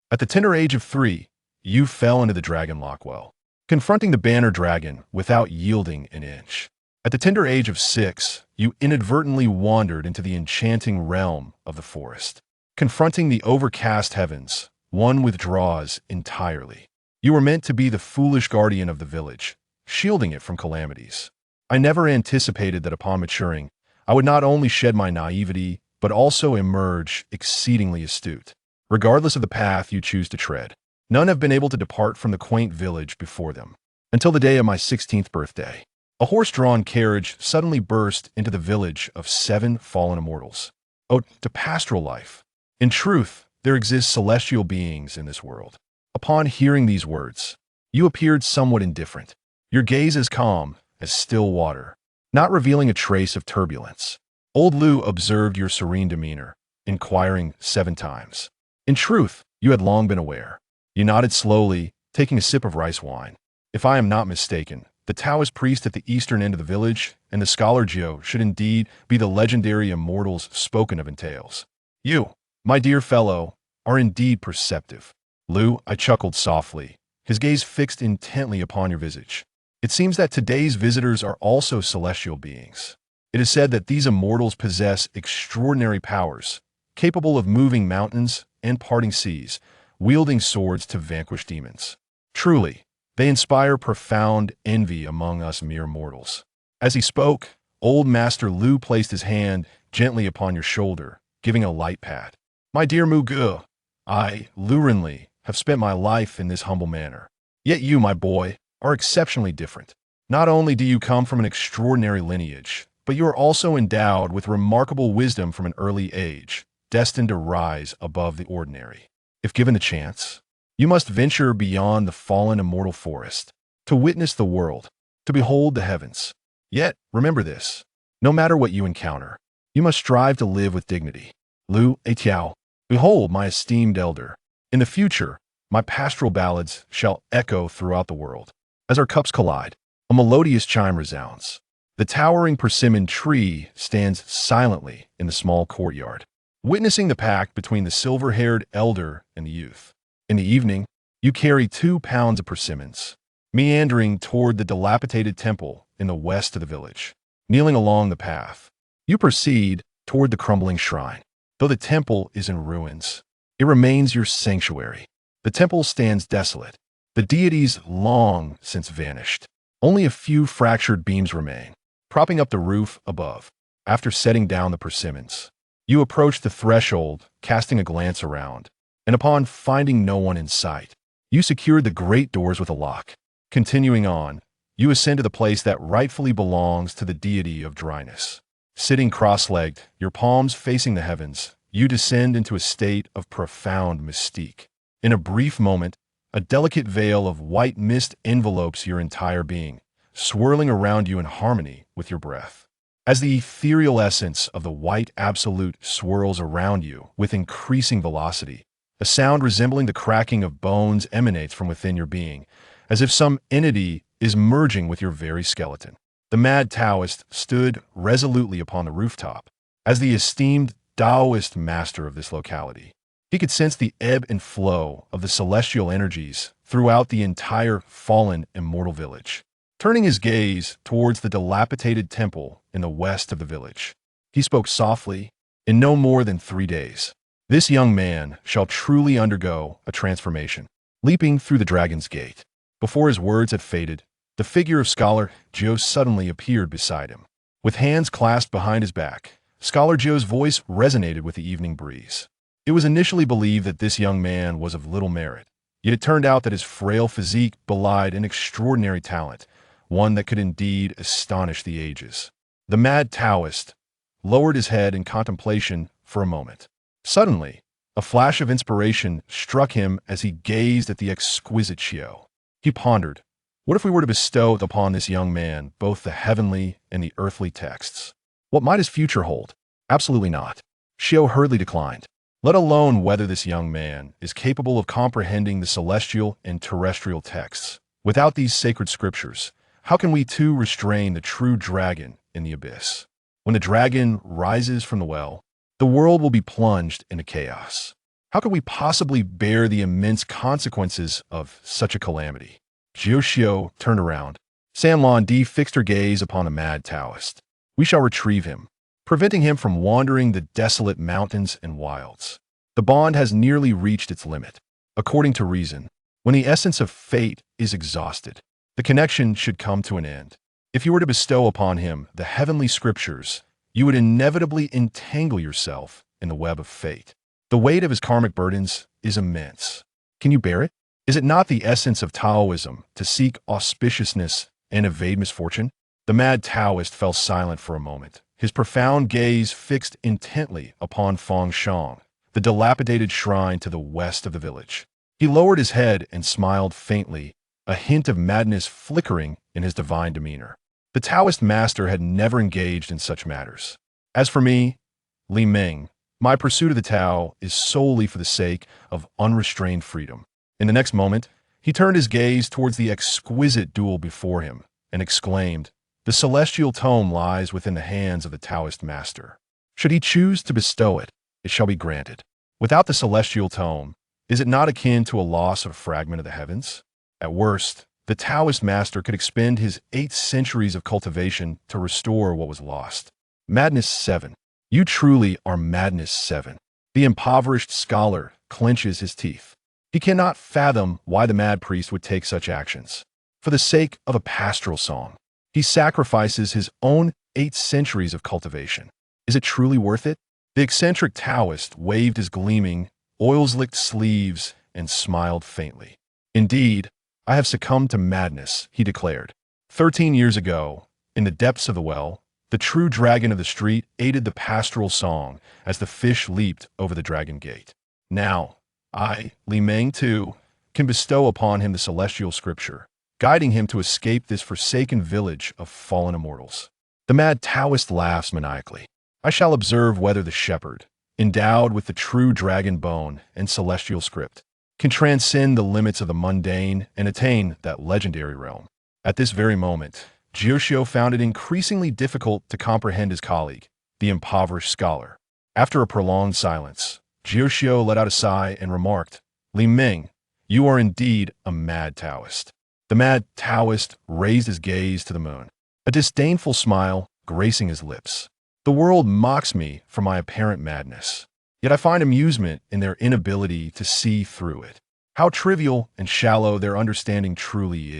At the tender age of 3, you fell into the dragon lock well, confronting the banner dragon without yielding an inch. At the tender age of 6, you inadvertently wandered into the enchanting realm of the forest. Confronting the overcast heavens, one withdraws entirely. You were meant to be the foolish guardian of the village, shielding it from calamities. I never anticipated that upon maturing, I would not only shed my naivety, but also emerge exceedingly astute. Regardless of the path you choose to tread, none have been able to depart from the quaint village before them. Until the day of my 16th birthday, a horse-drawn carriage suddenly burst into the village of 7 fallen immortals. Ode to pastoral life. In truth, there exist celestial beings in this world. Upon hearing these words, you appeared somewhat indifferent, your gaze as calm as still water, not revealing a trace of turbulence. Old Lu observed your serene demeanor, inquiring 7 times. In truth, you had long been aware. You nodded slowly, taking a sip of rice wine. If I am not mistaken, the Taoist priest at the eastern end of the village and the scholar Jiu should indeed be the legendary immortals spoken of in tales. You, my dear fellow, are indeed perceptive. Lu, I chuckled softly, his gaze fixed intently upon your visage. It seems that today's visitors are also celestial beings. It is said that these immortals possess extraordinary powers, capable of moving mountains and parting seas, wielding swords to vanquish demons. Truly, they inspire profound envy among us mere mortals. As he spoke, old Master Lu placed his hand gently upon your shoulder, giving a light pat. My dear Mugu, I, Lurenli, have spent my life in this humble manner. Yet you, my boy, are exceptionally different. Not only do you come from an extraordinary lineage, but you are also endowed with remarkable wisdom from an early age, destined to rise above the ordinary. If given the chance, you must venture beyond the fallen immortal forest, to witness the world, to behold the heavens. Yet, remember this, no matter what you encounter, you must strive to live with dignity. Lu Etiao, behold my esteemed elder. In the future, my pastoral ballads shall echo throughout the world. As our cups collide, a melodious chime resounds. The towering persimmon tree stands silently in the small courtyard, witnessing the pact between the silver-haired elder and the youth. In the evening, you carry 2 pounds of persimmons, meandering toward the dilapidated temple in the west of the village. Kneeling along the path, you proceed toward the crumbling shrine. Though the temple is in ruins, it remains your sanctuary. The temple stands desolate, the deities long since vanished. Only a few fractured beams remain, propping up the roof above. After setting down the persimmons, you approach the threshold, casting a glance around, and upon finding no one in sight, you secure the great doors with a lock. Continuing on, you ascend to the place that rightfully belongs to the deity of dryness. Sitting cross-legged, your palms facing the heavens, you descend into a state of profound mystique. In a brief moment, a delicate veil of white mist envelopes your entire being, swirling around you in harmony with your breath. As the ethereal essence of the white absolute swirls around you with increasing velocity, a sound resembling the cracking of bones emanates from within your being, as if some entity is merging with your very skeleton. The mad Taoist stood resolutely upon the rooftop. As the esteemed Taoist master of this locality, he could sense the ebb and flow of the celestial energies throughout the entire fallen immortal village. Turning his gaze towards the dilapidated temple in the west of the village, he spoke softly. In no more than 3 days, this young man shall truly undergo a transformation, leaping through the dragon's gate. Before his words had faded, the figure of Scholar Jiu suddenly appeared beside him. With hands clasped behind his back, Scholar Jiu's voice resonated with the evening breeze. It was initially believed that this young man was of little merit, yet it turned out that his frail physique belied an extraordinary talent, one that could indeed astonish the ages. The mad Taoist lowered his head in contemplation for a moment. Suddenly, a flash of inspiration struck him as he gazed at the exquisite Xiao. He pondered, what if we were to bestow upon this young man both the heavenly and the earthly texts? What might his future hold? Absolutely not. Xiao hurriedly declined. Let alone whether this young man is capable of comprehending the celestial and terrestrial texts. Without these sacred scriptures, how can we too restrain the true dragon in the abyss? When the dragon rises from the well, the world will be plunged into chaos. How could we possibly bear the immense consequences of such a calamity? Jiuxiu turned around. Sanlon Di fixed her gaze upon the mad Taoist. We shall retrieve him, preventing him from wandering the desolate mountains and wilds. The bond has nearly reached its limit. According to reason, when the essence of fate is exhausted, the connection should come to an end. If you were to bestow upon him the heavenly scriptures, you would inevitably entangle yourself in the web of fate. The weight of his karmic burdens is immense. Can you bear it? Is it not the essence of Taoism to seek auspiciousness and evade misfortune? The mad Taoist fell silent for a moment, his profound gaze fixed intently upon Fengshang, the dilapidated shrine to the west of the village. He lowered his head and smiled faintly, a hint of madness flickering in his divine demeanor. The Taoist master had never engaged in such matters. As for me, Li Ming, my pursuit of the Tao is solely for the sake of unrestrained freedom. In the next moment, he turned his gaze towards the exquisite duel before him and exclaimed, "The celestial tome lies within the hands of the Taoist master. Should he choose to bestow it, it shall be granted. Without the celestial tome, is it not akin to a loss of a fragment of the heavens? At worst, the Taoist master could expend his 8 centuries of cultivation to restore what was lost." Madness 7. You truly are Madness 7. The impoverished scholar clenches his teeth. He cannot fathom why the mad priest would take such actions. For the sake of a pastoral song, he sacrifices his own 8 centuries of cultivation. Is it truly worth it? The eccentric Taoist waved his gleaming, oil-slicked sleeves and smiled faintly. Indeed, I have succumbed to madness, he declared. 13 years ago, in the depths of the well, the true dragon of the street aided the pastoral song as the fish leaped over the dragon gate. Now, I, Li Meng too, can bestow upon him the celestial scripture, guiding him to escape this forsaken village of fallen immortals. The mad Taoist laughs maniacally. I shall observe whether the shepherd, endowed with the true dragon bone and celestial script, can transcend the limits of the mundane and attain that legendary realm. At this very moment, Jiuxiu found it increasingly difficult to comprehend his colleague, the impoverished scholar. After a prolonged silence, Jiuxiu let out a sigh and remarked, "Li Ming, you are indeed a mad Taoist." The mad Taoist raised his gaze to the moon, a disdainful smile gracing his lips. The world mocks me for my apparent madness, yet I find amusement in their inability to see through it. How trivial and shallow their understanding truly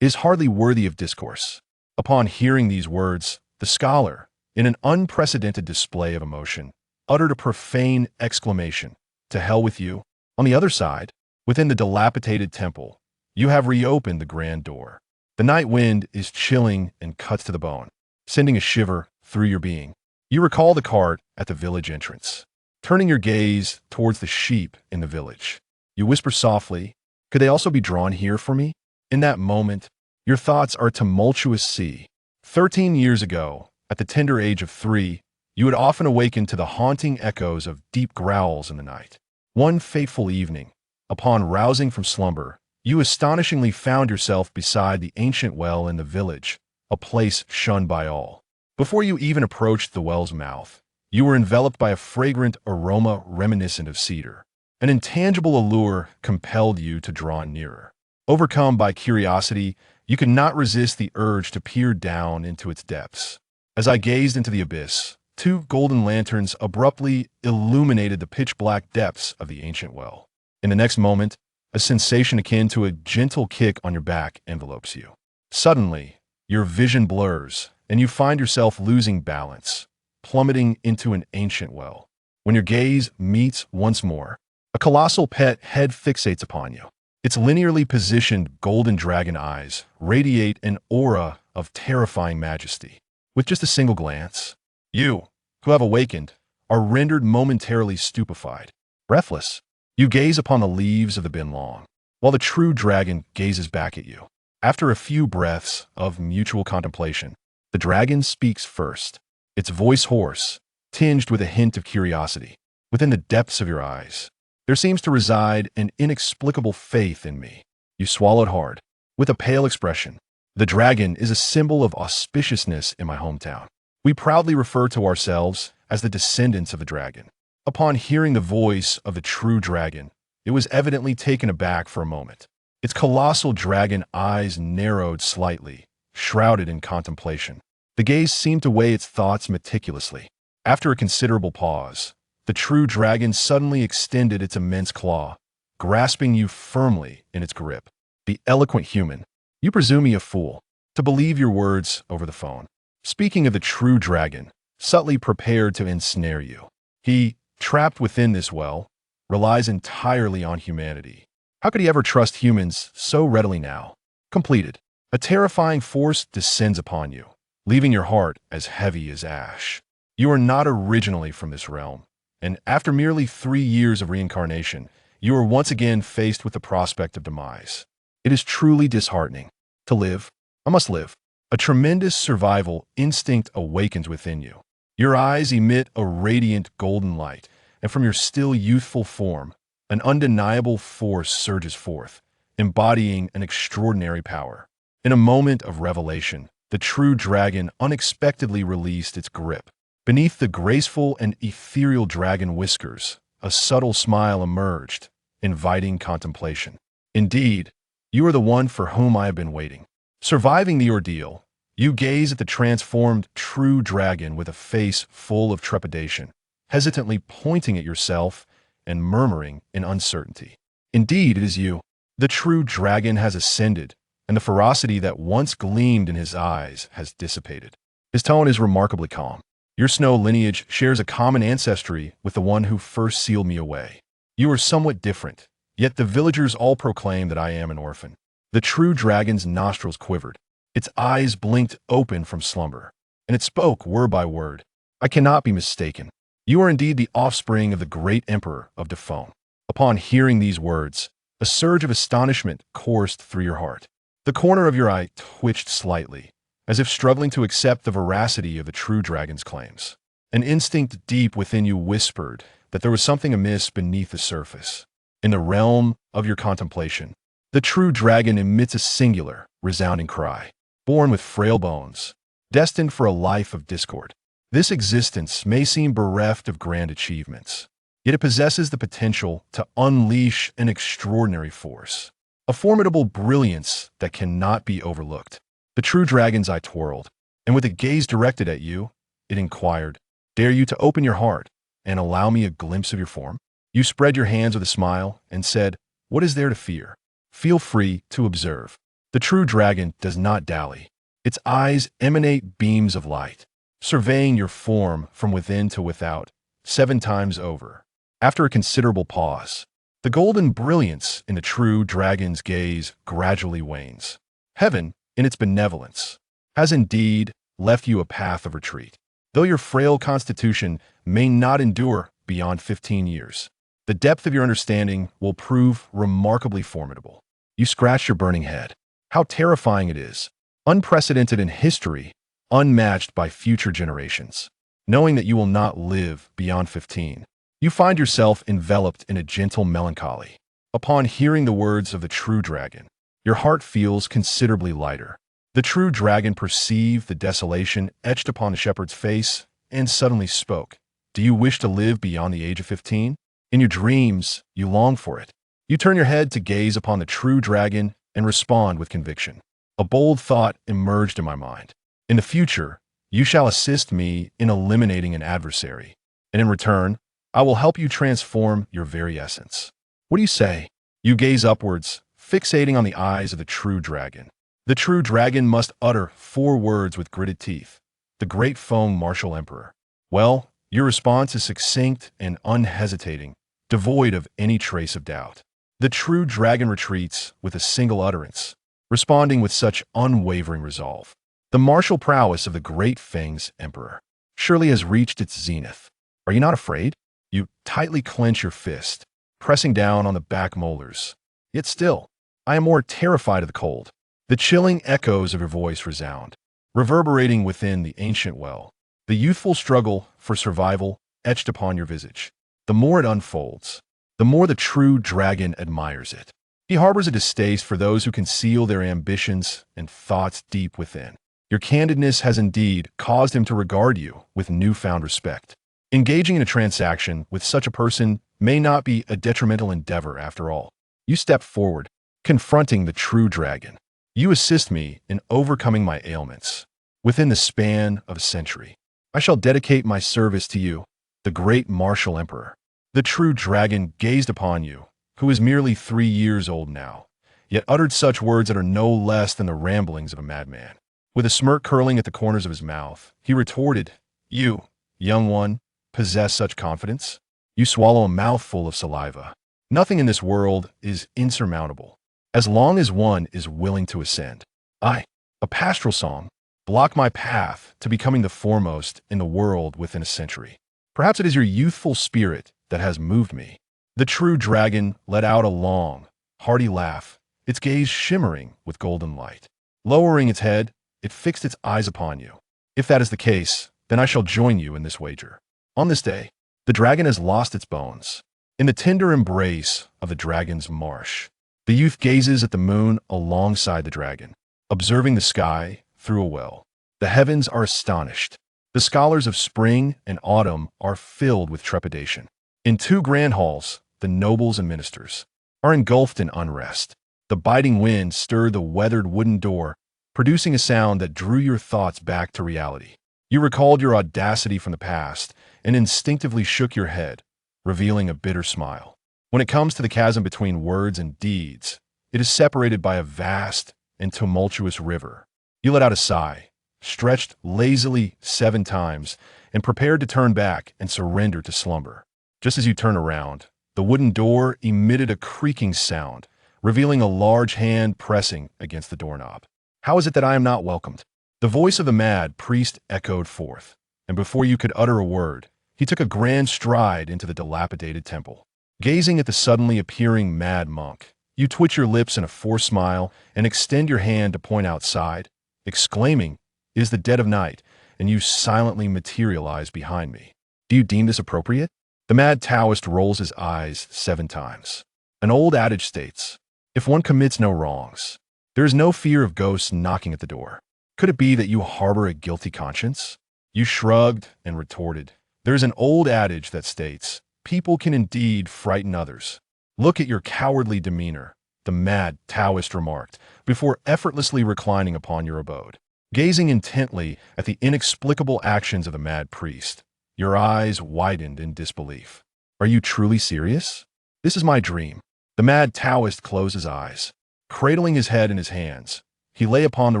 is hardly worthy of discourse. Upon hearing these words, the scholar, in an unprecedented display of emotion, uttered a profane exclamation, "To hell with you." On the other side, within the dilapidated temple, you have reopened the grand door. The night wind is chilling and cuts to the bone, sending a shiver through your being. You recall the cart at the village entrance. Turning your gaze towards the sheep in the village, you whisper softly, "Could they also be drawn here for me?" In that moment, your thoughts are a tumultuous sea. 13 years ago, at the tender age of 3, you had often awakened to the haunting echoes of deep growls in the night. One fateful evening, upon rousing from slumber, you astonishingly found yourself beside the ancient well in the village, a place shunned by all. Before you even approached the well's mouth, you were enveloped by a fragrant aroma reminiscent of cedar. An intangible allure compelled you to draw nearer. Overcome by curiosity, you could not resist the urge to peer down into its depths. As I gazed into the abyss, 2 golden lanterns abruptly illuminated the pitch-black depths of the ancient well. In the next moment, a sensation akin to a gentle kick on your back envelopes you. Suddenly, your vision blurs, and you find yourself losing balance, plummeting into an ancient well. When your gaze meets once more, a colossal pet head fixates upon you. Its linearly positioned golden dragon eyes radiate an aura of terrifying majesty. With just a single glance, you, who have awakened, are rendered momentarily stupefied. Breathless, you gaze upon the leaves of the binlong, while the true dragon gazes back at you. After a few breaths of mutual contemplation, the dragon speaks first, its voice hoarse, tinged with a hint of curiosity. Within the depths of your eyes, there seems to reside an inexplicable faith in me. You swallowed hard, with a pale expression. The dragon is a symbol of auspiciousness in my hometown. We proudly refer to ourselves as the descendants of the dragon. Upon hearing the voice of the true dragon, it was evidently taken aback for a moment. Its colossal dragon eyes narrowed slightly, shrouded in contemplation. The gaze seemed to weigh its thoughts meticulously. After a considerable pause, the true dragon suddenly extended its immense claw, grasping you firmly in its grip. The eloquent human, you presume me a fool to believe your words over the phone. Speaking of the true dragon, subtly prepared to ensnare you. He, trapped within this well, relies entirely on humanity. How could he ever trust humans so readily now? Completed. A terrifying force descends upon you, leaving your heart as heavy as ash. You are not originally from this realm, and after merely 3 years of reincarnation, you are once again faced with the prospect of demise. It is truly disheartening. To live, I must live. A tremendous survival instinct awakens within you. Your eyes emit a radiant golden light, and from your still youthful form, an undeniable force surges forth, embodying an extraordinary power. In a moment of revelation, the true dragon unexpectedly released its grip. Beneath the graceful and ethereal dragon whiskers, a subtle smile emerged, inviting contemplation. Indeed, you are the one for whom I have been waiting. Surviving the ordeal, you gaze at the transformed true dragon with a face full of trepidation, hesitantly pointing at yourself and murmuring in uncertainty. Indeed, it is you. The true dragon has ascended, and the ferocity that once gleamed in his eyes has dissipated. His tone is remarkably calm. Your snow lineage shares a common ancestry with the one who first sealed me away. You are somewhat different, yet the villagers all proclaim that I am an orphan. The true dragon's nostrils quivered. Its eyes blinked open from slumber, and it spoke word by word. I cannot be mistaken. You are indeed the offspring of the great Emperor of Dafeng. Upon hearing these words, a surge of astonishment coursed through your heart. The corner of your eye twitched slightly, as if struggling to accept the veracity of the true dragon's claims. An instinct deep within you whispered that there was something amiss beneath the surface. In the realm of your contemplation, the true dragon emits a singular, resounding cry, born with frail bones, destined for a life of discord. This existence may seem bereft of grand achievements, yet it possesses the potential to unleash an extraordinary force, a formidable brilliance that cannot be overlooked. The true dragon's eye twirled, and with a gaze directed at you, it inquired, "Dare you to open your heart and allow me a glimpse of your form?" You spread your hands with a smile and said, "What is there to fear? Feel free to observe." The true dragon does not dally. Its eyes emanate beams of light, surveying your form from within to without, 7 times over. After a considerable pause, the golden brilliance in the true dragon's gaze gradually wanes. Heaven, in its benevolence, has indeed left you a path of retreat. Though your frail constitution may not endure beyond 15 years, the depth of your understanding will prove remarkably formidable. You scratch your burning head. How terrifying it is, unprecedented in history, unmatched by future generations. Knowing that you will not live beyond 15, you find yourself enveloped in a gentle melancholy. Upon hearing the words of the true dragon, your heart feels considerably lighter. The true dragon perceived the desolation etched upon the shepherd's face and suddenly spoke. "Do you wish to live beyond the age of 15? In your dreams, you long for it." You turn your head to gaze upon the true dragon and respond with conviction. A bold thought emerged in my mind. In the future, you shall assist me in eliminating an adversary, and in return, I will help you transform your very essence. What do you say? You gaze upwards, fixating on the eyes of the true dragon. The true dragon must utter 4 words with gritted teeth. The great Feng martial emperor. Well, your response is succinct and unhesitating, devoid of any trace of doubt. The true dragon retreats with a single utterance, responding with such unwavering resolve. The martial prowess of the great Feng's emperor surely has reached its zenith. Are you not afraid? You tightly clench your fist, pressing down on the back molars. Yet still, I am more terrified of the cold. The chilling echoes of your voice resound, reverberating within the ancient well. The youthful struggle for survival etched upon your visage. The more it unfolds, the more the true dragon admires it. He harbors a distaste for those who conceal their ambitions and thoughts deep within. Your candidness has indeed caused him to regard you with newfound respect. Engaging in a transaction with such a person may not be a detrimental endeavor after all. You step forward, confronting the true dragon. You assist me in overcoming my ailments. Within the span of a century, I shall dedicate my service to you, the great martial emperor. The true dragon gazed upon you, who is merely 3 years old now, yet uttered such words that are no less than the ramblings of a madman. With a smirk curling at the corners of his mouth, he retorted, "You, young one, possess such confidence? You swallow a mouthful of saliva. Nothing in this world is insurmountable, as long as one is willing to ascend. I, a pastoral song, block my path to becoming the foremost in the world within a century. Perhaps it is your youthful spirit that has moved me." The true dragon let out a long, hearty laugh, its gaze shimmering with golden light. Lowering its head, it fixed its eyes upon you. "If that is the case, then I shall join you in this wager." On this day, the dragon has lost its bones. In the tender embrace of the dragon's marsh, the youth gazes at the moon alongside the dragon, observing the sky through a well. The heavens are astonished. The scholars of spring and autumn are filled with trepidation. In 2 grand halls, the nobles and ministers are engulfed in unrest. The biting wind stirred the weathered wooden door, producing a sound that drew your thoughts back to reality. You recalled your audacity from the past and instinctively shook your head, revealing a bitter smile. When it comes to the chasm between words and deeds, it is separated by a vast and tumultuous river. You let out a sigh, stretched lazily 7 times, and prepared to turn back and surrender to slumber. Just as you turn around, the wooden door emitted a creaking sound, revealing a large hand pressing against the doorknob. "How is it that I am not welcomed?" The voice of the mad priest echoed forth, and before you could utter a word, he took a grand stride into the dilapidated temple. Gazing at the suddenly appearing mad monk, you twitch your lips in a forced smile and extend your hand to point outside, exclaiming, "It is the dead of night, and you silently materialize behind me. Do you deem this appropriate?" The mad Taoist rolls his eyes 7 times. An old adage states, "If one commits no wrongs, there is no fear of ghosts knocking at the door." Could it be that you harbor a guilty conscience? You shrugged and retorted, "There is an old adage that states, people can indeed frighten others." "Look at your cowardly demeanor," the mad Taoist remarked, before effortlessly reclining upon your abode. Gazing intently at the inexplicable actions of the mad priest, your eyes widened in disbelief. "Are you truly serious? This is my dream." The mad Taoist closed his eyes. Cradling his head in his hands, he lay upon the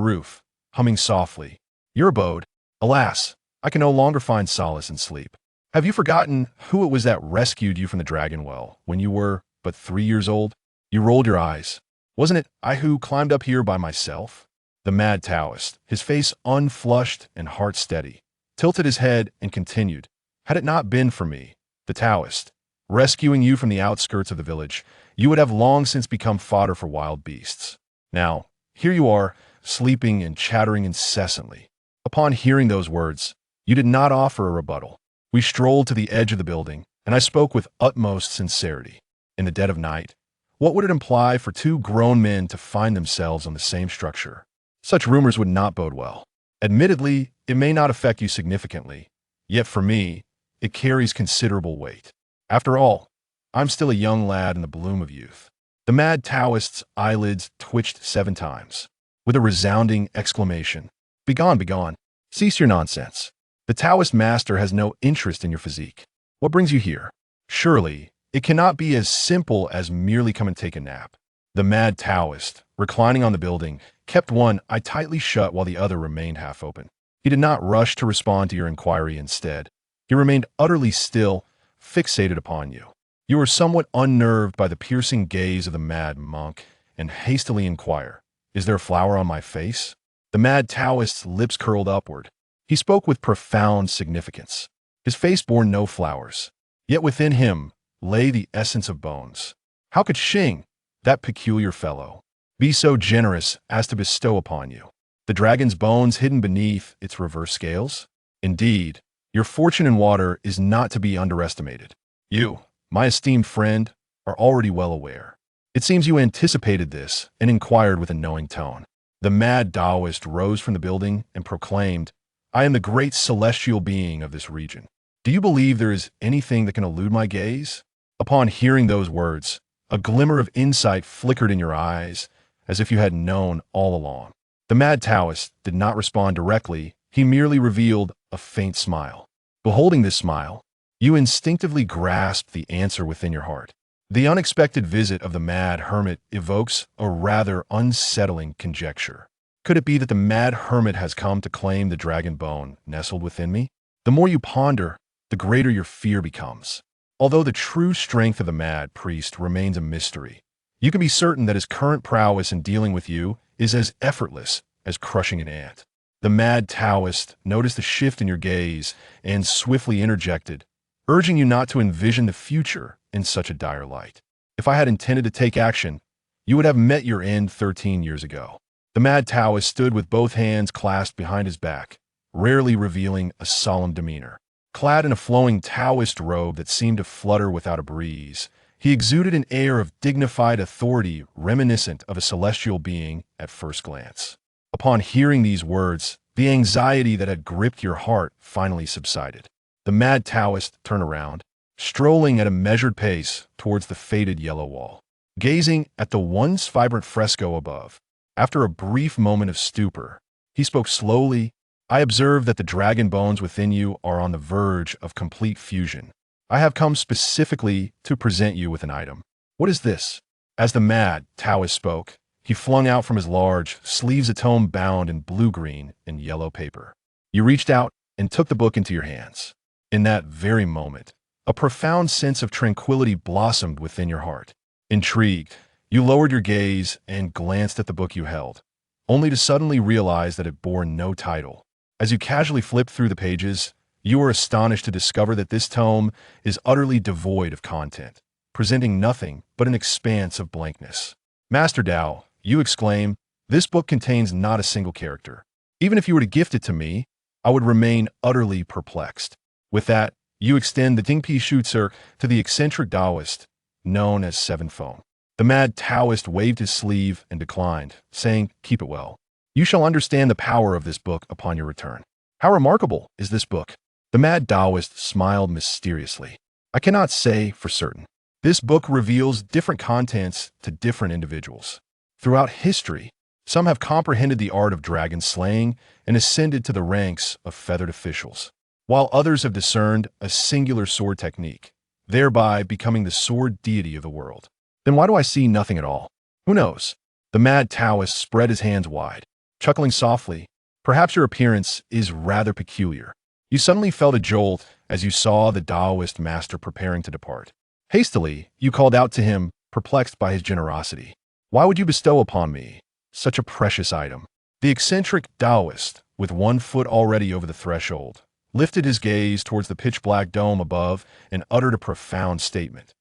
roof, humming softly. "Your abode? Alas, I can no longer find solace in sleep. Have you forgotten who it was that rescued you from the dragon well when you were but 3 years old?" You rolled your eyes. "Wasn't it I who climbed up here by myself?" The mad Taoist, his face unflushed and heart steady, tilted his head and continued, "Had it not been for me, the Taoist, rescuing you from the outskirts of the village, you would have long since become fodder for wild beasts. Now, here you are, sleeping and chattering incessantly." Upon hearing those words, you did not offer a rebuttal. We strolled to the edge of the building, and I spoke with utmost sincerity. In the dead of night, what would it imply for 2 grown men to find themselves on the same structure? Such rumors would not bode well. Admittedly, it may not affect you significantly, yet for me, it carries considerable weight. After all, I'm still a young lad in the bloom of youth. The mad Taoist's eyelids twitched 7 times. With a resounding exclamation, "Begone, begone! Cease your nonsense. The Taoist master has no interest in your physique. What brings you here? Surely, it cannot be as simple as merely come and take a nap." The mad Taoist, reclining on the building, kept one eye tightly shut while the other remained half open. He did not rush to respond to your inquiry. Instead, he remained utterly still, fixated upon you. You were somewhat unnerved by the piercing gaze of the mad monk and hastily inquire, "Is there a flower on my face?" The mad Taoist's lips curled upward. He spoke with profound significance. His face bore no flowers, yet within him lay the essence of bones. How could Xing, that peculiar fellow, be so generous as to bestow upon you the dragon's bones hidden beneath its reverse scales? Indeed, your fortune in water is not to be underestimated. You, my esteemed friend, are already well aware. It seems you anticipated this and inquired with a knowing tone. The mad Taoist rose from the building and proclaimed, "I am the great celestial being of this region. Do you believe there is anything that can elude my gaze? Upon hearing those words, a glimmer of insight flickered in your eyes, as if you had known all along. The mad Taoist did not respond directly, he merely revealed a faint smile. Beholding this smile, you instinctively grasped the answer within your heart. The unexpected visit of the mad hermit evokes a rather unsettling conjecture. Could it be that the mad hermit has come to claim the dragon bone nestled within me? The more you ponder, the greater your fear becomes. Although the true strength of the mad priest remains a mystery, you can be certain that his current prowess in dealing with you is as effortless as crushing an ant. The mad Taoist noticed the shift in your gaze and swiftly interjected, urging you not to envision the future in such a dire light. If I had intended to take action, you would have met your end 13 years ago. The mad Taoist stood with both hands clasped behind his back, rarely revealing a solemn demeanor. Clad in a flowing Taoist robe that seemed to flutter without a breeze, he exuded an air of dignified authority reminiscent of a celestial being at first glance. Upon hearing these words, the anxiety that had gripped your heart finally subsided. The mad Taoist turned around, strolling at a measured pace towards the faded yellow wall. Gazing at the once vibrant fresco above, after a brief moment of stupor, he spoke slowly. I observe that the dragon bones within you are on the verge of complete fusion. I have come specifically to present you with an item. What is this? As the mad Taoist spoke, he flung out from his large sleeves a tome bound in blue-green and yellow paper. You reached out and took the book into your hands. In that very moment, a profound sense of tranquility blossomed within your heart. Intrigued, you lowered your gaze and glanced at the book you held, only to suddenly realize that it bore no title. As you casually flipped through the pages, you were astonished to discover that this tome is utterly devoid of content, presenting nothing but an expanse of blankness. Master Dao, you exclaim, this book contains not a single character. Even if you were to gift it to me, I would remain utterly perplexed. With that, you extend the Dingpi Shutser to the eccentric Taoist, known as Seven Foam. The mad Taoist waved his sleeve and declined, saying, keep it well. You shall understand the power of this book upon your return. How remarkable is this book? The mad Taoist smiled mysteriously. I cannot say for certain. This book reveals different contents to different individuals. Throughout history, some have comprehended the art of dragon slaying and ascended to the ranks of feathered officials, while others have discerned a singular sword technique, thereby becoming the sword deity of the world. Then why do I see nothing at all? Who knows? The mad Taoist spread his hands wide, chuckling softly. Perhaps your appearance is rather peculiar. You suddenly felt a jolt as you saw the Taoist master preparing to depart. Hastily, you called out to him, perplexed by his generosity. Why would you bestow upon me such a precious item? The eccentric Taoist, with one foot already over the threshold, lifted his gaze towards the pitch-black dome above and uttered a profound statement.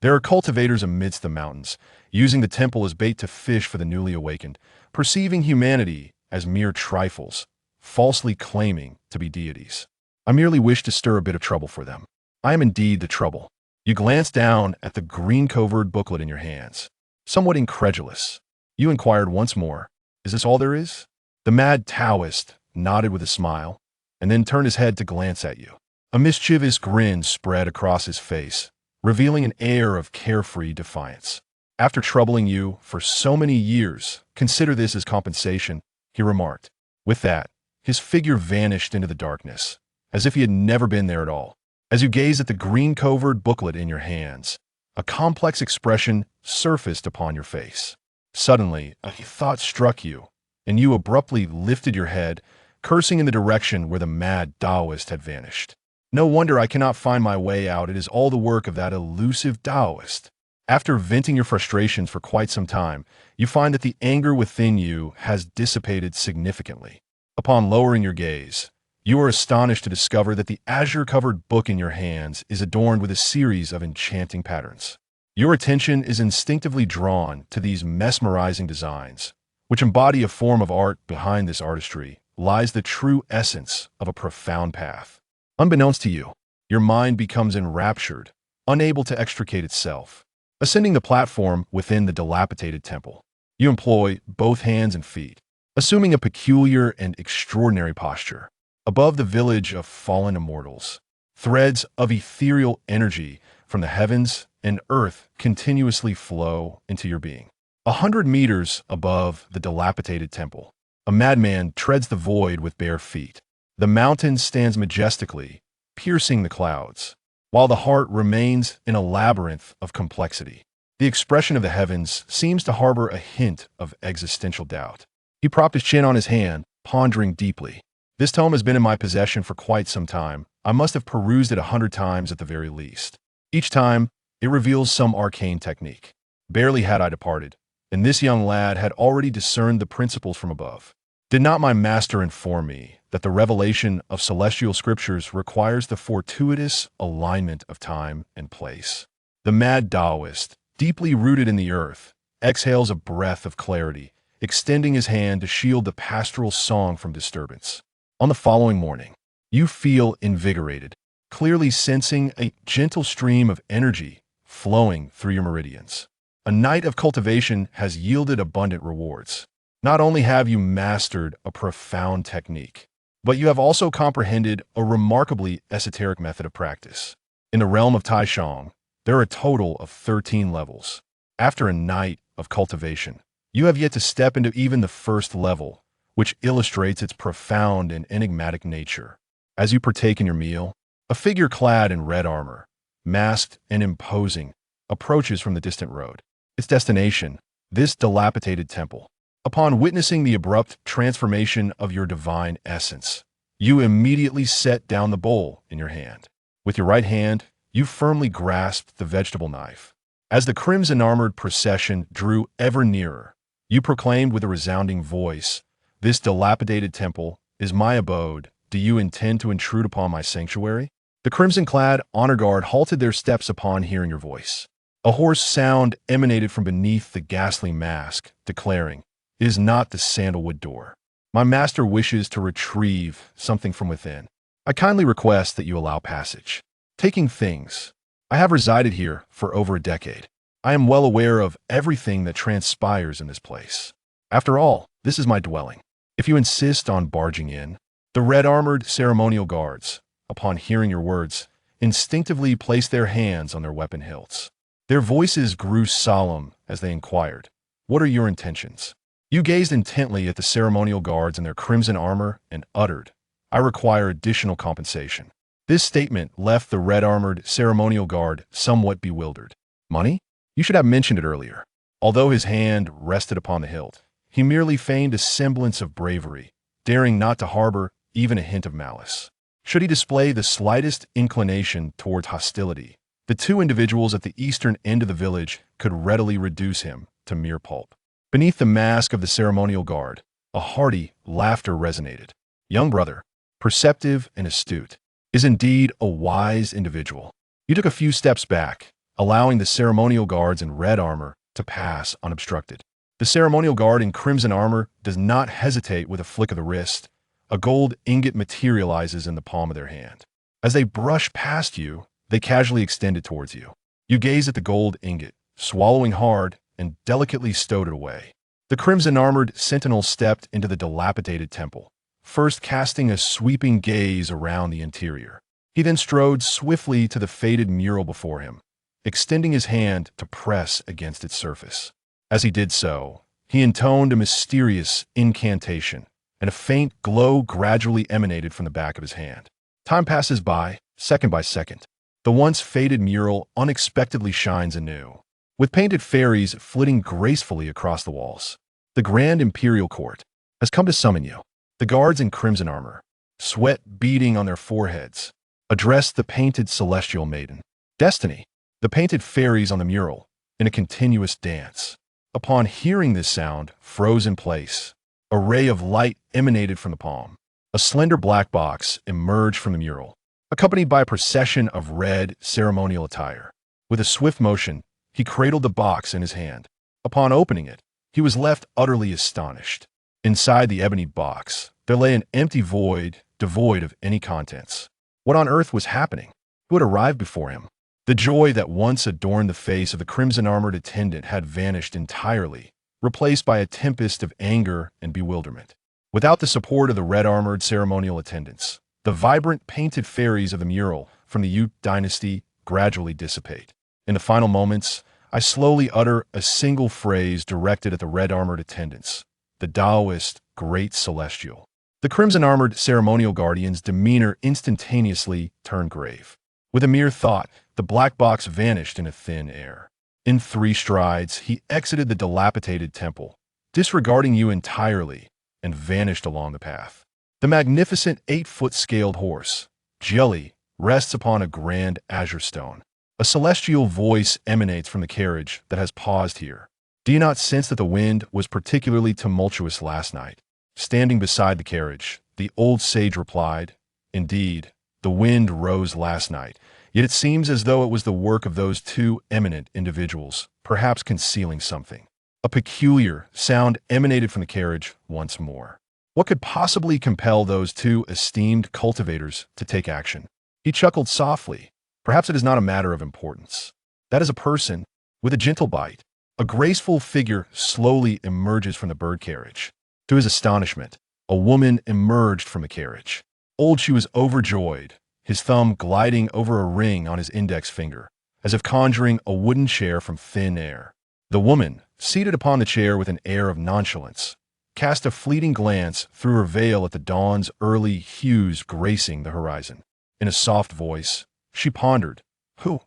There are cultivators amidst the mountains, using the temple as bait to fish for the newly awakened, perceiving humanity as mere trifles, falsely claiming to be deities. I merely wish to stir a bit of trouble for them. I am indeed the trouble. You glanced down at the green-covered booklet in your hands. Somewhat incredulous, you inquired once more, is this all there is? The mad Taoist nodded with a smile, and then turned his head to glance at you. A mischievous grin spread across his face, revealing an air of carefree defiance. After troubling you for so many years, consider this as compensation, he remarked. With that, his figure vanished into the darkness, as if he had never been there at all. As you gazed at the green-covered booklet in your hands, a complex expression surfaced upon your face. Suddenly, a thought struck you, and you abruptly lifted your head, cursing in the direction where the mad Taoist had vanished. No wonder I cannot find my way out. It is all the work of that elusive Taoist. After venting your frustrations for quite some time, you find that the anger within you has dissipated significantly. Upon lowering your gaze, you are astonished to discover that the azure-covered book in your hands is adorned with a series of enchanting patterns. Your attention is instinctively drawn to these mesmerizing designs, which embody a form of art. Behind this artistry lies the true essence of a profound path. Unbeknownst to you, your mind becomes enraptured, unable to extricate itself. Ascending the platform within the dilapidated temple, you employ both hands and feet, assuming a peculiar and extraordinary posture. Above the village of fallen immortals, Threads of ethereal energy from the heavens and earth continuously flow into your being. 100 meters above the dilapidated temple, a madman treads the void with bare feet. The mountain stands majestically, piercing the clouds, while the heart remains in a labyrinth of complexity. The expression of the heavens seems to harbor a hint of existential doubt. He propped his chin on his hand, pondering deeply. This tome has been in my possession for quite some time. I must have perused it 100 times at the very least. Each time, it reveals some arcane technique. Barely had I departed, and this young lad had already discerned the principles from above. Did not my master inform me that the revelation of celestial scriptures requires the fortuitous alignment of time and place? The mad Taoist, deeply rooted in the earth, exhales a breath of clarity, extending his hand to shield the pastoral song from disturbance. On the following morning, you feel invigorated, clearly sensing a gentle stream of energy flowing through your meridians. A night of cultivation has yielded abundant rewards. Not only have you mastered a profound technique, but you have also comprehended a remarkably esoteric method of practice. In the realm of Taishang, there are a total of 13 levels. After a night of cultivation, you have yet to step into even the first level, which illustrates its profound and enigmatic nature. As you partake in your meal, a figure clad in red armor, masked and imposing, approaches from the distant road. Its destination, this dilapidated temple. Upon witnessing the abrupt transformation of your divine essence, you immediately set down the bowl in your hand. With your right hand, you firmly grasped the vegetable knife. As the crimson-armored procession drew ever nearer, you proclaimed with a resounding voice, "This dilapidated temple is my abode. Do you intend to intrude upon my sanctuary?" The crimson-clad honor guard halted their steps upon hearing your voice. A hoarse sound emanated from beneath the ghastly mask, declaring, "It is not the sandalwood door. My master wishes to retrieve something from within. I kindly request that you allow passage." Taking things. I have resided here for over a decade. I am well aware of everything that transpires in this place. After all, this is my dwelling. If you insist on barging in, the red-armored ceremonial guards, upon hearing your words, instinctively placed their hands on their weapon hilts. Their voices grew solemn as they inquired, "What are your intentions?" You gazed intently at the ceremonial guards in their crimson armor and uttered, "I require additional compensation." This statement left the red-armored ceremonial guard somewhat bewildered. Money? You should have mentioned it earlier. Although his hand rested upon the hilt, he merely feigned a semblance of bravery, daring not to harbor even a hint of malice. Should he display the slightest inclination towards hostility, the two individuals at the eastern end of the village could readily reduce him to mere pulp. Beneath the mask of the ceremonial guard, a hearty laughter resonated. Young brother, perceptive and astute, is indeed a wise individual. You took a few steps back, allowing the ceremonial guards in red armor to pass unobstructed. The ceremonial guard in crimson armor does not hesitate with a flick of the wrist. A gold ingot materializes in the palm of their hand. As they brush past you, they casually extend it towards you. You gaze at the gold ingot, swallowing hard, and delicately stowed it away. The crimson-armored sentinel stepped into the dilapidated temple, first casting a sweeping gaze around the interior. He then strode swiftly to the faded mural before him, extending his hand to press against its surface. As he did so, he intoned a mysterious incantation, and a faint glow gradually emanated from the back of his hand. Time passes by, second by second. The once faded mural unexpectedly shines anew, with painted fairies flitting gracefully across the walls. The Grand Imperial Court has come to summon you. The guards in crimson armor, sweat beading on their foreheads, address the painted celestial maiden, Destiny, the painted fairies on the mural, in a continuous dance. Upon hearing this sound, froze in place, a ray of light emanated from the palm. A slender black box emerged from the mural, accompanied by a procession of red ceremonial attire. With a swift motion, he cradled the box in his hand. Upon opening it, he was left utterly astonished. Inside the ebony box, there lay an empty void, devoid of any contents. What on earth was happening? Who had arrived before him? The joy that once adorned the face of the crimson-armored attendant had vanished entirely, replaced by a tempest of anger and bewilderment. Without the support of the red-armored ceremonial attendants, the vibrant painted fairies of the mural from the Yu dynasty gradually dissipate. In the final moments, I slowly utter a single phrase directed at the red-armored attendants, the Taoist Great Celestial. The crimson-armored ceremonial guardian's demeanor instantaneously turned grave. With a mere thought, the black box vanished in a thin air. In 3 strides, he exited the dilapidated temple, disregarding you entirely, and vanished along the path. The magnificent 8-foot scaled horse, Jelly, rests upon a grand azure stone. A celestial voice emanates from the carriage that has paused here. Do you not sense that the wind was particularly tumultuous last night? Standing beside the carriage, the old sage replied, Indeed, the wind rose last night, yet it seems as though it was the work of those 2 eminent individuals, perhaps concealing something. A peculiar sound emanated from the carriage once more. What could possibly compel those 2 esteemed cultivators to take action? He chuckled softly. Perhaps it is not a matter of importance. That is a person with a gentle bite. A graceful figure slowly emerges from the bird carriage. To his astonishment, a woman emerged from the carriage. Old She was overjoyed, his thumb gliding over a ring on his index finger, as if conjuring a wooden chair from thin air. The woman, seated upon the chair with an air of nonchalance, cast a fleeting glance through her veil at the dawn's early hues gracing the horizon. In a soft voice, she pondered, Who,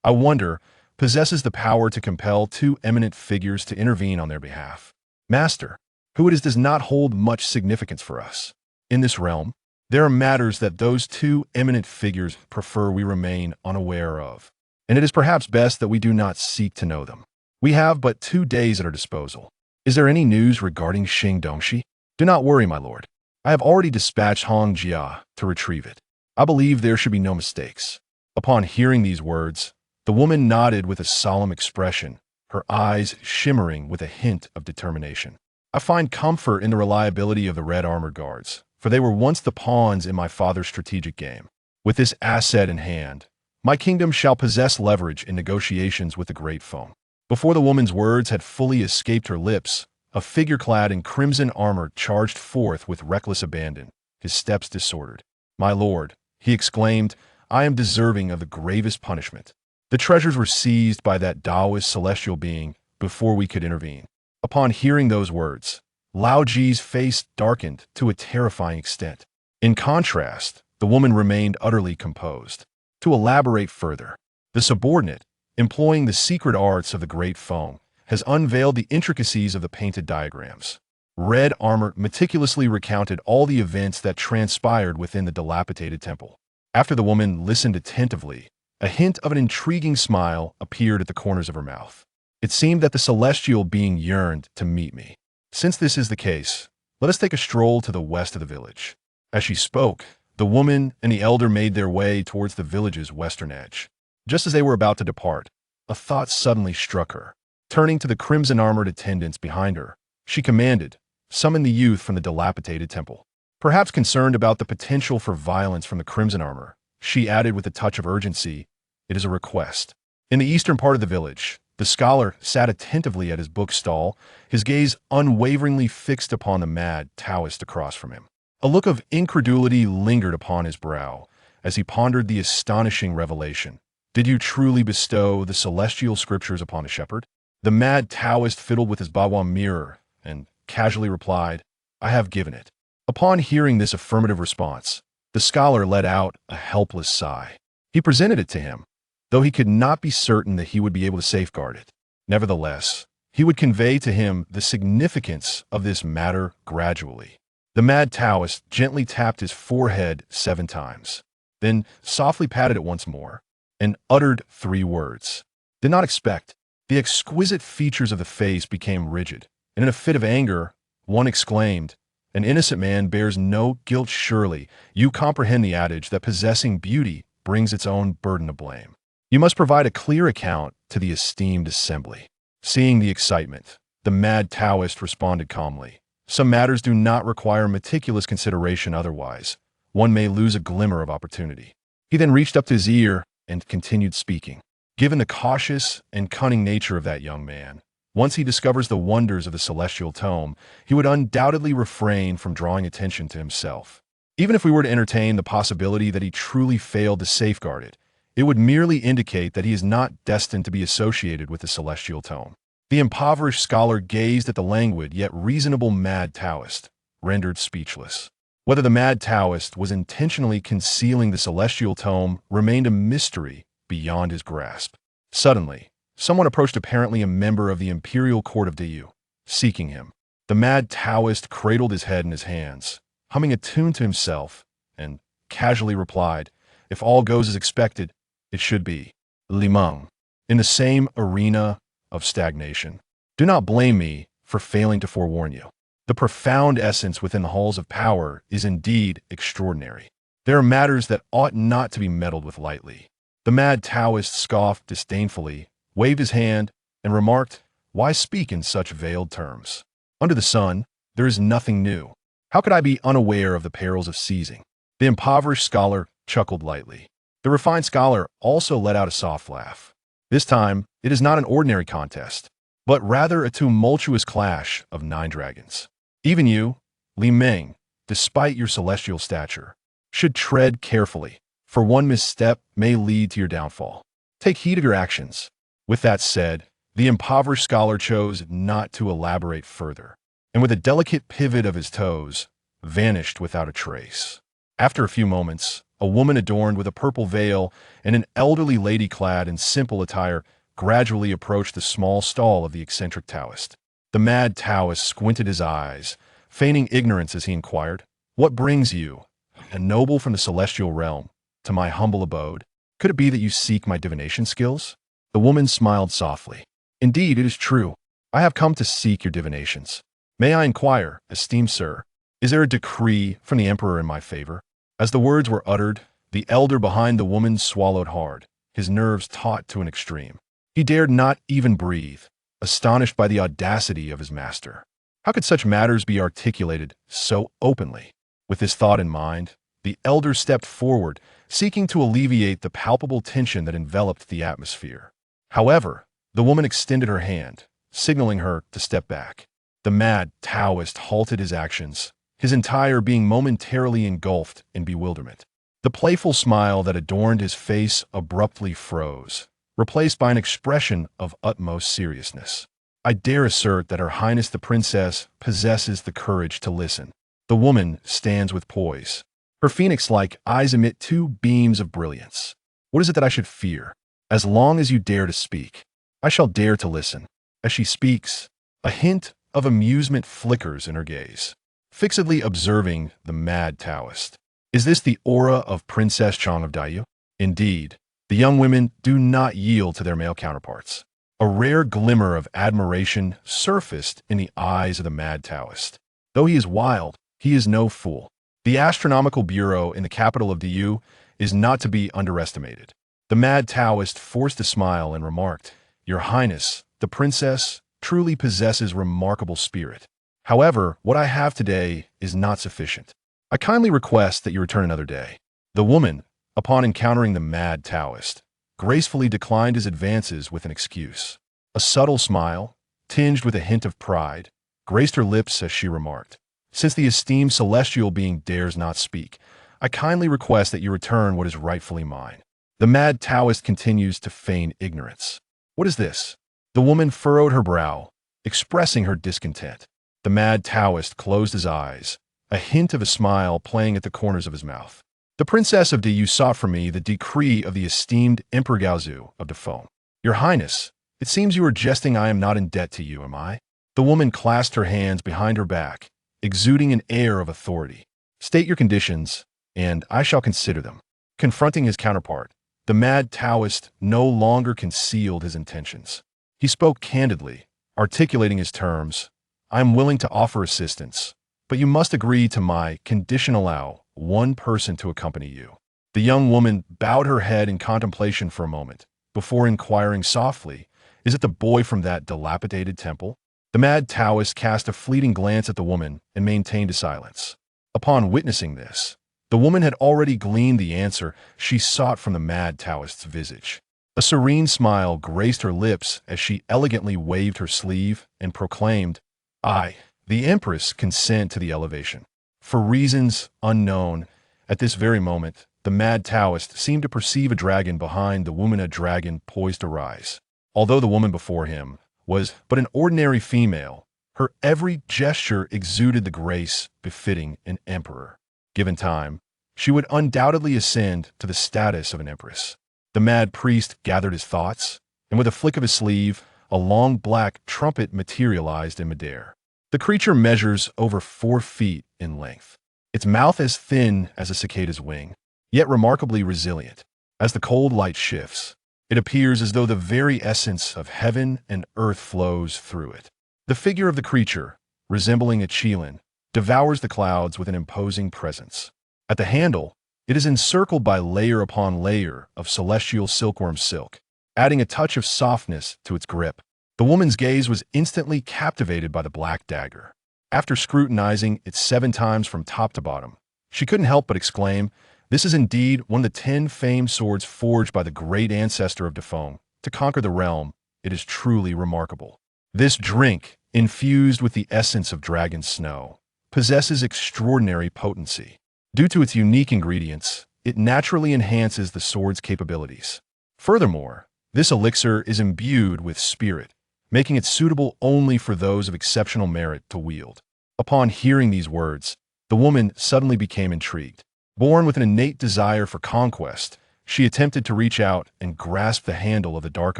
I wonder, possesses the power to compel 2 eminent figures to intervene on their behalf? Master, who it is does not hold much significance for us. In this realm, there are matters that those 2 eminent figures prefer we remain unaware of, and it is perhaps best that we do not seek to know them. We have but 2 days at our disposal. Is there any news regarding Xing Dongxi? Do not worry, my lord. I have already dispatched Hong Jia to retrieve it. I believe there should be no mistakes. Upon hearing these words, the woman nodded with a solemn expression, her eyes shimmering with a hint of determination. I find comfort in the reliability of the red armored guards, for they were once the pawns in my father's strategic game. With this asset in hand, my kingdom shall possess leverage in negotiations with the Great Foe. Before the woman's words had fully escaped her lips, a figure clad in crimson armor charged forth with reckless abandon, his steps disordered. My lord, he exclaimed, I am deserving of the gravest punishment. The treasures were seized by that Taoist celestial being before we could intervene. Upon hearing those words, Lao Ji's face darkened to a terrifying extent. In contrast, the woman remained utterly composed. To elaborate further, the subordinate, employing the secret arts of the Great Foe, has unveiled the intricacies of the painted diagrams. Red armor meticulously recounted all the events that transpired within the dilapidated temple. After the woman listened attentively, a hint of an intriguing smile appeared at the corners of her mouth. It seemed that the celestial being yearned to meet me. Since this is the case, let us take a stroll to the west of the village. As she spoke, the woman and the elder made their way towards the village's western edge. Just as they were about to depart, a thought suddenly struck her. Turning to the crimson-armored attendants behind her, she commanded, Summon the youth from the dilapidated temple. Perhaps concerned about the potential for violence from the crimson armor, she added with a touch of urgency, It is a request. In the eastern part of the village, the scholar sat attentively at his book stall, his gaze unwaveringly fixed upon the mad Taoist across from him. A look of incredulity lingered upon his brow as he pondered the astonishing revelation. Did you truly bestow the celestial scriptures upon a shepherd? The mad Taoist fiddled with his Bawa mirror and casually replied, I have given it. Upon hearing this affirmative response, the scholar let out a helpless sigh. He presented it to him, though he could not be certain that he would be able to safeguard it. Nevertheless, he would convey to him the significance of this matter gradually. The mad Taoist gently tapped his forehead 7 times, then softly patted it once more, and uttered 3 words. Did not expect. The exquisite features of the face became rigid, and in a fit of anger, one exclaimed, An innocent man bears no guilt surely. You comprehend the adage that possessing beauty brings its own burden of blame. You must provide a clear account to the esteemed assembly. Seeing the excitement, the mad Taoist responded calmly. Some matters do not require meticulous consideration otherwise. One may lose a glimmer of opportunity. He then reached up to his ear and continued speaking. Given the cautious and cunning nature of that young man, once he discovers the wonders of the celestial tome, he would undoubtedly refrain from drawing attention to himself. Even if we were to entertain the possibility that he truly failed to safeguard it, it would merely indicate that he is not destined to be associated with the celestial tome. The impoverished scholar gazed at the languid yet reasonable mad Taoist, rendered speechless. Whether the mad Taoist was intentionally concealing the celestial tome remained a mystery beyond his grasp. Suddenly, someone approached, apparently a member of the imperial court of Dayu, seeking him. The mad Taoist cradled his head in his hands, humming a tune to himself, and casually replied, "If all goes as expected, it should be Limang." In the same arena of stagnation. Do not blame me for failing to forewarn you. The profound essence within the halls of power is indeed extraordinary. There are matters that ought not to be meddled with lightly. The mad Taoist scoffed disdainfully, waved his hand, and remarked, "Why speak in such veiled terms? Under the sun, there is nothing new. How could I be unaware of the perils of seizing?" The impoverished scholar chuckled lightly. The refined scholar also let out a soft laugh. This time, it is not an ordinary contest, but rather a tumultuous clash of 9 dragons. Even you, Li Meng, despite your celestial stature, should tread carefully, for one misstep may lead to your downfall. Take heed of your actions. With that said, the impoverished scholar chose not to elaborate further, and with a delicate pivot of his toes, vanished without a trace. After a few moments, a woman adorned with a purple veil and an elderly lady clad in simple attire gradually approached the small stall of the eccentric Taoist. The mad Taoist squinted his eyes, feigning ignorance as he inquired, "What brings you, a noble from the celestial realm, to my humble abode? Could it be that you seek my divination skills?" The woman smiled softly. "Indeed, it is true. I have come to seek your divinations. May I inquire, esteemed sir, is there a decree from the Emperor in my favor?" As the words were uttered, the elder behind the woman swallowed hard, his nerves taut to an extreme. He dared not even breathe, astonished by the audacity of his master. How could such matters be articulated so openly? With this thought in mind, the elder stepped forward, seeking to alleviate the palpable tension that enveloped the atmosphere. However, the woman extended her hand, signaling her to step back. The mad Taoist halted his actions, his entire being momentarily engulfed in bewilderment. The playful smile that adorned his face abruptly froze, replaced by an expression of utmost seriousness. "I dare assert that Her Highness the Princess possesses the courage to listen." The woman stands with poise. Her phoenix-like eyes emit 2 beams of brilliance. "What is it that I should fear? As long as you dare to speak, I shall dare to listen." As she speaks, a hint of amusement flickers in her gaze, fixedly observing the mad Taoist. Is this the aura of Princess Chang of Dayu? Indeed, the young women do not yield to their male counterparts. A rare glimmer of admiration surfaced in the eyes of the mad Taoist. Though he is wild, he is no fool. The astronomical bureau in the capital of Dayu is not to be underestimated. The mad Taoist forced a smile and remarked, "Your Highness, the princess, truly possesses remarkable spirit. However, what I have today is not sufficient. I kindly request that you return another day." The woman, upon encountering the mad Taoist, gracefully declined his advances with an excuse. A subtle smile, tinged with a hint of pride, graced her lips as she remarked, "Since the esteemed celestial being dares not speak, I kindly request that you return what is rightfully mine." The mad Taoist continues to feign ignorance. "What is this?" The woman furrowed her brow, expressing her discontent. The mad Taoist closed his eyes, a hint of a smile playing at the corners of his mouth. "The Princess of Dayu sought from me the decree of the esteemed Emperor Gaozu of Dafeng." "Your Highness, it seems you are jesting. I am not in debt to you, am I?" The woman clasped her hands behind her back, exuding an air of authority. "State your conditions, and I shall consider them." Confronting his counterpart, the mad Taoist no longer concealed his intentions. He spoke candidly, articulating his terms. "I am willing to offer assistance, but you must agree to my condition. Allow one person to accompany you." The young woman bowed her head in contemplation for a moment, before inquiring softly, "Is it the boy from that dilapidated temple?" The mad Taoist cast a fleeting glance at the woman and maintained a silence. Upon witnessing this, the woman had already gleaned the answer she sought from the mad Taoist's visage. A serene smile graced her lips as she elegantly waved her sleeve and proclaimed, "I, the Empress, consent to the elevation." For reasons unknown, at this very moment, the mad Taoist seemed to perceive a dragon behind the woman, a dragon poised to rise. Although the woman before him was but an ordinary female, her every gesture exuded the grace befitting an emperor. Given time, she would undoubtedly ascend to the status of an empress. The mad priest gathered his thoughts, and with a flick of his sleeve, a long black trumpet materialized in midair. The creature measures over 4 feet in length, its mouth as thin as a cicada's wing, yet remarkably resilient. As the cold light shifts, it appears as though the very essence of heaven and earth flows through it. The figure of the creature, resembling a qilin, devours the clouds with an imposing presence. At the handle, it is encircled by layer upon layer of celestial silkworm silk, adding a touch of softness to its grip. The woman's gaze was instantly captivated by the black dagger. After scrutinizing it 7 times from top to bottom, she couldn't help but exclaim, "This is indeed one of the 10 famed swords forged by the great ancestor of Dafeng to conquer the realm. It is truly remarkable." This drink, infused with the essence of dragon snow, possesses extraordinary potency. Due to its unique ingredients, it naturally enhances the sword's capabilities. Furthermore, this elixir is imbued with spirit, making it suitable only for those of exceptional merit to wield. Upon hearing these words, the woman suddenly became intrigued. Born with an innate desire for conquest, she attempted to reach out and grasp the handle of the dark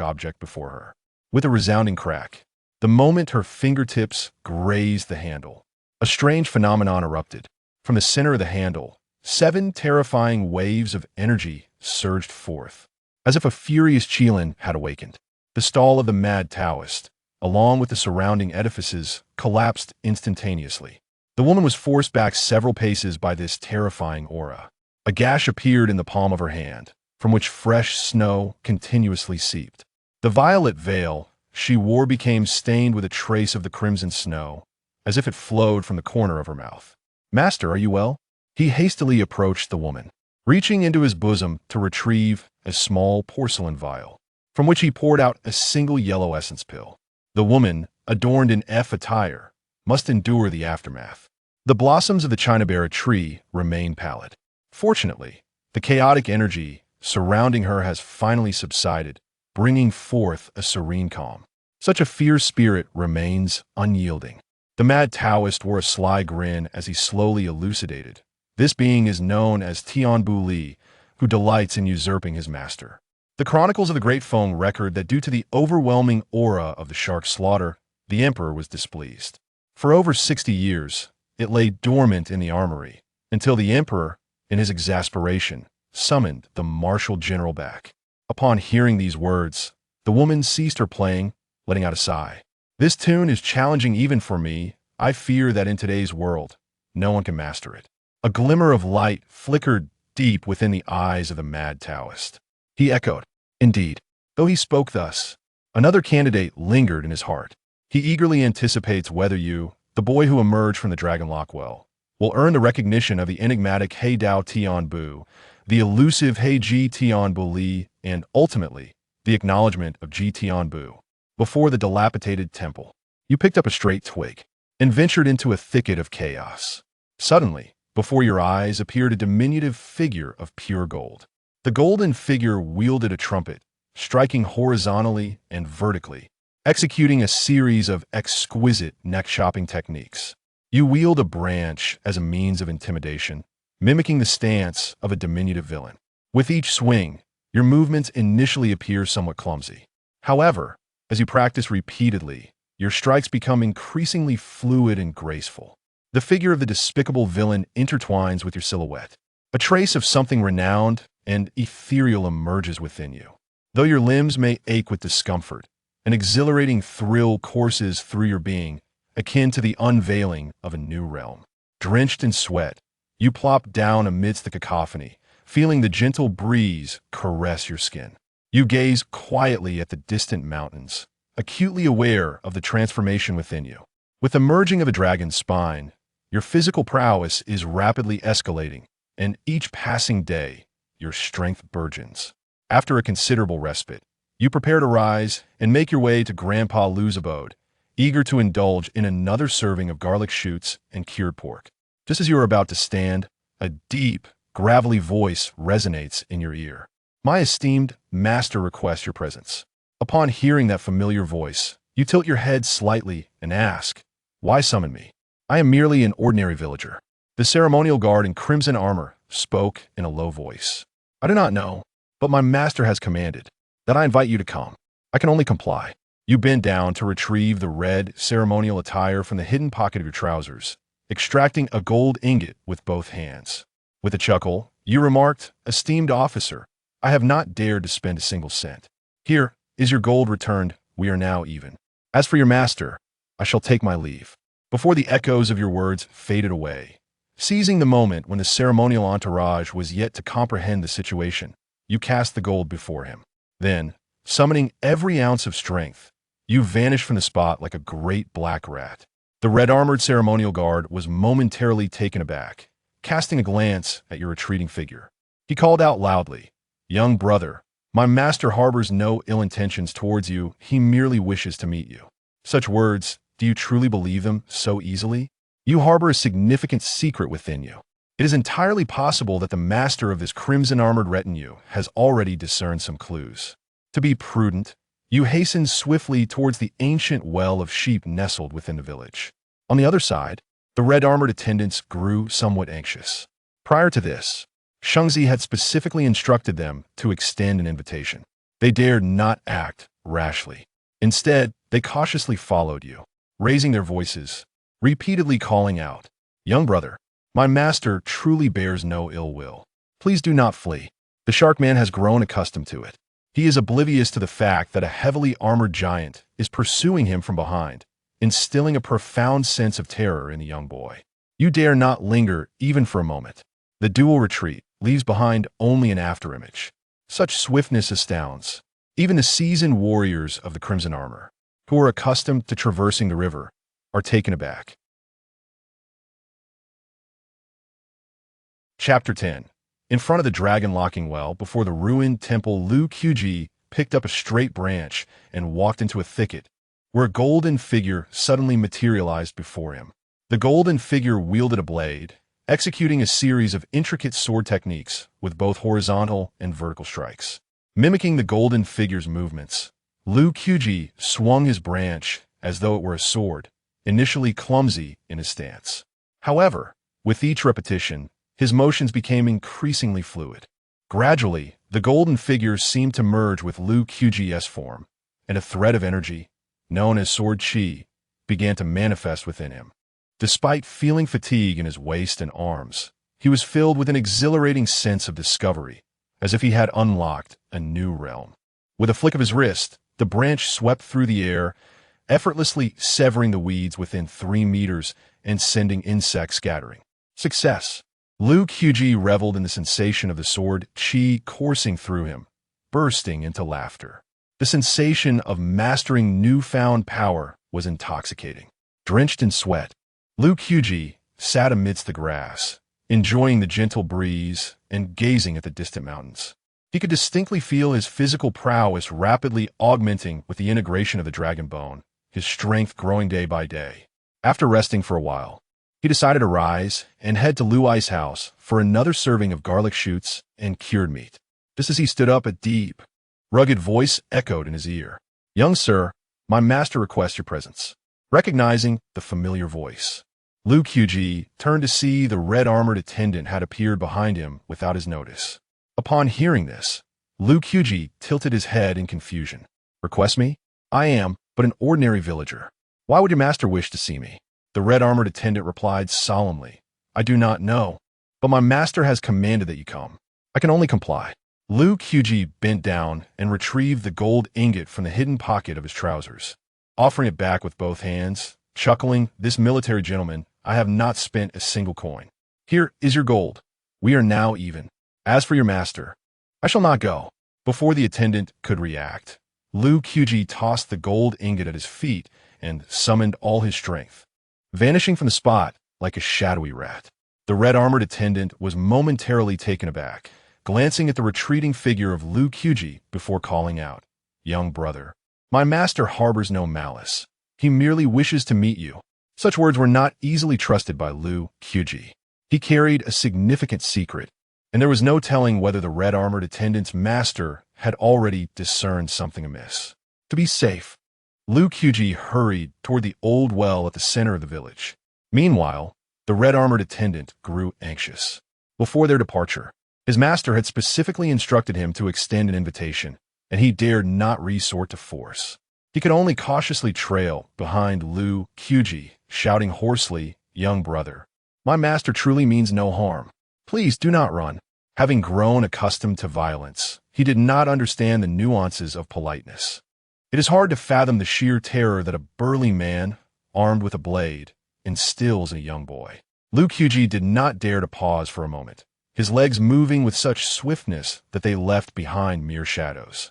object before her. With a resounding crack, the moment her fingertips grazed the handle, a strange phenomenon erupted. From the center of the handle, 7 terrifying waves of energy surged forth, as if a furious qilin had awakened. The stall of the mad Taoist, along with the surrounding edifices, collapsed instantaneously. The woman was forced back several paces by this terrifying aura. A gash appeared in the palm of her hand, from which fresh snow continuously seeped. The violet veil she wore became stained with a trace of the crimson snow, as if it flowed from the corner of her mouth. "Master, are you well?" He hastily approached the woman, reaching into his bosom to retrieve a small porcelain vial, from which he poured out a single yellow essence pill. The woman, adorned in F attire, must endure the aftermath. The blossoms of the Chinabera tree remain pallid. Fortunately, the chaotic energy surrounding her has finally subsided, bringing forth a serene calm. Such a fierce spirit remains unyielding. The mad Taoist wore a sly grin as he slowly elucidated. This being is known as Tianbu Li, who delights in usurping his master. The chronicles of the Great Feng record that due to the overwhelming aura of the shark slaughter, the emperor was displeased. For over 60 years, it lay dormant in the armory, until the emperor, in his exasperation, summoned the martial general back. Upon hearing these words, the woman ceased her playing, letting out a sigh. "This tune is challenging even for me. I fear that in today's world, no one can master it." A glimmer of light flickered deep within the eyes of the mad Taoist. He echoed, "Indeed." Though he spoke thus, another candidate lingered in his heart. He eagerly anticipates whether you, the boy who emerged from the Dragon Lock well, will earn the recognition of the enigmatic He Dao Tianbu, the elusive He Ji Tianbu Li, and ultimately, the acknowledgement of Ji Tianbu. Before the dilapidated temple, you picked up a straight twig and ventured into a thicket of chaos. Suddenly, before your eyes appeared a diminutive figure of pure gold. The golden figure wielded a trumpet, striking horizontally and vertically, executing a series of exquisite neck-chopping techniques. You wield a branch as a means of intimidation, mimicking the stance of a diminutive villain. With each swing, your movements initially appear somewhat clumsy. However, as you practice repeatedly, your strikes become increasingly fluid and graceful. The figure of the despicable villain intertwines with your silhouette. A trace of something renowned and ethereal emerges within you. Though your limbs may ache with discomfort, an exhilarating thrill courses through your being, akin to the unveiling of a new realm. Drenched in sweat, you plop down amidst the cacophony, feeling the gentle breeze caress your skin. You gaze quietly at the distant mountains, acutely aware of the transformation within you. With the merging of a dragon's spine, your physical prowess is rapidly escalating, and each passing day, your strength burgeons. After a considerable respite, you prepare to rise and make your way to Grandpa Lu's abode, eager to indulge in another serving of garlic shoots and cured pork. Just as you are about to stand, a deep, gravelly voice resonates in your ear. My esteemed master requests your presence. Upon hearing that familiar voice, you tilt your head slightly and ask, "Why summon me? I am merely an ordinary villager." The ceremonial guard in crimson armor spoke in a low voice. "I do not know, but my master has commanded that I invite you to come. I can only comply." You bend down to retrieve the red ceremonial attire from the hidden pocket of your trousers, extracting a gold ingot with both hands. With a chuckle, you remarked, "Esteemed officer, I have not dared to spend a single cent. Here is your gold returned. We are now even. As for your master, I shall take my leave." Before the echoes of your words faded away, seizing the moment when the ceremonial entourage was yet to comprehend the situation, you cast the gold before him. Then, summoning every ounce of strength, you vanished from the spot like a great black rat. The red-armored ceremonial guard was momentarily taken aback, casting a glance at your retreating figure. He called out loudly, "Young brother, my master harbors no ill intentions towards you. He merely wishes to meet you." Such words, do you truly believe them so easily? You harbor a significant secret within you. It is entirely possible that the master of this crimson-armored retinue has already discerned some clues. To be prudent, you hasten swiftly towards the ancient well of sheep nestled within the village. On the other side, the red-armored attendants grew somewhat anxious. Prior to this, Shengzi had specifically instructed them to extend an invitation. They dared not act rashly. Instead, they cautiously followed you, raising their voices, repeatedly calling out, "Young brother, my master truly bears no ill will. Please do not flee." The shark man has grown accustomed to it. He is oblivious to the fact that a heavily armored giant is pursuing him from behind, instilling a profound sense of terror in the young boy. You dare not linger even for a moment. The dual retreat leaves behind only an afterimage. Such swiftness astounds even the seasoned warriors of the crimson armor, who are accustomed to traversing the river, are taken aback. Chapter 10. In front of the dragon-locking well, before the ruined temple, Lu Qubi picked up a straight branch and walked into a thicket, where a golden figure suddenly materialized before him. The golden figure wielded a blade, executing a series of intricate sword techniques with both horizontal and vertical strikes. Mimicking the golden figure's movements, Lu Qubi swung his branch as though it were a sword, initially clumsy in his stance. However, with each repetition, his motions became increasingly fluid. Gradually, the golden figure seemed to merge with Lu Qi's form, and a thread of energy, known as sword qi, began to manifest within him. Despite feeling fatigue in his waist and arms, he was filled with an exhilarating sense of discovery, as if he had unlocked a new realm. With a flick of his wrist, the branch swept through the air, effortlessly severing the weeds within 3 meters and sending insects scattering. Success! Lu Qubi reveled in the sensation of the sword qi coursing through him, bursting into laughter. The sensation of mastering newfound power was intoxicating. Drenched in sweat, Lu Qubi sat amidst the grass, enjoying the gentle breeze and gazing at the distant mountains. He could distinctly feel his physical prowess rapidly augmenting with the integration of the dragon bone, his strength growing day by day. After resting for a while, he decided to rise and head to Luai's house for another serving of garlic shoots and cured meat. Just as he stood up, a deep, rugged voice echoed in his ear. "Young sir, my master requests your presence." Recognizing the familiar voice, Lu Qubi turned to see the red-armored attendant had appeared behind him without his notice. Upon hearing this, Lu Qubi tilted his head in confusion. "Request me? I am but an ordinary villager. Why would your master wish to see me?" The red-armored attendant replied solemnly, "I do not know, but my master has commanded that you come. I can only comply." Lu Qubi bent down and retrieved the gold ingot from the hidden pocket of his trousers, offering it back with both hands, chuckling, "This military gentleman, I have not spent a single coin. Here is your gold. We are now even. As for your master, I shall not go." Before the attendant could react, Lu Qubi tossed the gold ingot at his feet and summoned all his strength, vanishing from the spot like a shadowy rat. The red-armored attendant was momentarily taken aback, glancing at the retreating figure of Lu Qubi before calling out, "Young brother, my master harbors no malice. He merely wishes to meet you." Such words were not easily trusted by Lu Qubi. He carried a significant secret, and there was no telling whether the red-armored attendant's master had already discerned something amiss. To be safe, Lu Qubi hurried toward the old well at the center of the village. Meanwhile, the red-armored attendant grew anxious. Before their departure, his master had specifically instructed him to extend an invitation, and he dared not resort to force. He could only cautiously trail behind Lu Qubi, shouting hoarsely, "Young brother, my master truly means no harm. Please do not run." Having grown accustomed to violence, he did not understand the nuances of politeness. It is hard to fathom the sheer terror that a burly man, armed with a blade, instills in a young boy. Lu Qubi did not dare to pause for a moment, his legs moving with such swiftness that they left behind mere shadows.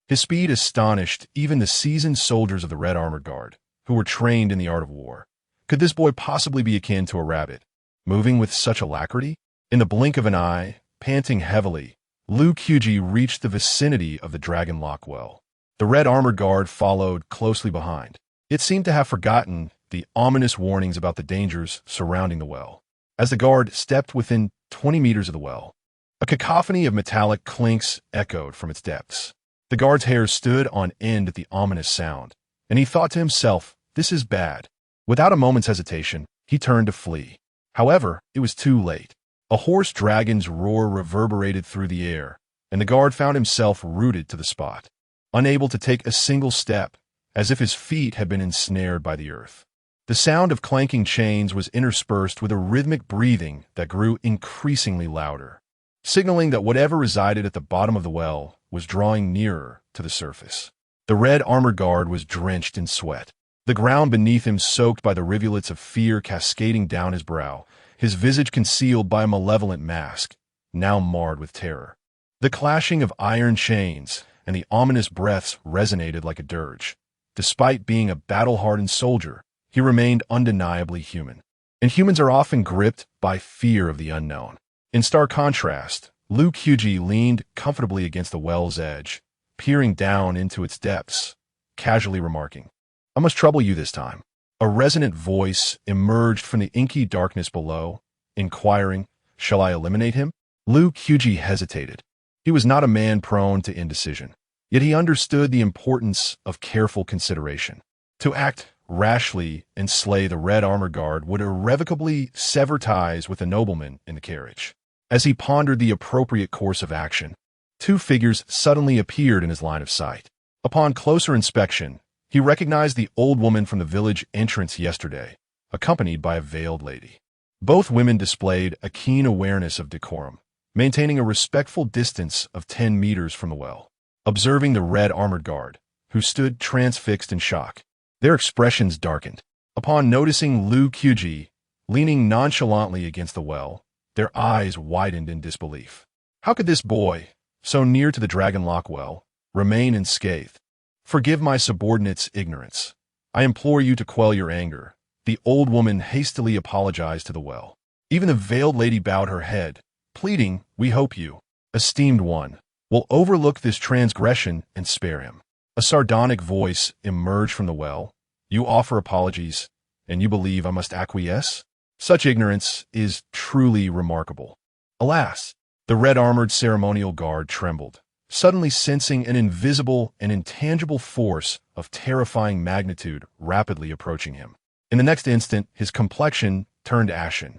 His speed astonished even the seasoned soldiers of the Red Armored Guard, who were trained in the art of war. Could this boy possibly be akin to a rabbit, moving with such alacrity? In the blink of an eye, panting heavily, Lu Qubi reached the vicinity of the Dragon Lock well. The Red Armored Guard followed closely behind. It seemed to have forgotten the ominous warnings about the dangers surrounding the well. As the guard stepped within 20 meters of the well, a cacophony of metallic clinks echoed from its depths. The guard's hair stood on end at the ominous sound, and he thought to himself, "This is bad." Without a moment's hesitation, he turned to flee. However, it was too late. A hoarse dragon's roar reverberated through the air, and the guard found himself rooted to the spot, unable to take a single step, as if his feet had been ensnared by the earth. The sound of clanking chains was interspersed with a rhythmic breathing that grew increasingly louder, signaling that whatever resided at the bottom of the well was drawing nearer to the surface. The Red Armored Guard was drenched in sweat, the ground beneath him soaked by the rivulets of fear cascading down his brow, his visage concealed by a malevolent mask, now marred with terror. The clashing of iron chains and the ominous breaths resonated like a dirge. Despite being a battle-hardened soldier, he remained undeniably human. And humans are often gripped by fear of the unknown. In stark contrast, Lu Qubi leaned comfortably against the well's edge, peering down into its depths, casually remarking, "I must trouble you this time." A resonant voice emerged from the inky darkness below, inquiring, "Shall I eliminate him?" Lu Qubi hesitated. He was not a man prone to indecision, yet he understood the importance of careful consideration. To act rashly and slay the Red Armored Guard would irrevocably sever ties with the nobleman in the carriage. As he pondered the appropriate course of action, two figures suddenly appeared in his line of sight. Upon closer inspection, he recognized the old woman from the village entrance yesterday, accompanied by a veiled lady. Both women displayed a keen awareness of decorum, maintaining a respectful distance of 10 meters from the well. Observing the Red Armored Guard, who stood transfixed in shock, their expressions darkened. Upon noticing Lu Qubi leaning nonchalantly against the well, their eyes widened in disbelief. How could this boy, so near to the Dragon Lock well, remain unscathed? "Forgive my subordinate's ignorance. I implore you to quell your anger." The old woman hastily apologized to the well. Even the veiled lady bowed her head, pleading, "We hope you, esteemed one, will overlook this transgression and spare him." A sardonic voice emerged from the well. "You offer apologies, and you believe I must acquiesce? Such ignorance is truly remarkable." Alas! The red-armored ceremonial guard trembled, suddenly sensing an invisible and intangible force of terrifying magnitude rapidly approaching him. In the next instant, his complexion turned ashen,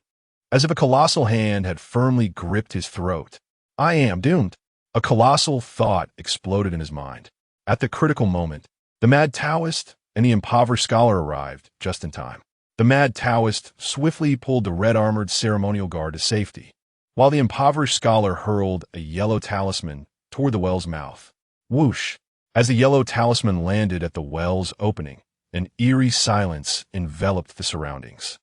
as if a colossal hand had firmly gripped his throat. "I am doomed." A colossal thought exploded in his mind. At the critical moment, the mad Taoist and the impoverished scholar arrived just in time. The mad Taoist swiftly pulled the red-armored ceremonial guard to safety, while the impoverished scholar hurled a yellow talisman toward the well's mouth. Whoosh! As the yellow talisman landed at the well's opening, an eerie silence enveloped the surroundings,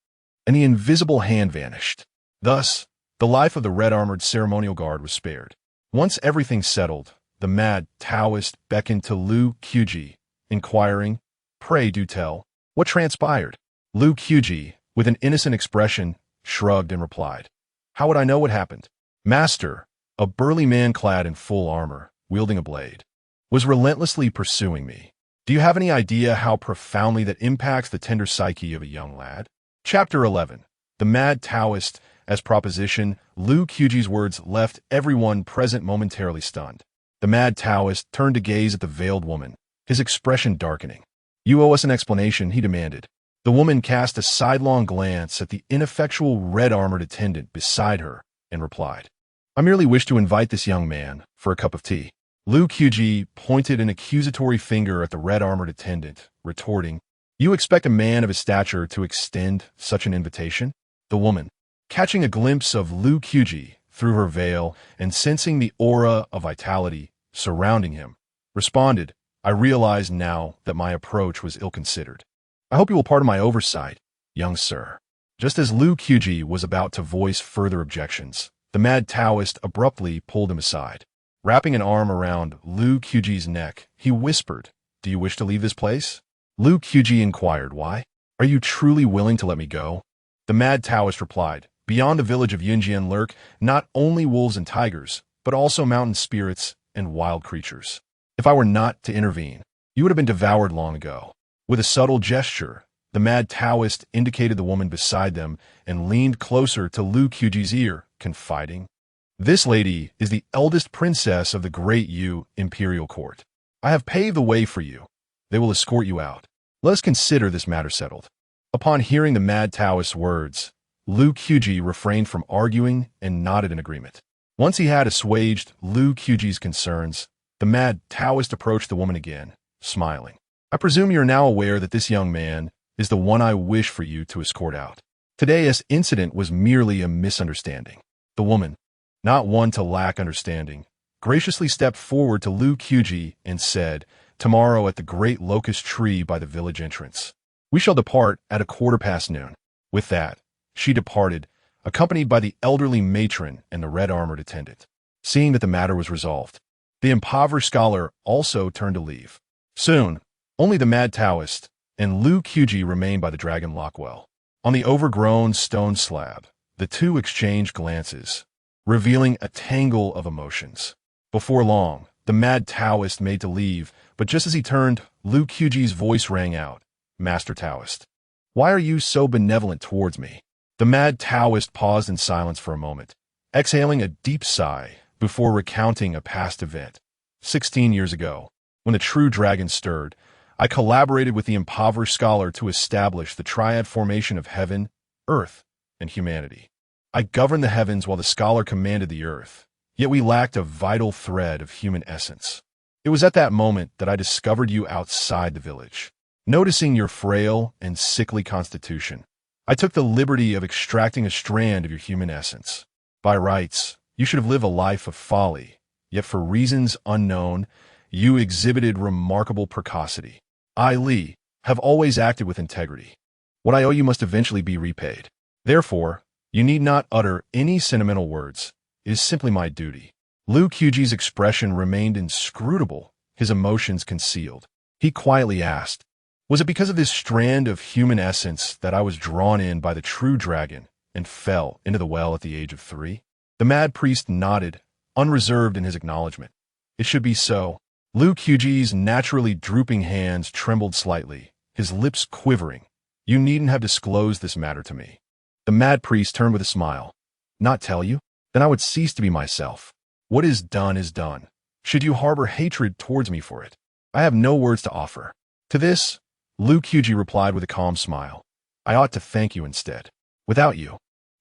and the invisible hand vanished. Thus, the life of the red-armored ceremonial guard was spared. Once everything settled, the mad Taoist beckoned to Lu Qubi, inquiring, "Pray do tell, what transpired?" Lu Qubi, with an innocent expression, shrugged and replied, "How would I know what happened? Master, a burly man clad in full armor, wielding a blade, was relentlessly pursuing me. Do you have any idea how profoundly that impacts the tender psyche of a young lad?" Chapter 11. The mad Taoist As proposition, Lu Qubi's words left everyone present momentarily stunned. The mad Taoist turned to gaze at the veiled woman, his expression darkening. "You owe us an explanation," he demanded. The woman cast a sidelong glance at the ineffectual red-armored attendant beside her and replied, "I merely wish to invite this young man for a cup of tea." Lu Qubi pointed an accusatory finger at the red-armored attendant, retorting, "You expect a man of his stature to extend such an invitation?" The woman, catching a glimpse of Lu Qubi through her veil and sensing the aura of vitality surrounding him, responded, "I realize now that my approach was ill-considered. I hope you will pardon my oversight, young sir." Just as Lu Qubi was about to voice further objections, the mad Taoist abruptly pulled him aside. Wrapping an arm around Lu Qubi's neck, he whispered, "Do you wish to leave this place?" Lu Qubi inquired, "Why? Are you truly willing to let me go?" The mad Taoist replied, "Beyond the village of Yunjian lurk not only wolves and tigers, but also mountain spirits and wild creatures. If I were not to intervene, you would have been devoured long ago." With a subtle gesture, the mad Taoist indicated the woman beside them and leaned closer to Lu Qubi's ear, confiding, "This lady is the eldest princess of the great Yu imperial court. I have paved the way for you. They will escort you out. Let us consider this matter settled." Upon hearing the mad Taoist's words, Lu Qubi refrained from arguing and nodded in agreement. Once he had assuaged Lu Qubi's concerns, the mad Taoist approached the woman again, smiling. "I presume you are now aware that this young man is the one I wish for you to escort out. Today's incident was merely a misunderstanding." The woman, not one to lack understanding, graciously stepped forward to Lu Qubi and said, "Tomorrow at the great locust tree by the village entrance. We shall depart at noon. With that, she departed, accompanied by the elderly matron and the red-armored attendant. Seeing that the matter was resolved, the impoverished scholar also turned to leave. Soon, only the mad Taoist and Lu Qubi remained by the dragon lock well. On the overgrown stone slab, the two exchanged glances, revealing a tangle of emotions. Before long, the mad Taoist made to leave, but just as he turned, Lu Qubi's voice rang out, "Master Taoist, why are you so benevolent towards me?" The mad Taoist paused in silence for a moment, exhaling a deep sigh before recounting a past event. 16 years ago, when the true dragon stirred, I collaborated with the impoverished scholar to establish the triad formation of heaven, earth, and humanity. I governed the heavens while the scholar commanded the earth, yet we lacked a vital thread of human essence. It was at that moment that I discovered you outside the village. Noticing your frail and sickly constitution, I took the liberty of extracting a strand of your human essence. By rights, you should have lived a life of folly, yet for reasons unknown, you exhibited remarkable precocity. I, Li, have always acted with integrity. What I owe you must eventually be repaid. Therefore, you need not utter any sentimental words. It is simply my duty." Lu Qubi's expression remained inscrutable, his emotions concealed. He quietly asked, "Was it because of this strand of human essence that I was drawn in by the true dragon and fell into the well at the age of 3? The mad priest nodded, unreserved in his acknowledgement. "It should be so." Lu Qubi's naturally drooping hands trembled slightly, his lips quivering. "You needn't have disclosed this matter to me." The mad priest turned with a smile. "Not tell you? Then I would cease to be myself. What is done is done. Should you harbor hatred towards me for it, I have no words to offer." To this, Lu Qubi replied with a calm smile, "I ought to thank you instead. Without you,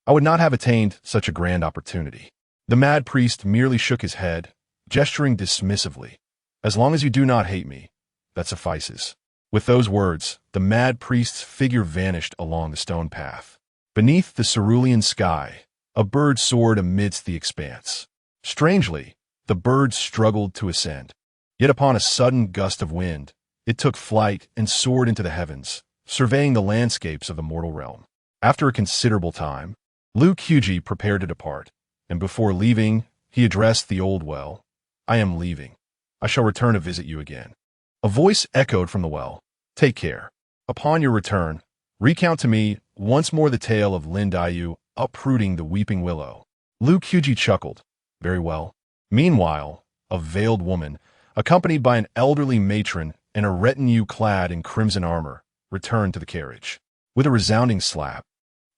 I would not have attained such a grand opportunity." The mad priest merely shook his head, gesturing dismissively. "As long as you do not hate me, that suffices." With those words, the mad priest's figure vanished along the stone path. Beneath the cerulean sky, a bird soared amidst the expanse. Strangely, the bird struggled to ascend. Yet upon a sudden gust of wind, it took flight and soared into the heavens, surveying the landscapes of the mortal realm. After a considerable time, Lu Qubi prepared to depart, and before leaving, he addressed the old well. "I am leaving. I shall return to visit you again." A voice echoed from the well. "Take care. Upon your return, recount to me once more the tale of Dayu uprooting the weeping willow." Lu Qubi chuckled. "Very well." Meanwhile, a veiled woman, accompanied by an elderly matron and a retinue clad in crimson armor, returned to the carriage. With a resounding slap,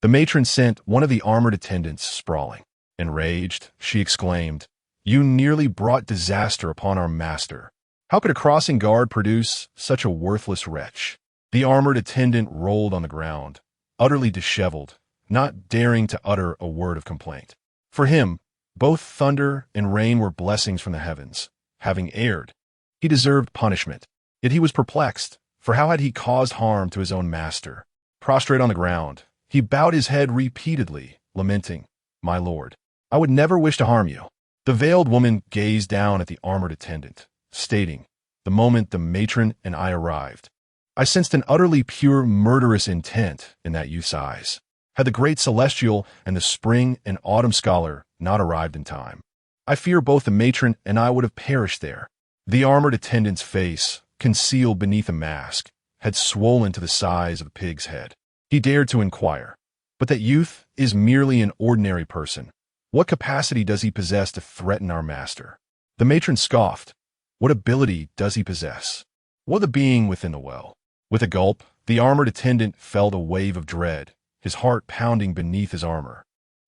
The matron sent one of the armored attendants sprawling. Enraged, she exclaimed, "You nearly brought disaster upon our master. How could a crossing guard produce such a worthless wretch?" The armored attendant rolled on the ground, utterly disheveled, not daring to utter a word of complaint. For him, both thunder and rain were blessings from the heavens. Having erred, he deserved punishment. Yet he was perplexed, for how had he caused harm to his own master? Prostrate on the ground, he bowed his head repeatedly, lamenting, "My lord, I would never wish to harm you." The veiled woman gazed down at the armored attendant, stating, "The moment the matron and I arrived, I sensed an utterly pure murderous intent in that youth's eyes. Had the great celestial and the spring and autumn scholar not arrived in time, I fear both the matron and I would have perished there." The armored attendant's face, concealed beneath a mask, had swollen to the size of a pig's head. He dared to inquire, "But that youth is merely an ordinary person. What capacity does he possess to threaten our master?" The matron scoffed. "What ability does he possess? What the being within the well?" With a gulp, the armored attendant felt a wave of dread, his heart pounding beneath his armor.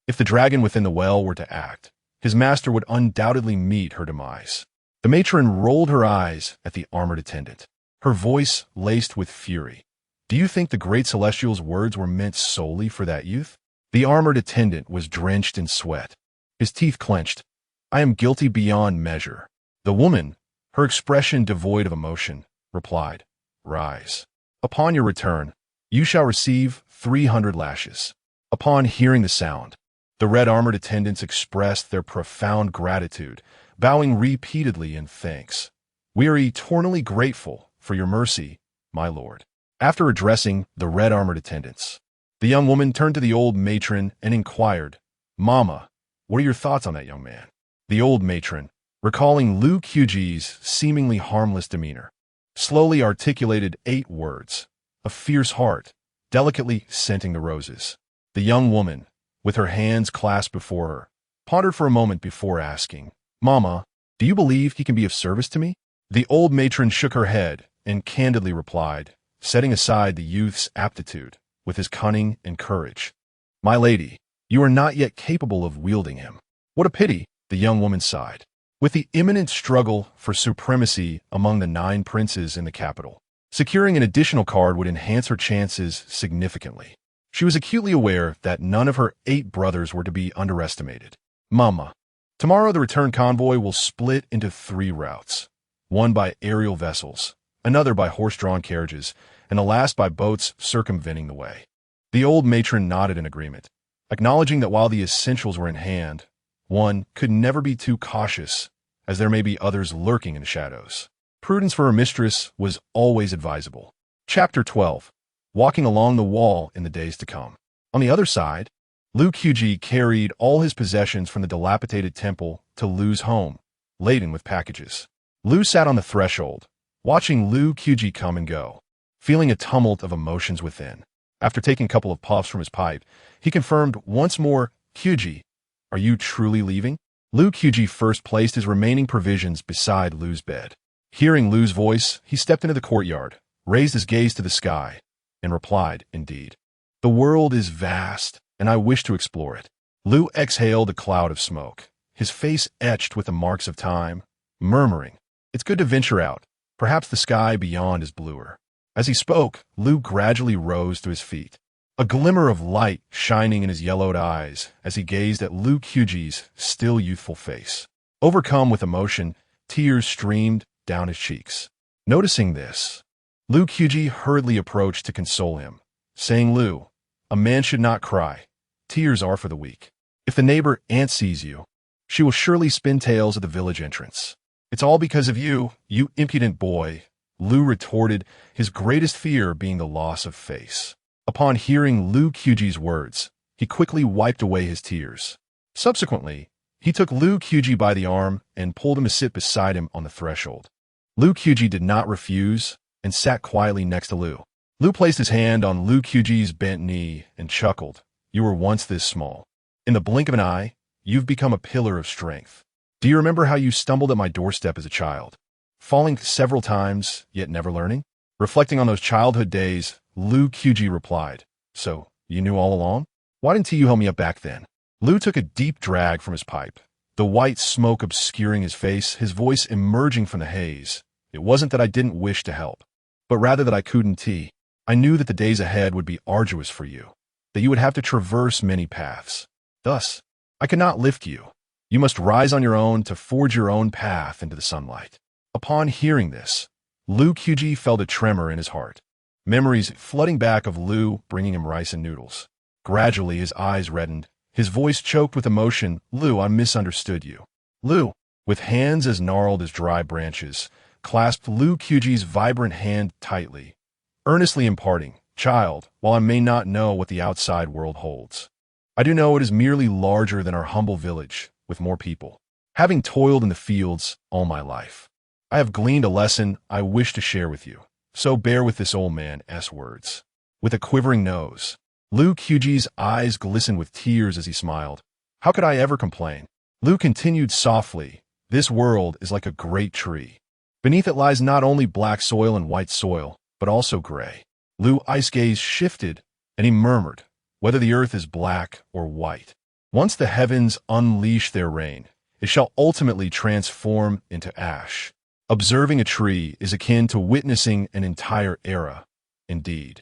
If the dragon within the well were to act, his master would undoubtedly meet her demise. The matron rolled her eyes at the armored attendant, her voice laced with fury. "Do you think the great celestial's words were meant solely for that youth?" The armored attendant was drenched in sweat, his teeth clenched. "I am guilty beyond measure." The woman, her expression devoid of emotion, replied, "Rise. Upon your return, you shall receive 300 lashes." Upon hearing the sound, the red armored attendants expressed their profound gratitude, bowing repeatedly in thanks. "We are eternally grateful for your mercy, my lord." After addressing the red armored attendants, the young woman turned to the old matron and inquired, "Mama, what are your thoughts on that young man?" The old matron, recalling Lu Qubi's seemingly harmless demeanor, slowly articulated 8 words, "A fierce heart, delicately scenting the roses." The young woman, with her hands clasped before her, pondered for a moment before asking, "Mama, do you believe he can be of service to me?" The old matron shook her head and candidly replied, setting aside the youth's aptitude with his cunning and courage, "My lady, you are not yet capable of wielding him." "What a pity," the young woman sighed. With the imminent struggle for supremacy among the 9 princes in the capital, securing an additional card would enhance her chances significantly. She was acutely aware that none of her 8 brothers were to be underestimated. "Mama, tomorrow the return convoy will split into 3 routes, one by aerial vessels, another by horse-drawn carriages, and the last by boats circumventing the way." The old matron nodded in agreement, acknowledging that while the essentials were in hand, one could never be too cautious, as there may be others lurking in the shadows. Prudence for her mistress was always advisable. Chapter 12. Walking along the wall in the days to come. On the other side, Lu Qubi carried all his possessions from the dilapidated temple to Lu's home, laden with packages. Lu sat on the threshold, watching Lu Qubi come and go, feeling a tumult of emotions within. After taking a couple of puffs from his pipe, he confirmed once more, "Qubi, are you truly leaving?" Lu Qubi first placed his remaining provisions beside Lu's bed. Hearing Lu's voice, he stepped into the courtyard, raised his gaze to the sky, and replied, "Indeed. The world is vast, and I wish to explore it." Lu exhaled a cloud of smoke, his face etched with the marks of time, murmuring, "It's good to venture out. Perhaps the sky beyond is bluer." As he spoke, Lu gradually rose to his feet, a glimmer of light shining in his yellowed eyes as he gazed at Lu Qubi's still youthful face. Overcome with emotion, tears streamed down his cheeks. Noticing this, Lu Qubi hurriedly approached to console him, saying, "Lu, a man should not cry. Tears are for the weak. If the neighbor aunt sees you, she will surely spin tales at the village entrance." "It's all because of you, you impudent boy," Lu retorted, his greatest fear being the loss of face. Upon hearing Lu Qubi's words, he quickly wiped away his tears. Subsequently, he took Lu Qubi by the arm and pulled him to sit beside him on the threshold. Lu Qubi did not refuse and sat quietly next to Lu. Lu placed his hand on Lu Qubi's bent knee and chuckled. "You were once this small. In the blink of an eye, you've become a pillar of strength. Do you remember how you stumbled at my doorstep as a child, falling several times, yet never learning?" Reflecting on those childhood days, Lu Qubi replied, "So, you knew all along?" Why didn't you help me up back then? Lu took a deep drag from his pipe, the white smoke obscuring his face, his voice emerging from the haze. It wasn't that I didn't wish to help, but rather that I couldn't. I knew that the days ahead would be arduous for you, that you would have to traverse many paths. Thus, I could not lift you. You must rise on your own to forge your own path into the sunlight. Upon hearing this, Lu Qubi felt a tremor in his heart. Memories flooding back of Lu bringing him rice and noodles. Gradually, his eyes reddened, his voice choked with emotion. Lu, I misunderstood you. Lu, with hands as gnarled as dry branches, clasped Lu Qubi's vibrant hand tightly, earnestly imparting, Child, while I may not know what the outside world holds, I do know it is merely larger than our humble village, with more people. Having toiled in the fields all my life, I have gleaned a lesson I wish to share with you. So bear with this old man's words. With a quivering nose, Lu Qubi's eyes glistened with tears as he smiled. How could I ever complain? Lu continued softly, This world is like a great tree. Beneath it lies not only black soil and white soil, but also gray. Lu's gaze shifted, and he murmured, Whether the earth is black or white, once the heavens unleash their rain, it shall ultimately transform into ash. Observing a tree is akin to witnessing an entire era. Indeed,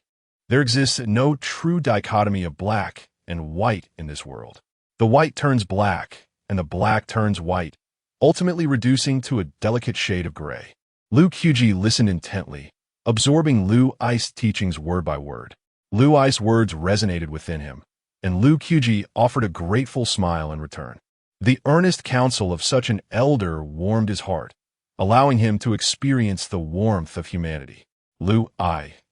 there exists no true dichotomy of black and white in this world. The white turns black, and the black turns white, ultimately reducing to a delicate shade of gray. Lu Qubi listened intently, absorbing Lu's teachings word by word. Lu's words resonated within him, and Lu Qubi offered a grateful smile in return. The earnest counsel of such an elder warmed his heart, allowing him to experience the warmth of humanity. Lu,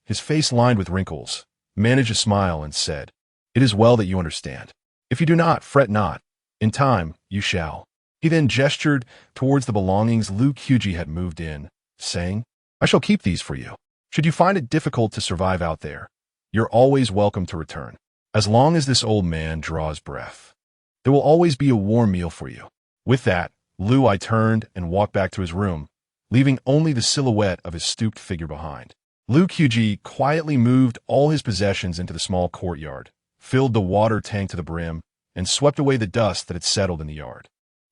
his face lined with wrinkles, managed a smile and said, It is well that you understand. If you do not, fret not. In time, you shall. He then gestured towards the belongings Lu Qubi had moved in, saying, I shall keep these for you. Should you find it difficult to survive out there, you're always welcome to return. As long as this old man draws breath, there will always be a warm meal for you. With that, Lu turned and walked back to his room, leaving only the silhouette of his stooped figure behind. Lu Qubi quietly moved all his possessions into the small courtyard, filled the water tank to the brim, and swept away the dust that had settled in the yard.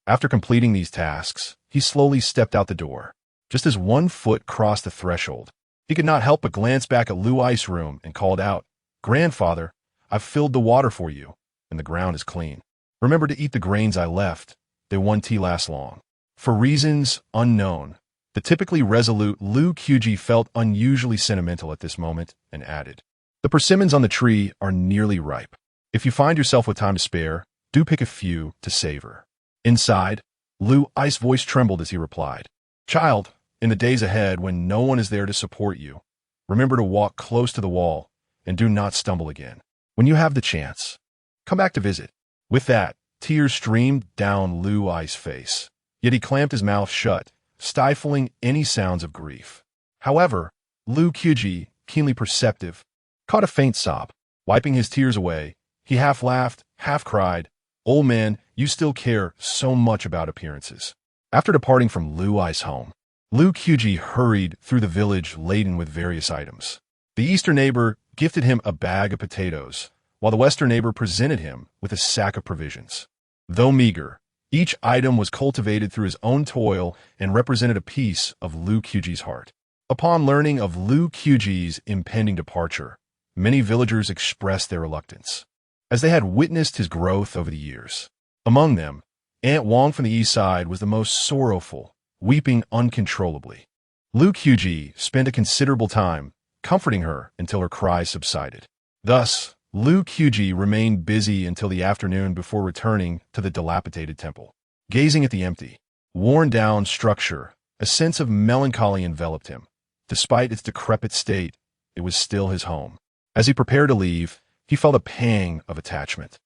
After completing these tasks, he slowly stepped out the door. Just as one foot crossed the threshold, he could not help but glance back at Lu's room and called out, Grandfather, I've filled the water for you, and the ground is clean. Remember to eat the grains I left. They won't last long. For reasons unknown, the typically resolute Lu Qubi felt unusually sentimental at this moment and added, The persimmons on the tree are nearly ripe. If you find yourself with time to spare, do pick a few to savor. Inside, Lu's voice trembled as he replied, Child, in the days ahead when no one is there to support you, remember to walk close to the wall and do not stumble again. When you have the chance, come back to visit. With that, tears streamed down Lu's face, yet he clamped his mouth shut, stifling any sounds of grief. However, Lu Qubi, keenly perceptive, caught a faint sob. Wiping his tears away, he half laughed, half cried, Old man, you still care so much about appearances. After departing from Lu's home, Lu Qubi hurried through the village laden with various items. The eastern neighbor gifted him a bag of potatoes, while the western neighbor presented him with a sack of provisions. Though meager, each item was cultivated through his own toil and represented a piece of Lu Qubi's heart. Upon learning of Lu Qubi's impending departure, many villagers expressed their reluctance, as they had witnessed his growth over the years. Among them, Aunt Wang from the east side was the most sorrowful, weeping uncontrollably. Lu Qubi spent a considerable time comforting her until her cries subsided. Thus, Lu Qubi remained busy until the afternoon before returning to the dilapidated temple. Gazing at the empty, worn-down structure, a sense of melancholy enveloped him. Despite its decrepit state, it was still his home. As he prepared to leave, he felt a pang of attachment.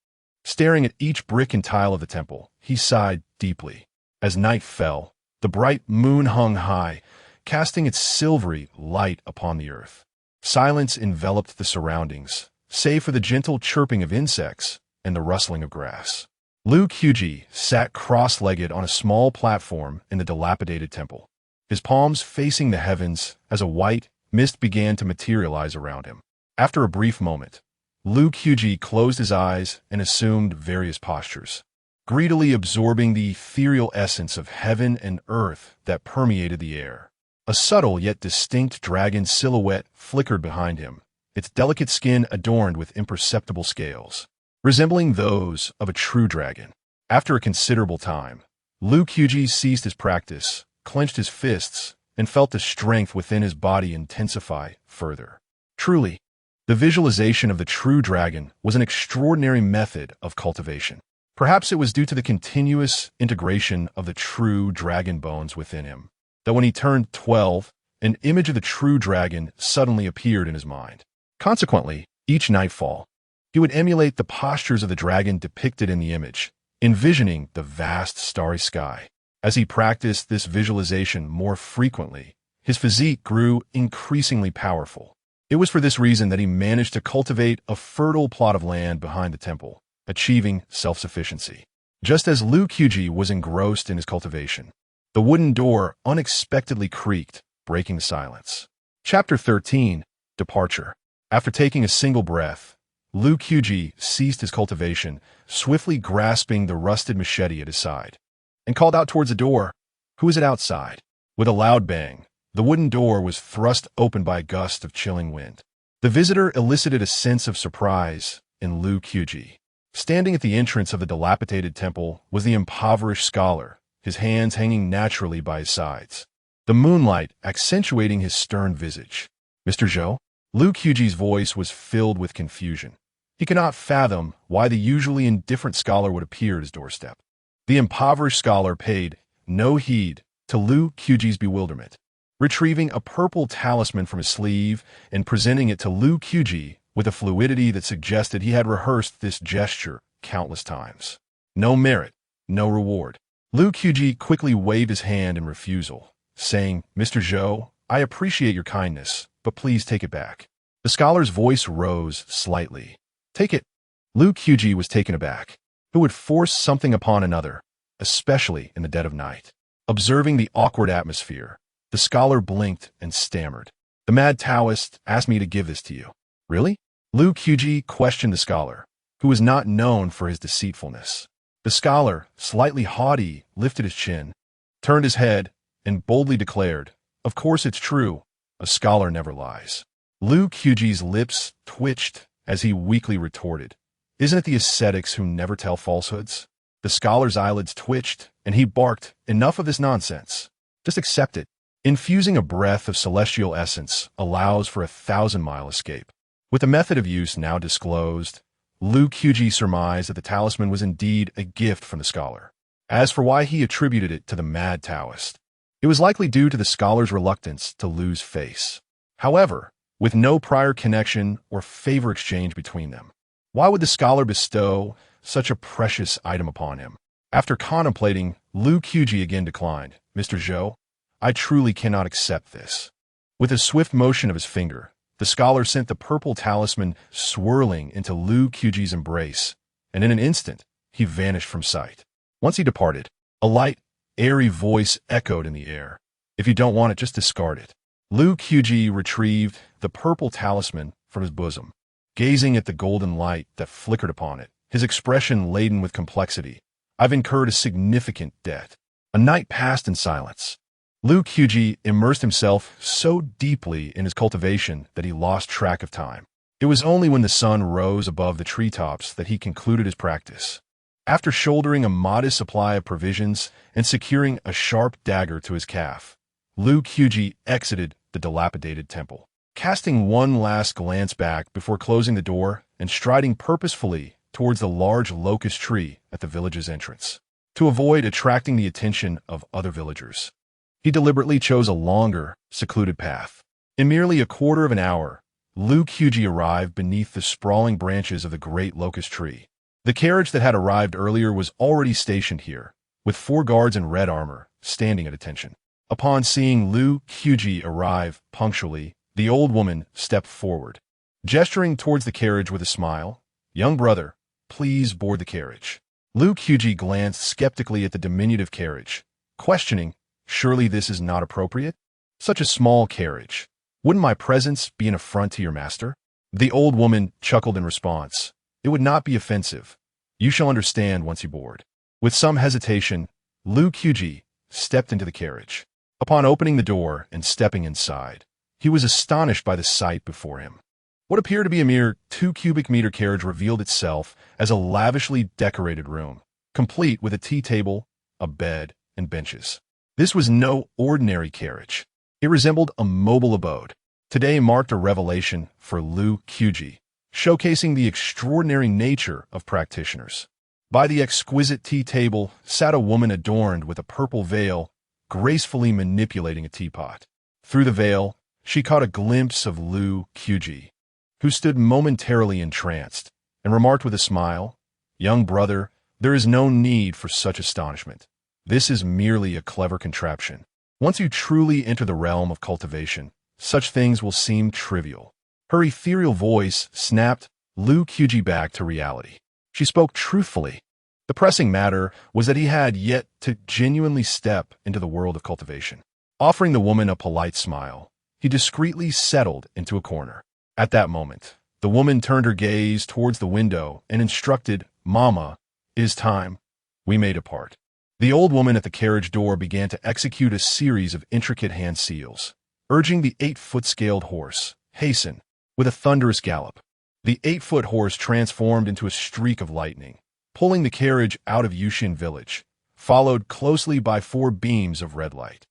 Staring at each brick and tile of the temple, he sighed deeply. As night fell, the bright moon hung high, casting its silvery light upon the earth. Silence enveloped the surroundings, save for the gentle chirping of insects and the rustling of grass. Lu Qubi sat cross-legged on a small platform in the dilapidated temple, his palms facing the heavens as a white mist began to materialize around him. After a brief moment, Lu Qubi closed his eyes and assumed various postures, greedily absorbing the ethereal essence of heaven and earth that permeated the air. A subtle yet distinct dragon silhouette flickered behind him, its delicate skin adorned with imperceptible scales, resembling those of a true dragon. After a considerable time, Lu Qubi ceased his practice, clenched his fists, and felt the strength within his body intensify further. Truly, the visualization of the true dragon was an extraordinary method of cultivation. Perhaps it was due to the continuous integration of the true dragon bones within him, that when he turned 12, an image of the true dragon suddenly appeared in his mind. Consequently, each nightfall, he would emulate the postures of the dragon depicted in the image, envisioning the vast starry sky. As he practiced this visualization more frequently, his physique grew increasingly powerful. It was for this reason that he managed to cultivate a fertile plot of land behind the temple, achieving self-sufficiency. Just as Lu Qubi was engrossed in his cultivation, the wooden door unexpectedly creaked, breaking the silence. Chapter 13. Departure. After taking a single breath, Lu Qubi ceased his cultivation, swiftly grasping the rusted machete at his side, and called out towards the door, "Who is it outside?" With a loud bang, the wooden door was thrust open by a gust of chilling wind. The visitor elicited a sense of surprise in Lu Qubi. Standing at the entrance of the dilapidated temple was the impoverished scholar, his hands hanging naturally by his sides, the moonlight accentuating his stern visage. "Mr. Zhou?" Lu Qubi's voice was filled with confusion. He could not fathom why the usually indifferent scholar would appear at his doorstep. The impoverished scholar paid no heed to Lu Qubi's bewilderment, retrieving a purple talisman from his sleeve and presenting it to Lu Qubi with a fluidity that suggested he had rehearsed this gesture countless times. No merit, no reward. Lu Qubi quickly waved his hand in refusal, saying, "Mr. Zhou, I appreciate your kindness, but please take it back." The scholar's voice rose slightly. "Take it." Lu Qubi was taken aback. Who would force something upon another, especially in the dead of night? Observing the awkward atmosphere, the scholar blinked and stammered. "The mad Taoist asked me to give this to you." "Really?" Lu Qubi questioned the scholar, who was not known for his deceitfulness. The scholar, slightly haughty, lifted his chin, turned his head, and boldly declared, "Of course it's true. A scholar never lies." Lu Qubi's lips twitched as he weakly retorted, "Isn't it the ascetics who never tell falsehoods?" The scholar's eyelids twitched, and he barked, "Enough of this nonsense. Just accept it." Infusing a breath of celestial essence allows for a 1,000-mile escape. With the method of use now disclosed, Lu Qubi surmised that the talisman was indeed a gift from the scholar. As for why he attributed it to the mad Taoist, it was likely due to the scholar's reluctance to lose face. However, with no prior connection or favor exchange between them, why would the scholar bestow such a precious item upon him? After contemplating, Lu Qubi again declined. "Mr. Zhou, I truly cannot accept this." With a swift motion of his finger, the scholar sent the purple talisman swirling into Lu Qubi's embrace, and in an instant, he vanished from sight. Once he departed, a light, airy voice echoed in the air. "If you don't want it, just discard it." Lu Qubi retrieved the purple talisman from his bosom, gazing at the golden light that flickered upon it, his expression laden with complexity. "I've incurred a significant debt." A night passed in silence. Lu Qubi immersed himself so deeply in his cultivation that he lost track of time. It was only when the sun rose above the treetops that he concluded his practice. After shouldering a modest supply of provisions and securing a sharp dagger to his calf, Lu Qubi exited the dilapidated temple, casting one last glance back before closing the door and striding purposefully towards the large locust tree at the village's entrance. To avoid attracting the attention of other villagers, he deliberately chose a longer, secluded path. In merely a quarter of an hour, Lu Qubi arrived beneath the sprawling branches of the great locust tree. The carriage that had arrived earlier was already stationed here, with 4 guards in red armor standing at attention. Upon seeing Lu Qubi arrive punctually, the old woman stepped forward, gesturing towards the carriage with a smile. "Young brother, please board the carriage." Lu Qubi glanced skeptically at the diminutive carriage, questioning, "Surely this is not appropriate? Such a small carriage. Wouldn't my presence be an affront to your master?" The old woman chuckled in response. It would not be offensive. You shall understand once you board. With some hesitation, Lu Qubi stepped into the carriage. Upon opening the door and stepping inside, he was astonished by the sight before him. What appeared to be a mere 2 cubic meter carriage revealed itself as a lavishly decorated room, complete with a tea table, a bed, and benches. This was no ordinary carriage. It resembled a mobile abode. Today marked a revelation for Lu Qubi, showcasing the extraordinary nature of practitioners. By the exquisite tea table sat a woman adorned with a purple veil, gracefully manipulating a teapot. Through the veil, she caught a glimpse of Lu Qubi, who stood momentarily entranced, and remarked with a smile, "Young brother, there is no need for such astonishment. This is merely a clever contraption. Once you truly enter the realm of cultivation, such things will seem trivial." Her ethereal voice snapped Lu Qubi back to reality. She spoke truthfully. The pressing matter was that he had yet to genuinely step into the world of cultivation. Offering the woman a polite smile, he discreetly settled into a corner. At that moment, the woman turned her gaze towards the window and instructed, "Mama, it is time. We may depart." The old woman at the carriage door began to execute a series of intricate hand seals, urging the 8-foot scaled horse, "Hasten," with a thunderous gallop. The 8-foot horse transformed into a streak of lightning, pulling the carriage out of Yushin village, followed closely by 4 beams of red light.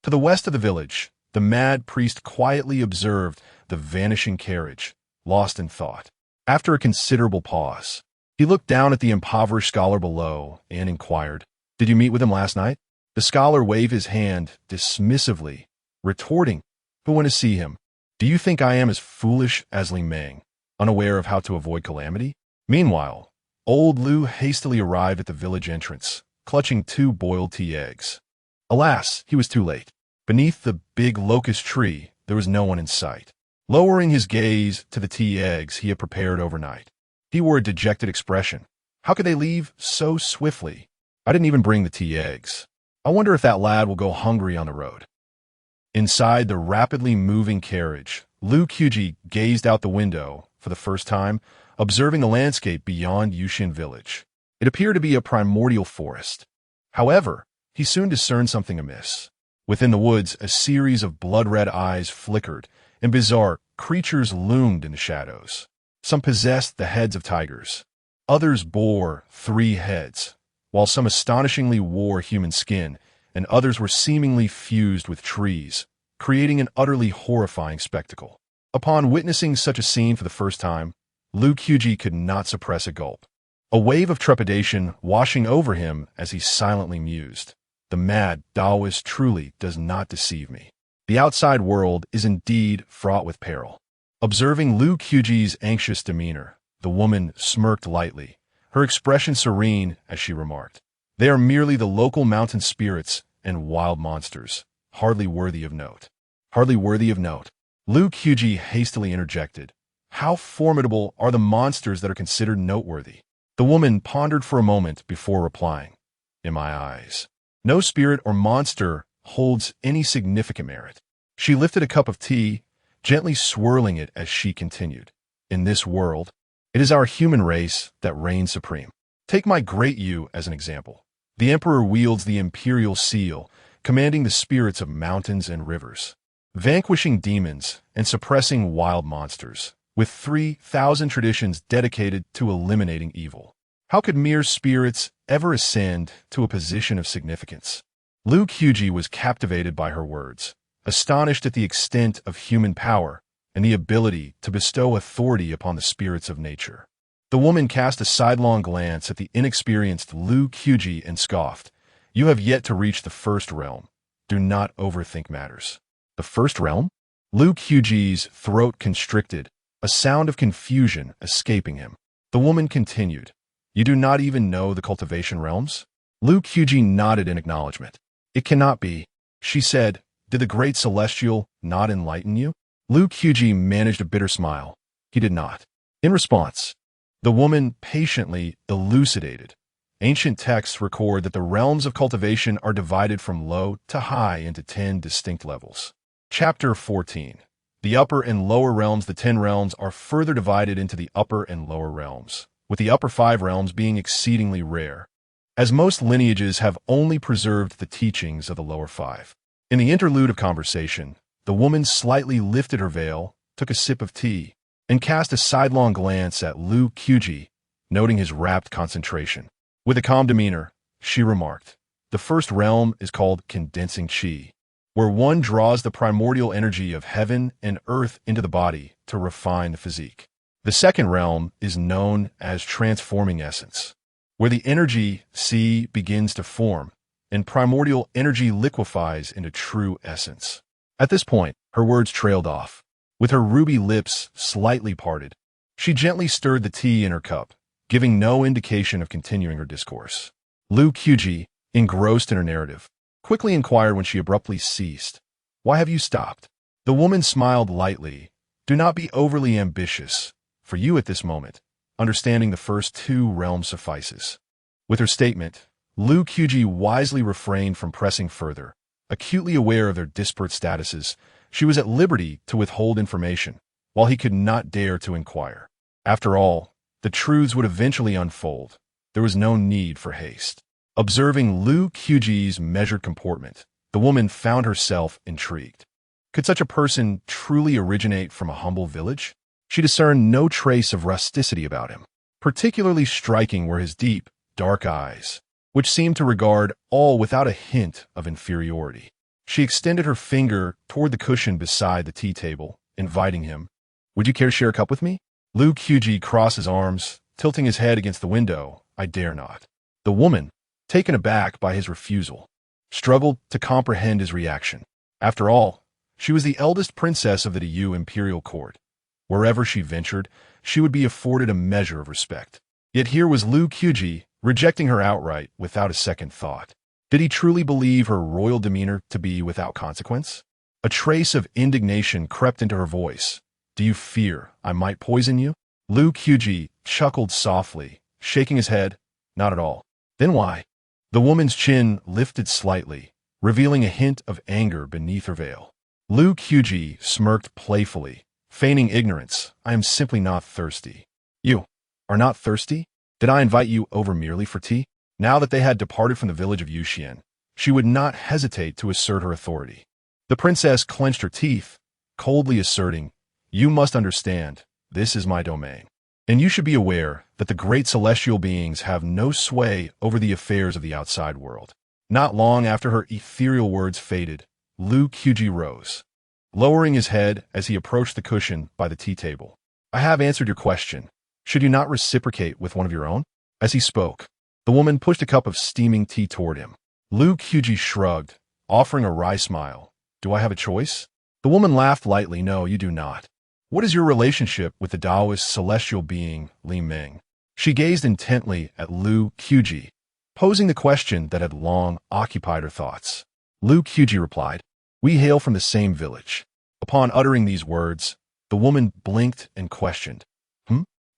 To the west of the village, the mad priest quietly observed the vanishing carriage, lost in thought. After a considerable pause, he looked down at the impoverished scholar below and inquired, "Did you meet with him last night?" The scholar waved his hand dismissively, retorting, "Who went to see him? Do you think I am as foolish as Li Meng, unaware of how to avoid calamity?" Meanwhile, old Lu hastily arrived at the village entrance, clutching 2 boiled tea eggs. Alas, he was too late. Beneath the big locust tree, there was no one in sight. Lowering his gaze to the tea eggs he had prepared overnight, he wore a dejected expression. How could they leave so swiftly? I didn't even bring the tea eggs. I wonder if that lad will go hungry on the road. Inside the rapidly moving carriage, Lu Qubi gazed out the window for the first time, observing the landscape beyond Yushin village. It appeared to be a primordial forest. However, he soon discerned something amiss. Within the woods, a series of blood-red eyes flickered, and bizarre creatures loomed in the shadows. Some possessed the heads of tigers. Others bore 3 heads, while some astonishingly wore human skin, and others were seemingly fused with trees, creating an utterly horrifying spectacle. Upon witnessing such a scene for the first time, Lu Qubi could not suppress a gulp. A wave of trepidation washing over him as he silently mused. The mad Taoist truly does not deceive me. The outside world is indeed fraught with peril. Observing Lu Qubi's anxious demeanor, the woman smirked lightly, her expression serene as she remarked, "They are merely the local mountain spirits and wild monsters, hardly worthy of note." Hardly worthy of note. Lu Qubi hastily interjected, "How formidable are the monsters that are considered noteworthy?" The woman pondered for a moment before replying, "In my eyes, no spirit or monster holds any significant merit." She lifted a cup of tea, gently swirling it as she continued, "In this world, it is our human race that reigns supreme. Take my great Yu as an example. The emperor wields the imperial seal, commanding the spirits of mountains and rivers, vanquishing demons and suppressing wild monsters, with 3,000 traditions dedicated to eliminating evil. How could mere spirits ever ascend to a position of significance?" Lu Qubi was captivated by her words, astonished at the extent of human power and the ability to bestow authority upon the spirits of nature. The woman cast a sidelong glance at the inexperienced Lu Qubi and scoffed, "You have yet to reach the first realm. Do not overthink matters." The first realm? Lu Qubi's throat constricted, a sound of confusion escaping him. The woman continued, "You do not even know the cultivation realms?" Lu Qubi nodded in acknowledgement. "It cannot be," she said. "Did the great celestial not enlighten you?" Lu Qubi managed a bitter smile. He did not. In response, the woman patiently elucidated. Ancient texts record that the realms of cultivation are divided from low to high into 10 distinct levels. Chapter 14. The upper and lower realms, the 10 realms, are further divided into the upper and lower realms, with the upper 5 realms being exceedingly rare, as most lineages have only preserved the teachings of the lower 5. In the interlude of conversation, the woman slightly lifted her veil, took a sip of tea, and cast a sidelong glance at Lu Qubi, noting his rapt concentration. With a calm demeanor, she remarked, "The first realm is called condensing qi, where one draws the primordial energy of heaven and earth into the body to refine the physique. The second realm is known as transforming essence, where the energy qi begins to form, and primordial energy liquefies into true essence." At this point, her words trailed off. With her ruby lips slightly parted, she gently stirred the tea in her cup, giving no indication of continuing her discourse. Lu Qubi, engrossed in her narrative, quickly inquired when she abruptly ceased, "Why have you stopped?" The woman smiled lightly. "Do not be overly ambitious. For you at this moment, understanding the first 2 realms suffices." With her statement, Lu Qubi wisely refrained from pressing further. Acutely aware of their disparate statuses, she was at liberty to withhold information, while he could not dare to inquire. After all, the truths would eventually unfold. There was no need for haste. Observing Lu Qubi's measured comportment, the woman found herself intrigued. Could such a person truly originate from a humble village? She discerned no trace of rusticity about him. Particularly striking were his deep, dark eyes, which seemed to regard all without a hint of inferiority. She extended her finger toward the cushion beside the tea table, inviting him. "Would you care to share a cup with me?" Lu Qubi crossed his arms, tilting his head against the window. "I dare not." The woman, taken aback by his refusal, struggled to comprehend his reaction. After all, she was the eldest princess of the Dayu imperial court. Wherever she ventured, she would be afforded a measure of respect. Yet here was Lu Qubi rejecting her outright without a second thought. Did he truly believe her royal demeanor to be without consequence? A trace of indignation crept into her voice. "Do you fear I might poison you?" Lu Qubi chuckled softly, shaking his head. "Not at all." "Then why?" The woman's chin lifted slightly, revealing a hint of anger beneath her veil. Lu Qubi smirked playfully, feigning ignorance. "I am simply not thirsty." "You are not thirsty? Did I invite you over merely for tea?" Now that they had departed from the village of Yuxian, she would not hesitate to assert her authority. The princess clenched her teeth, coldly asserting, "You must understand, this is my domain. And you should be aware that the great celestial beings have no sway over the affairs of the outside world." Not long after her ethereal words faded, Lu Qubi rose, lowering his head as he approached the cushion by the tea table. "I have answered your question. Should you not reciprocate with one of your own?" As he spoke, the woman pushed a cup of steaming tea toward him. Lu Qubi shrugged, offering a wry smile. "Do I have a choice?" The woman laughed lightly. "No, you do not. What is your relationship with the Taoist celestial being, Li Ming?" She gazed intently at Lu Qubi, posing the question that had long occupied her thoughts. Lu Qubi replied, "We hail from the same village." Upon uttering these words, the woman blinked and questioned.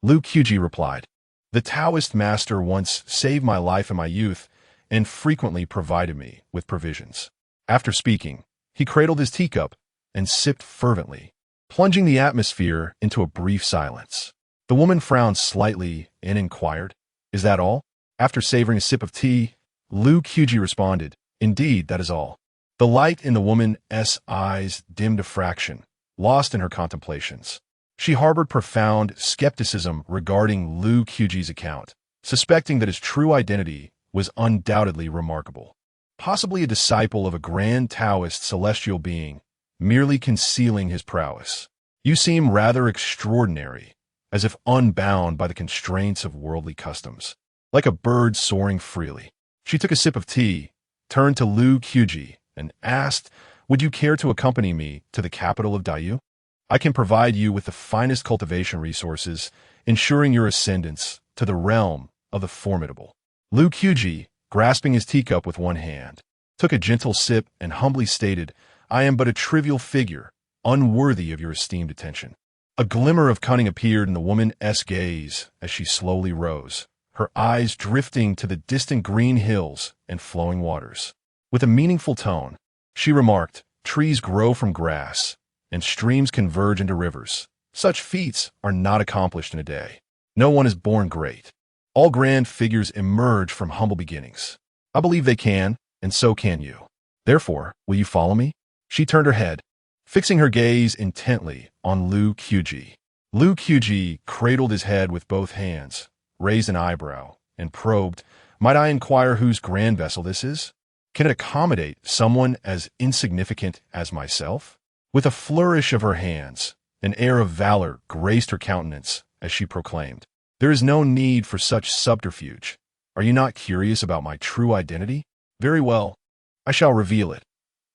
Lu Qubi replied, "The Taoist master once saved my life in my youth and frequently provided me with provisions." After speaking, he cradled his teacup and sipped fervently, plunging the atmosphere into a brief silence. The woman frowned slightly and inquired, "Is that all?" After savoring a sip of tea, Lu Qubi responded, "Indeed, that is all." The light in the woman's eyes dimmed a fraction, lost in her contemplations. She harbored profound skepticism regarding Lu Qubi's account, suspecting that his true identity was undoubtedly remarkable. Possibly a disciple of a grand Taoist celestial being, merely concealing his prowess. "You seem rather extraordinary, as if unbound by the constraints of worldly customs, like a bird soaring freely." She took a sip of tea, turned to Lu Qubi, and asked, "Would you care to accompany me to the capital of Dayu? I can provide you with the finest cultivation resources, ensuring your ascendance to the realm of the formidable." Lu Qubi, grasping his teacup with one hand, took a gentle sip and humbly stated, "I am but a trivial figure, unworthy of your esteemed attention." A glimmer of cunning appeared in the woman's gaze as she slowly rose, her eyes drifting to the distant green hills and flowing waters. With a meaningful tone, she remarked, "Trees grow from grass, and streams converge into rivers. Such feats are not accomplished in a day. No one is born great. All grand figures emerge from humble beginnings. I believe they can, and so can you. Therefore, will you follow me? She turned her head, fixing her gaze intently on Lu Qubi. Lu Qubi cradled his head with both hands, raised an eyebrow, and probed, "Might I inquire whose grand vessel this is? Can it accommodate someone as insignificant as myself?" With a flourish of her hands, an air of valor graced her countenance as she proclaimed, "There is no need for such subterfuge. Are you not curious about my true identity? Very well, I shall reveal it.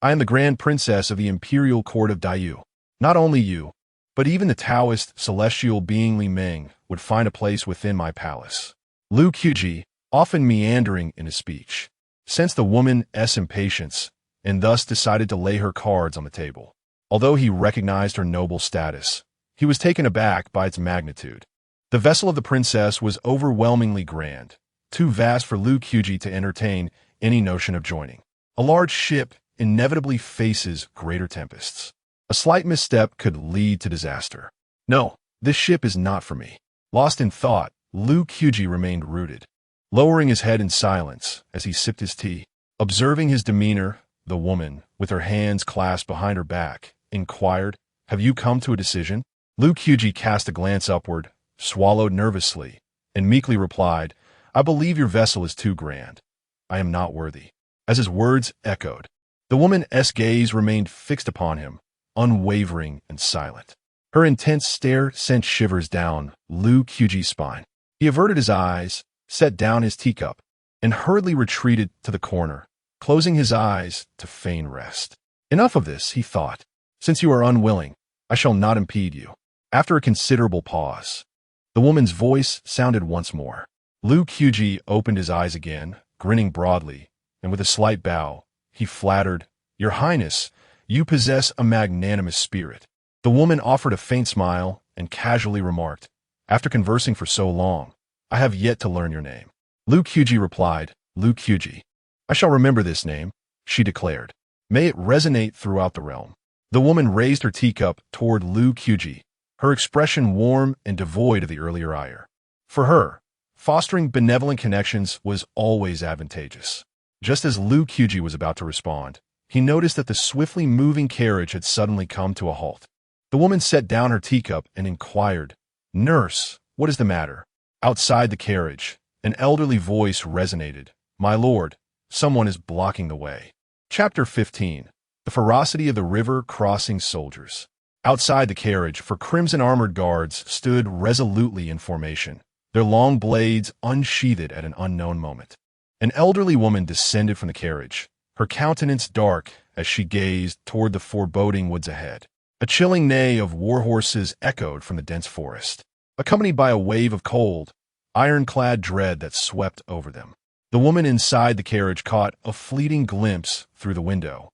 I am the Grand Princess of the Imperial Court of Dayu. Not only you, but even the Taoist celestial being Li Ming would find a place within my palace." Lu Qubi, often meandering in his speech, sensed the woman's impatience and thus decided to lay her cards on the table. Although he recognized her noble status, he was taken aback by its magnitude. The vessel of the princess was overwhelmingly grand, too vast for Lu Qubi to entertain any notion of joining. A large ship inevitably faces greater tempests. A slight misstep could lead to disaster. "No, this ship is not for me." Lost in thought, Lu Qubi remained rooted, lowering his head in silence as he sipped his tea. Observing his demeanor, the woman, with her hands clasped behind her back, inquired, "Have you come to a decision?" Lu Qubi cast a glance upward, swallowed nervously, and meekly replied, "I believe your vessel is too grand. I am not worthy." As his words echoed, the woman's gaze remained fixed upon him, unwavering and silent. Her intense stare sent shivers down Lu Qubi's spine. He averted his eyes, set down his teacup, and hurriedly retreated to the corner, closing his eyes to feign rest. "Enough of this," he thought. "Since you are unwilling, I shall not impede you." After a considerable pause, the woman's voice sounded once more. Lu Qubi opened his eyes again, grinning broadly, and with a slight bow, he flattered, "Your Highness, you possess a magnanimous spirit." The woman offered a faint smile and casually remarked, "After conversing for so long, I have yet to learn your name." Lu Qubi replied, "Lu Qubi." "I shall remember this name," she declared. "May it resonate throughout the realm." The woman raised her teacup toward Lu Qubi, her expression warm and devoid of the earlier ire. For her, fostering benevolent connections was always advantageous. Just as Lu Qubi was about to respond, he noticed that the swiftly moving carriage had suddenly come to a halt. The woman set down her teacup and inquired, "Nurse, what is the matter?" Outside the carriage, an elderly voice resonated, "My lord, someone is blocking the way." Chapter 15. The ferocity of the river-crossing soldiers. Outside the carriage, four crimson-armored guards stood resolutely in formation, their long blades unsheathed at an unknown moment. An elderly woman descended from the carriage, her countenance dark as she gazed toward the foreboding woods ahead. A chilling neigh of war horses echoed from the dense forest, accompanied by a wave of cold, ironclad dread that swept over them. The woman inside the carriage caught a fleeting glimpse through the window,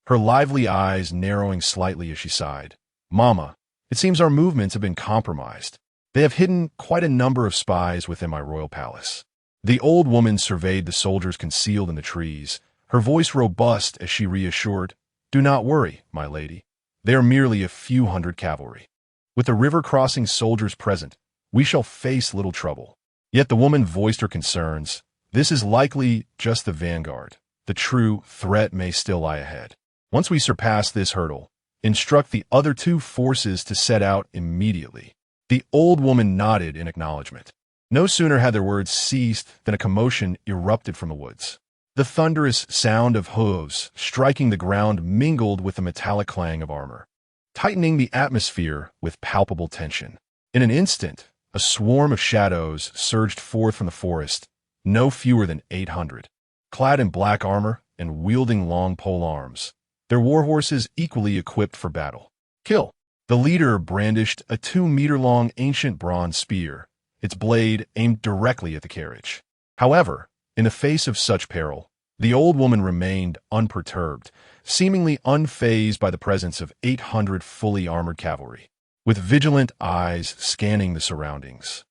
her lively eyes narrowing slightly as she sighed. "Mama, it seems our movements have been compromised. They have hidden quite a number of spies within my royal palace." The old woman surveyed the soldiers concealed in the trees, her voice robust as she reassured, "Do not worry, my lady. They are merely a few hundred cavalry. With the river-crossing soldiers present, we shall face little trouble." Yet the woman voiced her concerns. "This is likely just the vanguard. The true threat may still lie ahead. Once we surpass this hurdle, instruct the other two forces to set out immediately." The old woman nodded in acknowledgement. No sooner had their words ceased than a commotion erupted from the woods. The thunderous sound of hooves striking the ground mingled with the metallic clang of armor, tightening the atmosphere with palpable tension. In an instant, a swarm of shadows surged forth from the forest, no fewer than 800, clad in black armor and wielding long pole arms, their war horses equally equipped for battle. "Kill!" The leader brandished a 2-meter-long ancient bronze spear, its blade aimed directly at the carriage. However, in the face of such peril, the old woman remained unperturbed, seemingly unfazed by the presence of 800 fully armored cavalry, with vigilant eyes scanning the surroundings.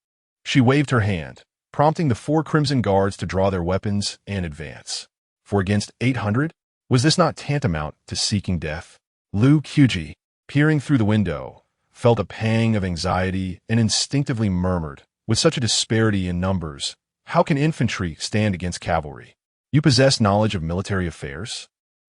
She waved her hand, prompting the 4 crimson guards to draw their weapons and advance. For against 800, was this not tantamount to seeking death? Lu Qubi, peering through the window, felt a pang of anxiety and instinctively murmured, with such a disparity in numbers, how can infantry stand against cavalry? You possess knowledge of military affairs?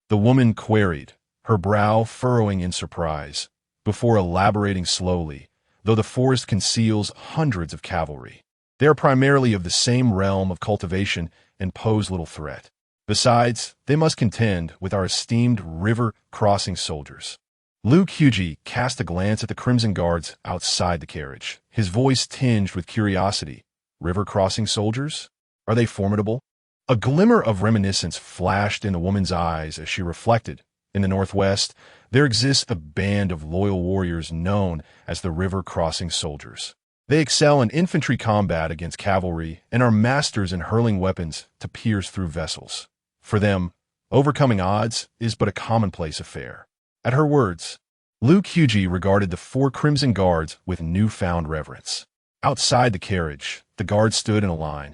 The woman queried, her brow furrowing in surprise, before elaborating slowly, though the forest conceals hundreds of cavalry. They are primarily of the same realm of cultivation and pose little threat. Besides, they must contend with our esteemed river-crossing soldiers. Lu Qubi cast a glance at the Crimson Guards outside the carriage, his voice tinged with curiosity. River-crossing soldiers? Are they formidable? A glimmer of reminiscence flashed in the woman's eyes as she reflected. In the northwest, there exists a band of loyal warriors known as the river-crossing soldiers. They excel in infantry combat against cavalry and are masters in hurling weapons to pierce through vessels. For them, overcoming odds is but a commonplace affair. At her words, Lu Qubi regarded the 4 Crimson Guards with newfound reverence. Outside the carriage, the guards stood in a line,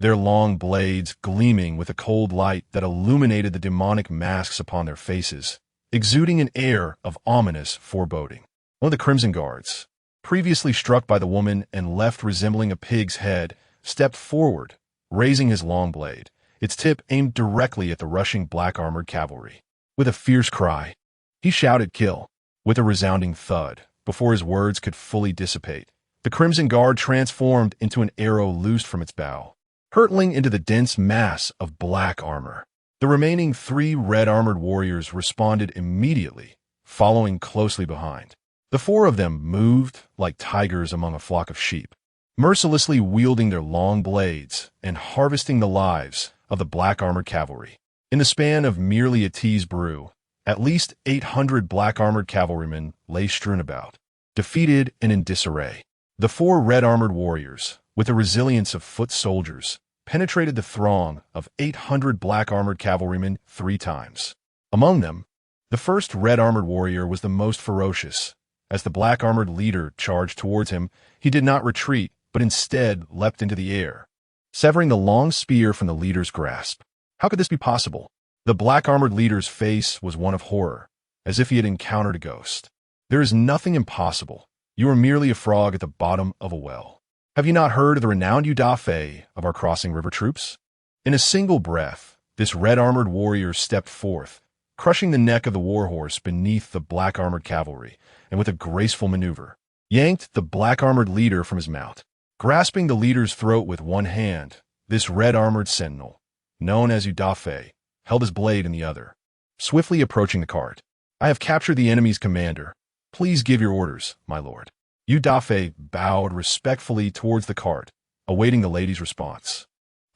their long blades gleaming with a cold light that illuminated the demonic masks upon their faces, exuding an air of ominous foreboding. One of the Crimson Guards, previously struck by the woman and left resembling a pig's head, stepped forward, raising his long blade, its tip aimed directly at the rushing black-armored cavalry. With a fierce cry, he shouted, "Kill!" With a resounding thud, before his words could fully dissipate, the Crimson Guard transformed into an arrow loosed from its bow, hurtling into the dense mass of black armor. The remaining 3 red-armored warriors responded immediately, following closely behind. The 4 of them moved like tigers among a flock of sheep, mercilessly wielding their long blades and harvesting the lives of the black-armored cavalry. In the span of merely a tea's brew, at least 800 black-armored cavalrymen lay strewn about, defeated and in disarray. The 4 red-armored warriors, with the resilience of foot soldiers, penetrated the throng of 800 black-armored cavalrymen 3 times. Among them, the first red-armored warrior was the most ferocious. As the black-armored leader charged towards him, he did not retreat, but instead leapt into the air, severing the long spear from the leader's grasp. How could this be possible? The black-armored leader's face was one of horror, as if he had encountered a ghost. There is nothing impossible. You are merely a frog at the bottom of a well. Have you not heard of the renowned Dafeng of our crossing river troops? In a single breath, this red-armored warrior stepped forth, crushing the neck of the warhorse beneath the black-armored cavalry, and with a graceful maneuver, yanked the black-armored leader from his mount. Grasping the leader's throat with one hand, this red-armored sentinel, known as Dafeng, held his blade in the other, swiftly approaching the cart. "I have captured the enemy's commander. Please give your orders, my lord." Dafeng bowed respectfully towards the cart, awaiting the lady's response.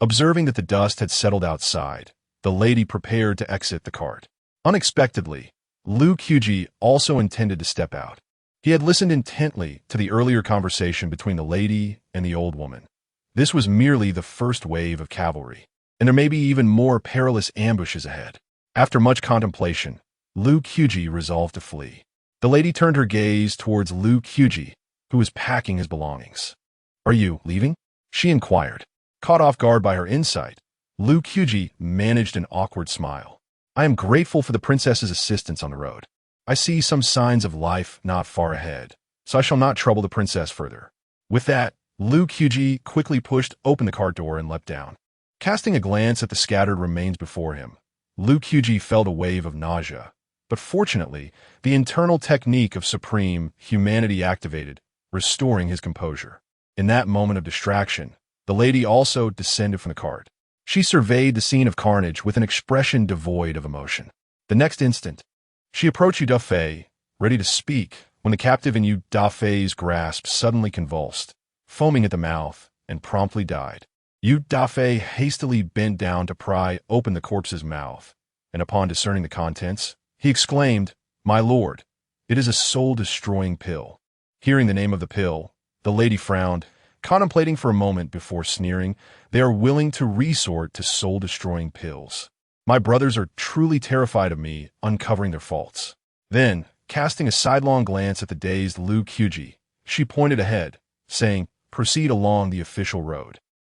Observing that the dust had settled outside, the lady prepared to exit the cart. Unexpectedly, Lu Qubi also intended to step out. He had listened intently to the earlier conversation between the lady and the old woman. This was merely the first wave of cavalry, and there may be even more perilous ambushes ahead. After much contemplation, Lu Qubi resolved to flee. The lady turned her gaze towards Lu Qubi, who was packing his belongings. "Are you leaving?" she inquired. Caught off guard by her insight, Lu Qubi managed an awkward smile. "I am grateful for the princess's assistance on the road. I see some signs of life not far ahead, so I shall not trouble the princess further." With that, Lu Qubi quickly pushed open the cart door and leapt down. Casting a glance at the scattered remains before him, Lu Qubi felt a wave of nausea, but fortunately, the internal technique of supreme humanity activated, restoring his composure. In that moment of distraction, the lady also descended from the cart. She surveyed the scene of carnage with an expression devoid of emotion. The next instant, she approached Dafeng, ready to speak, when the captive in Dafeng's grasp suddenly convulsed, foaming at the mouth, and promptly died. Dafeng hastily bent down to pry open the corpse's mouth, and upon discerning the contents, he exclaimed, "My lord, it is a soul-destroying pill." Hearing the name of the pill, the lady frowned, contemplating for a moment before sneering, "They are willing to resort to soul-destroying pills. My brothers are truly terrified of me uncovering their faults." Then, casting a sidelong glance at the dazed Lu Qubi, she pointed ahead, saying, "Proceed along the official road,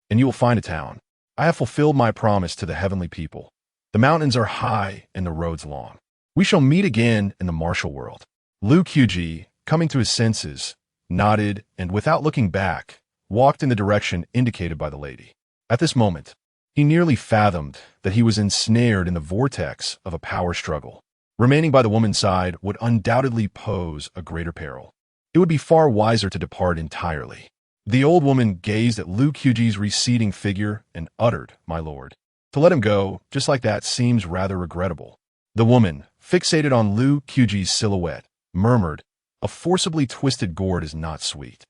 and you will find a town. I have fulfilled my promise to the heavenly people. The mountains are high and the roads long. We shall meet again in the martial world." Lu Qubi, coming to his senses, nodded and, without looking back, walked in the direction indicated by the lady. At this moment, he nearly fathomed that he was ensnared in the vortex of a power struggle. Remaining by the woman's side would undoubtedly pose a greater peril. It would be far wiser to depart entirely. The old woman gazed at Lu Qubi's receding figure and uttered, "My lord." To let him go, just like that, seems rather regrettable. The woman, fixated on Lu Qubi's silhouette, murmured, "A forcibly twisted gourd is not sweet.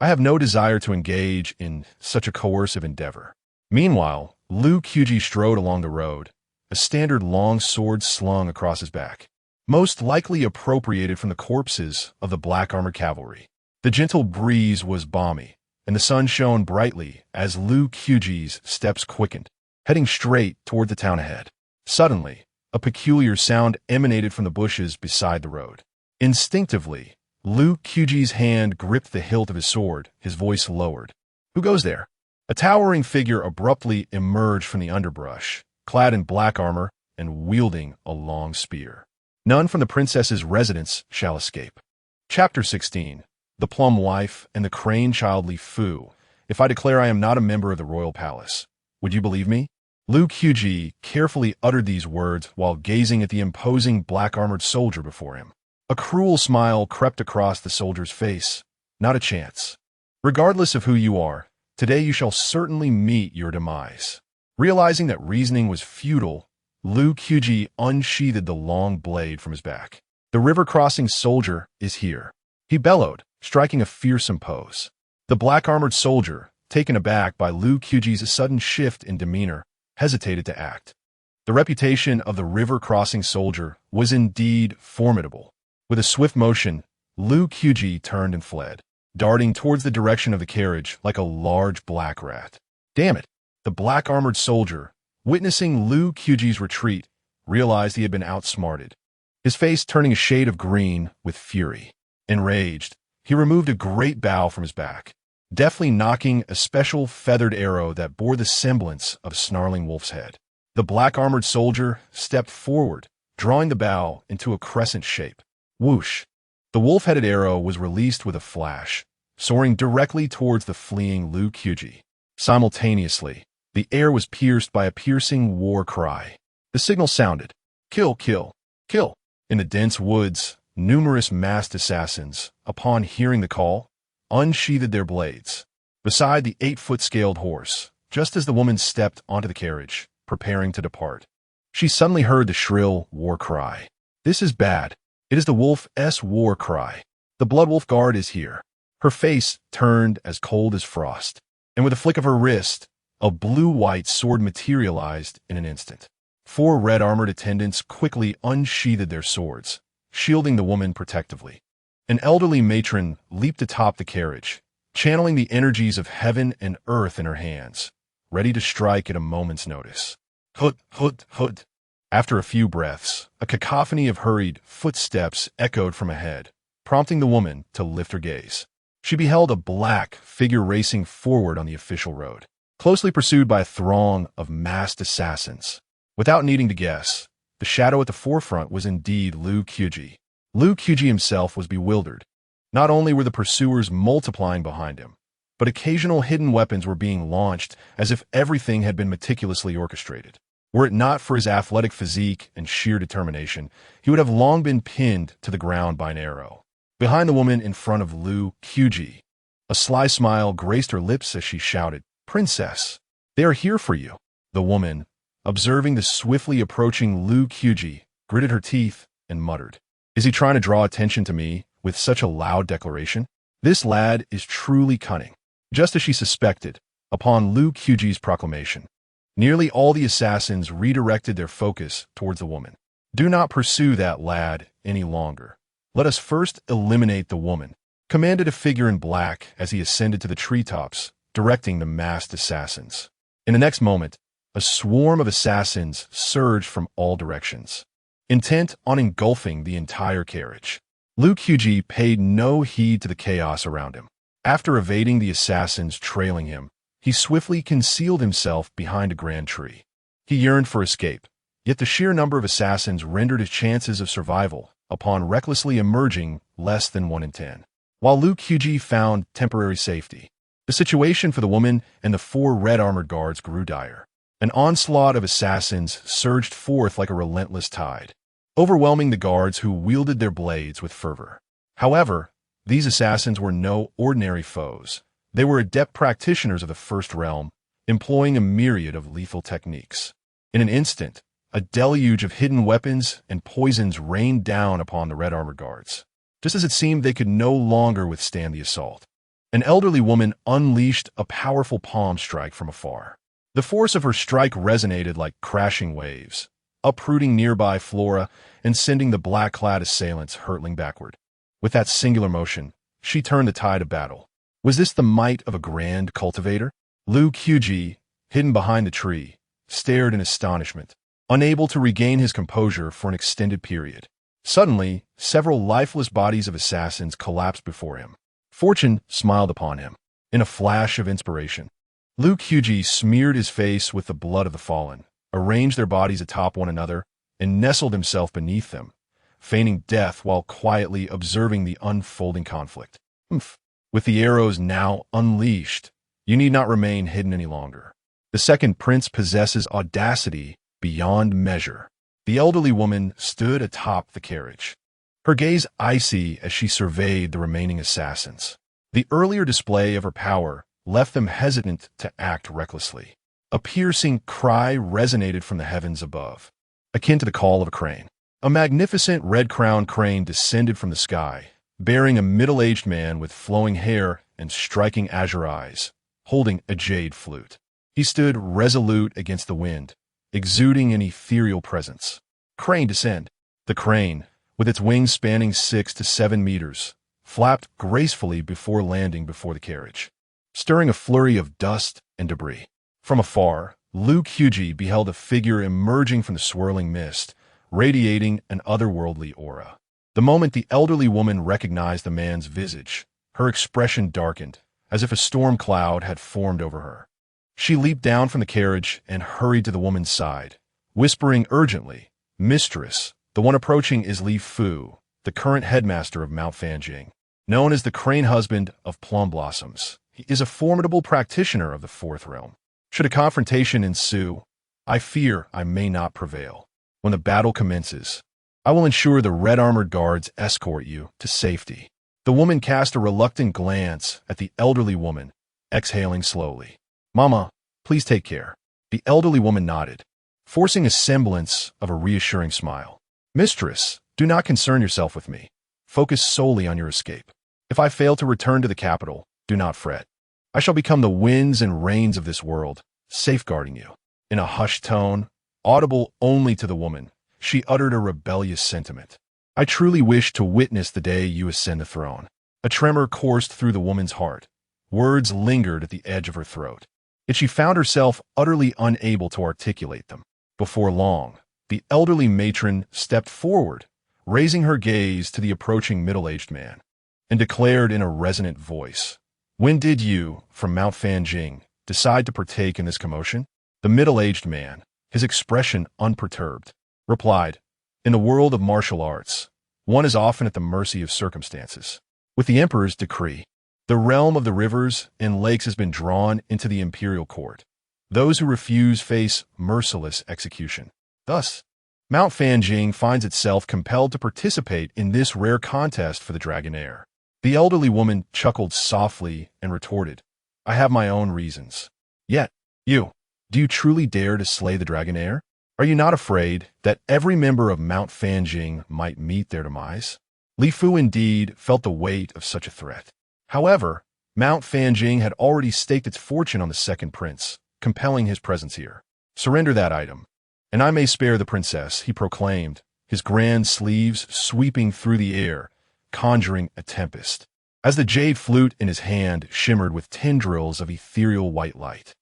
I have no desire to engage in such a coercive endeavor." Meanwhile, Lu Qubi strode along the road, a standard long sword slung across his back, most likely appropriated from the corpses of the black-armored cavalry. The gentle breeze was balmy, and the sun shone brightly as Lu Qubi's steps quickened, heading straight toward the town ahead. Suddenly, a peculiar sound emanated from the bushes beside the road. Instinctively, Lu Qubi's hand gripped the hilt of his sword, his voice lowered. "Who goes there?" A towering figure abruptly emerged from the underbrush, clad in black armor and wielding a long spear. "None from the princess's residence shall escape." Chapter 16. The Plum Wife and the Crane-Childly Fu. If I declare I am not a member of the royal palace, would you believe me? Lu Qubi carefully uttered these words while gazing at the imposing black-armored soldier before him. A cruel smile crept across the soldier's face. "Not a chance. Regardless of who you are, today you shall certainly meet your demise." Realizing that reasoning was futile, Lu Qubi unsheathed the long blade from his back. "The river-crossing soldier is here," he bellowed, striking a fearsome pose. The black-armored soldier, taken aback by Lu Qubi's sudden shift in demeanor, hesitated to act. The reputation of the river-crossing soldier was indeed formidable. With a swift motion, Lu Qubi turned and fled, darting towards the direction of the carriage like a large black rat. "Damn it!" The black-armored soldier, witnessing Lu Qubi's retreat, realized he had been outsmarted, his face turning a shade of green with fury. Enraged, he removed a great bough from his back, deftly knocking a special feathered arrow that bore the semblance of a snarling wolf's head. The black-armored soldier stepped forward, drawing the bough into a crescent shape. Whoosh! The wolf-headed arrow was released with a flash, soaring directly towards the fleeing Lu Qubi. Simultaneously, the air was pierced by a piercing war cry. The signal sounded, "Kill, kill, kill!" In the dense woods, numerous masked assassins, upon hearing the call, unsheathed their blades. Beside the 8-foot scaled horse, just as the woman stepped onto the carriage, preparing to depart, she suddenly heard the shrill war cry. "This is bad. It is the wolf's war cry. The Blood Wolf Guard is here." Her face turned as cold as frost, and with a flick of her wrist, a blue-white sword materialized in an instant. 4 red-armored attendants quickly unsheathed their swords, shielding the woman protectively. An elderly matron leaped atop the carriage, channeling the energies of heaven and earth in her hands, ready to strike at a moment's notice. "Hut, hut, hut." After a few breaths, a cacophony of hurried footsteps echoed from ahead, prompting the woman to lift her gaze. She beheld a black figure racing forward on the official road, closely pursued by a throng of masked assassins. Without needing to guess, the shadow at the forefront was indeed Lu Qubi. Lu Qubi himself was bewildered. Not only were the pursuers multiplying behind him, but occasional hidden weapons were being launched as if everything had been meticulously orchestrated. Were it not for his athletic physique and sheer determination, he would have long been pinned to the ground by an arrow. Behind the woman in front of Lu Qubi, a sly smile graced her lips as she shouted, "Princess, they are here for you." The woman, observing the swiftly approaching Lu Qubi, gritted her teeth and muttered, "Is he trying to draw attention to me with such a loud declaration? This lad is truly cunning." Just as she suspected, upon Lu Qubi's proclamation, nearly all the assassins redirected their focus towards the woman. "Do not pursue that lad any longer. Let us first eliminate the woman," commanded a figure in black as he ascended to the treetops, directing the masked assassins. In the next moment, a swarm of assassins surged from all directions, intent on engulfing the entire carriage. Lu Qubi paid no heed to the chaos around him. After evading the assassins trailing him, he swiftly concealed himself behind a grand tree. He yearned for escape, yet the sheer number of assassins rendered his chances of survival upon recklessly emerging less than 1 in 10. While Lu Qubi found temporary safety, the situation for the woman and the 4 red armored guards grew dire. An onslaught of assassins surged forth like a relentless tide, overwhelming the guards who wielded their blades with fervor. However, these assassins were no ordinary foes. They were adept practitioners of the First Realm, employing a myriad of lethal techniques. In an instant, a deluge of hidden weapons and poisons rained down upon the red armored guards, just as it seemed they could no longer withstand the assault. An elderly woman unleashed a powerful palm strike from afar. The force of her strike resonated like crashing waves, uprooting nearby flora and sending the black-clad assailants hurtling backward. With that singular motion, she turned the tide of battle. Was this the might of a grand cultivator? Lu Qubi, hidden behind the tree, stared in astonishment, unable to regain his composure for an extended period. Suddenly, several lifeless bodies of assassins collapsed before him. Fortune smiled upon him. In a flash of inspiration, Lu Qubi smeared his face with the blood of the fallen, arranged their bodies atop one another, and nestled himself beneath them, feigning death while quietly observing the unfolding conflict. With the arrows now unleashed, you need not remain hidden any longer. The second prince possesses audacity beyond measure. The elderly woman stood atop the carriage, her gaze icy as she surveyed the remaining assassins. The earlier display of her power left them hesitant to act recklessly. A piercing cry resonated from the heavens above, akin to the call of a crane. A magnificent red-crowned crane descended from the sky, bearing a middle-aged man with flowing hair and striking azure eyes, holding a jade flute. He stood resolute against the wind, exuding an ethereal presence. Crane descend. The crane, with its wings spanning 6 to 7 meters, flapped gracefully before landing before the carriage, stirring a flurry of dust and debris. From afar, Lu Qubi beheld a figure emerging from the swirling mist, radiating an otherworldly aura. The moment the elderly woman recognized the man's visage, her expression darkened, as if a storm cloud had formed over her. She leaped down from the carriage and hurried to the woman's side, whispering urgently, "Mistress, the one approaching is Li Fu, the current headmaster of Mount Fanjing, known as the Crane Husband of Plum Blossoms. He is a formidable practitioner of the Fourth Realm. Should a confrontation ensue, I fear I may not prevail. When the battle commences, I will ensure the red-armored guards escort you to safety." The woman cast a reluctant glance at the elderly woman, exhaling slowly. "Mama, please take care." The elderly woman nodded, forcing a semblance of a reassuring smile. "Mistress, do not concern yourself with me. Focus solely on your escape. If I fail to return to the capital, do not fret. I shall become the winds and rains of this world, safeguarding you." In a hushed tone, audible only to the woman, she uttered a rebellious sentiment. "I truly wish to witness the day you ascend the throne." A tremor coursed through the woman's heart. Words lingered at the edge of her throat, yet she found herself utterly unable to articulate them. Before long, the elderly matron stepped forward, raising her gaze to the approaching middle-aged man, and declared in a resonant voice, "When did you, from Mount Fanjing, decide to partake in this commotion?" The middle-aged man, his expression unperturbed, replied, "In the world of martial arts, one is often at the mercy of circumstances. With the Emperor's decree, the realm of the rivers and lakes has been drawn into the imperial court. Those who refuse face merciless execution. Thus, Mount Fanjing finds itself compelled to participate in this rare contest for the dragon heir." The elderly woman chuckled softly and retorted, "I have my own reasons. Yet, do you truly dare to slay the dragon heir? Are you not afraid that every member of Mount Fanjing might meet their demise?" Li Fu indeed felt the weight of such a threat. However, Mount Fanjing had already staked its fortune on the second prince, compelling his presence here. "Surrender that item, and I may spare the princess," he proclaimed, his grand sleeves sweeping through the air, conjuring a tempest, as the jade flute in his hand shimmered with tendrils of ethereal white light.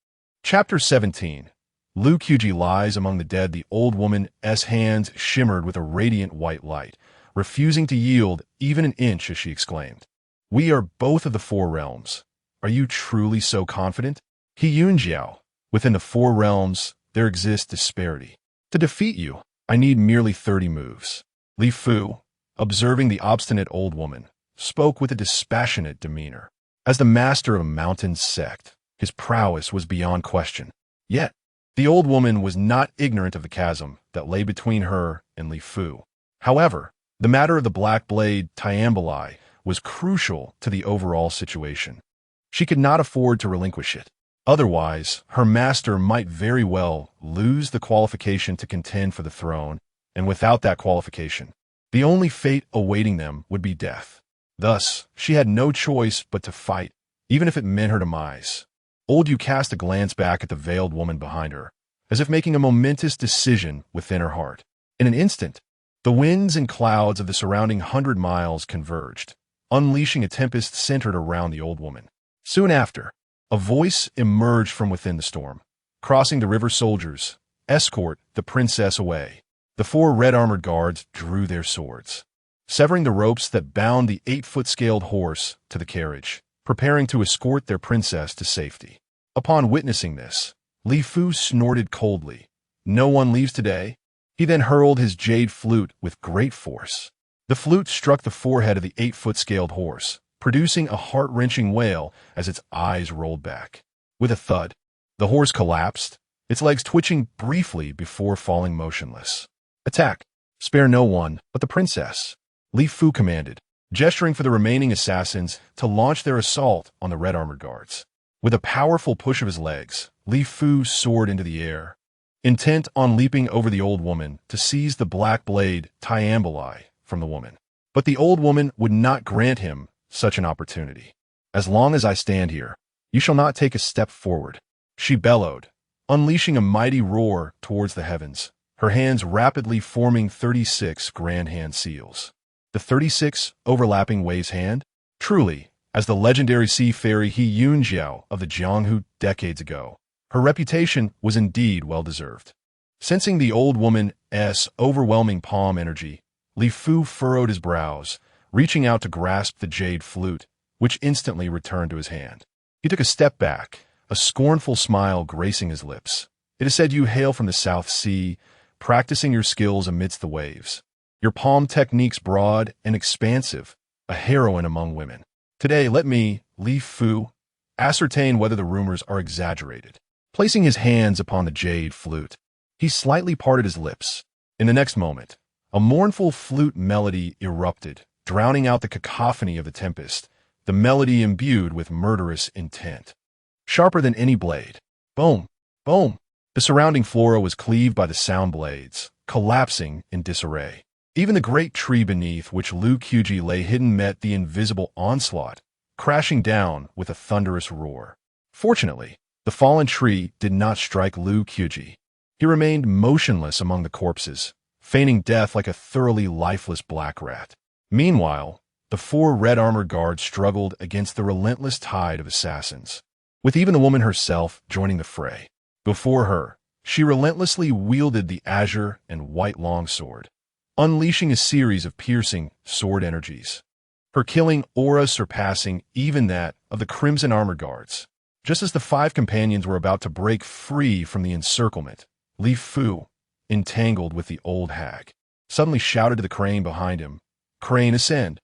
Chapter 17. Lu Qubi lies among the dead. The old woman's hands shimmered with a radiant white light, refusing to yield even an inch as she exclaimed, "We are both of the Four Realms. Are you truly so confident?" He Yunjiao, within the Four Realms, there exists disparity. To defeat you, I need merely 30 moves. Li Fu, observing the obstinate old woman, spoke with a dispassionate demeanor. As the master of a mountain sect, his prowess was beyond question. Yet, the old woman was not ignorant of the chasm that lay between her and Li Fu. However, the matter of the black blade Tiambali was crucial to the overall situation. She could not afford to relinquish it. Otherwise, her master might very well lose the qualification to contend for the throne, and without that qualification, the only fate awaiting them would be death. Thus, she had no choice but to fight, even if it meant her demise. Old Yu cast a glance back at the veiled woman behind her, as if making a momentous decision within her heart. In an instant, the winds and clouds of the surrounding 100 miles converged, unleashing a tempest centered around the old woman. Soon after, a voice emerged from within the storm. Crossing the river, soldiers, escort the princess away. The 4 red-armored guards drew their swords, severing the ropes that bound the 8-foot scaled horse to the carriage, preparing to escort their princess to safety. Upon witnessing this, Li Fu snorted coldly. "No one leaves today?" He then hurled his jade flute with great force. The flute struck the forehead of the 8-foot scaled horse, producing a heart-wrenching wail as its eyes rolled back. With a thud, the horse collapsed, its legs twitching briefly before falling motionless. "Attack! Spare no one but the princess," Li Fu commanded, gesturing for the remaining assassins to launch their assault on the red-armored guards. With a powerful push of his legs, Li Fu soared into the air, intent on leaping over the old woman to seize the black blade Tiambali from the woman. But the old woman would not grant him such an opportunity. "As long as I stand here, you shall not take a step forward," she bellowed, unleashing a mighty roar towards the heavens, her hands rapidly forming 36 grand hand seals. The 36 overlapping wave's hand? Truly, as the legendary sea fairy He Yunjiao of the Jianghu decades ago, her reputation was indeed well-deserved. Sensing the old woman's overwhelming palm energy, Li Fu furrowed his brows, reaching out to grasp the jade flute, which instantly returned to his hand. He took a step back, a scornful smile gracing his lips. "It is said you hail from the South Sea, practicing your skills amidst the waves. Your palm techniques broad and expansive, a heroine among women. Today, let me, Li Fu, ascertain whether the rumors are exaggerated." Placing his hands upon the jade flute, he slightly parted his lips. In the next moment, a mournful flute melody erupted, drowning out the cacophony of the tempest, the melody imbued with murderous intent. Sharper than any blade. Boom! Boom! The surrounding flora was cleaved by the sound blades, collapsing in disarray. Even the great tree beneath which Lu Qubi lay hidden met the invisible onslaught, crashing down with a thunderous roar. Fortunately, the fallen tree did not strike Lu Qubi. He remained motionless among the corpses, feigning death like a thoroughly lifeless black rat. Meanwhile, the 4 red-armored guards struggled against the relentless tide of assassins, with even the woman herself joining the fray. Before her, she relentlessly wielded the azure and white longsword, unleashing a series of piercing sword energies, her killing aura surpassing even that of the crimson armored guards. Just as the 5 companions were about to break free from the encirclement, Li Fu, entangled with the old hag, suddenly shouted to the crane behind him, "Crane, ascend!"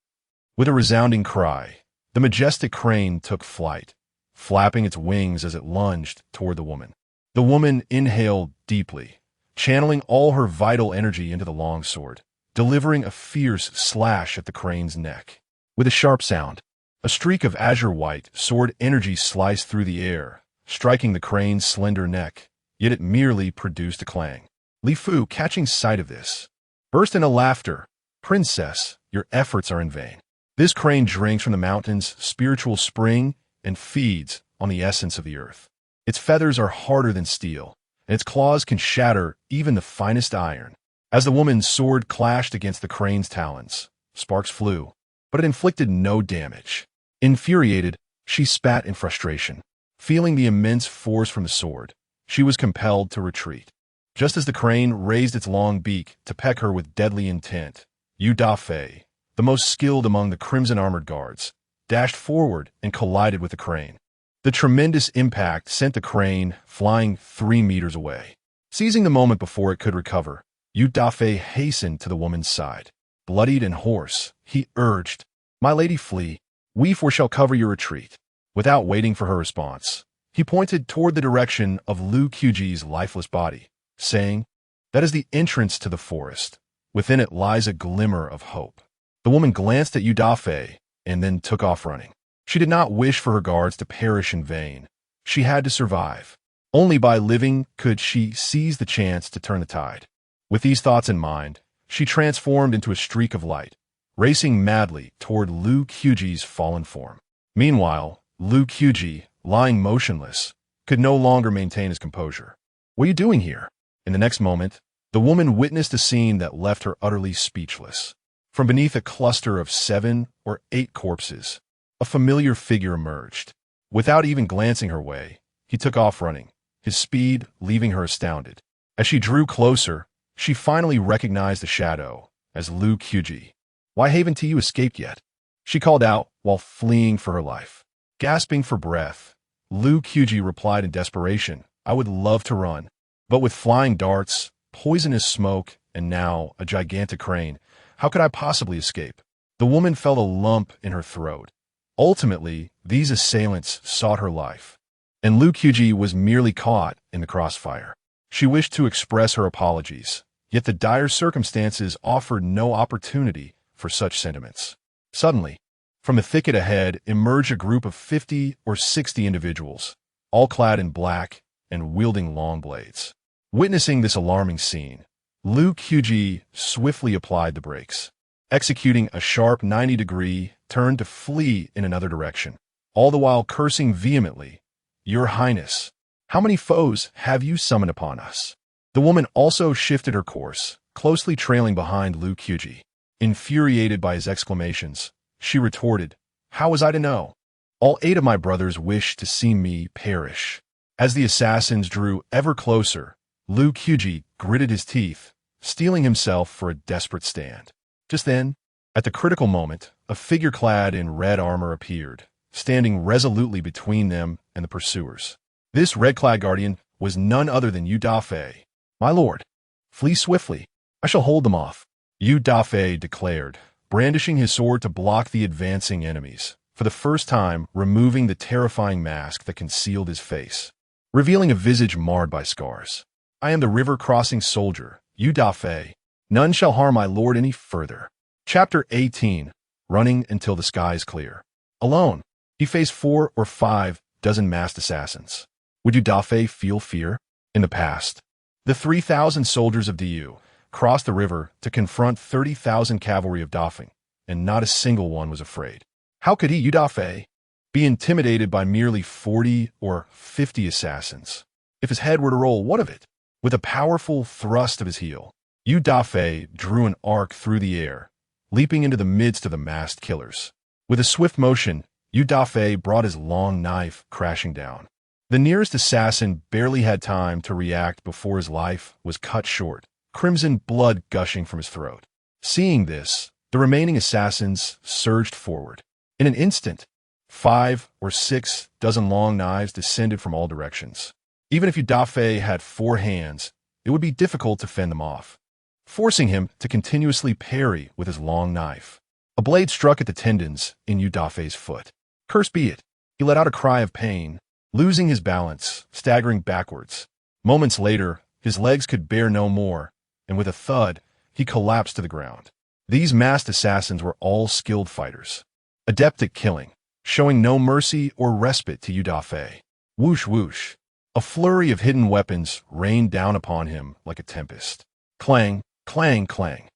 With a resounding cry, the majestic crane took flight, flapping its wings as it lunged toward the woman. The woman inhaled deeply, channeling all her vital energy into the longsword, delivering a fierce slash at the crane's neck. With a sharp sound, a streak of azure white sword energy sliced through the air, striking the crane's slender neck, yet it merely produced a clang. Li Fu, catching sight of this, burst into laughter. "Princess, your efforts are in vain. This crane drinks from the mountain's spiritual spring and feeds on the essence of the earth. Its feathers are harder than steel, and its claws can shatter even the finest iron." As the woman's sword clashed against the crane's talons, sparks flew, but it inflicted no damage. Infuriated, she spat in frustration. Feeling the immense force from the sword, she was compelled to retreat. Just as the crane raised its long beak to peck her with deadly intent, Dafeng, the most skilled among the crimson-armored guards, dashed forward and collided with the crane. The tremendous impact sent the crane flying 3 meters away. Seizing the moment before it could recover, Dafeng hastened to the woman's side. bloodied and hoarse, he urged, "My lady, flee. We four shall cover your retreat." Without waiting for her response, he pointed toward the direction of Lu Qubi's lifeless body, saying, "That is the entrance to the forest. Within it lies a glimmer of hope." The woman glanced at Dafeng and then took off running. She did not wish for her guards to perish in vain. She had to survive. Only by living could she seize the chance to turn the tide. With these thoughts in mind, she transformed into a streak of light, racing madly toward Lu Qubi's fallen form. Meanwhile, Lu Qubi, lying motionless, could no longer maintain his composure. "What are you doing here?" In the next moment, the woman witnessed a scene that left her utterly speechless. From beneath a cluster of 7 or 8 corpses, a familiar figure emerged. Without even glancing her way, he took off running, his speed leaving her astounded. As she drew closer, she finally recognized the shadow as Lu Qubi. "Why haven't you escaped yet?" she called out while fleeing for her life. Gasping for breath, Lu Qubi replied in desperation, "I would love to run, but with flying darts, poisonous smoke, and now a gigantic crane, how could I possibly escape?" The woman felt a lump in her throat. Ultimately, these assailants sought her life, and Lu Qubi was merely caught in the crossfire. She wished to express her apologies, yet the dire circumstances offered no opportunity for such sentiments. Suddenly, from the thicket ahead emerged a group of 50 or 60 individuals, all clad in black and wielding long blades. Witnessing this alarming scene, Lu Qubi swiftly applied the brakes, executing a sharp 90-degree turn to flee in another direction, all the while cursing vehemently, "Your Highness, how many foes have you summoned upon us?" The woman also shifted her course, closely trailing behind Lu Qubi. Infuriated by his exclamations, she retorted, "How was I to know? All 8 of my brothers wish to see me perish." As the assassins drew ever closer, Lu Qubi gritted his teeth, steeling himself for a desperate stand. Just then, at the critical moment, a figure clad in red armor appeared, standing resolutely between them and the pursuers. This red-clad guardian was none other than Dafeng. "My lord, flee swiftly. I shall hold them off," Dafeng declared, brandishing his sword to block the advancing enemies, for the first time removing the terrifying mask that concealed his face, revealing a visage marred by scars. "I am the river-crossing soldier, Dafeng. None shall harm my lord any further." Chapter 18. Running until the skies clear. Alone, he faced 4 or 5 dozen masked assassins. Would Dafeng feel fear? In the past, the 3,000 soldiers of Dayu crossed the river to confront 30,000 cavalry of Dafeng, and not a single one was afraid. How could he, Dafeng, be intimidated by merely 40 or 50 assassins? If his head were to roll, what of it? With a powerful thrust of his heel, Dafeng drew an arc through the air, leaping into the midst of the masked killers. With a swift motion, Dafeng brought his long knife crashing down. The nearest assassin barely had time to react before his life was cut short, crimson blood gushing from his throat. Seeing this, the remaining assassins surged forward. In an instant, 5 or 6 dozen long knives descended from all directions. Even if Dafeng had 4 hands, it would be difficult to fend them off, forcing him to continuously parry with his long knife. A blade struck at the tendons in Dafeng's foot. Cursed be it! He let out a cry of pain, losing his balance, staggering backwards. Moments later, his legs could bear no more, and with a thud, he collapsed to the ground. These masked assassins were all skilled fighters, adept at killing, showing no mercy or respite to Dafeng. Whoosh whoosh! A flurry of hidden weapons rained down upon him like a tempest. Clang, clang, clang.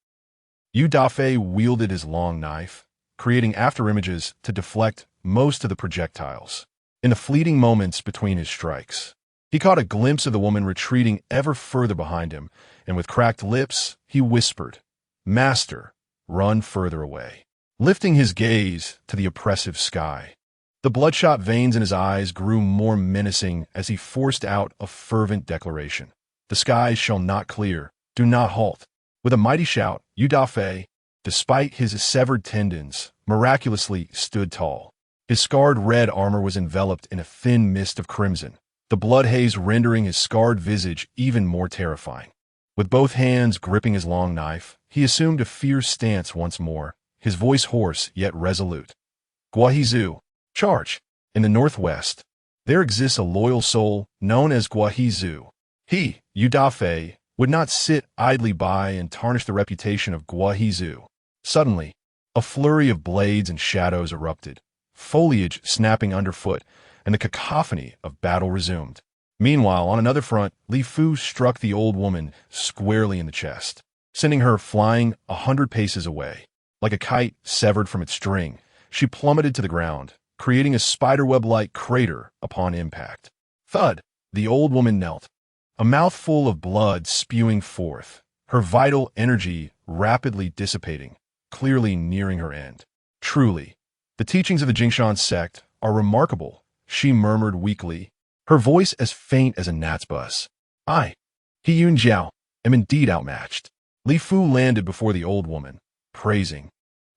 Dafeng wielded his long knife, creating afterimages to deflect most of the projectiles. In the fleeting moments between his strikes, he caught a glimpse of the woman retreating ever further behind him, and with cracked lips, he whispered, "Master, run further away," lifting his gaze to the oppressive sky. The bloodshot veins in his eyes grew more menacing as he forced out a fervent declaration. "The skies shall not clear. Do not halt." With a mighty shout, Dafeng, despite his severed tendons, miraculously stood tall. His scarred red armor was enveloped in a thin mist of crimson, the blood haze rendering his scarred visage even more terrifying. With both hands gripping his long knife, he assumed a fierce stance once more, his voice hoarse yet resolute. Guiji, charge! In the northwest, there exists a loyal soul known as Guiji. He, Dafeng, would not sit idly by and tarnish the reputation of Guiji. Suddenly, a flurry of blades and shadows erupted, foliage snapping underfoot, and the cacophony of battle resumed. Meanwhile, on another front, Li Fu struck the old woman squarely in the chest, sending her flying 100 paces away. Like a kite severed from its string, she plummeted to the ground, creating a spiderweb-like crater upon impact. Thud! The old woman knelt, a mouthful of blood spewing forth, her vital energy rapidly dissipating, clearly nearing her end. Truly, the teachings of the Jingshan sect are remarkable, she murmured weakly, her voice as faint as a gnat's buzz. I, He Yun Jiao, am indeed outmatched. Li Fu landed before the old woman, praising.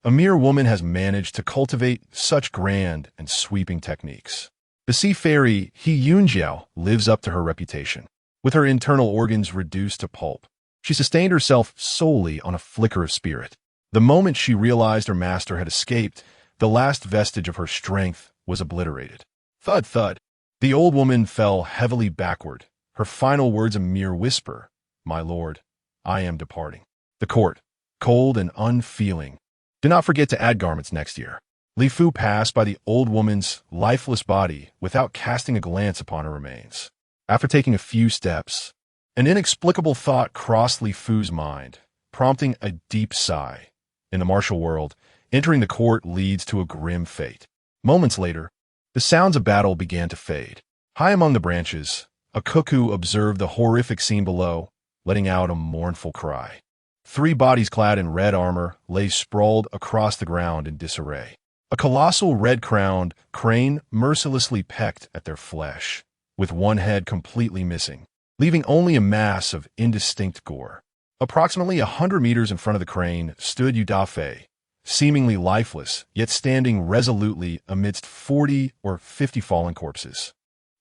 A mere woman has managed to cultivate such grand and sweeping techniques. The sea fairy He Yun Jiao lives up to her reputation. With her internal organs reduced to pulp, she sustained herself solely on a flicker of spirit. The moment she realized her master had escaped, the last vestige of her strength was obliterated. Thud, thud. The old woman fell heavily backward, her final words a mere whisper. My lord, I am departing. The court, cold and unfeeling. Do not forget to add garments next year. Li Fu passed by the old woman's lifeless body without casting a glance upon her remains. After taking a few steps, an inexplicable thought crossed Li Fu's mind, prompting a deep sigh. In the martial world, entering the court leads to a grim fate. Moments later, the sounds of battle began to fade. High among the branches, a cuckoo observed the horrific scene below, letting out a mournful cry. 3 bodies clad in red armor lay sprawled across the ground in disarray. A colossal red-crowned crane mercilessly pecked at their flesh, with one head completely missing, leaving only a mass of indistinct gore. Approximately 100 meters in front of the crane stood Dafeng, seemingly lifeless, yet standing resolutely amidst 40 or 50 fallen corpses.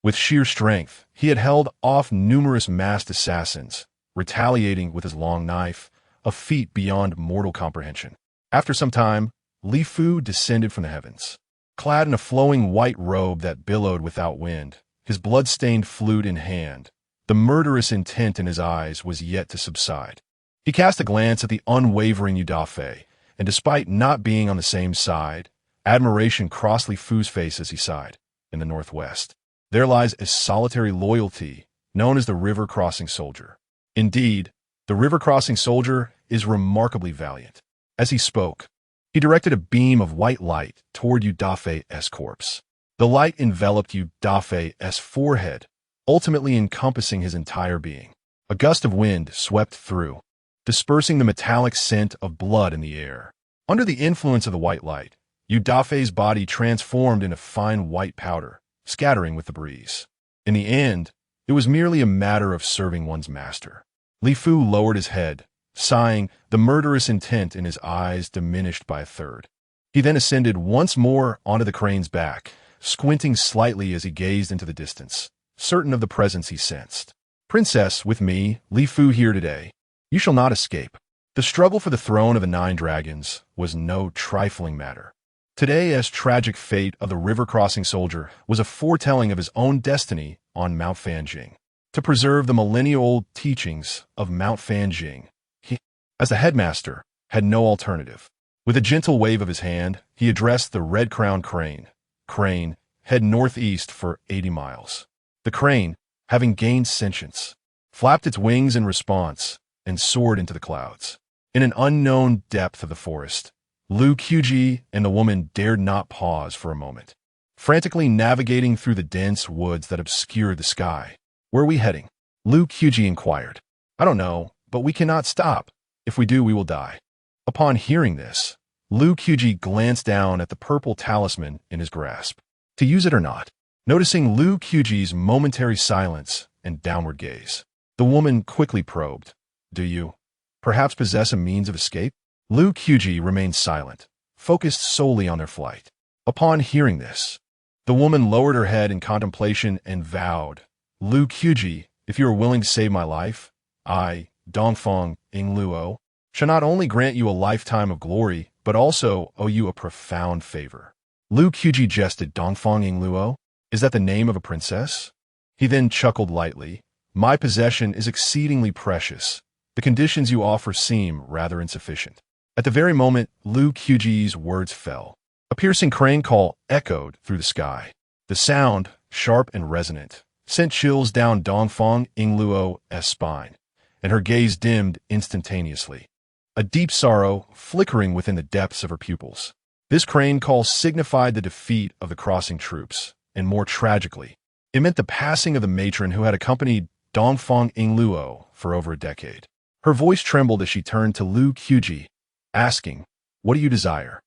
With sheer strength, he had held off numerous masked assassins, retaliating with his long knife, a feat beyond mortal comprehension. After some time, Li Fu descended from the heavens. Clad in a flowing white robe that billowed without wind, his blood-stained flute in hand, the murderous intent in his eyes was yet to subside. He cast a glance at the unwavering Dafeng, and despite not being on the same side, admiration crossed Li Fu's face as he sighed. In the northwest, there lies a solitary loyalty known as the river-crossing soldier. Indeed, the river-crossing soldier is remarkably valiant. As he spoke, he directed a beam of white light toward Dafeng's corpse. The light enveloped Dafeng's forehead, ultimately encompassing his entire being. A gust of wind swept through, dispersing the metallic scent of blood in the air. Under the influence of the white light, Dafeng's body transformed into fine white powder, scattering with the breeze. In the end, it was merely a matter of serving one's master. Li Fu lowered his head, sighing, the murderous intent in his eyes diminished by a third. He then ascended once more onto the crane's back, squinting slightly as he gazed into the distance, certain of the presence he sensed. Princess, with me, Li Fu here today. You shall not escape. The struggle for the throne of the 9 dragons was no trifling matter. Today's tragic fate of the river-crossing soldier was a foretelling of his own destiny on Mount Fanjing. To preserve the millennial-old teachings of Mount Fanjing, he, as the headmaster, had no alternative. With a gentle wave of his hand, he addressed the red-crowned crane. Crane, head northeast for 80 miles. The crane, having gained sentience, flapped its wings in response and soared into the clouds. In an unknown depth of the forest, Lu Qubi and the woman dared not pause for a moment. Frantically navigating through the dense woods that obscured the sky. Where are we heading? Lu Qubi inquired. I don't know, but we cannot stop. If we do, we will die. Upon hearing this, Lu Qubi glanced down at the purple talisman in his grasp. To use it or not? Noticing Lu Qubi's momentary silence and downward gaze, the woman quickly probed. Do you perhaps possess a means of escape? Lu Qubi remained silent, focused solely on their flight. Upon hearing this, the woman lowered her head in contemplation and vowed, Lu Qubi, if you are willing to save my life, I, Dongfang Ingluo, shall not only grant you a lifetime of glory, but also owe you a profound favor. Lu Qubi jested. Dongfang Ingluo? Is that the name of a princess? He then chuckled lightly. My possession is exceedingly precious. The conditions you offer seem rather insufficient. At the very moment Lu Qubi's words fell, a piercing crane call echoed through the sky. The sound, sharp and resonant, sent chills down Dongfang Ingluo's spine, and her gaze dimmed instantaneously, a deep sorrow flickering within the depths of her pupils. This crane call signified the defeat of the crossing troops, and more tragically, it meant the passing of the matron who had accompanied Dongfang Ingluo for over a decade. Her voice trembled as she turned to Lu Qubi, asking, "What do you desire?"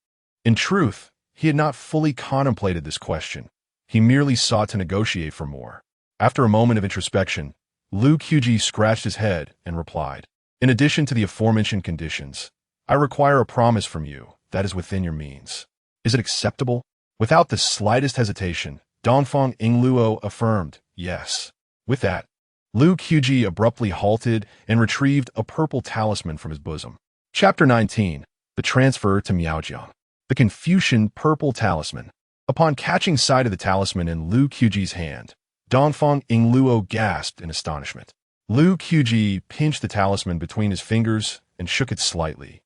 In truth, he had not fully contemplated this question. He merely sought to negotiate for more. After a moment of introspection, Lu Qubi scratched his head and replied, "In addition to the aforementioned conditions, I require a promise from you that is within your means. Is it acceptable?" Without the slightest hesitation, Dongfang Ingluo affirmed, "Yes." With that, Lu Qubi abruptly halted and retrieved a purple talisman from his bosom. Chapter 19. The Transfer to Miaojiang. The Confucian Purple Talisman. Upon catching sight of the talisman in Lu Qubi's hand, Dongfang Ingluo gasped in astonishment. Lu Qubi pinched the talisman between his fingers and shook it slightly,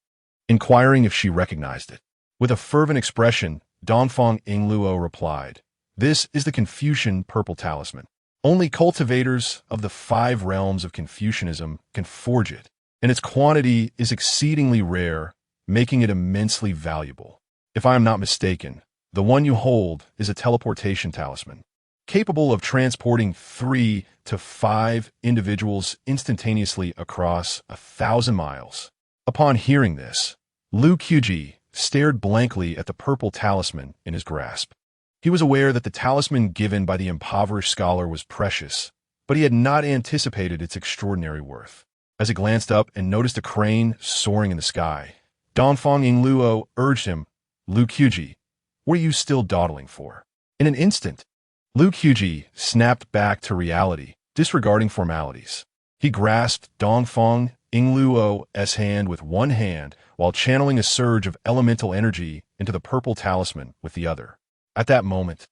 inquiring if she recognized it. With a fervent expression, Dongfang Ingluo replied, "This is the Confucian Purple Talisman. Only cultivators of the 5 realms of Confucianism can forge it, and its quantity is exceedingly rare, making it immensely valuable. If I am not mistaken, the one you hold is a teleportation talisman, capable of transporting 3 to 5 individuals instantaneously across 1,000 miles. Upon hearing this, Lu Qubi stared blankly at the purple talisman in his grasp. He was aware that the talisman given by the impoverished scholar was precious, but he had not anticipated its extraordinary worth. As he glanced up and noticed a crane soaring in the sky, Dongfang Ingluo urged him, "Lu Qubi, what are you still dawdling for?" In an instant, Lu Qubi snapped back to reality, disregarding formalities. He grasped Dongfang Ingluo's hand with one hand while channeling a surge of elemental energy into the purple talisman with the other. At that moment,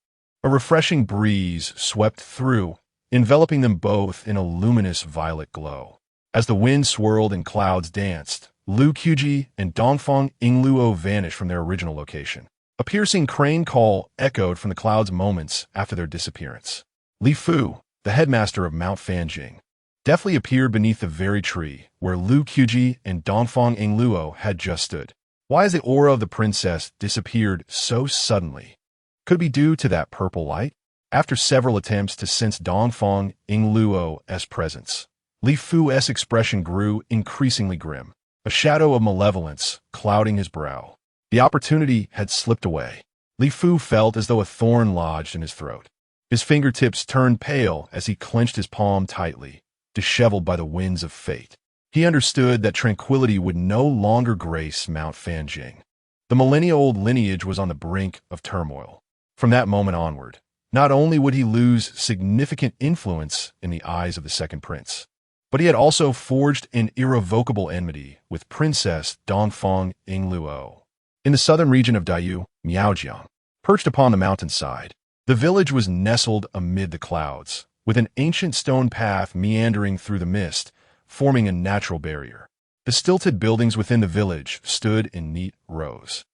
a refreshing breeze swept through, enveloping them both in a luminous violet glow. As the wind swirled and clouds danced, Lu Qubi and Dongfang Ingluo vanished from their original location. A piercing crane call echoed from the clouds moments after their disappearance. Li Fu, the headmaster of Mount Fanjing, deftly appeared beneath the very tree where Lu Qubi and Dongfang Ingluo had just stood. Why has the aura of the princess disappeared so suddenly? Could it be due to that purple light? After several attempts to sense Dongfang Ingluo's presence, Li Fu's expression grew increasingly grim, a shadow of malevolence clouding his brow. The opportunity had slipped away. Li Fu felt as though a thorn lodged in his throat. His fingertips turned pale as he clenched his palm tightly, disheveled by the winds of fate. He understood that tranquility would no longer grace Mount Fanjing. The millennia-old lineage was on the brink of turmoil. From that moment onward, not only would he lose significant influence in the eyes of the second prince, but he had also forged an irrevocable enmity with Princess Dongfang Ingluo. In the southern region of Dayu, Miaojiang, perched upon the mountainside, the village was nestled amid the clouds, with an ancient stone path meandering through the mist, forming a natural barrier. The stilted buildings within the village stood in neat rows.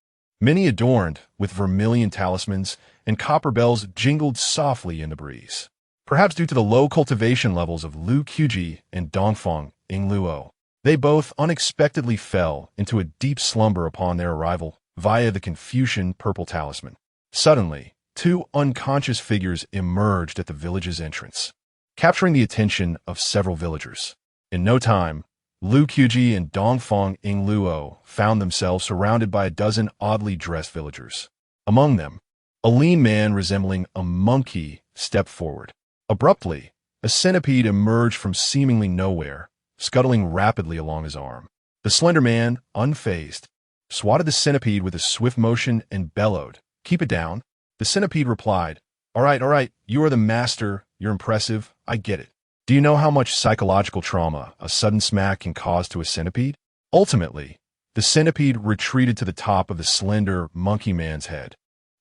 Many adorned with vermilion talismans, and copper bells jingled softly in the breeze. Perhaps due to the low cultivation levels of Lu Qubi and Dongfang Ingluo, they both unexpectedly fell into a deep slumber upon their arrival via the Confucian purple talisman. Suddenly, 2 unconscious figures emerged at the village's entrance, capturing the attention of several villagers. In no time, Lu Qubi and Dongfang Ingluo found themselves surrounded by a dozen oddly dressed villagers. Among them, a lean man resembling a monkey stepped forward. Abruptly, a centipede emerged from seemingly nowhere, scuttling rapidly along his arm. The slender man, unfazed, swatted the centipede with a swift motion and bellowed, "Keep it down." The centipede replied, all right, you are the master, you're impressive, I get it. Do you know how much psychological trauma a sudden smack can cause to a centipede? Ultimately, the centipede retreated to the top of the slender monkey man's head,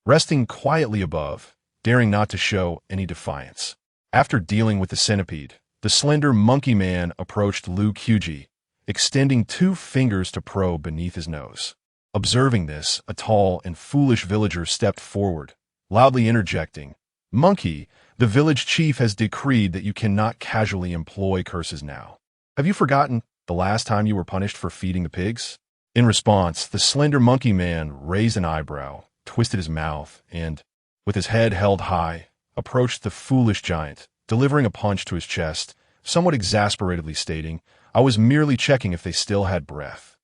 resting quietly above, daring not to show any defiance. After dealing with the centipede, the slender monkey man approached Lu Qubi, extending 2 fingers to probe beneath his nose. Observing this, a tall and foolish villager stepped forward, loudly interjecting, "Monkey, the village chief has decreed that you cannot casually employ curses now. Have you forgotten the last time you were punished for feeding the pigs?" In response, the slender monkey man raised an eyebrow, twisted his mouth, and, with his head held high, approached the foolish giant, delivering a punch to his chest, somewhat exasperatedly stating, "I was merely checking if they still had breath.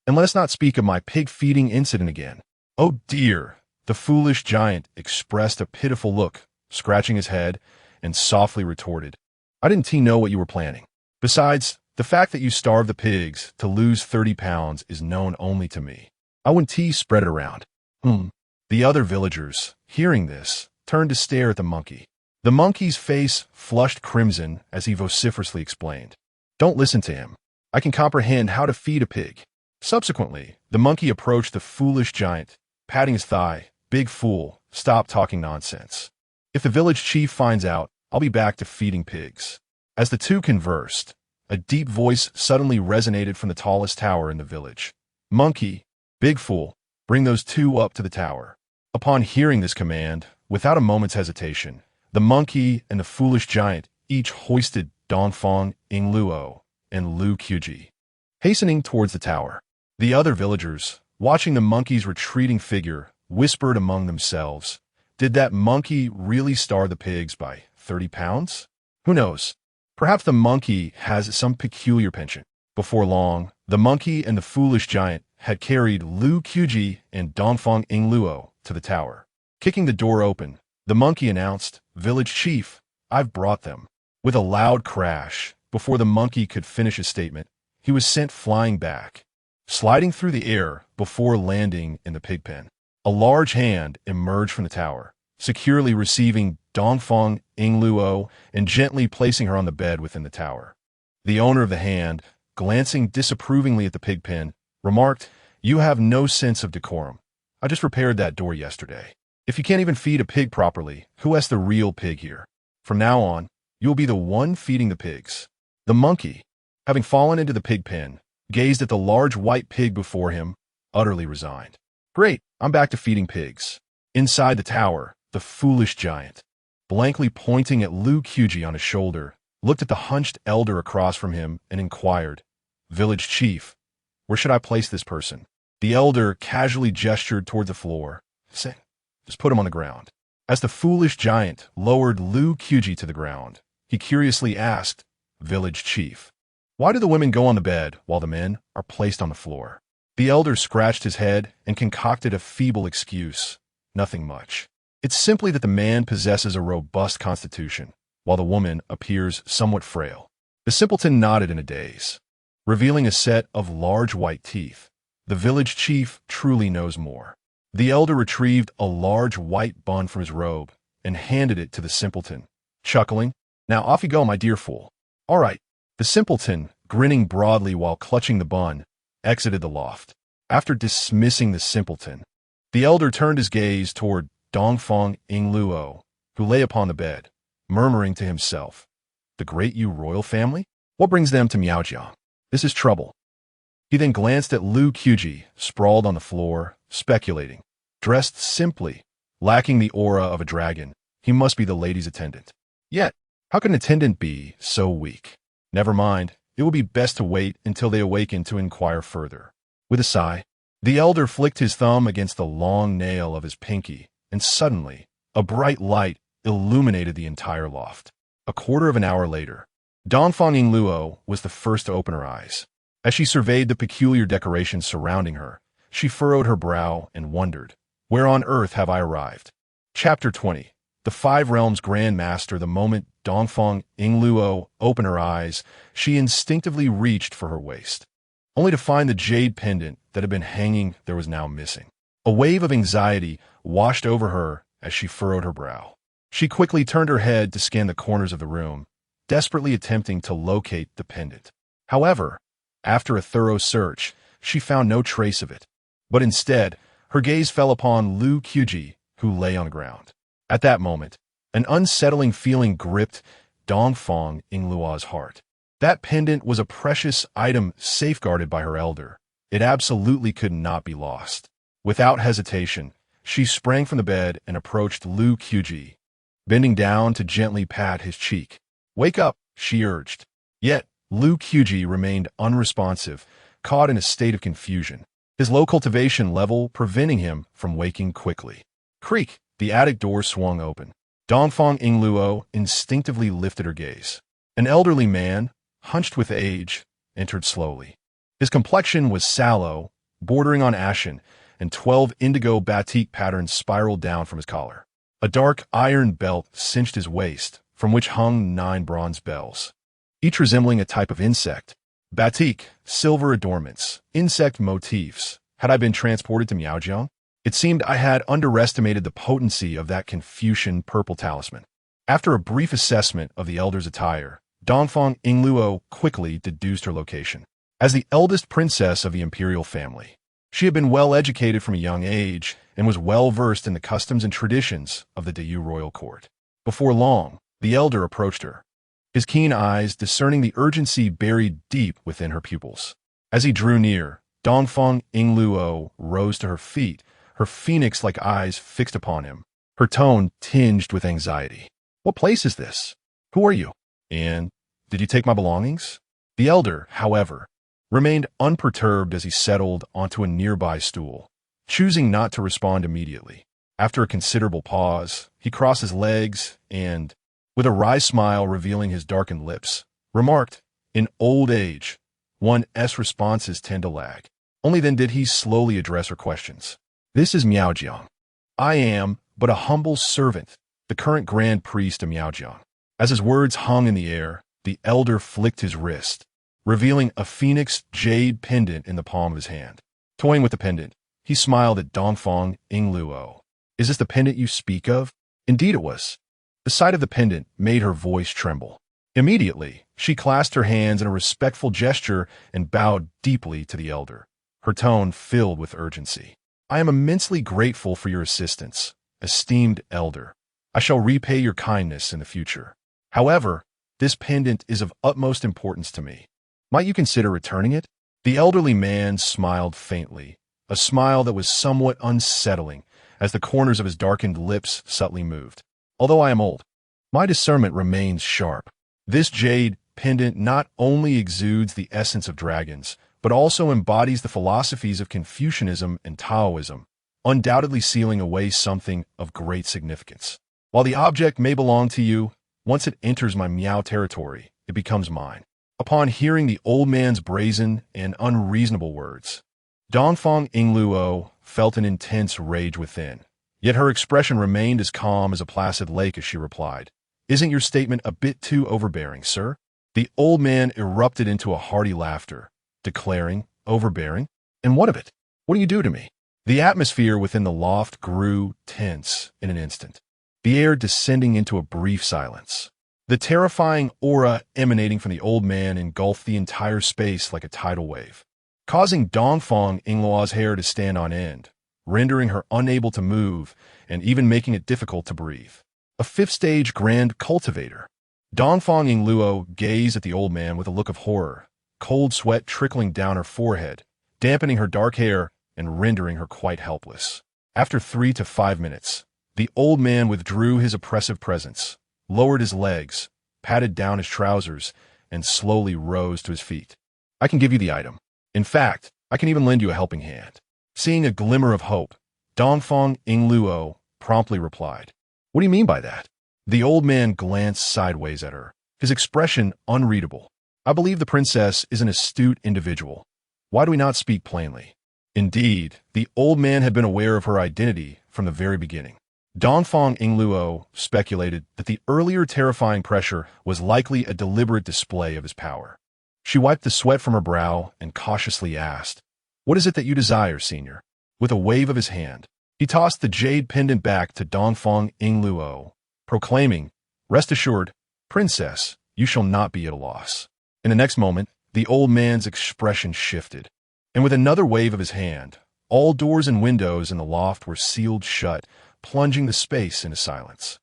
And let us not speak of my pig-feeding incident again." "Oh dear," the foolish giant expressed a pitiful look, scratching his head, and softly retorted, "I didn't know what you were planning. Besides, the fact that you starved the pigs to lose 30 pounds is known only to me. I wouldn't spread it around." The other villagers, hearing this, turned to stare at the monkey. The monkey's face flushed crimson as he vociferously explained, "Don't listen to him. I can comprehend how to feed a pig." Subsequently, the monkey approached the foolish giant, patting his thigh. "Big fool, stop talking nonsense. If the village chief finds out, I'll be back to feeding pigs." As the two conversed, a deep voice suddenly resonated from the tallest tower in the village. "Monkey, big fool, bring those 2 up to the tower." Upon hearing this command, without a moment's hesitation, the monkey and the foolish giant each hoisted Dafeng, Luo, and Lu Qubi, hastening towards the tower. The other villagers, watching the monkey's retreating figure, whispered among themselves, "Did that monkey really starve the pigs by 30 pounds? Who knows? Perhaps the monkey has some peculiar penchant." Before long, the monkey and the foolish giant had carried Lu Qubi and Dafeng Luo to the tower. Kicking the door open, the monkey announced, "Village chief, I've brought them." With a loud crash, before the monkey could finish his statement, he was sent flying back, sliding through the air before landing in the pig pen. A large hand emerged from the tower, securely receiving Dafeng Luo and gently placing her on the bed within the tower. The owner of the hand, glancing disapprovingly at the pig pen, remarked, "You have no sense of decorum. I just repaired that door yesterday. If you can't even feed a pig properly, who has the real pig here? From now on, you will be the one feeding the pigs." The monkey, having fallen into the pig pen, gazed at the large white pig before him, utterly resigned. "Great, I'm back to feeding pigs." Inside the tower, the foolish giant, blankly pointing at Lu Qubi on his shoulder, looked at the hunched elder across from him and inquired, "Village chief, where should I place this person?" The elder casually gestured toward the floor, saying, "Just put him on the ground." As the foolish giant lowered Lu Qubi to the ground, he curiously asked, "Village chief, why do the women go on the bed while the men are placed on the floor?" The elder scratched his head and concocted a feeble excuse. "Nothing much. It's simply that the man possesses a robust constitution, while the woman appears somewhat frail." The simpleton nodded in a daze, revealing a set of large white teeth. The village chief truly knows more. The elder retrieved a large white bun from his robe and handed it to the simpleton, chuckling, "Now off you go, my dear fool." "All right." The simpleton, grinning broadly while clutching the bun, exited the loft. After dismissing the simpleton, the elder turned his gaze toward Dafeng Luo, who lay upon the bed, murmuring to himself, "The great Yu royal family? What brings them to Miaojiang? This is trouble." He then glanced at Lu Qubi, sprawled on the floor, speculating. Dressed simply, lacking the aura of a dragon, he must be the lady's attendant. Yet, how could an attendant be so weak? Never mind, it will be best to wait until they awaken to inquire further. With a sigh, the elder flicked his thumb against the long nail of his pinky, and suddenly, a bright light illuminated the entire loft. A quarter of an hour later, Dafeng Luo was the first to open her eyes. As she surveyed the peculiar decorations surrounding her, she furrowed her brow and wondered, "Where on earth have I arrived?" Chapter 20. The Five Realms Grand Master. The moment Dafeng Luo opened her eyes, she instinctively reached for her waist, only to find the jade pendant that had been hanging there was now missing. A wave of anxiety washed over her as she furrowed her brow. She quickly turned her head to scan the corners of the room, desperately attempting to locate the pendant. However, after a thorough search, she found no trace of it. But instead, her gaze fell upon Lu Qubi, who lay on the ground. At that moment, an unsettling feeling gripped Dafeng Yingluo's heart. That pendant was a precious item safeguarded by her elder. It absolutely could not be lost. Without hesitation, she sprang from the bed and approached Lu Qubi, bending down to gently pat his cheek. "Wake up," she urged. Yet, Lu Qubi remained unresponsive, caught in a state of confusion, his low cultivation level preventing him from waking quickly. Creak! The attic door swung open. Dafeng Yingluo instinctively lifted her gaze. An elderly man, hunched with age, entered slowly. His complexion was sallow, bordering on ashen, and 12 indigo batik patterns spiraled down from his collar. A dark iron belt cinched his waist, from which hung 9 bronze bells, each resembling a type of insect. Batik, silver adornments, insect motifs. Had I been transported to Miaojiang? It seemed I had underestimated the potency of that Confucian purple talisman. After a brief assessment of the elder's attire, Dafeng Yingluo quickly deduced her location. As the eldest princess of the imperial family, she had been well educated from a young age and was well versed in the customs and traditions of the Dayu royal court. Before long, the elder approached her, his keen eyes discerning the urgency buried deep within her pupils. As he drew near, Dafeng Yingluo rose to her feet, her phoenix-like eyes fixed upon him, her tone tinged with anxiety. "What place is this? Who are you? And did you take my belongings?" The elder, however, remained unperturbed as he settled onto a nearby stool, choosing not to respond immediately. After a considerable pause, he crossed his legs and, with a wry smile revealing his darkened lips, remarked, "In old age, one's responses tend to lag." Only then did he slowly address her questions. "This is Miaojiang. I am but a humble servant, the current grand priest of Miaojiang." As his words hung in the air, the elder flicked his wrist, revealing a phoenix jade pendant in the palm of his hand. Toying with the pendant, he smiled at Dafeng Yingluo. "Is this the pendant you speak of?" Indeed it was. The sight of the pendant made her voice tremble. Immediately, she clasped her hands in a respectful gesture and bowed deeply to the elder, her tone filled with urgency. "I am immensely grateful for your assistance, esteemed elder. I shall repay your kindness in the future. However, this pendant is of utmost importance to me. Might you consider returning it?" The elderly man smiled faintly, a smile that was somewhat unsettling as the corners of his darkened lips subtly moved. "Although I am old, my discernment remains sharp. This jade pendant not only exudes the essence of dragons, but also embodies the philosophies of Confucianism and Taoism, undoubtedly sealing away something of great significance. While the object may belong to you, once it enters my Miao territory, it becomes mine." Upon hearing the old man's brazen and unreasonable words, Dafeng Yingluo felt an intense rage within. Yet her expression remained as calm as a placid lake as she replied, "Isn't your statement a bit too overbearing, sir?" The old man erupted into a hearty laughter, declaring, "Overbearing? And what of it? What do you do to me?" The atmosphere within the loft grew tense in an instant, the air descending into a brief silence. The terrifying aura emanating from the old man engulfed the entire space like a tidal wave, causing Dafeng Yingluo's hair to stand on end, rendering her unable to move and even making it difficult to breathe. A fifth-stage grand cultivator. Dafeng Yingluo gazed at the old man with a look of horror, cold sweat trickling down her forehead, dampening her dark hair and rendering her quite helpless. After 3 to 5 minutes, the old man withdrew his oppressive presence, lowered his legs, patted down his trousers, and slowly rose to his feet. "I can give you the item. In fact, I can even lend you a helping hand." Seeing a glimmer of hope, Dafeng Yingluo promptly replied, "What do you mean by that?" The old man glanced sideways at her, his expression unreadable. "I believe the princess is an astute individual. Why do we not speak plainly?" Indeed, the old man had been aware of her identity from the very beginning. Dafeng Yingluo speculated that the earlier terrifying pressure was likely a deliberate display of his power. She wiped the sweat from her brow and cautiously asked, "What is it that you desire, senior?" With a wave of his hand, he tossed the jade pendant back to Dafeng Yingluo, proclaiming, "Rest assured, princess, you shall not be at a loss. In the next moment, the old man's expression shifted, and with another wave of his hand, all doors and windows in the loft were sealed shut, plunging the space into silence.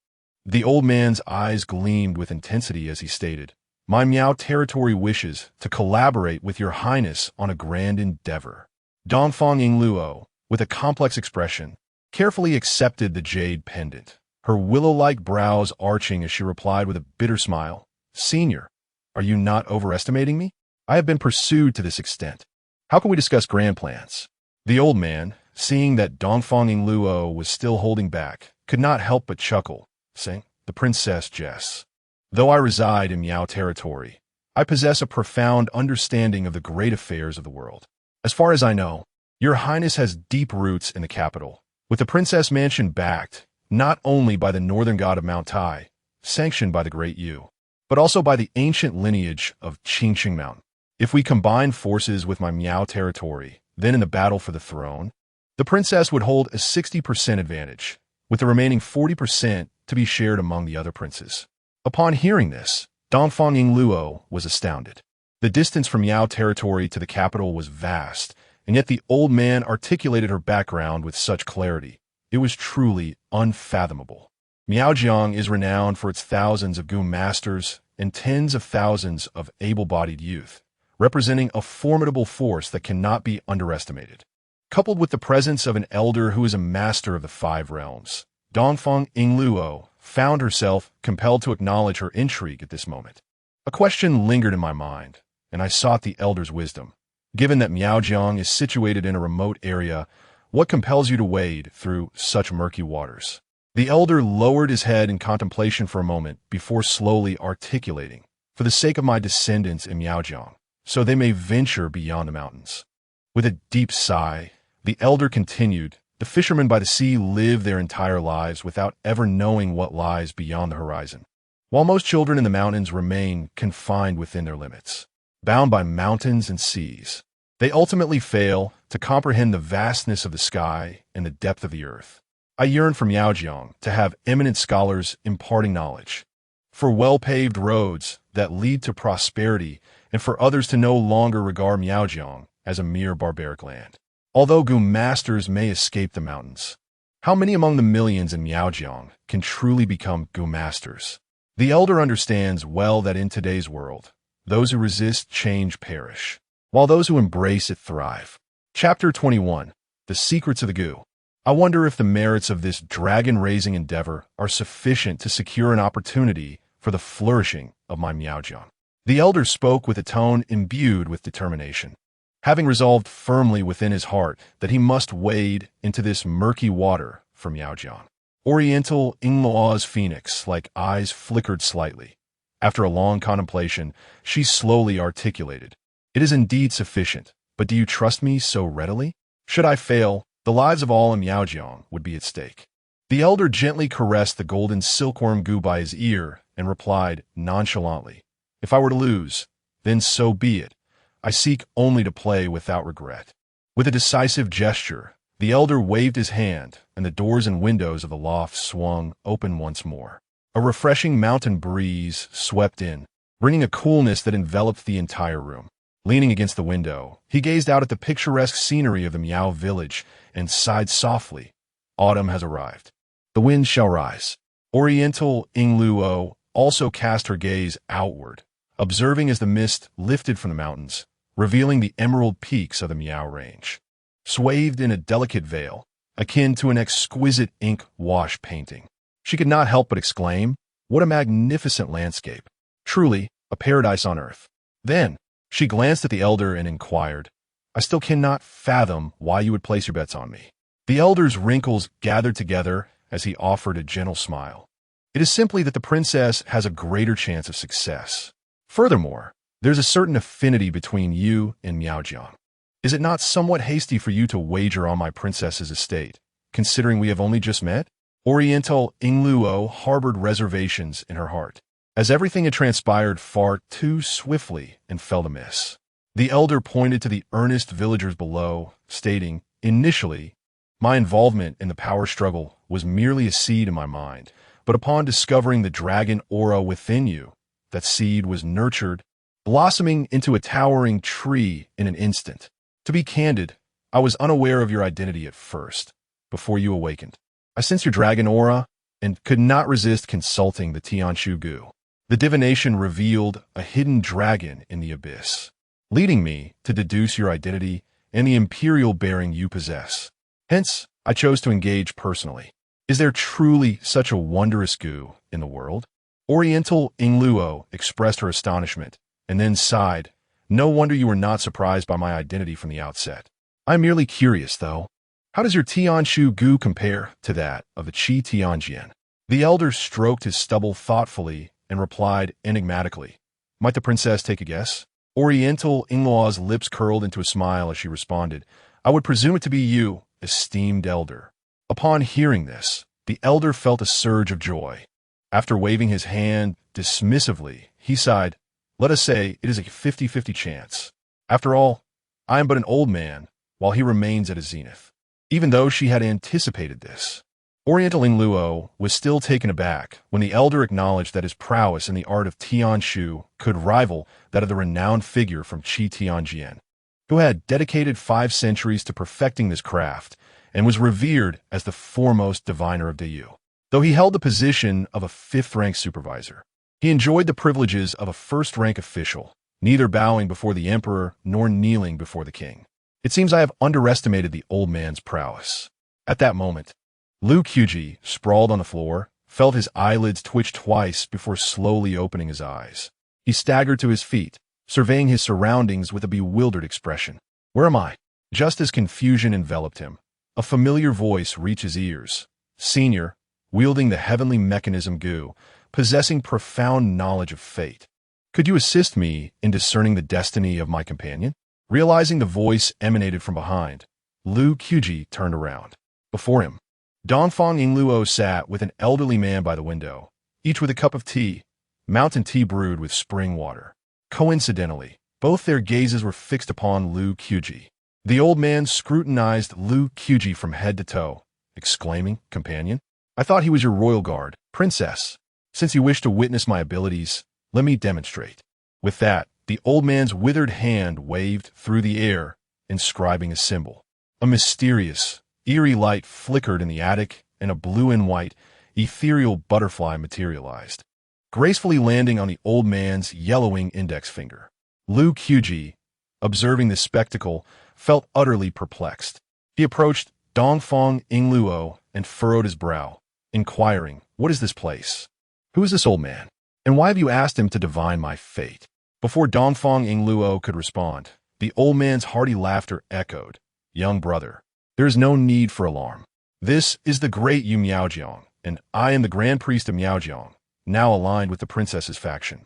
The old man's eyes gleamed with intensity as he stated, "My Miao territory wishes to collaborate with your highness on a grand endeavor." Dongfang Yingluo, with a complex expression, carefully accepted the jade pendant, her willow-like brows arching as she replied with a bitter smile, "Senior, are you not overestimating me? I have been pursued to this extent. How can we discuss grand plans?" The old man, seeing that Dongfang Yingluo was still holding back, could not help but chuckle, saying, "The princess jests. Though I reside in Miao territory, I possess a profound understanding of the great affairs of the world. As far as I know, your highness has deep roots in the capital, with the princess mansion backed not only by the northern god of Mount Tai, sanctioned by the great Yu, but also by the ancient lineage of Qingqing Mountain. If we combine forces with my Miao territory, then in the battle for the throne, the princess would hold a 60% advantage, with the remaining 40% to be shared among the other princes." Upon hearing this, Dongfang Yingluo was astounded. The distance from Miao territory to the capital was vast, and yet the old man articulated her background with such clarity. It was truly unfathomable. Miaojiang is renowned for its thousands of Gu masters and tens of thousands of able-bodied youth, representing a formidable force that cannot be underestimated. Coupled with the presence of an elder who is a master of the five realms, Dongfang Yingluo found herself compelled to acknowledge her intrigue at this moment. A question lingered in my mind, and I sought the elder's wisdom. Given that Miaojiang is situated in a remote area, what compels you to wade through such murky waters? The elder lowered his head in contemplation for a moment before slowly articulating, "For the sake of my descendants in Miaojiang, so they may venture beyond the mountains." With a deep sigh, the elder continued, "The fishermen by the sea live their entire lives without ever knowing what lies beyond the horizon, while most children in the mountains remain confined within their limits, bound by mountains and seas. They ultimately fail to comprehend the vastness of the sky and the depth of the earth. I yearn for Miaojiang to have eminent scholars imparting knowledge, for well-paved roads that lead to prosperity, and for others to no longer regard Miaojiang as a mere barbaric land. Although Gu masters may escape the mountains, how many among the millions in Miaojiang can truly become Gu masters? The elder understands well that in today's world, those who resist change perish, while those who embrace it thrive. Chapter 21. The Secrets of the Gu. I wonder if the merits of this dragon-raising endeavor are sufficient to secure an opportunity for the flourishing of my Miaojiang. The elder spoke with a tone imbued with determination, having resolved firmly within his heart that he must wade into this murky water for Miaojiang. Oriental Yingluo's phoenix-like eyes flickered slightly. After a long contemplation, she slowly articulated, "It is indeed sufficient, but do you trust me so readily? Should I fail, the lives of all in Miaojiang would be at stake." The elder gently caressed the golden silkworm Gu by his ear and replied nonchalantly, "If I were to lose, then so be it. I seek only to play without regret." With a decisive gesture, the elder waved his hand, and the doors and windows of the loft swung open once more. A refreshing mountain breeze swept in, bringing a coolness that enveloped the entire room. Leaning against the window, he gazed out at the picturesque scenery of the Miao village and sighed softly. Autumn has arrived. The wind shall rise. Oriental Yingluo also cast her gaze outward, observing as the mist lifted from the mountains, revealing the emerald peaks of the Miao range, swathed in a delicate veil, akin to an exquisite ink wash painting. She could not help but exclaim, "What a magnificent landscape! Truly, a paradise on earth." Then, she glanced at the elder and inquired, "I still cannot fathom why you would place your bets on me." The elder's wrinkles gathered together as he offered a gentle smile. "It is simply that the princess has a greater chance of success. Furthermore, there's a certain affinity between you and Miaojiang. Is it not somewhat hasty for you to wager on my princess's estate, considering we have only just met?" Oriental Yingluo harbored reservations in her heart, as everything had transpired far too swiftly and fell to miss. The elder pointed to the earnest villagers below, stating, "Initially, my involvement in the power struggle was merely a seed in my mind, but upon discovering the dragon aura within you, that seed was nurtured, blossoming into a towering tree in an instant. To be candid, I was unaware of your identity at first, before you awakened. I sensed your dragon aura and could not resist consulting the Tianshu Gu. The divination revealed a hidden dragon in the abyss, leading me to deduce your identity and the imperial bearing you possess. Hence, I chose to engage personally. Is there truly such a wondrous Gu in the world? Oriental Ingluo expressed her astonishment and then sighed. No wonder you were not surprised by my identity from the outset. I'm merely curious, though. How does your Tianshu Gu compare to that of the Qi Tianjian? The elder stroked his stubble thoughtfully and replied enigmatically. Might the princess take a guess? Oriental Ingluo's lips curled into a smile as she responded. I would presume it to be you, esteemed elder. Upon hearing this, the elder felt a surge of joy. After waving his hand dismissively, he sighed. Let us say it is a 50-50 chance. After all, I am but an old man, while he remains at his zenith. Even though she had anticipated this, Oriental Ingluo was still taken aback when the elder acknowledged that his prowess in the art of Tianshu could rival that of the renowned figure from Qi Tianjian, who had dedicated 5 centuries to perfecting this craft and was revered as the foremost diviner of Dayu. Though he held the position of a 5th-rank supervisor, he enjoyed the privileges of a 1st-rank official, neither bowing before the emperor nor kneeling before the king. It seems I have underestimated the old man's prowess. At that moment, Lu Qubi, sprawled on the floor, felt his eyelids twitch twice before slowly opening his eyes. He staggered to his feet, surveying his surroundings with a bewildered expression. Where am I? Just as confusion enveloped him, a familiar voice reached his ears. Senior, wielding the heavenly mechanism Gu, possessing profound knowledge of fate. Could you assist me in discerning the destiny of my companion? Realizing the voice emanated from behind, Lu Qubi turned around. Before him, Dafeng Ingluo sat with an elderly man by the window, each with a cup of tea, mountain tea brewed with spring water. Coincidentally, both their gazes were fixed upon Lu Qubi. The old man scrutinized Lu Qubi from head to toe, exclaiming, Companion, I thought he was your royal guard, princess. Since you wish to witness my abilities, let me demonstrate. With that, the old man's withered hand waved through the air, inscribing a symbol. A mysterious, eerie light flickered in the attic, and a blue and white, ethereal butterfly materialized, gracefully landing on the old man's yellowing index finger. Lu Qubi, observing this spectacle, felt utterly perplexed. He approached Dafeng Ingluo and furrowed his brow, inquiring, What is this place? Who is this old man? And why have you asked him to divine my fate? Before Dafeng Ingluo could respond, the old man's hearty laughter echoed. Young brother, there is no need for alarm. This is the great Yu Miaojiang, and I am the Grand Priest of Miaojiang, now aligned with the princess's faction.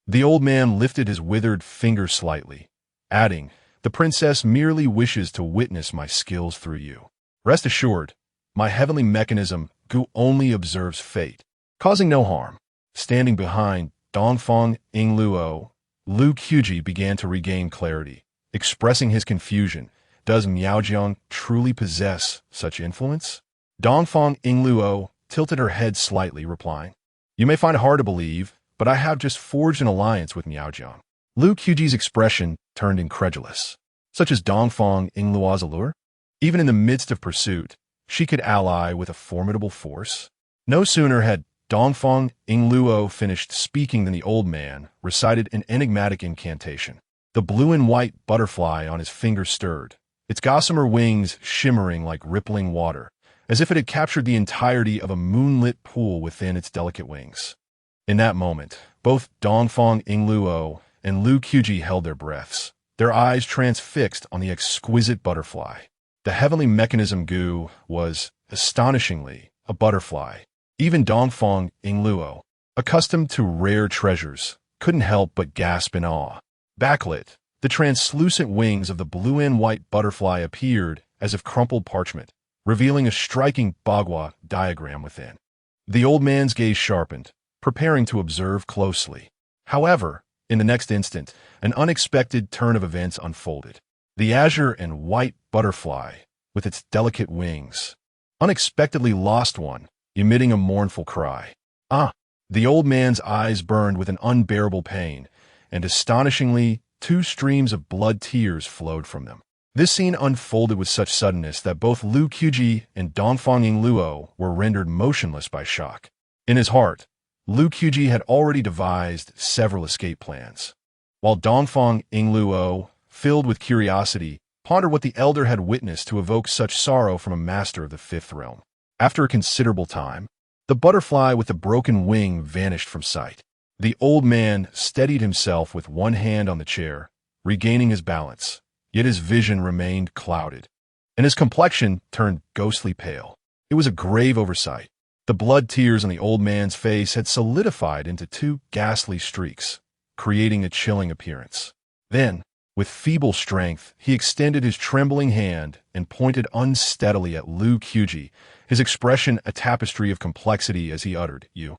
The old man lifted his withered finger slightly, adding, The princess merely wishes to witness my skills through you. Rest assured, my heavenly mechanism Gu only observes fate, causing no harm. Standing behind Dafeng Ingluo, Lu Qubi began to regain clarity, expressing his confusion. Does Miaojiang truly possess such influence? Dafeng Ingluo tilted her head slightly, replying, You may find it hard to believe, but I have just forged an alliance with Miaojiang. Lu Qubi's expression turned incredulous. Such as Dafeng Ingluo's allure? Even in the midst of pursuit, she could ally with a formidable force? No sooner had Dafeng Ingluo finished speaking than the old man recited an enigmatic incantation. The blue and white butterfly on his finger stirred, its gossamer wings shimmering like rippling water, as if it had captured the entirety of a moonlit pool within its delicate wings. In that moment, both Dafeng Ingluo and Lu Qubi held their breaths, their eyes transfixed on the exquisite butterfly. The heavenly mechanism Gu was, astonishingly, a butterfly. Even Dafeng Ingluo, accustomed to rare treasures, couldn't help but gasp in awe. Backlit, the translucent wings of the blue and white butterfly appeared as if crumpled parchment, revealing a striking bagua diagram within. The old man's gaze sharpened, preparing to observe closely. However, in the next instant, an unexpected turn of events unfolded. The azure and white butterfly, with its delicate wings, unexpectedly lost one, emitting a mournful cry. Ah! The old man's eyes burned with an unbearable pain, and astonishingly, 2 streams of blood tears flowed from them. This scene unfolded with such suddenness that both Lu Qubi and Dongfang Yingluo were rendered motionless by shock. In his heart, Lu Qubi had already devised several escape plans, while Dongfang Yingluo, filled with curiosity, pondered what the elder had witnessed to evoke such sorrow from a master of the fifth realm. After a considerable time, the butterfly with the broken wing vanished from sight. The old man steadied himself with one hand on the chair, regaining his balance, yet his vision remained clouded, and his complexion turned ghostly pale. It was a grave oversight. The blood tears on the old man's face had solidified into 2 ghastly streaks, creating a chilling appearance. Then, with feeble strength, he extended his trembling hand and pointed unsteadily at Lu Qubi, his expression a tapestry of complexity as he uttered, "You.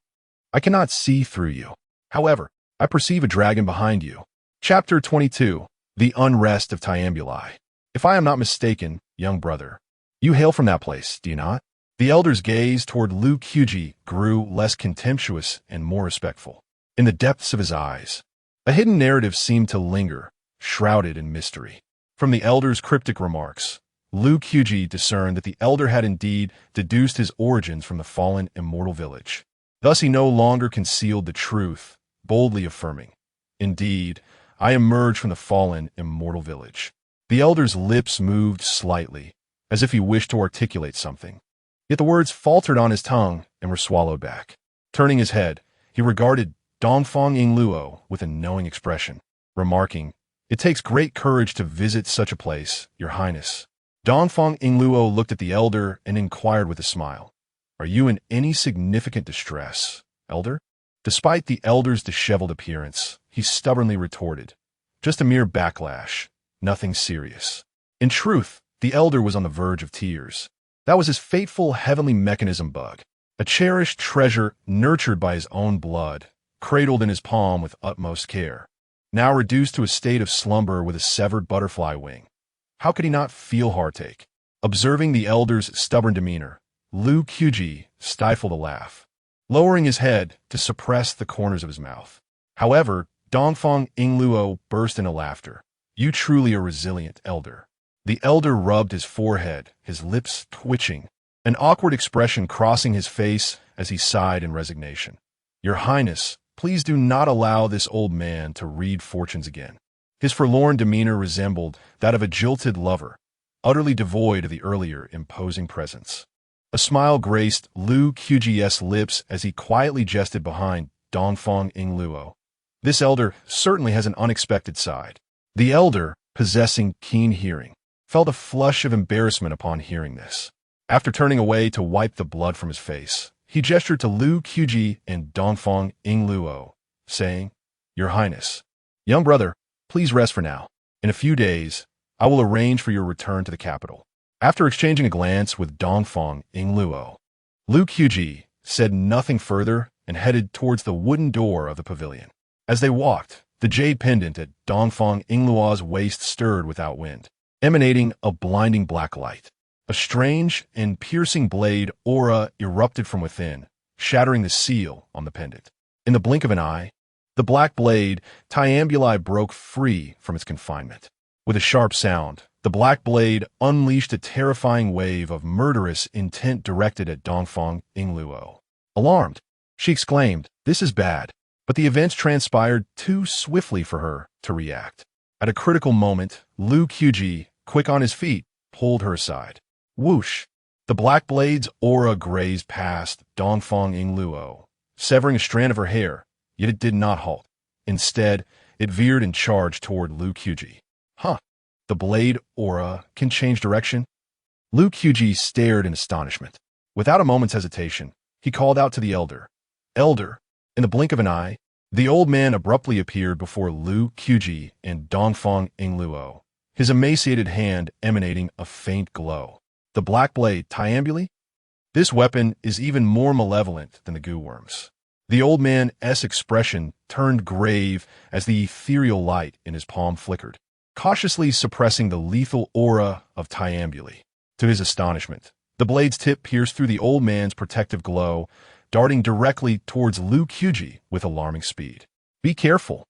I cannot see through you. However, I perceive a dragon behind you." Chapter 22. The Unrest of Tiambuli. If I am not mistaken, young brother, you hail from that place, do you not? The elder's gaze toward Lu Qubi grew less contemptuous and more respectful. In the depths of his eyes, a hidden narrative seemed to linger, shrouded in mystery. From the elder's cryptic remarks, Lu Qubi discerned that the elder had indeed deduced his origins from the fallen immortal village. Thus he no longer concealed the truth, boldly affirming, "Indeed, I emerged from the fallen immortal village." The elder's lips moved slightly, as if he wished to articulate something. Yet the words faltered on his tongue and were swallowed back. Turning his head, he regarded Dongfang Yingluo with a knowing expression, remarking, "It takes great courage to visit such a place, Your Highness." Dongfang Yingluo looked at the elder and inquired with a smile, "Are you in any significant distress, elder?" Despite the elder's disheveled appearance, he stubbornly retorted, "Just a mere backlash, nothing serious." In truth, the elder was on the verge of tears. That was his fateful heavenly mechanism bug, a cherished treasure nurtured by his own blood, cradled in his palm with utmost care, now reduced to a state of slumber with a severed butterfly wing. How could he not feel heartache? Observing the elder's stubborn demeanor, Lu Qubi stifled a laugh, lowering his head to suppress the corners of his mouth. However, Dongfang Yingluo burst into laughter. "You truly are resilient, elder." The elder rubbed his forehead, his lips twitching, an awkward expression crossing his face as he sighed in resignation. "Your Highness, please do not allow this old man to read fortunes again." His forlorn demeanor resembled that of a jilted lover, utterly devoid of the earlier imposing presence. A smile graced Lu Qi's lips as he quietly jested behind Dongfang Yingluo. This elder certainly has an unexpected side. The elder, possessing keen hearing, felt a flush of embarrassment upon hearing this. After turning away to wipe the blood from his face, he gestured to Lu Qubi and Dongfang Yingluo, saying, "Your Highness, young brother, please rest for now. In a few days, I will arrange for your return to the capital." After exchanging a glance with Dongfang Yingluo, Lu Qubi said nothing further and headed towards the wooden door of the pavilion. As they walked, the jade pendant at Dongfang Yingluo's waist stirred without wind, emanating a blinding black light. A strange and piercing blade aura erupted from within, shattering the seal on the pendant. In the blink of an eye, the black blade Tiambuli broke free from its confinement. With a sharp sound, the black blade unleashed a terrifying wave of murderous intent directed at Dongfang Yingluo. Alarmed, she exclaimed, "This is bad," but the events transpired too swiftly for her to react. At a critical moment, Lu Qubi, quick on his feet, pulled her aside. Whoosh! The black blade's aura grazed past Dongfang Yingluo, severing a strand of her hair, yet it did not halt. Instead, it veered and charged toward Lu Qubi. Huh! The blade aura can change direction? Lu Qubi stared in astonishment. Without a moment's hesitation, he called out to the elder. "Elder!" In the blink of an eye, the old man abruptly appeared before Lu Qubi and Dongfang Yingluo, his emaciated hand emanating a faint glow. The black blade, Tiambuli? This weapon is even more malevolent than the goo worms. The old man's expression turned grave as the ethereal light in his palm flickered, cautiously suppressing the lethal aura of Tiambuli. To his astonishment, the blade's tip pierced through the old man's protective glow, darting directly towards Lu Qubi with alarming speed. Be careful!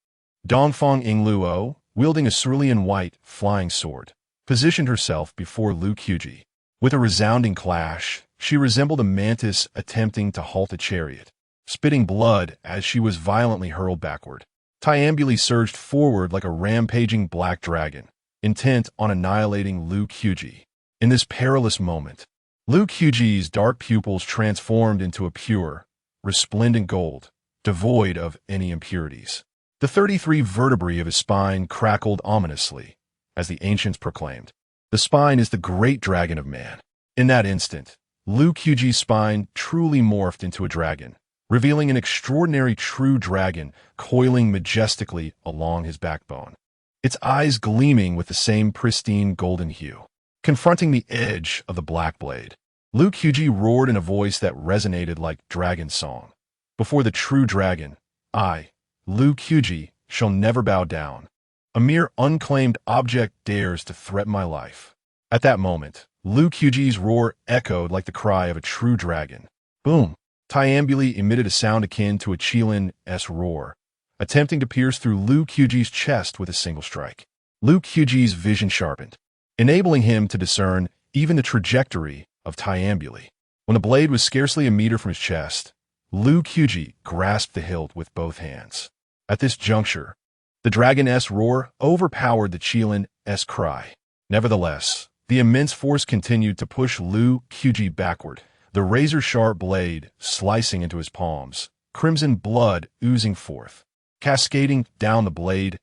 Dongfang Yingluo, wielding a cerulean white flying sword, positioned herself before Lu Qubi. With a resounding clash, she resembled a mantis attempting to halt a chariot, spitting blood as she was violently hurled backward. Tiambuli surged forward like a rampaging black dragon, intent on annihilating Lu Qubi. In this perilous moment, Lu Qiji's dark pupils transformed into a pure, resplendent gold, devoid of any impurities. The 33 vertebrae of his spine crackled ominously, as the ancients proclaimed, "The spine is the great dragon of man." In that instant, Lu Qiji's spine truly morphed into a dragon, revealing an extraordinary true dragon coiling majestically along his backbone, its eyes gleaming with the same pristine golden hue. Confronting the edge of the black blade, Lu Qubi roared in a voice that resonated like dragon song. "Before the true dragon, I, Lu Qubi, shall never bow down. A mere unclaimed object dares to threaten my life." At that moment, Lu Qiji's roar echoed like the cry of a true dragon. Boom! Tiambuli emitted a sound akin to a Qilin-esque roar, attempting to pierce through Lu Qiji's chest with a single strike. Lu Qiji's vision sharpened, enabling him to discern even the trajectory of Tiambuli. When the blade was scarcely a meter from his chest, Lu Qubi grasped the hilt with both hands. At this juncture, the dragon-esque roar overpowered the Qilin-esque cry. Nevertheless, the immense force continued to push Lu Qubi backward, the razor-sharp blade slicing into his palms, crimson blood oozing forth, cascading down the blade's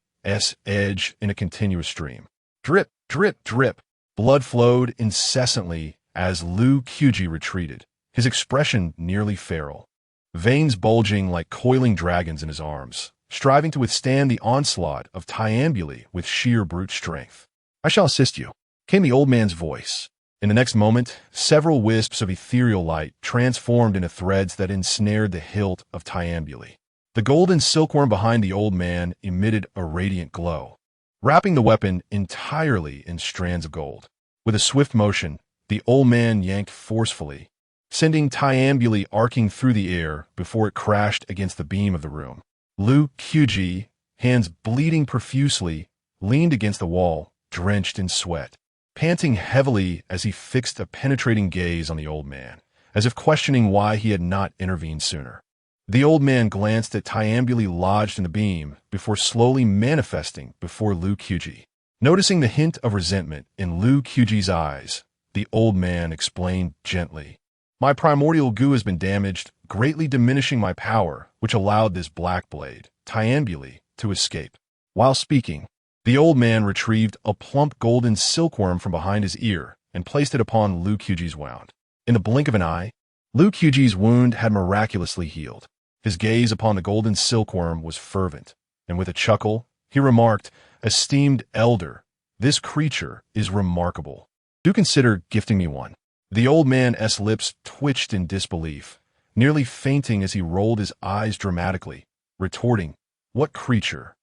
edge in a continuous stream. Drip, drip, drip. Blood flowed incessantly as Lu Qubi retreated, his expression nearly feral. Veins bulging like coiling dragons in his arms, striving to withstand the onslaught of Tiambuli with sheer brute strength. "I shall assist you," came the old man's voice. In the next moment, several wisps of ethereal light transformed into threads that ensnared the hilt of Tiambuli. The golden silkworm behind the old man emitted a radiant glow, wrapping the weapon entirely in strands of gold. With a swift motion, the old man yanked forcefully, sending Tiambuli arcing through the air before it crashed against the beam of the room. Lu Qubi, hands bleeding profusely, leaned against the wall, drenched in sweat, panting heavily as he fixed a penetrating gaze on the old man, as if questioning why he had not intervened sooner. The old man glanced at Tiambuli lodged in the beam before slowly manifesting before Lu Qubi. Noticing the hint of resentment in Lu Qiji's eyes, the old man explained gently, "My primordial goo has been damaged, greatly diminishing my power, which allowed this black blade, Tiambuli, to escape." While speaking, the old man retrieved a plump golden silkworm from behind his ear and placed it upon Lu Qiji's wound. In the blink of an eye, Lu Qiji's wound had miraculously healed. His gaze upon the golden silkworm was fervent, and with a chuckle, he remarked, "Esteemed elder, this creature is remarkable. Do consider gifting me one." The old man's lips twitched in disbelief, nearly fainting as he rolled his eyes dramatically, retorting, "What creature?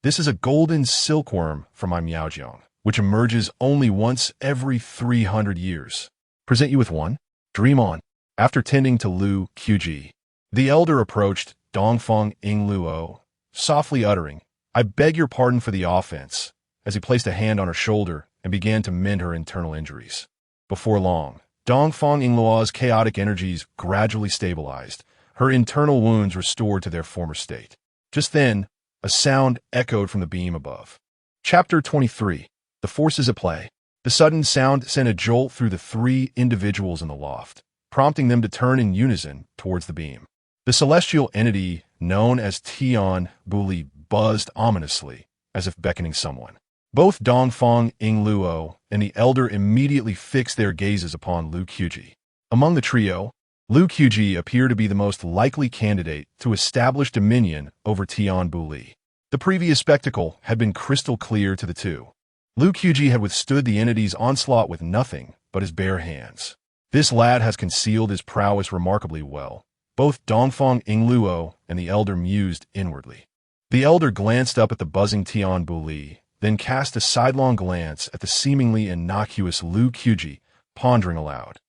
This is a golden silkworm from my Miaojiang, which emerges only once every 300 years. Present you with one? Dream on." After tending to Lu Qubi, the elder approached Dongfang Yingluo, softly uttering, "I beg your pardon for the offense," as he placed a hand on her shoulder and began to mend her internal injuries. Before long, Dongfang Yingluo's chaotic energies gradually stabilized, her internal wounds restored to their former state. Just then, a sound echoed from the beam above. Chapter 23. The Forces at Play. The sudden sound sent a jolt through the three individuals in the loft, prompting them to turn in unison towards the beam. The celestial entity known as Tian Buli buzzed ominously, as if beckoning someone. Both Dongfang Yingluo and the elder immediately fixed their gazes upon Lu Qubi. Among the trio, Lu Qubi appeared to be the most likely candidate to establish dominion over Tian Buli. The previous spectacle had been crystal clear to the two. Lu Qubi had withstood the entity's onslaught with nothing but his bare hands. This lad has concealed his prowess remarkably well. Both Dongfang Yingluo and the elder mused inwardly. The elder glanced up at the buzzing Tian Buli, then cast a sidelong glance at the seemingly innocuous Lu Qubi, pondering aloud.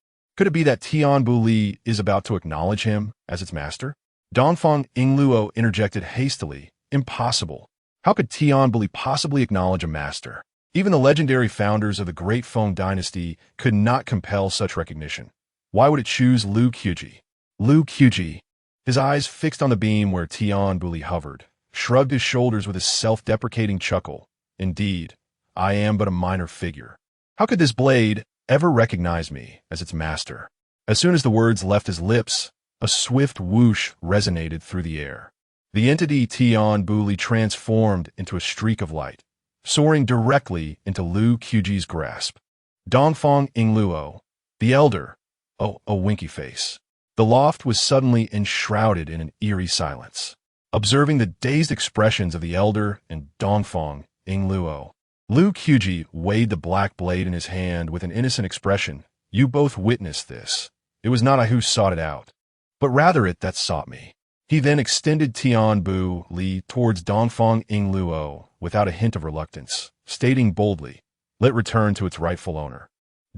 Could it be that Tian Bu Li is about to acknowledge him as its master? Dongfang Yingluo interjected hastily. Impossible. How could Tian Bu Li possibly acknowledge a master? Even the legendary founders of the Great Feng dynasty could not compel such recognition. Why would it choose Lu Qubi? Lu Qubi, his eyes fixed on the beam where Tian Bu Li hovered, shrugged his shoulders with a self-deprecating chuckle. Indeed, I am but a minor figure. How could this blade ever recognize me as its master? As soon as the words left his lips, a swift whoosh resonated through the air. The entity Tian Bu Li transformed into a streak of light, soaring directly into Lu Qubi's grasp. Dongfang Yingluo, the elder, a winky face. The loft was suddenly enshrouded in an eerie silence. Observing the dazed expressions of the elder and Dongfang Yingluo, Lu Qubi weighed the black blade in his hand with an innocent expression. You both witnessed this. It was not I who sought it out, but rather it that sought me. He then extended Tian Bu Li towards Dongfang Yingluo without a hint of reluctance, stating boldly, "Let return to its rightful owner."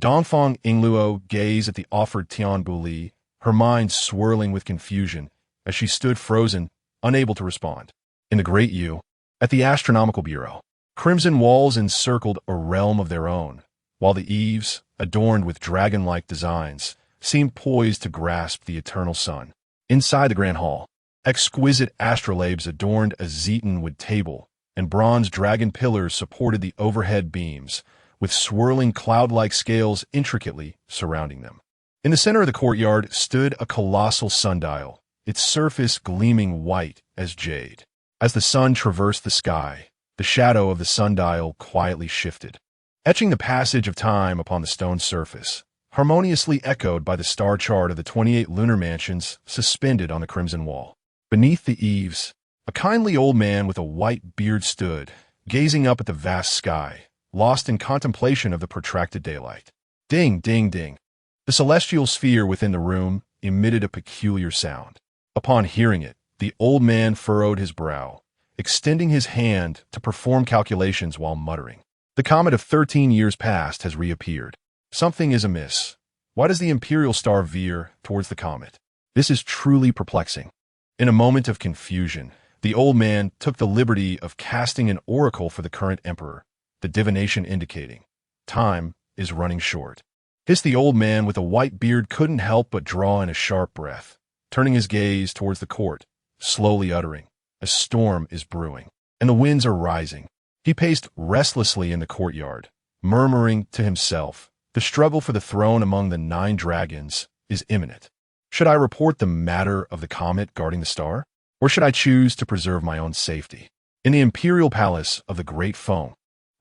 Dongfang Yingluo gazed at the offered Tian Bu Li, her mind swirling with confusion as she stood frozen, unable to respond. In the Great Yu, at the Astronomical Bureau, crimson walls encircled a realm of their own, while the eaves, adorned with dragon-like designs, seemed poised to grasp the eternal sun. Inside the Grand Hall, exquisite astrolabes adorned a zetonwood table, and bronze dragon pillars supported the overhead beams, with swirling cloud-like scales intricately surrounding them. In the center of the courtyard stood a colossal sundial, its surface gleaming white as jade. As the sun traversed the sky, the shadow of the sundial quietly shifted, etching the passage of time upon the stone surface, harmoniously echoed by the star chart of the 28 lunar mansions suspended on the crimson wall. Beneath the eaves, a kindly old man with a white beard stood, gazing up at the vast sky, lost in contemplation of the protracted daylight. Ding, ding, ding. The celestial sphere within the room emitted a peculiar sound. Upon hearing it, the old man furrowed his brow, extending his hand to perform calculations while muttering. The comet of 13 years past has reappeared. Something is amiss. Why does the imperial star veer towards the comet? This is truly perplexing. In a moment of confusion, the old man took the liberty of casting an oracle for the current emperor, the divination indicating, "Time is running short." Hissed the old man with a white beard couldn't help but draw in a sharp breath, turning his gaze towards the court, slowly uttering, "A storm is brewing, and the winds are rising." He paced restlessly in the courtyard, murmuring to himself, "The struggle for the throne among the 9 dragons is imminent. Should I report the matter of the comet guarding the star? Or should I choose to preserve my own safety?" In the imperial palace of the Great Feng,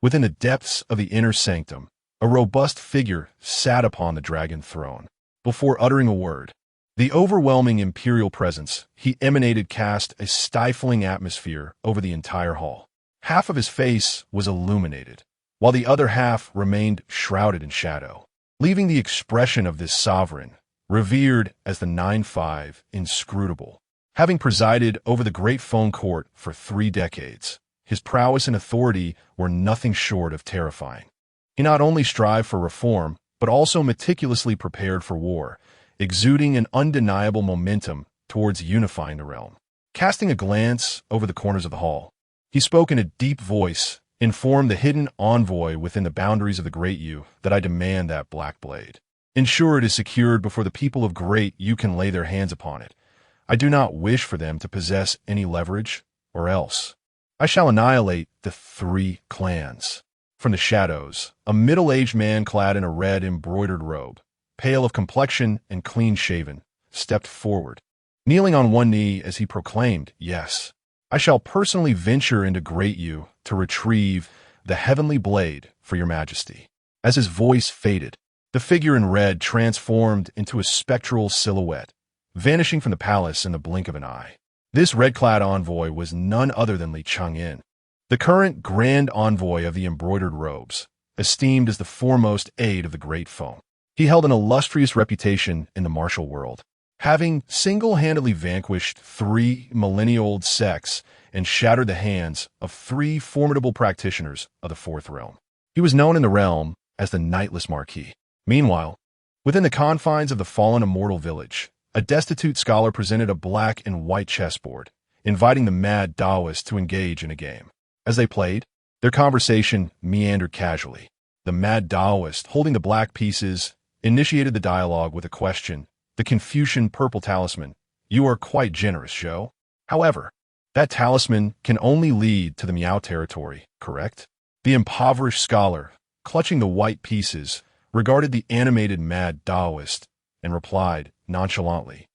within the depths of the inner sanctum, a robust figure sat upon the dragon throne. Before uttering a word, the overwhelming imperial presence he emanated cast a stifling atmosphere over the entire hall. Half of his face was illuminated, while the other half remained shrouded in shadow, leaving the expression of this sovereign, revered as the 9-5, inscrutable. Having presided over the Great Feng court for 3 decades, his prowess and authority were nothing short of terrifying. He not only strived for reform, but also meticulously prepared for war, exuding an undeniable momentum towards unifying the realm. Casting a glance over the corners of the hall, he spoke in a deep voice, "Inform the hidden envoy within the boundaries of the Great Yu that I demand that black blade. Ensure it is secured before the people of Great Yu can lay their hands upon it. I do not wish for them to possess any leverage, or else I shall annihilate the 3 clans." From the shadows, a middle-aged man clad in a red embroidered robe, pale of complexion and clean-shaven, stepped forward, kneeling on one knee as he proclaimed, "Yes, I shall personally venture into Great Yu to retrieve the heavenly blade for your majesty." As his voice faded, the figure in red transformed into a spectral silhouette, vanishing from the palace in the blink of an eye. This red-clad envoy was none other than Li Changyin, the current grand envoy of the embroidered robes, esteemed as the foremost aide of the Great Feng. He held an illustrious reputation in the martial world, having single-handedly vanquished 3 millennia-old sects and shattered the hands of 3 formidable practitioners of the 4th realm. He was known in the realm as the Nightless Marquis. Meanwhile, Within the confines of the fallen immortal village, a destitute scholar presented a black and white chessboard, inviting the mad Taoist to engage in a game. As they played, their conversation meandered casually. The mad Taoist, holding the black pieces, initiated the dialogue with a question. The Confucian purple talisman. You are quite generous, Zhou. However, that talisman can only lead to the Miao territory, correct? The impoverished scholar, clutching the white pieces, regarded the animated mad Taoist and replied nonchalantly,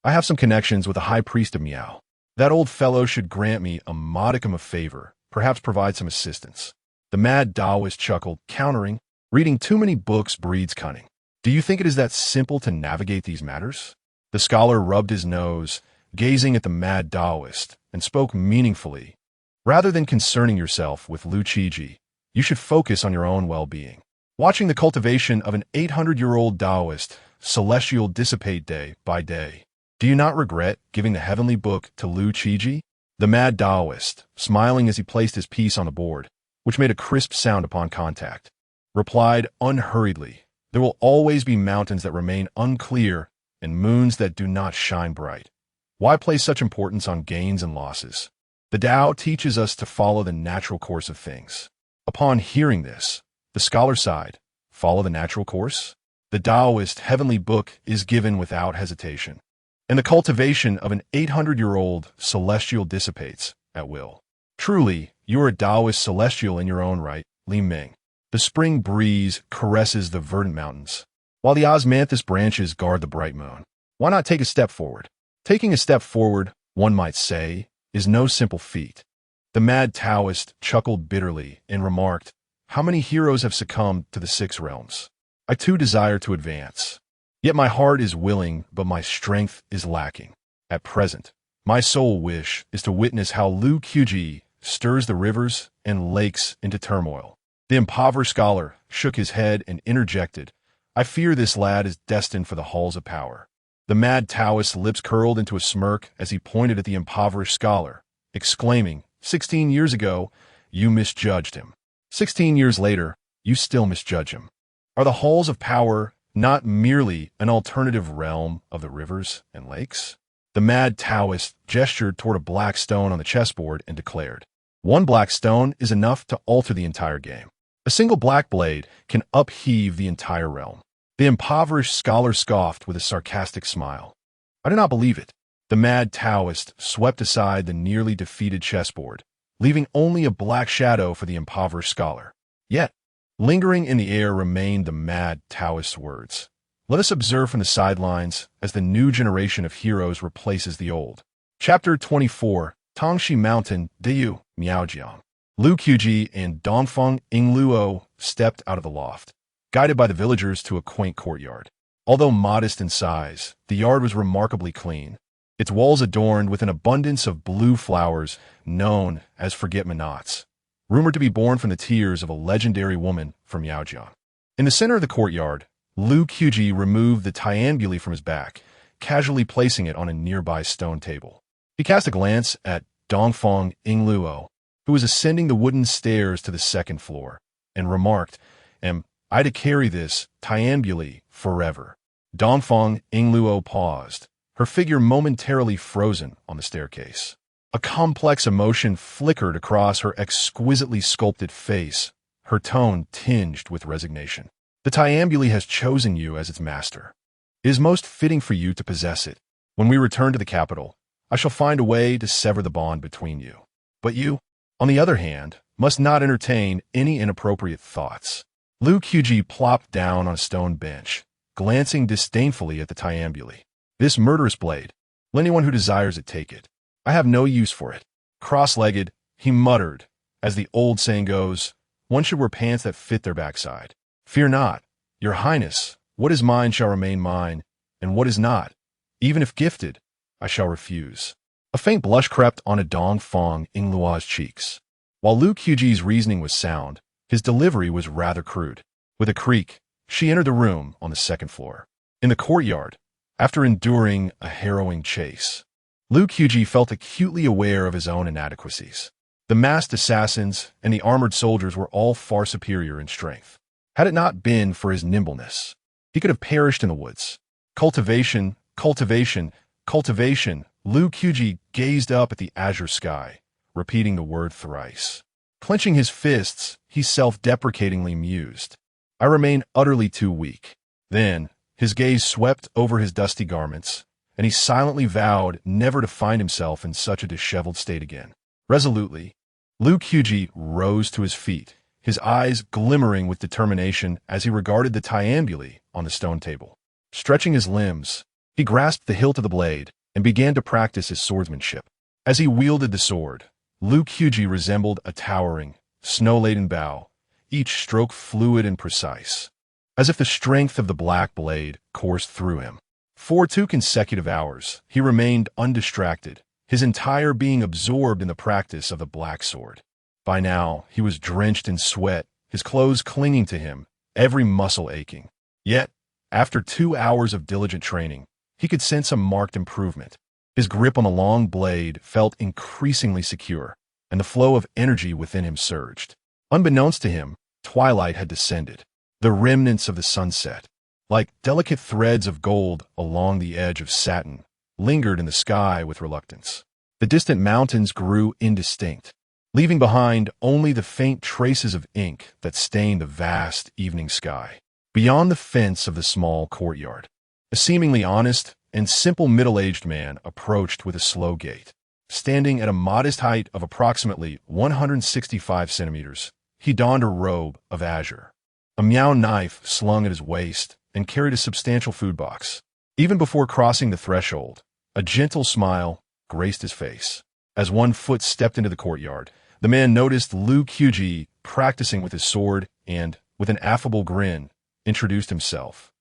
I have some connections with the high priest of Miao. That old fellow should grant me a modicum of favor, perhaps provide some assistance. The mad Taoist chuckled, countering, reading too many books breeds cunning. Do you think it is that simple to navigate these matters? The scholar rubbed his nose, gazing at the mad Taoist, and spoke meaningfully. Rather than concerning yourself with Lu Qubi, you should focus on your own well-being. Watching the cultivation of an 800-year-old Taoist celestial dissipate day by day. Do you not regret giving the heavenly book to Lu Qubi? The mad Taoist, smiling as he placed his piece on the board, which made a crisp sound upon contact, replied unhurriedly, there will always be mountains that remain unclear and moons that do not shine bright. Why place such importance on gains and losses? The Tao teaches us to follow the natural course of things. Upon hearing this, the scholar sighed, follow the natural course? The Taoist heavenly book is given without hesitation, and the cultivation of an 800-year-old celestial dissipates at will. Truly, you are a Taoist celestial in your own right, Li Ming. The spring breeze caresses the verdant mountains, while the osmanthus branches guard the bright moon. Why not take a step forward? Taking a step forward, one might say, is no simple feat. The mad Taoist chuckled bitterly and remarked, how many heroes have succumbed to the six realms? I too desire to advance. Yet my heart is willing, but my strength is lacking. At present, my sole wish is to witness how Lu Qubi stirs the rivers and lakes into turmoil. The impoverished scholar shook his head and interjected, I fear this lad is destined for the halls of power. The mad Taoist's lips curled into a smirk as he pointed at the impoverished scholar, exclaiming, 16 years ago, you misjudged him. 16 years later, you still misjudge him. Are the halls of power not merely an alternative realm of the rivers and lakes? The mad Taoist gestured toward a black stone on the chessboard and declared, one black stone is enough to alter the entire game. A single black blade can upheave the entire realm. The impoverished scholar scoffed with a sarcastic smile. I do not believe it. The mad Taoist swept aside the nearly defeated chessboard, leaving only a black shadow for the impoverished scholar. Yet, lingering in the air remained the mad Taoist's words. Let us observe from the sidelines as the new generation of heroes replaces the old. Chapter 24, Tongxi Mountain, Dayu, Miaojiang. Lu Qubi and Dafeng Ingluo stepped out of the loft, guided by the villagers to a quaint courtyard. Although modest in size, the yard was remarkably clean, its walls adorned with an abundance of blue flowers known as forget-me-nots, rumored to be born from the tears of a legendary woman from Miaojiang. In the center of the courtyard, Lu Qubi removed the triambuli from his back, casually placing it on a nearby stone table. He cast a glance at Dafeng Ingluo, who was ascending the wooden stairs to the second floor, and remarked, Am I to carry this triambuli forever? Dafeng Ingluo paused, her figure momentarily frozen on the staircase. A complex emotion flickered across her exquisitely sculpted face, her tone tinged with resignation. The triambuli has chosen you as its master. It is most fitting for you to possess it. When we return to the capital, I shall find a way to sever the bond between you. But you, on the other hand, must not entertain any inappropriate thoughts. Lu Qubi plopped down on a stone bench, glancing disdainfully at the triambuli. This murderous blade, let anyone who desires it take it. I have no use for it. Cross-legged, he muttered, as the old saying goes, one should wear pants that fit their backside. Fear not, your highness, what is mine shall remain mine, and what is not, even if gifted, I shall refuse. A faint blush crept on a Dafeng Ingluo's cheeks. While Lu Qiji's reasoning was sound, his delivery was rather crude. With a creak, she entered the room on the second floor. In the courtyard, after enduring a harrowing chase, Lu Qubi felt acutely aware of his own inadequacies. The masked assassins and the armored soldiers were all far superior in strength. Had it not been for his nimbleness, He could have perished in the woods. Cultivation, cultivation, cultivation. Lu Qubi gazed up at the azure sky, repeating the word thrice. Clenching his fists, he self-deprecatingly mused, I remain utterly too weak. Then, his gaze swept over his dusty garments, and he silently vowed never to find himself in such a disheveled state again. Resolutely, Lu Qubi rose to his feet, his eyes glimmering with determination as he regarded the triambuli on the stone table. Stretching his limbs, he grasped the hilt of the blade and began to practice his swordsmanship. As he wielded the sword, Lu Qubi resembled a towering, snow-laden bough, each stroke fluid and precise, as if the strength of the black blade coursed through him. For 2 consecutive hours, he remained undistracted, his entire being absorbed in the practice of the black sword. By now, he was drenched in sweat, his clothes clinging to him, every muscle aching. Yet, after 2 hours of diligent training, he could sense a marked improvement. His grip on the long blade felt increasingly secure, and the flow of energy within him surged. Unbeknownst to him, twilight had descended. The remnants of the sunset, like delicate threads of gold along the edge of satin, lingered in the sky with reluctance. The distant mountains grew indistinct, leaving behind only the faint traces of ink that stained the vast evening sky. Beyond the fence of the small courtyard, a seemingly honest and simple middle-aged man approached with a slow gait. Standing at a modest height of approximately 165 centimeters, he donned a robe of azure, a Miao knife slung at his waist, and carried a substantial food box. Even before crossing the threshold, a gentle smile graced his face. As one foot stepped into the courtyard, the man noticed Lu Qubi practicing with his sword and, with an affable grin, introduced himself.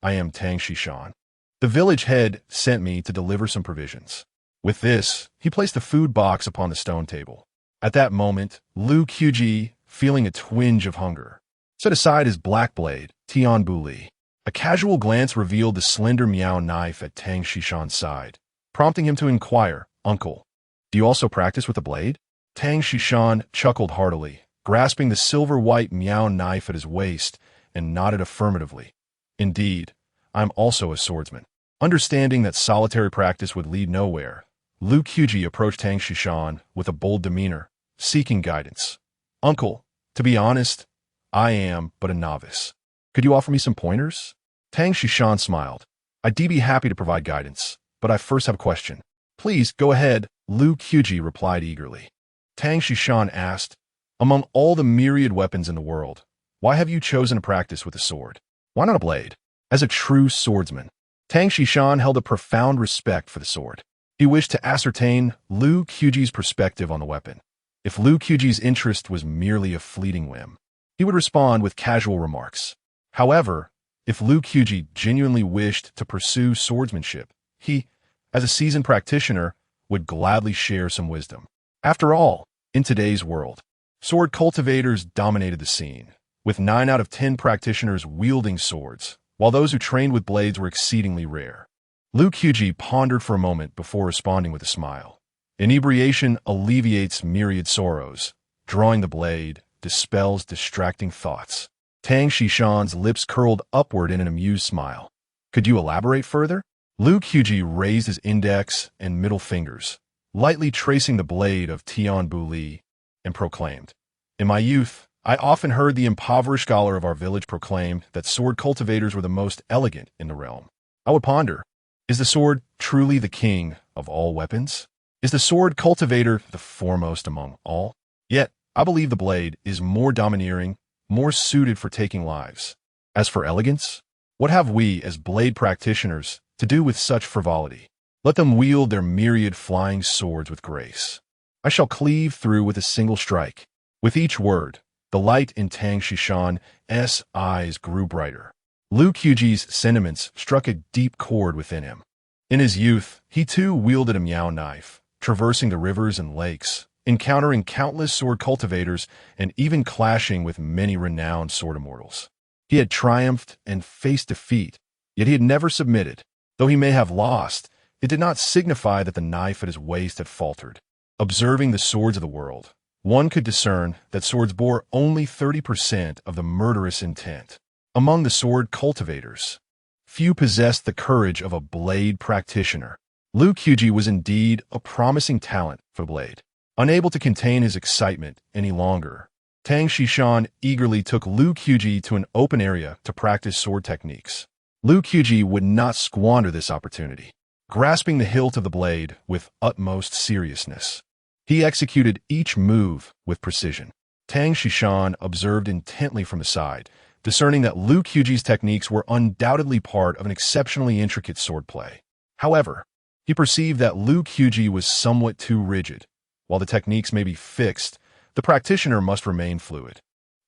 I am Tang Shishan. The village head sent me to deliver some provisions. With this, he placed the food box upon the stone table. At that moment, Lu Qubi, feeling a twinge of hunger, set aside his black blade, Tian Bu Li. A casual glance revealed the slender Miao knife at Tang Shishan's side, prompting him to inquire, Uncle, do you also practice with the blade? Tang Shishan chuckled heartily, grasping the silver-white Miao knife at his waist, and nodded affirmatively. Indeed, I'm also a swordsman. Understanding that solitary practice would lead nowhere, Lu Qubi approached Tang Shishan with a bold demeanor, seeking guidance. Uncle, to be honest, I am but a novice. Could you offer me some pointers? Tang Shishan smiled. I'd be happy to provide guidance, but I first have a question. Please, go ahead, Lu Qubi replied eagerly. Tang Shishan asked, among all the myriad weapons in the world, why have you chosen to practice with a sword? Why not a blade? As a true swordsman, Tang Shishan held a profound respect for the sword. He wished to ascertain Lu Qubi's perspective on the weapon. If Lu Qubi's interest was merely a fleeting whim, he would respond with casual remarks. However, if Lu Qubi genuinely wished to pursue swordsmanship, he, as a seasoned practitioner, would gladly share some wisdom. After all, in today's world, sword cultivators dominated the scene, with 9 out of 10 practitioners wielding swords, while those who trained with blades were exceedingly rare. Lu Qubi pondered for a moment before responding with a smile. Inebriation alleviates myriad sorrows. Drawing the blade dispels distracting thoughts. Tang Shishan's lips curled upward in an amused smile. Could you elaborate further? Lu Qubi raised his index and middle fingers, lightly tracing the blade of Tian Bu Li, and proclaimed, In my youth, I often heard the impoverished scholar of our village proclaim that sword cultivators were the most elegant in the realm. I would ponder, is the sword truly the king of all weapons? Is the sword cultivator the foremost among all? Yet, I believe the blade is more domineering, more suited for taking lives. As for elegance, what have we as blade practitioners to do with such frivolity? Let them wield their myriad flying swords with grace. I shall cleave through with a single strike. With each word, the light in Tang Shishan's eyes grew brighter. Lu Qubi's sentiments struck a deep chord within him. In his youth, he too wielded a Miao knife, traversing the rivers and lakes, encountering countless sword cultivators and even clashing with many renowned sword immortals. He had triumphed and faced defeat, yet he had never submitted. Though he may have lost, it did not signify that the knife at his waist had faltered. Observing the swords of the world, one could discern that swords bore only 30% of the murderous intent. Among the sword cultivators, few possessed the courage of a blade practitioner. Lu Qubi was indeed a promising talent for blade. Unable to contain his excitement any longer, Tang Xishan eagerly took Lu Qubi to an open area to practice sword techniques. Lu Qubi would not squander this opportunity. Grasping the hilt of the blade with utmost seriousness, he executed each move with precision. Tang Xishan observed intently from the side, discerning that Lu Qubi's techniques were undoubtedly part of an exceptionally intricate swordplay. However, he perceived that Lu Qubi was somewhat too rigid. While the techniques may be fixed, the practitioner must remain fluid.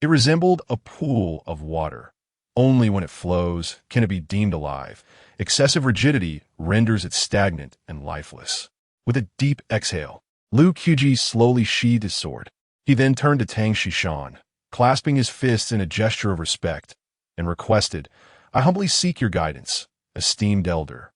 It resembled a pool of water. Only when it flows can it be deemed alive. Excessive rigidity renders it stagnant and lifeless. With a deep exhale, Lu Qubi slowly sheathed his sword. He then turned to Tang Xishan, clasping his fists in a gesture of respect, and requested, "I humbly seek your guidance, esteemed elder."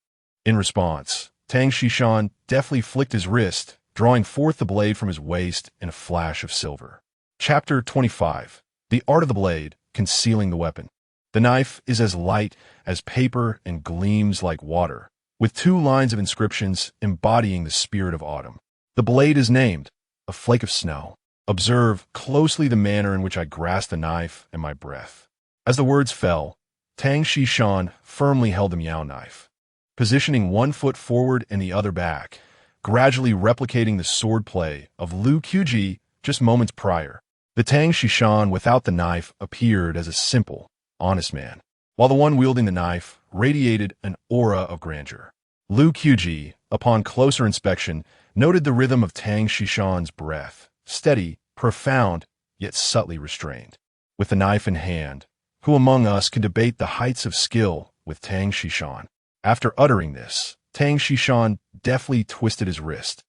In response, Tang Xishan deftly flicked his wrist, drawing forth the blade from his waist in a flash of silver. Chapter 25. The Art of the Blade, Concealing the Weapon. The knife is as light as paper and gleams like water, with 2 lines of inscriptions embodying the spirit of autumn. The blade is named, a flake of snow. Observe closely the manner in which I grasp the knife and my breath. As the words fell, Tang Xishan firmly held the Miao knife, positioning one foot forward and the other back, gradually replicating the swordplay of Lu Qubi just moments prior. The Tang Xishan without the knife appeared as a simple, honest man, while the one wielding the knife radiated an aura of grandeur. Lu Qubi, upon closer inspection, noted the rhythm of Tang Xishan's breath, steady, profound, yet subtly restrained. With the knife in hand, who among us can debate the heights of skill with Tang Xishan? After uttering this, Tang Xishan deftly twisted his wrist,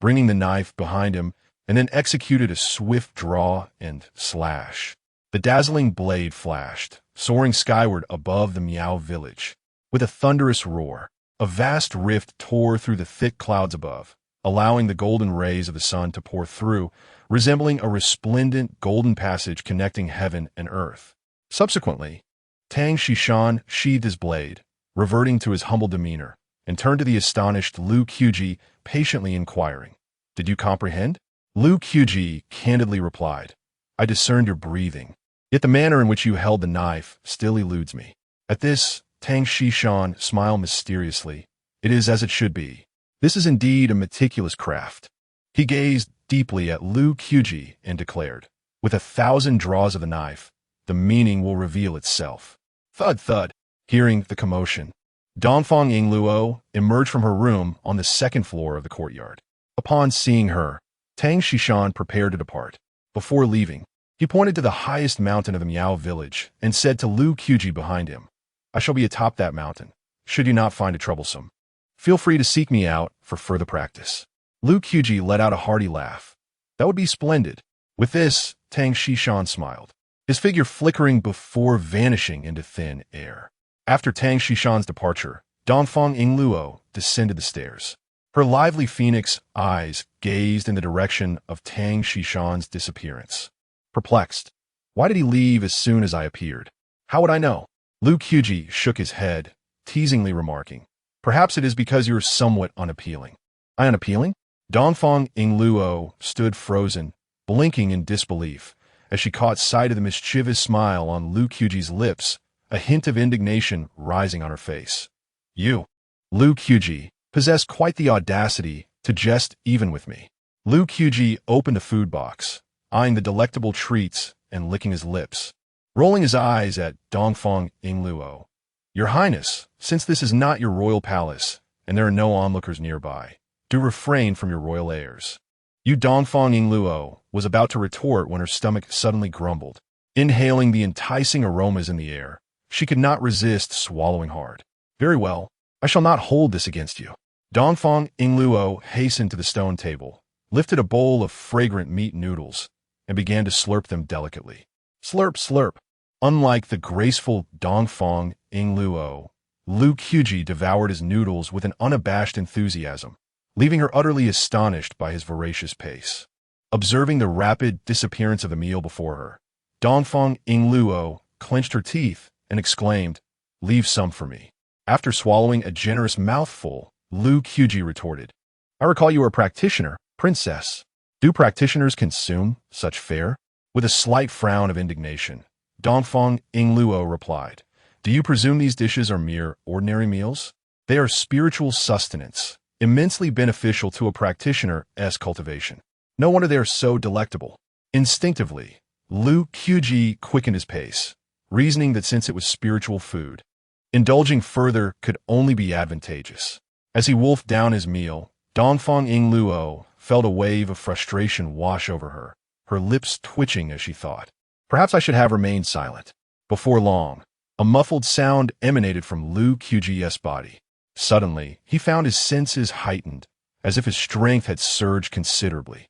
bringing the knife behind him, and then executed a swift draw and slash. The dazzling blade flashed, soaring skyward above the Miao village. With a thunderous roar, a vast rift tore through the thick clouds above, allowing the golden rays of the sun to pour through, resembling a resplendent golden passage connecting heaven and earth. Subsequently, Tang Xishan sheathed his blade, reverting to his humble demeanor, and turned to the astonished Lu Qubi, patiently inquiring, "Did you comprehend?" Lu Qubi candidly replied, "I discerned your breathing, yet the manner in which you held the knife still eludes me." At this, Tang Xishan smiled mysteriously. "It is as it should be. This is indeed a meticulous craft." He gazed deeply at Lu Qubi and declared, "With 1,000 draws of the knife, the meaning will reveal itself." Thud thud. Hearing the commotion, Dafeng Yingluo emerged from her room on the 2nd floor of the courtyard. Upon seeing her, Tang Xishan prepared to depart. Before leaving, he pointed to the highest mountain of the Miao village and said to Lu Qubi behind him, "I shall be atop that mountain. Should you not find it troublesome, feel free to seek me out for further practice." Lu Qubi let out a hearty laugh. "That would be splendid." With this, Tang Xishan smiled, his figure flickering before vanishing into thin air. After Tang Xishan's departure, Dafeng Yingluo descended the stairs. Her lively phoenix eyes gazed in the direction of Tang Xishan's disappearance. Perplexed, why did he leave as soon as I appeared? How would I know? Lu Qubi shook his head, teasingly remarking, "Perhaps it is because you're somewhat unappealing." "I unappealing?" Dafeng Yingluo stood frozen, blinking in disbelief, as she caught sight of the mischievous smile on Lu Qubi's lips, a hint of indignation rising on her face. "You." Lu Qubi possessed quite the audacity to jest even with me. Lu Qubi opened a food box, eyeing the delectable treats and licking his lips. Rolling his eyes at Dafeng Yingluo, "Your Highness, since this is not your royal palace, and there are no onlookers nearby, do refrain from your royal airs." Dafeng Yingluo was about to retort when her stomach suddenly grumbled. Inhaling the enticing aromas in the air, she could not resist swallowing hard. "Very well, I shall not hold this against you." Dafeng Yingluo hastened to the stone table, lifted a bowl of fragrant meat noodles, and began to slurp them delicately. Slurp, slurp. Unlike the graceful Dafeng Yingluo, Lu Qubi devoured his noodles with an unabashed enthusiasm, leaving her utterly astonished by his voracious pace. Observing the rapid disappearance of the meal before her, Dafeng Yingluo clenched her teeth and exclaimed, "Leave some for me." After swallowing a generous mouthful, Lu Qubi retorted, I recall you are a practitioner, princess. Do practitioners consume such fare? With a slight frown of indignation, Dafeng Ingluo replied, Do you presume these dishes are mere ordinary meals? They are spiritual sustenance, immensely beneficial to a practitioner's cultivation. No wonder they are so delectable. Instinctively, Lu Qubi quickened his pace, reasoning that since it was spiritual food, indulging further could only be advantageous. As he wolfed down his meal, Dafeng Ingluo felt a wave of frustration wash over her, her lips twitching as she thought, Perhaps I should have remained silent. Before long, a muffled sound emanated from Lu Qi's body. Suddenly, he found his senses heightened, as if his strength had surged considerably.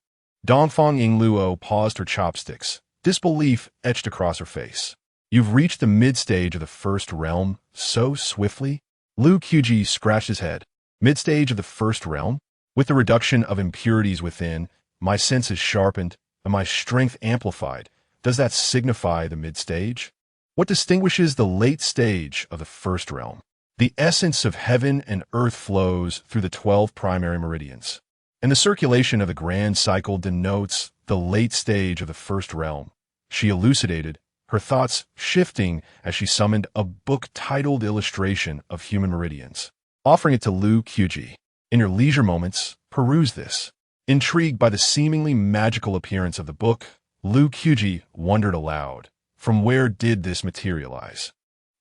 Dafeng Ingluo paused her chopsticks, disbelief etched across her face. You've reached the mid-stage of the first realm so swiftly? Lu Qubi scratched his head. Mid-stage of the first realm? With the reduction of impurities within, my senses sharpened, and my strength amplified. Does that signify the mid-stage? What distinguishes the late stage of the first realm? The essence of heaven and earth flows through the 12 primary meridians, and the circulation of the grand cycle denotes the late stage of the first realm. She elucidated, her thoughts shifting as she summoned a book titled Illustration of Human Meridians, offering it to Lu Qubi. In your leisure moments, peruse this. Intrigued by the seemingly magical appearance of the book, Lu Qubi wondered aloud, from where did this materialize?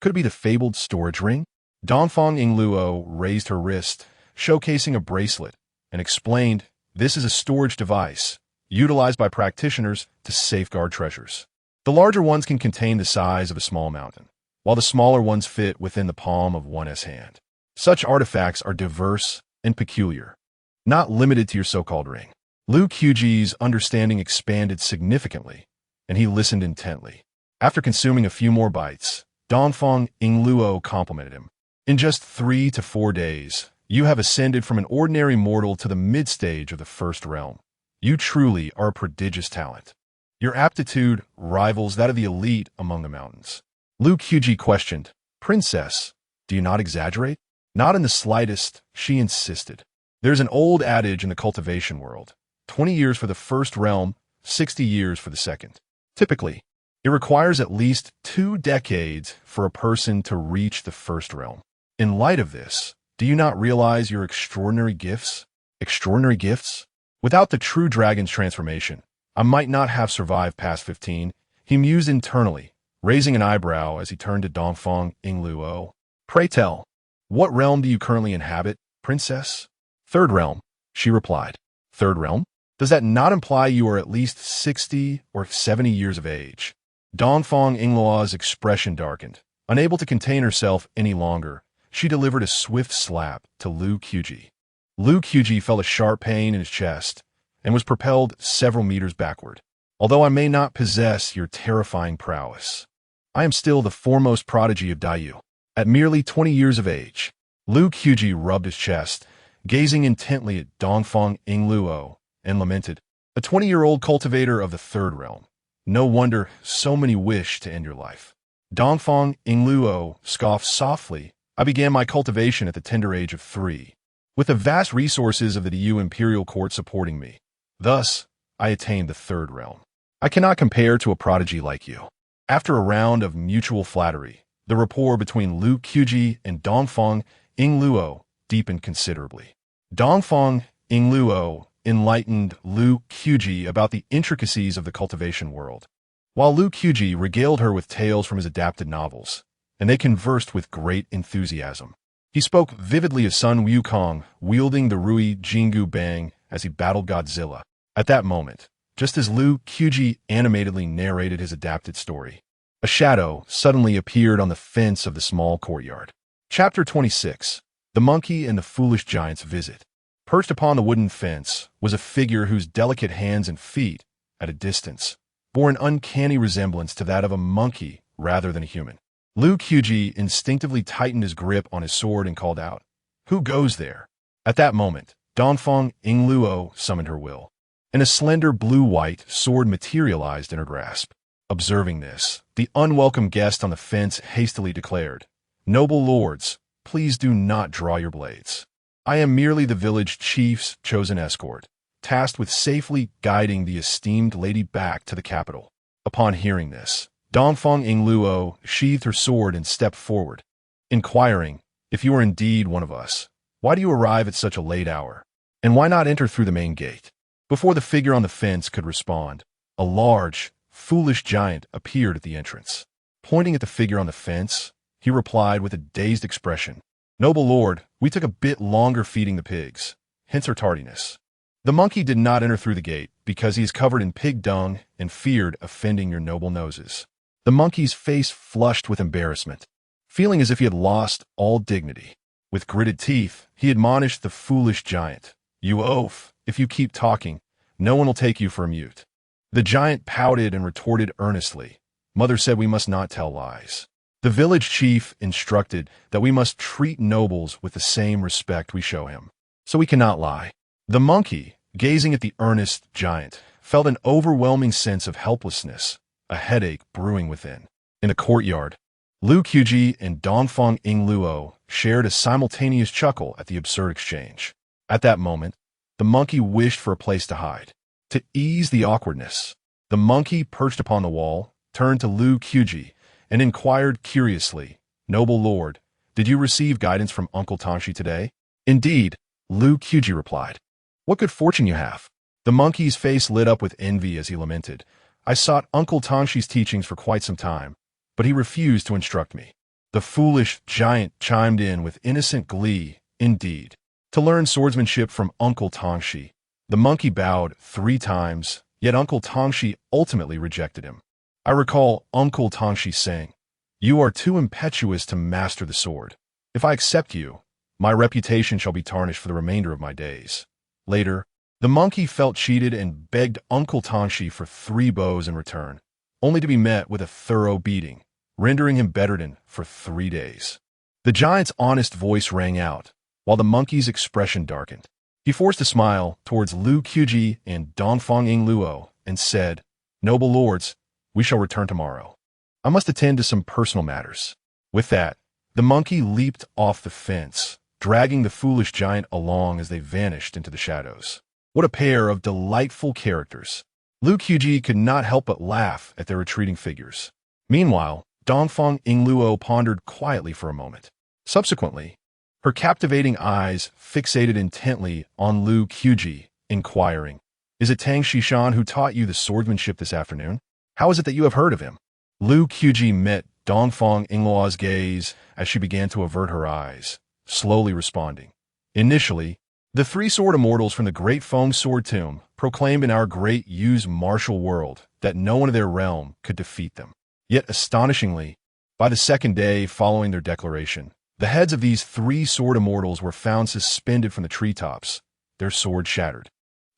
Could it be the fabled storage ring? Dafeng Ingluo raised her wrist, showcasing a bracelet, and explained, This is a storage device, utilized by practitioners to safeguard treasures. The larger ones can contain the size of a small mountain, while the smaller ones fit within the palm of one's hand. Such artifacts are diverse and peculiar, not limited to your so-called ring. Lu Qi's understanding expanded significantly, and he listened intently. After consuming a few more bites, Dafeng Ingluo complimented him. In just 3 to 4 days, you have ascended from an ordinary mortal to the mid-stage of the first realm. You truly are a prodigious talent. Your aptitude rivals that of the elite among the mountains. Lu Qubi questioned, Princess, do you not exaggerate? Not in the slightest, she insisted. There's an old adage in the cultivation world, 20 years for the first realm, 60 years for the second. Typically, it requires at least 2 decades for a person to reach the first realm. In light of this, do you not realize your extraordinary gifts? Extraordinary gifts? Without the true dragon's transformation, I might not have survived past 15, he mused internally, raising an eyebrow as he turned to Dafeng Ingluo. Pray tell, what realm do you currently inhabit, princess? Third realm, she replied. Third realm? Does that not imply you are at least 60 or 70 years of age? Dafeng Ingluo's expression darkened. Unable to contain herself any longer, she delivered a swift slap to Lu Qubi. Lu Qubi felt a sharp pain in his chest and was propelled several meters backward. Although I may not possess your terrifying prowess, I am still the foremost prodigy of Dayu. At merely 20 years of age, Lu Qubi rubbed his chest, gazing intently at Dafeng Ingluo, and lamented, a 20-year-old cultivator of the third realm. No wonder so many wish to end your life. Dafeng Ingluo scoffed softly. I began my cultivation at the tender age of 3, with the vast resources of the Dayu imperial court supporting me. Thus, I attained the third realm. I cannot compare to a prodigy like you. After a round of mutual flattery, the rapport between Lu Qubi and Dafeng Ingluo deepened considerably. Dafeng Ingluo enlightened Lu Qubi about the intricacies of the cultivation world, while Lu Qubi regaled her with tales from his adapted novels, and they conversed with great enthusiasm. He spoke vividly of Sun Wukong wielding the Rui Jingu Bang as he battled Godzilla. At that moment, just as Lu Qubi animatedly narrated his adapted story, a shadow suddenly appeared on the fence of the small courtyard. Chapter 26. The Monkey and the Foolish Giant's Visit. Perched upon the wooden fence was a figure whose delicate hands and feet, at a distance, bore an uncanny resemblance to that of a monkey rather than a human. Lu Qubi instinctively tightened his grip on his sword and called out, Who goes there? At that moment, Dafeng Ingluo summoned her will, and a slender blue-white sword materialized in her grasp. Observing this, the unwelcome guest on the fence hastily declared, Noble lords, please do not draw your blades. I am merely the village chief's chosen escort, tasked with safely guiding the esteemed lady back to the capital." Upon hearing this, Dongfang Yingluo sheathed her sword and stepped forward, inquiring, "If you are indeed one of us, why do you arrive at such a late hour? And why not enter through the main gate?" Before the figure on the fence could respond, a large, foolish giant appeared at the entrance. Pointing at the figure on the fence, he replied with a dazed expression, "Noble lord, we took a bit longer feeding the pigs, hence our tardiness. The monkey did not enter through the gate because he is covered in pig dung and feared offending your noble noses." The monkey's face flushed with embarrassment, feeling as if he had lost all dignity. With gritted teeth, he admonished the foolish giant, "You oaf, if you keep talking, no one will take you for a mute." The giant pouted and retorted earnestly, "Mother said we must not tell lies. The village chief instructed that we must treat nobles with the same respect we show him, so we cannot lie." The monkey, gazing at the earnest giant, felt an overwhelming sense of helplessness, a headache brewing within. In the courtyard, Lu Qubi and Dongfang Yingluo shared a simultaneous chuckle at the absurd exchange. At that moment, the monkey wished for a place to hide. To ease the awkwardness, the monkey, perched upon the wall, turned to Lu Qubi and inquired curiously, "Noble lord, did you receive guidance from Uncle Tangshi today?" "Indeed," Lu Qubi replied. "What good fortune you have." The monkey's face lit up with envy as he lamented, "I sought Uncle Tangshi's teachings for quite some time, but he refused to instruct me." The foolish giant chimed in with innocent glee, "Indeed, to learn swordsmanship from Uncle Tangshi." The monkey bowed 3 times, yet Uncle Tangshi ultimately rejected him. "I recall Uncle Tangshi saying, 'You are too impetuous to master the sword. If I accept you, my reputation shall be tarnished for the remainder of my days.'" Later, the monkey felt cheated and begged Uncle Tangshi for 3 bows in return, only to be met with a thorough beating, rendering him bedridden for 3 days. The giant's honest voice rang out, while the monkey's expression darkened. He forced a smile towards Lu Qubi and Dongfang Yingluo and said, "Noble lords, we shall return tomorrow. I must attend to some personal matters." With that, the monkey leaped off the fence, dragging the foolish giant along as they vanished into the shadows. What a pair of delightful characters! Lu Qubi could not help but laugh at their retreating figures. Meanwhile, Dongfang Yingluo pondered quietly for a moment. Subsequently, her captivating eyes fixated intently on Lu Qubi, inquiring, "Is it Tang Shishan who taught you the swordsmanship this afternoon? How is it that you have heard of him?" Lu Qubi met Dongfang Yingluo's gaze as she began to avert her eyes, slowly responding, "Initially, the 3 sword immortals from the Great Feng Sword Tomb proclaimed in our great Yu's martial world that no one of their realm could defeat them. Yet astonishingly, by the 2nd day following their declaration, the heads of these 3 sword immortals were found suspended from the treetops, their swords shattered.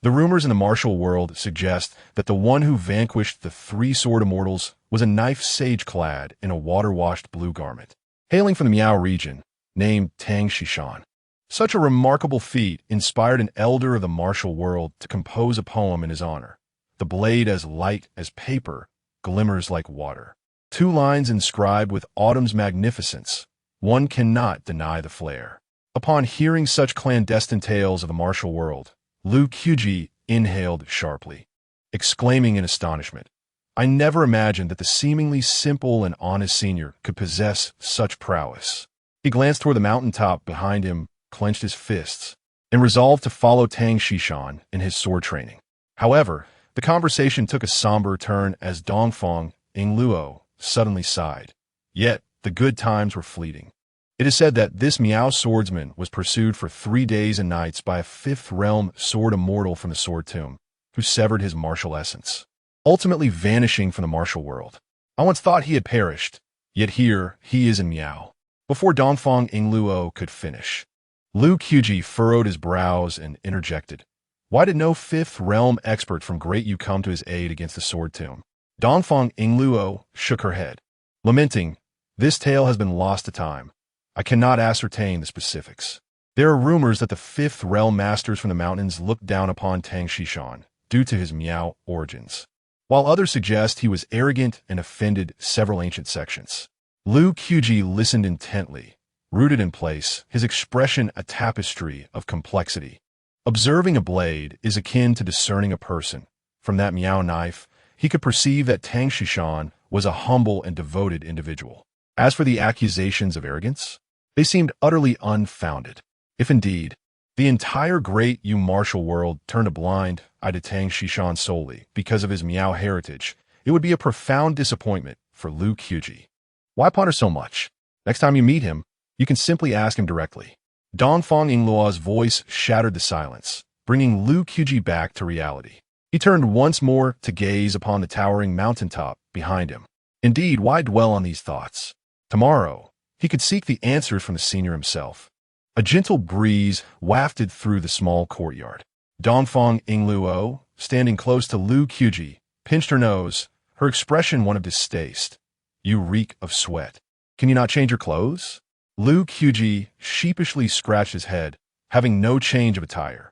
The rumors in the martial world suggest that the one who vanquished the 3 sword immortals was a knife sage clad in a water-washed blue garment, hailing from the Miao region, named Tang Shishan. Such a remarkable feat inspired an elder of the martial world to compose a poem in his honor. The blade as light as paper glimmers like water. 2 lines inscribed with autumn's magnificence. One cannot deny the flare. Upon hearing such clandestine tales of the martial world, Lu Qubi inhaled sharply, exclaiming in astonishment, "I never imagined that the seemingly simple and honest senior could possess such prowess." He glanced toward the mountaintop behind him, clenched his fists, and resolved to follow Tang Shishan in his sword training. However, the conversation took a somber turn as Dongfang Yingluo suddenly sighed. Yet, the good times were fleeting. It is said that this Miao swordsman was pursued for 3 days and nights by a 5th realm sword immortal from the Sword Tomb, who severed his martial essence, ultimately vanishing from the martial world. I once thought he had perished, yet here he is in Miao. Before Dongfang Yingluo could finish, Lu Qubi furrowed his brows and interjected, "Why did no 5th realm expert from Great Yu come to his aid against the Sword Tomb?" Dongfang Yingluo shook her head, lamenting, "This tale has been lost to time. I cannot ascertain the specifics. There are rumors that the 5th realm masters from the mountains looked down upon Tang Shishan due to his Miao origins, while others suggest he was arrogant and offended several ancient sections." Lu Qubi listened intently, rooted in place, his expression a tapestry of complexity. Observing a blade is akin to discerning a person. From that Miao knife, he could perceive that Tang Shishan was a humble and devoted individual. As for the accusations of arrogance, they seemed utterly unfounded. If indeed, the entire great Yu martial world turned a blind eye to Tang Shishan solely because of his Miao heritage, it would be a profound disappointment for Lu Qubi. Why ponder so much? Next time you meet him, you can simply ask him directly. Dongfang Yingluo's voice shattered the silence, bringing Lu Qubi back to reality. He turned once more to gaze upon the towering mountaintop behind him. Indeed, why dwell on these thoughts? Tomorrow, he could seek the answers from the senior himself. A gentle breeze wafted through the small courtyard. Dongfang Yingluo, standing close to Lu Qubi, pinched her nose, her expression one of distaste. You reek of sweat. Can you not change your clothes? Lu Qubi sheepishly scratched his head, having no change of attire.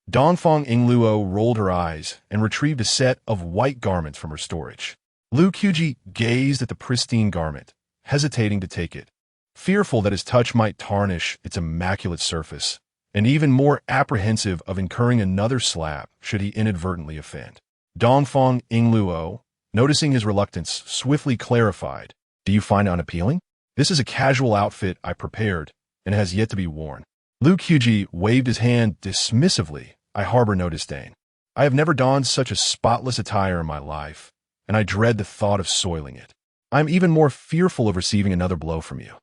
Dongfang Yingluo rolled her eyes and retrieved a set of white garments from her storage. Lu Qubi gazed at the pristine garment, hesitating to take it, fearful that his touch might tarnish its immaculate surface, and even more apprehensive of incurring another slap should he inadvertently offend. Dongfang Yingluo, noticing his reluctance, swiftly clarified, "Do you find it unappealing? This is a casual outfit I prepared and has yet to be worn." Lu Qubi waved his hand dismissively. "I harbor no disdain. I have never donned such a spotless attire in my life, and I dread the thought of soiling it. I am even more fearful of receiving another blow from you."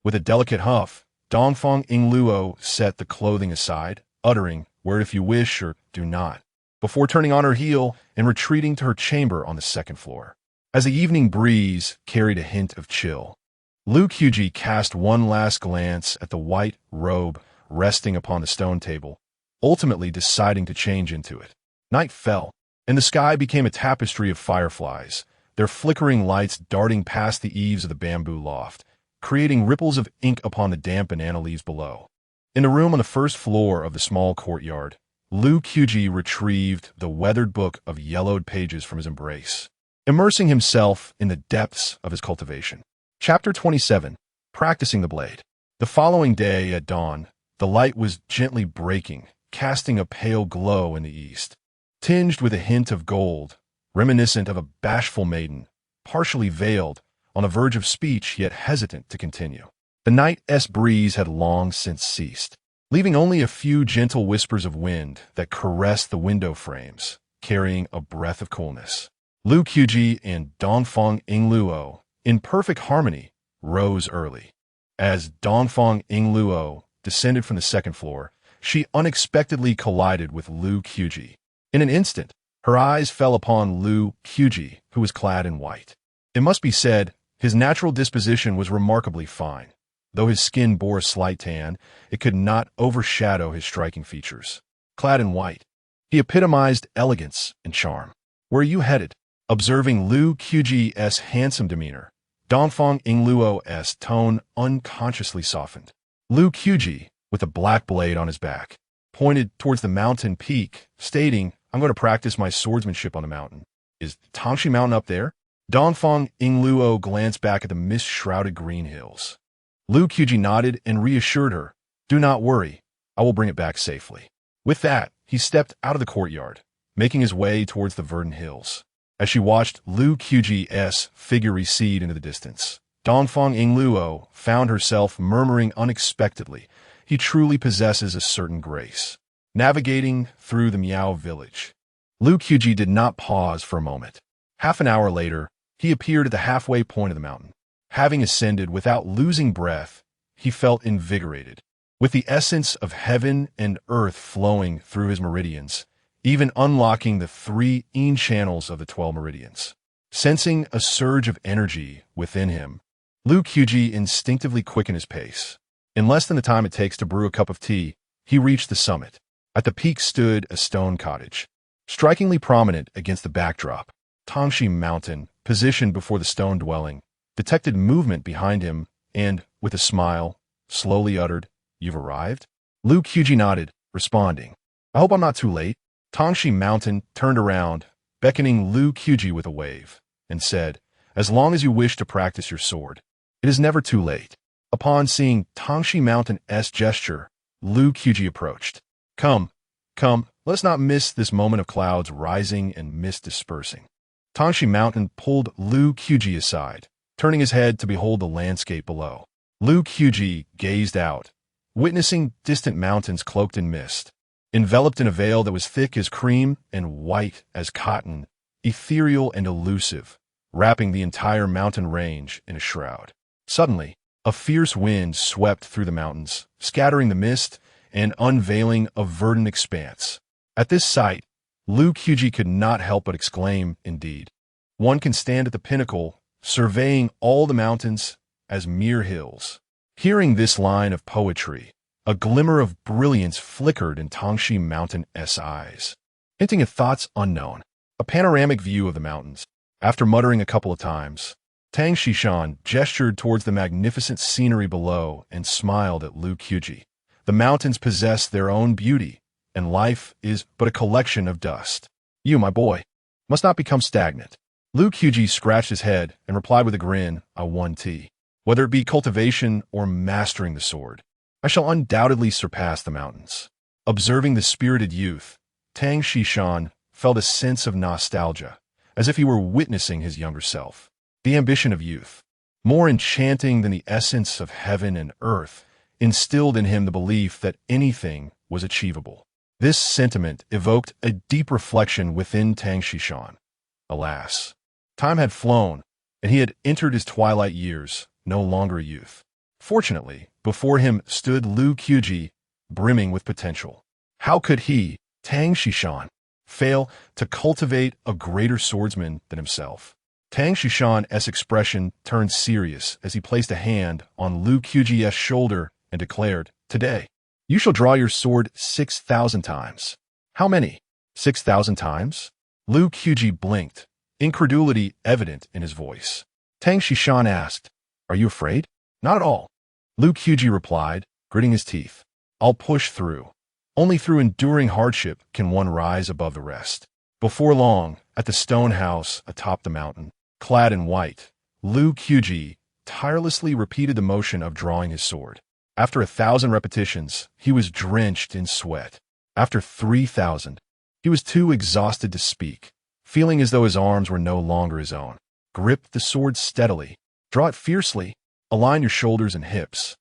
With a delicate huff, Dongfang Yingluo set the clothing aside, uttering, "Wear it if you wish or do not," before turning on her heel and retreating to her chamber on the second floor. As the evening breeze carried a hint of chill, Lu Qubi cast one last glance at the white robe resting upon the stone table, ultimately deciding to change into it. Night fell, and the sky became a tapestry of fireflies, their flickering lights darting past the eaves of the bamboo loft, creating ripples of ink upon the damp banana leaves below. In a room on the first floor of the small courtyard, Lu Qubi retrieved the weathered book of yellowed pages from his embrace, immersing himself in the depths of his cultivation. Chapter 27. Practicing the Blade. The following day at dawn, the light was gently breaking, casting a pale glow in the east, tinged with a hint of gold, reminiscent of a bashful maiden, partially veiled, on the verge of speech yet hesitant to continue. The night's breeze had long since ceased, leaving only a few gentle whispers of wind that caressed the window frames, carrying a breath of coolness. Lu Qubi and Dongfang Yingluo, in perfect harmony, rose early. As Dongfang Yingluo descended from the second floor, she unexpectedly collided with Lu Qubi. In an instant, her eyes fell upon Lu Qubi, who was clad in white. It must be said, his natural disposition was remarkably fine. Though his skin bore a slight tan, it could not overshadow his striking features. Clad in white, he epitomized elegance and charm. "Where are you headed?" Observing Lu Qubi's handsome demeanor, Dongfang Yingluo's tone unconsciously softened. Lu Qubi, with a black blade on his back, pointed towards the mountain peak, stating, "I'm going to practice my swordsmanship on the mountain." "Is Tangshi Mountain up there?" Dongfang Yingluo glanced back at the mist-shrouded green hills. Lu Qubi nodded and reassured her, "Do not worry, I will bring it back safely." With that, he stepped out of the courtyard, making his way towards the verdant hills. As she watched Lu Qubi's figure recede into the distance, Dongfang Yingluo found herself murmuring unexpectedly, "He truly possesses a certain grace." Navigating through the Miao village, Lu Qubi did not pause for a moment. Half an hour later, he appeared at the halfway point of the mountain. Having ascended without losing breath, he felt invigorated, with the essence of heaven and earth flowing through his meridians, even unlocking the 3 yin channels of the 12 meridians. Sensing a surge of energy within him, Lu Qubi instinctively quickened his pace. In less than the time it takes to brew a cup of tea, he reached the summit. At the peak stood a stone cottage, strikingly prominent against the backdrop. Tangshi Mountain, positioned before the stone dwelling, detected movement behind him and, with a smile, slowly uttered, "You've arrived?" Lu Qubi nodded, responding, "I hope I'm not too late." Tangshi Mountain turned around, beckoning Lu Qubi with a wave, and said, "As long as you wish to practice your sword, it is never too late." Upon seeing Tangshi Mountain's gesture, Lu Qubi approached. Come, come, let us not miss this moment of clouds rising and mist dispersing. Tangshi Mountain pulled Lu Qubi aside, turning his head to behold the landscape below. Lu Qubi gazed out, witnessing distant mountains cloaked in mist, enveloped in a veil that was thick as cream and white as cotton, ethereal and elusive, wrapping the entire mountain range in a shroud. Suddenly, a fierce wind swept through the mountains, scattering the mist and unveiling a verdant expanse. At this sight, Lu Qubi could not help but exclaim, indeed. One can stand at the pinnacle, surveying all the mountains as mere hills. Hearing this line of poetry, a glimmer of brilliance flickered in Tangshi Mountain's eyes, hinting at thoughts unknown. A panoramic view of the mountains. After muttering a couple of times, Tang Shishan gestured towards the magnificent scenery below and smiled at Lu Qubi. The mountains possess their own beauty, and life is but a collection of dust. You, my boy, must not become stagnant. Lu Qubi scratched his head and replied with a grin, I won tea. Whether it be cultivation or mastering the sword, I shall undoubtedly surpass the mountains. Observing the spirited youth, Tang Shishan felt a sense of nostalgia, as if he were witnessing his younger self. The ambition of youth, more enchanting than the essence of heaven and earth, instilled in him the belief that anything was achievable. This sentiment evoked a deep reflection within Tang Shishan. Alas, time had flown, and he had entered his twilight years, no longer a youth. Fortunately, before him stood Lu Qubi, brimming with potential. How could he, Tang Shishan, fail to cultivate a greater swordsman than himself? Tang Shishan's expression turned serious as he placed a hand on Lu Qubi's shoulder and declared, Today, you shall draw your sword 6,000 times. How many? 6,000 times? Lu Qubi blinked, incredulity evident in his voice. Tang Shishan asked, Are you afraid? Not at all. Lu Qubi replied, gritting his teeth. I'll push through. Only through enduring hardship can one rise above the rest. Before long, at the stone house atop the mountain, clad in white, Lu Qubi tirelessly repeated the motion of drawing his sword. After 1,000 repetitions, he was drenched in sweat. After 3,000, he was too exhausted to speak, feeling as though his arms were no longer his own. Grip the sword steadily. Draw it fiercely. Align your shoulders and hips,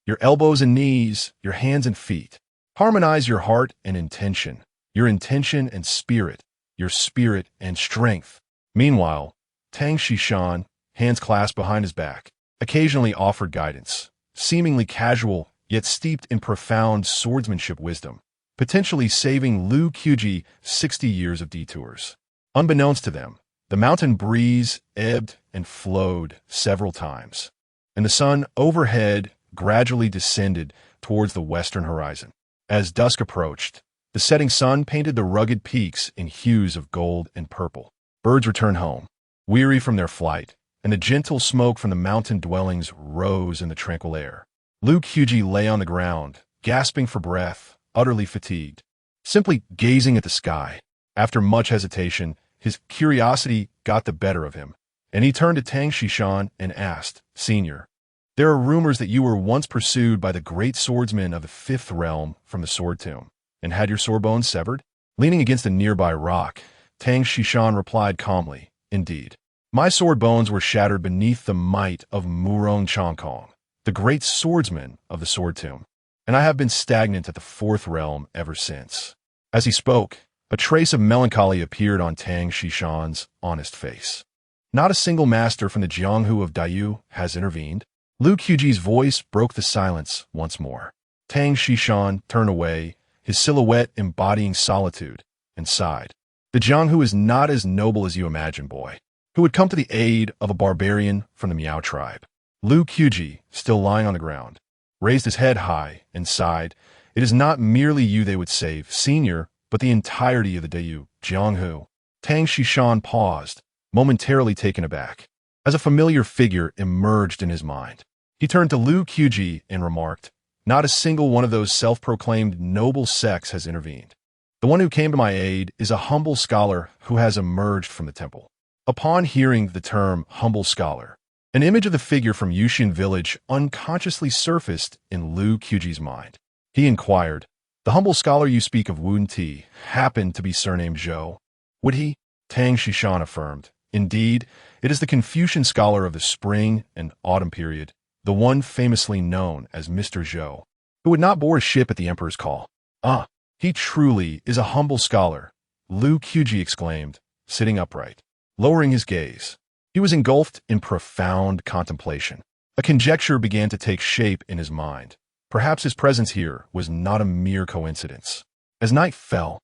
your elbows and knees, your hands and feet. Harmonize your heart and intention, your intention and spirit, your spirit and strength. Meanwhile, Tang Shishan, hands clasped behind his back, occasionally offered guidance, seemingly casual yet steeped in profound swordsmanship wisdom, potentially saving Lu Qubi 60 years of detours. Unbeknownst to them, the mountain breeze ebbed and flowed several times, and the sun overhead gradually descended towards the western horizon. As dusk approached, the setting sun painted the rugged peaks in hues of gold and purple. Birds returned home, weary from their flight, and the gentle smoke from the mountain dwellings rose in the tranquil air. Lu Qubi lay on the ground, gasping for breath, utterly fatigued, simply gazing at the sky. After much hesitation, his curiosity got the better of him, and he turned to Tang Shishan and asked, Senior, there are rumors that you were once pursued by the great swordsman of the fifth realm from the sword tomb, and had your sword bones severed? Leaning against a nearby rock, Tang Shishan replied calmly, Indeed. My sword bones were shattered beneath the might of Murong Chongkong, the great swordsman of the sword tomb, and I have been stagnant at the fourth realm ever since. As he spoke, a trace of melancholy appeared on Tang Shishan's honest face. Not a single master from the Jianghu of Dayu has intervened. Lu Qubi's voice broke the silence once more. Tang Shishan turned away, his silhouette embodying solitude, and sighed. The Jianghu is not as noble as you imagine, boy. Who would come to the aid of a barbarian from the Miao tribe? Lu Qubi, still lying on the ground, raised his head high and sighed. It is not merely you they would save, Senior, but the entirety of the Dayu, Jianghu. Tang Shishan paused, momentarily taken aback, as a familiar figure emerged in his mind. He turned to Lu Qubi and remarked, Not a single one of those self-proclaimed noble sects has intervened. The one who came to my aid is a humble scholar who has emerged from the temple. Upon hearing the term humble scholar, An image of the figure from Yushin village unconsciously surfaced in Lu Qiji's mind. He inquired, "The humble scholar you speak of Wu Ti happened to be surnamed Zhou. Would he?" Tang Shishan affirmed. "Indeed, it is the Confucian scholar of the spring and autumn period, the one famously known as Mr. Zhou, who would not board a ship at the emperor's call." "Ah, he truly is a humble scholar," Lu Qubi exclaimed, sitting upright, lowering his gaze. He was engulfed in profound contemplation. A conjecture began to take shape in his mind. Perhaps his presence here was not a mere coincidence. As night fell,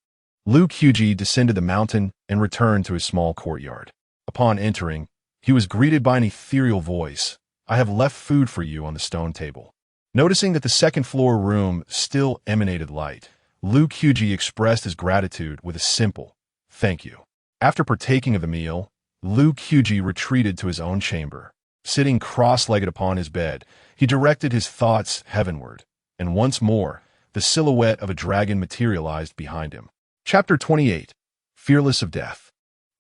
Lu Qubi descended the mountain and returned to his small courtyard. Upon entering, he was greeted by an ethereal voice. "I have left food for you on the stone table." Noticing that the second-floor room still emanated light, Lu Qubi expressed his gratitude with a simple, "Thank you." After partaking of the meal, Lu Qubi retreated to his own chamber. Sitting cross-legged upon his bed, he directed his thoughts heavenward, and once more, the silhouette of a dragon materialized behind him. Chapter 28. Fearless of Death.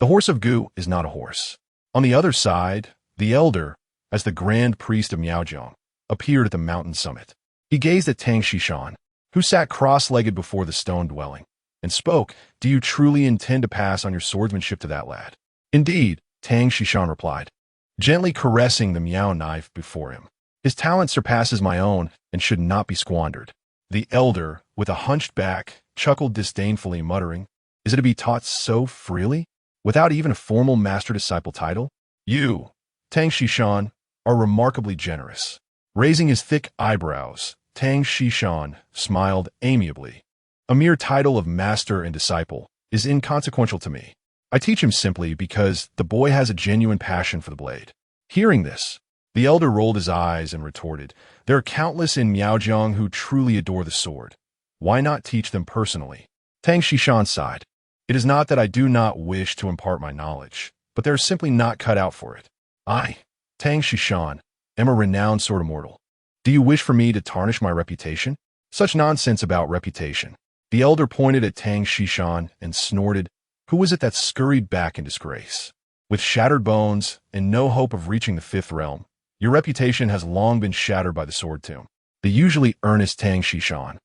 The horse of Gu is not a horse. On the other side, the elder, as the grand priest of Miaojiang, appeared at the mountain summit. He gazed at Tang Shishan, who sat cross-legged before the stone dwelling, and spoke, "Do you truly intend to pass on your swordsmanship to that lad?" "Indeed," Tang Shishan replied, gently caressing the Miao knife before him. "His talent surpasses my own and should not be squandered." The elder, with a hunched back, chuckled disdainfully, muttering, "Is it to be taught so freely, without even a formal master-disciple title? You, Tang Shishan, are remarkably generous." Raising his thick eyebrows, Tang Shishan smiled amiably. "A mere title of master and disciple is inconsequential to me. I teach him simply because the boy has a genuine passion for the blade." Hearing this, the elder rolled his eyes and retorted, "There are countless in Miaojiang who truly adore the sword. Why not teach them personally?" Tang Shishan sighed. "It is not that I do not wish to impart my knowledge, but they are simply not cut out for it. I, Tang Shishan, am a renowned sword immortal. Do you wish for me to tarnish my reputation? Such nonsense about reputation." The elder pointed at Tang Shishan and snorted, "Who was it that scurried back in disgrace? With shattered bones and no hope of reaching the fifth realm, your reputation has long been shattered by the sword tomb." The usually earnest Tang Shishan,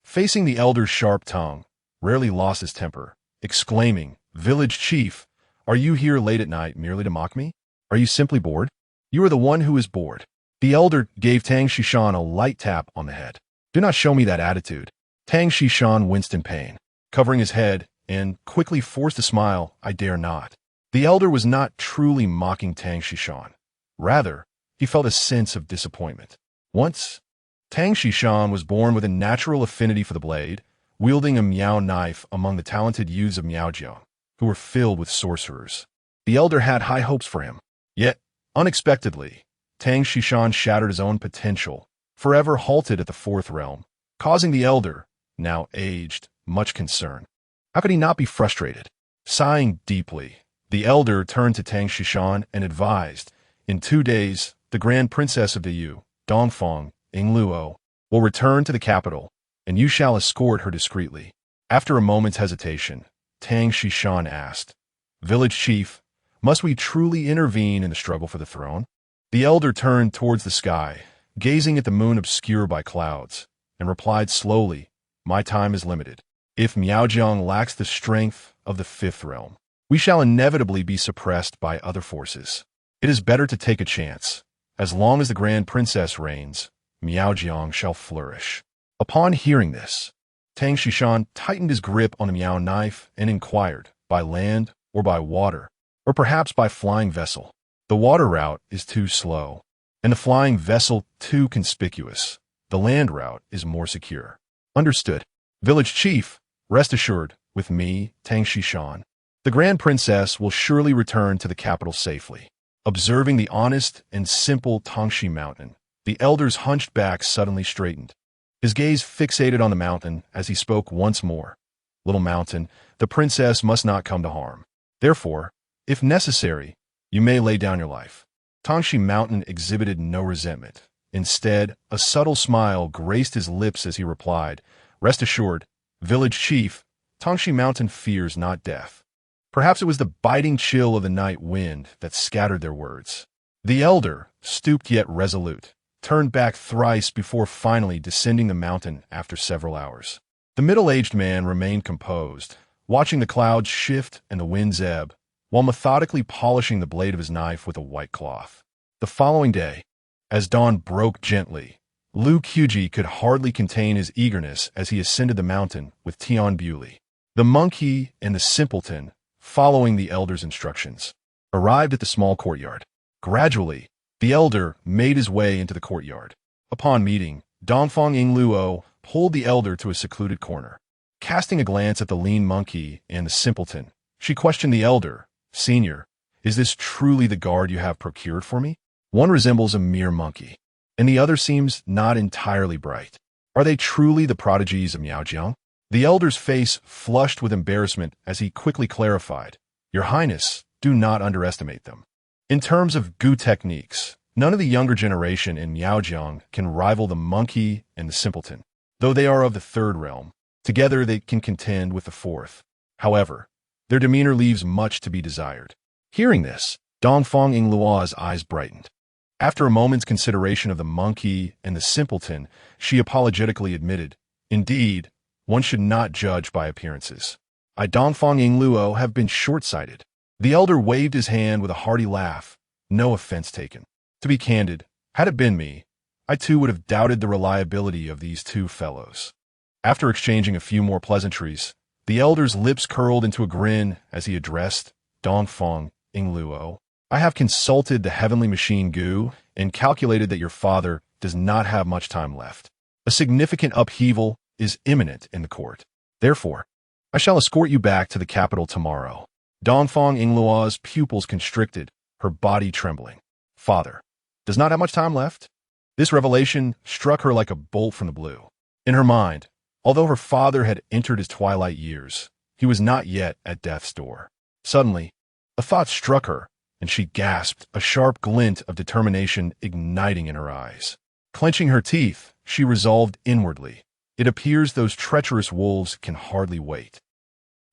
facing the elder's sharp tongue, rarely lost his temper, exclaiming, "Village chief, are you here late at night merely to mock me? Are you simply bored? You are the one who is bored." The elder gave Tang Shishan a light tap on the head. "Do not show me that attitude." Tang Shishan winced in pain, covering his head, and quickly forced a smile. "I dare not." The elder was not truly mocking Tang Shishan. Rather, he felt a sense of disappointment. Once, Tang Shishan was born with a natural affinity for the blade, wielding a Miao knife among the talented youths of Miaojiang, who were filled with sorcerers. The elder had high hopes for him. Yet, unexpectedly, Tang Shishan shattered his own potential, forever halted at the fourth realm, causing the elder, now aged, much concern. How could he not be frustrated? Sighing deeply, the elder turned to Tang Shishan and advised, "In 2 days, the Grand Princess of Dayu, Dafeng, Ingluo, will return to the capital, and you shall escort her discreetly." After a moment's hesitation, Tang Shishan asked, "Village chief, must we truly intervene in the struggle for the throne?" The elder turned towards the sky, gazing at the moon obscured by clouds, and replied slowly, "My time is limited. If Miaojiang lacks the strength of the fifth realm, we shall inevitably be suppressed by other forces. It is better to take a chance. As long as the Grand Princess reigns, Miaojiang shall flourish." Upon hearing this, Tang Shishan tightened his grip on the Miao knife and inquired, "By land or by water, or perhaps by flying vessel?" "The water route is too slow, and the flying vessel too conspicuous. The land route is more secure." "Understood. Village chief, rest assured, with me, Tang Shishan, the Grand Princess will surely return to the capital safely." Observing the honest and simple Tangshi Mountain, the elder's hunched back suddenly straightened. His gaze fixated on the mountain as he spoke once more. "Little mountain, the princess must not come to harm. Therefore, if necessary, you may lay down your life." Tangshi Mountain exhibited no resentment. Instead, a subtle smile graced his lips as he replied, "Rest assured, village chief, Tangshi Mountain fears not death." Perhaps it was the biting chill of the night wind that scattered their words. The elder, stooped yet resolute, turned back thrice before finally descending the mountain after several hours. The middle-aged man remained composed, watching the clouds shift and the winds ebb, while methodically polishing the blade of his knife with a white cloth. The following day, as dawn broke gently, Lu Qubi could hardly contain his eagerness as he ascended the mountain with Tian Bewley. The monkey and the simpleton, following the elder's instructions, arrived at the small courtyard. Gradually, the elder made his way into the courtyard. Upon meeting, Dafeng Yingluo pulled the elder to a secluded corner. Casting a glance at the lean monkey and the simpleton, she questioned the elder, "Senior, is this truly the guard you have procured for me? One resembles a mere monkey, and the other seems not entirely bright. Are they truly the prodigies of Miaojiang?" The elder's face flushed with embarrassment as he quickly clarified, "Your Highness, do not underestimate them. In terms of Gu techniques, none of the younger generation in Miaojiang can rival the monkey and the simpleton. Though they are of the third realm, together they can contend with the fourth. However, their demeanor leaves much to be desired." Hearing this, Dafeng Yingluo's eyes brightened. After a moment's consideration of the monkey and the simpleton, she apologetically admitted, "Indeed, one should not judge by appearances. I, Dafeng Yingluo, have been short-sighted." The elder waved his hand with a hearty laugh, no offense taken. To be candid, had it been me, I too would have doubted the reliability of these two fellows. After exchanging a few more pleasantries, the elder's lips curled into a grin as he addressed Dafeng Yingluo. "I have consulted the heavenly machine Gu and calculated that your father does not have much time left. A significant upheaval is imminent in the court. Therefore, I shall escort you back to the capital tomorrow." Dafeng Yingluo's pupils constricted, her body trembling. Father does not have much time left? This revelation struck her like a bolt from the blue. In her mind, although her father had entered his twilight years, he was not yet at death's door. Suddenly, a thought struck her, and she gasped, a sharp glint of determination igniting in her eyes. Clenching her teeth, she resolved inwardly, "It appears those treacherous wolves can hardly wait."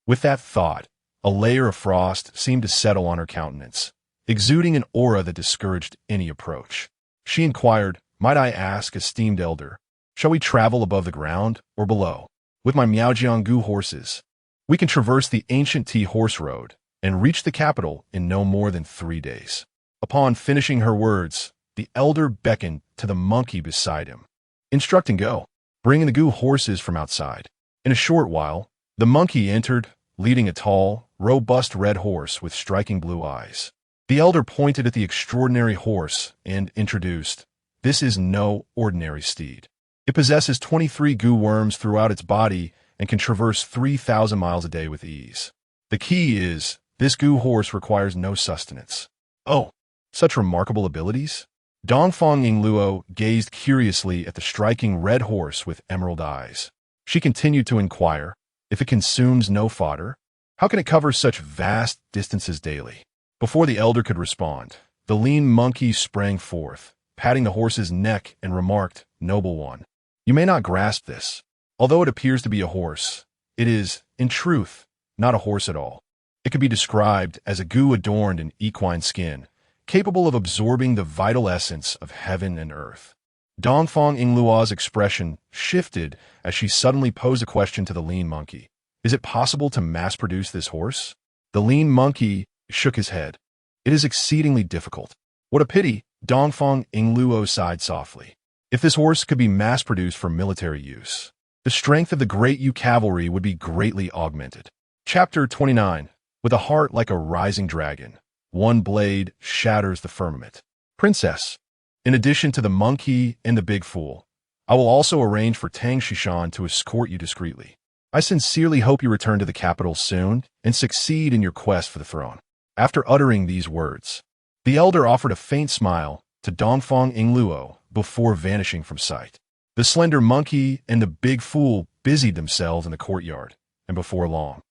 With that thought, a layer of frost seemed to settle on her countenance, exuding an aura that discouraged any approach. She inquired, "Might I ask, esteemed elder, shall we travel above the ground or below? With my Miaojiang Gu horses, we can traverse the ancient horse road and reach the capital in no more than 3 days." Upon finishing her words, the elder beckoned to the monkey beside him. "Instruct and go," bringing the Gu horses from outside. In a short while, the monkey entered, leading a tall, robust red horse with striking blue eyes. The elder pointed at the extraordinary horse and introduced, "This is no ordinary steed. It possesses 23 Gu worms throughout its body and can traverse 3,000 miles a day with ease. The key is, this Gu horse requires no sustenance." "Oh, such remarkable abilities?" Dafeng Yingluo gazed curiously at the striking red horse with emerald eyes. She continued to inquire, "If it consumes no fodder, how can it cover such vast distances daily?" Before the elder could respond, the lean monkey sprang forth, patting the horse's neck and remarked, "Noble one, you may not grasp this. Although it appears to be a horse, it is, in truth, not a horse at all. It could be described as a Gu adorned in equine skin, capable of absorbing the vital essence of heaven and earth." Dafeng Yingluo's expression shifted as she suddenly posed a question to the lean monkey. "Is it possible to mass-produce this horse?" The lean monkey shook his head. "It is exceedingly difficult." "What a pity," Dafeng Yingluo sighed softly. "If this horse could be mass-produced for military use, the strength of the great Yu cavalry would be greatly augmented." Chapter 29. With a heart like a rising dragon, one blade shatters the firmament. "Princess, in addition to the monkey and the big fool, I will also arrange for Tang Shishan to escort you discreetly. I sincerely hope you return to the capital soon and succeed in your quest for the throne." After uttering these words, the elder offered a faint smile to Dafeng Yingluo before vanishing from sight. The slender monkey and the big fool busied themselves in the courtyard, and before long,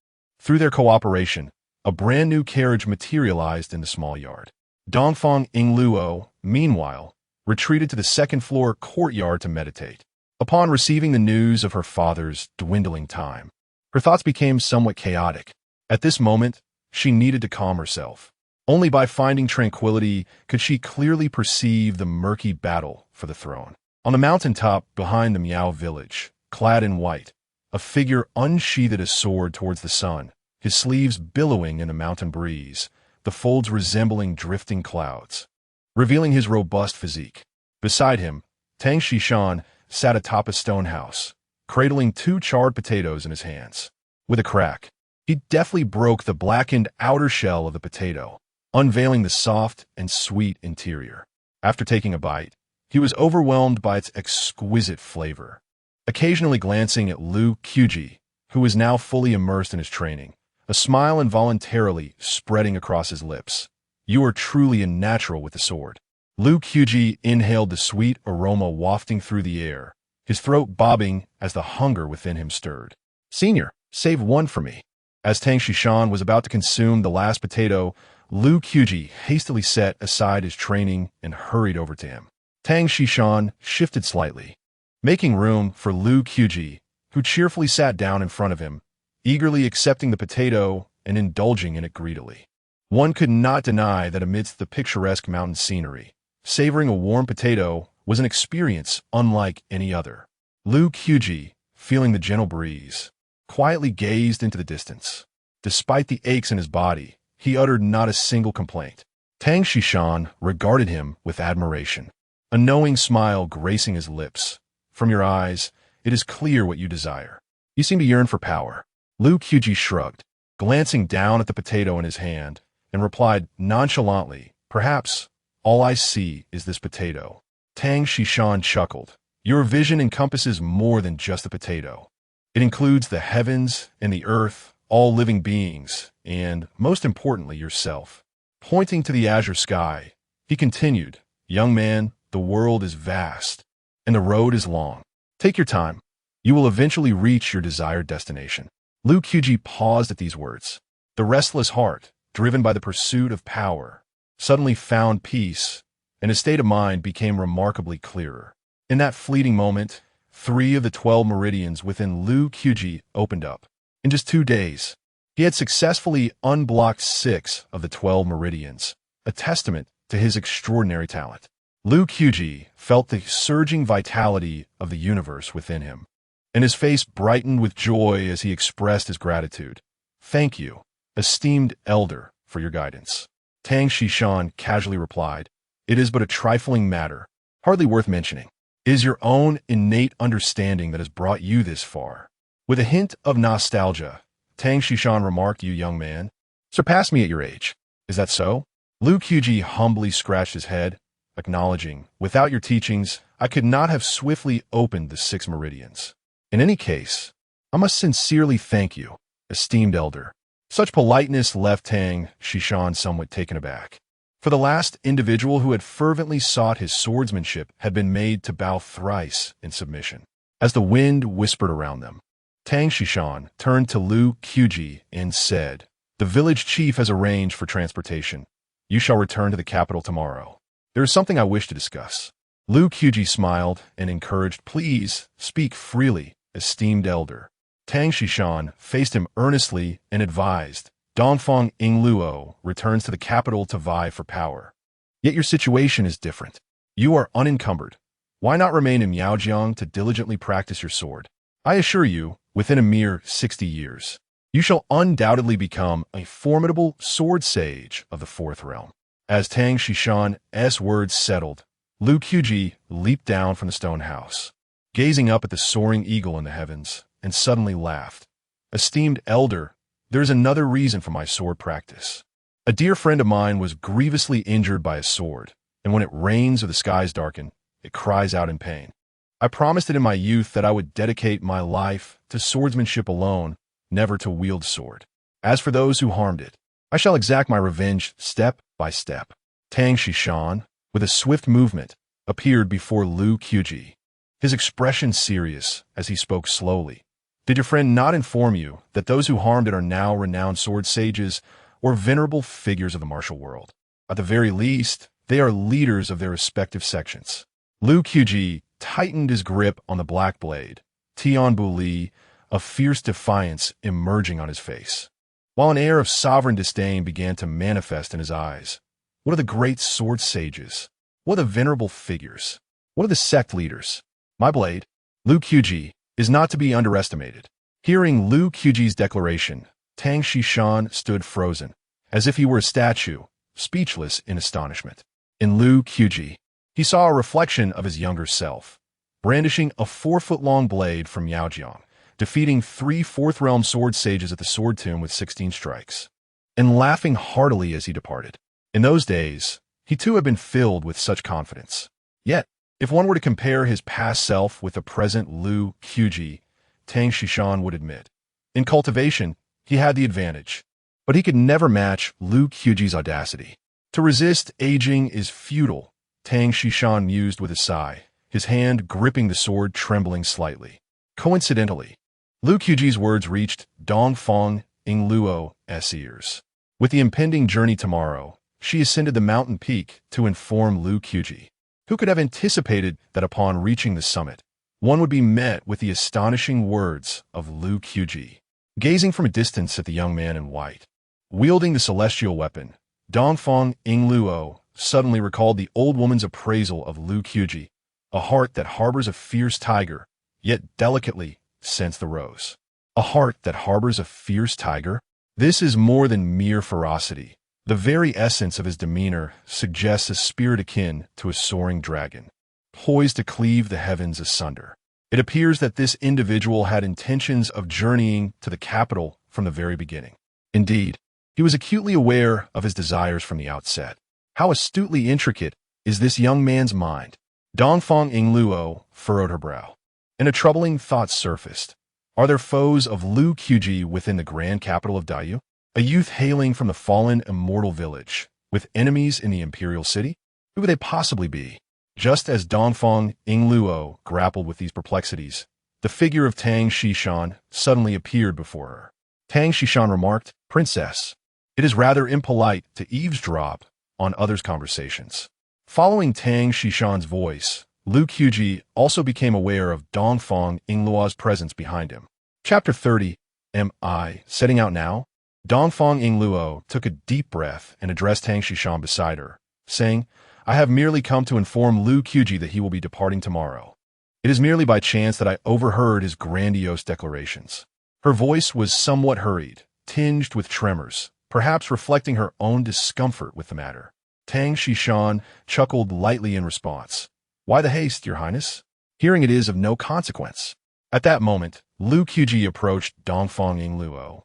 through their cooperation, a brand new carriage materialized in the small yard. Dafeng Yingluo, meanwhile, retreated to the second-floor courtyard to meditate. Upon receiving the news of her father's dwindling time, her thoughts became somewhat chaotic. At this moment, she needed to calm herself. Only by finding tranquility could she clearly perceive the murky battle for the throne. On the mountaintop behind the Miao village, clad in white, a figure unsheathed a sword towards the sun, his sleeves billowing in the mountain breeze, the folds resembling drifting clouds, revealing his robust physique. Beside him, Tang Shishan sat atop a stone house, cradling 2 charred potatoes in his hands. With a crack, he deftly broke the blackened outer shell of the potato, unveiling the soft and sweet interior. After taking a bite, he was overwhelmed by its exquisite flavor. Occasionally glancing at Lu Qubi, who was now fully immersed in his training, a smile involuntarily spreading across his lips. "You are truly a natural with the sword." Lu Qubi inhaled the sweet aroma wafting through the air, his throat bobbing as the hunger within him stirred. "Senior, save one for me." As Tang Shishan was about to consume the last potato, Lu Qubi hastily set aside his training and hurried over to him. Tang Shishan shifted slightly, making room for Lu Qubi, who cheerfully sat down in front of him, eagerly accepting the potato and indulging in it greedily. One could not deny that amidst the picturesque mountain scenery, savoring a warm potato was an experience unlike any other. Lu Qubi, feeling the gentle breeze, quietly gazed into the distance. Despite the aches in his body, he uttered not a single complaint. Tang Shishan regarded him with admiration, a knowing smile gracing his lips. "From your eyes, it is clear what you desire. You seem to yearn for power." Lu Qubi shrugged, glancing down at the potato in his hand, and replied nonchalantly, "Perhaps all I see is this potato." Tang Shishan chuckled. "Your vision encompasses more than just the potato. It includes the heavens and the earth, all living beings, and, most importantly, yourself." Pointing to the azure sky, he continued, "Young man, the world is vast, and the road is long. Take your time. You will eventually reach your desired destination." Lu Qubi paused at these words. The restless heart, driven by the pursuit of power, suddenly found peace, and his state of mind became remarkably clearer. In that fleeting moment, 3 of the 12 meridians within Lu Qubi opened up. In just 2 days, he had successfully unblocked 6 of the 12 meridians, a testament to his extraordinary talent. Lu Qubi felt the surging vitality of the universe within him, and his face brightened with joy as he expressed his gratitude. "Thank you, esteemed elder, for your guidance." Tang Shishan casually replied, "It is but a trifling matter, hardly worth mentioning. It is your own innate understanding that has brought you this far." With a hint of nostalgia, Tang Shishan remarked, "You young man, surpass me at your age. Is that so?" Lu Qubi humbly scratched his head, acknowledging, "Without your teachings, I could not have swiftly opened the 6 meridians. In any case, I must sincerely thank you, esteemed elder." Such politeness left Tang Shishan somewhat taken aback. For the last individual who had fervently sought his swordsmanship had been made to bow thrice in submission. As the wind whispered around them, Tang Shishan turned to Lu Qubi and said, "The village chief has arranged for transportation. You shall return to the capital tomorrow. There is something I wish to discuss." Lu Qubi smiled and encouraged, "Please speak freely, esteemed elder." Tang Shishan faced him earnestly and advised, "Dongfeng Ingluo returns to the capital to vie for power. Yet your situation is different. You are unencumbered. Why not remain in Miaojiang to diligently practice your sword? I assure you, within a mere 60 years, you shall undoubtedly become a formidable sword sage of the 4th realm." As Tang Shishan's words settled, Lu Qubi leaped down from the stone house, gazing up at the soaring eagle in the heavens, and suddenly laughed. "Esteemed elder, there is another reason for my sword practice. A dear friend of mine was grievously injured by a sword, and when it rains or the skies darken, it cries out in pain. I promised it in my youth that I would dedicate my life to swordsmanship alone, never to wield sword. As for those who harmed it, I shall exact my revenge step by step." Tang Shishan, with a swift movement, appeared before Lu Qubi, his expression serious as he spoke slowly. "Did your friend not inform you that those who harmed it are now renowned sword sages or venerable figures of the martial world? At the very least, they are leaders of their respective sections." Lu Qubi tightened his grip on the black blade, Tian Bu Li, a fierce defiance emerging on his face. while an air of sovereign disdain began to manifest in his eyes. What are the great sword sages? What are the venerable figures? What are the sect leaders? My blade, Lu Qubi, is not to be underestimated. Hearing Lu Qiji's declaration, Tang Xishan stood frozen, as if he were a statue, speechless in astonishment. In Lu Qubi, he saw a reflection of his younger self, brandishing a 4-foot-long blade from Yaojiang, defeating 3 fourth-realm sword sages at the sword tomb with 16 strikes, and laughing heartily as he departed. In those days, he too had been filled with such confidence. Yet, if one were to compare his past self with the present Lu Qubi, Tang Xishan would admit, in cultivation, he had the advantage, but he could never match Lu Qiji's audacity. To resist aging is futile, Tang Xishan mused with a sigh, his hand gripping the sword trembling slightly. Coincidentally, Lu Qiji's words reached Dafeng Yingluo's ears. With the impending journey tomorrow, she ascended the mountain peak to inform Lu Qubi. Who could have anticipated that upon reaching the summit, one would be met with the astonishing words of Lu Qubi? Gazing from a distance at the young man in white, wielding the celestial weapon, Dafeng Yingluo suddenly recalled the old woman's appraisal of Lu Qubi, a heart that harbors a fierce tiger, yet delicately scents the rose. A heart that harbors a fierce tiger? This is more than mere ferocity. The very essence of his demeanor suggests a spirit akin to a soaring dragon, poised to cleave the heavens asunder. It appears that this individual had intentions of journeying to the capital from the very beginning. Indeed, he was acutely aware of his desires from the outset. How astutely intricate is this young man's mind? Dafeng Yingluo furrowed her brow, and a troubling thought surfaced. Are there foes of Lu Qubi within the grand capital of Dayu? A youth hailing from the fallen Immortal Village, with enemies in the imperial city? Who would they possibly be? Just as Dafeng Yingluo grappled with these perplexities, the figure of Tang Xishan suddenly appeared before her. Tang Xishan remarked, "Princess, it is rather impolite to eavesdrop on others' conversations." Following Tang Xishan's voice, Lu Qubi also became aware of Dafeng Yingluo's presence behind him. Chapter 30. Am I setting out now? Dafeng Yingluo took a deep breath and addressed Tang Xishan beside her, saying, "I have merely come to inform Lu Qubi that he will be departing tomorrow. It is merely by chance that I overheard his grandiose declarations." Her voice was somewhat hurried, tinged with tremors, perhaps reflecting her own discomfort with the matter. Tang Xishan chuckled lightly in response. "Why the haste, Your Highness? Hearing it is of no consequence." At that moment, Lu Qubi approached Dafeng Yingluo,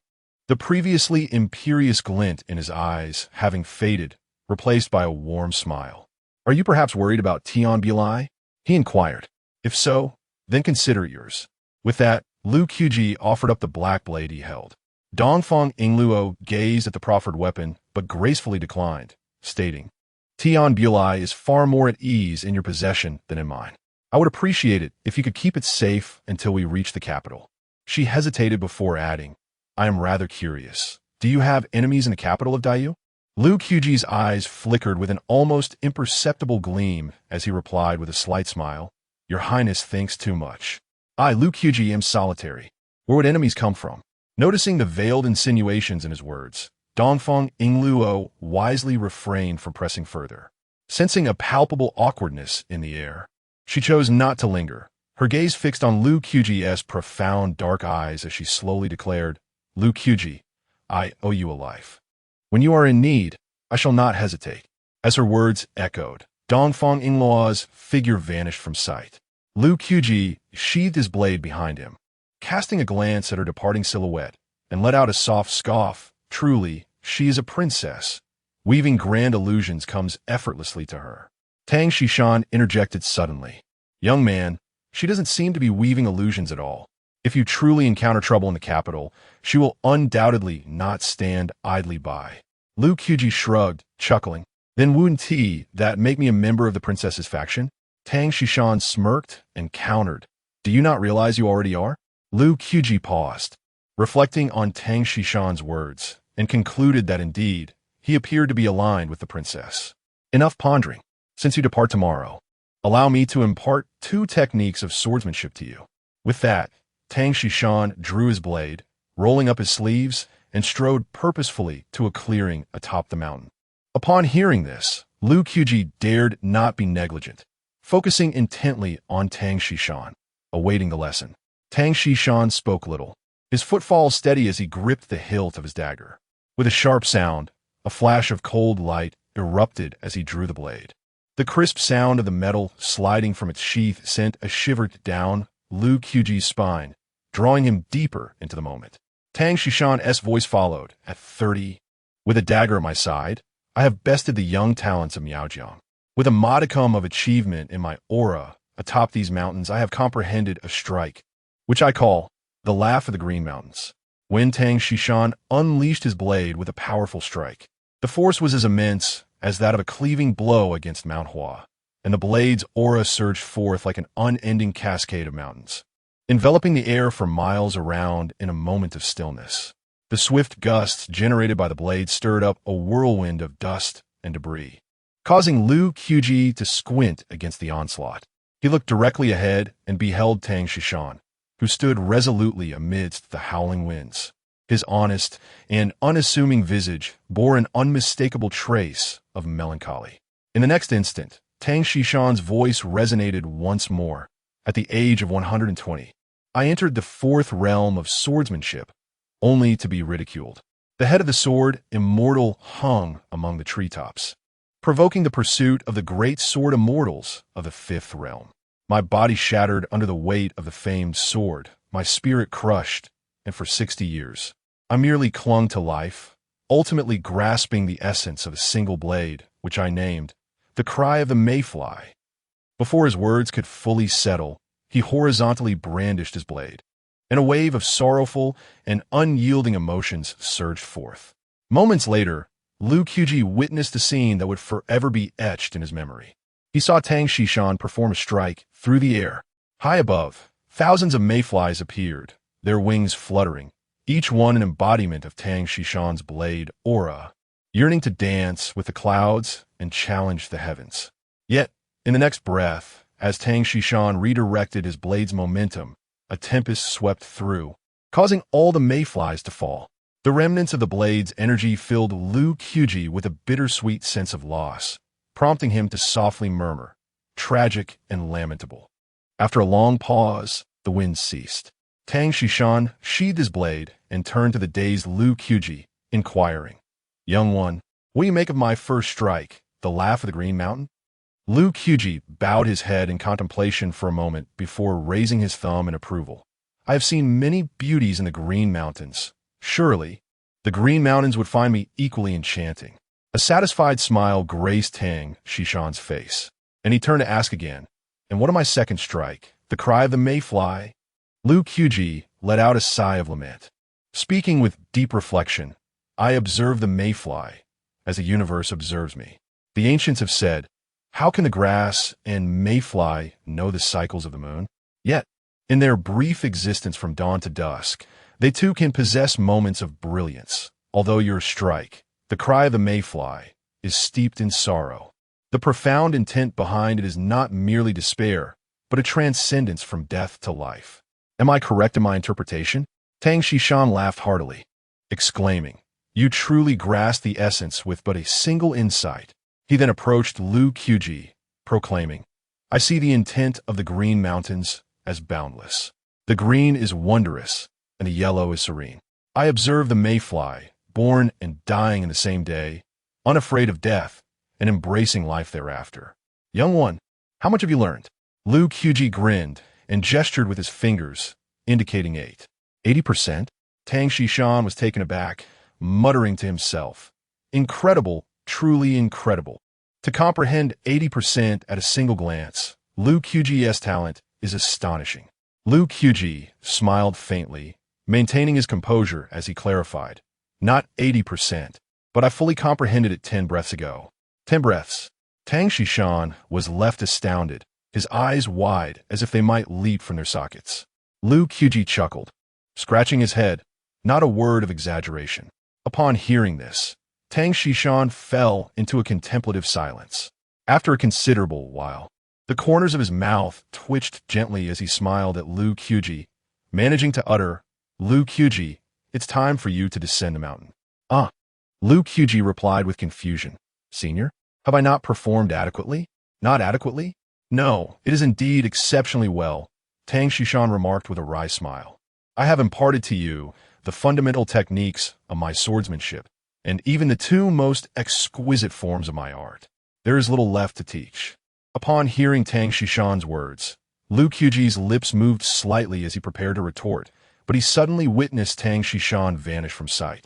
the previously imperious glint in his eyes having faded, replaced by a warm smile. "Are you perhaps worried about Tian Bulai?" he inquired. "If so, then consider it yours." With that, Lu Qubi offered up the black blade he held. Dafeng Yingluo gazed at the proffered weapon, but gracefully declined, stating, "Tian Bulai is far more at ease in your possession than in mine. I would appreciate it if you could keep it safe until we reach the capital." She hesitated before adding, "I am rather curious. Do you have enemies in the capital of Dayu?" Lu Qiji's eyes flickered with an almost imperceptible gleam as he replied with a slight smile, "Your Highness thinks too much. I, Lu Qubi, am solitary. Where would enemies come from?" Noticing the veiled insinuations in his words, Dafeng Yingluo wisely refrained from pressing further. Sensing a palpable awkwardness in the air, she chose not to linger, her gaze fixed on Lu Qiji's profound dark eyes as she slowly declared, "Lu Qubi, I owe you a life. When you are in need, I shall not hesitate." As her words echoed, Dafeng Yingluo's figure vanished from sight. Lu Qubi sheathed his blade behind him, casting a glance at her departing silhouette, and let out a soft scoff. Truly, she is a princess. Weaving grand illusions comes effortlessly to her. Tang Xishan interjected suddenly. "Young man, she doesn't seem to be weaving illusions at all. If you truly encounter trouble in the capital, she will undoubtedly not stand idly by." Lu Qubi shrugged, chuckling. "Then wouldn't that make me a member of the princess's faction?" Tang Xishan smirked and countered, "Do you not realize you already are?" Lu Qubi paused, reflecting on Tang Xishan's words, and concluded that indeed, he appeared to be aligned with the princess. "Enough pondering. Since you depart tomorrow, allow me to impart 2 techniques of swordsmanship to you." With that, Tang Xishan drew his blade, rolling up his sleeves, and strode purposefully to a clearing atop the mountain. Upon hearing this, Lu Qubi dared not be negligent, focusing intently on Tang Shishan, awaiting the lesson. Tang Shishan spoke little, his footfall steady as he gripped the hilt of his dagger. With a sharp sound, a flash of cold light erupted as he drew the blade. The crisp sound of the metal sliding from its sheath sent a shiver down Lu Qiji's spine, drawing him deeper into the moment. Tang Shishan's voice followed. At 30, with a dagger at my side, I have bested the young talents of Miaojiang. With a modicum of achievement in my aura atop these mountains, I have comprehended a strike, which I call the Laugh of the Green Mountains. When Tang Shishan unleashed his blade with a powerful strike, the force was as immense as that of a cleaving blow against Mount Hua, and the blade's aura surged forth like an unending cascade of mountains, enveloping the air for miles around in a moment of stillness. The swift gusts generated by the blade stirred up a whirlwind of dust and debris, causing Lu Qubi to squint against the onslaught. He looked directly ahead and beheld Tang Shishan, who stood resolutely amidst the howling winds. His honest and unassuming visage bore an unmistakable trace of melancholy. In the next instant, Tang Shishan's voice resonated once more. At the age of 120, I entered the fourth realm of swordsmanship, only to be ridiculed. The head of the sword, immortal, hung among the treetops, provoking the pursuit of the great sword immortals of the fifth realm. My body shattered under the weight of the famed sword, my spirit crushed, and for 60 years, I merely clung to life, ultimately grasping the essence of a single blade, which I named the Cry of the Mayfly. Before his words could fully settle, he horizontally brandished his blade, and a wave of sorrowful and unyielding emotions surged forth. Moments later, Lu Qubi witnessed a scene that would forever be etched in his memory. He saw Tang Shishan perform a strike through the air. High above, thousands of mayflies appeared, their wings fluttering, each one an embodiment of Tang Shishan's blade aura, yearning to dance with the clouds and challenge the heavens. Yet, in the next breath, as Tang Shishan redirected his blade's momentum, a tempest swept through, causing all the mayflies to fall. The remnants of the blade's energy filled Lu Qubi with a bittersweet sense of loss, prompting him to softly murmur, tragic and lamentable. After a long pause, the wind ceased. Tang Shishan sheathed his blade and turned to the dazed Lu Qubi, inquiring, "Young one, what do you make of my first strike, the Laugh of the Green Mountain?" Lu Qubi bowed his head in contemplation for a moment before raising his thumb in approval. "I have seen many beauties in the Green Mountains. Surely, the Green Mountains would find me equally enchanting." A satisfied smile graced Tang Shishan's face, and he turned to ask again, "And what of my second strike, the Cry of the Mayfly?" Lu Qubi let out a sigh of lament. Speaking with deep reflection, "I observe the mayfly, as the universe observes me. The ancients have said, how can the grass and mayfly know the cycles of the moon? Yet, in their brief existence from dawn to dusk, they too can possess moments of brilliance, although your strike, the Cry of the Mayfly, is steeped in sorrow. The profound intent behind it is not merely despair, but a transcendence from death to life. Am I correct in my interpretation?" Tang Shishan laughed heartily, exclaiming, "You truly grasp the essence with but a single insight." He then approached Lu Qubi, proclaiming, "I see the intent of the Green Mountains as boundless. The green is wondrous, and the yellow is serene. I observe the mayfly, born and dying in the same day, unafraid of death, and embracing life thereafter. Young one, how much have you learned?" Lu Qubi grinned and gestured with his fingers, indicating 80%. Tang Shishan was taken aback, muttering to himself, "Incredible, truly incredible. To comprehend 80% at a single glance, Lu Qiji's talent is astonishing." Lu Qubi smiled faintly, maintaining his composure as he clarified, "Not 80%, but I fully comprehended it 10 breaths ago." 10 breaths. Tang Shishan was left astounded, his eyes wide as if they might leap from their sockets. Lu Qubi chuckled, scratching his head, not a word of exaggeration. Upon hearing this, Tang Shishan fell into a contemplative silence. After a considerable while, the corners of his mouth twitched gently as he smiled at Lu Qubi, managing to utter, "Lu Qubi, it's time for you to descend the mountain. Ah, Lu Qubi replied with confusion. Senior, have I not performed adequately? Not adequately? No, it is indeed exceptionally well, Tang Xishan remarked with a wry smile. I have imparted to you the fundamental techniques of my swordsmanship, and even the two most exquisite forms of my art. There is little left to teach. Upon hearing Tang Xishan's words, Lu Qiji's lips moved slightly as he prepared to retort, but he suddenly witnessed Tang Xishan vanish from sight.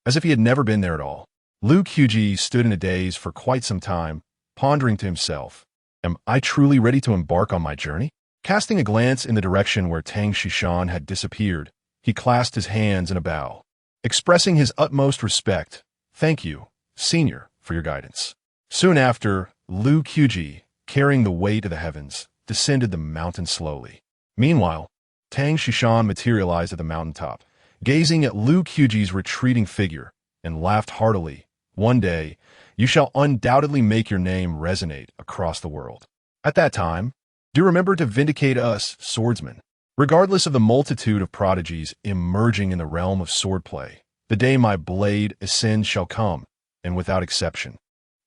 As if he had never been there at all, Lu Qubi stood in a daze for quite some time, pondering to himself, am I truly ready to embark on my journey? Casting a glance in the direction where Tang Xishan had disappeared, he clasped his hands in a bow, expressing his utmost respect. Thank you, Senior, for your guidance. Soon after, Lu Qubi, carrying the weight of the heavens, descended the mountain slowly. Meanwhile, Tang Xishan materialized at the mountaintop, gazing at Lu Qiji's retreating figure, and laughed heartily. One day, you shall undoubtedly make your name resonate across the world. At that time, do remember to vindicate us, swordsmen. Regardless of the multitude of prodigies emerging in the realm of swordplay, the day my blade ascends shall come, and without exception,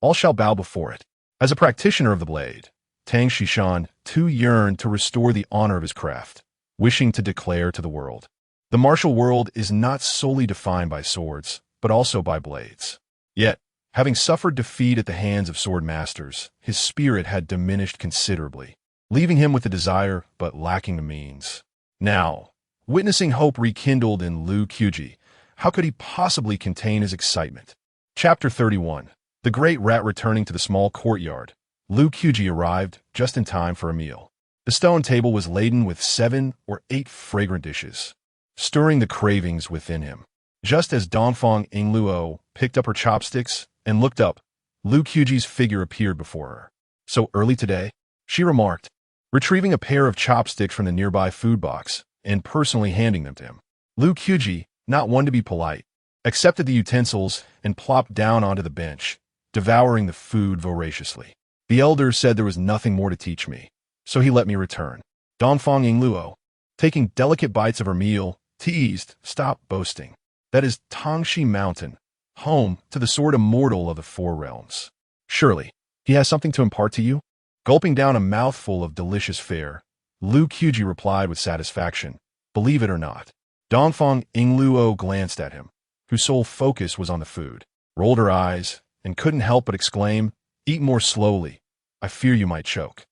all shall bow before it. As a practitioner of the blade, Tang Xishan too yearned to restore the honor of his craft, wishing to declare to the world, the martial world is not solely defined by swords, but also by blades. Yet, having suffered defeat at the hands of sword masters, his spirit had diminished considerably, leaving him with the desire but lacking the means. Now, witnessing hope rekindled in Lu Qubi, how could he possibly contain his excitement? Chapter 31. The great rat returning to the small courtyard, Lu Qubi arrived just in time for a meal. The stone table was laden with 7 or 8 fragrant dishes, stirring the cravings within him. Just as Dafeng Ingluo picked up her chopsticks and looked up, Lu Qiji's figure appeared before her. So early today, she remarked, retrieving a pair of chopsticks from the nearby food box and personally handing them to him. Lu Qubi, not one to be polite, accepted the utensils and plopped down onto the bench, devouring the food voraciously. The elder said there was nothing more to teach me, so he let me return. Dafeng Ingluo, taking delicate bites of her meal, teased, stop boasting. That is Tangxi Mountain, home to the sword immortal of the 4 realms. Surely, he has something to impart to you? Gulping down a mouthful of delicious fare, Lu Qubi replied with satisfaction, believe it or not. Dafeng Ingluo glanced at him, whose sole focus was on the food, rolled her eyes, and couldn't help but exclaim, eat more slowly. I fear you might choke.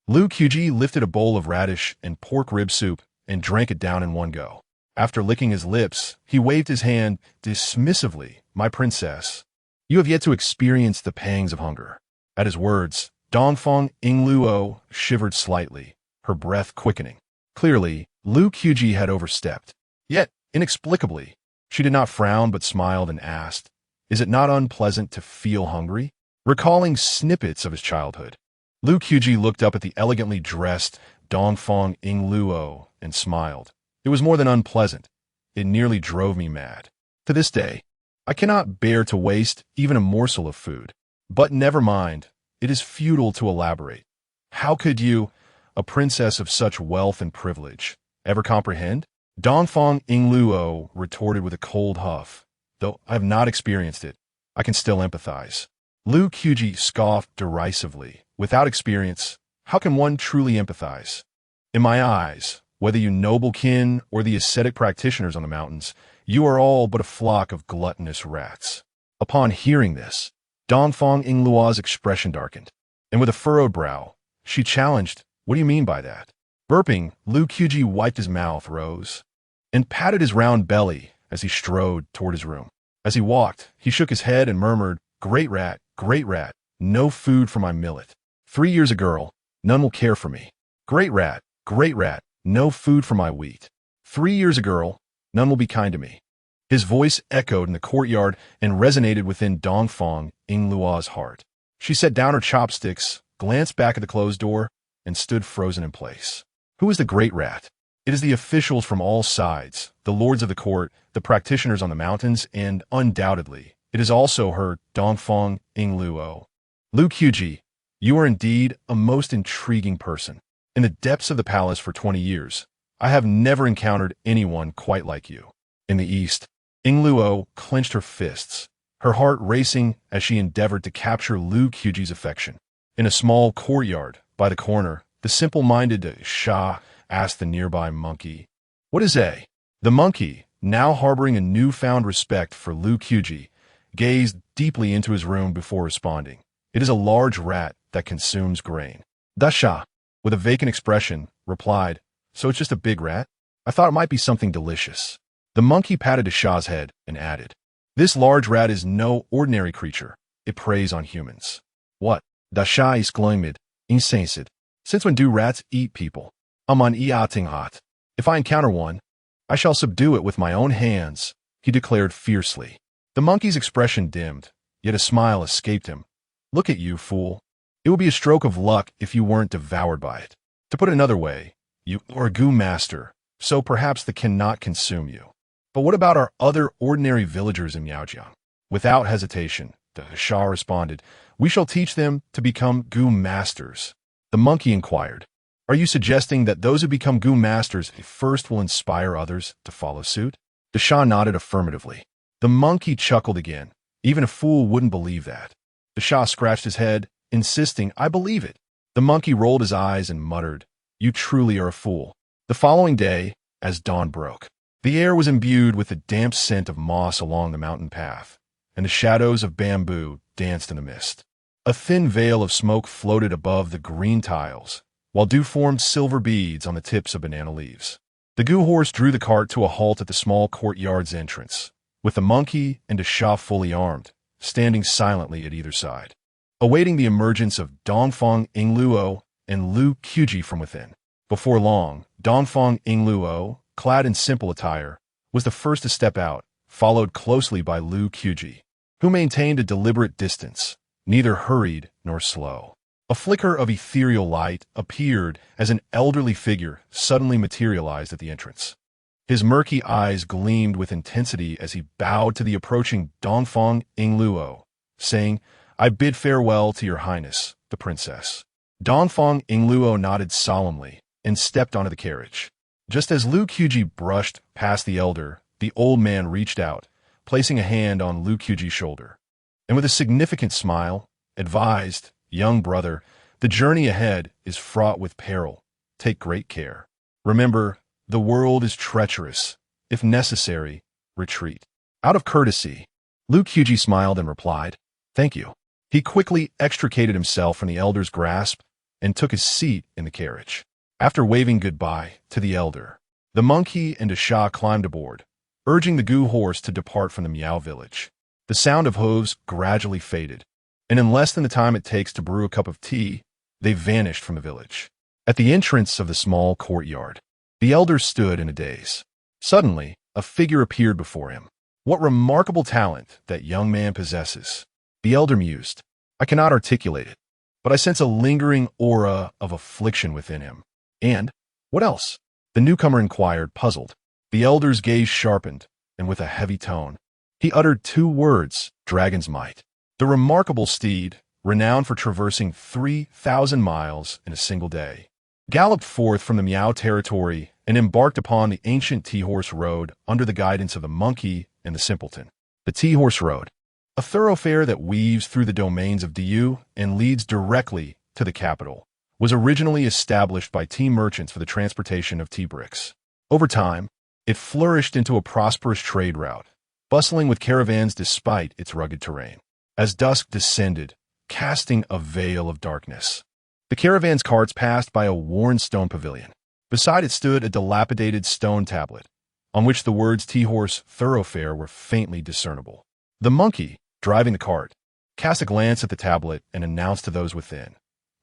Lu Qubi lifted a bowl of radish and pork rib soup and drank it down in one go. After licking his lips, he waved his hand dismissively. My princess, you have yet to experience the pangs of hunger. At his words, Dafeng Ingluo shivered slightly, her breath quickening. Clearly, Lu Qubi had overstepped. Yet, inexplicably, she did not frown but smiled and asked, is it not unpleasant to feel hungry? Recalling snippets of his childhood, Lu Qubi looked up at the elegantly dressed Dafeng Ingluo and smiled. It was more than unpleasant. It nearly drove me mad. To this day, I cannot bear to waste even a morsel of food. But never mind, it is futile to elaborate. How could you, a princess of such wealth and privilege, ever comprehend? Dafeng Ingluo retorted with a cold huff. Though I have not experienced it, I can still empathize. Lu Qubi scoffed derisively. Without experience, how can one truly empathize? In my eyes, whether you noble kin or the ascetic practitioners on the mountains, you are all but a flock of gluttonous rats. Upon hearing this, Dafeng Ingluo's expression darkened, and with a furrowed brow, she challenged, what do you mean by that? Burping, Lu Qubi wiped his mouth, rose, and patted his round belly as he strode toward his room. As he walked, he shook his head and murmured, great rat, no food for my millet. 3 years a girl, none will care for me. Great rat, no food for my wheat. 3 years a girl, none will be kind to me. His voice echoed in the courtyard and resonated within Dafeng Ingluo's heart. She set down her chopsticks, glanced back at the closed door, and stood frozen in place. Who is the great rat? It is the officials from all sides, the lords of the court, the practitioners on the mountains, and undoubtedly, it is also her, Dafeng Ingluo. Lu Qubi, you are indeed a most intriguing person. In the depths of the palace for 20 years, I have never encountered anyone quite like you. In the east, Yingluo clenched her fists, her heart racing as she endeavored to capture Lu Quji's affection. In a small courtyard by the corner, the simple-minded Sha asked the nearby monkey, "What is A?" The monkey, now harboring a newfound respect for Lu Quji, gazed deeply into his room before responding. "It is a large rat that consumes grain." The Sha, with a vacant expression, replied, "So it's just a big rat? I thought it might be something delicious." The monkey patted the Sha's head and added, "This large rat is no ordinary creature. It preys on humans." "What?" The Sha exclaimed, incensed. "Since when do rats eat people? Aman iating hot. If I encounter one, I shall subdue it with my own hands," he declared fiercely. The monkey's expression dimmed, yet a smile escaped him. "Look at you, fool. It would be a stroke of luck if you weren't devoured by it. To put it another way, you are a goo master, so perhaps the cannot consume you. But what about our other ordinary villagers in Miaojiang?" Without hesitation, the Sha responded, "We shall teach them to become goo masters." The monkey inquired, "Are you suggesting that those who become goo masters first will inspire others to follow suit?" The Sha nodded affirmatively. The monkey chuckled again. "Even a fool wouldn't believe that." The Sha scratched his head, insisting, "I believe it." The monkey rolled his eyes and muttered, "You truly are a fool." The following day, as dawn broke, the air was imbued with the damp scent of moss along the mountain path, and the shadows of bamboo danced in the mist. A thin veil of smoke floated above the green tiles, while dew formed silver beads on the tips of banana leaves. The goo horse drew the cart to a halt at the small courtyard's entrance, with the monkey and a Sha fully armed, standing silently at either side, awaiting the emergence of Dafeng Yingluo and Lu Qubi from within. Before long, Dafeng Yingluo, clad in simple attire, was the first to step out, followed closely by Lu Qubi, who maintained a deliberate distance, neither hurried nor slow. A flicker of ethereal light appeared as an elderly figure suddenly materialized at the entrance. His murky eyes gleamed with intensity as he bowed to the approaching Dafeng Yingluo, saying, "I bid farewell to your highness, the princess." Dafeng Yingluo nodded solemnly and stepped onto the carriage. Just as Lu Qubi brushed past the elder, the old man reached out, placing a hand on Lu Quji's shoulder, and with a significant smile, advised, "Young brother, the journey ahead is fraught with peril. Take great care. Remember, the world is treacherous. If necessary, retreat." Out of courtesy, Lu Qubi smiled and replied, "Thank you." He quickly extricated himself from the elder's grasp and took his seat in the carriage. After waving goodbye to the elder, the monkey and a Sha climbed aboard, urging the goo horse to depart from the Miao village. The sound of hooves gradually faded, and in less than the time it takes to brew a cup of tea, they vanished from the village. At the entrance of the small courtyard, the elder stood in a daze. Suddenly, a figure appeared before him. "What remarkable talent that young man possesses," the elder mused. "I cannot articulate it, but I sense a lingering aura of affliction within him." "And what else?" the newcomer inquired, puzzled. The elder's gaze sharpened, and with a heavy tone, he uttered two words, "Dragon's might." The remarkable steed, renowned for traversing 3,000 miles in a single day, galloped forth from the Miao territory and embarked upon the ancient T-Horse Road under the guidance of the monkey and the simpleton. The T-Horse Road, a thoroughfare that weaves through the domains of Dayu and leads directly to the capital, was originally established by tea merchants for the transportation of tea bricks. Over time, it flourished into a prosperous trade route, bustling with caravans despite its rugged terrain. As dusk descended, casting a veil of darkness, the caravan's carts passed by a worn stone pavilion. Beside it stood a dilapidated stone tablet, on which the words T-Horse Thoroughfare were faintly discernible. The monkey, driving the cart, cast a glance at the tablet and announced to those within,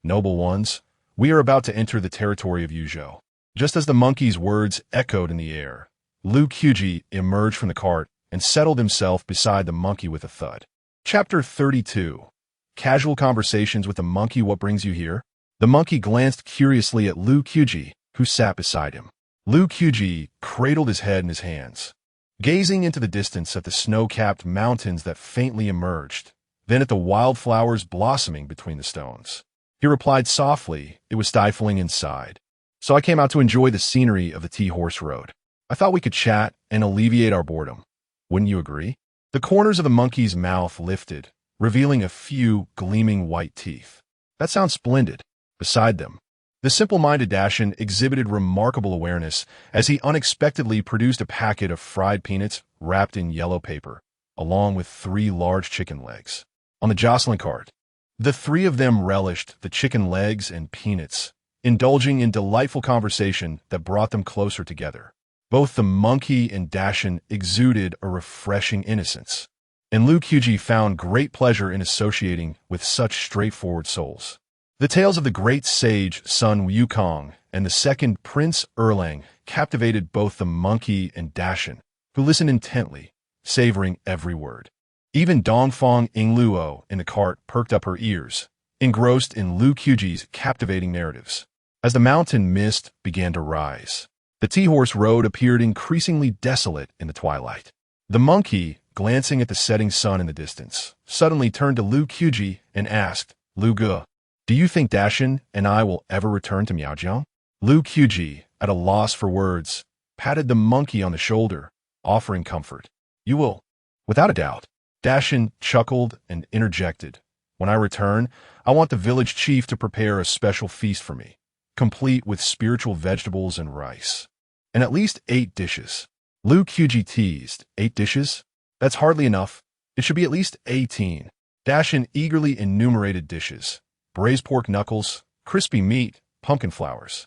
"Noble ones, we are about to enter the territory of Yuzhou." Just as the monkey's words echoed in the air, Lu Qubi emerged from the cart and settled himself beside the monkey with a thud. Chapter 32. Casual conversations with the monkey. What brings you here? The monkey glanced curiously at Lu Qubi, who sat beside him. Lu Qubi cradled his head in his hands, gazing into the distance at the snow-capped mountains that faintly emerged, then at the wildflowers blossoming between the stones. He replied softly, it was stifling inside. "So I came out to enjoy the scenery of the T-Horse Road. I thought we could chat and alleviate our boredom. Wouldn't you agree? The corners of the monkey's mouth lifted, revealing a few gleaming white teeth. That sounds splendid. Beside them, the simple-minded Dashin exhibited remarkable awareness as he unexpectedly produced a packet of fried peanuts wrapped in yellow paper, along with 3 large chicken legs. On the jostling cart, the 3 of them relished the chicken legs and peanuts, indulging in delightful conversation that brought them closer together. Both the monkey and Dashin exuded a refreshing innocence, and Lu Qubi found great pleasure in associating with such straightforward souls. The tales of the great sage Sun Wukong and the second Prince Erlang captivated both the monkey and Dashin, who listened intently, savoring every word. Even Dongfang Ingluo in the cart perked up her ears, engrossed in Lu Qubi's captivating narratives. As the mountain mist began to rise, the tea-horse road appeared increasingly desolate in the twilight. The monkey, glancing at the setting sun in the distance, suddenly turned to Lu Qubi and asked, "Lu Gu, do you think Dashin and I will ever return to Miaojiang?" Lu Qubi, at a loss for words, patted the monkey on the shoulder, offering comfort. "You will, without a doubt." Dashin chuckled and interjected, "When I return, I want the village chief to prepare a special feast for me, complete with spiritual vegetables and rice. And at least 8 dishes. Lu Qubi teased, 8 dishes? That's hardly enough. It should be at least 18. Dashin eagerly enumerated dishes: braised pork knuckles, crispy meat, pumpkin flowers.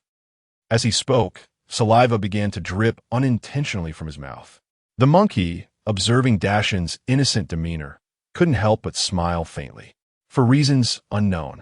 As he spoke, saliva began to drip unintentionally from his mouth. The monkey, observing Dashin's innocent demeanor, couldn't help but smile faintly. For reasons unknown,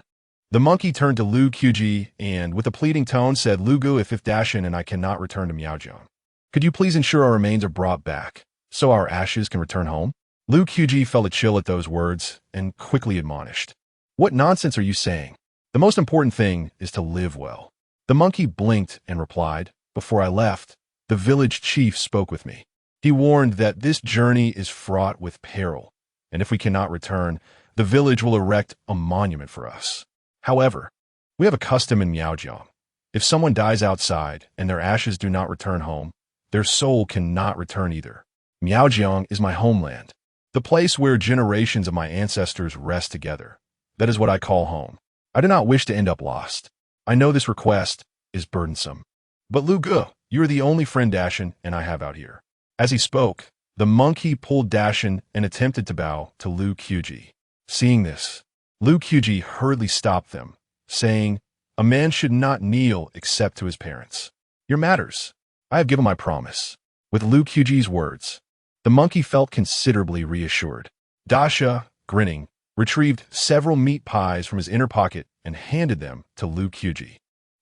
the monkey turned to Lu Qubi and, with a pleading tone, said, "Lu Gu, if Dashin and I cannot return to Miaojiang, could you please ensure our remains are brought back, so our ashes can return home?" Lu Qubi felt a chill at those words and quickly admonished, "What nonsense are you saying? The most important thing is to live well." The monkey blinked and replied, "Before I left, the village chief spoke with me. He warned that this journey is fraught with peril, and if we cannot return, the village will erect a monument for us. However, we have a custom in Miaojiang. If someone dies outside and their ashes do not return home, their soul cannot return either. Miaojiang is my homeland, the place where generations of my ancestors rest together. That is what I call home. I do not wish to end up lost. I know this request is burdensome, but Lu Gu, you are the only friend Dashin and I have out here." As he spoke, the monkey pulled Dashin and attempted to bow to Lu Qubi. Seeing this, Lu Qubi hurriedly stopped them, saying, "A man should not kneel except to his parents. Your matters. I have given my promise." With Lu Qubi's words, the monkey felt considerably reassured. Dasha, grinning, retrieved several meat pies from his inner pocket and handed them to Lu Qubi.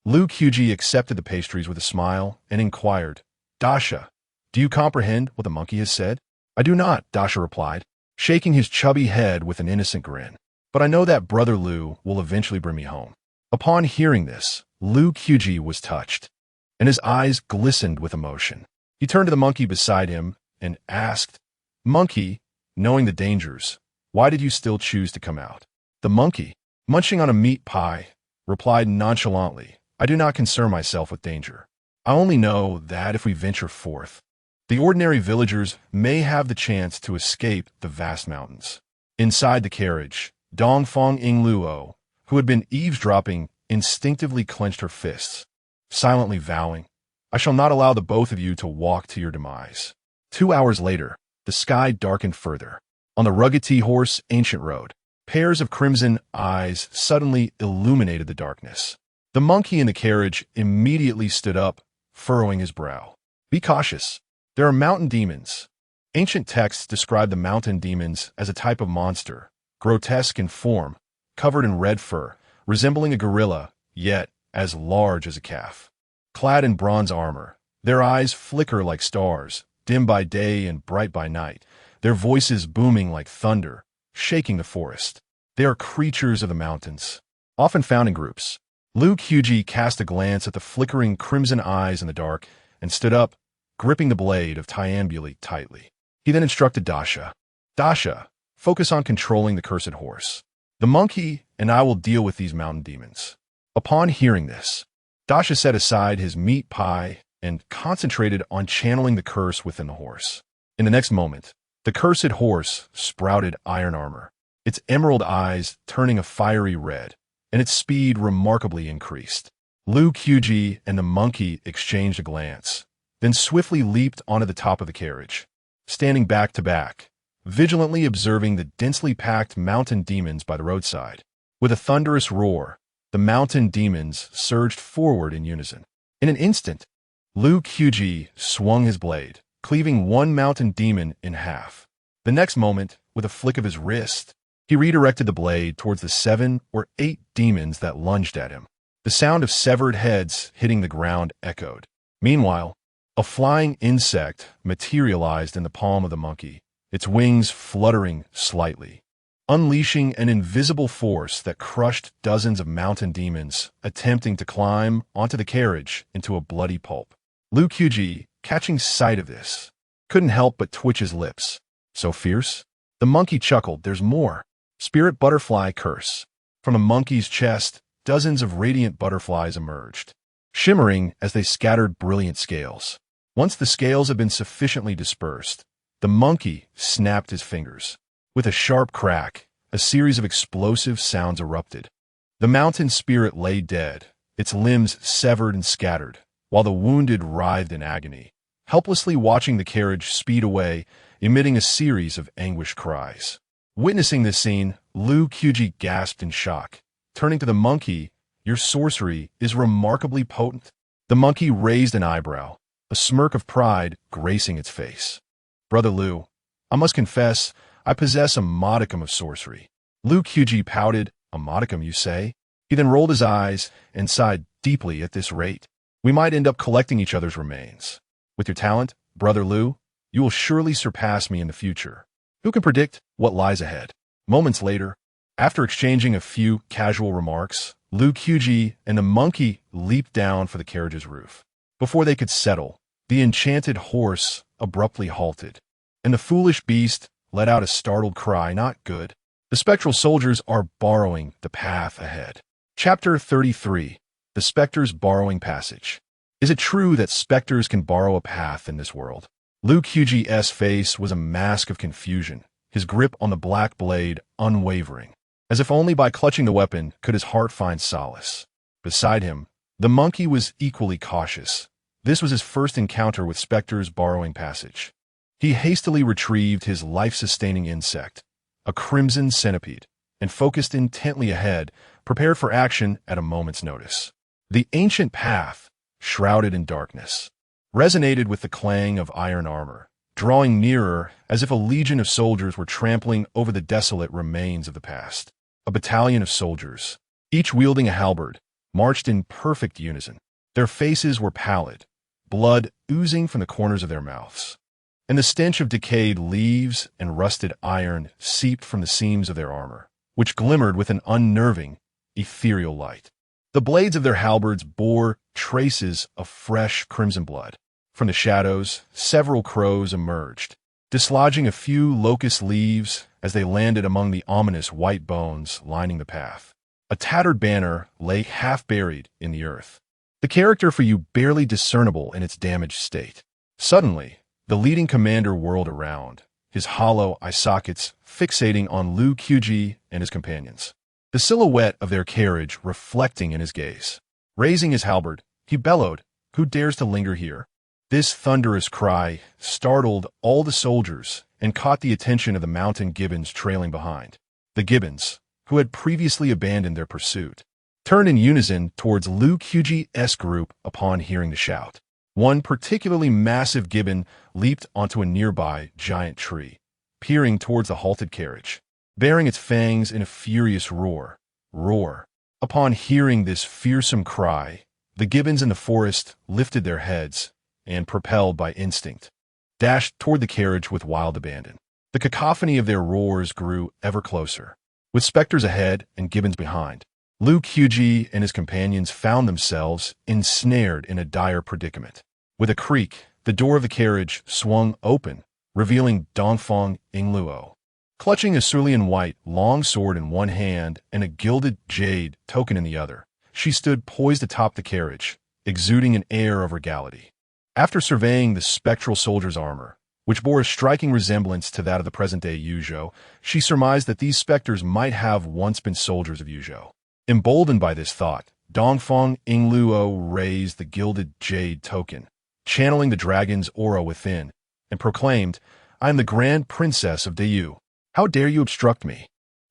Lu Qubi accepted the pastries with a smile and inquired, "Dasha, do you comprehend what the monkey has said?" "I do not," Dasha replied, shaking his chubby head with an innocent grin. "But I know that Brother Lu will eventually bring me home." Upon hearing this, Lu Qubi was touched, and his eyes glistened with emotion. He turned to the monkey beside him and asked, "Monkey, knowing the dangers, why did you still choose to come out?" The monkey, munching on a meat pie, replied nonchalantly, "I do not concern myself with danger. I only know that if we venture forth, the ordinary villagers may have the chance to escape the vast mountains." Inside the carriage, Dongfang Ingluo, who had been eavesdropping, instinctively clenched her fists, silently vowing, "I shall not allow the both of you to walk to your demise." 2 hours later, the sky darkened further. On the rugged tea-horse ancient road, pairs of crimson eyes suddenly illuminated the darkness. The monkey in the carriage immediately stood up, furrowing his brow. "Be cautious. There are mountain demons." Ancient texts describe the mountain demons as a type of monster, grotesque in form, covered in red fur, resembling a gorilla, yet as large as a calf. Clad in bronze armor, their eyes flicker like stars, dim by day and bright by night, their voices booming like thunder, shaking the forest. They are creatures of the mountains, often found in groups. Lu Qubi cast a glance at the flickering crimson eyes in the dark and stood up, gripping the blade of Tiambuli tightly. He then instructed Dasha, "Dasha, focus on controlling the cursed horse. The monkey and I will deal with these mountain demons." Upon hearing this, Dasha set aside his meat pie and concentrated on channeling the curse within the horse. In the next moment, The cursed horse sprouted iron armor, its emerald eyes turning a fiery red, and its speed remarkably increased. Lu Qubi and the monkey exchanged a glance, then swiftly leaped onto the top of the carriage, standing back to back, vigilantly observing the densely packed mountain demons by the roadside. With a thunderous roar, the mountain demons surged forward in unison. In an instant, Lu Qubi swung his blade, cleaving one mountain demon in half. The next moment, with a flick of his wrist, he redirected the blade towards the 7 or 8 demons that lunged at him. The sound of severed heads hitting the ground echoed. Meanwhile, a flying insect materialized in the palm of the monkey, its wings fluttering slightly, unleashing an invisible force that crushed dozens of mountain demons attempting to climb onto the carriage into a bloody pulp. Lu Qubi, catching sight of this, couldn't help but twitch his lips. So fierce? The monkey chuckled. There's more. Spirit butterfly curse. From the monkey's chest, dozens of radiant butterflies emerged, shimmering as they scattered brilliant scales. Once the scales had been sufficiently dispersed, the monkey snapped his fingers. With a sharp crack, a series of explosive sounds erupted. The mountain spirit lay dead, its limbs severed and scattered, while the wounded writhed in agony, helplessly watching the carriage speed away, emitting a series of anguished cries. Witnessing this scene, Lu Qubi gasped in shock. Turning to the monkey, "Your sorcery is remarkably potent." The monkey raised an eyebrow, a smirk of pride gracing its face. "Brother Lu, I must confess, I possess a modicum of sorcery." Lu Qubi pouted. "A modicum, you say?" He then rolled his eyes and sighed deeply. "At this rate, we might end up collecting each other's remains. With your talent, Brother Lu, you will surely surpass me in the future. Who can predict what lies ahead?" Moments later, after exchanging a few casual remarks, Lu Qubi and the monkey leaped down for the carriage's roof. Before they could settle, the enchanted horse abruptly halted, and the foolish beast let out a startled cry. "Not good. The spectral soldiers are borrowing the path ahead." Chapter 33. The Spectre's Borrowing Passage. Is it true that specters can borrow a path in this world? Lu Qi's face was a mask of confusion, his grip on the black blade unwavering, as if only by clutching the weapon could his heart find solace. Beside him, the monkey was equally cautious. This was his first encounter with specters borrowing passage. He hastily retrieved his life-sustaining insect, a crimson centipede, and focused intently ahead, prepared for action at a moment's notice. The ancient path, shrouded in darkness, resonated with the clang of iron armor, drawing nearer as if a legion of soldiers were trampling over the desolate remains of the past. A battalion of soldiers, each wielding a halberd, marched in perfect unison. Their faces were pallid, blood oozing from the corners of their mouths, and the stench of decayed leaves and rusted iron seeped from the seams of their armor, which glimmered with an unnerving, ethereal light. The blades of their halberds bore traces of fresh crimson blood. From the shadows, several crows emerged, dislodging a few locust leaves as they landed among the ominous white bones lining the path. A tattered banner lay half-buried in the earth, the character for you barely discernible in its damaged state. Suddenly, the leading commander whirled around, his hollow eye sockets fixating on Lu Qubi and his companions, the silhouette of their carriage reflecting in his gaze. Raising his halberd, he bellowed, "Who dares to linger here?" This thunderous cry startled all the soldiers and caught the attention of the mountain gibbons trailing behind. The gibbons, who had previously abandoned their pursuit, turned in unison towards Lu Qi's group upon hearing the shout. One particularly massive gibbon leaped onto a nearby giant tree, peering towards the halted carriage, baring its fangs in a furious roar. Upon hearing this fearsome cry, the gibbons in the forest lifted their heads and, propelled by instinct, dashed toward the carriage with wild abandon. The cacophony of their roars grew ever closer. With specters ahead and gibbons behind, Lu Qubi and his companions found themselves ensnared in a dire predicament. With a creak, the door of the carriage swung open, revealing Dafeng Ingluo. Clutching a cerulean white long sword in one hand and a gilded jade token in the other, she stood poised atop the carriage, exuding an air of regality. After surveying the spectral soldier's armor, which bore a striking resemblance to that of the present-day Yuzhou, she surmised that these specters might have once been soldiers of Yuzhou. Emboldened by this thought, Dafeng Yingluo raised the gilded jade token, channeling the dragon's aura within, and proclaimed, "I am the Grand Princess of Dayu. How dare you obstruct me?"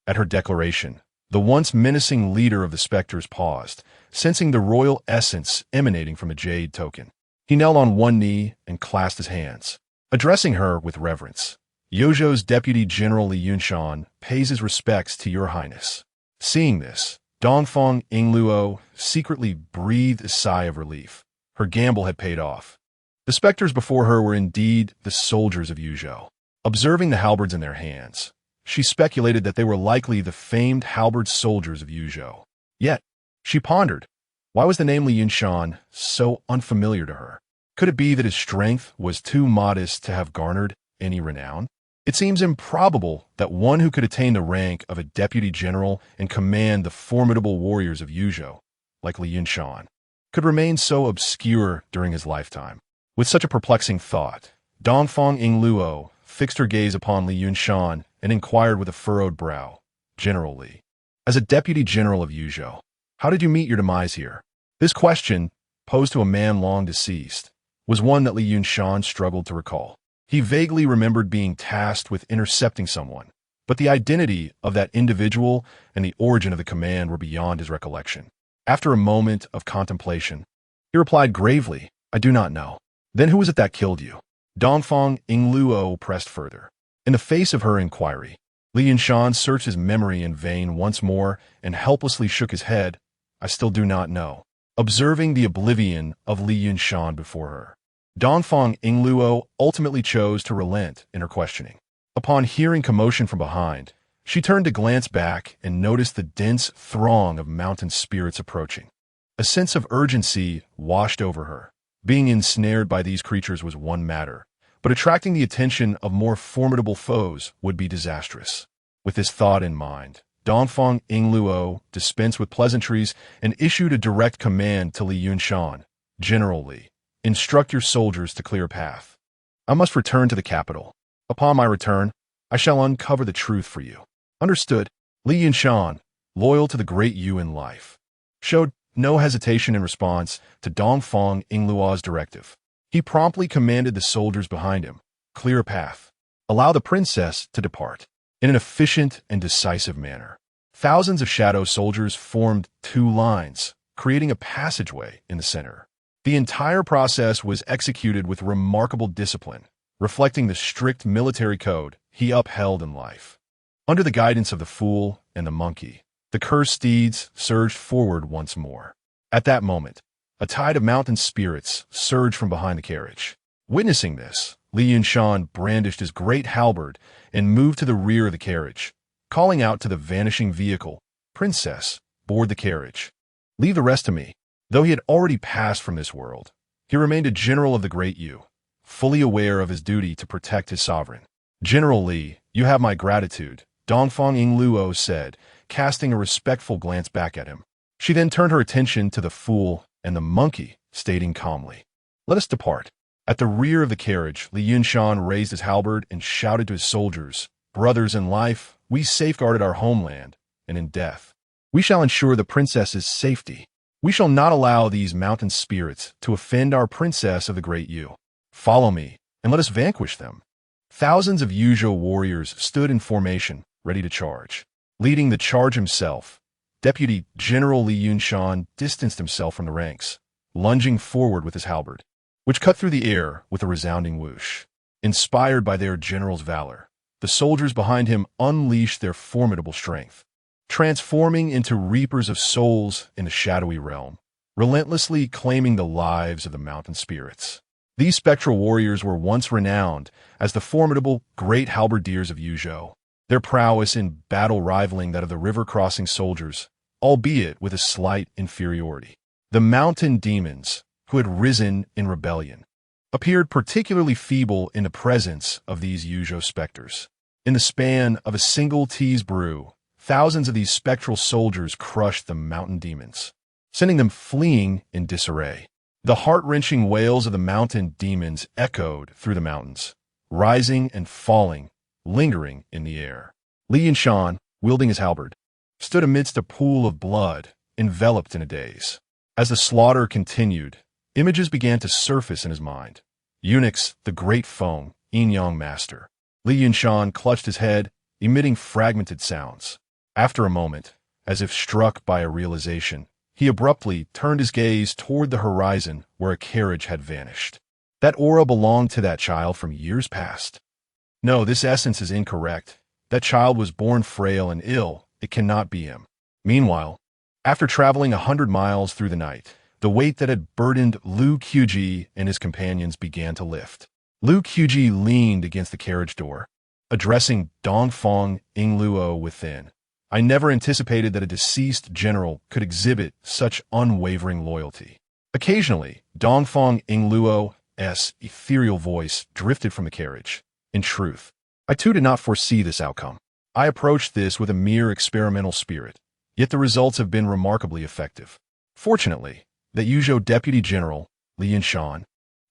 At her declaration, the once menacing leader of the specters paused, sensing the royal essence emanating from the jade token. He knelt on one knee and clasped his hands, addressing her with reverence. "Yozhou's Deputy General Li Yunshan pays his respects to your highness." Seeing this, Dafeng Yingluo secretly breathed a sigh of relief. Her gamble had paid off. The specters before her were indeed the soldiers of Yuzhou. Observing the halberds in their hands, she speculated that they were likely the famed halberd soldiers of Yuzhou. Yet, she pondered, why was the name Li Yunshan so unfamiliar to her? Could it be that his strength was too modest to have garnered any renown? It seems improbable that one who could attain the rank of a deputy general and command the formidable warriors of Yuzhou, like Li Yunshan, could remain so obscure during his lifetime. With such a perplexing thought, Dafeng Yingluo fixed her gaze upon Li Yunshan and inquired with a furrowed brow, "General Li, as a deputy general of Yuzhou, how did you meet your demise here?" This question, posed to a man long deceased, was one that Li Yunshan struggled to recall. He vaguely remembered being tasked with intercepting someone, but the identity of that individual and the origin of the command were beyond his recollection. After a moment of contemplation, he replied gravely, "I do not know." "Then who was it that killed you?" Dafeng Yingluo pressed further. In the face of her inquiry, Li Yunshan searched his memory in vain once more and helplessly shook his head. "I still do not know." Observing the oblivion of Li Yunshan before her, Dafeng Yingluo ultimately chose to relent in her questioning. Upon hearing commotion from behind, she turned to glance back and noticed the dense throng of mountain spirits approaching. A sense of urgency washed over her. Being ensnared by these creatures was one matter, but attracting the attention of more formidable foes would be disastrous. With this thought in mind, Dafeng Yingluo dispensed with pleasantries and issued a direct command to Li Yunshan, "General Li, instruct your soldiers to clear a path. I must return to the capital. Upon my return, I shall uncover the truth for you." "Understood." Li Yunshan, loyal to the great Yu in life, showed no hesitation in response to Dafeng Yingluo's directive. He promptly commanded the soldiers behind him, "Clear a path. Allow the princess to depart." In an efficient and decisive manner, thousands of shadow soldiers formed two lines, creating a passageway in the center. The entire process was executed with remarkable discipline, reflecting the strict military code he upheld in life. Under the guidance of the fool and the monkey, the cursed steeds surged forward once more. At that moment, a tide of mountain spirits surged from behind the carriage. Witnessing this, Li Yunshan brandished his great halberd and moved to the rear of the carriage, calling out to the vanishing vehicle, "Princess, board the carriage. Leave the rest to me." Though he had already passed from this world, he remained a general of the great Yu, fully aware of his duty to protect his sovereign. "General Li, you have my gratitude," Dafeng Yingluo said, casting a respectful glance back at him. She then turned her attention to the fool and the monkey, stating calmly, "Let us depart." At the rear of the carriage, Li Yunshan raised his halberd and shouted to his soldiers, "Brothers in life, we safeguarded our homeland, and in death, we shall ensure the princess's safety. We shall not allow these mountain spirits to offend our princess of the great Yu. Follow me, and let us vanquish them." Thousands of Yuzhou warriors stood in formation, ready to charge. Leading the charge himself, Deputy General Li Yunshan distanced himself from the ranks, lunging forward with his halberd, which cut through the air with a resounding whoosh. Inspired by their general's valor, the soldiers behind him unleashed their formidable strength, transforming into reapers of souls in the shadowy realm, relentlessly claiming the lives of the mountain spirits. These spectral warriors were once renowned as the formidable great halberdiers of Yuzhou, their prowess in battle rivaling that of the river-crossing soldiers, albeit with a slight inferiority. The mountain demons, who had risen in rebellion, appeared particularly feeble in the presence of these Yuzhou specters. In the span of a single tease brew, thousands of these spectral soldiers crushed the mountain demons, sending them fleeing in disarray. The heart-wrenching wails of the mountain demons echoed through the mountains, rising and falling, lingering in the air. Li Yinshan, wielding his halberd, stood amidst a pool of blood, enveloped in a daze. As the slaughter continued, images began to surface in his mind. Eunuchs, the great Feng, yin-yang master. Li Yinshan clutched his head, emitting fragmented sounds. After a moment, as if struck by a realization, he abruptly turned his gaze toward the horizon where a carriage had vanished. That aura belonged to that child from years past. No, this essence is incorrect. That child was born frail and ill. It cannot be him. Meanwhile, after traveling 100 miles through the night, the weight that had burdened Lu Qubi and his companions began to lift. Lu Qubi leaned against the carriage door, addressing Dongfang Yingluo within. I never anticipated that a deceased general could exhibit such unwavering loyalty. Occasionally, Dongfang Yingluo's ethereal voice drifted from the carriage. In truth, I too did not foresee this outcome. I approached this with a mere experimental spirit, yet the results have been remarkably effective. Fortunately, the Yuzhou Deputy General, Li Yinshan,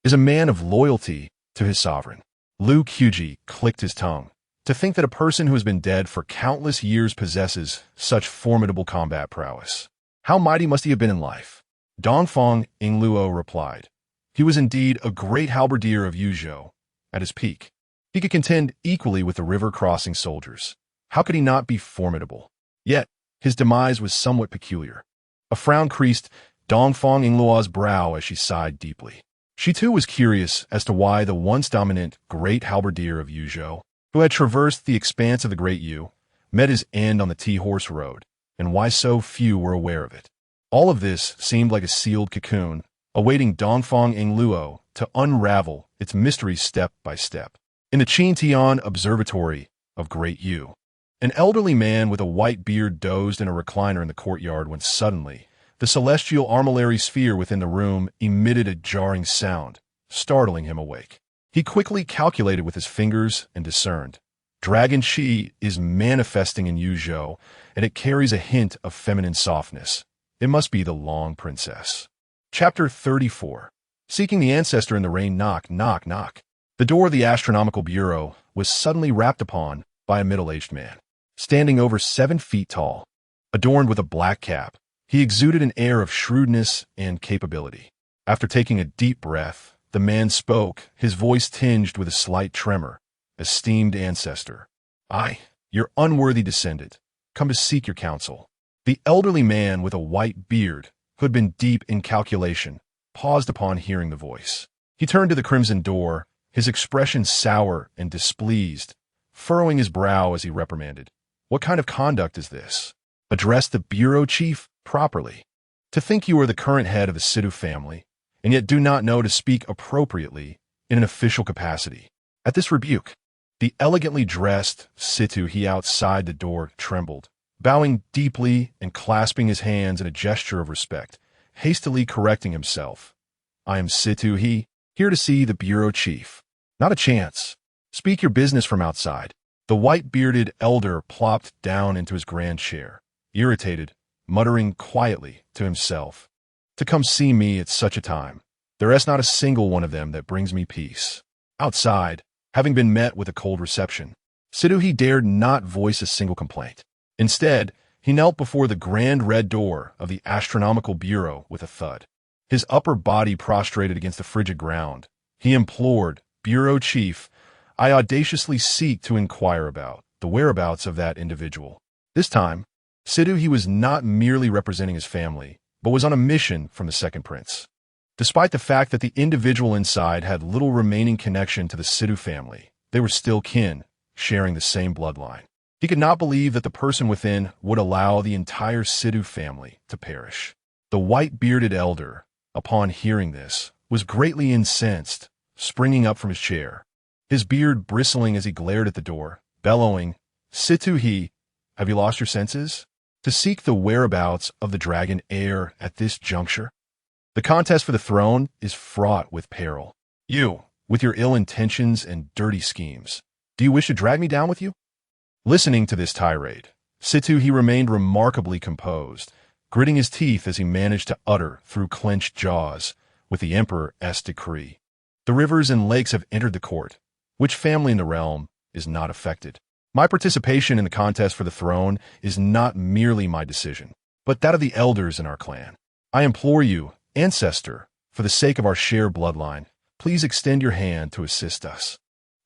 is a man of loyalty to his sovereign. Lu Qubi clicked his tongue. To think that a person who has been dead for countless years possesses such formidable combat prowess. How mighty must he have been in life? Dongfang Yingluo replied. He was indeed a great halberdier of Yuzhou. At his peak, he could contend equally with the river-crossing soldiers. How could he not be formidable? Yet, his demise was somewhat peculiar. A frown creased Dongfang Yingluo's brow as she sighed deeply. She too was curious as to why the once dominant great halberdier of Yuzhou, who had traversed the expanse of the Great Yu, met his end on the Hoarse road, and why so few were aware of it. All of this seemed like a sealed cocoon, awaiting Dongfang Yingluo to unravel its mysteries step by step. In the Qintian Observatory of Great Yu, an elderly man with a white beard dozed in a recliner in the courtyard when suddenly, the celestial armillary sphere within the room emitted a jarring sound, startling him awake. He quickly calculated with his fingers and discerned. Dragon Qi is manifesting in Yuzhou, and it carries a hint of feminine softness. It must be the Long Princess. Chapter 34. Seeking the Ancestor in the Rain. Knock, knock, knock. The door of the Astronomical Bureau was suddenly rapped upon by a middle-aged man. Standing over 7 feet tall, adorned with a black cap, he exuded an air of shrewdness and capability. After taking a deep breath, the man spoke, his voice tinged with a slight tremor. Esteemed ancestor, I, your unworthy descendant, come to seek your counsel. The elderly man with a white beard, who had been deep in calculation, paused upon hearing the voice. He turned to the crimson door, his expression sour and displeased, furrowing his brow as he reprimanded. What kind of conduct is this? Address the bureau chief properly. To think you are the current head of the Sidhu family, and yet do not know to speak appropriately in an official capacity. At this rebuke, the elegantly dressed Sidhu outside the door trembled, bowing deeply and clasping his hands in a gesture of respect, hastily correcting himself. I am Sidhu, here to see the bureau chief. Not a chance. Speak your business from outside. The white-bearded elder plopped down into his grand chair, irritated, muttering quietly to himself. To come see me at such a time. There is not a single one of them that brings me peace. Outside, having been met with a cold reception, Sidhu dared not voice a single complaint. Instead, he knelt before the grand red door of the Astronomical Bureau with a thud. His upper body prostrated against the frigid ground. He implored, Bureau Chief, I audaciously seek to inquire about the whereabouts of that individual. This time, Sidhu was not merely representing his family, but was on a mission from the second prince. Despite the fact that the individual inside had little remaining connection to the Sidhu family, they were still kin, sharing the same bloodline. He could not believe that the person within would allow the entire Sidhu family to perish. The white-bearded elder, upon hearing this, was greatly incensed, springing up from his chair, his beard bristling as he glared at the door, bellowing, Sidhu, have you lost your senses? To seek the whereabouts of the dragon heir at this juncture? The contest for the throne is fraught with peril. You, with your ill intentions and dirty schemes, do you wish to drag me down with you? Listening to this tirade, Sidhu remained remarkably composed, gritting his teeth as he managed to utter through clenched jaws, with the Emperor's decree. The rivers and lakes have entered the court. Which family in the realm is not affected? My participation in the contest for the throne is not merely my decision, but that of the elders in our clan. I implore you, ancestor, for the sake of our shared bloodline, please extend your hand to assist us.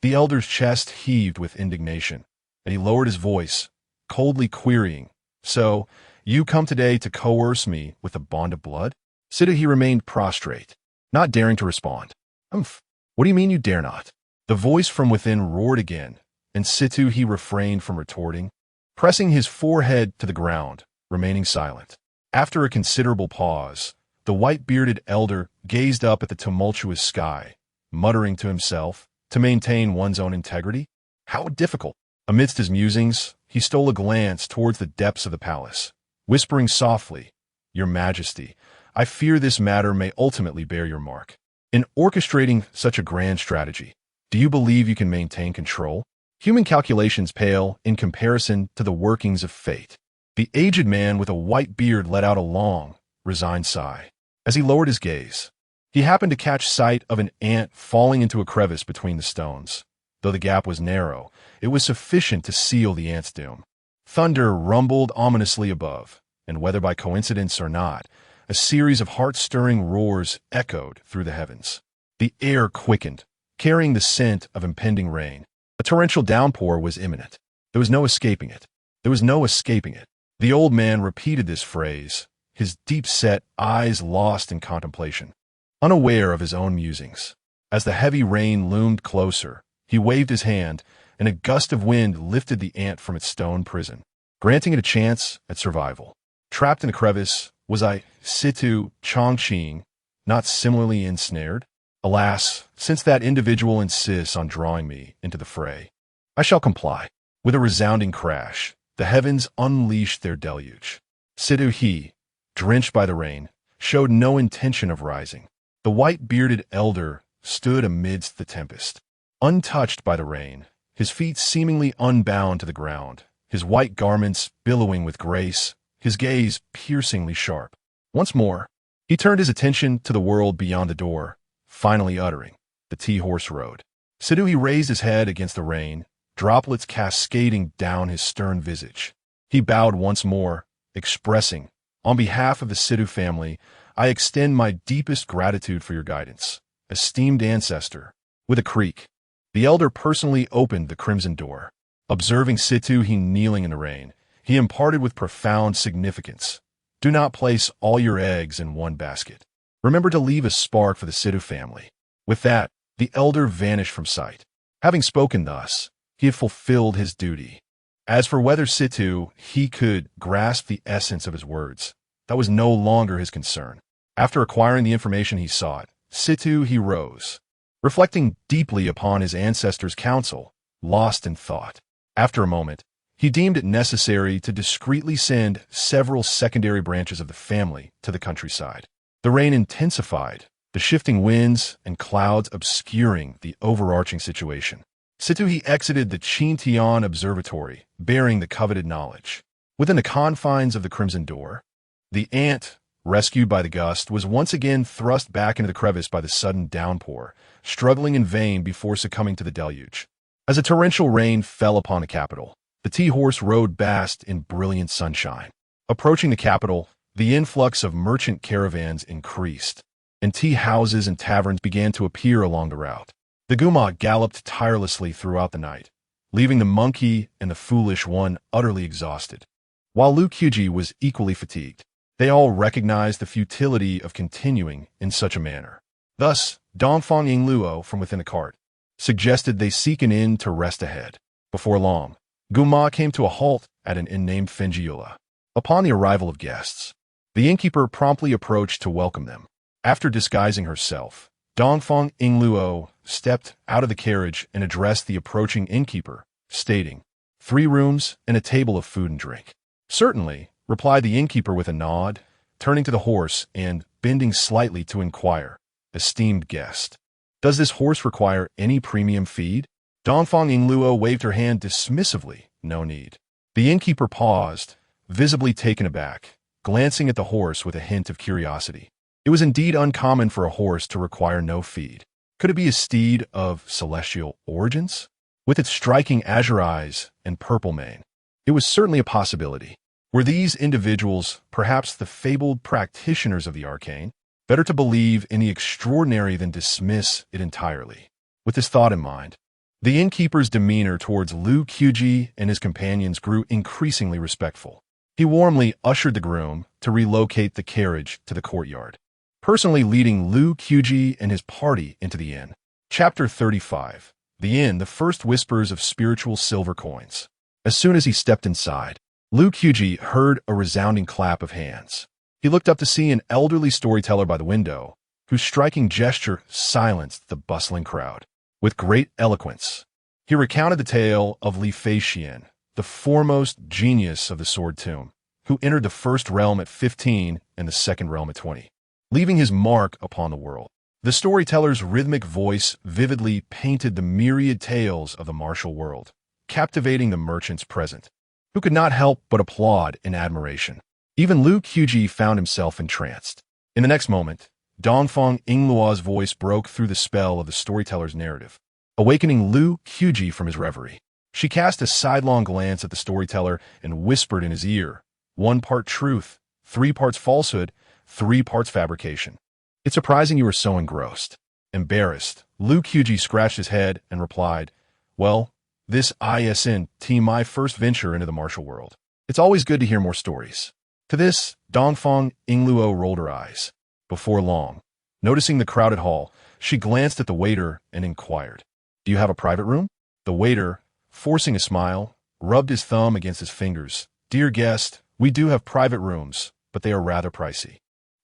The elder's chest heaved with indignation, and he lowered his voice, coldly querying, "So, you come today to coerce me with a bond of blood?" Siddhi remained prostrate, not daring to respond. What do you mean you dare not? The voice from within roared again, and Siddhi refrained from retorting, pressing his forehead to the ground, remaining silent. After a considerable pause, the white-bearded elder gazed up at the tumultuous sky, muttering to himself, to maintain one's own integrity? How difficult! Amidst his musings, he stole a glance towards the depths of the palace, whispering softly, "Your Majesty, I fear this matter may ultimately bear your mark. In orchestrating such a grand strategy, do you believe you can maintain control? Human calculations pale in comparison to the workings of fate." The aged man with a white beard let out a long, resigned sigh. As he lowered his gaze, he happened to catch sight of an ant falling into a crevice between the stones. Though the gap was narrow, it was sufficient to seal the ant's doom. Thunder rumbled ominously above, and whether by coincidence or not, a series of heart-stirring roars echoed through the heavens. The air quickened, carrying the scent of impending rain. A torrential downpour was imminent. There was no escaping it. There was no escaping it. The old man repeated this phrase, his deep-set eyes lost in contemplation, unaware of his own musings. As the heavy rain loomed closer, he waved his hand, and a gust of wind lifted the ant from its stone prison, granting it a chance at survival. Trapped in a crevice, was I, Situ Chongqing, not similarly ensnared? Alas, since that individual insists on drawing me into the fray, I shall comply. With a resounding crash, the heavens unleashed their deluge. Situ, drenched by the rain, showed no intention of rising. The white-bearded elder stood amidst the tempest, untouched by the rain, his feet seemingly unbound to the ground, his white garments billowing with grace, his gaze piercingly sharp. Once more, he turned his attention to the world beyond the door, finally uttering, "The horse road." Siddhi raised his head against the rain, droplets cascading down his stern visage. He bowed once more, expressing, "On behalf of the Siddhi family, I extend my deepest gratitude for your guidance, esteemed ancestor." With a creak, the elder personally opened the crimson door. Observing Siddhi kneeling in the rain, he imparted with profound significance, "Do not place all your eggs in one basket. Remember to leave a spark for the Siddhi family." With that, the elder vanished from sight. Having spoken thus, he had fulfilled his duty. As for whether he could grasp the essence of his words, that was no longer his concern. After acquiring the information he sought, he rose, reflecting deeply upon his ancestors' counsel, lost in thought. After a moment, he deemed it necessary to discreetly send several secondary branches of the family to the countryside. The rain intensified, the shifting winds and clouds obscuring the overarching situation. Siddhi exited the Qintian Observatory, bearing the coveted knowledge. Within the confines of the Crimson Door, the ant, rescued by the gust, was once again thrust back into the crevice by the sudden downpour, struggling in vain before succumbing to the deluge. As a torrential rain fell upon the capital, the horse road basked in brilliant sunshine. Approaching the capital, the influx of merchant caravans increased, and tea houses and taverns began to appear along the route. The Guma galloped tirelessly throughout the night, leaving the monkey and the foolish one utterly exhausted. While Lu Qubi was equally fatigued, they all recognized the futility of continuing in such a manner. Thus, Dafeng Luo, from within the cart, suggested they seek an inn to rest ahead. Before long, Guma came to a halt at an inn named Fengiula. Upon the arrival of guests, the innkeeper promptly approached to welcome them. After disguising herself, Dafeng Luo stepped out of the carriage and addressed the approaching innkeeper, stating, 3 rooms and a table of food and drink. Certainly, replied the innkeeper with a nod, turning to the horse and bending slightly to inquire, esteemed guest, does this horse require any premium feed? Dafeng Luo waved her hand dismissively, no need. The innkeeper paused, visibly taken aback, glancing at the horse with a hint of curiosity. It was indeed uncommon for a horse to require no feed. Could it be a steed of celestial origins? With its striking azure eyes and purple mane, it was certainly a possibility. Were these individuals perhaps the fabled practitioners of the arcane? Better to believe in the extraordinary than dismiss it entirely. With this thought in mind, the innkeeper's demeanor towards Lu Qubi and his companions grew increasingly respectful. He warmly ushered the groom to relocate the carriage to the courtyard, personally leading Lu Qubi and his party into the inn. Chapter 35. The inn, the first whispers of spiritual silver coins. As soon as he stepped inside, Lu Qubi heard a resounding clap of hands. He looked up to see an elderly storyteller by the window, whose striking gesture silenced the bustling crowd. With great eloquence, he recounted the tale of Li Feixian, the foremost genius of the Sword Tomb, who entered the first realm at 15 and the second realm at 20, leaving his mark upon the world. The storyteller's rhythmic voice vividly painted the myriad tales of the martial world, captivating the merchants present, who could not help but applaud in admiration. Even Lu Qubi found himself entranced. In the next moment, Dafeng Yingluo's voice broke through the spell of the storyteller's narrative, awakening Lu Qubi from his reverie. She cast a sidelong glance at the storyteller and whispered in his ear, 1 part truth, 3 parts falsehood, 3 parts fabrication. It's surprising you were so engrossed. Embarrassed, Lu Qubi scratched his head and replied, well, this isn't my first venture into the martial world. It's always good to hear more stories. To this, Dafeng Yingluo rolled her eyes. Before long, noticing the crowded hall, she glanced at the waiter and inquired, do you have a private room? The waiter, forcing a smile, rubbed his thumb against his fingers. Dear guest, we do have private rooms, but they are rather pricey.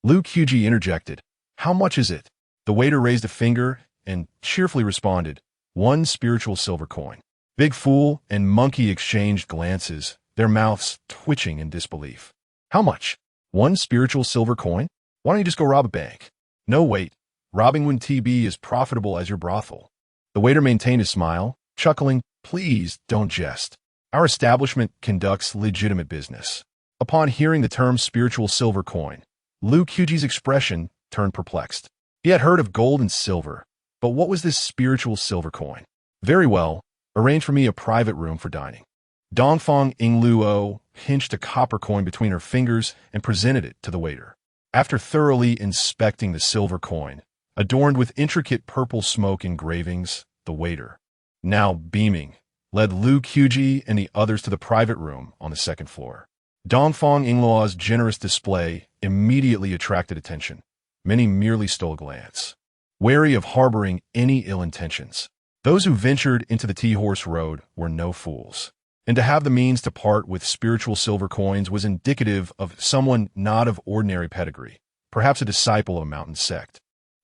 Lu Qubi interjected, how much is it? The waiter raised a finger and cheerfully responded, 1 spiritual silver coin. Big Fool and Monkey exchanged glances, their mouths twitching in disbelief. How much? 1 spiritual silver coin? Why don't you just go rob a bank? No, wait. Robbing wouldn't be as profitable as your brothel. The waiter maintained his smile, chuckling, please don't jest. Our establishment conducts legitimate business. Upon hearing the term spiritual silver coin, Lu Qubi's expression turned perplexed. He had heard of gold and silver, but what was this spiritual silver coin? Very well, arrange for me a private room for dining. Dafeng Yingluo pinched a copper coin between her fingers and presented it to the waiter. After thoroughly inspecting the silver coin, adorned with intricate purple smoke engravings, the waiter, now beaming, led Lu Qubi and the others to the private room on the second floor. Dafeng Yingluo's generous display immediately attracted attention. Many merely stole a glance, wary of harboring any ill intentions. Those who ventured into the T-Horse Road were no fools, and to have the means to part with spiritual silver coins was indicative of someone not of ordinary pedigree, perhaps a disciple of a mountain sect.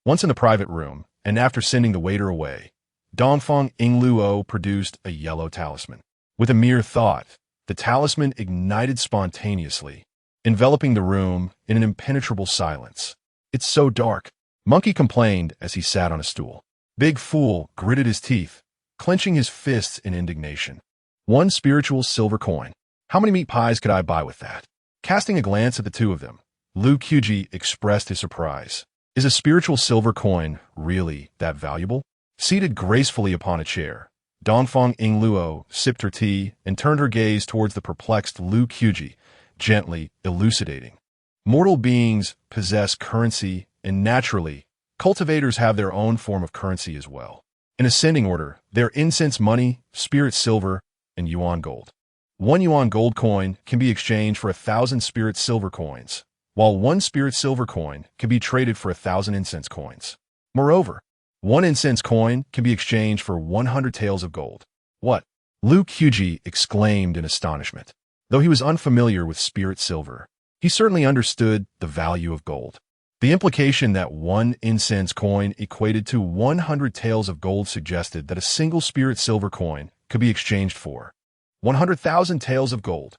Once in the private room, and after sending the waiter away, Dafeng Yingluo produced a yellow talisman. With a mere thought, the talisman ignited spontaneously, enveloping the room in an impenetrable silence. It's so dark, Monkey complained as he sat on a stool. Big Fool gritted his teeth, clenching his fists in indignation. 1 spiritual silver coin. How many meat pies could I buy with that? Casting a glance at the two of them, Lu Qubi expressed his surprise. Is a spiritual silver coin really that valuable? Seated gracefully upon a chair, Dafeng Yingluo sipped her tea and turned her gaze towards the perplexed Lu Qubi, gently elucidating. Mortal beings possess currency, and naturally, cultivators have their own form of currency as well. In ascending order, they're incense money, spirit silver, and yuan gold. 1 yuan gold coin can be exchanged for 1,000 spirit silver coins, while 1 spirit silver coin can be traded for 1,000 incense coins. Moreover, 1 incense coin can be exchanged for 100 taels of gold. What? Lu Qubi exclaimed in astonishment. Though he was unfamiliar with spirit silver, he certainly understood the value of gold. The implication that 1 incense coin equated to 100 taels of gold suggested that a single spirit silver coin could be exchanged for 100,000 taels of gold.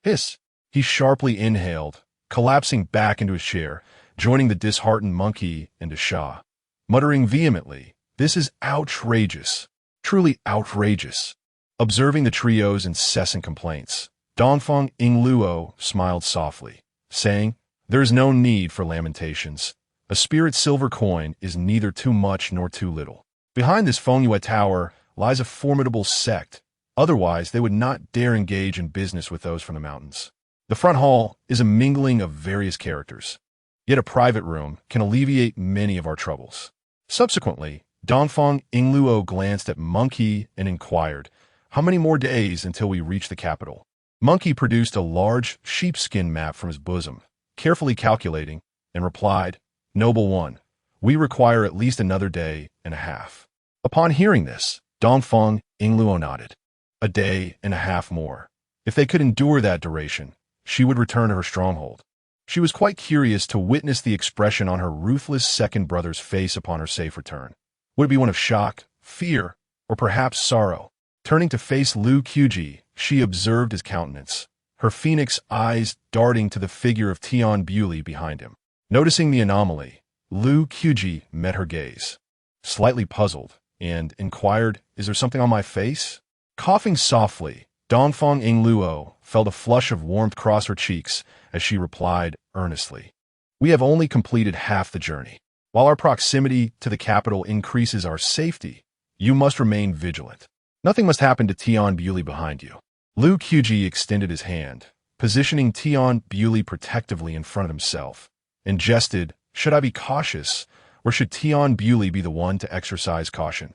Hiss! He sharply inhaled, collapsing back into his chair, joining the disheartened Monkey and Shah, muttering vehemently, this is outrageous, truly outrageous. Observing the trio's incessant complaints, Dafeng Yingluo smiled softly, saying, there is no need for lamentations. A spirit silver coin is neither too much nor too little. Behind this Fengyue tower lies a formidable sect. Otherwise, they would not dare engage in business with those from the mountains. The front hall is a mingling of various characters. Yet a private room can alleviate many of our troubles. Subsequently, Dafeng Yingluo glanced at Monkey and inquired, "How many more days until we reach the capital?" Monkey produced a large sheepskin map from his bosom, carefully calculating, and replied, "Noble one, we require at least another day and a half." Upon hearing this, Dafeng Yingluo nodded. A day and a half more. If they could endure that duration, she would return to her stronghold. She was quite curious to witness the expression on her ruthless second brother's face upon her safe return. Would it be one of shock, fear, or perhaps sorrow? Turning to face Lu Qubi, she observed his countenance, her phoenix eyes darting to the figure of Tian Bewley behind him. Noticing the anomaly, Lu Qubi met her gaze, slightly puzzled, and inquired, "Is there something on my face?" Coughing softly, Dafeng Yingluo felt a flush of warmth cross her cheeks as she replied earnestly, "We have only completed half the journey. While our proximity to the capital increases our safety, you must remain vigilant. Nothing must happen to Tian Bewley behind you." Lu Qubi extended his hand, positioning Tian Bewley protectively in front of himself, and jested, "Should I be cautious, or should Tian Bewley be the one to exercise caution?"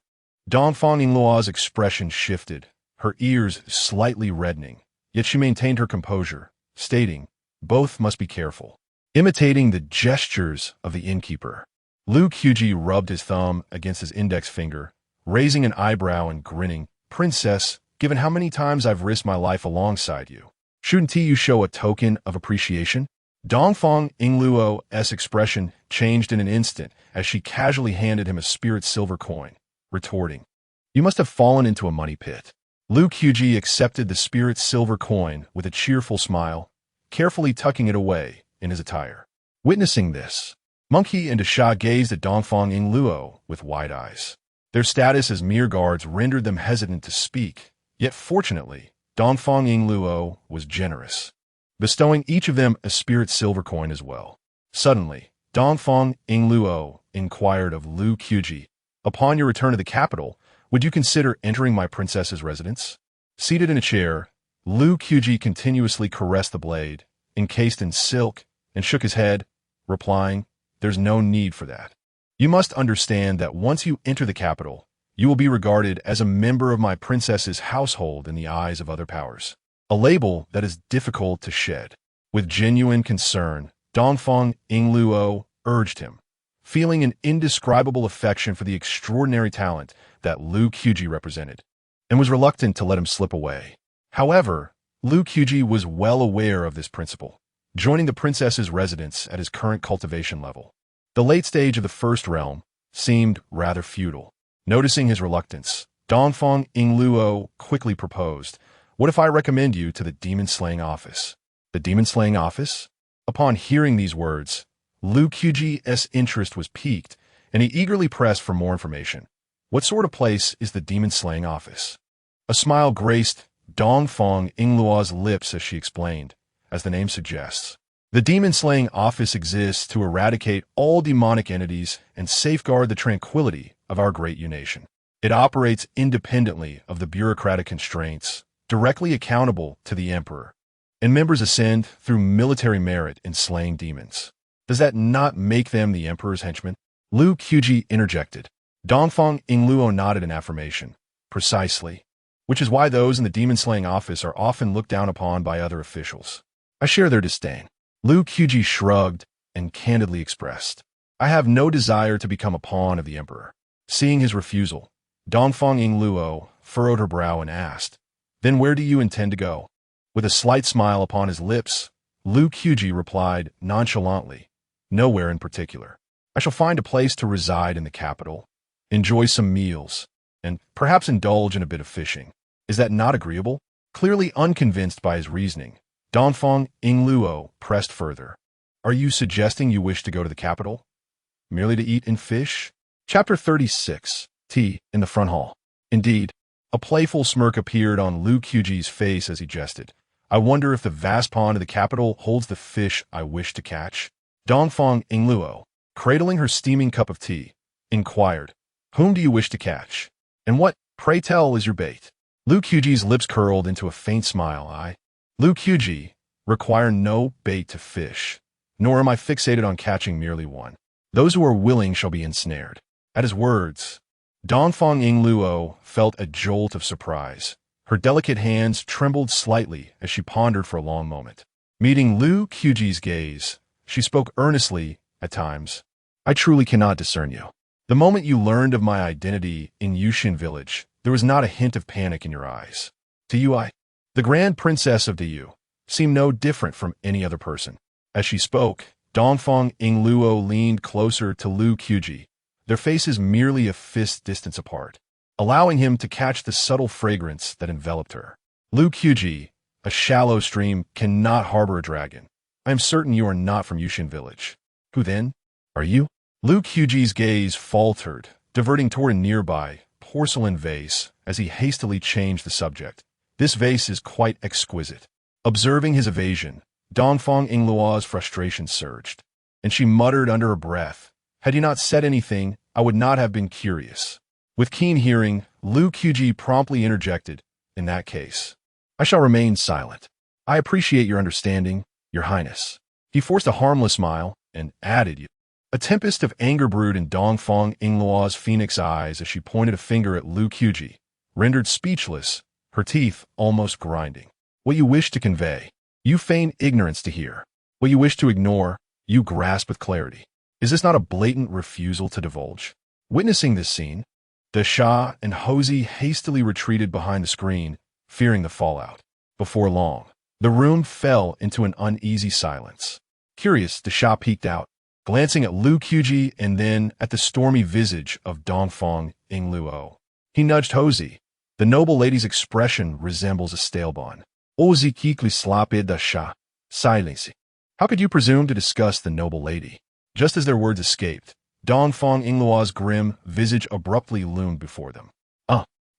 Dafeng Yingluo's expression shifted, her ears slightly reddening, yet she maintained her composure, stating, "Both must be careful." Imitating the gestures of the innkeeper, Lu Qubi rubbed his thumb against his index finger, raising an eyebrow and grinning, "Princess, given how many times I've risked my life alongside you, shouldn't you show a token of appreciation?" Dafeng Yingluo's expression changed in an instant as she casually handed him a spirit silver coin, retorting, "You must have fallen into a money pit." Lu Qubi accepted the spirit silver coin with a cheerful smile, carefully tucking it away in his attire. Witnessing this, Monkey and Desha gazed at Dafeng Yingluo with wide eyes. Their status as mere guards rendered them hesitant to speak, yet fortunately, Dafeng Yingluo was generous, bestowing each of them a spirit silver coin as well. Suddenly, Dafeng Yingluo inquired of Lu Qubi, "Upon your return to the capital, would you consider entering my princess's residence?" Seated in a chair, Lu Qubi continuously caressed the blade, encased in silk, and shook his head, replying, "There's no need for that. You must understand that once you enter the capital, you will be regarded as a member of my princess's household in the eyes of other powers, a label that is difficult to shed." With genuine concern, Dafeng Yingluo urged him, feeling an indescribable affection for the extraordinary talent that Lu Qubi represented, and was reluctant to let him slip away. However, Lu Qubi was well aware of this principle, joining the princess's residence at his current cultivation level. The late stage of the first realm seemed rather futile. Noticing his reluctance, Dafeng Yingluo quickly proposed, "What if I recommend you to the demon-slaying office?" "The demon-slaying office?" Upon hearing these words, Lu Qubi's interest was piqued, and he eagerly pressed for more information. "What sort of place is the demon-slaying office?" A smile graced Dafeng Yingluo's lips as she explained, as the name suggests. The demon-slaying office exists to eradicate all demonic entities and safeguard the tranquility of our great nation. It operates independently of the bureaucratic constraints, directly accountable to the Emperor, and members ascend through military merit in slaying demons. Does that not make them the Emperor's henchmen? Lu Qubi interjected. Dafeng Yingluo nodded in affirmation. "Precisely. Which is why those in the demon-slaying office are often looked down upon by other officials. I share their disdain." Lu Qubi shrugged and candidly expressed, "I have no desire to become a pawn of the Emperor." Seeing his refusal, Dafeng Yingluo furrowed her brow and asked, "Then where do you intend to go?" With a slight smile upon his lips, Lu Qubi replied nonchalantly, "Nowhere in particular. I shall find a place to reside in the capital, enjoy some meals, and perhaps indulge in a bit of fishing. Is that not agreeable?" Clearly unconvinced by his reasoning, Dafeng Yingluo pressed further. "Are you suggesting you wish to go to the capital? Merely to eat and fish?" Chapter 36. Tea in the front hall. Indeed, a playful smirk appeared on Lu Qubi's face as he jested. "I wonder if the vast pond of the capital holds the fish I wish to catch." Dafeng Yingluo, cradling her steaming cup of tea, inquired, "Whom do you wish to catch? And what, pray tell, is your bait?" Lu Qiji's lips curled into a faint smile. Lu Qubi, require no bait to fish, nor am I fixated on catching merely one. Those who are willing shall be ensnared. At his words, Dafeng Luo felt a jolt of surprise. Her delicate hands trembled slightly as she pondered for a long moment. Meeting Lu Qiji's gaze, she spoke earnestly at times. "I truly cannot discern you. The moment you learned of my identity in Yushin village, there was not a hint of panic in your eyes. To you the Grand Princess of Dayu, seemed no different from any other person." As she spoke, Dafeng Luo leaned closer to Lu Qubi, their faces merely a fist distance apart, allowing him to catch the subtle fragrance that enveloped her. "Lu Qubi, a shallow stream cannot harbor a dragon. I am certain you are not from Yushin village. Who then are you?" Lu Qiji's gaze faltered, diverting toward a nearby porcelain vase as he hastily changed the subject. "This vase is quite exquisite." Observing his evasion, Dafeng Luo's frustration surged, and she muttered under her breath, "Had you not said anything, I would not have been curious." With keen hearing, Lu Qubi promptly interjected, "In that case, I shall remain silent. I appreciate your understanding, Your Highness." He forced a harmless smile and added, A tempest of anger brewed in Dafeng Luo's phoenix eyes as she pointed a finger at Lu Qubi, rendered speechless, her teeth almost grinding. "What you wish to convey, you feign ignorance to hear. What you wish to ignore, you grasp with clarity. Is this not a blatant refusal to divulge?" Witnessing this scene, the Shah and Hosey hastily retreated behind the screen, fearing the fallout. Before long, the room fell into an uneasy silence. Curious, the Shah peeked out, glancing at Lu Qubi and then at the stormy visage of Dafeng Luo. He nudged Hosey. "The noble lady's expression resembles a stale bun." "Hosey kikli slapid the Shah. Silence. How could you presume to discuss the noble lady?" Just as their words escaped, Dafeng Luo's grim visage abruptly loomed before them.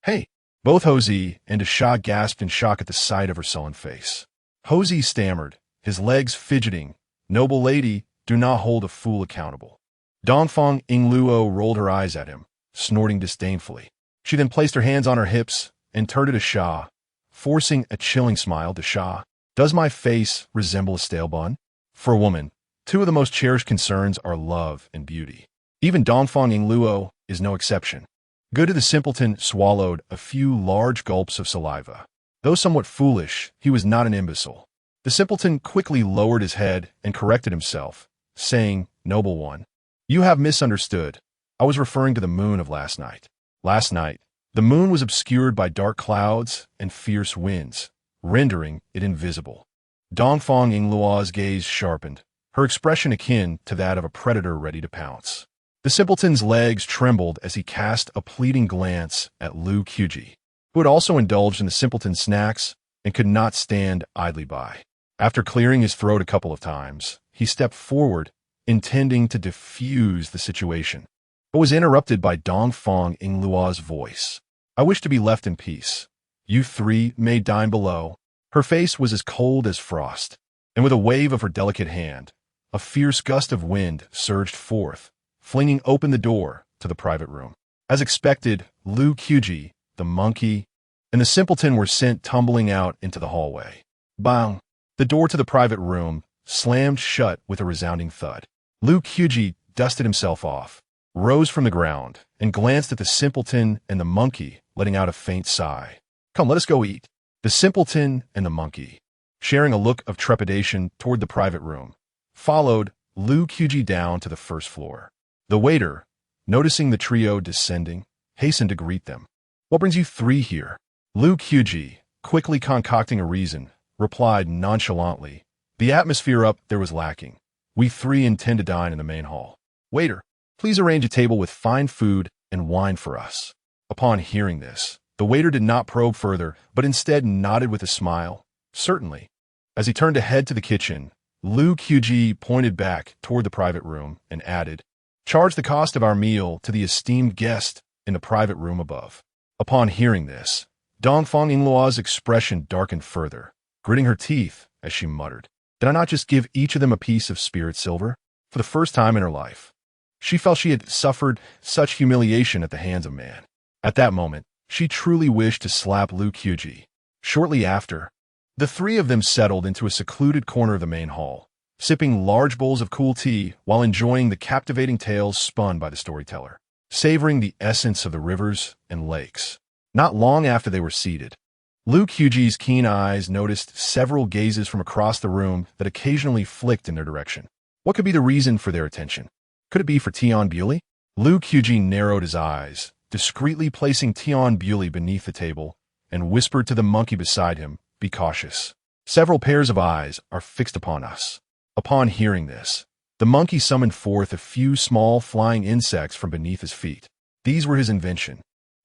Hey!" Both Hosey and Shah gasped in shock at the sight of her sullen face. Hosey stammered, his legs fidgeting, "Noble lady, do not hold a fool accountable." Dafeng Luo rolled her eyes at him, snorting disdainfully. She then placed her hands on her hips and turned to Shah, forcing a chilling smile to Shah. "Does my face resemble a stale bun?" For a woman, two of the most cherished concerns are love and beauty. Even Dafeng Luo is no exception. Good to the simpleton swallowed a few large gulps of saliva. Though somewhat foolish, he was not an imbecile. The simpleton quickly lowered his head and corrected himself, saying, "Noble one, you have misunderstood. I was referring to the moon of last night. Last night, the moon was obscured by dark clouds and fierce winds, rendering it invisible." Dafeng Luo's gaze sharpened, her expression akin to that of a predator ready to pounce. The simpleton's legs trembled as he cast a pleading glance at Lu Qubi, who had also indulged in the simpleton's snacks and could not stand idly by. After clearing his throat a couple of times, he stepped forward, intending to diffuse the situation, but was interrupted by Dafeng Luo's voice. "I wish to be left in peace. You three may dine below." Her face was as cold as frost, and with a wave of her delicate hand, a fierce gust of wind surged forth, flinging open the door to the private room. As expected, Lu Qubi, the monkey, and the simpleton were sent tumbling out into the hallway. Bang! The door to the private room slammed shut with a resounding thud. Lu Qubi dusted himself off, rose from the ground, and glanced at the simpleton and the monkey, letting out a faint sigh. "Come, let us go eat." The simpleton and the monkey, sharing a look of trepidation toward the private room, followed Lu Qubi down to the first floor. The waiter, noticing the trio descending, hastened to greet them. "What brings you three here?" Lu Qubi, quickly concocting a reason, replied nonchalantly, "The atmosphere up there was lacking. We three intend to dine in the main hall. Waiter, please arrange a table with fine food and wine for us." Upon hearing this, the waiter did not probe further, but instead nodded with a smile, "Certainly." As he turned to head to the kitchen, Lu Qubi pointed back toward the private room and added, "Charge the cost of our meal to the esteemed guest in the private room above." Upon hearing this, Dafeng Luo's expression darkened further, gritting her teeth as she muttered, "Did I not just give each of them a piece of spirit silver?" For the first time in her life, She felt she had suffered such humiliation at the hands of man. At that moment, she truly wished to slap Lu Qubi. Shortly after, the three of them settled into a secluded corner of the main hall, sipping large bowls of cool tea while enjoying the captivating tales spun by the storyteller, savoring the essence of the rivers and lakes. Not long after they were seated, Lu Qiji's keen eyes noticed several gazes from across the room that occasionally flicked in their direction. What could be the reason for their attention? Could it be for Tian Bewley? Lu Qubi narrowed his eyes, discreetly placing Tian Bewley beneath the table, and whispered to the monkey beside him, "Be cautious. Several pairs of eyes are fixed upon us." Upon hearing this, the monkey summoned forth a few small flying insects from beneath his feet. These were his invention,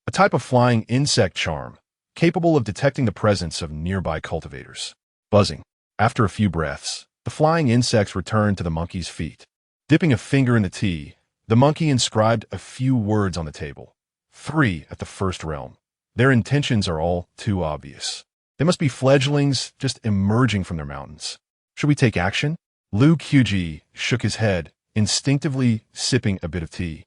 a type of flying insect charm, capable of detecting the presence of nearby cultivators. Buzzing. After a few breaths, the flying insects returned to the monkey's feet. Dipping a finger in the tea, the monkey inscribed a few words on the table. 3 at the first realm. Their intentions are all too obvious. They must be fledglings just emerging from their mountains. Should we take action? Lu Qubi shook his head, instinctively sipping a bit of tea,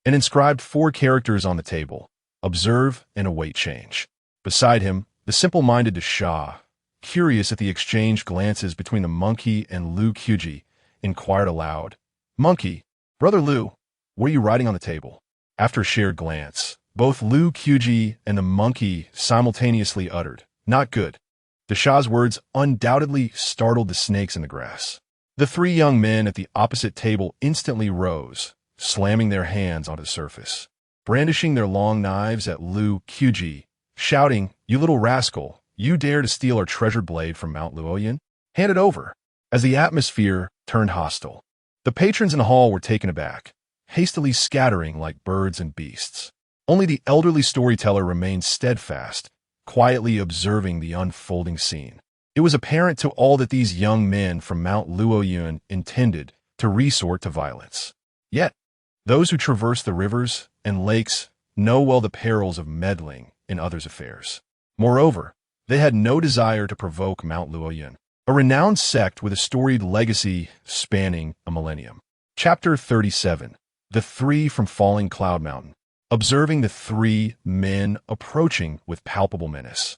and inscribed 4 characters on the table: observe and await change. Beside him, the simple-minded Shah, curious at the exchanged glances between the monkey and Lu Qubi, inquired aloud, "Monkey, Brother Lu, what are you writing on the table?" After a shared glance, both Lu Qubi and the monkey simultaneously uttered, "Not good." The Shah's words undoubtedly startled the snakes in the grass. The 3 young men at the opposite table instantly rose, slamming their hands onto the surface, brandishing their long knives at Lu Qubi, shouting, "You little rascal, you dare to steal our treasured blade from Mount Luoyan? Hand it over." As the atmosphere turned hostile, the patrons in the hall were taken aback, hastily scattering like birds and beasts. Only the elderly storyteller remained steadfast, quietly observing the unfolding scene. It was apparent to all that these young men from Mount Luoyun intended to resort to violence. Yet, those who traverse the rivers and lakes know well the perils of meddling in others' affairs. Moreover, they had no desire to provoke Mount Luoyun, a renowned sect with a storied legacy spanning a millennium. Chapter 37. The 3 from Falling Cloud Mountain. Observing the 3 men approaching with palpable menace,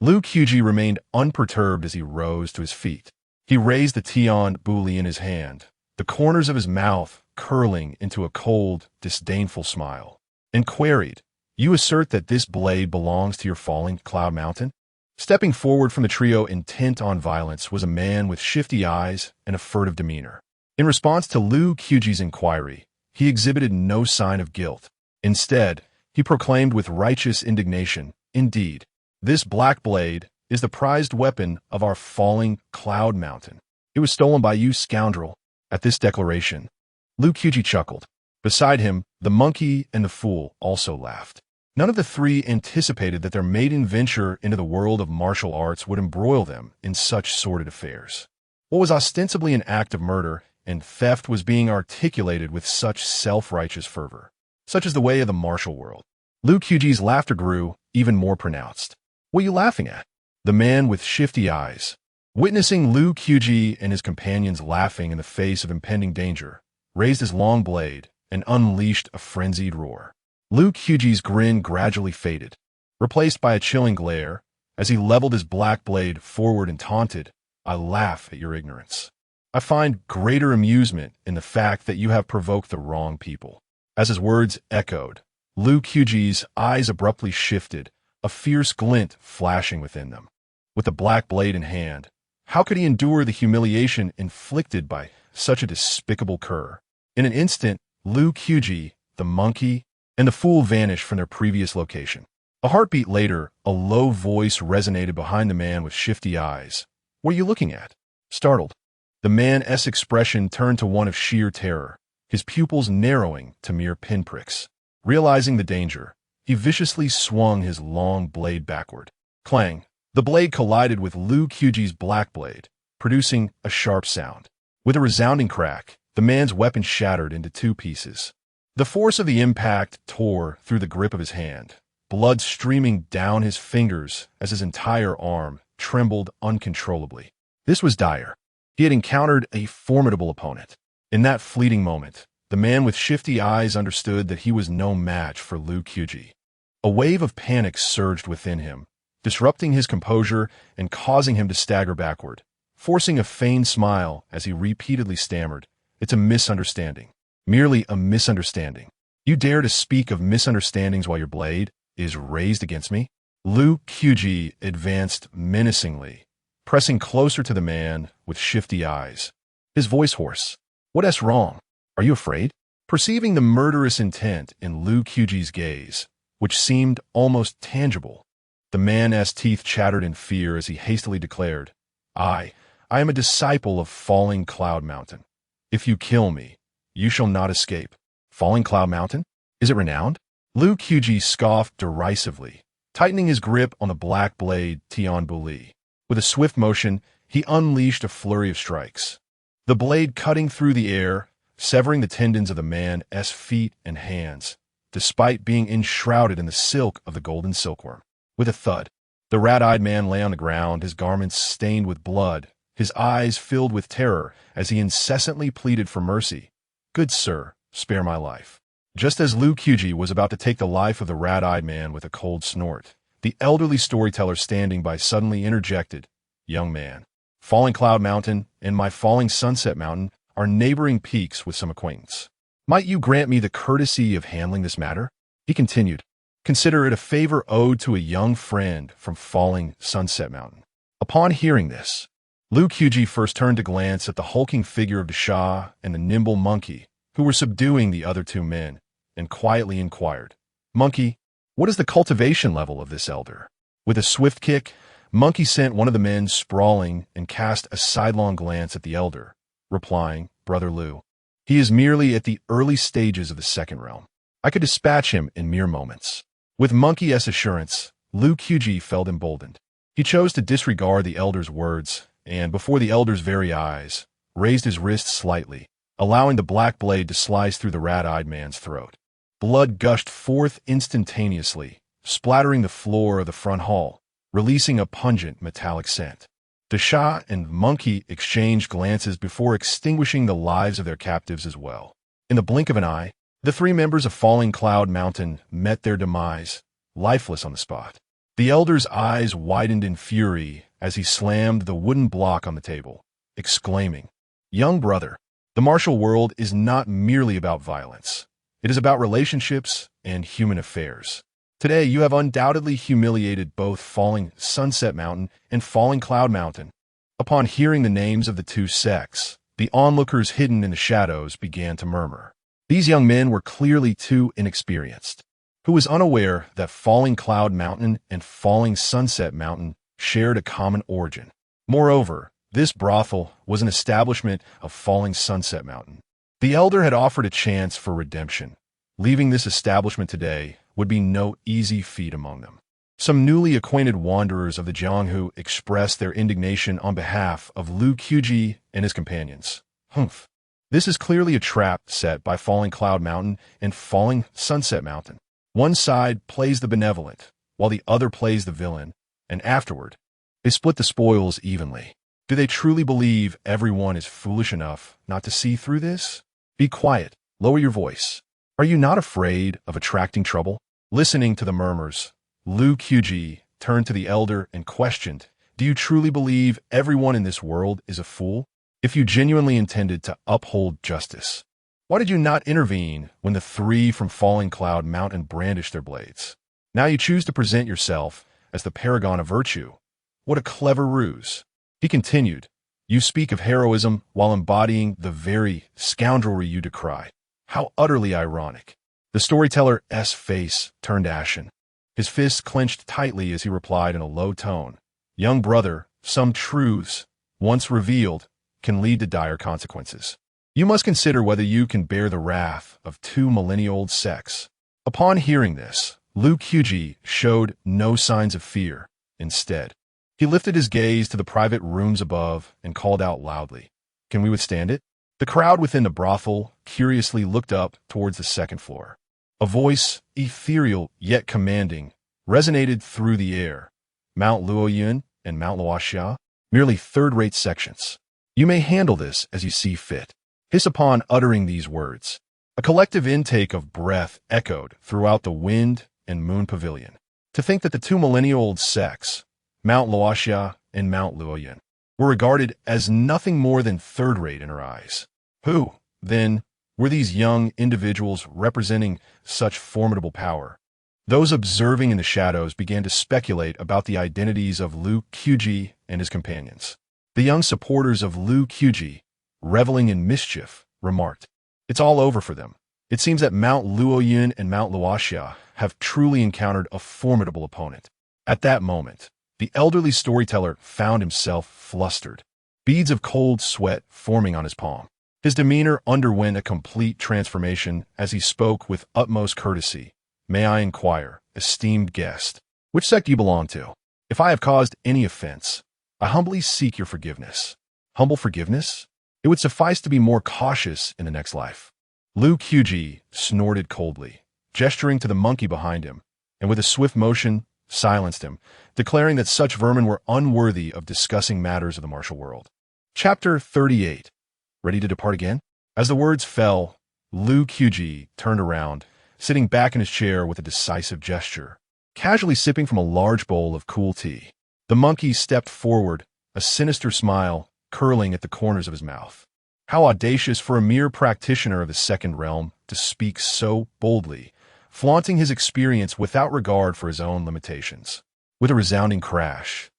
Lu Qubi remained unperturbed as he rose to his feet. He raised the Tian Bewley in his hand, the corners of his mouth curling into a cold, disdainful smile, and queried, "You assert that this blade belongs to your Falling Cloud Mountain?" Stepping forward from the trio intent on violence was a man with shifty eyes and a furtive demeanor. In response to Lu Qiji's inquiry, he exhibited no sign of guilt. Instead, he proclaimed with righteous indignation, "Indeed, this black blade is the prized weapon of our Falling Cloud Mountain. It was stolen by you, scoundrel." At this declaration, Lu Qubi chuckled. Beside him, the monkey and the fool also laughed. None of the 3 anticipated that their maiden venture into the world of martial arts would embroil them in such sordid affairs. What was ostensibly an act of murder and theft was being articulated with such self-righteous fervor. Such is the way of the martial world. Lu Qiji's laughter grew even more pronounced. "What are you laughing at?" The man with shifty eyes, witnessing Lu Qubi and his companions laughing in the face of impending danger, raised his long blade and unleashed a frenzied roar. Lu Qiji's grin gradually faded, replaced by a chilling glare, as he leveled his black blade forward and taunted, "I laugh at your ignorance. I find greater amusement in the fact that you have provoked the wrong people." As his words echoed, Lu Qiji's eyes abruptly shifted, a fierce glint flashing within them. With the black blade in hand, how could he endure the humiliation inflicted by such a despicable cur? In an instant, Lu Qubi, the monkey, and the fool vanished from their previous location. A heartbeat later, a low voice resonated behind the man with shifty eyes. "What are you looking at?" Startled, the man's expression turned to one of sheer terror, his pupils narrowing to mere pinpricks. Realizing the danger, he viciously swung his long blade backward. Clang! The blade collided with Lu Qiji's black blade, producing a sharp sound. With a resounding crack, the man's weapon shattered into 2 pieces. The force of the impact tore through the grip of his hand, blood streaming down his fingers as his entire arm trembled uncontrollably. This was dire. He had encountered a formidable opponent. In that fleeting moment, The man with shifty eyes understood that he was no match for Lu Qubi. A wave of panic surged within him, disrupting his composure and causing him to stagger backward, forcing a feigned smile as he repeatedly stammered, "It's a misunderstanding. Merely a misunderstanding. You dare to speak of misunderstandings while your blade is raised against me?" Lu Qubi advanced menacingly, pressing closer to the man with shifty eyes. His voice hoarse. "What's wrong? Are you afraid?" Perceiving the murderous intent in Lu Qiji's gaze, which seemed almost tangible, the man's teeth chattered in fear as he hastily declared, I am a disciple of Falling Cloud Mountain. If you kill me, you shall not escape." "Falling Cloud Mountain? Is it renowned?" Lu Qubi scoffed derisively, tightening his grip on the black blade Tian Buli. With a swift motion, he unleashed a flurry of strikes, the blade cutting through the air, severing the tendons of the man's feet and hands, despite being enshrouded in the silk of the golden silkworm. With a thud, the rat-eyed man lay on the ground, his garments stained with blood, his eyes filled with terror as he incessantly pleaded for mercy. "Good sir, spare my life." Just as Lu Qubi was about to take the life of the rat-eyed man with a cold snort, the elderly storyteller standing by suddenly interjected, "Young man, Falling Cloud Mountain and my Falling Sunset Mountain are neighboring peaks with some acquaintance. Might you grant me the courtesy of handling this matter?" He continued, "Consider it a favor owed to a young friend from Falling Sunset Mountain." Upon hearing this, Lu Qubi first turned to glance at the hulking figure of the Shah and the nimble monkey, who were subduing the other two men, and quietly inquired, "Monkey, what is the cultivation level of this elder?" With a swift kick, Monkey sent one of the men sprawling and cast a sidelong glance at the elder, replying, "Brother Lu, he is merely at the early stages of the second realm. I could dispatch him in mere moments." With Monkey's assurance, Lu Qubi felt emboldened. He chose to disregard the elder's words, and before the elder's very eyes, raised his wrist slightly, allowing the black blade to slice through the rat-eyed man's throat. Blood gushed forth instantaneously, splattering the floor of the front hall, releasing a pungent metallic scent. The Shah and Monkey exchanged glances before extinguishing the lives of their captives as well. In the blink of an eye, the three members of Falling Cloud Mountain met their demise, lifeless on the spot. The elder's eyes widened in fury as he slammed the wooden block on the table, exclaiming, "Young brother, the martial world is not merely about violence. It is about relationships and human affairs. Today, you have undoubtedly humiliated both Falling Sunset Mountain and Falling Cloud Mountain." Upon hearing the names of the two sects, the onlookers hidden in the shadows began to murmur. These young men were clearly too inexperienced. Who was unaware that Falling Cloud Mountain and Falling Sunset Mountain shared a common origin? Moreover, this brothel was an establishment of Falling Sunset Mountain. The elder had offered a chance for redemption. Leaving this establishment today would be no easy feat among them. Some newly acquainted wanderers of the Jianghu expressed their indignation on behalf of Lu Qubi and his companions. Humph. This is clearly a trap set by Falling Cloud Mountain and Falling Sunset Mountain. One side plays the benevolent, while the other plays the villain, and afterward, they split the spoils evenly. Do they truly believe everyone is foolish enough not to see through this? Be quiet. Lower your voice. Are you not afraid of attracting trouble? Listening to the murmurs, Lu Qubi turned to the elder and questioned, "Do you truly believe everyone in this world is a fool? If you genuinely intended to uphold justice, why did you not intervene when the three from Falling Cloud Mountain brandished their blades? Now you choose to present yourself as the paragon of virtue. What a clever ruse." He continued, "You speak of heroism while embodying the very scoundrelry you decry. How utterly ironic." The storyteller's face turned ashen. His fists clenched tightly as he replied in a low tone, "Young brother, some truths, once revealed, can lead to dire consequences. You must consider whether you can bear the wrath of two millennia-old sects." Upon hearing this, Lu Qubi showed no signs of fear. Instead, he lifted his gaze to the private rooms above and called out loudly, "Can we withstand it?" The crowd within the brothel curiously looked up towards the second floor. A voice, ethereal yet commanding, resonated through the air. "Mount Luoyun and Mount Luoxia, merely third-rate sections. You may handle this as you see fit." Hiss upon uttering these words, A collective intake of breath echoed throughout the wind and moon pavilion. To think that the two millennia-old sects, Mount Luoxia and Mount Luoyuan, were regarded as nothing more than third-rate in her eyes. Who, then, were these young individuals representing such formidable power? Those observing in the shadows began to speculate about the identities of Lu Qubi and his companions. The young supporters of Lu Qubi, reveling in mischief, remarked, "It's all over for them. It seems that Mount Luoyuan and Mount Luoxia have truly encountered a formidable opponent." At that moment, the elderly storyteller found himself flustered, beads of cold sweat forming on his palm. His demeanor underwent a complete transformation as he spoke with utmost courtesy. "May I inquire, esteemed guest, which sect you belong to? If I have caused any offense, I humbly seek your forgiveness." Humble forgiveness? It would suffice to be more cautious in the next life. Lu Qubi snorted coldly, gesturing to the monkey behind him, and with a swift motion, silenced him, declaring that such vermin were unworthy of discussing matters of the martial world. Chapter 38. Ready to depart again? As the words fell, Lu Qubi turned around, sitting back in his chair with a decisive gesture, casually sipping from a large bowl of cool tea. The monkey stepped forward, a sinister smile curling at the corners of his mouth. How audacious for a mere practitioner of the second realm to speak so boldly, flaunting his experience without regard for his own limitations. With a resounding crash,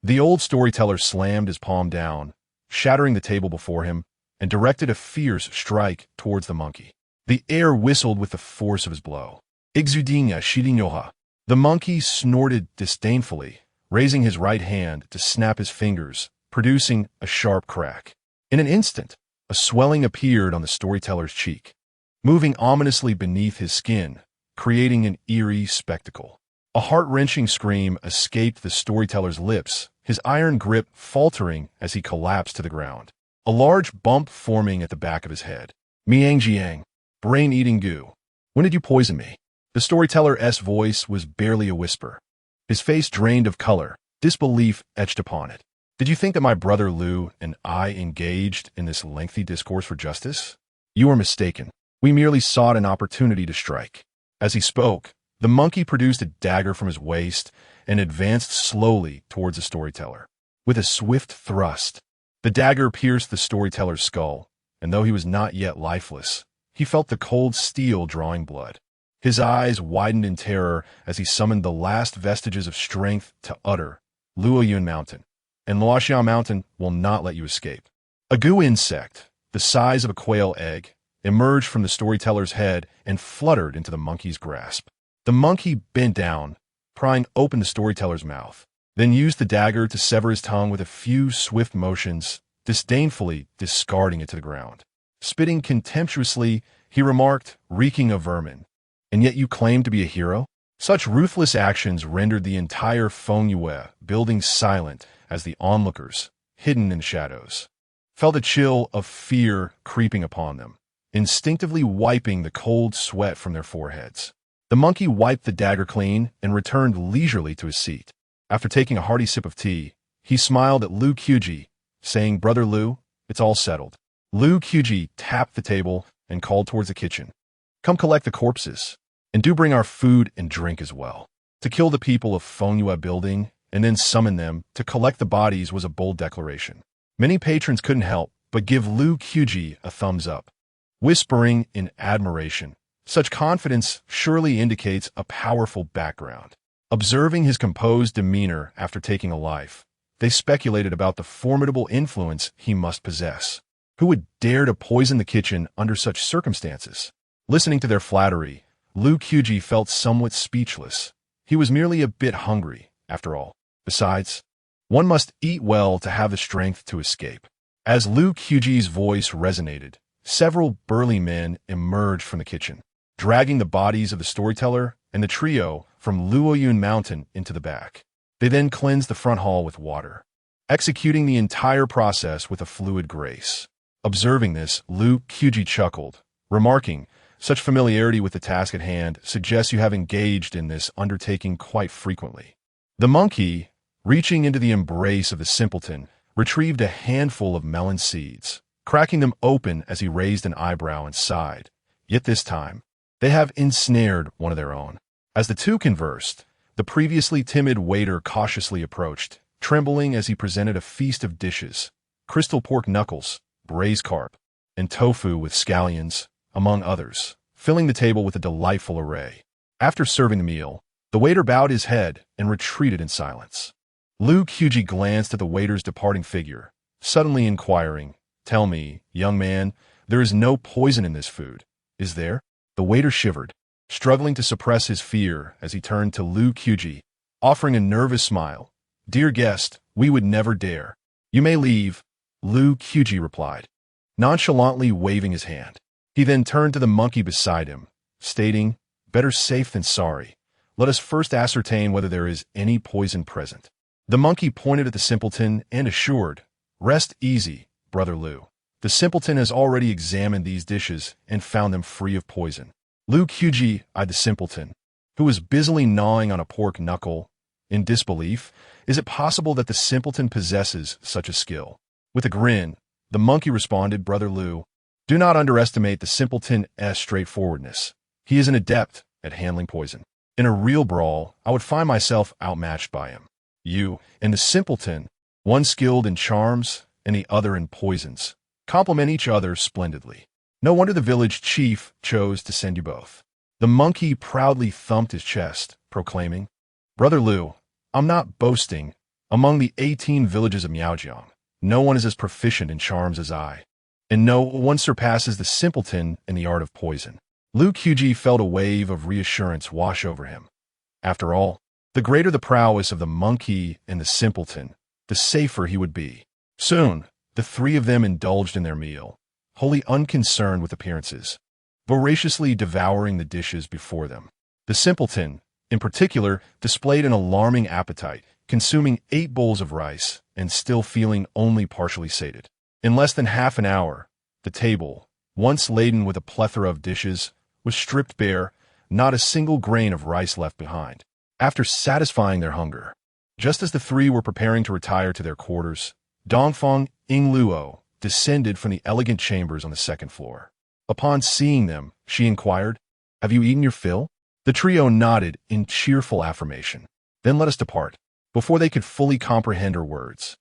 the old storyteller slammed his palm down, shattering the table before him, and directed a fierce strike towards the monkey. The air whistled with the force of his blow. "Exudinha shirinyoha." The monkey snorted disdainfully, raising his right hand to snap his fingers, producing a sharp crack. In an instant, a swelling appeared on the storyteller's cheek, moving ominously beneath his skin, creating an eerie spectacle. A heart-wrenching scream escaped the storyteller's lips, his iron grip faltering as he collapsed to the ground. A large bump forming at the back of his head. "Miang Jiang, brain-eating goo. When did you poison me?" The storyteller's voice was barely a whisper. His face drained of color, disbelief etched upon it. "Did you think that my brother Lu and I engaged in this lengthy discourse for justice? You are mistaken. We merely sought an opportunity to strike." As he spoke, the monkey produced a dagger from his waist and advanced slowly towards the storyteller. With a swift thrust, the dagger pierced the storyteller's skull, and though he was not yet lifeless, he felt the cold steel drawing blood. His eyes widened in terror as he summoned the last vestiges of strength to utter, "Luoyuan Mountain, and Luoxia Mountain will not let you escape." A goo insect, the size of a quail egg, emerged from the storyteller's head and fluttered into the monkey's grasp. The monkey bent down, prying open the storyteller's mouth, then used the dagger to sever his tongue with a few swift motions, disdainfully discarding it to the ground. Spitting contemptuously, he remarked, reeking of vermin, "And yet you claim to be a hero?" Such ruthless actions rendered the entire Fengyue building silent as the onlookers, hidden in the shadows, felt a chill of fear creeping upon them, instinctively wiping the cold sweat from their foreheads. The monkey wiped the dagger clean and returned leisurely to his seat. After taking a hearty sip of tea, he smiled at Lu Qubi, saying, "Brother Lu, it's all settled." Lu Qubi tapped the table and called towards the kitchen. "Come collect the corpses, and do bring our food and drink as well." To kill the people of Fengyue building and then summon them to collect the bodies was a bold declaration. Many patrons couldn't help but give Lu Qubi a thumbs up, whispering in admiration, "Such confidence surely indicates a powerful background." Observing his composed demeanor after taking a life, they speculated about the formidable influence he must possess. Who would dare to poison the kitchen under such circumstances? Listening to their flattery, Lu Qubi felt somewhat speechless. He was merely a bit hungry, after all. Besides, one must eat well to have the strength to escape. As Lu Qubi's voice resonated, several burly men emerged from the kitchen, dragging the bodies of the storyteller and the trio from Luoyuan Mountain into the back. They then cleansed the front hall with water, executing the entire process with a fluid grace. Observing this, Lu Qubi chuckled, remarking, "Such familiarity with the task at hand suggests you have engaged in this undertaking quite frequently." The monkey, reaching into the embrace of the simpleton, retrieved a handful of melon seeds, cracking them open as he raised an eyebrow and sighed, Yet this time, they have ensnared one of their own. As the two conversed, the previously timid waiter cautiously approached, trembling as he presented a feast of dishes: crystal pork knuckles, braised carp, and tofu with scallions, among others, filling the table with a delightful array. After serving the meal, the waiter bowed his head and retreated in silence. Lu Qubi glanced at the waiter's departing figure, suddenly inquiring, "Tell me, young man, there is no poison in this food, is there?" The waiter shivered, struggling to suppress his fear as he turned to Lu Qubi, offering a nervous smile. "Dear guest, we would never dare." "You may leave," Lu Qubi replied, nonchalantly waving his hand. He then turned to the monkey beside him, stating, "Better safe than sorry. Let us first ascertain whether there is any poison present." The monkey pointed at the simpleton and assured, "Rest easy, Brother Lu. The simpleton has already examined these dishes and found them free of poison." Lu Qubi eyed the simpleton, who was busily gnawing on a pork knuckle, in disbelief. Is it possible that the simpleton possesses such a skill? With a grin, the monkey responded, "Brother Lu, do not underestimate the simpleton's straightforwardness. He is an adept at handling poison. In a real brawl, I would find myself outmatched by him. You and the simpleton, one skilled in charms and the other in poisons, complement each other splendidly. No wonder the village chief chose to send you both." The monkey proudly thumped his chest, proclaiming, "Brother Lu, I'm not boasting. Among the 18 villages of Miaojiang, no one is as proficient in charms as I, and no one surpasses the simpleton in the art of poison." Lu Qubi felt a wave of reassurance wash over him. After all, the greater the prowess of the monkey and the simpleton, the safer he would be. Soon, the three of them indulged in their meal, wholly unconcerned with appearances, voraciously devouring the dishes before them. The simpleton, in particular, displayed an alarming appetite, consuming 8 bowls of rice and still feeling only partially sated. In less than half an hour, the table, once laden with a plethora of dishes, was stripped bare, not a single grain of rice left behind. After satisfying their hunger, just as the three were preparing to retire to their quarters, Dafeng Luo descended from the elegant chambers on the second floor. Upon seeing them, she inquired, "Have you eaten your fill?" The trio nodded in cheerful affirmation. "Then let us depart." Before they could fully comprehend her words,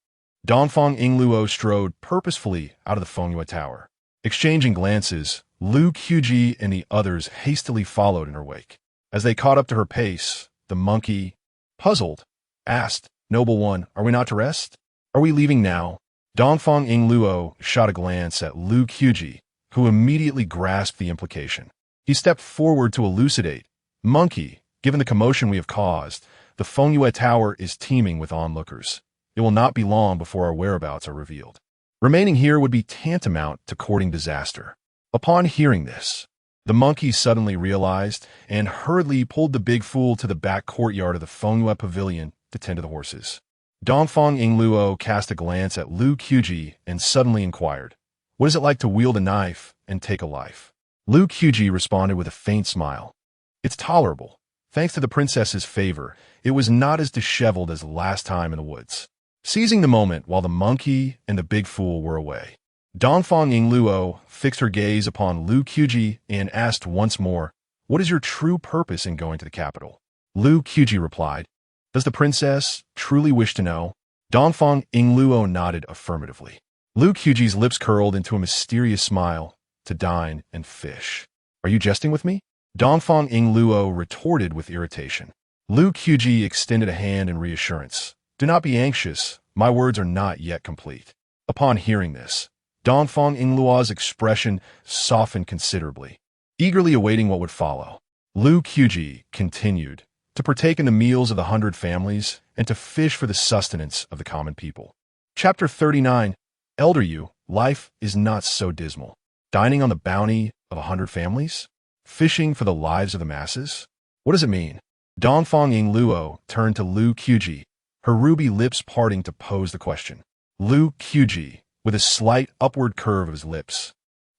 Dafeng Luo strode purposefully out of the Fengyue Tower. Exchanging glances, Lu Qubi and the others hastily followed in her wake. As they caught up to her pace, the monkey, puzzled, asked, "Noble one, are we not to rest? Are we leaving now?" Dafeng Luo shot a glance at Lu Qubi, who immediately grasped the implication. He stepped forward to elucidate. "Monkey, given the commotion we have caused, the Fengyue Tower is teeming with onlookers. It will not be long before our whereabouts are revealed. Remaining here would be tantamount to courting disaster." Upon hearing this, the monkey suddenly realized and hurriedly pulled the big fool to the back courtyard of the Fengyue Pavilion to tend to the horses. Dafeng Luo cast a glance at Lu Qubi and suddenly inquired, "What is it like to wield a knife and take a life?" Lu Qubi responded with a faint smile, "It's tolerable. Thanks to the princess's favor, it was not as disheveled as the last time in the woods." Seizing the moment while the monkey and the big fool were away, Dafeng Luo fixed her gaze upon Lu Qubi and asked once more, "What is your true purpose in going to the capital?" Lu Qubi replied, "Does the princess truly wish to know?" Dafeng Luo nodded affirmatively. Lu Qubi's lips curled into a mysterious smile. "To dine and fish." "Are you jesting with me?" Dafeng Luo retorted with irritation. Lu Qubi extended a hand in reassurance. "Do not be anxious. My words are not yet complete." Upon hearing this, Dafeng Luo's expression softened considerably. Eagerly awaiting what would follow, Lu Qubi continued to partake in the meals of the 100 families and to fish for the sustenance of the common people. Chapter 39. Elder Yu, life is not so dismal. Dining on the bounty of 100 families? Fishing for the lives of the masses? What does it mean? Dafeng Luo turned to Lu Qubi, her ruby lips parting to pose the question. Lu Qubi, with a slight upward curve of his lips,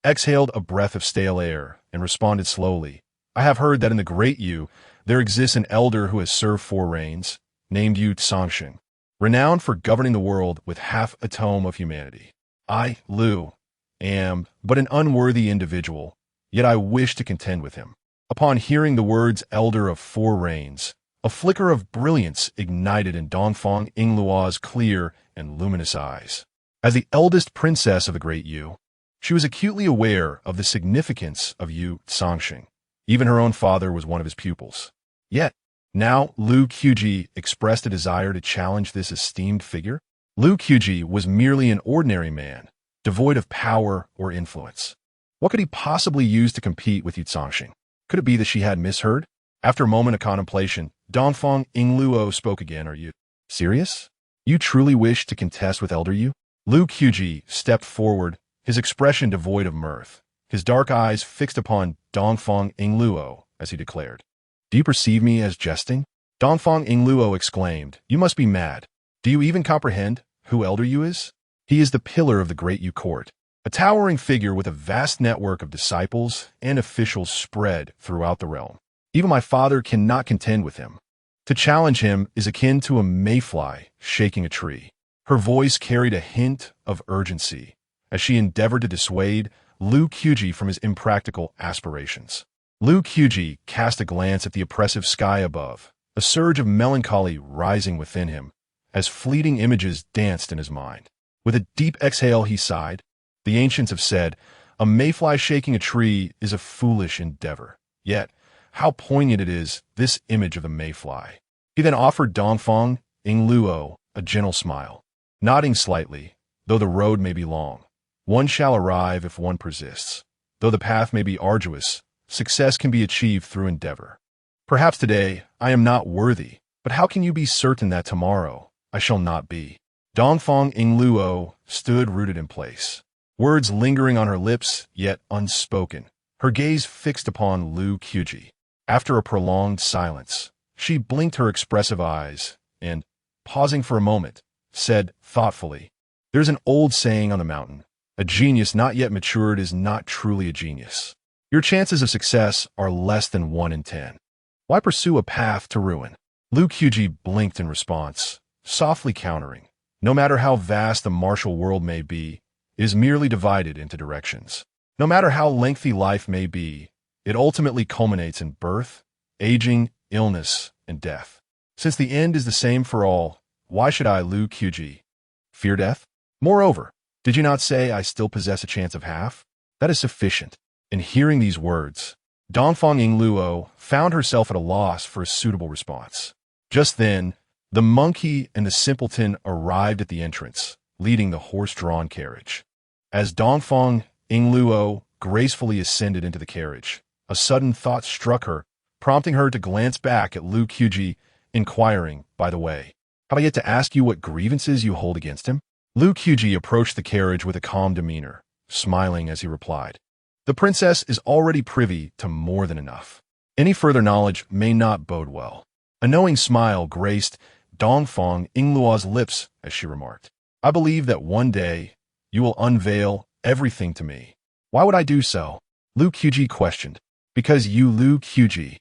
exhaled a breath of stale air and responded slowly, "I have heard that in the great Yu, there exists an elder who has served 4 reigns, named Yu Tsangsheng, renowned for governing the world with half a tome of humanity. I, Lu, am but an unworthy individual, yet I wish to contend with him." Upon hearing the words Elder of Four Reigns, a flicker of brilliance ignited in Dongfang Yingluo's clear and luminous eyes. As the eldest princess of the Great Yu, she was acutely aware of the significance of Yu Zongxing. Even her own father was one of his pupils. Yet, now Lu Qubi expressed a desire to challenge this esteemed figure. Lu Qubi was merely an ordinary man, devoid of power or influence. What could he possibly use to compete with Yu Zongxing? Could it be that she had misheard? After a moment of contemplation, Dongfang Yingluo spoke again. "Are you serious? You truly wish to contest with Elder Yu?" Lu Qubi stepped forward, his expression devoid of mirth, his dark eyes fixed upon Dongfang Yingluo as he declared, "Do you perceive me as jesting?" Dongfang Yingluo exclaimed, "You must be mad. Do you even comprehend who Elder Yu is? He is the pillar of the Great Yu court, a towering figure with a vast network of disciples and officials spread throughout the realm. Even my father cannot contend with him. To challenge him is akin to a mayfly shaking a tree." Her voice carried a hint of urgency as she endeavored to dissuade Lu Qubi from his impractical aspirations. Lu Qubi cast a glance at the oppressive sky above, a surge of melancholy rising within him as fleeting images danced in his mind. With a deep exhale, he sighed. The ancients have said, "A mayfly shaking a tree is a foolish endeavor." Yet, how poignant it is, this image of the mayfly. He then offered Dongfang Yingluo a gentle smile. Nodding slightly, "Though the road may be long, one shall arrive if one persists. Though the path may be arduous, success can be achieved through endeavor. Perhaps today I am not worthy, but how can you be certain that tomorrow I shall not be?" Dongfang Yingluo stood rooted in place, words lingering on her lips, yet unspoken, her gaze fixed upon Lu Qubi. After a prolonged silence, she blinked her expressive eyes and, pausing for a moment, said thoughtfully, "There's an old saying on the mountain, a genius not yet matured is not truly a genius. Your chances of success are less than 1 in 10. Why pursue a path to ruin?" Lu Qubi blinked in response, softly countering, "No matter how vast the martial world may be, it is merely divided into directions. No matter how lengthy life may be, it ultimately culminates in birth, aging, illness, and death. Since the end is the same for all, why should I, Lu Qubi, fear death? Moreover, did you not say I still possess a chance of half? That is sufficient." In hearing these words, Dongfang Yingluo found herself at a loss for a suitable response. Just then, the monkey and the simpleton arrived at the entrance, leading the horse-drawn carriage. As Dongfang Yingluo gracefully ascended into the carriage, a sudden thought struck her, prompting her to glance back at Lu Qubi, inquiring, "By the way, have I yet to ask you what grievances you hold against him?" Lu Qubi approached the carriage with a calm demeanor, smiling as he replied, "The princess is already privy to more than enough. Any further knowledge may not bode well." A knowing smile graced Dongfang Yingluo's lips as she remarked, "I believe that one day you will unveil everything to me." "Why would I do so?" Lu Qubi questioned. "Because you, Lu Qubi,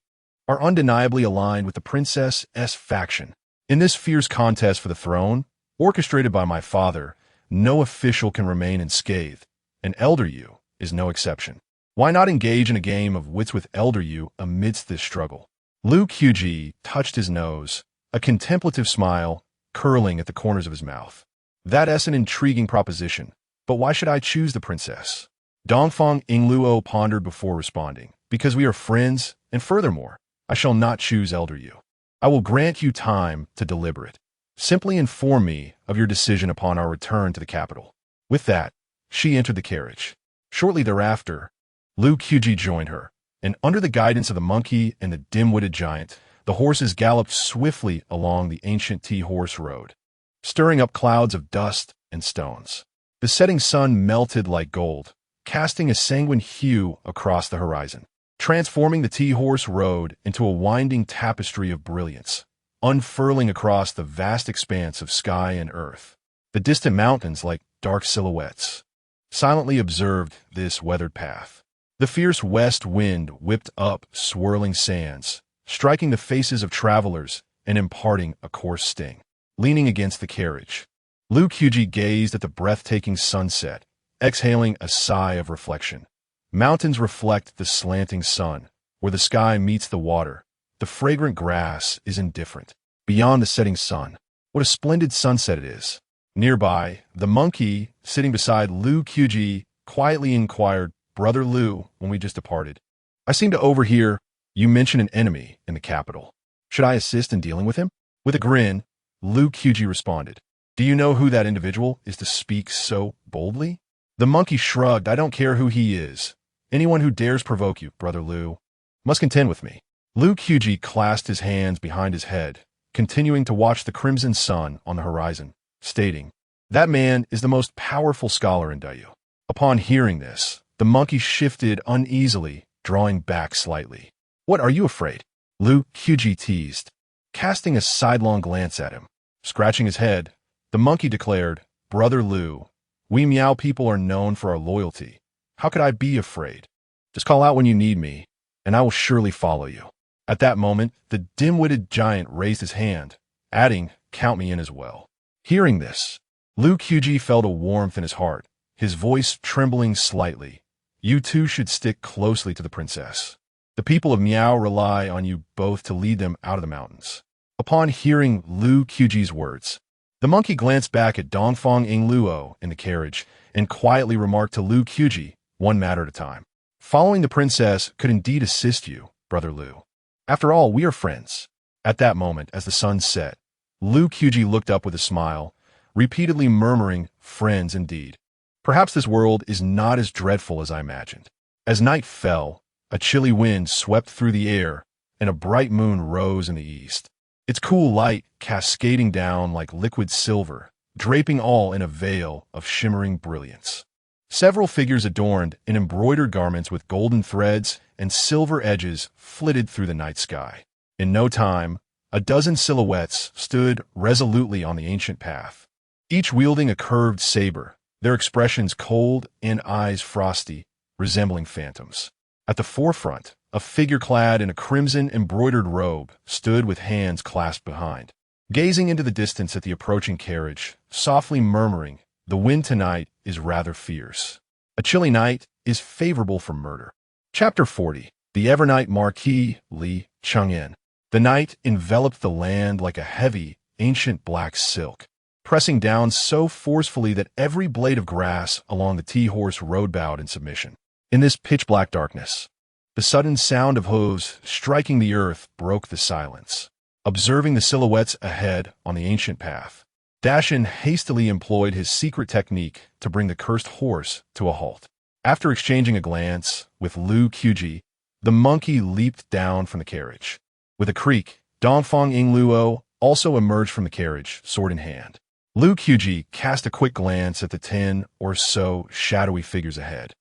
are undeniably aligned with the princess's faction. In this fierce contest for the throne, orchestrated by my father, no official can remain unscathed, and Elder Yu is no exception. Why not engage in a game of wits with Elder Yu amidst this struggle?" Lu Qubi touched his nose, a contemplative smile curling at the corners of his mouth. "That is an intriguing proposition, but why should I choose the princess?" Dongfang Yingluo pondered before responding, "Because we are friends, and furthermore, I shall not choose Elder Yu. I will grant you time to deliberate. Simply inform me of your decision upon our return to the capital." With that, she entered the carriage. Shortly thereafter, Lu Qubi joined her, and under the guidance of the monkey and the dim-witted giant, the horses galloped swiftly along the ancient T-horse road, stirring up clouds of dust and stones. The setting sun melted like gold, casting a sanguine hue across the horizon, transforming the T-horse road into a winding tapestry of brilliance, unfurling across the vast expanse of sky and earth. The distant mountains, like dark silhouettes, silently observed this weathered path. The fierce west wind whipped up swirling sands, striking the faces of travelers and imparting a coarse sting. Leaning against the carriage, Lu Qubi gazed at the breathtaking sunset, exhaling a sigh of reflection. Mountains reflect the slanting sun, where the sky meets the water. The fragrant grass is indifferent. Beyond the setting sun, what a splendid sunset it is. Nearby, the monkey, sitting beside Lu Qubi, quietly inquired, "Brother Lu, when we just departed, I seem to overhear you mention an enemy in the capital. Should I assist in dealing with him?" With a grin, Lu Qubi responded, "Do you know who that individual is to speak so boldly?" The monkey shrugged. "I don't care who he is. Anyone who dares provoke you, Brother Lu, must contend with me." Lu Qubi clasped his hands behind his head, continuing to watch the crimson sun on the horizon, stating, "That man is the most powerful scholar in Dayu." Upon hearing this, the monkey shifted uneasily, drawing back slightly. "What, are you afraid?" Lu Qubi teased, casting a sidelong glance at him. Scratching his head, the monkey declared, "Brother Lu, we Miao people are known for our loyalty. How could I be afraid? Just call out when you need me, and I will surely follow you." At that moment, the dim-witted giant raised his hand, adding, "Count me in as well." Hearing this, Lu Qubi felt a warmth in his heart, his voice trembling slightly. "You two should stick closely to the princess. The people of Miao rely on you both to lead them out of the mountains." Upon hearing Lu Qubi's words, the monkey glanced back at Dafeng Luo in the carriage and quietly remarked to Lu Qubi, "One matter at a time. Following the princess could indeed assist you, Brother Lu. After all, we are friends." At that moment, as the sun set, Lu Qubi looked up with a smile, repeatedly murmuring, "Friends indeed. Perhaps this world is not as dreadful as I imagined." As night fell, a chilly wind swept through the air, and a bright moon rose in the east. Its cool light cascading down like liquid silver, draping all in a veil of shimmering brilliance. Several figures adorned in embroidered garments with golden threads and silver edges flitted through the night sky. In no time, a dozen silhouettes stood resolutely on the ancient path, each wielding a curved saber, their expressions cold and eyes frosty, resembling phantoms. At the forefront, a figure clad in a crimson embroidered robe stood with hands clasped behind, gazing into the distance at the approaching carriage, softly murmuring, "The wind tonight is rather fierce. A chilly night is favorable for murder." Chapter 40. The Evernight Marquis, Li Chengyan. The night enveloped the land like a heavy, ancient black silk, pressing down so forcefully that every blade of grass along the hoarse road bowed in submission. In this pitch-black darkness, the sudden sound of hooves striking the earth broke the silence. Observing the silhouettes ahead on the ancient path, Dashin hastily employed his secret technique to bring the cursed horse to a halt. After exchanging a glance with Lu Qubi, the monkey leaped down from the carriage. With a creak, Dafeng Luo also emerged from the carriage, sword in hand. Lu Qubi cast a quick glance at the 10 or so shadowy figures ahead,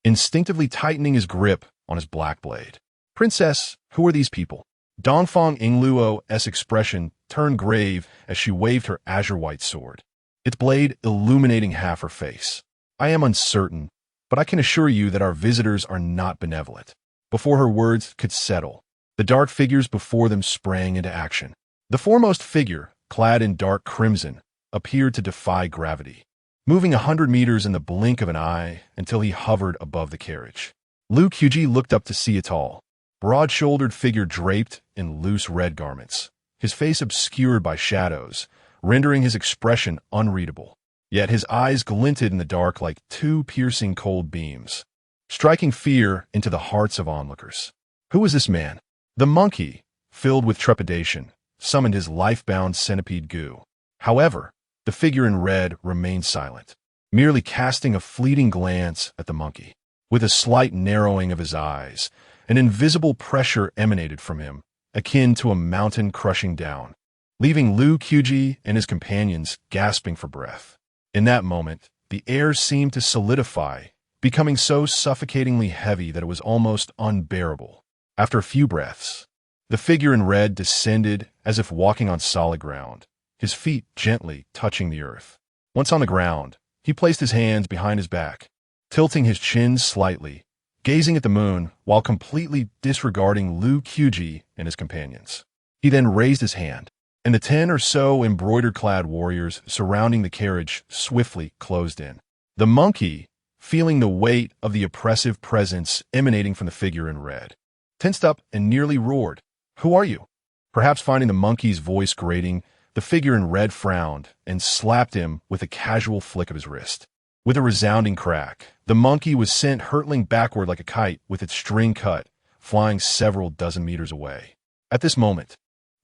instinctively tightening his grip on his black blade. "Princess, who are these people?" Dafeng Luo's expression turned grave as she waved her azure-white sword, its blade illuminating half her face. "I am uncertain, but I can assure you that our visitors are not benevolent." Before her words could settle, the dark figures before them sprang into action. The foremost figure, clad in dark crimson, appeared to defy gravity, moving 100 meters in the blink of an eye until he hovered above the carriage. Lu Qubi looked up to see a tall, broad-shouldered figure draped in loose red garments, his face obscured by shadows, rendering his expression unreadable. Yet his eyes glinted in the dark like two piercing cold beams, striking fear into the hearts of onlookers. Who was this man? The monkey, filled with trepidation, summoned his life-bound centipede Gu. However, the figure in red remained silent, merely casting a fleeting glance at the monkey. With a slight narrowing of his eyes, an invisible pressure emanated from him, akin to a mountain crushing down, leaving Lu Qubi and his companions gasping for breath. In that moment, the air seemed to solidify, becoming so suffocatingly heavy that it was almost unbearable. After a few breaths, the figure in red descended as if walking on solid ground, his feet gently touching the earth. Once on the ground, he placed his hands behind his back, tilting his chin slightly, gazing at the moon while completely disregarding Lu Qubi and his companions. He then raised his hand, and the 10 or so embroidered-clad warriors surrounding the carriage swiftly closed in. The monkey, feeling the weight of the oppressive presence emanating from the figure in red. Tensed up and nearly roared, "Who are you?" Perhaps finding the monkey's voice grating, the figure in red frowned and slapped him with a casual flick of his wrist. With a resounding crack, the monkey was sent hurtling backward like a kite with its string cut, flying several dozen meters away. At this moment,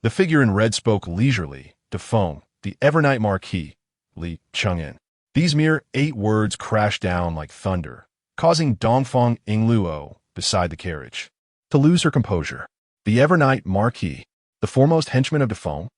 the figure in red spoke leisurely, Dafeng, the Evernight Marquis, Li Chengyan. These mere 8 words crashed down like thunder, causing Dongfang Ingluo, beside the carriage, to lose her composure. The Evernight Marquis, the foremost henchman of Dafeng,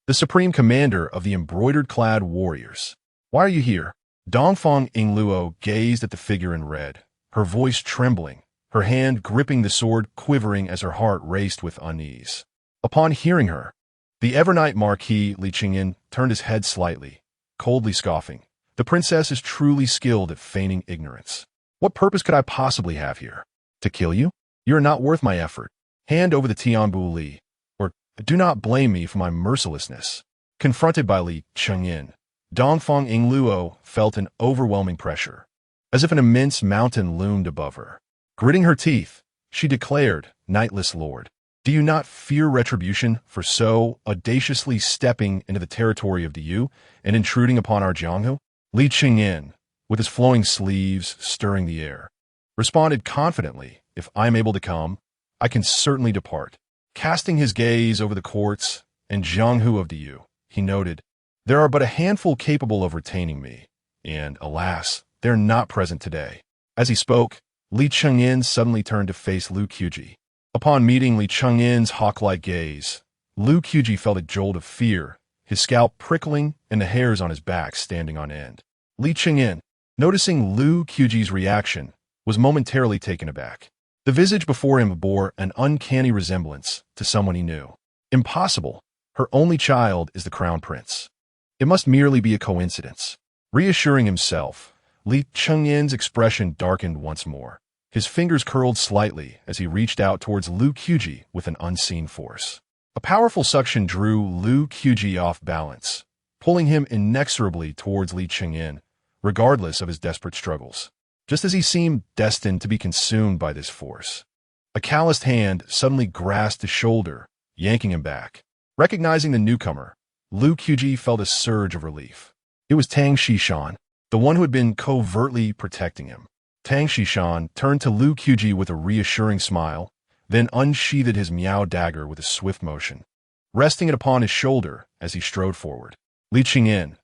the supreme commander of the embroidered-clad warriors. "Why are you here?" Dongfang Ingluo gazed at the figure in red, her voice trembling, her hand gripping the sword quivering as her heart raced with unease. Upon hearing her, the Evernight Marquis Li Chengyan turned his head slightly, coldly scoffing. "The princess is truly skilled at feigning ignorance. What purpose could I possibly have here? To kill you? You are not worth my effort. Hand over the Tianbu Li, or do not blame me for my mercilessness." Confronted by Li Chengyan, Dongfang Ingluo felt an overwhelming pressure, as if an immense mountain loomed above her. Gritting her teeth, she declared, "Knightless lord, do you not fear retribution for so audaciously stepping into the territory of Dayu and intruding upon our Jianghu?" Li Chengyan, with his flowing sleeves stirring the air, responded confidently, "If I am able to come, I can certainly depart." Casting his gaze over the courts and Jianghu of Dayu, he noted, "There are but a handful capable of retaining me, and, alas, they are not present today." As he spoke, Li Chengyan suddenly turned to face Lu Qubi. Upon meeting Li Chengyan's hawk-like gaze, Lu Qubi felt a jolt of fear, his scalp prickling and the hairs on his back standing on end. Li Chengyan, noticing Lu Qubi's reaction, was momentarily taken aback. The visage before him bore an uncanny resemblance to someone he knew. Impossible. Her only child is the crown prince. It must merely be a coincidence. Reassuring himself, Li Chengyan's expression darkened once more. His fingers curled slightly as he reached out towards Lu Qubi with an unseen force. A powerful suction drew Lu Qubi off balance, pulling him inexorably towards Li Chengyan, regardless of his desperate struggles. Just as he seemed destined to be consumed by this force, a calloused hand suddenly grasped his shoulder, yanking him back. Recognizing the newcomer, Lu Qubi felt a surge of relief. It was Tang Xishan, the one who had been covertly protecting him. Tang Xishan turned to Lu Qubi with a reassuring smile, then unsheathed his Miao dagger with a swift motion, resting it upon his shoulder as he strode forward. Li Chengyan,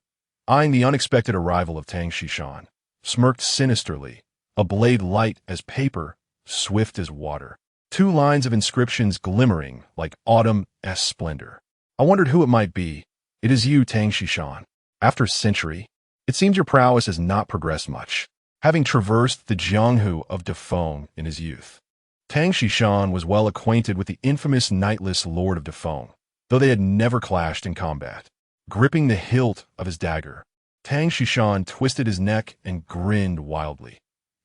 eyeing the unexpected arrival of Tang Xishan, smirked sinisterly, a blade light as paper, swift as water. 2 lines of inscriptions glimmering like autumn's splendor. I wondered who it might be. It is you, Tang Xishan. After a century, it seems your prowess has not progressed much, having traversed the Jianghu of Dafeng in his youth. Tang Xishan was well acquainted with the infamous Knightless Lord of Dafeng, though they had never clashed in combat. Gripping the hilt of his dagger, Tang Xishan twisted his neck and grinned wildly.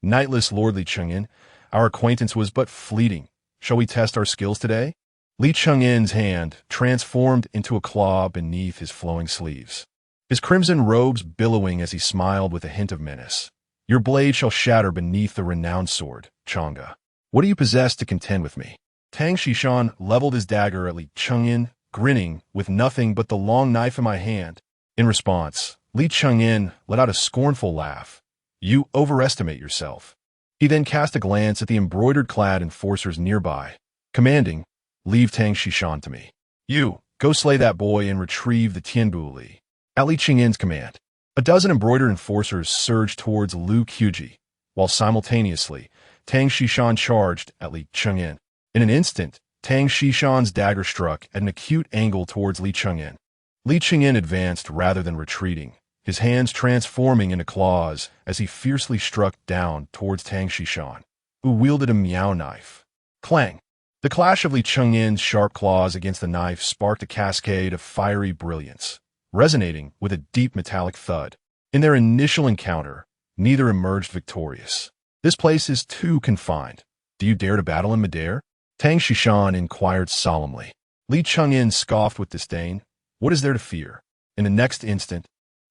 "Knightless Lord Li Chengyan, our acquaintance was but fleeting. Shall we test our skills today?" Li Chengyan's hand transformed into a claw beneath his flowing sleeves, his crimson robes billowing as he smiled with a hint of menace. "Your blade shall shatter beneath the renowned sword, Chang'e. What do you possess to contend with me?" Tang Xishan leveled his dagger at Li Chengyan, grinning, "With nothing but the long knife in my hand." In response, Li Chengyan let out a scornful laugh. "You overestimate yourself." He then cast a glance at the embroidered-clad enforcers nearby, commanding, "Leave Tang Xishan to me. You, go slay that boy and retrieve the Tianbu Li." At Li Chengyan's command, a dozen embroidered enforcers surged towards Lu Qubi, while simultaneously, Tang Xishan charged at Li Chengyan. In an instant, Tang Xishan's dagger struck at an acute angle towards Li Chengyan. Li Chengyan advanced rather than retreating, his hands transforming into claws as he fiercely struck down towards Tang Xishan, who wielded a Miao knife. Clang! The clash of Li Chengyan's sharp claws against the knife sparked a cascade of fiery brilliance, resonating with a deep metallic thud. In their initial encounter, neither emerged victorious. "This place is too confined. Do you dare to battle in midair?" Tang Xishan inquired solemnly. Li Chengyan scoffed with disdain. "What is there to fear?" In the next instant,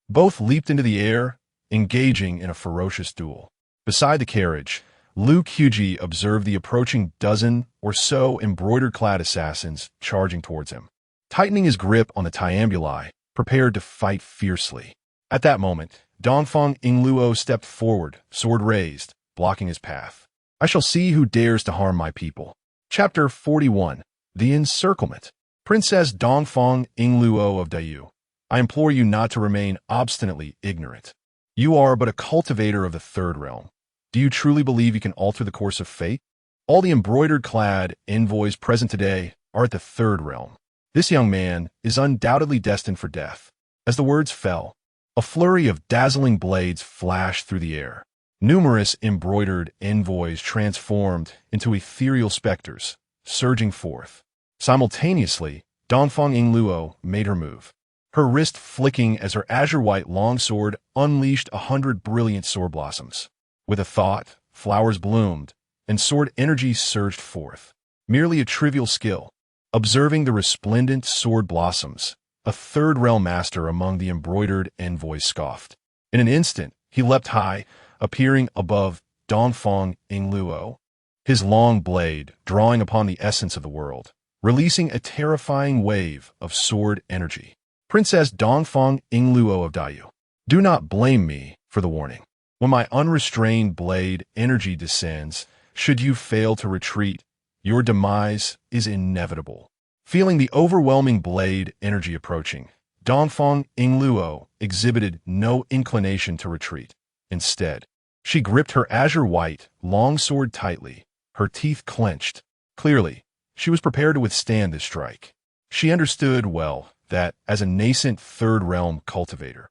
both leaped into the air, engaging in a ferocious duel. Beside the carriage, Lu Qubi observed the approaching dozen or so embroidered-clad assassins charging towards him, tightening his grip on the Tiambuli, prepared to fight fiercely. At that moment, Dongfang Yingluo stepped forward, sword raised, blocking his path. I shall see who dares to harm my people. Chapter 41. The Encirclement. Princess Dongfang Yingluo of Dayu, I implore you not to remain obstinately ignorant. You are but a cultivator of the third realm. Do you truly believe you can alter the course of fate? All the embroidered-clad envoys present today are at the third realm. This young man is undoubtedly destined for death. As the words fell, a flurry of dazzling blades flashed through the air. Numerous embroidered envoys transformed into ethereal specters, surging forth. Simultaneously, Dongfang Yingluo made her move, her wrist flicking as her azure-white longsword unleashed 100 brilliant sword blossoms. With a thought, flowers bloomed, and sword energy surged forth. Merely a trivial skill. Observing the resplendent sword blossoms, a third-realm master among the embroidered envoys scoffed. In an instant, he leapt high, appearing above Dongfang Yingluo, his long blade drawing upon the essence of the world, releasing a terrifying wave of sword energy. Princess Dongfang Yingluo of Dayu, do not blame me for the warning. When my unrestrained blade energy descends, should you fail to retreat, your demise is inevitable. Feeling the overwhelming blade energy approaching, Dongfang Yingluo exhibited no inclination to retreat. Instead, she gripped her azure-white longsword tightly, her teeth clenched. Clearly, she was prepared to withstand this strike. She understood well that, as a nascent third-realm cultivator,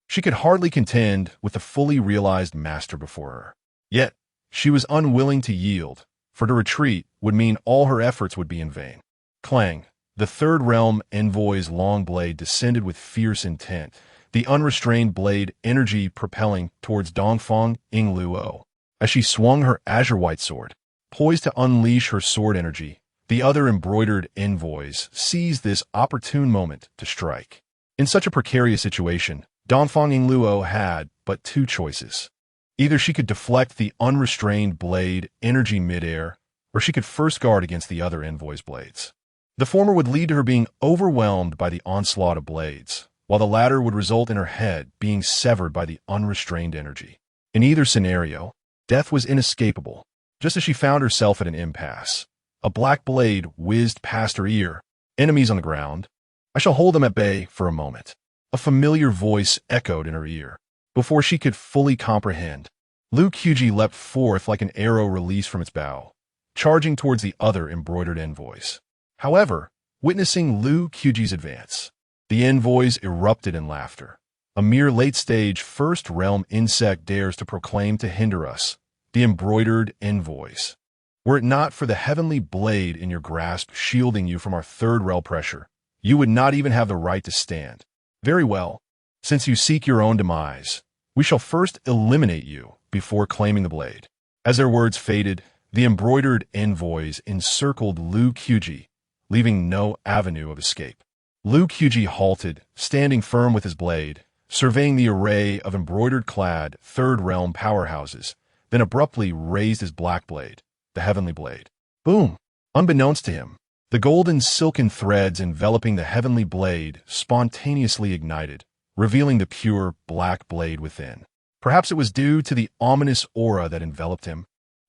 she could hardly contend with the fully realized master before her. Yet, she was unwilling to yield, for to retreat would mean all her efforts would be in vain. Clang! The third realm envoy's long blade descended with fierce intent, the unrestrained blade energy propelling towards Dongfang Yingluo. As she swung her azure-white sword, poised to unleash her sword energy, the other embroidered envoys seized this opportune moment to strike. In such a precarious situation, Dongfang Yingluo had but two choices. Either she could deflect the unrestrained blade energy midair, or she could first guard against the other envoy's blades. The former would lead to her being overwhelmed by the onslaught of blades, while the latter would result in her head being severed by the unrestrained energy. In either scenario, death was inescapable. Just as she found herself at an impasse, a black blade whizzed past her ear. Enemies on the ground. I shall hold them at bay for a moment. A familiar voice echoed in her ear. Before she could fully comprehend, Lu Qubi leapt forth like an arrow released from its bow, charging towards the other embroidered envoys. However, witnessing Lu Qubi's advance, the envoys erupted in laughter. A mere late-stage first-realm insect dares to proclaim to hinder us, the embroidered envoys. Were it not for the heavenly blade in your grasp shielding you from our third-realm pressure, you would not even have the right to stand. Very well. Since you seek your own demise, we shall first eliminate you before claiming the blade. As their words faded, the embroidered envoys encircled Lu Qubi, leaving no avenue of escape. Lu Qubi halted, standing firm with his blade, surveying the array of embroidered-clad third-realm powerhouses, then abruptly raised his black blade, the heavenly blade. Boom! Unbeknownst to him, the golden silken threads enveloping the heavenly blade spontaneously ignited, revealing the pure black blade within. Perhaps it was due to the ominous aura that enveloped him.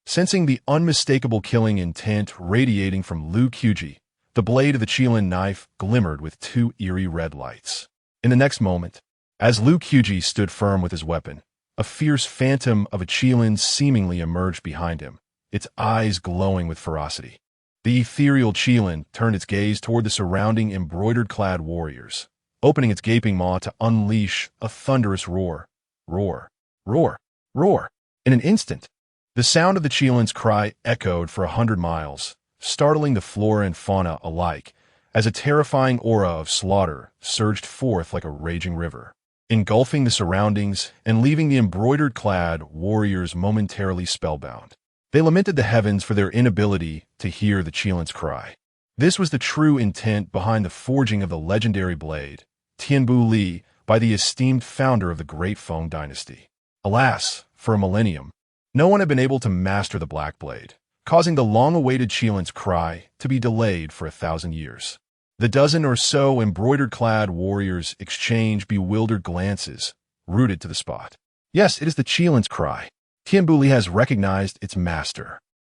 Sensing the unmistakable killing intent radiating from Lu Qubi, the blade of the Qilin knife glimmered with two eerie red lights. In the next moment, as Lu Qubi stood firm with his weapon, a fierce phantom of a Qilin seemingly emerged behind him, its eyes glowing with ferocity. The ethereal Qilin turned its gaze toward the surrounding embroidered-clad warriors, opening its gaping maw to unleash a thunderous roar. Roar, roar, roar. In an instant, the sound of the Qilin's cry echoed for 100 miles, startling the flora and fauna alike, as a terrifying aura of slaughter surged forth like a raging river, engulfing the surroundings and leaving the embroidered-clad warriors momentarily spellbound. They lamented the heavens for their inability to hear the Qilin's cry. This was the true intent behind the forging of the legendary blade, Tianbu Li, by the esteemed founder of the Great Feng dynasty. Alas, for a millennium, No one had been able to master the Black Blade, causing the long-awaited Qilin's cry to be delayed for 1,000 years. The dozen or so embroidered-clad warriors exchanged bewildered glances, rooted to the spot. Yes, it is the Qilin's cry. Tianbuli has recognized its master.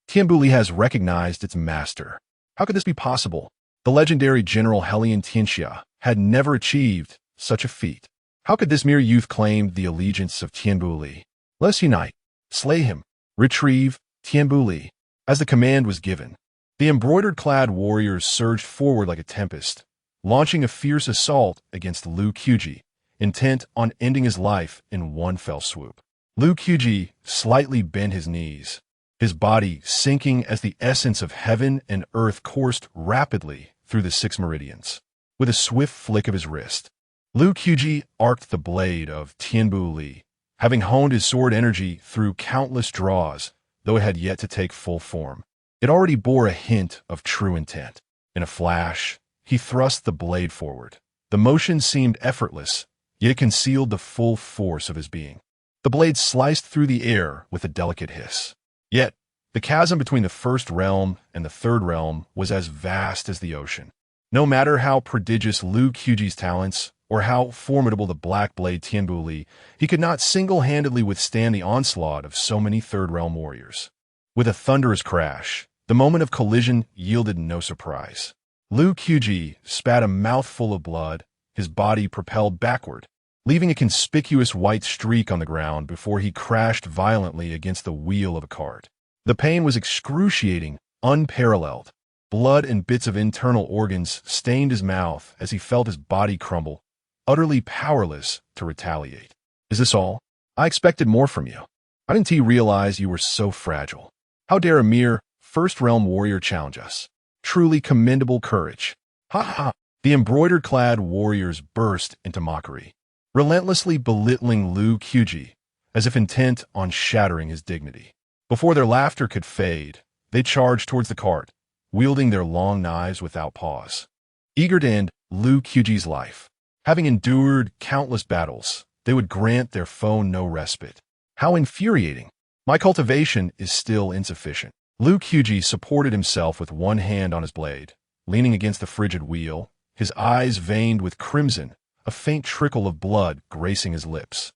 Tianbuli has recognized its master. How could this be possible? The legendary General Helian Tianxia had never achieved such a feat. How could this mere youth claim the allegiance of Tianbuli? Let us unite, slay him, retrieve Tianbuli. As the command was given, the embroidered-clad warriors surged forward like a tempest, launching a fierce assault against Lu Qubi, intent on ending his life in one fell swoop. Lu Qubi slightly bent his knees, his body sinking as the essence of heaven and earth coursed rapidly through the 6 meridians. With a swift flick of his wrist, Lu Qubi arced the blade of Tianbuli, having honed his sword energy through countless draws, though it had yet to take full form. It already bore a hint of true intent. In a flash, he thrust the blade forward. The motion seemed effortless, yet it concealed the full force of his being. The blade sliced through the air with a delicate hiss. Yet, the chasm between the first realm and the third realm was as vast as the ocean. No matter how prodigious Lu Qiji's talents, or how formidable the Black Blade Tianbuli, he could not single-handedly withstand the onslaught of so many Third Realm warriors. With a thunderous crash, the moment of collision yielded no surprise. Lu Qubi spat a mouthful of blood, his body propelled backward, leaving a conspicuous white streak on the ground before he crashed violently against the wheel of a cart. The pain was excruciating, unparalleled. Blood and bits of internal organs stained his mouth as he felt his body crumble, utterly powerless to retaliate. Is this all? I expected more from you. How didn't he realize you were so fragile? How dare a mere first-realm warrior challenge us? Truly commendable courage. Ha ha! The embroidered-clad warriors burst into mockery, relentlessly belittling Lu Qubi, as if intent on shattering his dignity. Before their laughter could fade, they charged towards the cart, wielding their long knives without pause. Eager to end Lu Qiji's life, having endured countless battles, they would grant their foe no respite. How infuriating! My cultivation is still insufficient. Lu Qubi supported himself with one hand on his blade, leaning against the frigid wheel, his eyes veined with crimson, a faint trickle of blood gracing his lips.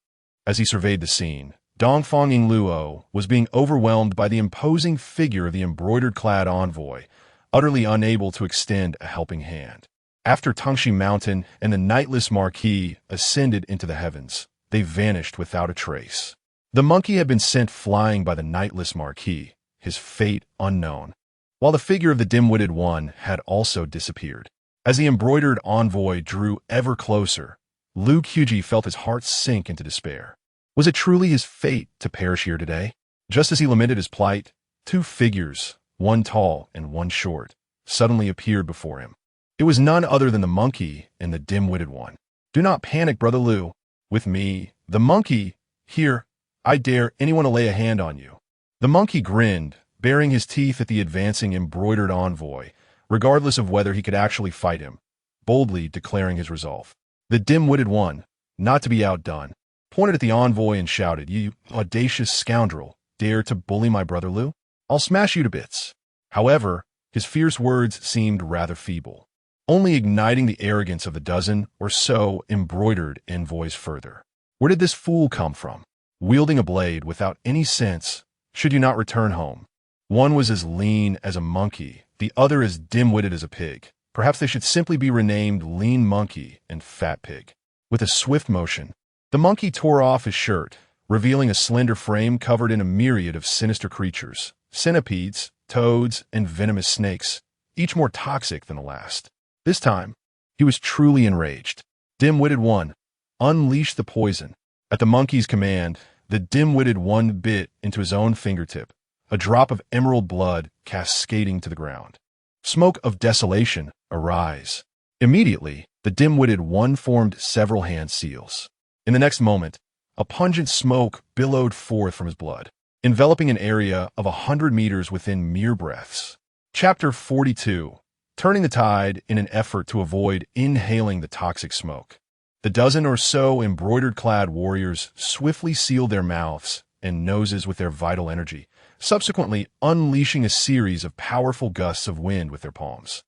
As he surveyed the scene, Dongfang Yingluo was being overwhelmed by the imposing figure of the embroidered-clad envoy, utterly unable to extend a helping hand. After Tangxi Mountain and the Nightless Marquis ascended into the heavens, they vanished without a trace. The monkey had been sent flying by the Nightless Marquis, his fate unknown, while the figure of the dim-witted one had also disappeared. As the embroidered envoy drew ever closer, Lu Qubi felt his heart sink into despair. Was it truly his fate to perish here today? Just as he lamented his plight, 2 figures, one tall and one short, suddenly appeared before him. It was none other than the monkey and the dim-witted one. Do not panic, Brother Lu. With me, the monkey, here, I dare anyone to lay a hand on you. The monkey grinned, baring his teeth at the advancing embroidered envoy, regardless of whether he could actually fight him, boldly declaring his resolve. The dim-witted one, not to be outdone, pointed at the envoy and shouted, "You audacious scoundrel, dare to bully my Brother Lu? I'll smash you to bits." However, his fierce words seemed rather feeble, only igniting the arrogance of the dozen or so embroidered envoys further. Where did this fool come from? Wielding a blade without any sense, should you not return home? One was as lean as a monkey, the other as dim-witted as a pig. Perhaps they should simply be renamed Lean Monkey and Fat Pig. With a swift motion, the monkey tore off his shirt, revealing a slender frame covered in a myriad of sinister creatures, centipedes, toads, and venomous snakes, each more toxic than the last. This time, he was truly enraged. Dim-witted one, unleash the poison. At the monkey's command, the dim-witted one bit into his own fingertip, a drop of emerald blood cascading to the ground. Smoke of desolation, arise. Immediately, the dim-witted one formed several hand seals. In the next moment, a pungent smoke billowed forth from his blood, enveloping an area of 100 meters within mere breaths. Chapter 42. Turning the tide in an effort to avoid inhaling the toxic smoke. The dozen or so embroidered-clad warriors swiftly sealed their mouths, and noses with their vital energy, subsequently unleashing a series of powerful gusts of wind with their palms.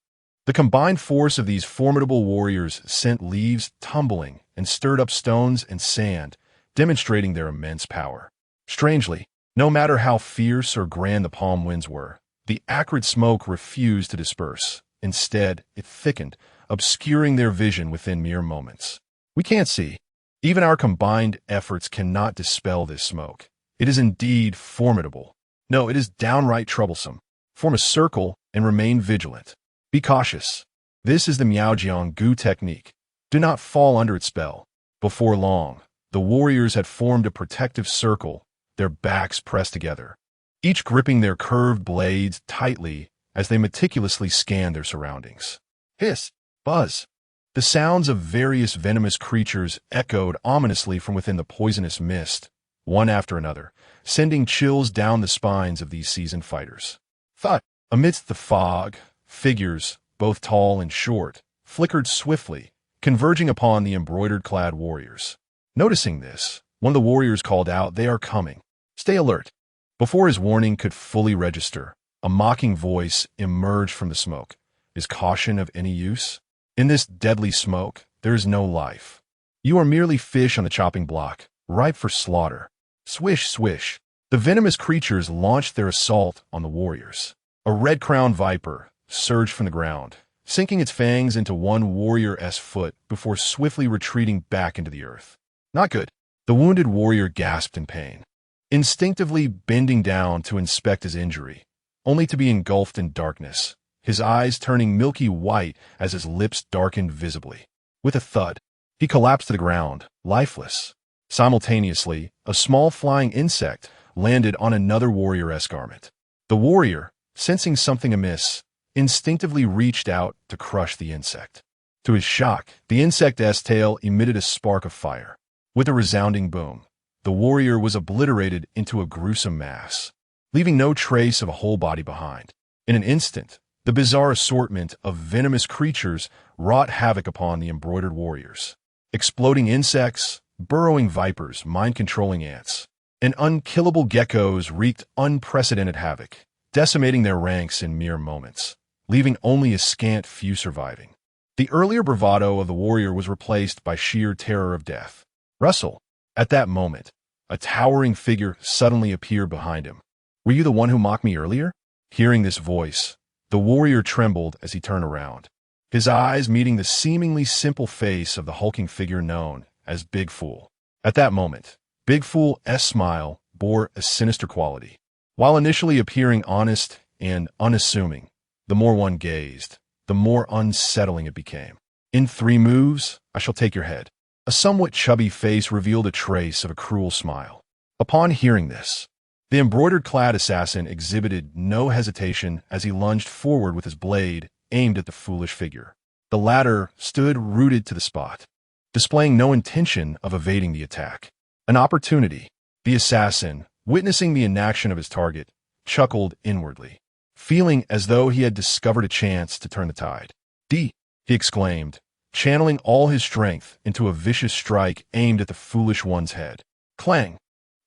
The combined force of these formidable warriors sent leaves tumbling and stirred up stones and sand, demonstrating their immense power. Strangely, no matter how fierce or grand the palm winds were, the acrid smoke refused to disperse. Instead, it thickened, obscuring their vision within mere moments. We can't see. Even our combined efforts cannot dispel this smoke. It is indeed formidable. No, it is downright troublesome. Form a circle and remain vigilant. Be cautious. This is the Miaojiang Gu technique. Do not fall under its spell. Before long, the warriors had formed a protective circle, their backs pressed together, each gripping their curved blades tightly as they meticulously scanned their surroundings. Hiss! Buzz! The sounds of various venomous creatures echoed ominously from within the poisonous mist, one after another, sending chills down the spines of these seasoned fighters. Thud! Amidst the fog, figures, both tall and short, flickered swiftly, converging upon the embroidered-clad warriors. Noticing this, one of the warriors called out, "They are coming. Stay alert." Before his warning could fully register, a mocking voice emerged from the smoke. Is caution of any use? In this deadly smoke, there is no life. You are merely fish on the chopping block, ripe for slaughter. Swish, swish. The venomous creatures launched their assault on the warriors. A red-crowned viper surged from the ground, sinking its fangs into one warrior's foot before swiftly retreating back into the earth. Not good. The wounded warrior gasped in pain, instinctively bending down to inspect his injury, only to be engulfed in darkness, his eyes turning milky white as his lips darkened visibly. With a thud, he collapsed to the ground, lifeless. Simultaneously, a small flying insect landed on another warrior's garment. The warrior, sensing something amiss, instinctively reached out to crush the insect. To his shock, the insect's tail emitted a spark of fire. With a resounding boom, the warrior was obliterated into a gruesome mass, leaving no trace of a whole body behind. In an instant, the bizarre assortment of venomous creatures wrought havoc upon the embroidered warriors. Exploding insects, burrowing vipers, mind-controlling ants, and unkillable geckos wreaked unprecedented havoc, decimating their ranks in mere moments, leaving only a scant few surviving. The earlier bravado of the warrior was replaced by sheer terror of death. Russell! At that moment, a towering figure suddenly appeared behind him. "Were you the one who mocked me earlier?" Hearing this voice, the warrior trembled as he turned around, his eyes meeting the seemingly simple face of the hulking figure known as Big Fool. At that moment, Big Fool's smile bore a sinister quality. While initially appearing honest and unassuming, the more one gazed, the more unsettling it became. "In 3 moves, I shall take your head." A somewhat chubby face revealed a trace of a cruel smile. Upon hearing this, the embroidered-clad assassin exhibited no hesitation as he lunged forward with his blade aimed at the foolish figure. The latter stood rooted to the spot, displaying no intention of evading the attack. An opportunity. The assassin, witnessing the inaction of his target, chuckled inwardly, feeling as though he had discovered a chance to turn the tide. He exclaimed, channeling all his strength into a vicious strike aimed at the foolish one's head. Clang!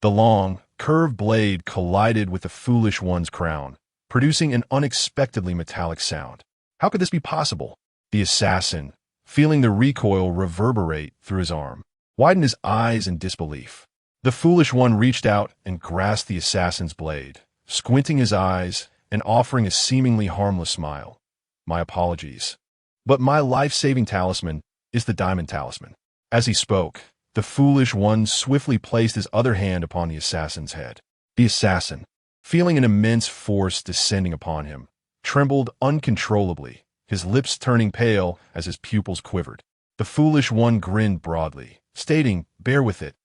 The long, curved blade collided with the foolish one's crown, producing an unexpectedly metallic sound. How could this be possible? The assassin, feeling the recoil reverberate through his arm, widened his eyes in disbelief. The foolish one reached out and grasped the assassin's blade, squinting his eyes and offering a seemingly harmless smile. "My apologies, but my life-saving talisman is the diamond talisman." As he spoke, the foolish one swiftly placed his other hand upon the assassin's head. The assassin, feeling an immense force descending upon him, trembled uncontrollably, his lips turning pale as his pupils quivered. The foolish one grinned broadly, stating, "Bear with it.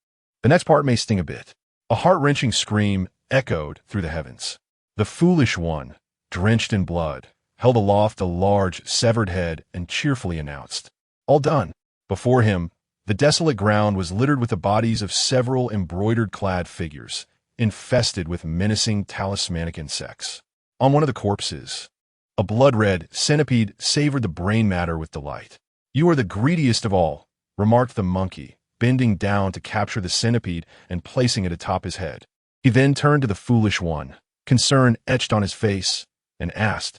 The next part may sting a bit." A heart-wrenching scream echoed through the heavens. The foolish one, drenched in blood, held aloft a large, severed head and cheerfully announced, "All done." Before him, the desolate ground was littered with the bodies of several embroidered-clad figures, infested with menacing talismanic insects. On one of the corpses, a blood-red centipede savored the brain matter with delight. "You are the greediest of all," remarked the monkey, bending down to capture the centipede and placing it atop his head. He then turned to the foolish one, concern etched on his face, and asked,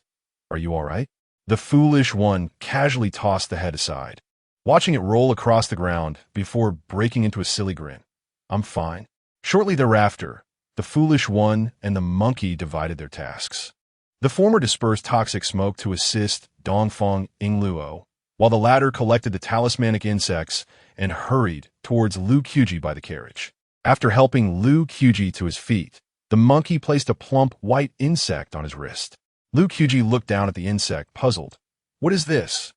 "Are you all right?" The foolish one casually tossed the head aside, watching it roll across the ground before breaking into a silly grin. "I'm fine." Shortly thereafter, the foolish one and the monkey divided their tasks. The former dispersed toxic smoke to assist Dafeng Luo, while the latter collected the talismanic insects and hurried towards Lu Qubi by the carriage. After helping Lu Qubi to his feet, the monkey placed a plump white insect on his wrist. Lu Qubi looked down at the insect, puzzled. "What is this?"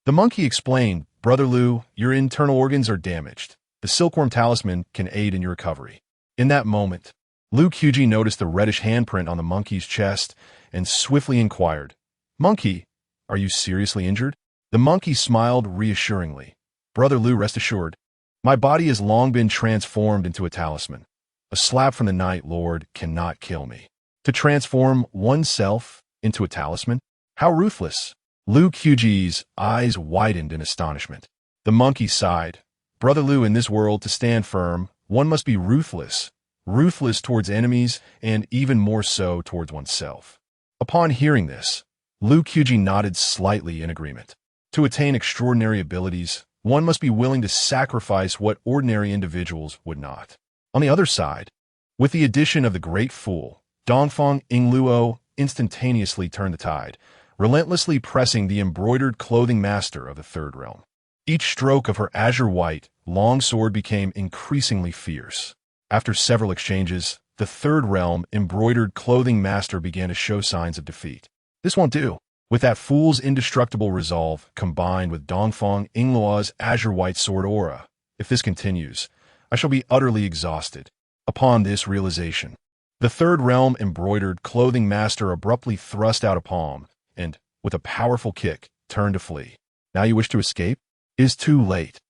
The monkey explained, "Brother Lu, your internal organs are damaged. The silkworm talisman can aid in your recovery." In that moment, Lu Qubi noticed the reddish handprint on the monkey's chest and swiftly inquired, "Monkey, are you seriously injured?" The monkey smiled reassuringly. "Brother Lu, rest assured, my body has long been transformed into a talisman. A slap from the Night Lord cannot kill me." To transform oneself into a talisman? How ruthless! Lu Qubi's eyes widened in astonishment. The monkey sighed. "Brother Lu, in this world, to stand firm, one must be ruthless. Ruthless towards enemies, and even more so towards oneself." Upon hearing this, Lu Qubi nodded slightly in agreement. To attain extraordinary abilities, one must be willing to sacrifice what ordinary individuals would not. On the other side, with the addition of the Great Fool, Dafeng Luo instantaneously turned the tide, relentlessly pressing the embroidered clothing master of the Third Realm. Each stroke of her azure-white, long sword became increasingly fierce. After several exchanges, the Third Realm embroidered clothing master began to show signs of defeat. "This won't do." With that fool's indestructible resolve, combined with Dafeng Luo's azure-white sword aura, if this continues, I shall be utterly exhausted. Upon this realization, the Third Realm embroidered clothing master abruptly thrust out a palm and, with a powerful kick, turned to flee. "Now you wish to escape? It is too late."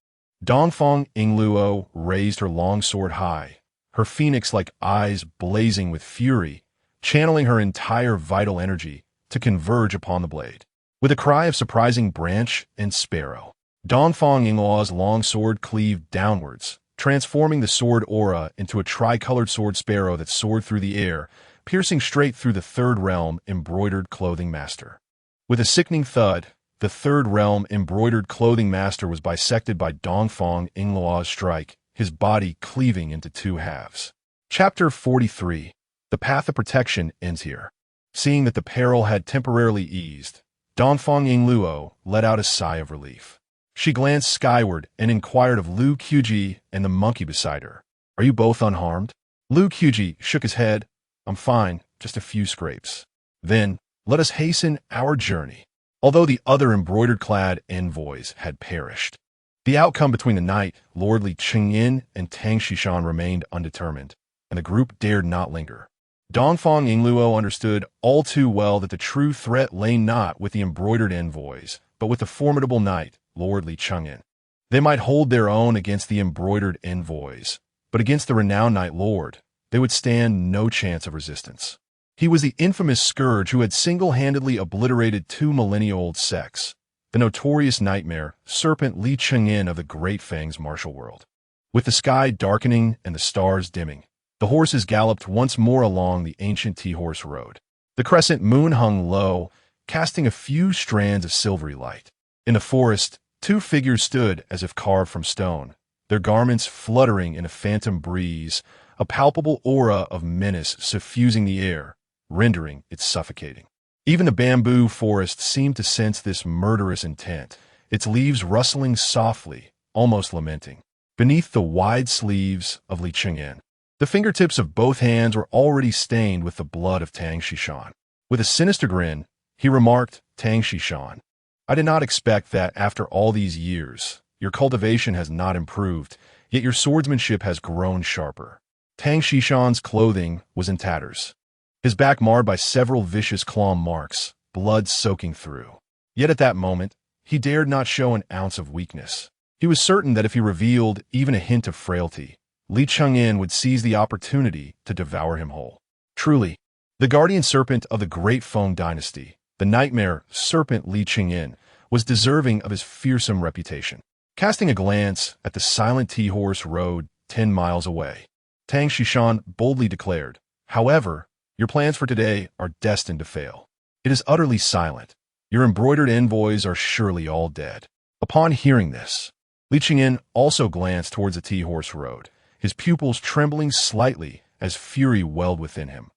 Dafeng Luo raised her long sword high, her phoenix-like eyes blazing with fury, channeling her entire vital energy to converge upon the blade. With a cry of surprising branch and sparrow, Dafeng Luo's long sword cleaved downwards, transforming the sword aura into a tricolored sword sparrow that soared through the air, piercing straight through the Third Realm embroidered clothing master. With a sickening thud, the Third Realm embroidered clothing master was bisected by Dafeng Luo's strike, his body cleaving into two halves. Chapter 43. The Path of Protection ends here. Seeing that the peril had temporarily eased, Dafeng Luo let out a sigh of relief. She glanced skyward and inquired of Lu Qubi and the monkey beside her. "Are you both unharmed?" Lu Qubi shook his head. "I'm fine, just a few scrapes." "Then, let us hasten our journey." Although the other embroidered-clad envoys had perished, the outcome between the Night Lord Li Chengyin and Tang Xishan remained undetermined, and the group dared not linger. Dafeng Luo understood all too well that the true threat lay not with the embroidered envoys, but with the formidable Night Lord Li Chengyin. They might hold their own against the embroidered envoys, but against the renowned Night Lord, they would stand no chance of resistance. He was the infamous scourge who had single-handedly obliterated 2 millennia-old sects, the notorious nightmare, Serpent Li Chengyin of the Great Fang's martial world. With the sky darkening and the stars dimming, the horses galloped once more along the ancient T-horse road. The crescent moon hung low, casting a few strands of silvery light. In the forest, 2 figures stood as if carved from stone, their garments fluttering in a phantom breeze, a palpable aura of menace suffusing the air, rendering it suffocating. Even the bamboo forest seemed to sense this murderous intent, its leaves rustling softly, almost lamenting, beneath the wide sleeves of Li Chengyin. The fingertips of both hands were already stained with the blood of Tang Xishan. With a sinister grin, he remarked, "Tang Xishan, I did not expect that after all these years, your cultivation has not improved, yet your swordsmanship has grown sharper." Tang Xishan's clothing was in tatters, his back marred by several vicious claw marks, blood soaking through. Yet at that moment, he dared not show an ounce of weakness. He was certain that if he revealed even a hint of frailty, Li Chengyin would seize the opportunity to devour him whole. Truly, the guardian serpent of the Great Feng dynasty, the nightmare Serpent Li Chengyin, was deserving of his fearsome reputation. Casting a glance at the silent T-horse road 10 miles away, Tang Shishan boldly declared. However, your plans for today are destined to fail. It is utterly silent. Your embroidered envoys are surely all dead. Upon hearing this, Li Qingyin also glanced towards the T-horse road, his pupils trembling slightly as fury welled within him.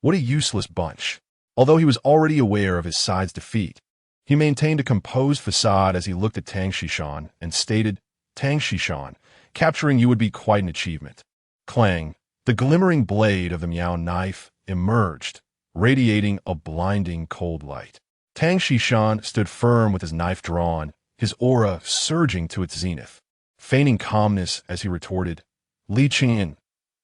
What a useless bunch. Although he was already aware of his side's defeat, he maintained a composed facade as he looked at Tang Shishan and stated, Tang Shishan, capturing you would be quite an achievement. Clang, the glimmering blade of the Miao knife emerged, radiating a blinding cold light. Tang Shishan stood firm with his knife drawn, his aura surging to its zenith. Feigning calmness as he retorted, Li Qingyin,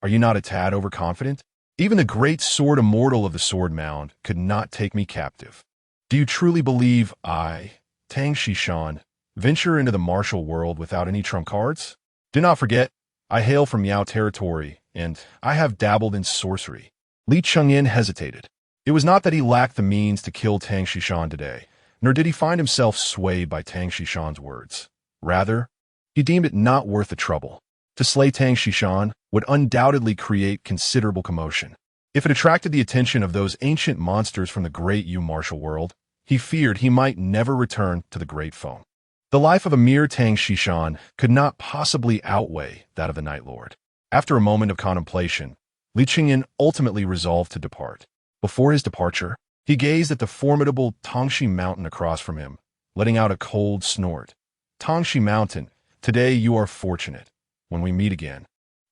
are you not a tad overconfident? Even the great sword immortal of the sword mound could not take me captive. Do you truly believe I, Tang Shishan, venture into the martial world without any trump cards? Do not forget, I hail from Miao territory, and I have dabbled in sorcery. Li Qingyin hesitated. It was not that he lacked the means to kill Tang Shishan today, nor did he find himself swayed by Tang Shishan's words. Rather, he deemed it not worth the trouble. To slay Tang Shishan would undoubtedly create considerable commotion. If it attracted the attention of those ancient monsters from the great Yu martial world, he feared he might never return to the Great Foam. The life of a mere Tang Shishan could not possibly outweigh that of the Night Lord. After a moment of contemplation, Li Qingyin ultimately resolved to depart. Before his departure, he gazed at the formidable Tongxi Mountain across from him, letting out a cold snort. Tongxi Mountain, today you are fortunate. When we meet again,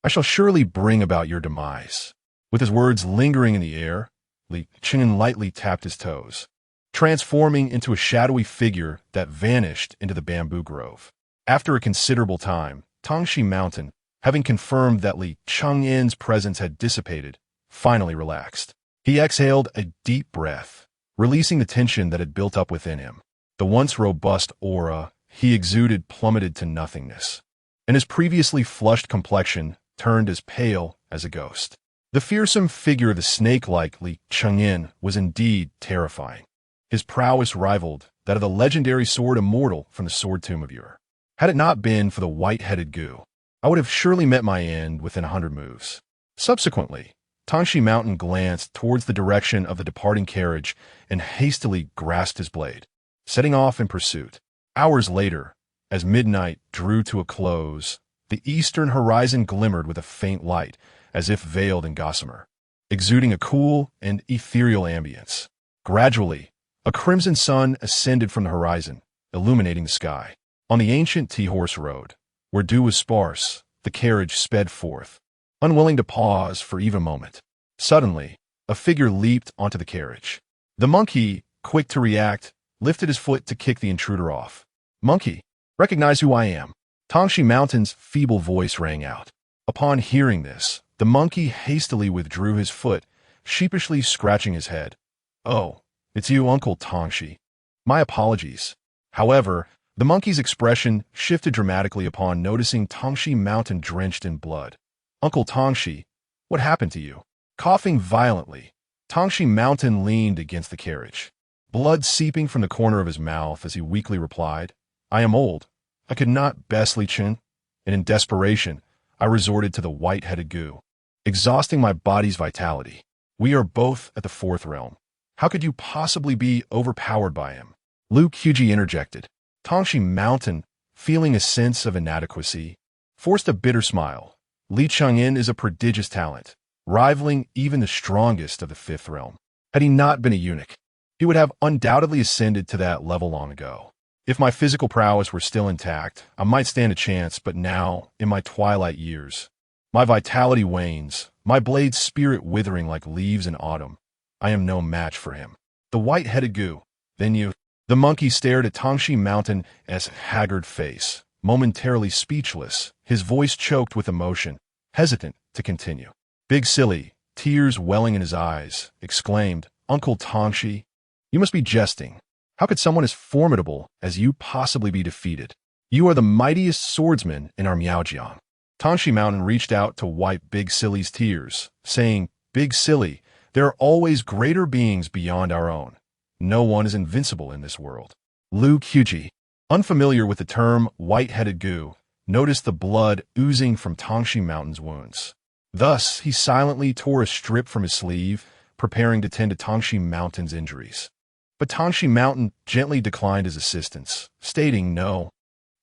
I shall surely bring about your demise. With his words lingering in the air, Li Qingyin lightly tapped his toes, transforming into a shadowy figure that vanished into the bamboo grove. After a considerable time, Tongxi Mountain, having confirmed that Li Qingyin's presence had dissipated, finally relaxed. He exhaled a deep breath, releasing the tension that had built up within him. The once robust aura he exuded plummeted to nothingness, and his previously flushed complexion turned as pale as a ghost. The fearsome figure of the snake-like Li Qingyin was indeed terrifying. His prowess rivaled that of the legendary sword immortal from the sword tomb of Ur. Had it not been for the white-headed goo, I would have surely met my end within 100 moves. Subsequently, Tongxi Mountain glanced towards the direction of the departing carriage and hastily grasped his blade, setting off in pursuit. Hours later, as midnight drew to a close, the eastern horizon glimmered with a faint light, as if veiled in gossamer, exuding a cool and ethereal ambience. Gradually, a crimson sun ascended from the horizon, illuminating the sky. On the ancient T-horse road, where dew was sparse, the carriage sped forth, unwilling to pause for even a moment. Suddenly, a figure leaped onto the carriage. The monkey, quick to react, lifted his foot to kick the intruder off. Monkey, recognize who I am. Tongxi Mountain's feeble voice rang out. Upon hearing this, the monkey hastily withdrew his foot, sheepishly scratching his head. Oh, it's you, Uncle Tongxi. My apologies. However, the monkey's expression shifted dramatically upon noticing Tongxi Mountain drenched in blood. Uncle Tongxi, what happened to you? Coughing violently, Tongxi Mountain leaned against the carriage, blood seeping from the corner of his mouth as he weakly replied, I am old. I could not best Li Qin, and in desperation, I resorted to the white-headed goo, exhausting my body's vitality. We are both at the fourth realm. How could you possibly be overpowered by him? Lu Qubi interjected. Tongxi Mountain, feeling a sense of inadequacy, forced a bitter smile. Li Qingyin is a prodigious talent, rivaling even the strongest of the fifth realm. Had he not been a eunuch, he would have undoubtedly ascended to that level long ago. If my physical prowess were still intact, I might stand a chance, but now, in my twilight years, my vitality wanes, my blade's spirit withering like leaves in autumn. I am no match for him. The white-headed goo. Then you... The monkey stared at Tongxi Mountain's haggard face, momentarily speechless, his voice choked with emotion, hesitant to continue. Big Silly, tears welling in his eyes, exclaimed, Uncle Tongxi, you must be jesting. How could someone as formidable as you possibly be defeated? You are the mightiest swordsman in our Miaojiang. Tongxi Mountain reached out to wipe Big Silly's tears, saying, Big Silly, there are always greater beings beyond our own. No one is invincible in this world. Lu Qubi, unfamiliar with the term white-headed goo, noticed the blood oozing from Tongxi Mountain's wounds. Thus, he silently tore a strip from his sleeve, preparing to tend to Tangshi Mountain's injuries. But Tangshi Mountain gently declined his assistance, stating, "No,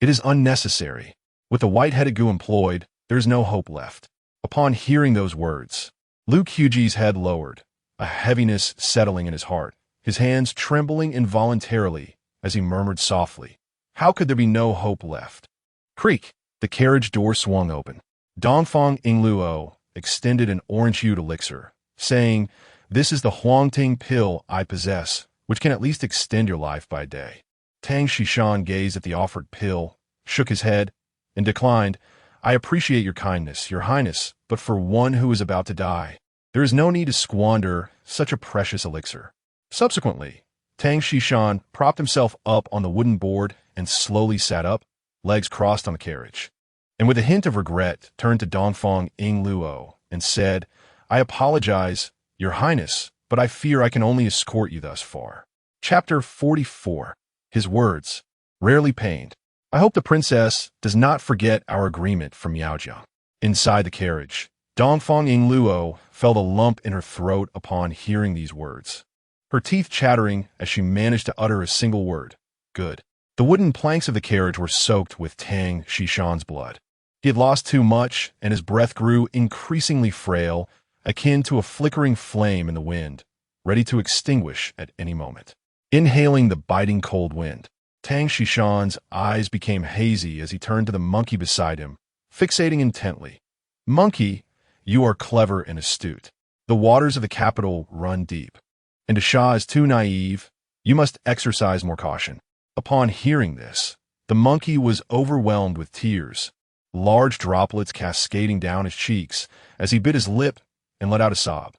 it is unnecessary. With the white-headed Gu employed, there is no hope left." Upon hearing those words, Lu Qubi's head lowered, a heaviness settling in his heart, his hands trembling involuntarily as he murmured softly, "How could there be no hope left?" Creak! The carriage door swung open. Dongfang Yingluo extended an orange-hued elixir, saying, "This is the Huangting pill I possess, which can at least extend your life by a day." Tang Shishan gazed at the offered pill, shook his head, and declined, "I appreciate your kindness, your highness, but for one who is about to die, there is no need to squander such a precious elixir." Subsequently, Tang Shishan propped himself up on the wooden board and slowly sat up, legs crossed on the carriage, and with a hint of regret turned to Dongfang Yingluo and said, "I apologize, your highness, but I fear I can only escort you thus far." Chapter 44. His words, rarely pained. "I hope the princess does not forget our agreement from Miaojiang." Inside the carriage, Dongfang Yingluo felt a lump in her throat upon hearing these words, her teeth chattering as she managed to utter a single word, "Good." The wooden planks of the carriage were soaked with Tang Shishan's blood. He had lost too much, and his breath grew increasingly frail, akin to a flickering flame in the wind, ready to extinguish at any moment. Inhaling the biting cold wind, Tang Shishan's eyes became hazy as he turned to the monkey beside him, fixating intently. "Monkey, you are clever and astute. The waters of the capital run deep, and the Shah is too naive. You must exercise more caution." Upon hearing this, the monkey was overwhelmed with tears, large droplets cascading down his cheeks as he bit his lip and let out a sob.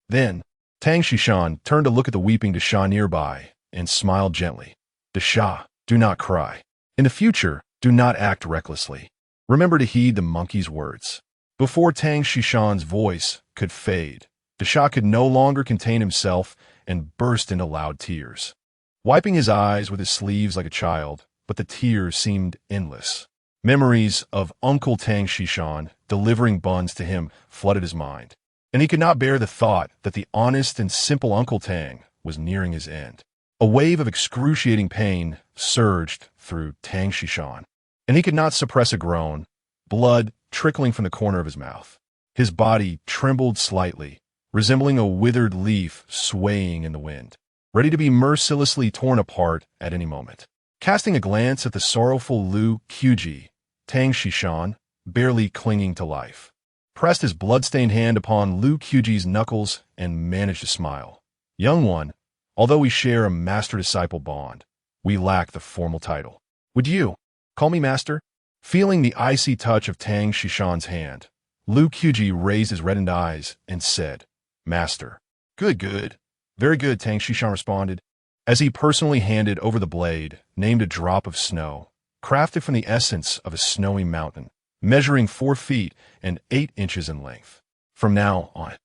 Then, Tang Shishan turned to look at the weeping Shah nearby and smiled gently. "Shah, do not cry. In the future, do not act recklessly. Remember to heed the monkey's words." Before Tang Shishan's voice could fade, Shah could no longer contain himself and burst into loud tears, wiping his eyes with his sleeves like a child, but the tears seemed endless. Memories of Uncle Tang Shishan delivering buns to him flooded his mind, and he could not bear the thought that the honest and simple Uncle Tang was nearing his end. A wave of excruciating pain surged through Tang Shishan, and he could not suppress a groan, blood trickling from the corner of his mouth. His body trembled slightly, resembling a withered leaf swaying in the wind, ready to be mercilessly torn apart at any moment. Casting a glance at the sorrowful Lu Qubi, Tang Shishan, barely clinging to life, pressed his blood-stained hand upon Lu Qubi's knuckles and managed to smile. "Young one, although we share a master-disciple bond, we lack the formal title. Would you call me master?" Feeling the icy touch of Tang Shishan's hand, Lu Qubi raised his reddened eyes and said, "Master." "Good, good. Very good," Tang Shishan responded, as he personally handed over the blade, named a drop of snow, crafted from the essence of a snowy mountain, measuring 4 feet and 8 inches in length. "From now on,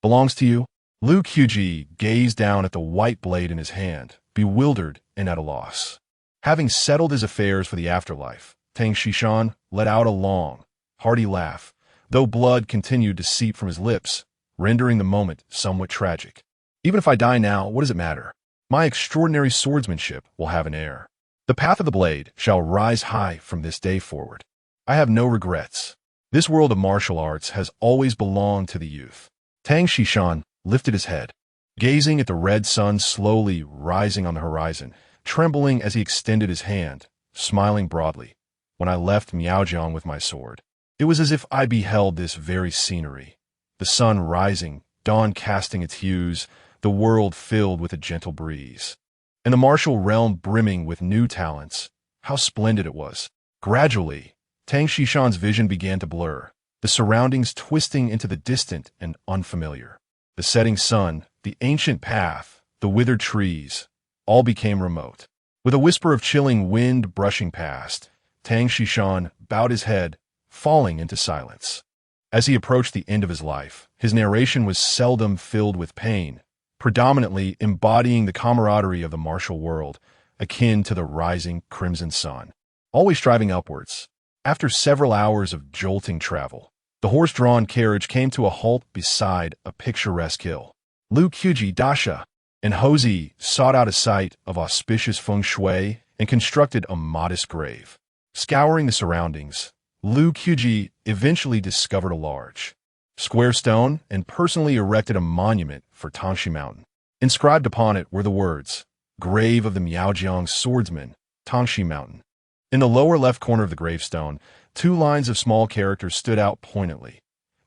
belongs to you." Lu Qubi gazed down at the white blade in his hand, bewildered and at a loss. Having settled his affairs for the afterlife, Tang Shishan let out a long, hearty laugh, though blood continued to seep from his lips, rendering the moment somewhat tragic. "Even if I die now, what does it matter? My extraordinary swordsmanship will have an heir. The path of the blade shall rise high from this day forward. I have no regrets. This world of martial arts has always belonged to the youth." Tang Shishan lifted his head, gazing at the red sun slowly rising on the horizon, trembling as he extended his hand, smiling broadly. "When I left Miaojiang with my sword, it was as if I beheld this very scenery. The sun rising, dawn casting its hues, the world filled with a gentle breeze, and the martial realm brimming with new talents. How splendid it was." Gradually, Tang Shishan's vision began to blur, the surroundings twisting into the distant and unfamiliar. The setting sun, the ancient path, the withered trees, all became remote. With a whisper of chilling wind brushing past, Tang Shishan bowed his head, falling into silence. As he approached the end of his life, his narration was seldom filled with pain, predominantly embodying the camaraderie of the martial world, akin to the rising crimson sun, always striving upwards. After several hours of jolting travel, The horse-drawn carriage came to a halt beside a picturesque hill. Lu Qubi Dasha and Hozi sought out a site of auspicious feng shui and constructed a modest grave. Scouring the surroundings, Lu Qubi eventually discovered a large, square stone and personally erected a monument for Tangxi Mountain. Inscribed upon it were the words, "Grave of the Miaojiang Swordsman, Tangxi Mountain." In the lower left corner of the gravestone, 2 lines of small characters stood out poignantly.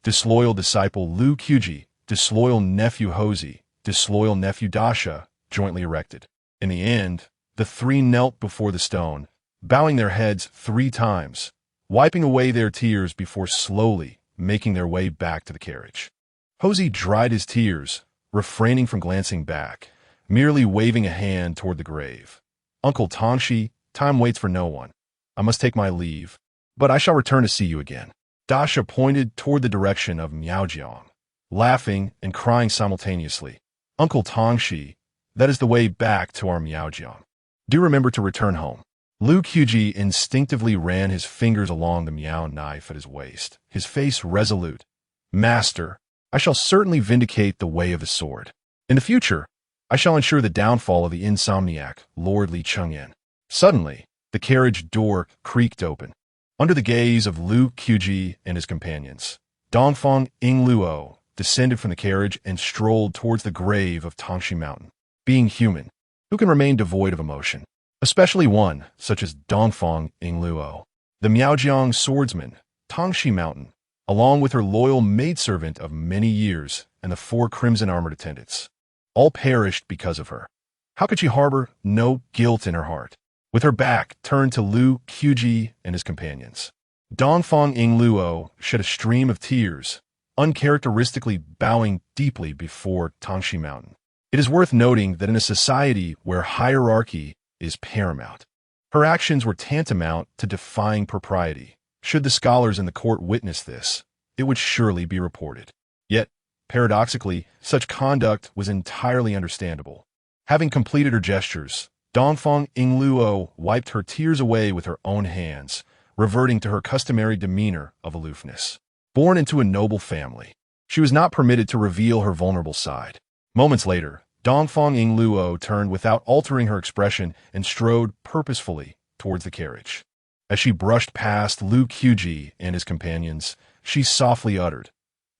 Disloyal disciple Lu Qubi, disloyal nephew Hozi, disloyal nephew Dasha, jointly erected. In the end, the 3 knelt before the stone, bowing their heads 3 times, wiping away their tears before slowly making their way back to the carriage. Hozi dried his tears, refraining from glancing back, merely waving a hand toward the grave. "Uncle Tangxi, time waits for no one. I must take my leave, but I shall return to see you again." Dasha pointed toward the direction of Miaojiang, laughing and crying simultaneously. "Uncle Tangxi, that is the way back to our Miaojiang. Do remember to return home." Lu Qubi instinctively ran his fingers along the Miao knife at his waist, his face resolute. "Master, I shall certainly vindicate the way of the sword. In the future, I shall ensure the downfall of the insomniac, Lord Li Chengyan." Suddenly, the carriage door creaked open. Under the gaze of Lu Qubi and his companions, Dafeng Luo descended from the carriage and strolled towards the grave of Tangxi Mountain. Being human, who can remain devoid of emotion? Especially one such as Dafeng Luo. The Miaojiang swordsman, Tangxi Mountain, along with her loyal maidservant of many years and the 4 crimson-armored attendants, all perished because of her. How could she harbor no guilt in her heart? With her back turned to Lu Qubi and his companions, Dafeng Luo shed a stream of tears, uncharacteristically bowing deeply before Tangxi Mountain. It is worth noting that in a society where hierarchy is paramount, her actions were tantamount to defying propriety. Should the scholars in the court witness this, it would surely be reported. Yet, paradoxically, such conduct was entirely understandable. Having completed her gestures, Dafeng Luo wiped her tears away with her own hands, reverting to her customary demeanor of aloofness. Born into a noble family, she was not permitted to reveal her vulnerable side. Moments later, Dafeng Luo turned without altering her expression and strode purposefully towards the carriage. As she brushed past Lu Qubi and his companions, she softly uttered,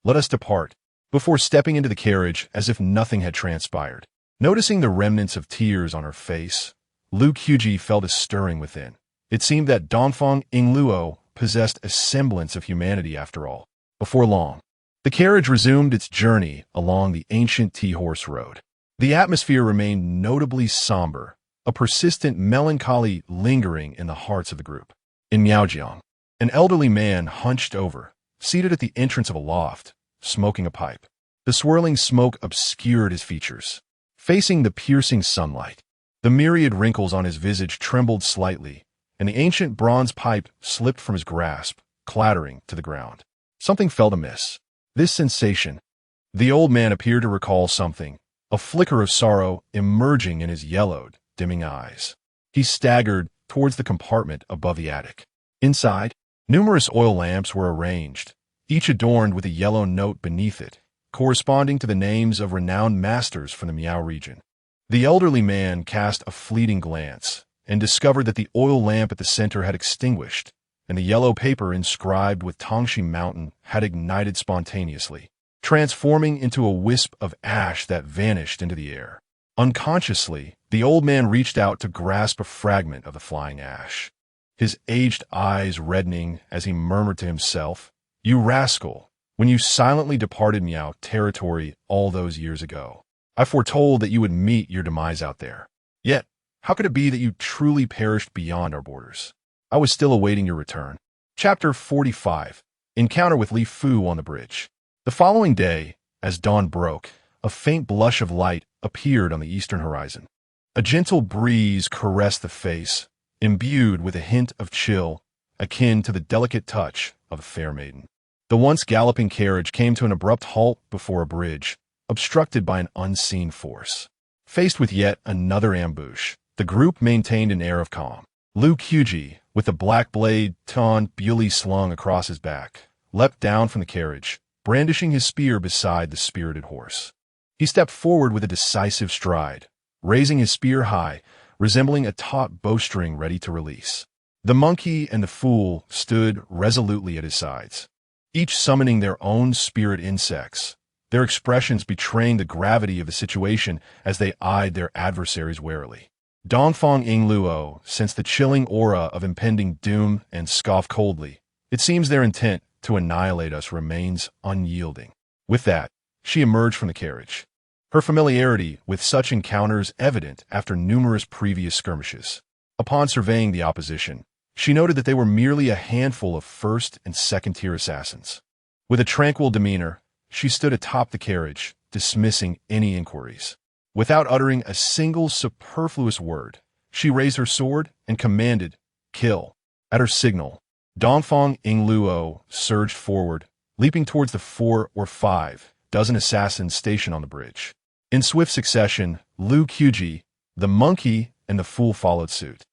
"Let us depart," before stepping into the carriage as if nothing had transpired. Noticing the remnants of tears on her face, Lu Qubi felt a stirring within. It seemed that Dafeng Luo possessed a semblance of humanity after all. Before long, the carriage resumed its journey along the ancient tea-horse road. The atmosphere remained notably somber, a persistent melancholy lingering in the hearts of the group. In Miaojiang, an elderly man hunched over, seated at the entrance of a loft, smoking a pipe. The swirling smoke obscured his features. Facing the piercing sunlight, the myriad wrinkles on his visage trembled slightly, and the ancient bronze pipe slipped from his grasp, clattering to the ground. Something felt amiss. This sensation. The old man appeared to recall something, a flicker of sorrow emerging in his yellowed, dimming eyes. He staggered towards the compartment above the attic. Inside, numerous oil lamps were arranged, each adorned with a yellow note beneath it, corresponding to the names of renowned masters from the Miao region. The elderly man cast a fleeting glance and discovered that the oil lamp at the center had extinguished, and the yellow paper inscribed with Tangxi Mountain had ignited spontaneously, transforming into a wisp of ash that vanished into the air. Unconsciously, the old man reached out to grasp a fragment of the flying ash, his aged eyes reddening as he murmured to himself, "You rascal, when you silently departed Miao territory all those years ago, I foretold that you would meet your demise out there. Yet, how could it be that you truly perished beyond our borders? I was still awaiting your return." Chapter 45. Encounter with Li Fu on the bridge. The following day, as dawn broke, a faint blush of light appeared on the eastern horizon. A gentle breeze caressed the face, imbued with a hint of chill, akin to the delicate touch of a fair maiden. The once galloping carriage came to an abrupt halt before a bridge, obstructed by an unseen force. Faced with yet another ambush, the group maintained an air of calm. Lu Qubi, with the black blade Tan Bewley slung across his back, leapt down from the carriage, brandishing his spear beside the spirited horse. He stepped forward with a decisive stride, raising his spear high, resembling a taut bowstring ready to release. The monkey and the fool stood resolutely at his sides, each summoning their own spirit insects, their expressions betraying the gravity of the situation as they eyed their adversaries warily. Dongfang Yingluo sensed the chilling aura of impending doom and scoffed coldly. It seems their intent to annihilate us remains unyielding. With that, she emerged from the carriage, her familiarity with such encounters evident after numerous previous skirmishes. Upon surveying the opposition, she noted that they were merely a handful of first- and second-tier assassins. With a tranquil demeanor, she stood atop the carriage, dismissing any inquiries. Without uttering a single superfluous word, she raised her sword and commanded, "Kill." At her signal, Dongfang Yingluo surged forward, leaping towards the 4 or 5 dozen assassins stationed on the bridge. In swift succession, Lu Qubi, the monkey, and the fool followed suit,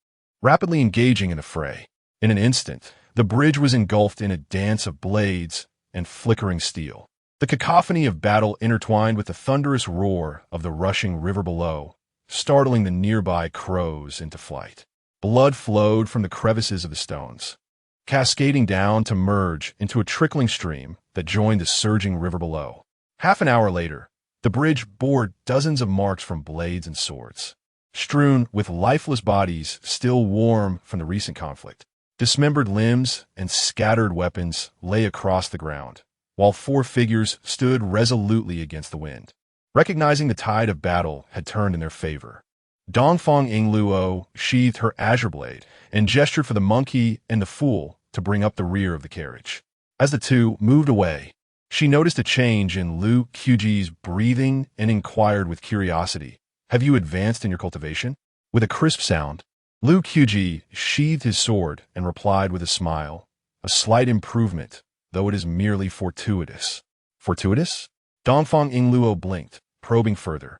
rapidly engaging in the fray. In an instant, the bridge was engulfed in a dance of blades and flickering steel. The cacophony of battle intertwined with the thunderous roar of the rushing river below, startling the nearby crows into flight. Blood flowed from the crevices of the stones, cascading down to merge into a trickling stream that joined the surging river below. Half an hour later, the bridge bore dozens of marks from blades and swords, strewn with lifeless bodies still warm from the recent conflict. Dismembered limbs and scattered weapons lay across the ground, while 4 figures stood resolutely against the wind. Recognizing the tide of battle had turned in their favor, Dongfang Yingluo sheathed her azure blade and gestured for the monkey and the fool to bring up the rear of the carriage. As the two moved away, she noticed a change in Lu Qubi's breathing and inquired with curiosity, "Have you advanced in your cultivation?" With a crisp sound, Lu Qubi sheathed his sword and replied with a smile, "A slight improvement, though it is merely fortuitous." Fortuitous? Dongfang Yingluo blinked, probing further.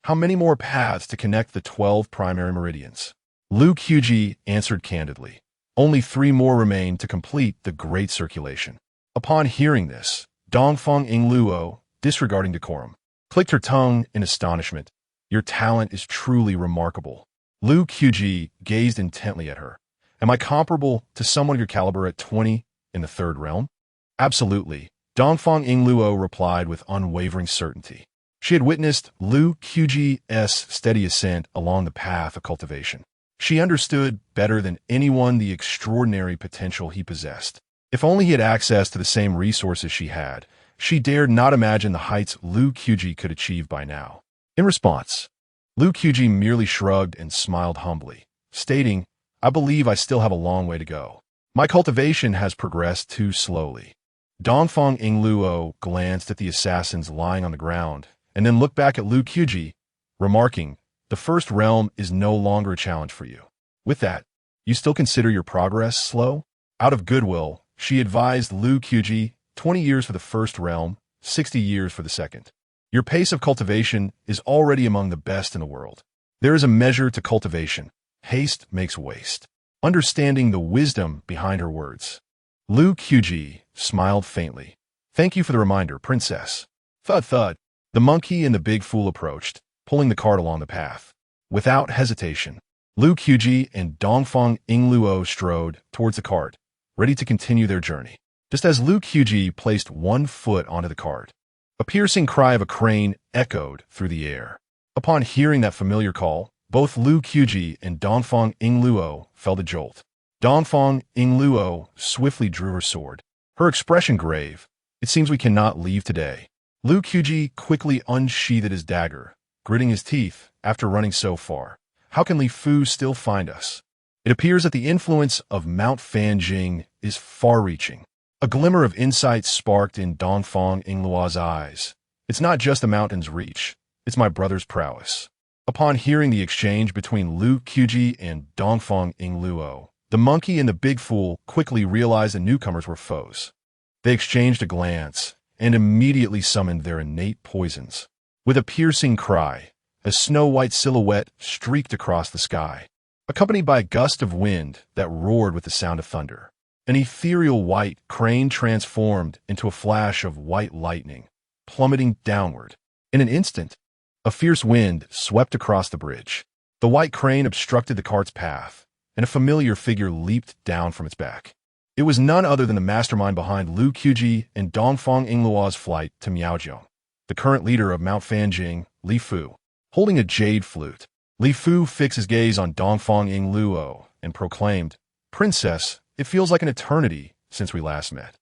How many more paths to connect the 12 primary meridians? Lu Qubi answered candidly. Only 3 more remain to complete the great circulation. Upon hearing this, Dongfang Yingluo, disregarding decorum, clicked her tongue in astonishment. "Your talent is truly remarkable." Lu Qubi gazed intently at her. "Am I comparable to someone of your caliber at 20 in the 3rd realm?" "Absolutely," Dongfang Yingluo replied with unwavering certainty. She had witnessed Lu Qubi's steady ascent along the path of cultivation. She understood better than anyone the extraordinary potential he possessed. If only he had access to the same resources she had, she dared not imagine the heights Lu Qubi could achieve by now. In response, Lu Qubi merely shrugged and smiled humbly, stating, "I believe I still have a long way to go. My cultivation has progressed too slowly." Dongfang Yingluo glanced at the assassins lying on the ground and then looked back at Lu Qubi, remarking, "The 1st realm is no longer a challenge for you. With that, you still consider your progress slow?" Out of goodwill, she advised Lu Qubi, 20 years for the 1st realm, 60 years for the 2nd. "Your pace of cultivation is already among the best in the world. There is a measure to cultivation. Haste makes waste." Understanding the wisdom behind her words, Lu Qubi smiled faintly. "Thank you for the reminder, princess." Thud thud. The monkey and the big fool approached, pulling the cart along the path. Without hesitation, Lu Qubi and Dongfang Yingluo strode towards the cart, ready to continue their journey. Just as Lu Qubi placed one foot onto the cart, a piercing cry of a crane echoed through the air. Upon hearing that familiar call, both Lu Qubi and Dongfang Yingluo felt a jolt. Dongfang Yingluo swiftly drew her sword, her expression grave. "It seems we cannot leave today." Lu Qubi quickly unsheathed his dagger, gritting his teeth after running so far. "How can Li Fu still find us?" It appears that the influence of Mount Fanjing is far-reaching. A glimmer of insight sparked in Dongfang Yingluo's eyes. "It's not just the mountain's reach, it's my brother's prowess." Upon hearing the exchange between Lu Qubi and Dongfang Yingluo, the monkey and the big fool quickly realized the newcomers were foes. They exchanged a glance and immediately summoned their innate poisons. With a piercing cry, a snow-white silhouette streaked across the sky, accompanied by a gust of wind that roared with the sound of thunder. An ethereal white crane transformed into a flash of white lightning, plummeting downward. In an instant, a fierce wind swept across the bridge. The white crane obstructed the cart's path, and a familiar figure leaped down from its back. It was none other than the mastermind behind Lu Qubi and Dongfang Yingluo's flight to Miaojiang, the current leader of Mount Fanjing, Li Fu. Holding a jade flute, Li Fu fixed his gaze on Dongfang Yingluo and proclaimed, "Princess, it feels like an eternity since we last met."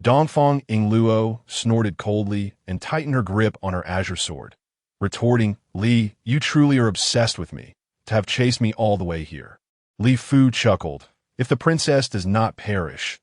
Dongfang Yingluo snorted coldly and tightened her grip on her azure sword, retorting, "Li, you truly are obsessed with me, to have chased me all the way here." Li Fu chuckled, "If the princess does not perish,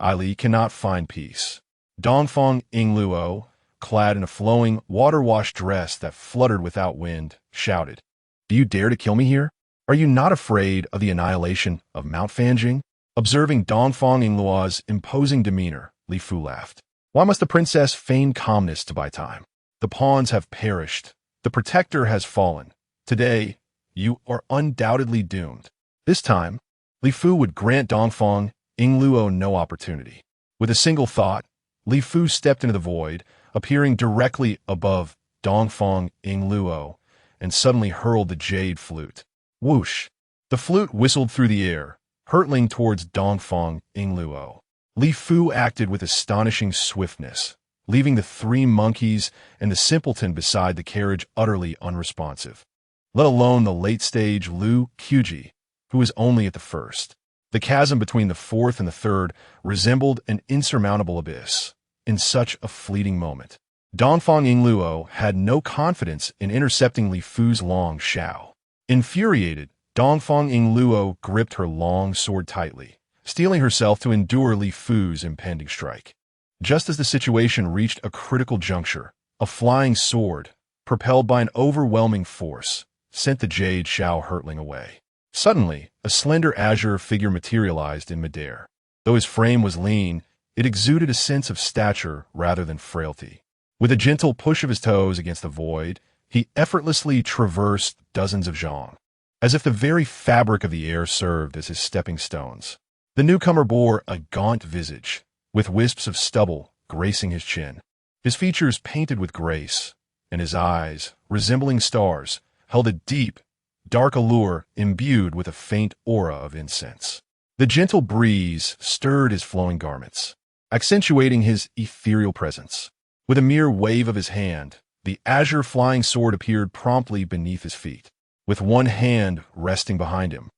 Li cannot find peace." Dongfang Yingluo, clad in a flowing, water-washed dress that fluttered without wind, shouted, "Do you dare to kill me here? Are you not afraid of the annihilation of Mount Fanjing?" Observing Dongfang Yingluo's imposing demeanor, Li Fu laughed. "Why must the princess feign calmness to buy time? The pawns have perished. The protector has fallen. Today, you are undoubtedly doomed." This time, Li Fu would grant Dongfang Yingluo no opportunity. With a single thought, Li Fu stepped into the void, appearing directly above Dongfang Yingluo, and suddenly hurled the jade flute. Whoosh! The flute whistled through the air, hurtling towards Dongfang Yingluo. Li Fu acted with astonishing swiftness, leaving the three monkeys and the simpleton beside the carriage utterly unresponsive, let alone the late-stage Lu Qubi, who was only at the first. The chasm between the fourth and the third resembled an insurmountable abyss. In such a fleeting moment, Dongfang Yingluo had no confidence in intercepting Li Fu's long shao. Infuriated, Dongfang Yingluo gripped her long sword tightly, steeling herself to endure Li Fu's impending strike. Just as the situation reached a critical juncture, a flying sword, propelled by an overwhelming force, sent the jade shao hurtling away. Suddenly, a slender azure figure materialized in midair. Though his frame was lean, it exuded a sense of stature rather than frailty. With a gentle push of his toes against the void, he effortlessly traversed dozens of zhang, as if the very fabric of the air served as his stepping stones. The newcomer bore a gaunt visage, with wisps of stubble gracing his chin, his features painted with grace, and his eyes, resembling stars, held a deep, dark allure imbued with a faint aura of incense. The gentle breeze stirred his flowing garments, accentuating his ethereal presence. With a mere wave of his hand, the azure flying sword appeared promptly beneath his feet. With one hand resting behind him,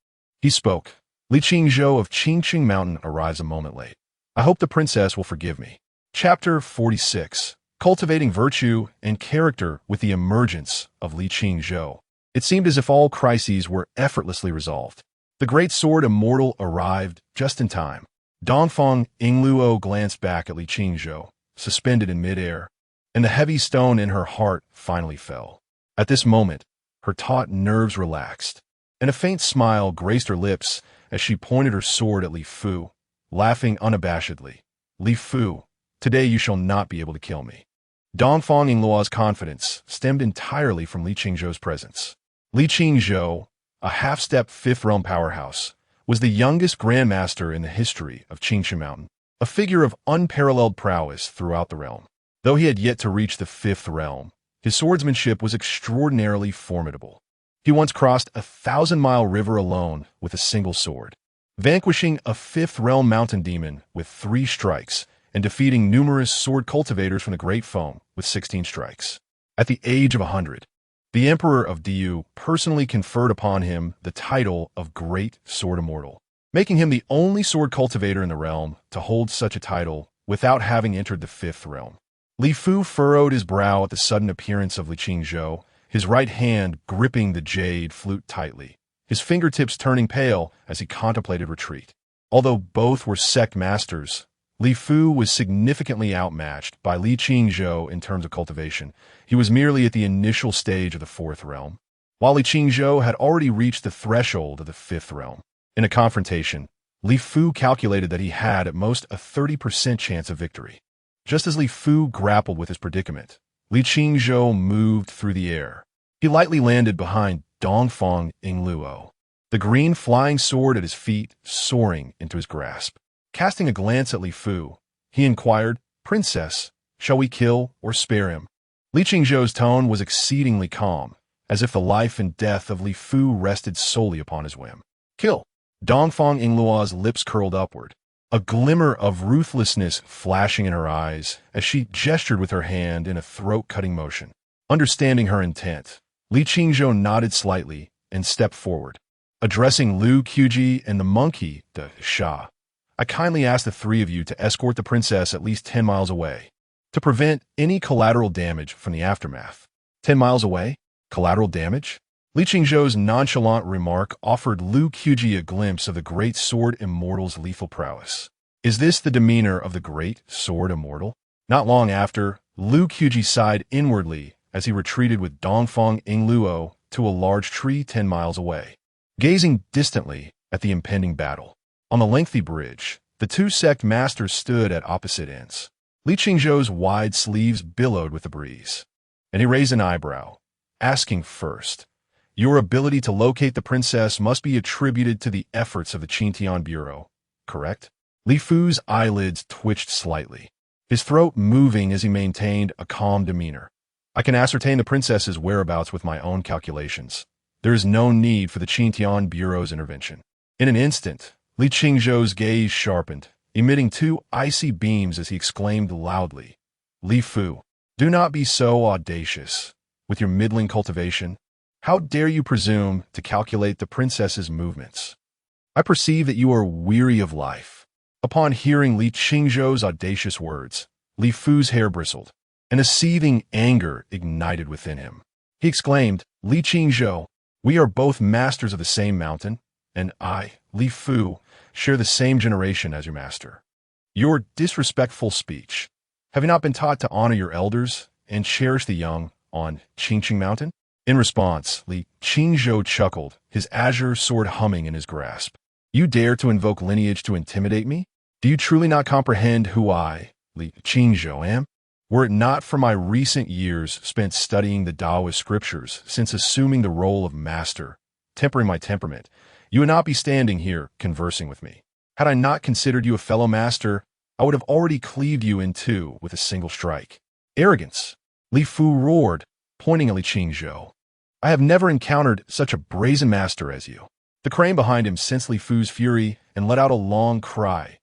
he spoke, "Li Qingzhou of Qingqing Mountain arrives a moment late. I hope the princess will forgive me." Chapter 46. Cultivating Virtue and Character with the Emergence of Li Qingzhou. It seemed as if all crises were effortlessly resolved. The great sword immortal arrived just in time. Dongfang Yingluo glanced back at Li Qingzhou, suspended in midair, and the heavy stone in her heart finally fell. At this moment, her taut nerves relaxed, and a faint smile graced her lips as she pointed her sword at Li Fu, laughing unabashedly. "Li Fu, today you shall not be able to kill me." Dongfang Yingluo's confidence stemmed entirely from Li Qingzhou's presence. Li Qingzhou, a half-step fifth realm powerhouse, was the youngest grandmaster in the history of Qingqing Mountain, a figure of unparalleled prowess throughout the realm. Though he had yet to reach the fifth realm, his swordsmanship was extraordinarily formidable. He once crossed a 1,000-mile river alone with a single sword, vanquishing a fifth realm mountain demon with 3 strikes and defeating numerous sword cultivators from the Great Foam with 16 strikes. At the age of 100, the Emperor of Dayu personally conferred upon him the title of Great Sword Immortal, making him the only sword cultivator in the realm to hold such a title without having entered the fifth realm. Li Fu furrowed his brow at the sudden appearance of Li Qingzhou, his right hand gripping the jade flute tightly, his fingertips turning pale as he contemplated retreat. Although both were sect masters, Li Fu was significantly outmatched by Li Qingzhou in terms of cultivation. He was merely at the initial stage of the fourth realm, while Li Qingzhou had already reached the threshold of the fifth realm. In a confrontation, Li Fu calculated that he had at most a 30% chance of victory. Just as Li Fu grappled with his predicament, Li Qingzhou moved through the air. He lightly landed behind Dongfang Yingluo, the green flying sword at his feet soaring into his grasp. Casting a glance at Li Fu, he inquired, "Princess, shall we kill or spare him?" Li Qingzhou's tone was exceedingly calm, as if the life and death of Li Fu rested solely upon his whim. "Kill." Dongfang Yingluo's lips curled upward, a glimmer of ruthlessness flashing in her eyes as she gestured with her hand in a throat-cutting motion. Understanding her intent, Li Qingzhou nodded slightly and stepped forward. Addressing Lu Qubi and the monkey, the Sha, "I kindly ask the three of you to escort the princess at least 10 miles away, to prevent any collateral damage from the aftermath." 10 miles away? Collateral damage? Li Qingzhou's nonchalant remark offered Lu Qubi a glimpse of the great sword immortal's lethal prowess. Is this the demeanor of the great sword immortal? Not long after, Lu Qubi sighed inwardly as he retreated with Dongfang Yingluo to a large tree 10 miles away. Gazing distantly at the impending battle, on the lengthy bridge, the two sect masters stood at opposite ends. Li Qingzhou's wide sleeves billowed with the breeze, and he raised an eyebrow, asking first, "Your ability to locate the princess must be attributed to the efforts of the Qintian Bureau, correct?" Li Fu's eyelids twitched slightly, his throat moving as he maintained a calm demeanor. "I can ascertain the princess's whereabouts with my own calculations. There is no need for the Qintian Bureau's intervention." In an instant, Li Qingzhou's gaze sharpened, emitting two icy beams as he exclaimed loudly, "Li Fu, do not be so audacious. With your middling cultivation, how dare you presume to calculate the princess's movements? I perceive that you are weary of life." Upon hearing Li Qingzhou's audacious words, Li Fu's hair bristled, and a seething anger ignited within him. He exclaimed, "Li Qingzhou, we are both masters of the same mountain, and I, Li Fu, share the same generation as your master. Your disrespectful speech. Have you not been taught to honor your elders and cherish the young on Qingqing Mountain?" In response, Li Qingzhou chuckled, his azure sword humming in his grasp. "You dare to invoke lineage to intimidate me? Do you truly not comprehend who I, Li Qingzhou, am? Were it not for my recent years spent studying the Taoist scriptures since assuming the role of master, tempering my temperament, you would not be standing here conversing with me. Had I not considered you a fellow master, I would have already cleaved you in two with a single strike." "Arrogance!" Li Fu roared, pointing at Li Qingzhou. "I have never encountered such a brazen master as you." The crane behind him sensed Li Fu's fury and let out a long cry.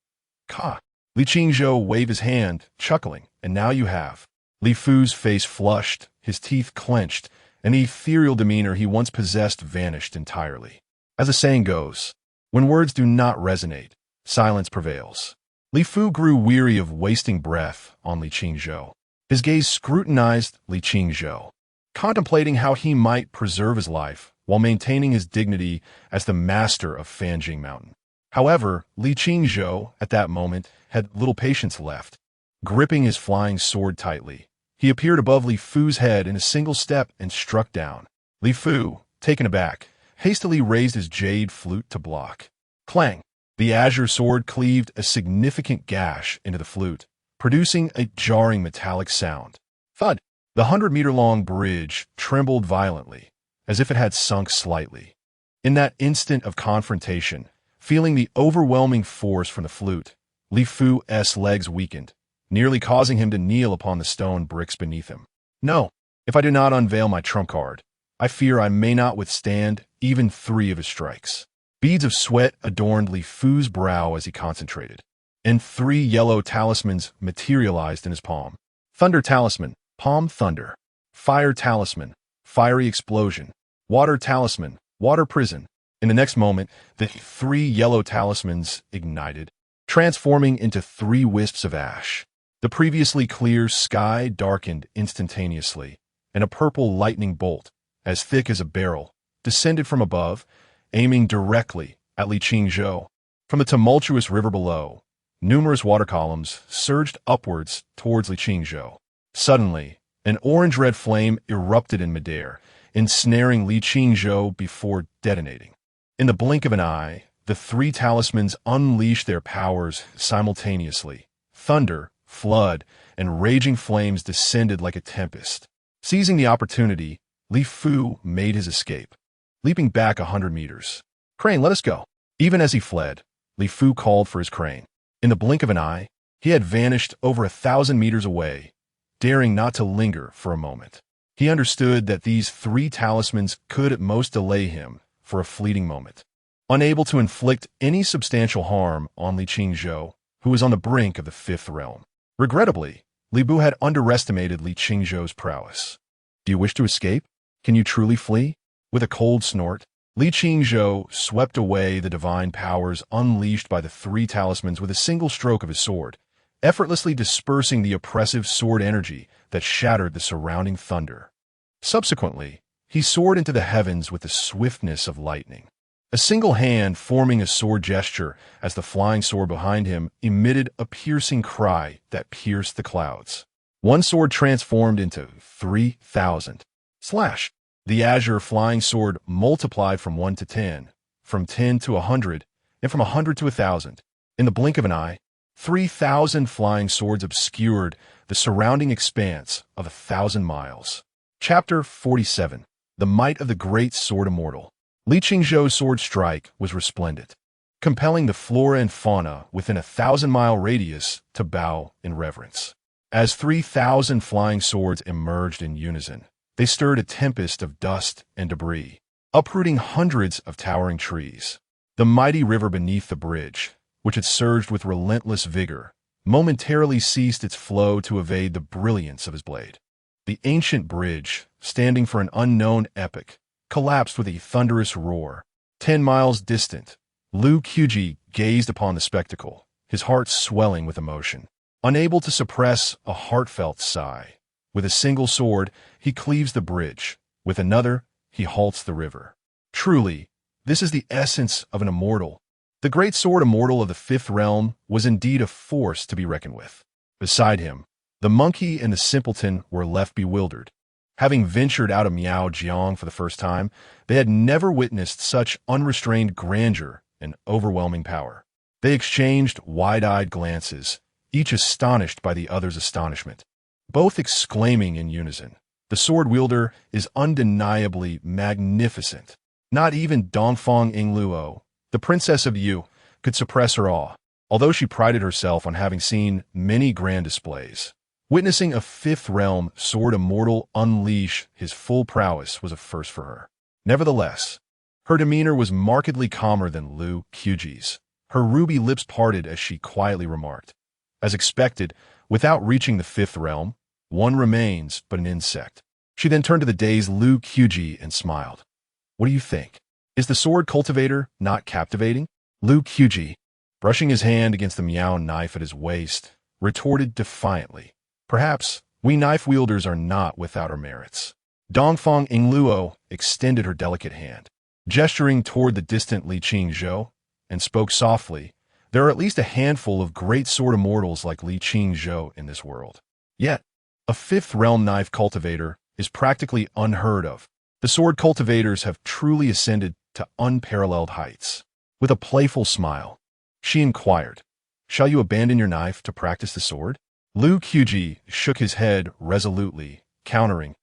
"Ka!" Li Qingzhou waved his hand, chuckling, "And now you have." Li Fu's face flushed, his teeth clenched, and the ethereal demeanor he once possessed vanished entirely. As the saying goes, when words do not resonate, silence prevails. Li Fu grew weary of wasting breath on Li Qingzhou. His gaze scrutinized Li Qingzhou, contemplating how he might preserve his life while maintaining his dignity as the master of Fanjing Mountain. However, Li Qingzhou, at that moment, had little patience left. Gripping his flying sword tightly, he appeared above Li Fu's head in a single step and struck down. Li Fu, taken aback, hastily raised his jade flute to block. Clang! The azure sword cleaved a significant gash into the flute, producing a jarring metallic sound. Thud! The 100-meter-long bridge trembled violently, as if it had sunk slightly. In that instant of confrontation, feeling the overwhelming force from the flute, Li Fu's legs weakened, nearly causing him to kneel upon the stone bricks beneath him. "No, if I do not unveil my trump card, I fear I may not withstand even 3 of his strikes." Beads of sweat adorned Li Fu's brow as he concentrated, and 3 yellow talismans materialized in his palm. Thunder Talisman, Palm Thunder. Fire Talisman, Fiery Explosion. Water Talisman, Water Prison. In the next moment, the 3 yellow talismans ignited, transforming into 3 wisps of ash. The previously clear sky darkened instantaneously, and a purple lightning bolt, as thick as a barrel, descended from above, aiming directly at Li Qingzhou. From the tumultuous river below, numerous water columns surged upwards towards Li Qingzhou. Suddenly, an orange-red flame erupted in midair, ensnaring Li Qingzhou before detonating. In the blink of an eye, the 3 talismans unleashed their powers simultaneously. Thunder, flood, and raging flames descended like a tempest. Seizing the opportunity, Li Fu made his escape, leaping back 100 meters. "Crane, let us go." Even as he fled, Li Fu called for his crane. In the blink of an eye, he had vanished over 1,000 meters away, daring not to linger for a moment. He understood that these 3 talismans could at most delay him for a fleeting moment. Unable to inflict any substantial harm on Li Qingzhou, who was on the brink of the 5th realm. Regrettably, Li Bu had underestimated Li Qingzhou's prowess. Do you wish to escape? Can you truly flee? With a cold snort, Li Qingzhou swept away the divine powers unleashed by the 3 talismans with a single stroke of his sword, effortlessly dispersing the oppressive sword energy that shattered the surrounding thunder. Subsequently, he soared into the heavens with the swiftness of lightning. A single hand forming a sword gesture as the flying sword behind him emitted a piercing cry that pierced the clouds. One sword transformed into 3,000. Slash! The azure flying sword multiplied from 1 to 10, from 10 to 100, and from 100 to 1,000. In the blink of an eye, 3,000 flying swords obscured the surrounding expanse of 1,000 miles. Chapter 47. The Might of the Great Sword Immortal. Li Qingzhou's sword strike was resplendent, compelling the flora and fauna within a 1,000-mile radius to bow in reverence. As 3,000 flying swords emerged in unison, they stirred a tempest of dust and debris, uprooting hundreds of towering trees. The mighty river beneath the bridge, which had surged with relentless vigor, momentarily ceased its flow to evade the brilliance of his blade. The ancient bridge, standing for an unknown epoch, collapsed with a thunderous roar. 10 miles distant, Lu Qubi gazed upon the spectacle, his heart swelling with emotion. Unable to suppress a heartfelt sigh, with a single sword, he cleaves the bridge. With another, he halts the river. Truly, this is the essence of an immortal. The great sword immortal of the 5th realm was indeed a force to be reckoned with. Beside him, the monkey and the simpleton were left bewildered. Having ventured out of Miao Jiang for the first time, they had never witnessed such unrestrained grandeur and overwhelming power. They exchanged wide-eyed glances, each astonished by the other's astonishment, both exclaiming in unison, "The sword wielder is undeniably magnificent." Not even Dafeng Ingluo, the princess of Yu, could suppress her awe, although she prided herself on having seen many grand displays. Witnessing a 5th realm sword immortal unleash his full prowess was a first for her. Nevertheless, her demeanor was markedly calmer than Lu Qubi's. Her ruby lips parted as she quietly remarked, "As expected, without reaching the 5th realm, one remains but an insect." She then turned to the dazed Lu Qubi and smiled. "What do you think? Is the sword cultivator not captivating?" Lu Qubi, brushing his hand against the Miao knife at his waist, retorted defiantly, "Perhaps we knife wielders are not without our merits." Dongfang Ingluo extended her delicate hand, gesturing toward the distant Li Qingzhou, and spoke softly, "There are at least a handful of great sword immortals like Li Qingzhou in this world. Yet, a 5th realm knife cultivator is practically unheard of. The sword cultivators have truly ascended to unparalleled heights." With a playful smile, she inquired, "Shall you abandon your knife to practice the sword?" Lu Qubi shook his head resolutely, countering,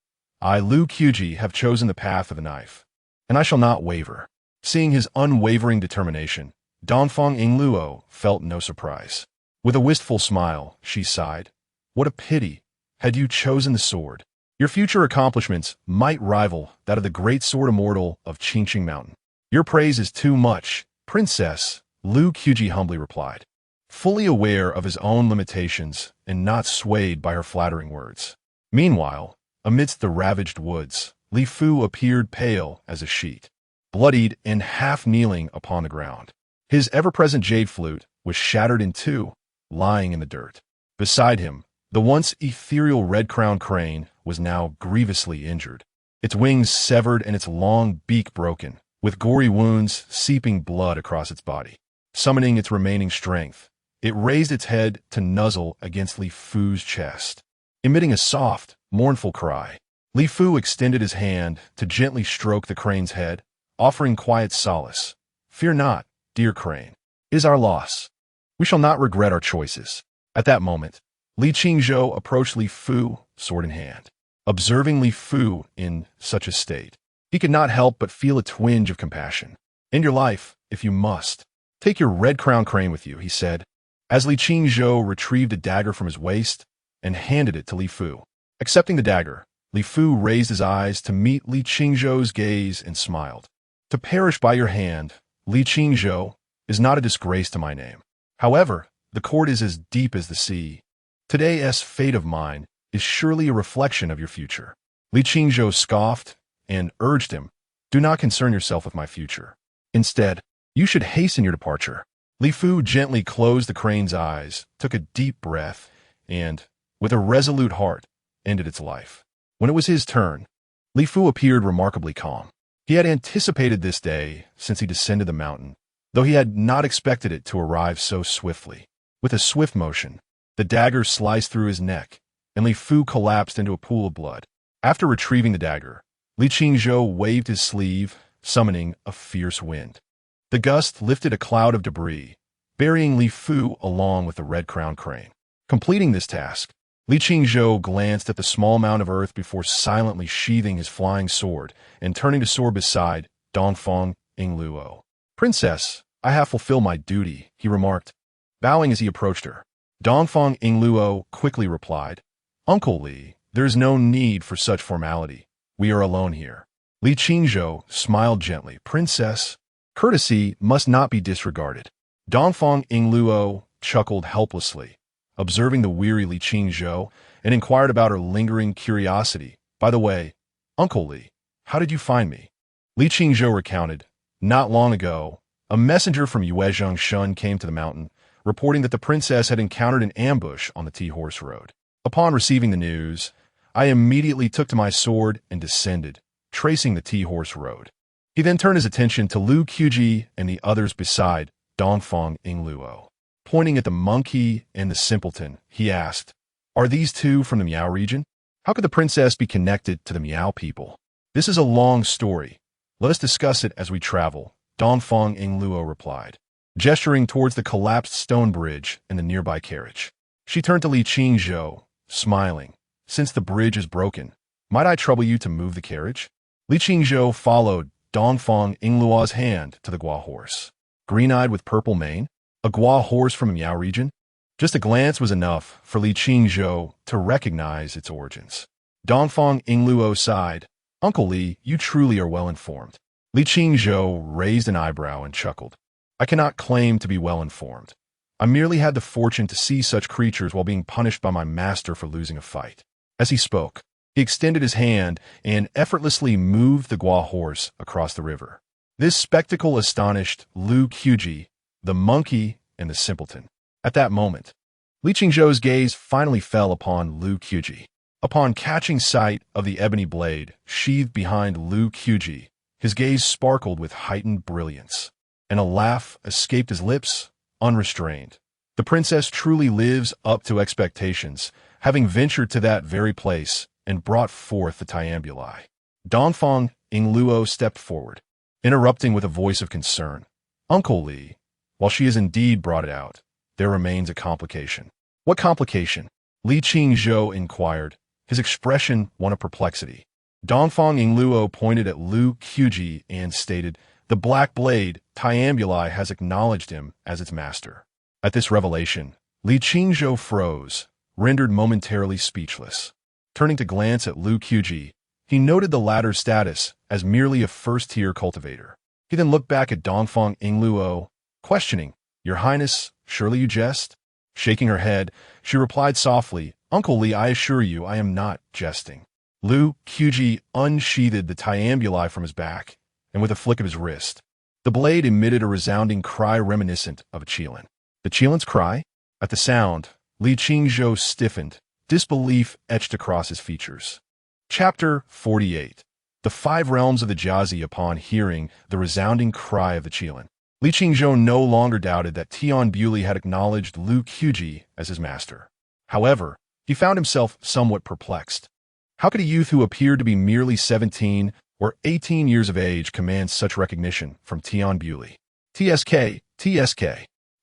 "I, Lu Qubi, have chosen the path of the knife, and I shall not waver." Seeing his unwavering determination, Dongfang Ingluo felt no surprise. With a wistful smile, she sighed, "What a pity. Had you chosen the sword, your future accomplishments might rival that of the great sword immortal of Qingqing Mountain." "Your praise is too much, Princess," Lu Qubi humbly replied, fully aware of his own limitations and not swayed by her flattering words. Meanwhile, amidst the ravaged woods, Li Fu appeared pale as a sheet, bloodied and half-kneeling upon the ground. His ever-present jade flute was shattered in 2, lying in the dirt. Beside him, the once ethereal red-crowned crane was now grievously injured, its wings severed and its long beak broken, with gory wounds seeping blood across its body. Summoning its remaining strength, it raised its head to nuzzle against Li Fu's chest. Emitting a soft, mournful cry, Li Fu extended his hand to gently stroke the crane's head, offering quiet solace. "Fear not, dear crane. It is our loss. We shall not regret our choices." At that moment, Li Qingzhou approached Li Fu, sword in hand. Observing Li Fu in such a state, he could not help but feel a twinge of compassion. "End your life, if you must. Take your red-crowned crane with you," he said, as Li Qingzhou retrieved a dagger from his waist and handed it to Li Fu. Accepting the dagger, Li Fu raised his eyes to meet Li Qingzhou's gaze and smiled. To perish by your hand, Li Qingzhou, is not a disgrace to my name. However, the cord is as deep as the sea. Today's fate of mine is surely a reflection of your future. Li Qingzhou scoffed and urged him, do not concern yourself with my future. Instead, you should hasten your departure. Li Fu gently closed the crane's eyes, took a deep breath, and, with a resolute heart, ended its life. When it was his turn, Li Fu appeared remarkably calm. He had anticipated this day since he descended the mountain, though he had not expected it to arrive so swiftly. With a swift motion, the dagger sliced through his neck, and Li Fu collapsed into a pool of blood. After retrieving the dagger, Li Qingzhou waved his sleeve, summoning a fierce wind. The gust lifted a cloud of debris, burying Li Fu along with the red-crowned crane. Completing this task, Li Qingzhou glanced at the small mound of earth before silently sheathing his flying sword and turning to soar beside Dafeng Yingluo. Princess, I have fulfilled my duty, he remarked, bowing as he approached her. Dafeng Yingluo quickly replied, Uncle Li, there is no need for such formality. We are alone here. Li Qingzhou smiled gently. Princess, courtesy must not be disregarded. Dafeng Yingluo chuckled helplessly, observing the weary Li Qingzhou, and inquired about her lingering curiosity. By the way, Uncle Li, how did you find me? Li Qingzhou recounted, not long ago, a messenger from Yuezheng Shun came to the mountain, reporting that the princess had encountered an ambush on the hoarse road. Upon receiving the news, I immediately took to my sword and descended, tracing the hoarse road. He then turned his attention to Lu Qubi and the others beside Dafeng Yingluo. Pointing at the monkey and the simpleton, he asked, are these two from the Miao region? How could the princess be connected to the Miao people? This is a long story. Let us discuss it as we travel, Dafeng Yingluo replied, gesturing towards the collapsed stone bridge and the nearby carriage. She turned to Li Qingzhou, smiling. Since the bridge is broken, might I trouble you to move the carriage? Li Qingzhou followed Dafeng Yingluo's hand to the Gua horse. Green-eyed with purple mane, a Gua horse from the Miao region? Just a glance was enough for Li Qingzhou to recognize its origins. Dafeng Yingluo sighed, Uncle Li, you truly are well informed. Li Qingzhou raised an eyebrow and chuckled. I cannot claim to be well informed. I merely had the fortune to see such creatures while being punished by my master for losing a fight. As he spoke, he extended his hand and effortlessly moved the Gua horse across the river. This spectacle astonished Lu Qubi, the monkey, and the simpleton. At that moment, Li Qingzhou's gaze finally fell upon Lu Qubi. Upon catching sight of the ebony blade sheathed behind Lu Qubi, his gaze sparkled with heightened brilliance, and a laugh escaped his lips, unrestrained. The princess truly lives up to expectations, having ventured to that very place and brought forth the Tiambuli. Dafeng Yingluo stepped forward, interrupting with a voice of concern. Uncle Li, while she has indeed brought it out, there remains a complication. What complication? Li Qingzhou inquired, his expression one of perplexity. Dafeng Yingluo pointed at Lu Qubi and stated, the Black Blade, Tiambuli, has acknowledged him as its master. At this revelation, Li Qingzhou froze, rendered momentarily speechless. Turning to glance at Lu Qubi, he noted the latter's status as merely a first-tier cultivator. He then looked back at Dafeng Yingluo, questioning, Your Highness, surely you jest? Shaking her head, she replied softly, Uncle Li, I assure you I am not jesting. Lu Qubi unsheathed the Tiambuli from his back, and with a flick of his wrist, the blade emitted a resounding cry reminiscent of a qilin. The qilin's cry? At the sound, Li Qingzhou stiffened, disbelief etched across his features. Chapter 48. The Five Realms of the Jiazi. Upon hearing the resounding cry of the qilin, Li Qingzhou no longer doubted that Tiambuli had acknowledged Lu Qubi as his master. However, he found himself somewhat perplexed. How could a youth who appeared to be merely 17 or 18 years of age command such recognition from Tiambuli? TSK.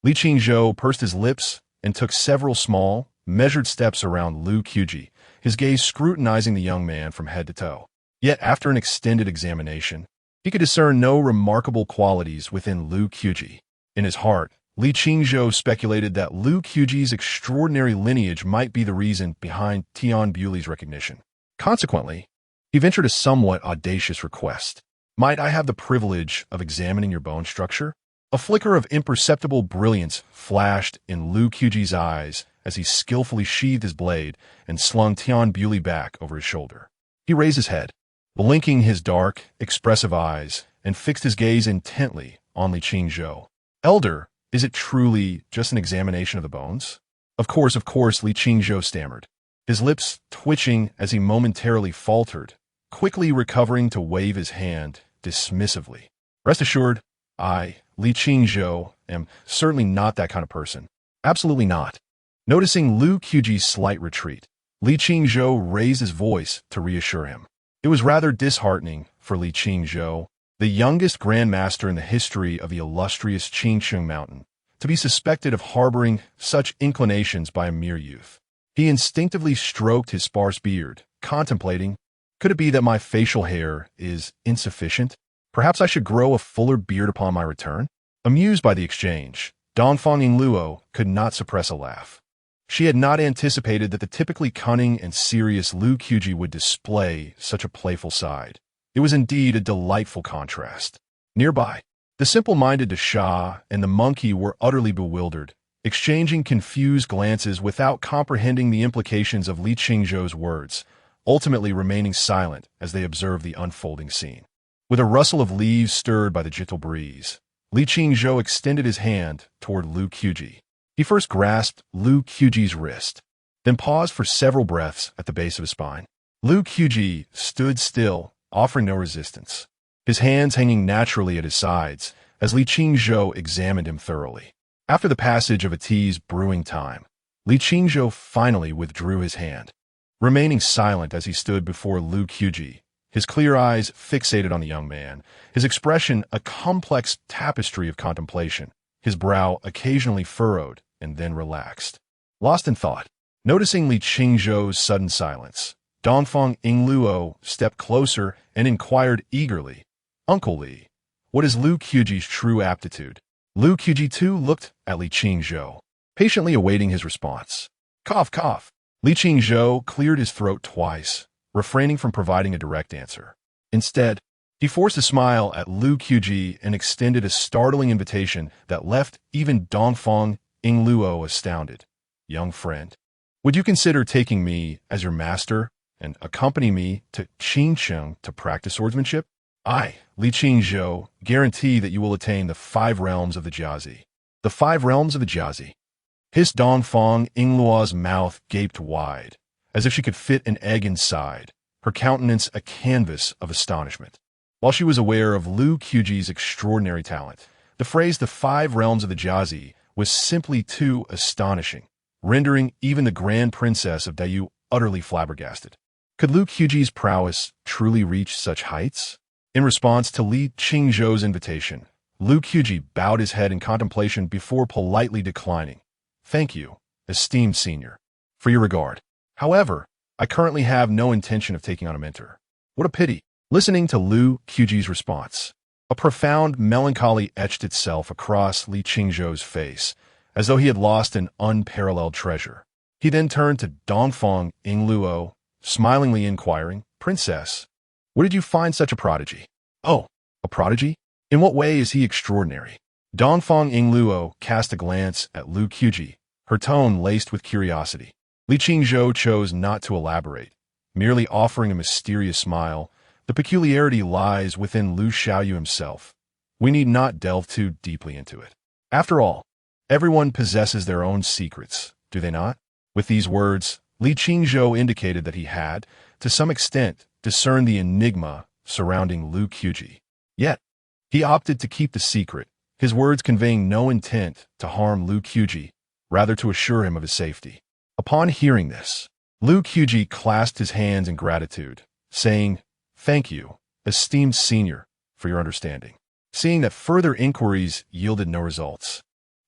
Li Qingzhou pursed his lips and took several small, measured steps around Lu Qubi, his gaze scrutinizing the young man from head to toe. Yet after an extended examination, he could discern no remarkable qualities within Lu Qubi. In his heart, Li Qingzhou speculated that Lu Quji's extraordinary lineage might be the reason behind Tian Buli's recognition. Consequently, he ventured a somewhat audacious request. Might I have the privilege of examining your bone structure? A flicker of imperceptible brilliance flashed in Lu Quji's eyes as he skillfully sheathed his blade and slung Tian Buli back over his shoulder. He raised his head, blinking his dark, expressive eyes, and fixed his gaze intently on Li Qingzhou. Elder, is it truly just an examination of the bones? Of course, Li Qingzhou stammered, his lips twitching as he momentarily faltered, quickly recovering to wave his hand dismissively. Rest assured, I, Li Qingzhou, am certainly not that kind of person. Absolutely not. Noticing Lu Quji's slight retreat, Li Qingzhou raised his voice to reassure him. It was rather disheartening for Li Qingzhou, the youngest grandmaster in the history of the illustrious Qingsheng Mountain, to be suspected of harboring such inclinations by a mere youth. He instinctively stroked his sparse beard, contemplating, could it be that my facial hair is insufficient? Perhaps I should grow a fuller beard upon my return? Amused by the exchange, Dafeng Yingluo could not suppress a laugh. She had not anticipated that the typically cunning and serious Lu Quji would display such a playful side. It was indeed a delightful contrast. Nearby, the simple-minded Dasha and the monkey were utterly bewildered, exchanging confused glances without comprehending the implications of Li Qingzhou's words, ultimately remaining silent as they observed the unfolding scene. With a rustle of leaves stirred by the gentle breeze, Li Qingzhou extended his hand toward Lu Quji. He first grasped Lu Quji's wrist, then paused for several breaths at the base of his spine. Lu Quji stood still, offering no resistance, his hands hanging naturally at his sides as Li Qingzhou examined him thoroughly. After the passage of a tea's brewing time, Li Qingzhou finally withdrew his hand, remaining silent as he stood before Lu Quji, his clear eyes fixated on the young man, his expression a complex tapestry of contemplation, his brow occasionally furrowed and then relaxed. Lost in thought, noticing Li Qingzhou's sudden silence, Dafeng Yingluo stepped closer and inquired eagerly, Uncle Li, what is Lu Quji's true aptitude? Lu Quji too looked at Li Qingzhou, patiently awaiting his response. Cough, cough. Li Qingzhou cleared his throat twice, refraining from providing a direct answer. Instead, he forced a smile at Lu Quji and extended a startling invitation that left even Dafeng Yingluo astounded. Young friend, would you consider taking me as your master and accompany me to Qingsheng to practice swordsmanship? I, Li Qingzhou, guarantee that you will attain the 5 realms of the Jiazi. The 5 realms of the Jiazi. Hissed Dafeng Yingluo's mouth gaped wide, as if she could fit an egg inside, her countenance a canvas of astonishment. While she was aware of Lu Quji's extraordinary talent, the phrase the 5 realms of the Jiazi was simply too astonishing, rendering even the Grand Princess of Dayu utterly flabbergasted. Could Lu Quji's prowess truly reach such heights? In response to Li Qingzhou's invitation, Lu Quji bowed his head in contemplation before politely declining. Thank you, esteemed senior, for your regard. However, I currently have no intention of taking on a mentor. What a pity. Listening to Lu Quji's response, a profound melancholy etched itself across Li Qingzhou's face, as though he had lost an unparalleled treasure. He then turned to Dafeng Yingluo, smilingly inquiring, Princess, where did you find such a prodigy? Oh, a prodigy? In what way is he extraordinary? Dafeng Yingluo cast a glance at Lu Quji, her tone laced with curiosity. Li Qingzhou chose not to elaborate, merely offering a mysterious smile. The peculiarity lies within Lu Xiaoyu himself. We need not delve too deeply into it. After all, everyone possesses their own secrets, do they not? With these words, Li Qingzhou indicated that he had, to some extent, discerned the enigma surrounding Lu Quji. Yet, he opted to keep the secret, his words conveying no intent to harm Lu Quji, rather to assure him of his safety. Upon hearing this, Lu Quji clasped his hands in gratitude, saying, Thank you, esteemed senior, for your understanding. Seeing that further inquiries yielded no results,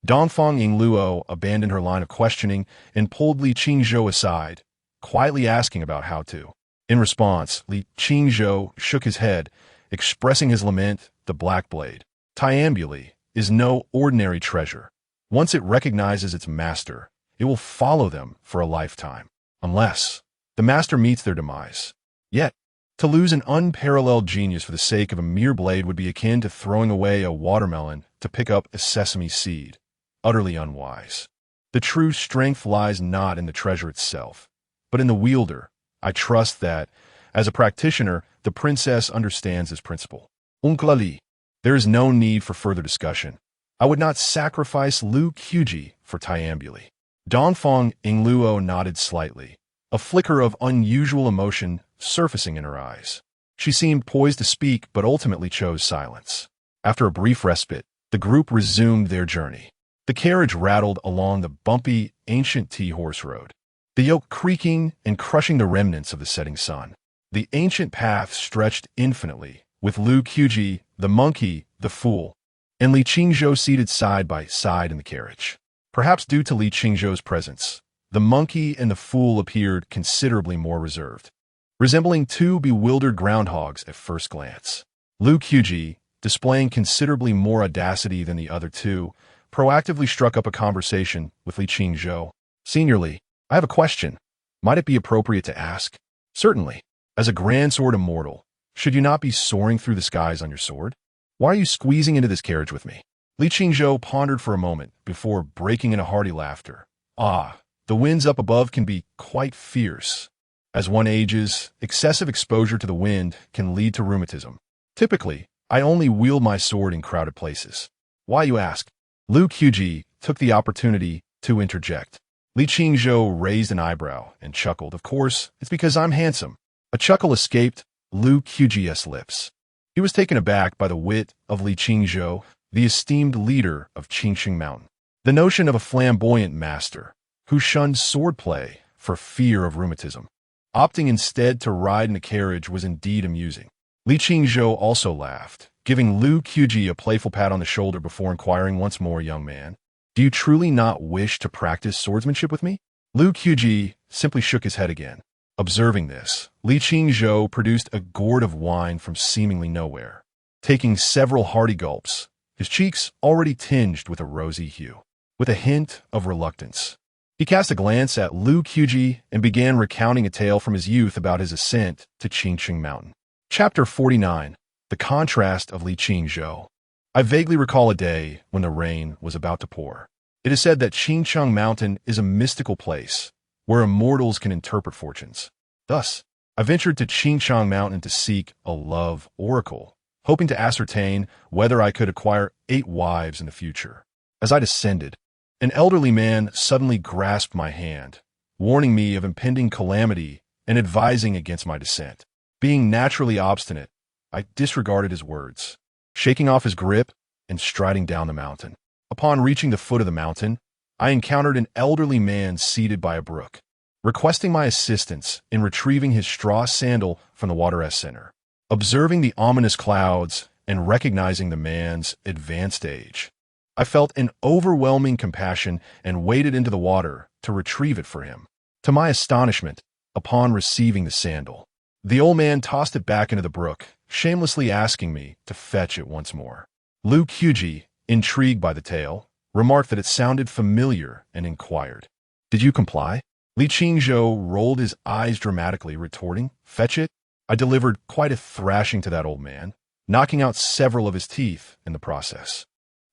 Dafeng Yingluo abandoned her line of questioning and pulled Li Qingzhou aside, quietly asking about how to. In response, Li Qingzhou shook his head, expressing his lament, the black blade. Tiambuli is no ordinary treasure. Once it recognizes its master, it will follow them for a lifetime, unless the master meets their demise. Yet, to lose an unparalleled genius for the sake of a mere blade would be akin to throwing away a watermelon to pick up a sesame seed, utterly unwise. The true strength lies not in the treasure itself, but in the wielder. I trust that, as a practitioner, the princess understands this principle. Unklali. There is no need for further discussion. I would not sacrifice Lu Qubi for Tiambuli. Dafeng Ingluo nodded slightly, a flicker of unusual emotion surfacing in her eyes. She seemed poised to speak, but ultimately chose silence. After a brief respite, the group resumed their journey. The carriage rattled along the bumpy, ancient tea-horse road, the yoke creaking and crushing the remnants of the setting sun. The ancient path stretched infinitely, with Lu Qubi, the monkey, the fool, and Li Qingzhou seated side by side in the carriage. Perhaps due to Li Qingzhou's presence, the monkey and the fool appeared considerably more reserved, resembling two bewildered groundhogs at first glance. Lu Qubi, displaying considerably more audacity than the other two, proactively struck up a conversation with Li Qingzhou. "Senior Li, I have a question. Might it be appropriate to ask?" "Certainly. As a grand sword immortal, should you not be soaring through the skies on your sword? Why are you squeezing into this carriage with me?" Li Qingzhou pondered for a moment before breaking into hearty laughter. "Ah, the winds up above can be quite fierce. As one ages, excessive exposure to the wind can lead to rheumatism. Typically, I only wield my sword in crowded places." "Why, you ask?" Lu Qubi took the opportunity to interject. Li Qingzhou raised an eyebrow and chuckled. "Of course, it's because I'm handsome." A chuckle escaped Lu Qi's lips. He was taken aback by the wit of Li Qingzhou, the esteemed leader of Qingqing Mountain. The notion of a flamboyant master who shunned swordplay for fear of rheumatism, opting instead to ride in a carriage, was indeed amusing. Li Qingzhou also laughed, giving Lu Qubi a playful pat on the shoulder before inquiring once more, "Young man, do you truly not wish to practice swordsmanship with me?" Lu Qubi simply shook his head again. Observing this, Li Qingzhou produced a gourd of wine from seemingly nowhere. Taking several hearty gulps, his cheeks already tinged with a rosy hue, with a hint of reluctance, he cast a glance at Lu Qubi and began recounting a tale from his youth about his ascent to Qingqing Mountain. Chapter 49. The Contrast of Li Qingzhou. I vaguely recall a day when the rain was about to pour. It is said that Qingqing Mountain is a mystical place where immortals can interpret fortunes. Thus, I ventured to Qingqing Mountain to seek a love oracle, hoping to ascertain whether I could acquire 8 wives in the future. As I descended, an elderly man suddenly grasped my hand, warning me of impending calamity and advising against my descent. Being naturally obstinate, I disregarded his words, shaking off his grip and striding down the mountain. Upon reaching the foot of the mountain, I encountered an elderly man seated by a brook, requesting my assistance in retrieving his straw sandal from the water center. Observing the ominous clouds and recognizing the man's advanced age, I felt an overwhelming compassion and waded into the water to retrieve it for him. To my astonishment, upon receiving the sandal, the old man tossed it back into the brook, shamelessly asking me to fetch it once more. Lu Qubi, intrigued by the tale, remarked that it sounded familiar and inquired, "Did you comply?" Li Qingzhou rolled his eyes dramatically, retorting, "Fetch it?" I delivered quite a thrashing to that old man, knocking out several of his teeth in the process.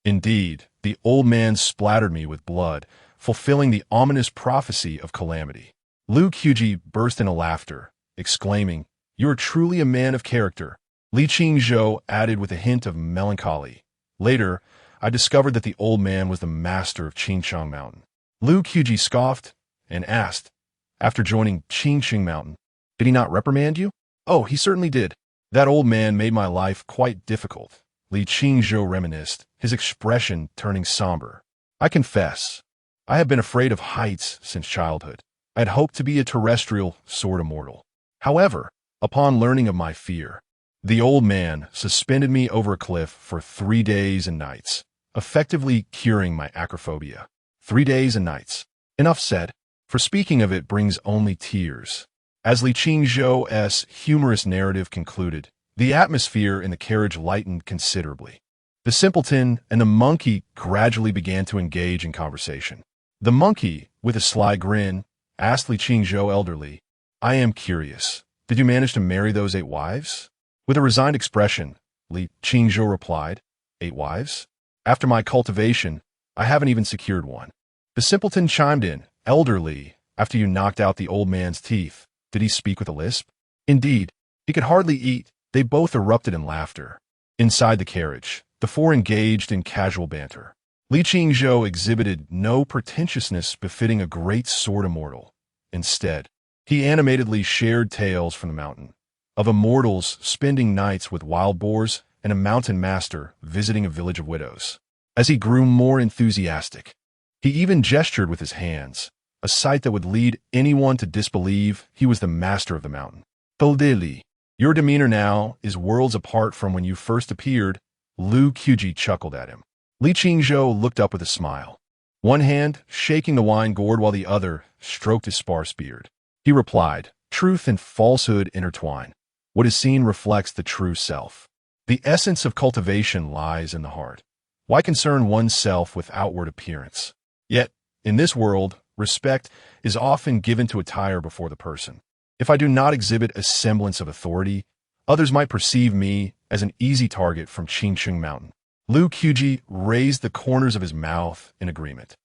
Indeed, the old man splattered me with blood, fulfilling the ominous prophecy of calamity. Lu Qubi burst into laughter, exclaiming, "You are truly a man of character." Li Qingzhou added with a hint of melancholy, "Later, I discovered that the old man was the master of Qingqing Mountain." Lu Qubi scoffed and asked, after joining Qingqing Mountain, "Did he not reprimand you?" "Oh, he certainly did. That old man made my life quite difficult." Li Qingzhou reminisced, his expression turning somber. "I confess, I have been afraid of heights since childhood. I had hoped to be a terrestrial sword immortal. However, upon learning of my fear, the old man suspended me over a cliff for 3 days and nights, effectively curing my acrophobia. 3 days and nights. Enough said, for speaking of it brings only tears." As Li Qingzhou's humorous narrative concluded, the atmosphere in the carriage lightened considerably. The simpleton and the monkey gradually began to engage in conversation. The monkey, with a sly grin, asked Li Qingzhou elderly, "I am curious. Did you manage to marry those 8 wives?" With a resigned expression, Li Qingzhou replied, "8 wives? After my cultivation, I haven't even secured one." The simpleton chimed in, "Elderly, after you knocked out the old man's teeth, did he speak with a lisp?" Indeed, he could hardly eat. They both erupted in laughter. Inside the carriage, the 4 engaged in casual banter. Li Qingzhou exhibited no pretentiousness befitting a great sword immortal. Instead, he animatedly shared tales from the mountain, of immortals spending nights with wild boars and a mountain master visiting a village of widows. As he grew more enthusiastic, he even gestured with his hands, a sight that would lead anyone to disbelieve he was the master of the mountain. "Li, your demeanor now is worlds apart from when you first appeared," Lu Qubi chuckled at him. Li Qingzhou looked up with a smile, one hand shaking the wine gourd while the other stroked his sparse beard. He replied, "Truth and falsehood intertwine. What is seen reflects the true self. The essence of cultivation lies in the heart. Why concern oneself with outward appearance? Yet, in this world, respect is often given to attire before the person. If I do not exhibit a semblance of authority, others might perceive me as an easy target from Qingcheng Mountain." Lu Qubi raised the corners of his mouth in agreement,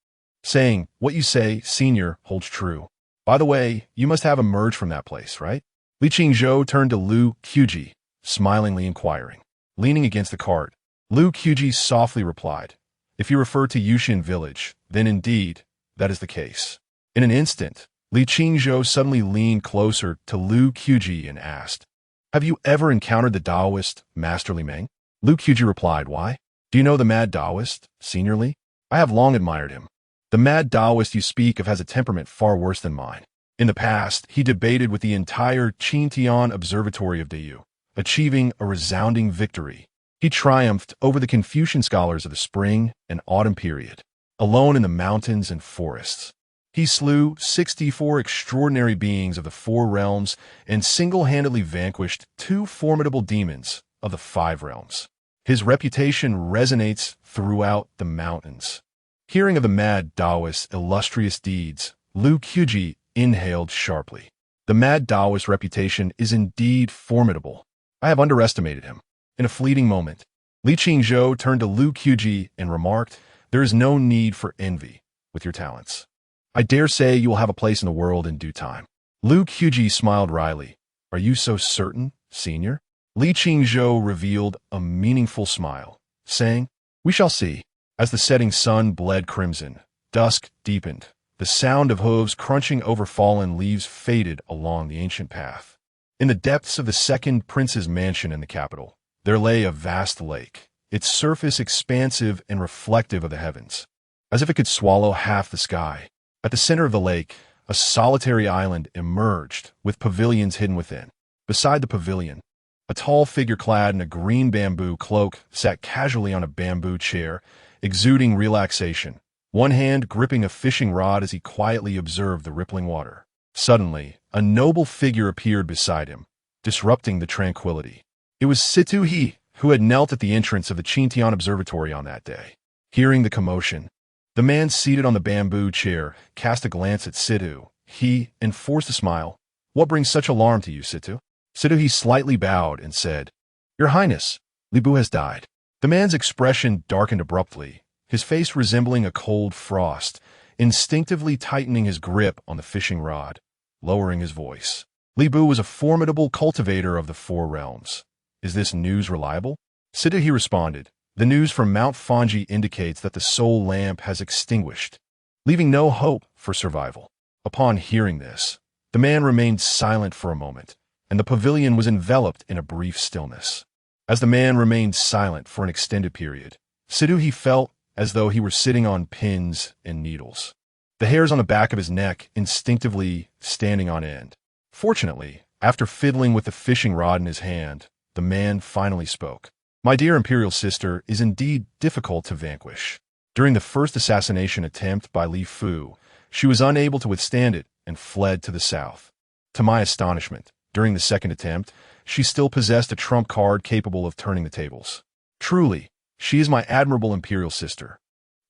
saying, "What you say, senior, holds true. By the way, you must have emerged from that place, right?" Li Qingzhou turned to Lu Qubi, smilingly inquiring. Leaning against the cart, Lu Qubi softly replied, "If you refer to Yushin village, then indeed, that is the case." In an instant, Li Qingzhou suddenly leaned closer to Lu Qubi and asked, "Have you ever encountered the Taoist, Master Li Meng?" Lu Qubi replied, "Why? Do you know the mad Taoist, Senior Li? I have long admired him. The mad Taoist you speak of has a temperament far worse than mine. In the past, he debated with the entire Qintian Observatory of Dayu, achieving a resounding victory. He triumphed over the Confucian scholars of the spring and autumn period, alone in the mountains and forests. He slew 64 extraordinary beings of the 4 realms and single-handedly vanquished 2 formidable demons of the 5 realms. His reputation resonates throughout the mountains." Hearing of the mad Taoist's illustrious deeds, Lu Qubi inhaled sharply. "The mad Taoist's reputation is indeed formidable. I have underestimated him." In a fleeting moment, Li Qingzhou turned to Lu Qubi and remarked, "There is no need for envy with your talents. I dare say you will have a place in the world in due time." Lu Qubi smiled wryly. "Are you so certain, senior?" Li Qingzhou revealed a meaningful smile, saying, "We shall see." As the setting sun bled crimson, dusk deepened. The sound of hooves crunching over fallen leaves faded along the ancient path. In the depths of the second prince's mansion in the capital, there lay a vast lake, its surface expansive and reflective of the heavens, as if it could swallow half the sky. At the center of the lake, a solitary island emerged, with pavilions hidden within. Beside the pavilion, a tall figure clad in a green bamboo cloak sat casually on a bamboo chair, exuding relaxation, one hand gripping a fishing rod as he quietly observed the rippling water. Suddenly, a noble figure appeared beside him, disrupting the tranquility. It was Situ He, who had knelt at the entrance of the Qintian Observatory on that day. Hearing the commotion, the man seated on the bamboo chair cast a glance at Situ He and forced a smile. "What brings such alarm to you, Situ?" Situ He slightly bowed and said, "Your Highness, Li Bu has died." The man's expression darkened abruptly, his face resembling a cold frost, instinctively tightening his grip on the fishing rod, lowering his voice. Li Bu was a formidable cultivator of the 4 realms. "Is this news reliable?" Situ He responded, "The news from Mount Fanji indicates that the soul lamp has extinguished, leaving no hope for survival." Upon hearing this, the man remained silent for a moment, and the pavilion was enveloped in a brief stillness. As the man remained silent for an extended period, Situ He felt as though he were sitting on pins and needles, the hairs on the back of his neck instinctively standing on end. Fortunately, after fiddling with the fishing rod in his hand, the man finally spoke. "My dear imperial sister is indeed difficult to vanquish. During the first assassination attempt by Li Fu, she was unable to withstand it and fled to the south. To my astonishment, during the second attempt, she still possessed a trump card capable of turning the tables. Truly, She is my admirable imperial sister.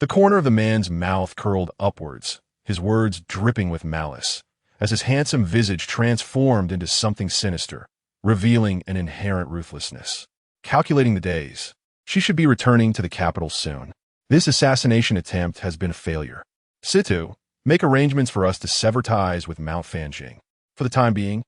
The corner of the man's mouth curled upwards, his words dripping with malice, as his handsome visage transformed into something sinister, revealing an inherent ruthlessness. Calculating the days, she should be returning to the capital soon. This assassination attempt has been a failure. Situ, make arrangements for us to sever ties with Mount Fanjing. For the time being,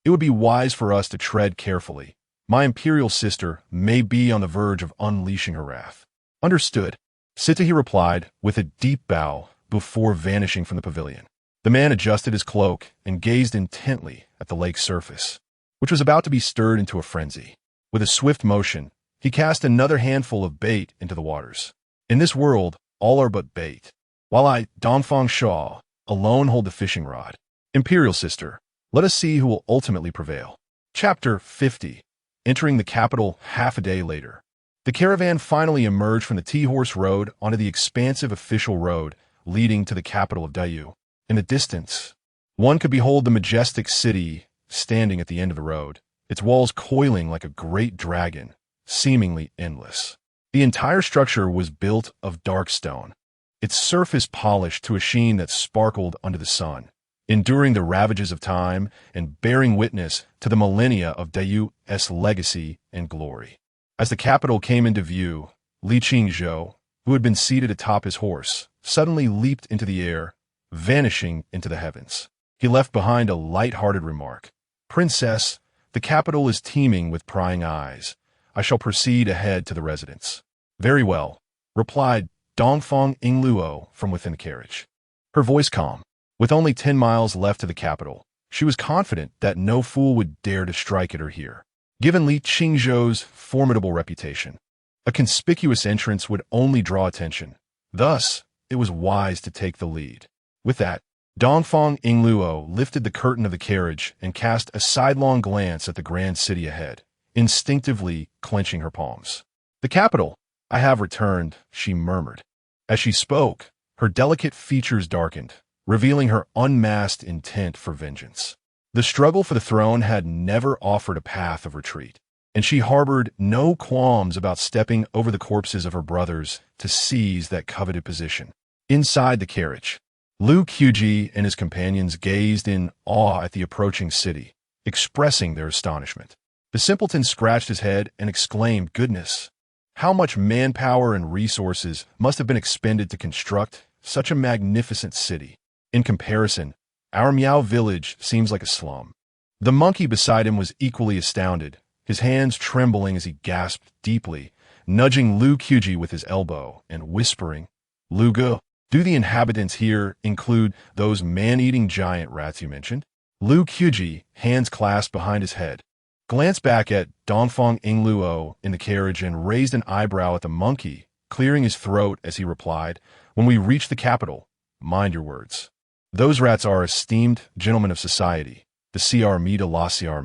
it would be wise for us to tread carefully. My imperial sister may be on the verge of unleashing her wrath. Understood. Situ, he replied, with a deep bow, before vanishing from the pavilion. The man adjusted his cloak and gazed intently at the lake's surface, which was about to be stirred into a frenzy. With a swift motion, he cast another handful of bait into the waters. In this world, all are but bait, while I, Dongfang Shaw, alone hold the fishing rod. Imperial sister, let us see who will ultimately prevail. Chapter 50. Entering the capital half a day later. The caravan finally emerged from the T-Horse Road onto the expansive official road leading to the capital of Dayu. In the distance, one could behold the majestic city standing at the end of the road, its walls coiling like a great dragon, seemingly endless. The entire structure was built of dark stone, its surface polished to a sheen that sparkled under the sun, enduring the ravages of time and bearing witness to the millennia of Dayu's legacy and glory. As the capital came into view, Li Qingzhou, who had been seated atop his horse, suddenly leaped into the air, vanishing into the heavens. He left behind a light-hearted remark. Princess, the capital is teeming with prying eyes. I shall proceed ahead to the residence. Very well, replied Dongfang Ingluo from within the carriage. Her voice calm. With only 10 miles left to the capital, she was confident that no fool would dare to strike at her here. Given Li Qingzhou's formidable reputation, a conspicuous entrance would only draw attention. Thus, it was wise to take the lead. With that, Dongfang Ingluo lifted the curtain of the carriage and cast a sidelong glance at the grand city ahead, instinctively clenching her palms. The capital, I have returned, she murmured. As she spoke, her delicate features darkened, revealing her unmasked intent for vengeance. The struggle for the throne had never offered a path of retreat, and she harbored no qualms about stepping over the corpses of her brothers to seize that coveted position. Inside the carriage, Lu Qubi and his companions gazed in awe at the approaching city, expressing their astonishment. The simpleton scratched his head and exclaimed, "Goodness! How much manpower and resources must have been expended to construct such a magnificent city. In comparison, our Miao village seems like a slum." The monkey beside him was equally astounded, his hands trembling as he gasped deeply, nudging Lu Qubi with his elbow and whispering, "Lu Gu, do the inhabitants here include those man-eating giant rats you mentioned?" Lu Qubi, hands clasped behind his head, glanced back at Dongfang Ingluo in the carriage and raised an eyebrow at the monkey, clearing his throat as he replied, "When we reach the capital, mind your words. Those rats are esteemed gentlemen of society, the CR de la CR.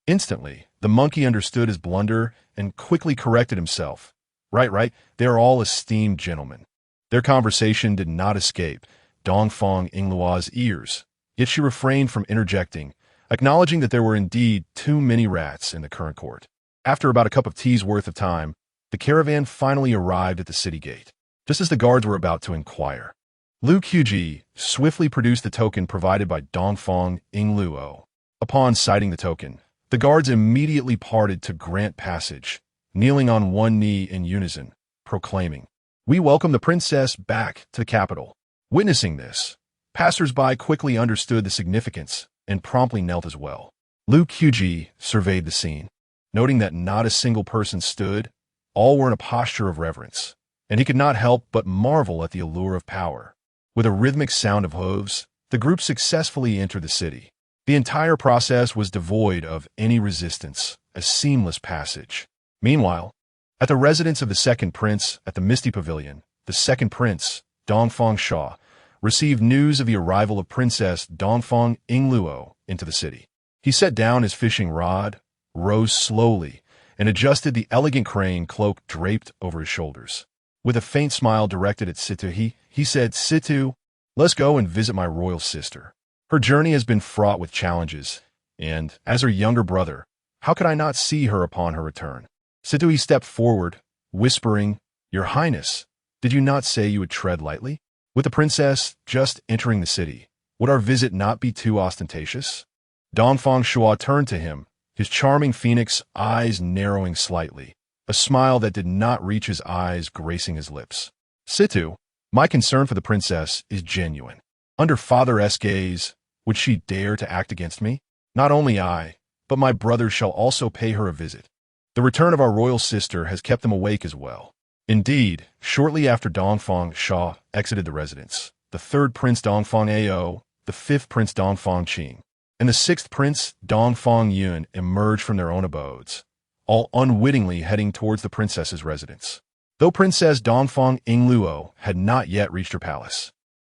Instantly, the monkey understood his blunder and quickly corrected himself. Right, they are all esteemed gentlemen. Their conversation did not escape Dongfang Ingluo's ears, yet she refrained from interjecting, acknowledging that there were indeed too many rats in the current court. After about a cup of tea's worth of time, the caravan finally arrived at the city gate, just as the guards were about to inquire. Lu Qubi swiftly produced the token provided by Dongfang Ingluo. Upon sighting the token, the guards immediately parted to grant passage, kneeling on one knee in unison, proclaiming, "We welcome the princess back to the capital." Witnessing this, passers-by quickly understood the significance and promptly knelt as well. Lu Qubi surveyed the scene, noting that not a single person stood, all were in a posture of reverence, and he could not help but marvel at the allure of power. With a rhythmic sound of hooves, the group successfully entered the city. The entire process was devoid of any resistance, a seamless passage. Meanwhile, at the residence of the second prince at the Misty Pavilion, the second prince, Dongfang Shaw, received news of the arrival of Princess Dongfang Ingluo into the city. He set down his fishing rod, rose slowly, and adjusted the elegant crane cloak draped over his shoulders. With a faint smile directed at Situ, he said, "Situ, let's go and visit my royal sister. Her journey has been fraught with challenges, and, as her younger brother, how could I not see her upon her return?" Situ stepped forward, whispering, Your Highness, did you not say you would tread lightly? With the princess just entering the city, would our visit not be too ostentatious? Dongfang Shua turned to him, his charming phoenix eyes narrowing slightly, a smile that did not reach his eyes gracing his lips. Situ, my concern for the princess is genuine. Under Father's gaze, would she dare to act against me? Not only I, but my brothers shall also pay her a visit. The return of our royal sister has kept them awake as well. Indeed, shortly after Dongfang Shah exited the residence, the third prince Dongfang Ao, the fifth prince Dongfang Qing, and the sixth prince Dongfang Yun emerged from their own abodes, all unwittingly heading towards the princess's residence. Though Princess Dongfang Yingluo had not yet reached her palace,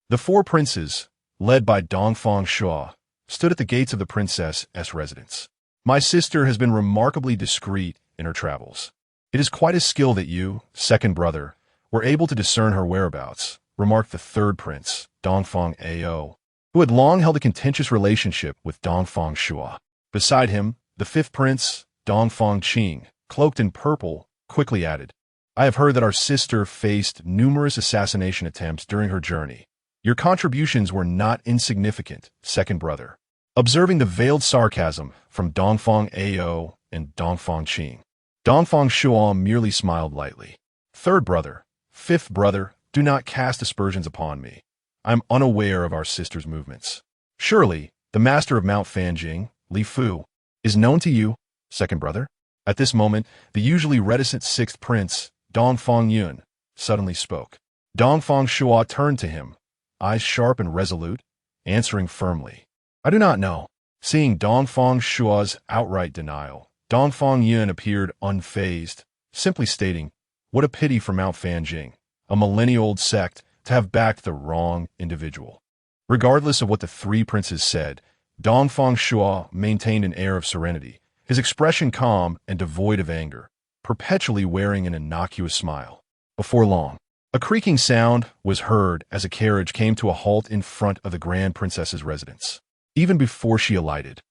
the four princes, led by Dongfang Shua, stood at the gates of the princess's residence. My sister has been remarkably discreet in her travels. It is quite a skill that you, second brother, were able to discern her whereabouts, remarked the third prince, Dongfang Ao, who had long held a contentious relationship with Dongfang Shua. Beside him, the fifth prince, Dongfang Qing, cloaked in purple, quickly added, I have heard that our sister faced numerous assassination attempts during her journey. Your contributions were not insignificant, second brother. Observing the veiled sarcasm from Dongfang Ao and Dongfang Qing, Dongfang Shua merely smiled lightly. Third brother, fifth brother, do not cast aspersions upon me. I am unaware of our sister's movements. Surely, the master of Mount Fanjing, Li Fu, is known to you, second brother? At this moment, the usually reticent sixth prince, Dongfang Yun, suddenly spoke. Dongfang Shua turned to him, eyes sharp and resolute, answering firmly. I do not know. Seeing Dongfang Shua's outright denial, Dongfang Yun appeared unfazed, simply stating, what a pity for Mount Fanjing, a millennia-old sect, to have backed the wrong individual. Regardless of what the three princes said, Dongfang Shua maintained an air of serenity, his expression calm and devoid of anger, perpetually wearing an innocuous smile. Before long, a creaking sound was heard as a carriage came to a halt in front of the Grand Princess's residence. Even before she alighted,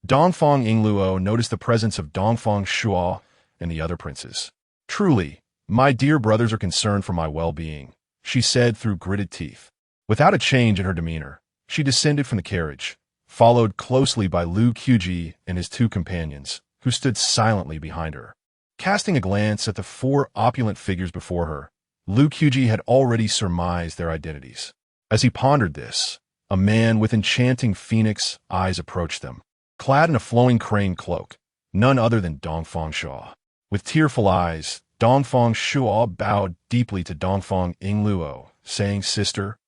Dongfang Yingluo noticed the presence of Dongfang Shua and the other princes. Truly, my dear brothers are concerned for my well-being, she said through gritted teeth. Without a change in her demeanor, she descended from the carriage, followed closely by Lu Qubi and his two companions, who stood silently behind her. Casting a glance at the four opulent figures before her, Lu Qubi had already surmised their identities. As he pondered this, a man with enchanting phoenix eyes approached them, clad in a flowing crane cloak, none other than Dongfang Shua. With tearful eyes, Dongfang Shua bowed deeply to Dongfang Yingluo, saying, Sister,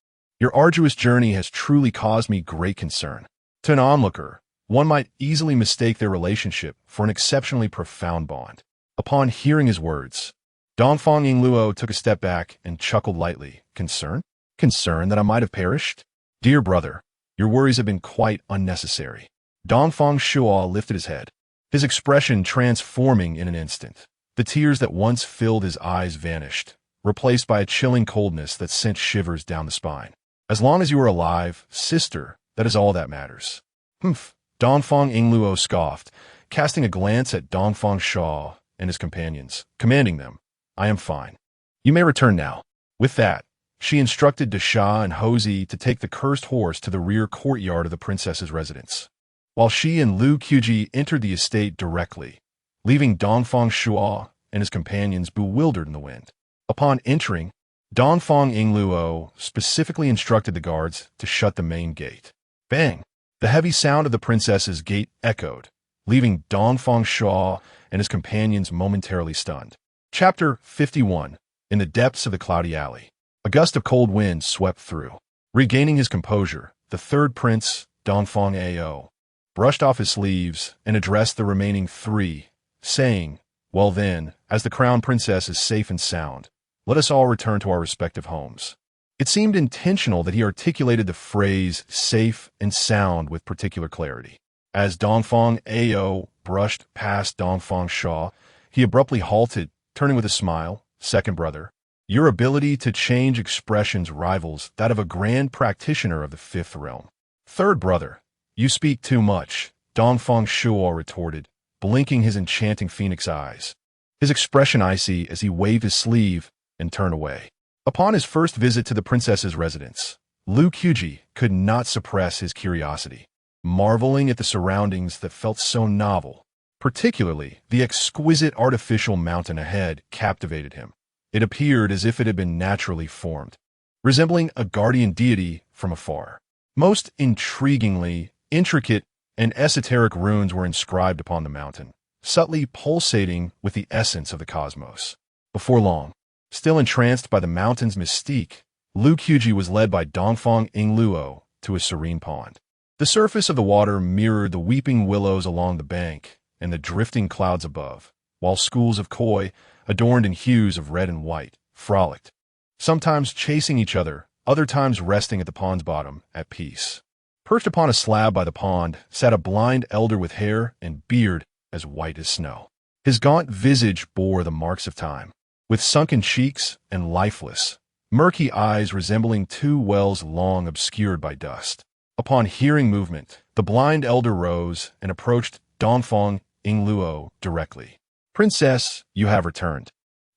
your arduous journey has truly caused me great concern. To an onlooker, one might easily mistake their relationship for an exceptionally profound bond. Upon hearing his words, Dongfang Yingluo took a step back and chuckled lightly. Concern? Concern that I might have perished? Dear brother, your worries have been quite unnecessary. Dongfang Shua lifted his head, his expression transforming in an instant. The tears that once filled his eyes vanished, replaced by a chilling coldness that sent shivers down the spine. As long as you are alive, sister, that is all that matters. Humph, Dongfang Yingluo scoffed, casting a glance at Dongfang Shua and his companions, commanding them, I am fine. You may return now. With that, she instructed Dasha and Hosey to take the cursed horse to the rear courtyard of the princess's residence, while she and Lu Qubi entered the estate directly, leaving Dongfang Shua and his companions bewildered in the wind. Upon entering, Dongfang Yingluo specifically instructed the guards to shut the main gate. Bang! The heavy sound of the princess's gate echoed, leaving Dongfang Shua and his companions momentarily stunned. Chapter 51. In the depths of the cloudy alley, a gust of cold wind swept through. Regaining his composure, the third prince, Dongfang Ao, brushed off his sleeves and addressed the remaining three, saying, Well then, as the crown princess is safe and sound, let us all return to our respective homes. It seemed intentional that he articulated the phrase safe and sound with particular clarity. As Dongfang Ao brushed past Dongfang Shua, he abruptly halted, turning with a smile, Second brother, your ability to change expressions rivals that of a grand practitioner of the fifth realm. Third brother, you speak too much, Dongfang Shua retorted, blinking his enchanting phoenix eyes. His expression icy as he waved his sleeve and turn away. Upon his first visit to the princess's residence, Lu Qubi could not suppress his curiosity, marveling at the surroundings that felt so novel. Particularly, the exquisite artificial mountain ahead captivated him. It appeared as if it had been naturally formed, resembling a guardian deity from afar. Most intriguingly, intricate and esoteric runes were inscribed upon the mountain, subtly pulsating with the essence of the cosmos. Before long, still entranced by the mountain's mystique, Lu Qubi was led by Dafeng Luo to a serene pond. The surface of the water mirrored the weeping willows along the bank and the drifting clouds above, while schools of koi, adorned in hues of red and white, frolicked, sometimes chasing each other, other times resting at the pond's bottom, at peace. Perched upon a slab by the pond sat a blind elder with hair and beard as white as snow. His gaunt visage bore the marks of time, with sunken cheeks and lifeless, murky eyes resembling two wells long obscured by dust. Upon hearing movement, the blind elder rose and approached Dafeng Luo directly. "Princess, you have returned,"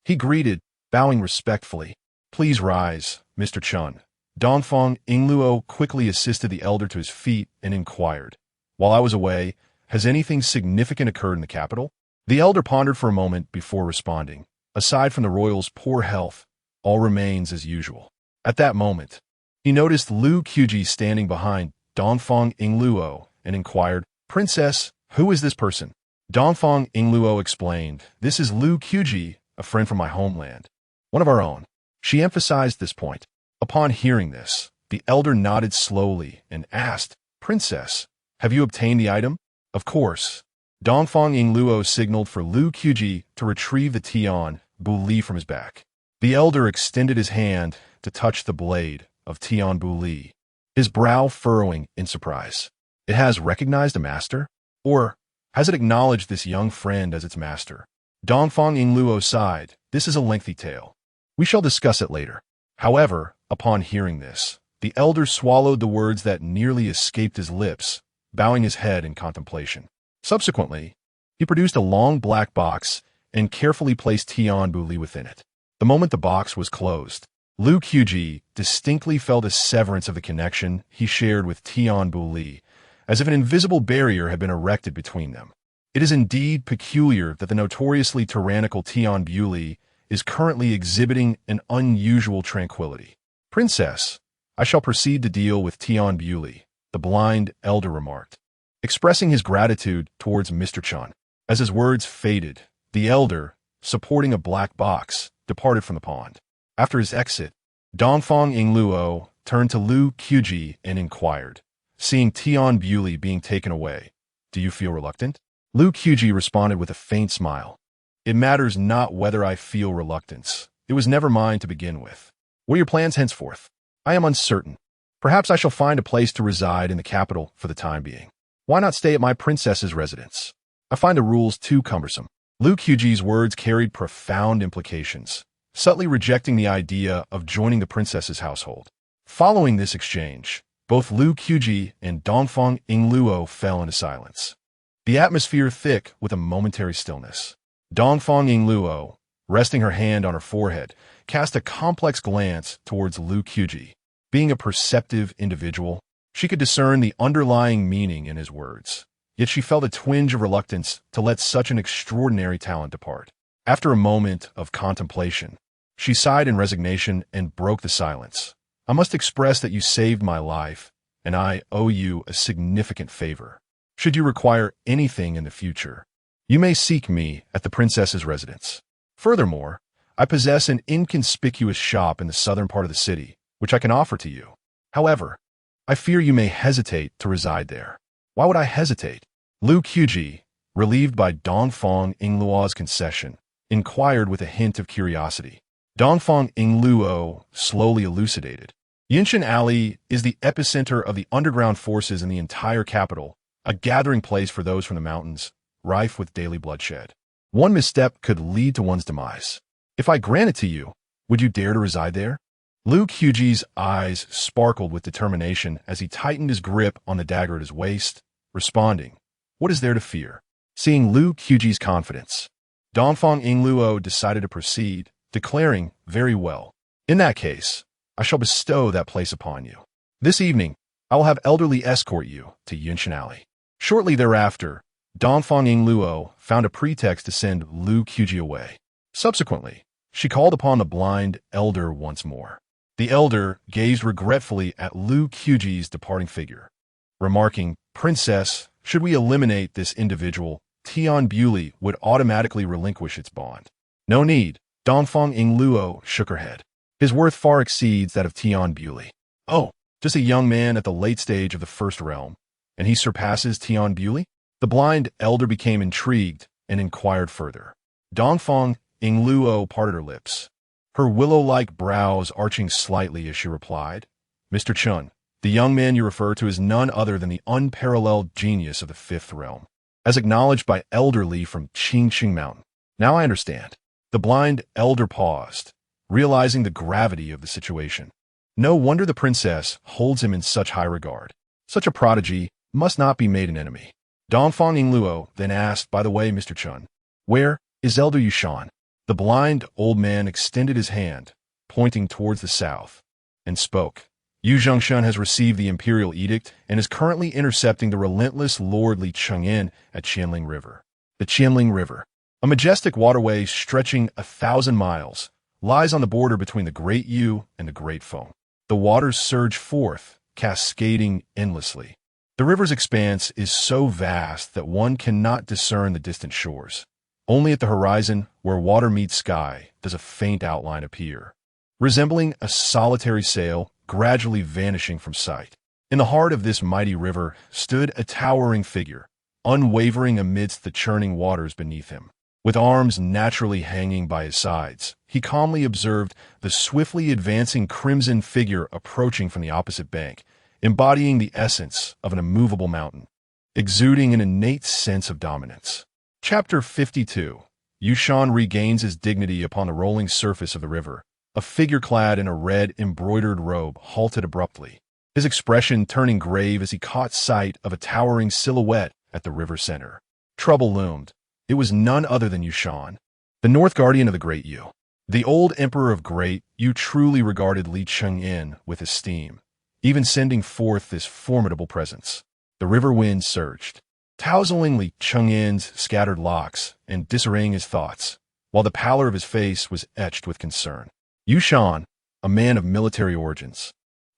he greeted, bowing respectfully. "Please rise, Mr. Chun." Dafeng Luo quickly assisted the elder to his feet and inquired, "While I was away, has anything significant occurred in the capital?" The elder pondered for a moment before responding. "Aside from the royal's poor health, all remains as usual." At that moment, he noticed Lu Qubi standing behind Dafeng Luo and inquired, "Princess, who is this person?" Dafeng Luo explained, "This is Lu Qubi, a friend from my homeland. One of our own." She emphasized this point. Upon hearing this, the elder nodded slowly and asked, "Princess, have you obtained the item?" "Of course." Dafeng Luo signaled for Lu Qubi to retrieve the Tian Bu Li from his back. The elder extended his hand to touch the blade of Tian Bu Li, his brow furrowing in surprise. "It has recognized a master? Or has it acknowledged this young friend as its master?" Dafeng Luo sighed. "This is a lengthy tale. We shall discuss it later." However, upon hearing this, the elder swallowed the words that nearly escaped his lips, bowing his head in contemplation. Subsequently, he produced a long black box and carefully placed Tian Bu Li within it. The moment the box was closed, Lu Qubi distinctly felt a severance of the connection he shared with Tian Bu Li, as if an invisible barrier had been erected between them. It is indeed peculiar that the notoriously tyrannical Tian Bu Li is currently exhibiting an unusual tranquility. "Princess, I shall proceed to deal with Tian Bu Li," the blind elder remarked, expressing his gratitude towards Mr. Chun. As his words faded, the elder, supporting a black box, departed from the pond. After his exit, Dafeng Luo turned to Lu Qubi and inquired, seeing Tian Bu Li being taken away, "Do you feel reluctant?" Lu Qubi responded with a faint smile. "It matters not whether I feel reluctance. It was never mine to begin with. What are your plans henceforth?" "I am uncertain. Perhaps I shall find a place to reside in the capital for the time being. Why not stay at my princess's residence? I find the rules too cumbersome." Lu Qubi's words carried profound implications, subtly rejecting the idea of joining the princess's household. Following this exchange, both Lu Qubi and Dafeng Luo fell into silence, the atmosphere thick with a momentary stillness. Dafeng Luo, resting her hand on her forehead, cast a complex glance towards Lu Qubi. Being a perceptive individual, she could discern the underlying meaning in his words. Yet she felt a twinge of reluctance to let such an extraordinary talent depart. After a moment of contemplation, she sighed in resignation and broke the silence. "I must express that you saved my life, and I owe you a significant favor. Should you require anything in the future, you may seek me at the princess's residence. Furthermore, I possess an inconspicuous shop in the southern part of the city, which I can offer to you. However, I fear you may hesitate to reside there." "Why would I hesitate?" Lu Qubi, relieved by Dafeng Luo's concession, inquired with a hint of curiosity. Dafeng Luo slowly elucidated. "Yinshan Alley is the epicenter of the underground forces in the entire capital, a gathering place for those from the mountains, rife with daily bloodshed. One misstep could lead to one's demise. If I grant it to you, would you dare to reside there?" Lu Qubi's eyes sparkled with determination as he tightened his grip on the dagger at his waist, responding, "What is there to fear?" Seeing Lu Qubi's confidence, Dafeng Luo decided to proceed, declaring, "Very well. In that case, I shall bestow that place upon you. This evening, I will have elderly escort you to Yunshan Alley." Shortly thereafter, Dongfang Yingluo found a pretext to send Lu Qubi away. Subsequently, she called upon the blind elder once more. The elder gazed regretfully at Lu Qubi's departing figure, remarking, "Princess, should we eliminate this individual, Tian Bewley would automatically relinquish its bond." "No need." Dongfang Yingluo shook her head. "His worth far exceeds that of Tian Bewley." "Oh, just a young man at the late stage of the first realm, and he surpasses Tian Bewley?" The blind elder became intrigued and inquired further. Dongfang Yingluo parted her lips, her willow-like brows arching slightly as she replied, "Mr. Chun, the young man you refer to is none other than the unparalleled genius of the fifth realm, as acknowledged by Elder Li from Qingqing Mountain." "Now I understand." The blind elder paused, realizing the gravity of the situation. No wonder the princess holds him in such high regard. Such a prodigy must not be made an enemy. Dongfang Yingluo then asked, "By the way, Mr. Chun, where is Elder Yushan?" The blind old man extended his hand, pointing towards the south, and spoke. "Yu Zhengshan has received the imperial edict and is currently intercepting the relentless Lord Li Chengyan at Qianling River." The Qianling River, a majestic waterway stretching 1,000 miles, lies on the border between the Great Yu and the Great Feng. The waters surge forth, cascading endlessly. The river's expanse is so vast that one cannot discern the distant shores. Only at the horizon, where water meets sky, does a faint outline appear, resembling a solitary sail gradually vanishing from sight. In the heart of this mighty river stood a towering figure, unwavering amidst the churning waters beneath him. With arms naturally hanging by his sides, he calmly observed the swiftly advancing crimson figure approaching from the opposite bank, embodying the essence of an immovable mountain, exuding an innate sense of dominance. Chapter 52. Yushan regains his dignity upon the rolling surface of the river. A figure clad in a red embroidered robe halted abruptly, his expression turning grave as he caught sight of a towering silhouette at the river center. Trouble loomed. It was none other than Yushan, the North Guardian of the Great Yu. The old Emperor of Great Yu truly regarded Li Chengyan with esteem, even sending forth this formidable presence. The river wind surged, tousling Li Chengyan's scattered locks and disarraying his thoughts, while the pallor of his face was etched with concern. Yushan, a man of military origins,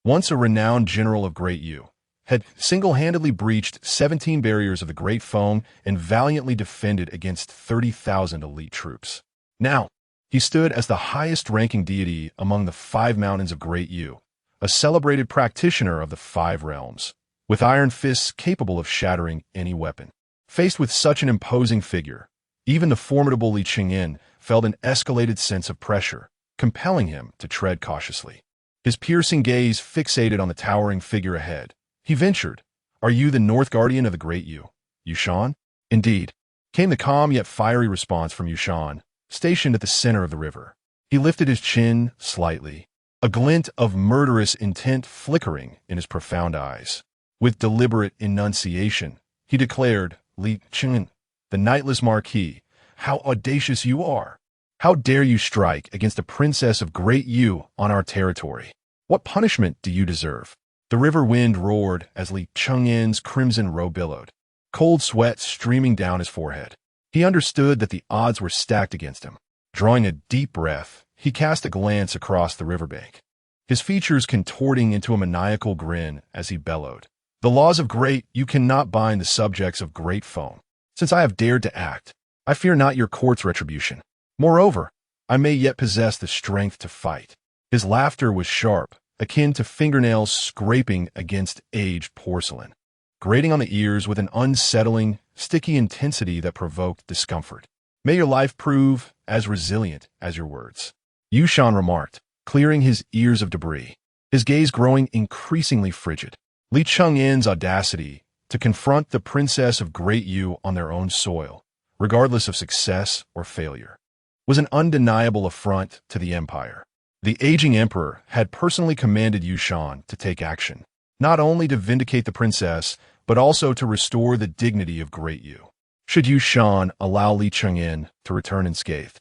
once a renowned general of Great Yu, had single-handedly breached 17 barriers of the Great Feng and valiantly defended against 30,000 elite troops. Now, he stood as the highest-ranking deity among the 5 mountains of Great Yu, a celebrated practitioner of the 5 realms, with iron fists capable of shattering any weapon. Faced with such an imposing figure, even the formidable Li Chengyan felt an escalated sense of pressure, compelling him to tread cautiously. His piercing gaze fixated on the towering figure ahead. He ventured, "Are you the North Guardian of the Great Yu, Yushan?" "Indeed," came the calm yet fiery response from Yushan, stationed at the center of the river. He lifted his chin slightly, a glint of murderous intent flickering in his profound eyes. With deliberate enunciation, he declared, "Li Chengyan, the Knightless Marquis, how audacious you are! How dare you strike against a princess of Great Yu on our territory? What punishment do you deserve?" The river wind roared as Li Chengyan's crimson robe billowed, cold sweat streaming down his forehead. He understood that the odds were stacked against him. Drawing a deep breath, he cast a glance across the riverbank, his features contorting into a maniacal grin as he bellowed, "The laws of Great Yu cannot bind the subjects of Great Feng. Since I have dared to act, I fear not your court's retribution. Moreover, I may yet possess the strength to fight." His laughter was sharp, akin to fingernails scraping against aged porcelain, grating on the ears with an unsettling, sticky intensity that provoked discomfort. "May your life prove as resilient as your words," Yushan remarked, clearing his ears of debris, his gaze growing increasingly frigid. Li Chengyan's audacity to confront the princess of Great Yu on their own soil, regardless of success or failure, was an undeniable affront to the empire. The aging emperor had personally commanded Yushan to take action, not only to vindicate the princess, but also to restore the dignity of Great Yu. Should Yushan allow Li Chengyan to return unscathed?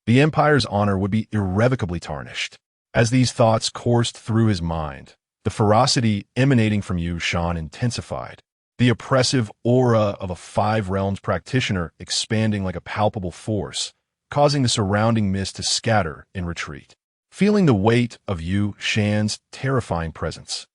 The empire's honor would be irrevocably tarnished. As these thoughts coursed through his mind, the ferocity emanating from Yu Shan intensified, the oppressive aura of a five realms practitioner expanding like a palpable force, causing the surrounding mist to scatter in retreat. Feeling the weight of Yu Shan's terrifying presence,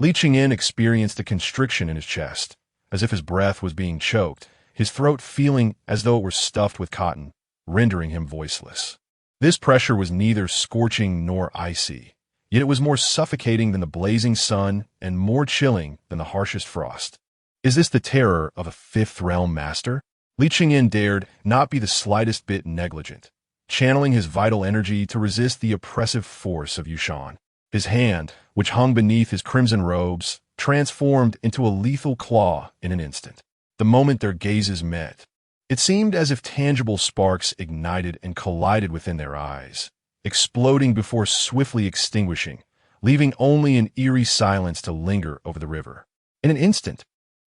Li Qingyin experienced a constriction in his chest, as if his breath was being choked, his throat feeling as though it were stuffed with cotton, rendering him voiceless. This pressure was neither scorching nor icy, yet it was more suffocating than the blazing sun and more chilling than the harshest frost. Is this the terror of a fifth realm master? Li Qingyin dared not be the slightest bit negligent, channeling his vital energy to resist the oppressive force of Yu Shan. His hand, which hung beneath his crimson robes, transformed into a lethal claw in an instant. The moment their gazes met, it seemed as if tangible sparks ignited and collided within their eyes, exploding before swiftly extinguishing, leaving only an eerie silence to linger over the river. In an instant,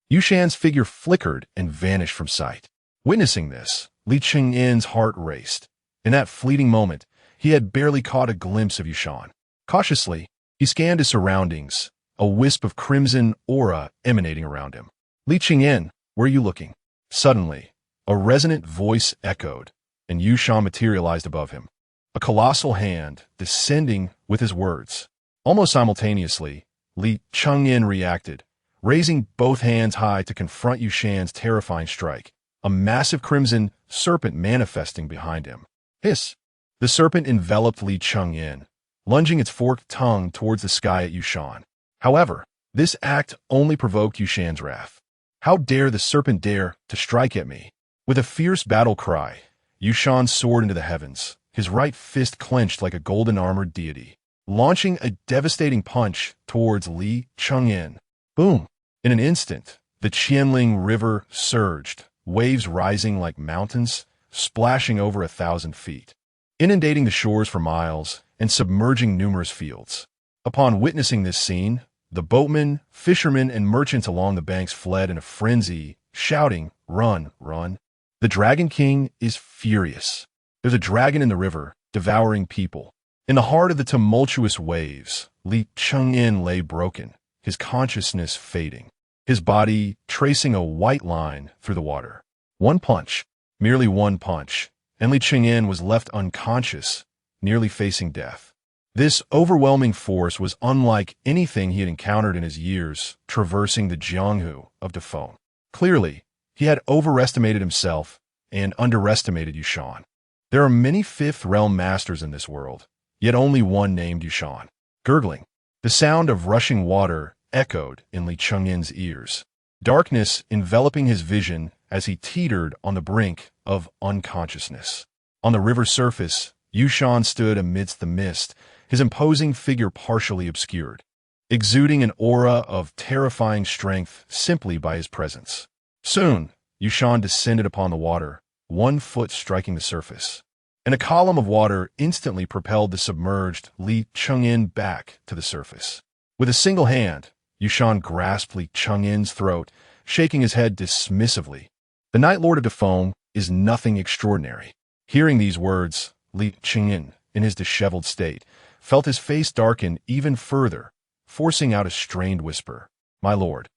Yu Shan's figure flickered and vanished from sight. Witnessing this, Li Qingyin's heart raced. In that fleeting moment, he had barely caught a glimpse of Yu Shan. Cautiously, he scanned his surroundings, a wisp of crimson aura emanating around him. Li Qingyin, where are you looking? Suddenly, a resonant voice echoed, and Yu Shan materialized above him, a colossal hand descending with his words. Almost simultaneously, Li Qingyin reacted, raising both hands high to confront Yu Shan's terrifying strike, a massive crimson serpent manifesting behind him. Hiss! The serpent enveloped Li Qingyin, lunging its forked tongue towards the sky at Yu Shan. However, this act only provoked Yu Shan's wrath. How dare the serpent dare to strike at me? With a fierce battle cry, Yu Shan soared into the heavens, his right fist clenched like a golden-armored deity, launching a devastating punch towards Li Qingyin. Boom! In an instant, the Qianling River surged, waves rising like mountains, splashing over 1,000 feet, inundating the shores for miles and submerging numerous fields. Upon witnessing this scene, the boatmen, fishermen, and merchants along the banks fled in a frenzy, shouting, "Run, run! The Dragon King is furious. There's a dragon in the river, devouring people." In the heart of the tumultuous waves, Li Qingyin lay broken, his consciousness fading, his body tracing a white line through the water. One punch, merely one punch, and Li Qingyin was left unconscious, nearly facing death. This overwhelming force was unlike anything he had encountered in his years traversing the Jianghu of Dafeng. Clearly, he had overestimated himself and underestimated Yu Shan. There are many fifth realm masters in this world, yet only one named Yu Shan. Gurgling, the sound of rushing water echoed in Li Qingyin's ears, darkness enveloping his vision as he teetered on the brink of unconsciousness. On the river's surface, Yu Shan stood amidst the mist, his imposing figure partially obscured, exuding an aura of terrifying strength simply by his presence. Soon, Yu Shan descended upon the water, one foot striking the surface, and a column of water instantly propelled the submerged Li Qingyin back to the surface. With a single hand, Yu Shan grasped Li Qingyin's throat, shaking his head dismissively. The Night Lord of Dafeng is nothing extraordinary. Hearing these words, Li Qingyin, in his disheveled state, felt his face darken even further, forcing out a strained whisper. "My lord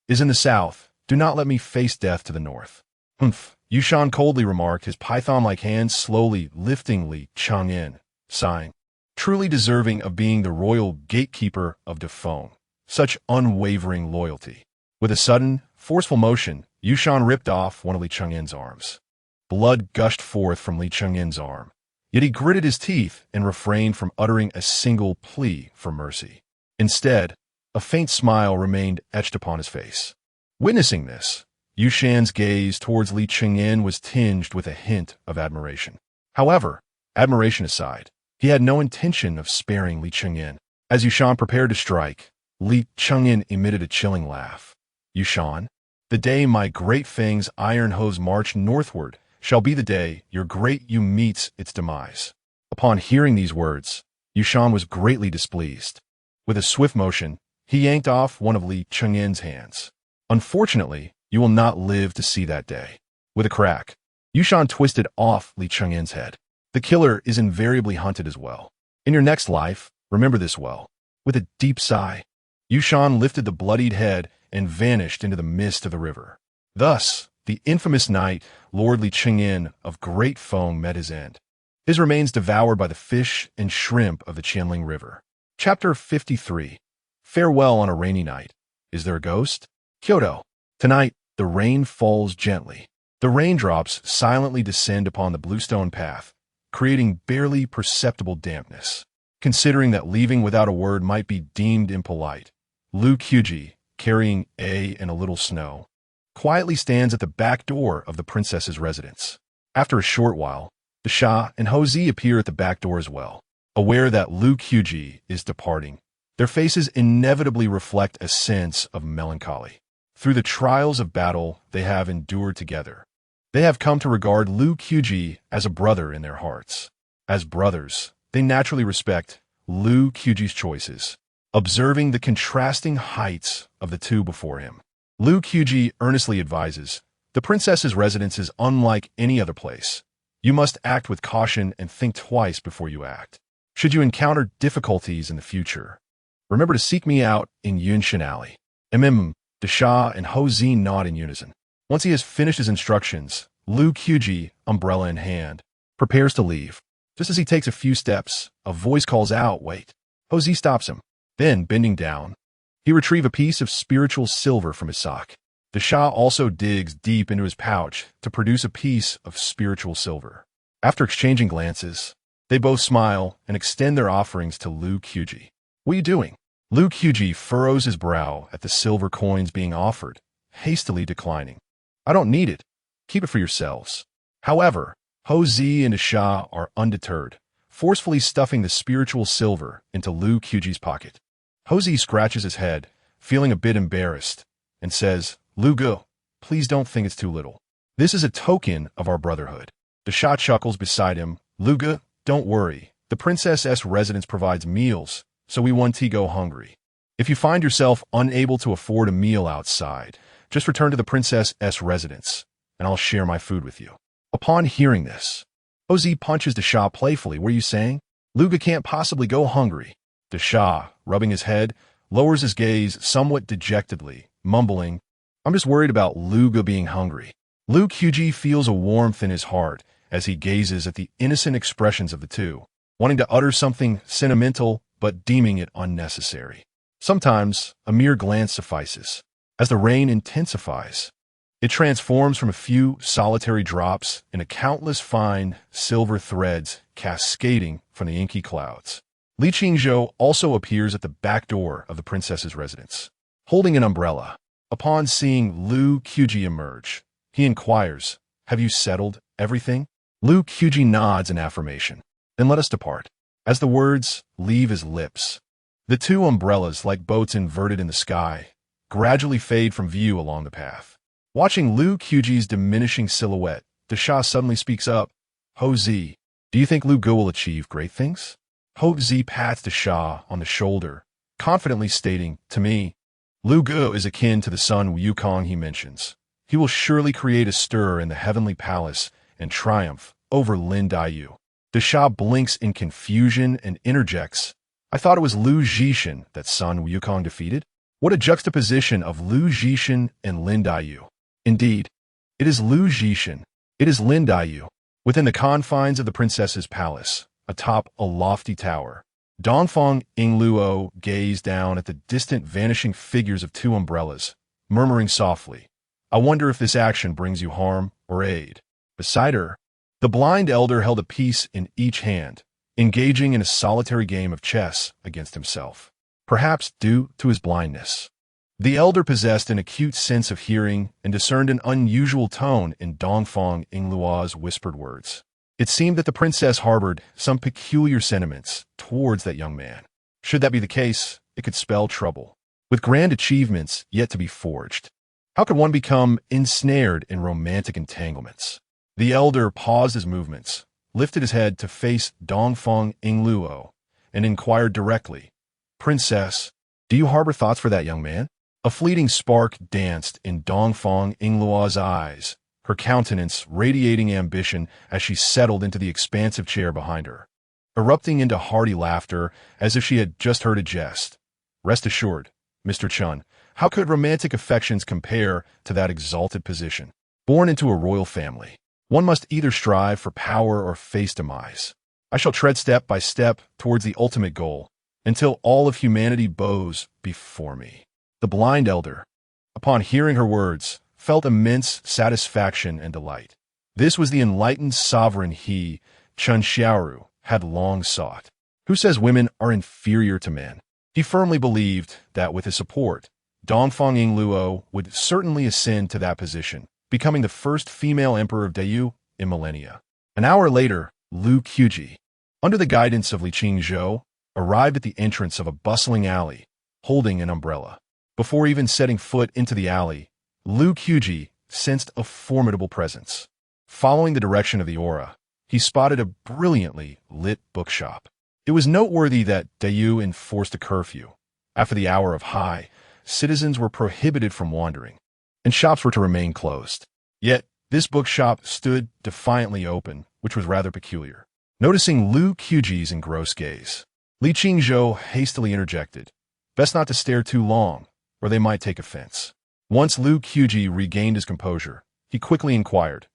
is in the south. Do not let me face death to the north." "Humph," Yu Shan coldly remarked, his python-like hands slowly lifting Li Qingyin, sighing. Truly deserving of being the royal gatekeeper of Dafeng. Such unwavering loyalty. With a sudden, forceful motion, Yu Shan ripped off one of Li Qingyin's arms. Blood gushed forth from Li Qingyin's arm, yet he gritted his teeth and refrained from uttering a single plea for mercy. Instead, a faint smile remained etched upon his face. Witnessing this, Yu Shan's gaze towards Li Qingyin was tinged with a hint of admiration. However, admiration aside, he had no intention of sparing Li Qingyin. As Yu Shan prepared to strike, Li Qingyin emitted a chilling laugh. "Yu Shan, the day my great Feng's iron hose march northward shall be the day your great Yu meets its demise." Upon hearing these words, Yu Shan was greatly displeased. With a swift motion, he yanked off one of Li Qingyin's hands. "Unfortunately, you will not live to see that day." With a crack, Yu Shan twisted off Li Qingyin's head. The killer is invariably hunted as well. In your next life, remember this well. With a deep sigh, Yushan lifted the bloodied head and vanished into the mist of the river. Thus, the infamous knight, Lord Li Qingyin of Great Feng, met his end. His remains devoured by the fish and shrimp of the Qianling River. Chapter 53. Farewell on a rainy night. Is there a ghost? Kyoto. Tonight, the rain falls gently. The raindrops silently descend upon the bluestone path, creating barely perceptible dampness. Considering that leaving without a word might be deemed impolite, Lu Qubi, carrying A and a little snow, quietly stands at the back door of the princess's residence. After a short while, the Shah and Hoarse appear at the back door as well. Aware that Lu Qubi is departing, their faces inevitably reflect a sense of melancholy. Through the trials of battle they have endured together, they have come to regard Lu Qubi as a brother in their hearts. As brothers, they naturally respect Lu Qiji's choices, observing the contrasting heights of the two before him. Lu Qubi earnestly advises, the princess's residence is unlike any other place. You must act with caution and think twice before you act. Should you encounter difficulties in the future, remember to seek me out in Yunshan Alley. The Shah and Hoarse nod in unison. Once he has finished his instructions, Lu Qubi, umbrella in hand, prepares to leave. Just as he takes a few steps, a voice calls out, "Wait." Hoarse stops him. Then, bending down, he retrieves a piece of spiritual silver from his sock. The Shah also digs deep into his pouch to produce a piece of spiritual silver. After exchanging glances, they both smile and extend their offerings to Lu Qubi. "What are you doing?" Lu Qubi furrows his brow at the silver coins being offered, hastily declining. "I don't need it. Keep it for yourselves." However, Hoarse and the Shah are undeterred, forcefully stuffing the spiritual silver into Lu Qiji's pocket. Hoarse scratches his head, feeling a bit embarrassed, and says, "Lu Gu, please don't think it's too little. This is a token of our brotherhood." The Shah chuckles beside him. "Lu Gu, don't worry. The princess's residence provides meals, so we won't go hungry. If you find yourself unable to afford a meal outside, just return to the princess's residence, and I'll share my food with you." Upon hearing this, Hoarse punches the Shah playfully. "What are you saying? Lu Gu can't possibly go hungry." The Shah, rubbing his head, lowers his gaze somewhat dejectedly, mumbling, "I'm just worried about Lu Gu being hungry." Lu Qubi feels a warmth in his heart as he gazes at the innocent expressions of the two, wanting to utter something sentimental but deeming it unnecessary. Sometimes a mere glance suffices. As the rain intensifies, it transforms from a few solitary drops into countless fine silver threads cascading from the inky clouds. Li Qingzhou also appears at the back door of the princess's residence, holding an umbrella. Upon seeing Lu Qubi emerge, he inquires, "Have you settled everything?" Lu Qubi nods in affirmation. "Then let us depart." As the words leave his lips, the two umbrellas, like boats inverted in the sky, gradually fade from view along the path. Watching Lu Qiji's diminishing silhouette, the Shah suddenly speaks up, "Hoarse, do you think Lu Gu will achieve great things?" Hoarse pats the Shah on the shoulder, confidently stating, "To me, Lu Gu is akin to the son Wukong he mentions. He will surely create a stir in the heavenly palace and triumph over Lin Dayu." The Shah blinks in confusion and interjects, "I thought it was Lu Zhishan that Sun Wukong defeated? What a juxtaposition of Lu Zhishan and Lin Dayu." Indeed, it is Lu Zhishan. It is Lin Dayu. Within the confines of the princess's palace, atop a lofty tower, Dafeng Yingluo gazed down at the distant vanishing figures of two umbrellas, murmuring softly, "I wonder if this action brings you harm or aid." Beside her, the blind elder held a piece in each hand, engaging in a solitary game of chess against himself, perhaps due to his blindness. The elder possessed an acute sense of hearing and discerned an unusual tone in Dafeng Yingluo's whispered words. It seemed that the princess harbored some peculiar sentiments towards that young man. Should that be the case, it could spell trouble, with grand achievements yet to be forged. How could one become ensnared in romantic entanglements? The elder paused his movements, lifted his head to face Dafeng Yingluo, and inquired directly, "Princess, do you harbor thoughts for that young man?" A fleeting spark danced in Dafeng Yingluo's eyes. her countenance radiating ambition as she settled into the expansive chair behind her, erupting into hearty laughter as if she had just heard a jest. Rest assured, Mr. Chun, how could romantic affections compare to that exalted position? Born into a royal family, one must either strive for power or face demise. I shall tread step by step towards the ultimate goal, until all of humanity bows before me. The blind elder, upon hearing her words, felt immense satisfaction and delight. This was the enlightened sovereign he, Chun Xiaoru, had long sought. Who says women are inferior to men? He firmly believed that with his support, Dongfang Yingluo would certainly ascend to that position, becoming the first female emperor of Dayu in millennia. An hour later, Lu Qubi, under the guidance of Li Qingzhou, arrived at the entrance of a bustling alley, holding an umbrella. Before even setting foot into the alley, Lu Qubi sensed a formidable presence. Following the direction of the aura, he spotted a brilliantly lit bookshop. It was noteworthy that Dayu enforced a curfew. After the hour of high, citizens were prohibited from wandering, and shops were to remain closed. Yet, this bookshop stood defiantly open, which was rather peculiar. Noticing Lu Qubi's engrossed gaze, Li Qingzhou hastily interjected, "Best not to stare too long, or they might take offense." Once Lu Qubi regained his composure, he quickly inquired,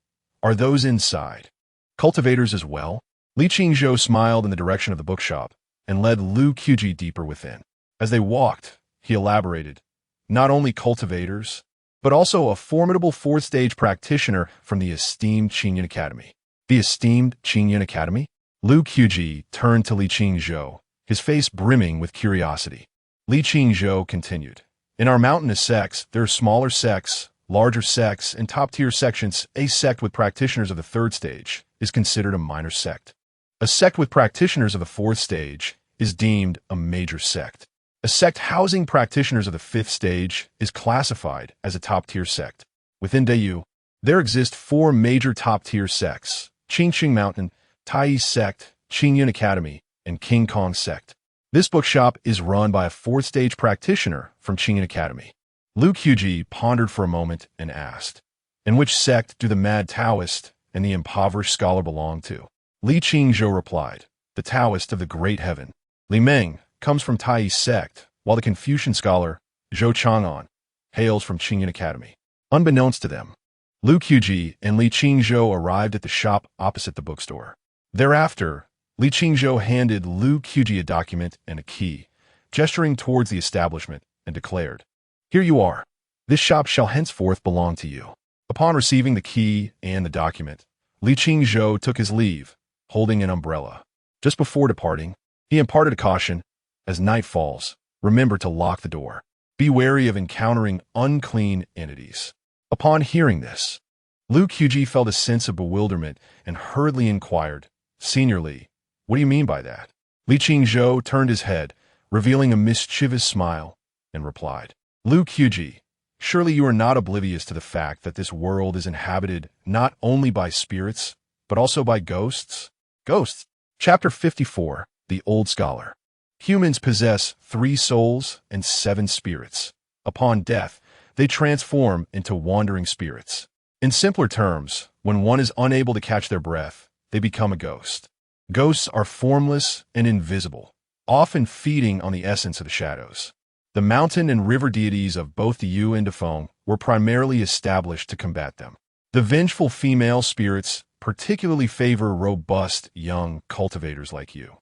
"Are those inside cultivators as well?" Li Qingzhou smiled in the direction of the bookshop and led Lu Qubi deeper within. As they walked, he elaborated, "Not only cultivators, but also a formidable fourth-stage practitioner from the esteemed Qingyan Academy." The esteemed Qingyan Academy? Lu Qubi turned to Li Qingzhou, his face brimming with curiosity. Li Qingzhou continued, "In our mountainous sects, there are smaller sects, larger sects, and top-tier sections. A sect with practitioners of the third stage is considered a minor sect. A sect with practitioners of the fourth stage is deemed a major sect. A sect housing practitioners of the fifth stage is classified as a top-tier sect. Within Dayu, there exist 4 major top-tier sects: Qingqing Mountain, Taoist sect, Qingyan Academy, and King Kong sect. This bookshop is run by a fourth-stage practitioner from Qingyan Academy." Lu Qubi pondered for a moment and asked, "In which sect do the mad Taoist and the impoverished scholar belong to?" Li Qingzhou replied, "The Taoist of the Great Heaven. Li Meng comes from Taoist sect, while the Confucian scholar, Zhou Chang'an, hails from Qingyan Academy." Unbeknownst to them, Lu Qubi and Li Qingzhou arrived at the shop opposite the bookstore. Thereafter, Li Qingzhou handed Lu Qubi a document and a key, gesturing towards the establishment, and declared, "Here you are. This shop shall henceforth belong to you." Upon receiving the key and the document, Li Qingzhou took his leave, holding an umbrella. Just before departing, he imparted a caution, "As night falls, remember to lock the door. Be wary of encountering unclean entities." Upon hearing this, Lu Qubi felt a sense of bewilderment and hurriedly inquired, "Senior Li, what do you mean by that?" Li Qingzhou turned his head, revealing a mischievous smile, and replied, "Lu Qubi, surely you are not oblivious to the fact that this world is inhabited not only by spirits, but also by ghosts?" Ghosts. Chapter 54, The Old Scholar. Humans possess 3 souls and 7 spirits. Upon death, they transform into wandering spirits. In simpler terms, when one is unable to catch their breath, they become a ghost. Ghosts are formless and invisible, often feeding on the essence of the shadows. The mountain and river deities of both Dayu and Dafeng were primarily established to combat them. The vengeful female spirits particularly favor robust, young cultivators like you.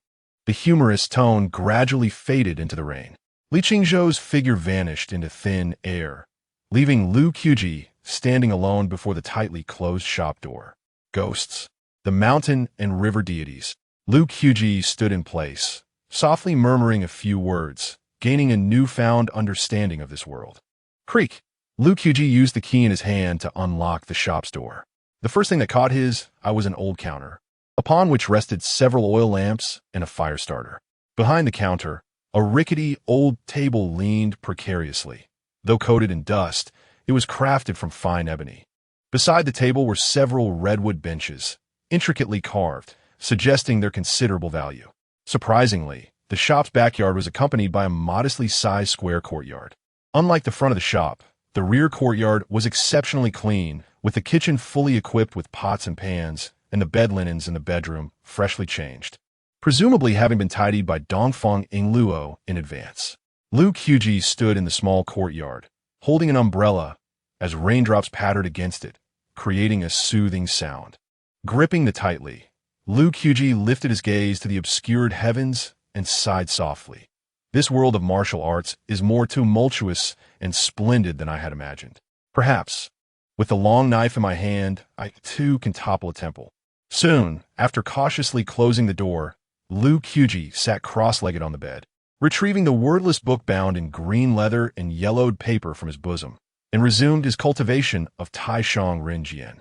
The humorous tone gradually faded into the rain. Li Qingzhou's figure vanished into thin air, leaving Lu Qubi standing alone before the tightly closed shop door. Ghosts. The mountain and river deities. Lu Qubi stood in place, softly murmuring a few words, gaining a newfound understanding of this world. Creak! Lu Qubi used the key in his hand to unlock the shop's door. The first thing that caught his eye was an old counter, upon which rested several oil lamps and a fire starter. Behind the counter, a rickety old table leaned precariously. Though coated in dust, it was crafted from fine ebony. Beside the table were several redwood benches, intricately carved, suggesting their considerable value. Surprisingly, the shop's backyard was accompanied by a modestly sized square courtyard. Unlike the front of the shop, The rear courtyard was exceptionally clean, with the kitchen fully equipped with pots and pans, and the bed linens in the bedroom freshly changed, presumably having been tidied by Dafeng in advance. Lu Qubi stood in the small courtyard, holding an umbrella as raindrops pattered against it, creating a soothing sound. Gripping it tightly, Lu Qubi lifted his gaze to the obscured heavens and sighed softly. This world of martial arts is more tumultuous and splendid than I had imagined. Perhaps, with the long knife in my hand, I too can topple a temple. Soon, after cautiously closing the door, Lu Qubi sat cross-legged on the bed, retrieving the wordless book bound in green leather and yellowed paper from his bosom, and resumed his cultivation of Taishang Renjian.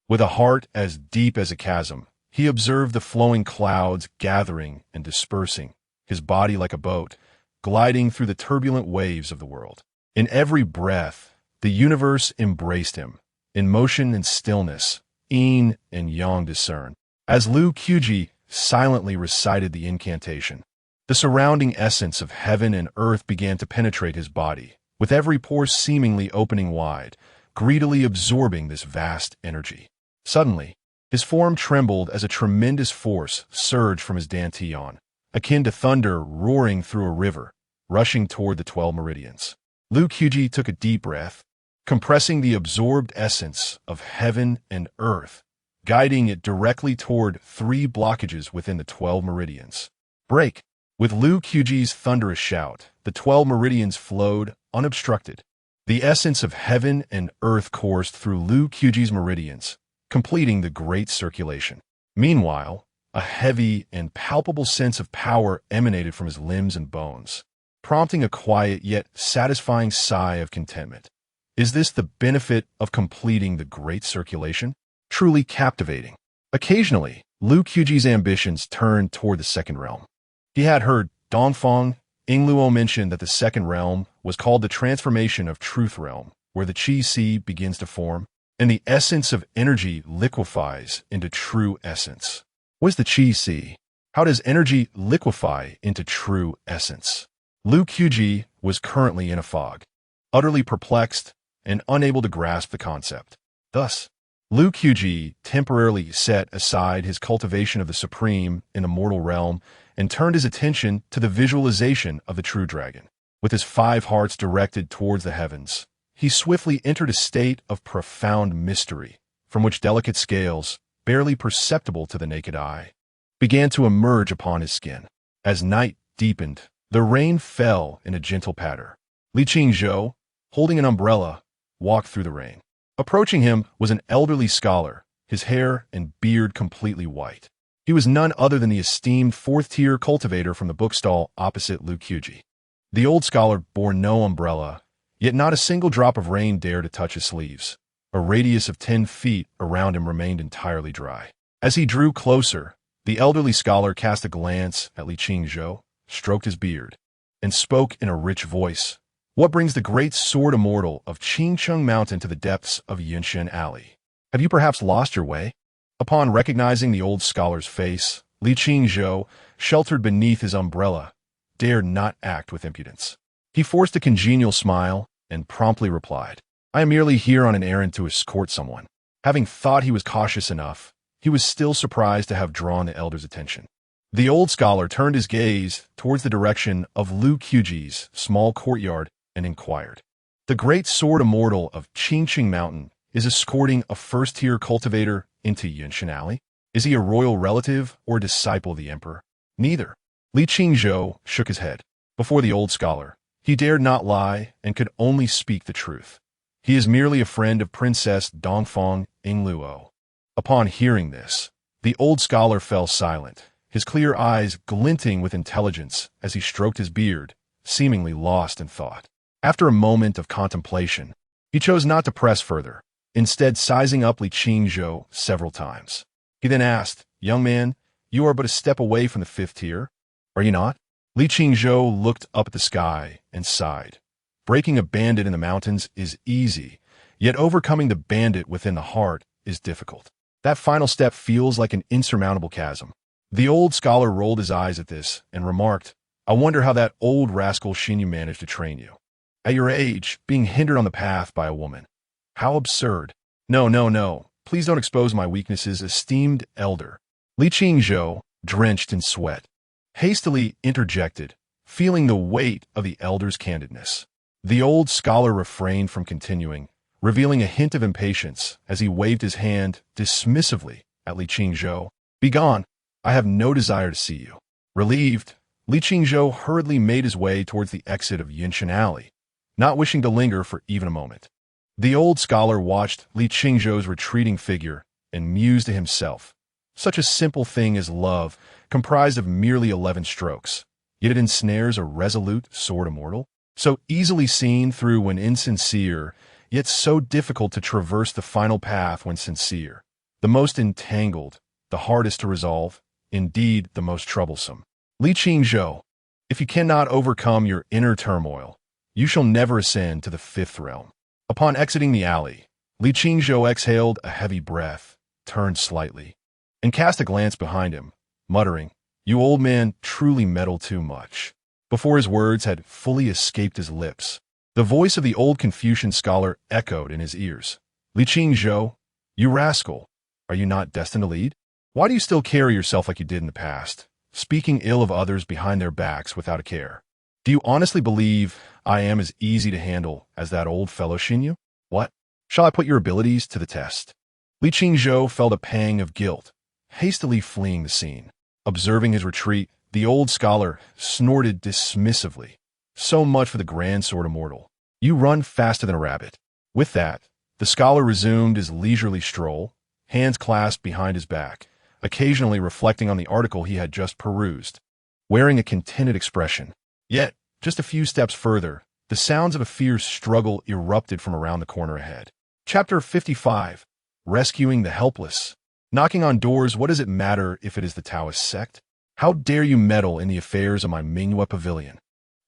With a heart as deep as a chasm, he observed the flowing clouds gathering and dispersing, his body like a boat, gliding through the turbulent waves of the world. In every breath, the universe embraced him. In motion and stillness, yin and yang discern. As Lu Qubi silently recited the incantation, the surrounding essence of heaven and earth began to penetrate his body, with every pore seemingly opening wide, greedily absorbing this vast energy. Suddenly, his form trembled as a tremendous force surged from his dantian, akin to thunder roaring through a river, rushing toward the 12 meridians. Lu Qubi took a deep breath, compressing the absorbed essence of heaven and earth, guiding it directly toward 3 blockages within the 12 meridians. Break! With Lu Qubi's thunderous shout, the 12 meridians flowed unobstructed. The essence of heaven and earth coursed through Lu Qubi's meridians, completing the great circulation. Meanwhile, a heavy and palpable sense of power emanated from his limbs and bones, prompting a quiet yet satisfying sigh of contentment. Is this the benefit of completing the great circulation? Truly captivating. Occasionally, Lu Qubi's ambitions turned toward the second realm. He had heard Dafeng mention that the second realm was called the transformation of truth realm, where the Qi Si begins to form, and the essence of energy liquefies into true essence. What is the Qi Si? How does energy liquefy into true essence? Lu Qubi was currently in a fog, utterly perplexed and unable to grasp the concept. Thus, Lu Qubi temporarily set aside his cultivation of the supreme in the mortal realm and turned his attention to the visualization of the true dragon. With his 5 hearts directed towards the heavens, he swiftly entered a state of profound mystery, from which delicate scales, barely perceptible to the naked eye, began to emerge upon his skin. As night deepened, the rain fell in a gentle patter. Li Qingzhou, holding an umbrella, walked through the rain. Approaching him was an elderly scholar, his hair and beard completely white. He was none other than the esteemed 4th-tier cultivator from the bookstall opposite Lu Qubi. The old scholar bore no umbrella, yet not a single drop of rain dared to touch his sleeves. A radius of 10 feet around him remained entirely dry. As he drew closer, the elderly scholar cast a glance at Li Qingzhou, stroked his beard, and spoke in a rich voice. What brings the great sword immortal of Qingcheng Mountain to the depths of Yinshan Alley? Have you perhaps lost your way? Upon recognizing the old scholar's face, Li Qingzhou, sheltered beneath his umbrella, dared not act with impudence. He forced a congenial smile and promptly replied, I am merely here on an errand to escort someone. Having thought he was cautious enough, he was still surprised to have drawn the elder's attention. The old scholar turned his gaze towards the direction of Lu Qubi's small courtyard and inquired, The great sword immortal of Qingcheng Mountain is escorting a 1st-tier cultivator into Yinshan Alley? Is he a royal relative or a disciple of the emperor? Neither. Li Qingzhou shook his head. Before the old scholar, he dared not lie and could only speak the truth. He is merely a friend of Princess Dafeng. Upon hearing this, the old scholar fell silent, his clear eyes glinting with intelligence as he stroked his beard, seemingly lost in thought. After a moment of contemplation, he chose not to press further, instead sizing up Li Qingzhou several times. He then asked, Young man, you are but a step away from the 5th tier, are you not? Li Qingzhou looked up at the sky and sighed. Breaking a bandit in the mountains is easy, yet overcoming the bandit within the heart is difficult. That final step feels like an insurmountable chasm. The old scholar rolled his eyes at this and remarked, I wonder how that old rascal Xinyu managed to train you. At your age, being hindered on the path by a woman. How absurd. No, no, no. Please don't expose my weaknesses, esteemed elder. Li Qingzhou, drenched in sweat, hastily interjected, feeling the weight of the elder's candidness. The old scholar refrained from continuing, revealing a hint of impatience as he waved his hand dismissively at Li Qingzhou. Begone, I have no desire to see you. Relieved, Li Qingzhou hurriedly made his way towards the exit of Yinshan Alley, not wishing to linger for even a moment. The old scholar watched Li Qingzhou's retreating figure and mused to himself. Such a simple thing as love, comprised of merely 11 strokes, yet it ensnares a resolute sword immortal, so easily seen through when insincere, yet so difficult to traverse the final path when sincere, the most entangled, the hardest to resolve, indeed the most troublesome. Li Qingzhou, if you cannot overcome your inner turmoil, you shall never ascend to the 5th realm. Upon exiting the alley, Li Qingzhou exhaled a heavy breath, turned slightly, and cast a glance behind him, muttering, "You old man truly meddle too much." Before his words had fully escaped his lips, the voice of the old Confucian scholar echoed in his ears. "Li Qingzhou, you rascal, are you not destined to lead? Why do you still carry yourself like you did in the past, speaking ill of others behind their backs without a care? Do you honestly believe I am as easy to handle as that old fellow Xinyu? What? Shall I put your abilities to the test?" Li Qingzhou felt a pang of guilt, hastily fleeing the scene. Observing his retreat, the old scholar snorted dismissively. "So much for the grand sword immortal. You run faster than a rabbit." With that, the scholar resumed his leisurely stroll, hands clasped behind his back, occasionally reflecting on the article he had just perused, wearing a contented expression. Yet, just a few steps further, the sounds of a fierce struggle erupted from around the corner ahead. Chapter 55. Rescuing the Helpless. Knocking on doors, what does it matter if it is the Taoist sect? How dare you meddle in the affairs of my Mingyue Pavilion?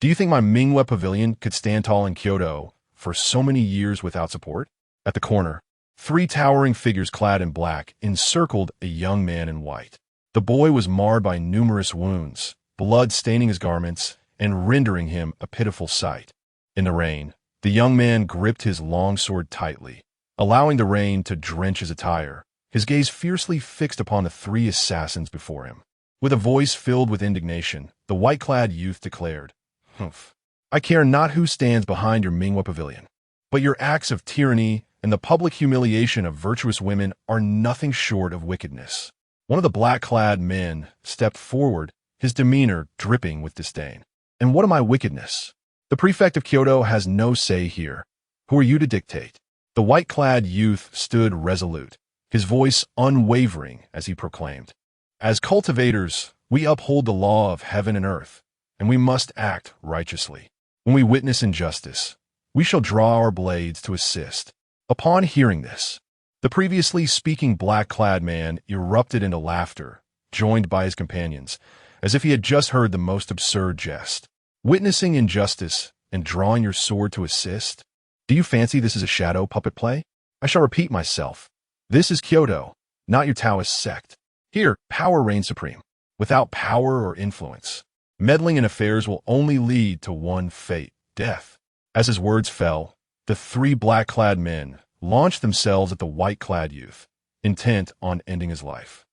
Do you think my Mingyue Pavilion could stand tall in Kyoto for so many years without support? At the corner, 3 towering figures clad in black encircled a young man in white. The boy was marred by numerous wounds, blood staining his garments and rendering him a pitiful sight. In the rain, the young man gripped his long sword tightly, allowing the rain to drench his attire, his gaze fiercely fixed upon the 3 assassins before him. With a voice filled with indignation, the white-clad youth declared, "Humph, I care not who stands behind your Mingyue Pavilion, but your acts of tyranny and the public humiliation of virtuous women are nothing short of wickedness." One of the black-clad men stepped forward, his demeanor dripping with disdain. "And what am I wickedness? The prefect of Kyoto has no say here. Who are you to dictate?" The white-clad youth stood resolute, his voice unwavering as he proclaimed, "As cultivators, we uphold the law of heaven and earth, and we must act righteously. When we witness injustice, we shall draw our blades to assist." Upon hearing this, the previously speaking black-clad man erupted into laughter, joined by his companions, as if he had just heard the most absurd jest. "Witnessing injustice and drawing your sword to assist? Do you fancy this is a shadow puppet play? I shall repeat myself. This is Kyoto, not your Taoist sect. Here, power reigns supreme. Without power or influence, meddling in affairs will only lead to one fate, death." As his words fell, the 3 black-clad men launched themselves at the white-clad youth, intent on ending his life.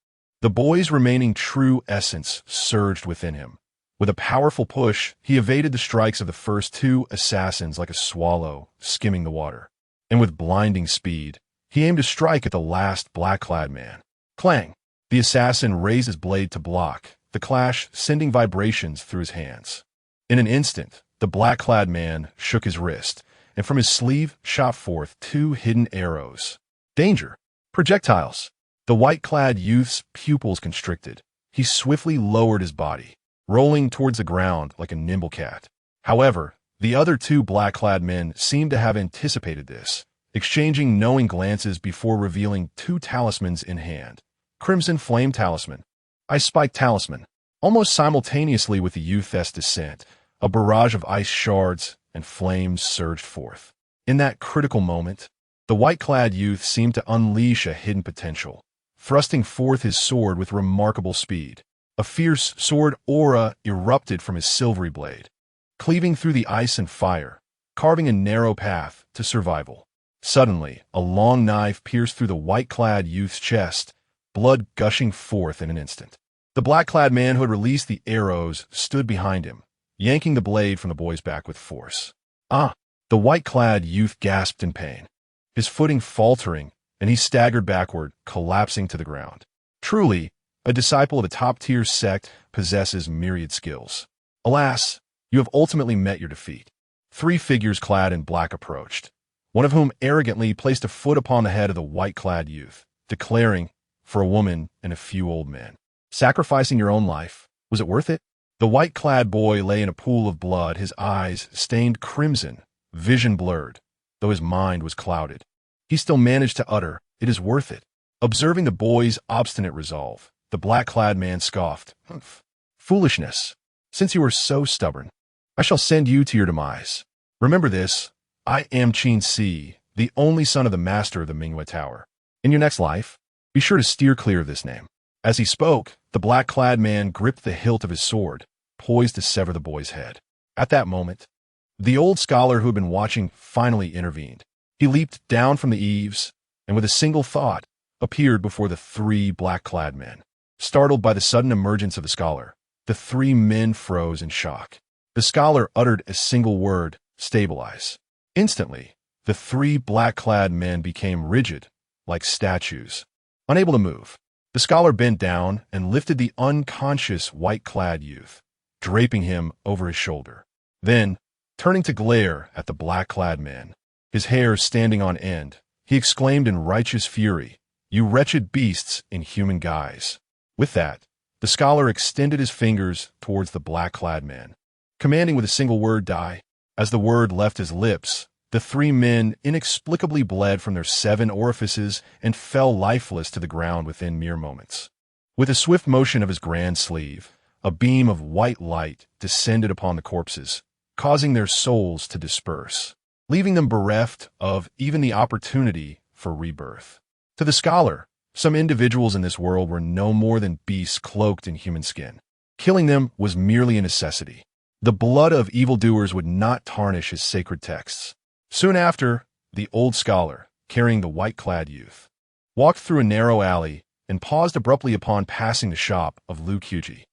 The boy's remaining true essence surged within him. With a powerful push, he evaded the strikes of the first 2 assassins like a swallow skimming the water. And with blinding speed, he aimed to strike at the last black-clad man. Clang! The assassin raised his blade to block, the clash sending vibrations through his hands. In an instant, the black-clad man shook his wrist, and from his sleeve shot forth 2 hidden arrows. Danger! Projectiles! The white-clad youth's pupils constricted. He swiftly lowered his body, rolling towards the ground like a nimble cat. However, the other 2 black-clad men seemed to have anticipated this, exchanging knowing glances before revealing 2 talismans in hand. Crimson Flame Talisman. Ice Spike Talisman. Almost simultaneously with the youth's descent, a barrage of ice shards and flames surged forth. In that critical moment, the white-clad youth seemed to unleash a hidden potential, thrusting forth his sword with remarkable speed. A fierce sword aura erupted from his silvery blade, cleaving through the ice and fire, carving a narrow path to survival. Suddenly, a long knife pierced through the white-clad youth's chest, blood gushing forth in an instant. The black-clad man who had released the arrows stood behind him, yanking the blade from the boy's back with force. Ah! The white-clad youth gasped in pain, his footing faltering, and he staggered backward, collapsing to the ground. Truly, a disciple of a top-tier sect possesses myriad skills. Alas, you have ultimately met your defeat. 3 figures clad in black approached, one of whom arrogantly placed a foot upon the head of the white-clad youth, declaring, for a woman and a few old men, sacrificing your own life, was it worth it? The white-clad boy lay in a pool of blood, his eyes stained crimson, vision blurred, though his mind was clouded. He still managed to utter, "It is worth it." Observing the boy's obstinate resolve, the black-clad man scoffed, "Humph. Foolishness. Since you are so stubborn, I shall send you to your demise. Remember this, I am Qin Si, the only son of the master of the Mingyue Tower. In your next life, be sure to steer clear of this name." As he spoke, the black-clad man gripped the hilt of his sword, poised to sever the boy's head. At that moment, the old scholar who had been watching finally intervened. He leaped down from the eaves, and with a single thought, appeared before the 3 black-clad men. Startled by the sudden emergence of the scholar, the 3 men froze in shock. The scholar uttered a single word, "Stabilize." Instantly, the 3 black-clad men became rigid, like statues, unable to move. The scholar bent down and lifted the unconscious white-clad youth, draping him over his shoulder. Then, turning to glare at the black-clad men, his hair standing on end, he exclaimed in righteous fury, "You wretched beasts in human guise." With that, the scholar extended his fingers towards the black-clad men, commanding with a single word, "Die." As the word left his lips, the 3 men inexplicably bled from their 7 orifices and fell lifeless to the ground within mere moments. With a swift motion of his grand sleeve, a beam of white light descended upon the corpses, causing their souls to disperse, leaving them bereft of even the opportunity for rebirth. To the scholar, some individuals in this world were no more than beasts cloaked in human skin. Killing them was merely a necessity. The blood of evildoers would not tarnish his sacred texts. Soon after, the old scholar, carrying the white-clad youth, walked through a narrow alley and paused abruptly upon passing the shop of Lu Qubi.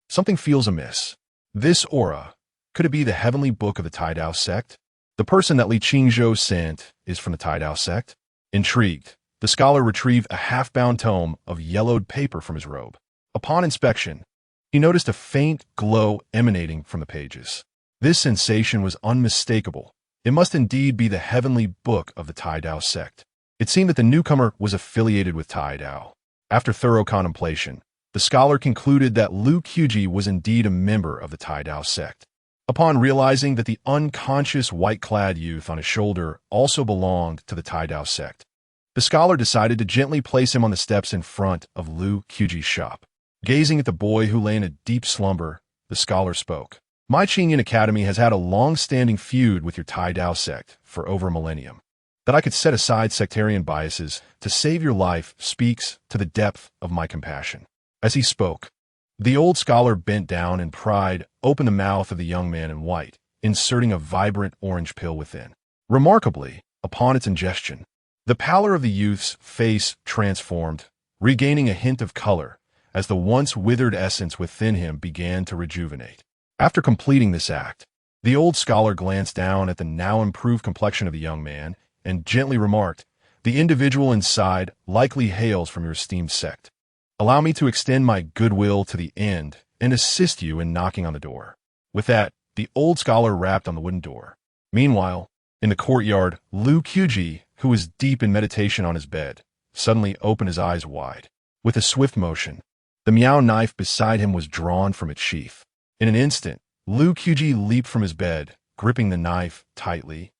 Something feels amiss. This aura, could it be the heavenly book of the Taoist sect? The person that Li Qingzhou sent is from the Taoist sect. Intrigued, the scholar retrieved a half-bound tome of yellowed paper from his robe. Upon inspection, he noticed a faint glow emanating from the pages. This sensation was unmistakable. It must indeed be the heavenly book of the Taoist sect. It seemed that the newcomer was affiliated with Taoist. After thorough contemplation, the scholar concluded that Lu Qubi was indeed a member of the Taoist sect. Upon realizing that the unconscious white-clad youth on his shoulder also belonged to the Taoist sect, the scholar decided to gently place him on the steps in front of Lu Qubi's shop. Gazing at the boy who lay in a deep slumber, the scholar spoke. "My Qingyan Academy has had a long-standing feud with your Taoist sect for over a millennium. That I could set aside sectarian biases to save your life speaks to the depth of my compassion." As he spoke, the old scholar bent down and pried open the mouth of the young man in white, inserting a vibrant orange pill within. Remarkably, upon its ingestion, the pallor of the youth's face transformed, regaining a hint of color as the once withered essence within him began to rejuvenate. After completing this act, the old scholar glanced down at the now improved complexion of the young man and gently remarked, "The individual inside likely hails from your esteemed sect. Allow me to extend my goodwill to the end and assist you in knocking on the door." With that, the old scholar rapped on the wooden door. Meanwhile, in the courtyard, Lu Qubi, who was deep in meditation on his bed, suddenly opened his eyes wide. With a swift motion, the miao knife beside him was drawn from its sheath. In an instant, Lu Qubi leaped from his bed, gripping the knife tightly,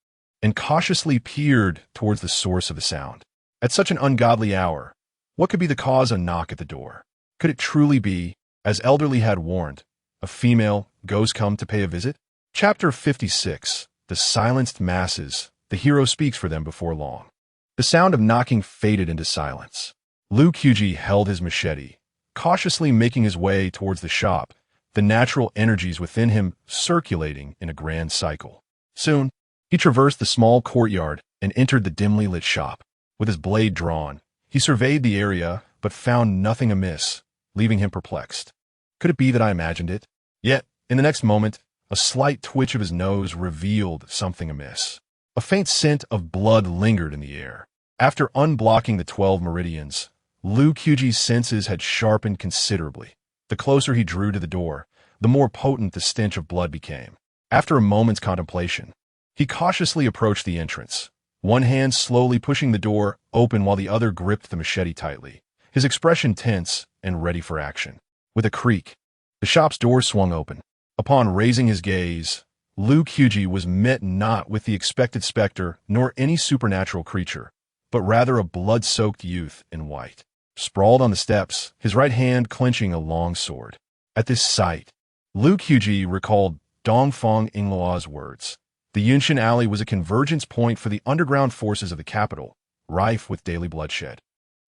and cautiously peered towards the source of the sound. At such an ungodly hour, what could be the cause of a knock at the door? Could it truly be, as Elderly had warned, a female ghost come to pay a visit? Chapter 56. The Silenced Masses. The hero speaks for them before long. The sound of knocking faded into silence. Lu Qubi held his machete, cautiously making his way towards the shop, the natural energies within him circulating in a grand cycle. Soon, he traversed the small courtyard and entered the dimly lit shop. With his blade drawn, he surveyed the area but found nothing amiss, leaving him perplexed. Could it be that I imagined it? Yet, in the next moment, a slight twitch of his nose revealed something amiss. A faint scent of blood lingered in the air. After unblocking the 12 meridians, Lu Qubi's senses had sharpened considerably. The closer he drew to the door, the more potent the stench of blood became. After a moment's contemplation, he cautiously approached the entrance, one hand slowly pushing the door open while the other gripped the machete tightly, his expression tense and ready for action. With a creak, the shop's door swung open. Upon raising his gaze, Lu Qubi was met not with the expected specter nor any supernatural creature, but rather a blood-soaked youth in white, sprawled on the steps, his right hand clenching a long sword. At this sight, Lu Qubi recalled Dafeng Ingluo's words. The Yunshan Alley was a convergence point for the underground forces of the capital, rife with daily bloodshed.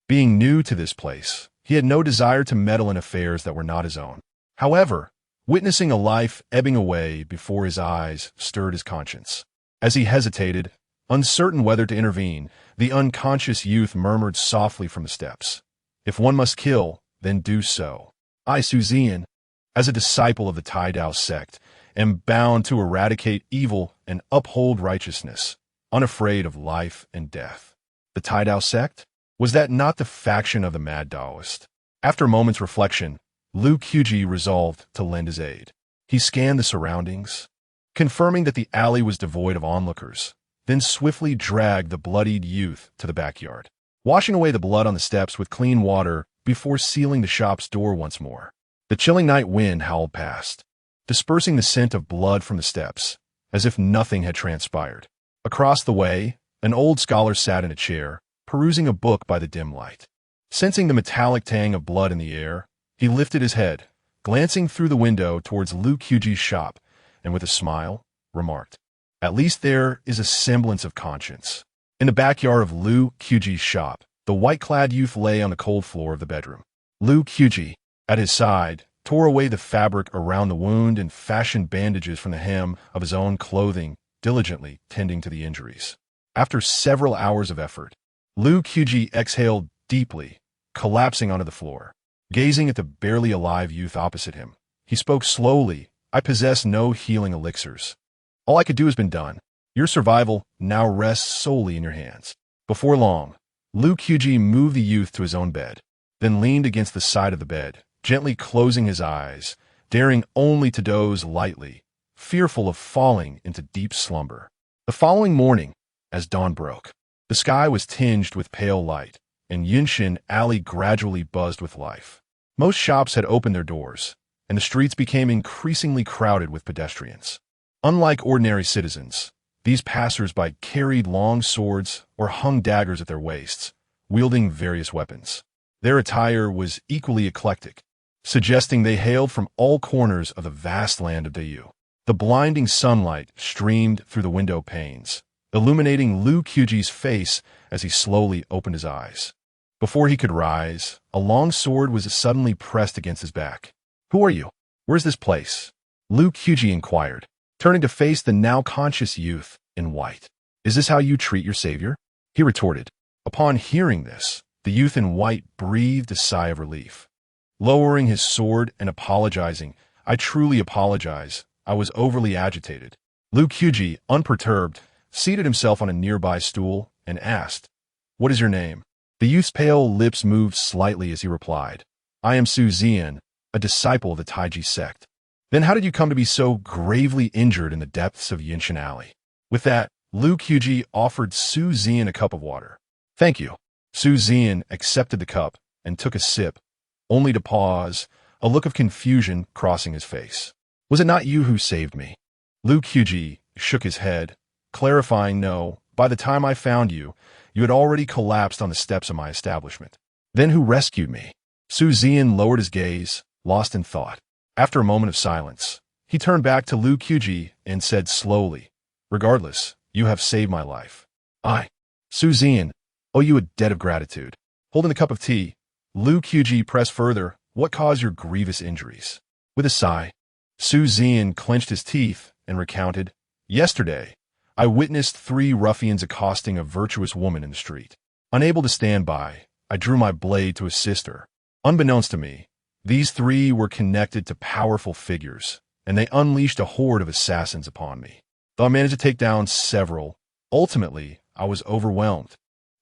Being new to this place, he had no desire to meddle in affairs that were not his own. However, witnessing a life ebbing away before his eyes stirred his conscience. As he hesitated, uncertain whether to intervene, the unconscious youth murmured softly from the steps. If one must kill, then do so. I, Su Zian, as a disciple of the Taoist sect, am bound to eradicate evil and uphold righteousness, unafraid of life and death. The Taoist sect? Was that not the faction of the mad Taoist? After a moment's reflection, Lu Qubi resolved to lend his aid. He scanned the surroundings, confirming that the alley was devoid of onlookers, then swiftly dragged the bloodied youth to the backyard, washing away the blood on the steps with clean water before sealing the shop's door once more. The chilling night wind howled past, dispersing the scent of blood from the steps, as if nothing had transpired. Across the way, an old scholar sat in a chair, perusing a book by the dim light. Sensing the metallic tang of blood in the air, he lifted his head, glancing through the window towards Lu Qubi's shop, and with a smile, remarked, "At least there is a semblance of conscience." In the backyard of Lu Qubi's shop, the white-clad youth lay on the cold floor of the bedroom. Lu Qubi, at his side, tore away the fabric around the wound and fashioned bandages from the hem of his own clothing, diligently tending to the injuries. After several hours of effort, Lu Qubi exhaled deeply, collapsing onto the floor. Gazing at the barely alive youth opposite him, he spoke slowly. "I possess no healing elixirs. All I could do has been done. Your survival now rests solely in your hands." Before long, Lu Qubi moved the youth to his own bed, then leaned against the side of the bed, gently closing his eyes, daring only to doze lightly, fearful of falling into deep slumber. The following morning, as dawn broke, the sky was tinged with pale light, and Yunshan Alley gradually buzzed with life. Most shops had opened their doors, and the streets became increasingly crowded with pedestrians. Unlike ordinary citizens, these passers-by carried long swords or hung daggers at their waists, wielding various weapons. Their attire was equally eclectic, suggesting they hailed from all corners of the vast land of Dayu. The blinding sunlight streamed through the window panes, illuminating Lu Qubi's face as he slowly opened his eyes. Before he could rise, a long sword was suddenly pressed against his back. "Who are you? Where's this place?" Lu Qubi inquired, turning to face the now conscious youth in white. "Is this how you treat your savior?" he retorted. Upon hearing this, the youth in white breathed a sigh of relief. Lowering his sword and apologizing, "I truly apologize. I was overly agitated." Lu Qubi, unperturbed, seated himself on a nearby stool and asked, "What is your name?" The youth's pale lips moved slightly as he replied, "I am Su Zian, a disciple of the Taoist sect." "Then how did you come to be so gravely injured in the depths of Yunshan Alley?" With that, Lu Qubi offered Su Zian a cup of water. "Thank you." Su Zian accepted the cup and took a sip, only to pause, a look of confusion crossing his face. "Was it not you who saved me?" Lu Qubi shook his head, clarifying, "No, by the time I found you, you had already collapsed on the steps of my establishment." "Then who rescued me?" Su Zian lowered his gaze, lost in thought. After a moment of silence, he turned back to Lu Qubi and said slowly, "Regardless, you have saved my life. I, Su Zian, owe you a debt of gratitude." Holding the cup of tea, Lu Qubi pressed further, "What caused your grievous injuries?" With a sigh, Su Zian clenched his teeth and recounted, Yesterday, I witnessed 3 ruffians accosting a virtuous woman in the street. Unable to stand by, I drew my blade to assist her. Unbeknownst to me, these 3 were connected to powerful figures, and they unleashed a horde of assassins upon me. Though I managed to take down several, ultimately, I was overwhelmed.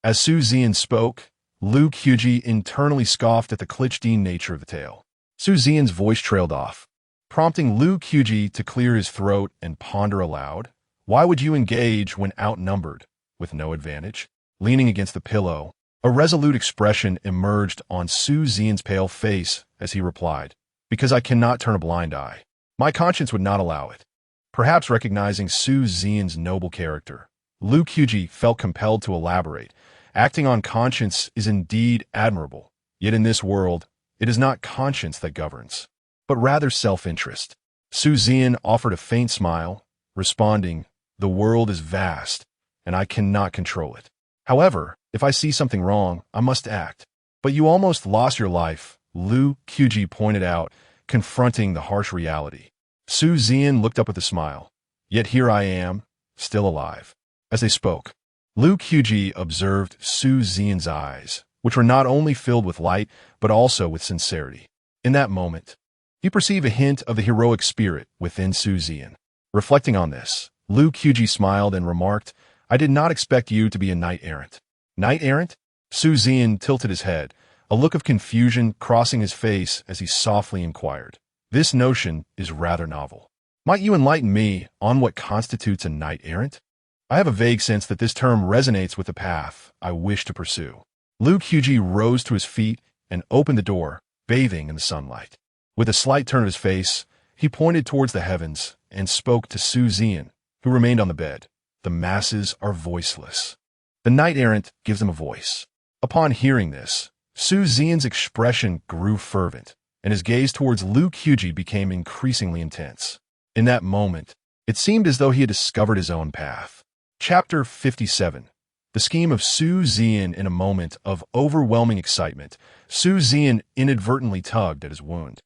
As Su Zian spoke, Lu Qubi internally scoffed at the cliched-in nature of the tale. Su Zian's voice trailed off, prompting Lu Qubi to clear his throat and ponder aloud. Why would you engage when outnumbered, with no advantage? Leaning against the pillow, a resolute expression emerged on Su Zian's pale face as he replied, because I cannot turn a blind eye. My conscience would not allow it. Perhaps recognizing Su Zian's noble character, Lu Qubi felt compelled to elaborate. Acting on conscience is indeed admirable, yet in this world, it is not conscience that governs, but rather self-interest. Su Zian offered a faint smile, responding, "The world is vast, and I cannot control it. However, if I see something wrong, I must act." "But you almost lost your life," Lu Qubi pointed out, confronting the harsh reality. Su Zian looked up with a smile. "Yet here I am, still alive." As they spoke, Lu Qubi observed Su Zian's eyes, which were not only filled with light, but also with sincerity. In that moment, he perceived a hint of the heroic spirit within Su Zian. Reflecting on this, Lu Qubi smiled and remarked, "I did not expect you to be a knight-errant." "Knight-errant?" Su Zian tilted his head, a look of confusion crossing his face as he softly inquired. "This notion is rather novel. Might you enlighten me on what constitutes a knight-errant? I have a vague sense that this term resonates with the path I wish to pursue." Lu Qubi rose to his feet and opened the door, bathing in the sunlight. With a slight turn of his face, he pointed towards the heavens and spoke to Su Zian, who remained on the bed. "The masses are voiceless. The knight-errant gives them a voice." Upon hearing this, Su Zian's expression grew fervent, and his gaze towards Lu Qubi became increasingly intense. In that moment, it seemed as though he had discovered his own path. Chapter 57. The scheme of Su Zian. In a moment of overwhelming excitement, Su Zian inadvertently tugged at his wound,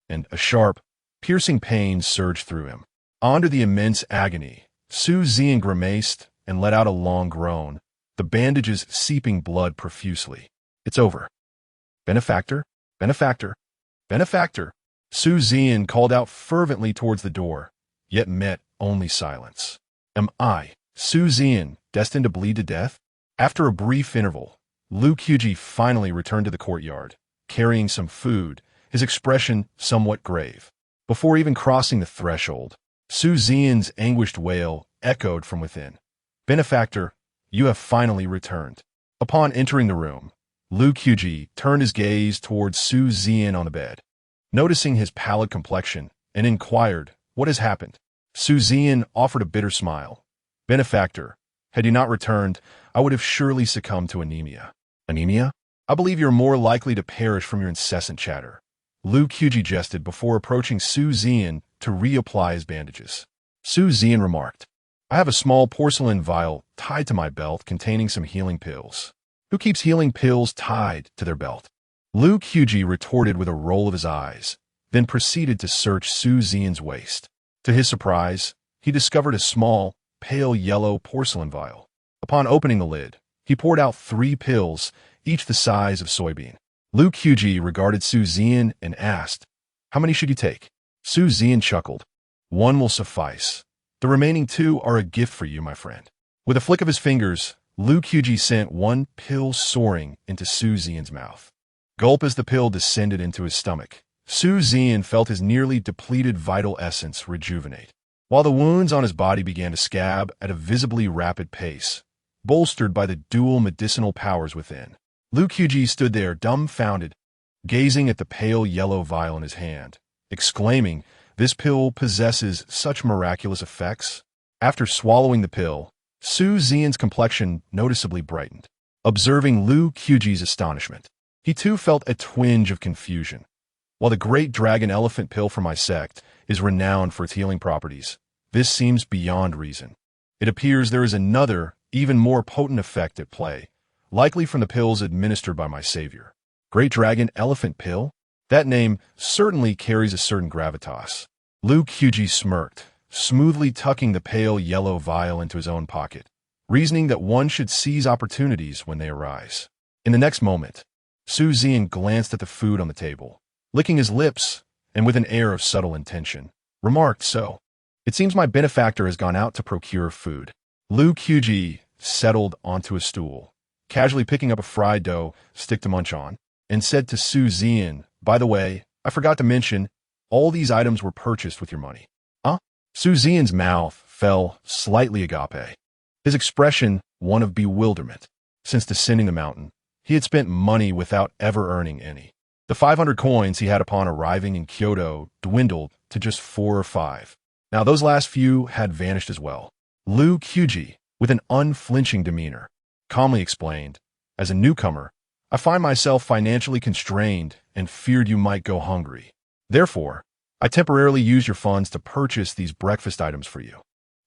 and a sharp, piercing pain surged through him. Under the immense agony, Su Zian grimaced and let out a long groan, the bandages seeping blood profusely. "It's over. Benefactor, benefactor, benefactor." Su Zian called out fervently towards the door, yet met only silence. "Am I, Su Zian, destined to bleed to death?" After a brief interval, Lu Qubi finally returned to the courtyard, carrying some food, his expression somewhat grave. Before even crossing the threshold, Su Zian's anguished wail echoed from within. "Benefactor, you have finally returned." Upon entering the room, Lu Qubi turned his gaze towards Su Zian on the bed, noticing his pallid complexion, and inquired, "What has happened?" Su Zian offered a bitter smile. "Benefactor, had you not returned, I would have surely succumbed to anemia." "Anemia? I believe you're more likely to perish from your incessant chatter." Lu Qubi jested before approaching Su Zian to reapply his bandages. Su Zian remarked, "I have a small porcelain vial tied to my belt containing some healing pills." "Who keeps healing pills tied to their belt?" Lu Qubi retorted with a roll of his eyes, then proceeded to search Su Zian's waist. To his surprise, he discovered a small, pale yellow porcelain vial. Upon opening the lid, he poured out 3 pills, each the size of soybean. Lu Qubi regarded Su Zian and asked, "How many should you take?" Su Zian chuckled. "1 will suffice. The remaining 2 are a gift for you, my friend." With a flick of his fingers, Lu Qubi sent 1 pill soaring into Su Zian's mouth. Gulp as the pill descended into his stomach. Su Zian felt his nearly depleted vital essence rejuvenate, while the wounds on his body began to scab at a visibly rapid pace, bolstered by the dual medicinal powers within. Lu Qubi stood there dumbfounded, gazing at the pale yellow vial in his hand, exclaiming, "This pill possesses such miraculous effects." After swallowing the pill, Su Zian's complexion noticeably brightened. Observing Lu Qubi's astonishment, he too felt a twinge of confusion. While the great dragon elephant pill for my sect is renowned for its healing properties, this seems beyond reason. It appears there is another, even more potent effect at play, likely from the pills administered by my savior. Great dragon elephant pill? That name certainly carries a certain gravitas. Lu Qubi smirked, smoothly tucking the pale yellow vial into his own pocket, reasoning that one should seize opportunities when they arise. In the next moment, Su Zian glanced at the food on the table, licking his lips, and with an air of subtle intention, remarked, "So, it seems my benefactor has gone out to procure food." Lu Qubi settled onto a stool, casually picking up a fried dough stick to munch on, and said to Su Zian, "By the way, I forgot to mention, all these items were purchased with your money." Huh? Su Zian's mouth fell slightly agape, his expression one of bewilderment. Since descending the mountain, he had spent money without ever earning any. The 500 coins he had upon arriving in Kyoto dwindled to just 4 or 5. Now those last few had vanished as well. Lu Qubi, with an unflinching demeanor, calmly explained, "As a newcomer, I find myself financially constrained and feared you might go hungry. Therefore, I temporarily used your funds to purchase these breakfast items for you."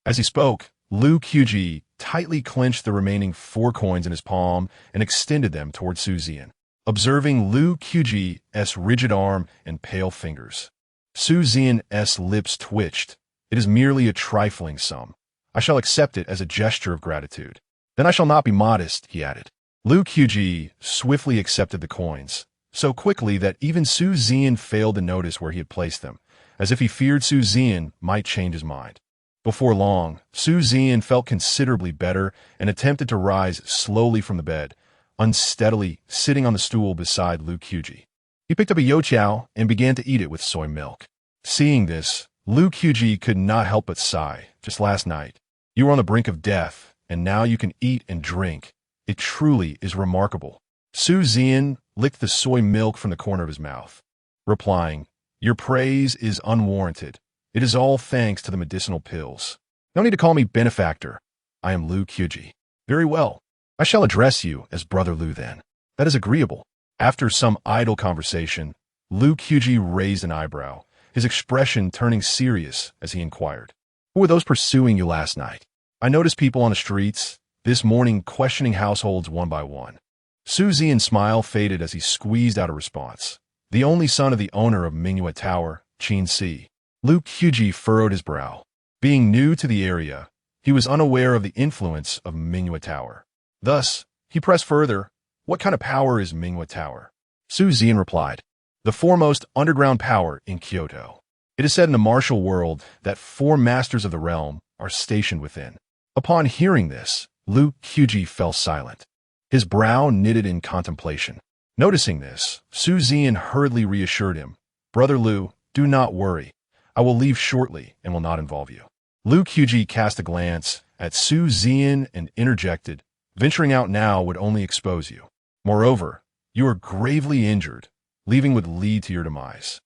As he spoke, Lu Qubi tightly clenched the remaining 4 coins in his palm and extended them toward Su Zian, observing Lu Qubi's rigid arm and pale fingers. Su Zian's lips twitched. "It is merely a trifling sum. I shall accept it as a gesture of gratitude. Then I shall not be modest," he added. Lu Qubi swiftly accepted the coins, so quickly that even Su Zian failed to notice where he had placed them, as if he feared Su Zian might change his mind. Before long, Su Zian felt considerably better and attempted to rise slowly from the bed, unsteadily sitting on the stool beside Lu Qubi. He picked up a youtiao and began to eat it with soy milk. Seeing this, Lu Qubi could not help but sigh. "Just last night, you were on the brink of death, and now you can eat and drink. It truly is remarkable." Su Zian licked the soy milk from the corner of his mouth, replying, "Your praise is unwarranted. It is all thanks to the medicinal pills. No need to call me benefactor. I am Lu Qubi." "Very well. I shall address you as Brother Lu then. That is agreeable." After some idle conversation, Lu Qubi raised an eyebrow, his expression turning serious as he inquired, "Who were those pursuing you last night? I noticed people on the streets this morning questioning households one by one." Su Zian's smile faded as he squeezed out a response. "The only son of the owner of Mingyue Tower, Qin Si." Lu Qubi furrowed his brow. Being new to the area, he was unaware of the influence of Mingyue Tower. Thus, he pressed further, "What kind of power is Mingyue Tower?" Su Zian replied, "The foremost underground power in Kyoto. It is said in the martial world that 4 masters of the realm are stationed within." Upon hearing this, Lu Qubi fell silent, his brow knitted in contemplation. Noticing this, Su Zian hurriedly reassured him, "Brother Lu, do not worry. I will leave shortly and will not involve you." Lu Qubi cast a glance at Su Zian and interjected, "Venturing out now would only expose you. Moreover, you are gravely injured, leaving would lead to your demise."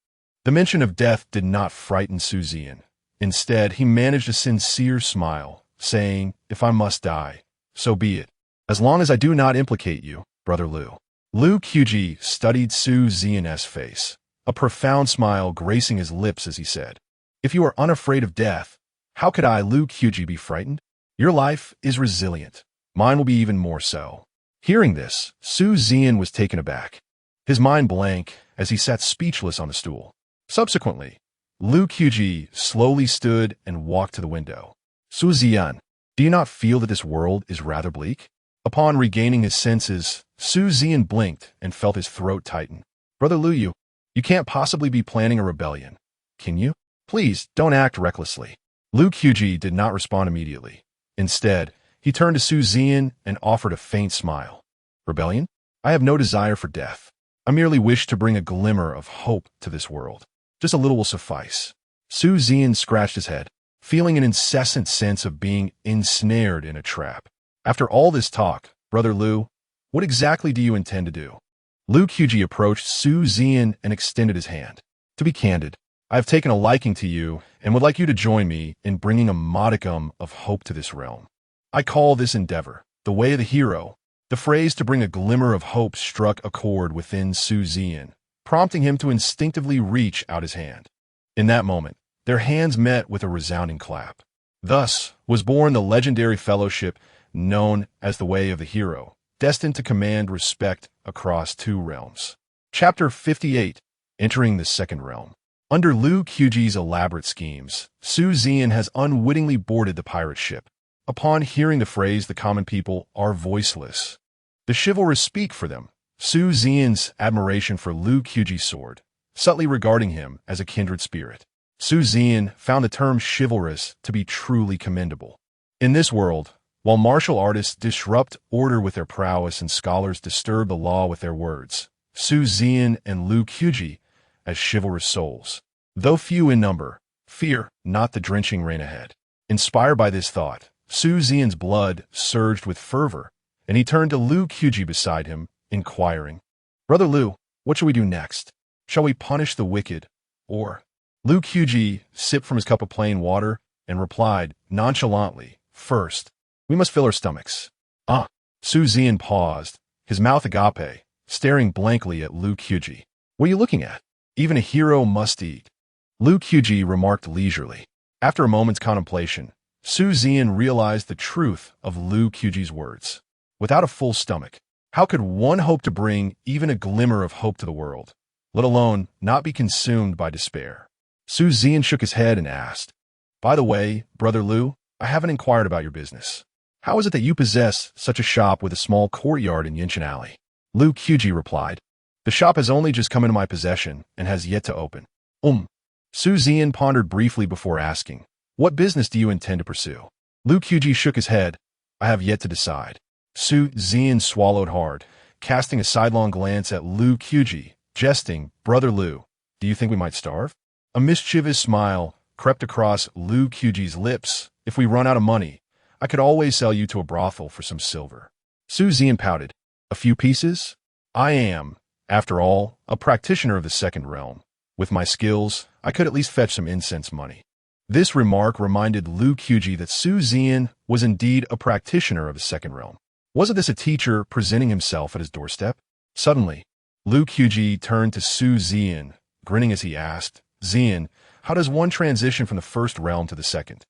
The mention of death did not frighten Su Zian. Instead, he managed a sincere smile, saying, "If I must die, so be it. As long as I do not implicate you, Brother Lu." Lu Qubi studied Su Zian's face, a profound smile gracing his lips as he said, "If you are unafraid of death, how could I, Lu Qubi, be frightened? Your life is resilient. Mine will be even more so." Hearing this, Su Zian was taken aback, his mind blank as he sat speechless on the stool. Subsequently, Lu Qubi slowly stood and walked to the window. "Su Zian, do you not feel that this world is rather bleak?" Upon regaining his senses, Su Zian blinked and felt his throat tighten. "Brother Lu, you can't possibly be planning a rebellion, can you? Please, don't act recklessly." Lu Qubi did not respond immediately. Instead, he turned to Su Zian and offered a faint smile. "Rebellion? I have no desire for death. I merely wish to bring a glimmer of hope to this world. Just a little will suffice." Su Zian scratched his head, feeling an incessant sense of being ensnared in a trap. "After all this talk, Brother Lu, what exactly do you intend to do?" Lu Qubi approached Su Zian and extended his hand. "To be candid, I have taken a liking to you and would like you to join me in bringing a modicum of hope to this realm. I call this endeavor the way of the hero." The phrase "to bring a glimmer of hope" struck a chord within Su Zian, prompting him to instinctively reach out his hand. In that moment, their hands met with a resounding clap. Thus was born the legendary fellowship known as the Way of the Hero, destined to command respect across 2 realms. Chapter 58, Entering the Second Realm. Under Lu Qubi's elaborate schemes, Su Zian has unwittingly boarded the pirate ship. Upon hearing the phrase, the common people are voiceless. The chivalrous speak for them. Su Zian's admiration for Lu Qubi's sword, subtly regarding him as a kindred spirit. Su Zian found the term chivalrous to be truly commendable. In this world, while martial artists disrupt order with their prowess and scholars disturb the law with their words, Su Zian and Lu Qubi as chivalrous souls, though few in number, fear not the drenching rain ahead. Inspired by this thought, Su Zian's blood surged with fervor, and he turned to Lu Qubi beside him, inquiring, "Brother Lu, what shall we do next? Shall we punish the wicked, or—" Lu Qubi sipped from his cup of plain water and replied nonchalantly, "First, we must fill our stomachs." "Ah." Su Zian paused, his mouth agape, staring blankly at Lu Qubi. "What are you looking at? Even a hero must eat." Lu Qubi remarked leisurely. After a moment's contemplation, Su Zian realized the truth of Lu Qubi's words. Without a full stomach, how could one hope to bring even a glimmer of hope to the world, let alone not be consumed by despair? Su Zian shook his head and asked, "By the way, Brother Lu, I haven't inquired about your business. How is it that you possess such a shop with a small courtyard in Yinshan Alley?" Lu Qubi replied, "The shop has only just come into my possession and has yet to open." Su Zian pondered briefly before asking, "What business do you intend to pursue?" Lu Qubi shook his head. "I have yet to decide." Su Zian swallowed hard, casting a sidelong glance at Lu Qubi, jesting, "Brother Lu, do you think we might starve?" A mischievous smile crept across Lu Qubi's lips. "If we run out of money, I could always sell you to a brothel for some silver." Su Zian pouted. "A few pieces? I am, after all, a practitioner of the second realm. With my skills, I could at least fetch some incense money." This remark reminded Lu Qubi that Su Zian was indeed a practitioner of the second realm. Wasn't this a teacher presenting himself at his doorstep? Suddenly, Lu Qubi turned to Su Zian, grinning as he asked, "Zian, how does one transition from the first realm to the second?"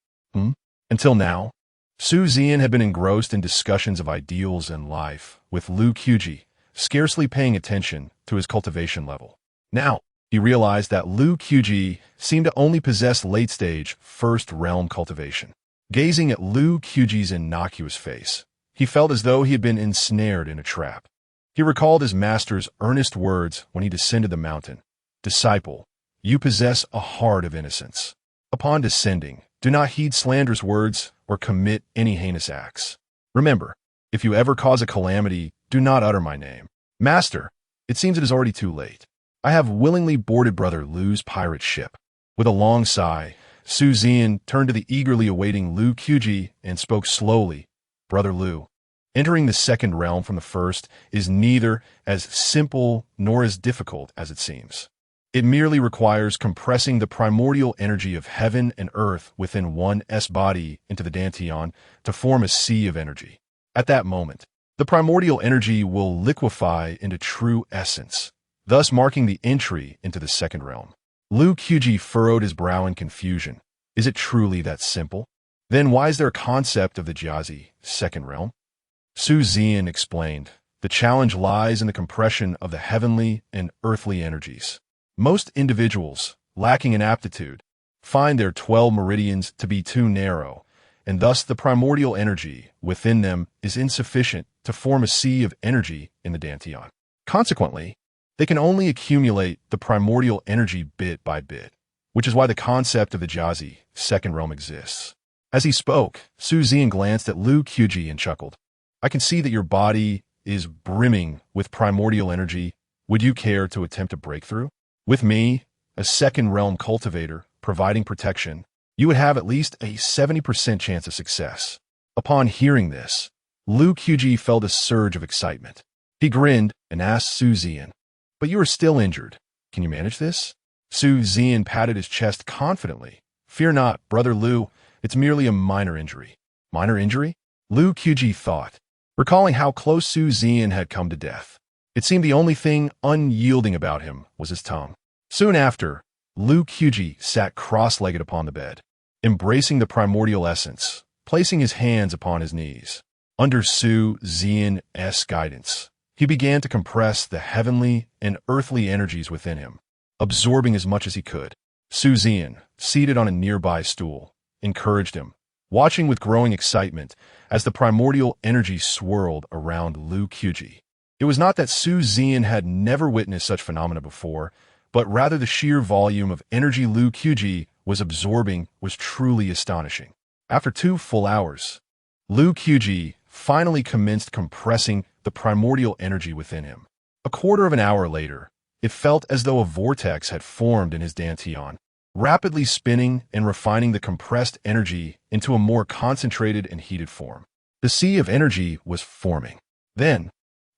Until now, Su Zian had been engrossed in discussions of ideals and life with Lu Qubi, scarcely paying attention to his cultivation level. Now, he realized that Lu Qubi seemed to only possess late-stage first realm cultivation. Gazing at Lu Qubi's innocuous face, he felt as though he had been ensnared in a trap. He recalled his master's earnest words when he descended the mountain, "Disciple, you possess a heart of innocence. Upon descending, do not heed slanderous words or commit any heinous acts. Remember, if you ever cause a calamity, do not utter my name." "Master, it seems it is already too late. I have willingly boarded Brother Lu's pirate ship." With a long sigh, Su Zian turned to the eagerly awaiting Lu Qubi and spoke slowly, "Brother Lu, entering the second realm from the first is neither as simple nor as difficult as it seems. It merely requires compressing the primordial energy of heaven and earth within one body into the Dantian to form a sea of energy. At that moment, the primordial energy will liquefy into true essence, thus marking the entry into the second realm." Lu Qubi furrowed his brow in confusion. Is it truly that simple? Then why is there a concept of the Jiazi, second realm? Su Zian explained, "The challenge lies in the compression of the heavenly and earthly energies. Most individuals, lacking in aptitude, find their 12 meridians to be too narrow, and thus the primordial energy within them is insufficient to form a sea of energy in the Dantian. Consequently, they can only accumulate the primordial energy bit by bit, which is why the concept of the Jiazi, second realm, exists." As he spoke, Su Zian glanced at Lu Qubi and chuckled. "I can see that your body is brimming with primordial energy. Would you care to attempt a breakthrough? With me, a second realm cultivator, providing protection, you would have at least a 70% chance of success." Upon hearing this, Lu Qubi felt a surge of excitement. He grinned and asked Su Zian, "But you are still injured. Can you manage this?" Su Zian patted his chest confidently. "Fear not, Brother Lu, it's merely a minor injury." Minor injury? Lu Qubi thought, recalling how close Su Zian had come to death. It seemed the only thing unyielding about him was his tongue. Soon after, Lu Qubi sat cross-legged upon the bed, embracing the primordial essence, placing his hands upon his knees. Under Su Zian's guidance, he began to compress the heavenly and earthly energies within him, absorbing as much as he could. Su Zian, seated on a nearby stool, encouraged him, watching with growing excitement as the primordial energy swirled around Lu Qubi. It was not that Su Zian had never witnessed such phenomena before, but rather the sheer volume of energy Lu Qubi was absorbing was truly astonishing. After 2 full hours, Lu Qubi finally commenced compressing the primordial energy within him. A quarter of an hour later, it felt as though a vortex had formed in his dantian, rapidly spinning and refining the compressed energy into a more concentrated and heated form. The sea of energy was forming. Then,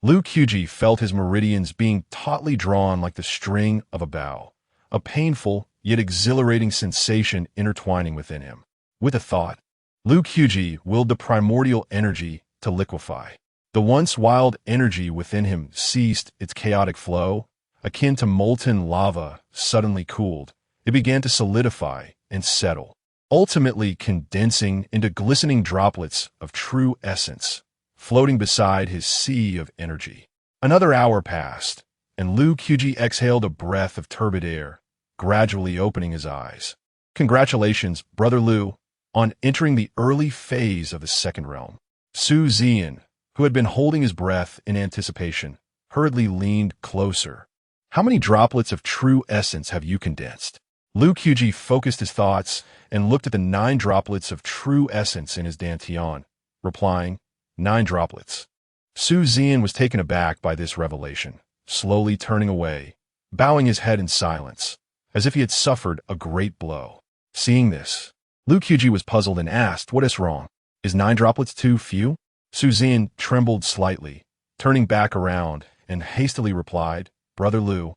Lu Qubi felt his meridians being tautly drawn like the string of a bow, a painful yet exhilarating sensation intertwining within him. With a thought, Lu Qubi willed the primordial energy to liquefy. The once wild energy within him ceased its chaotic flow, akin to molten lava suddenly cooled. It began to solidify and settle, ultimately condensing into glistening droplets of true essence, floating beside his sea of energy. Another hour passed, and Lu Qubi exhaled a breath of turbid air, gradually opening his eyes. Congratulations, Brother Lu, on entering the early phase of the second realm. Su Zian, who had been holding his breath in anticipation, hurriedly leaned closer. How many droplets of true essence have you condensed? Lu Qubi focused his thoughts and looked at the 9 droplets of true essence in his dantian, replying, 9 droplets. Su Zian was taken aback by this revelation, slowly turning away, bowing his head in silence, as if he had suffered a great blow. Seeing this, Lu Qubi was puzzled and asked, what is wrong? Is 9 droplets too few? Su Zian trembled slightly, turning back around, and hastily replied, Brother Lu,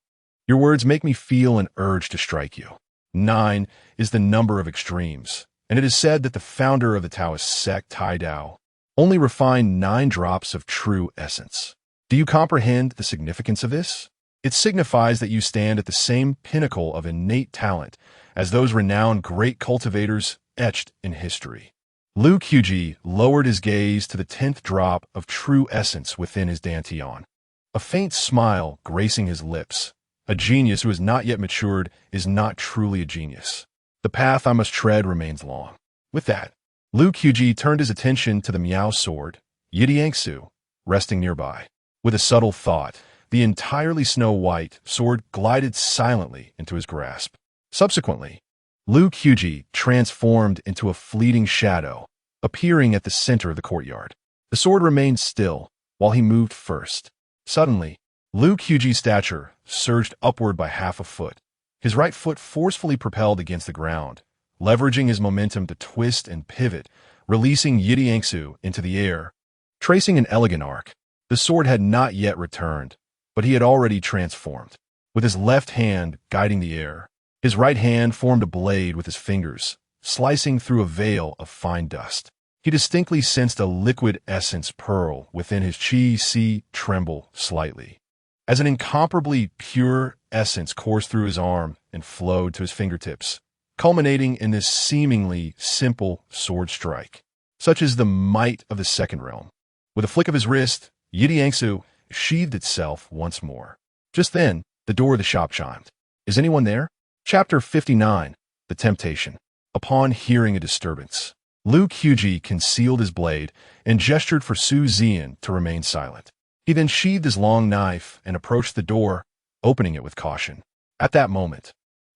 your words make me feel an urge to strike you. 9 is the number of extremes, and it is said that the founder of the Taoist sect, Dayu, only refined 9 drops of true essence. Do you comprehend the significance of this? It signifies that you stand at the same pinnacle of innate talent as those renowned great cultivators etched in history. Lu Qubi lowered his gaze to the 10th drop of true essence within his dantian, a faint smile gracing his lips. A genius who has not yet matured is not truly a genius. The path I must tread remains long. With that, Lu Qubi turned his attention to the Miao sword, Yidi resting nearby. With a subtle thought, the entirely snow-white sword glided silently into his grasp. Subsequently, Lu Qubi transformed into a fleeting shadow, appearing at the center of the courtyard. The sword remained still while he moved first. Suddenly, Lu Qubi's stature surged upward by half a foot. His right foot forcefully propelled against the ground, leveraging his momentum to twist and pivot, releasing Yidi into the air. Tracing an elegant arc, the sword had not yet returned, but he had already transformed. With his left hand guiding the air, his right hand formed a blade with his fingers, slicing through a veil of fine dust. He distinctly sensed a liquid essence pearl within his chi tremble slightly, as an incomparably pure essence coursed through his arm and flowed to his fingertips, culminating in this seemingly simple sword strike. Such is the might of the second realm. With a flick of his wrist, Yidi sheathed itself once more. Just then, the door of the shop chimed. Is anyone there? Chapter 59, The Temptation. Upon hearing a disturbance, Lu Qubi concealed his blade and gestured for Su Zian to remain silent. He then sheathed his long knife and approached the door, opening it with caution. At that moment,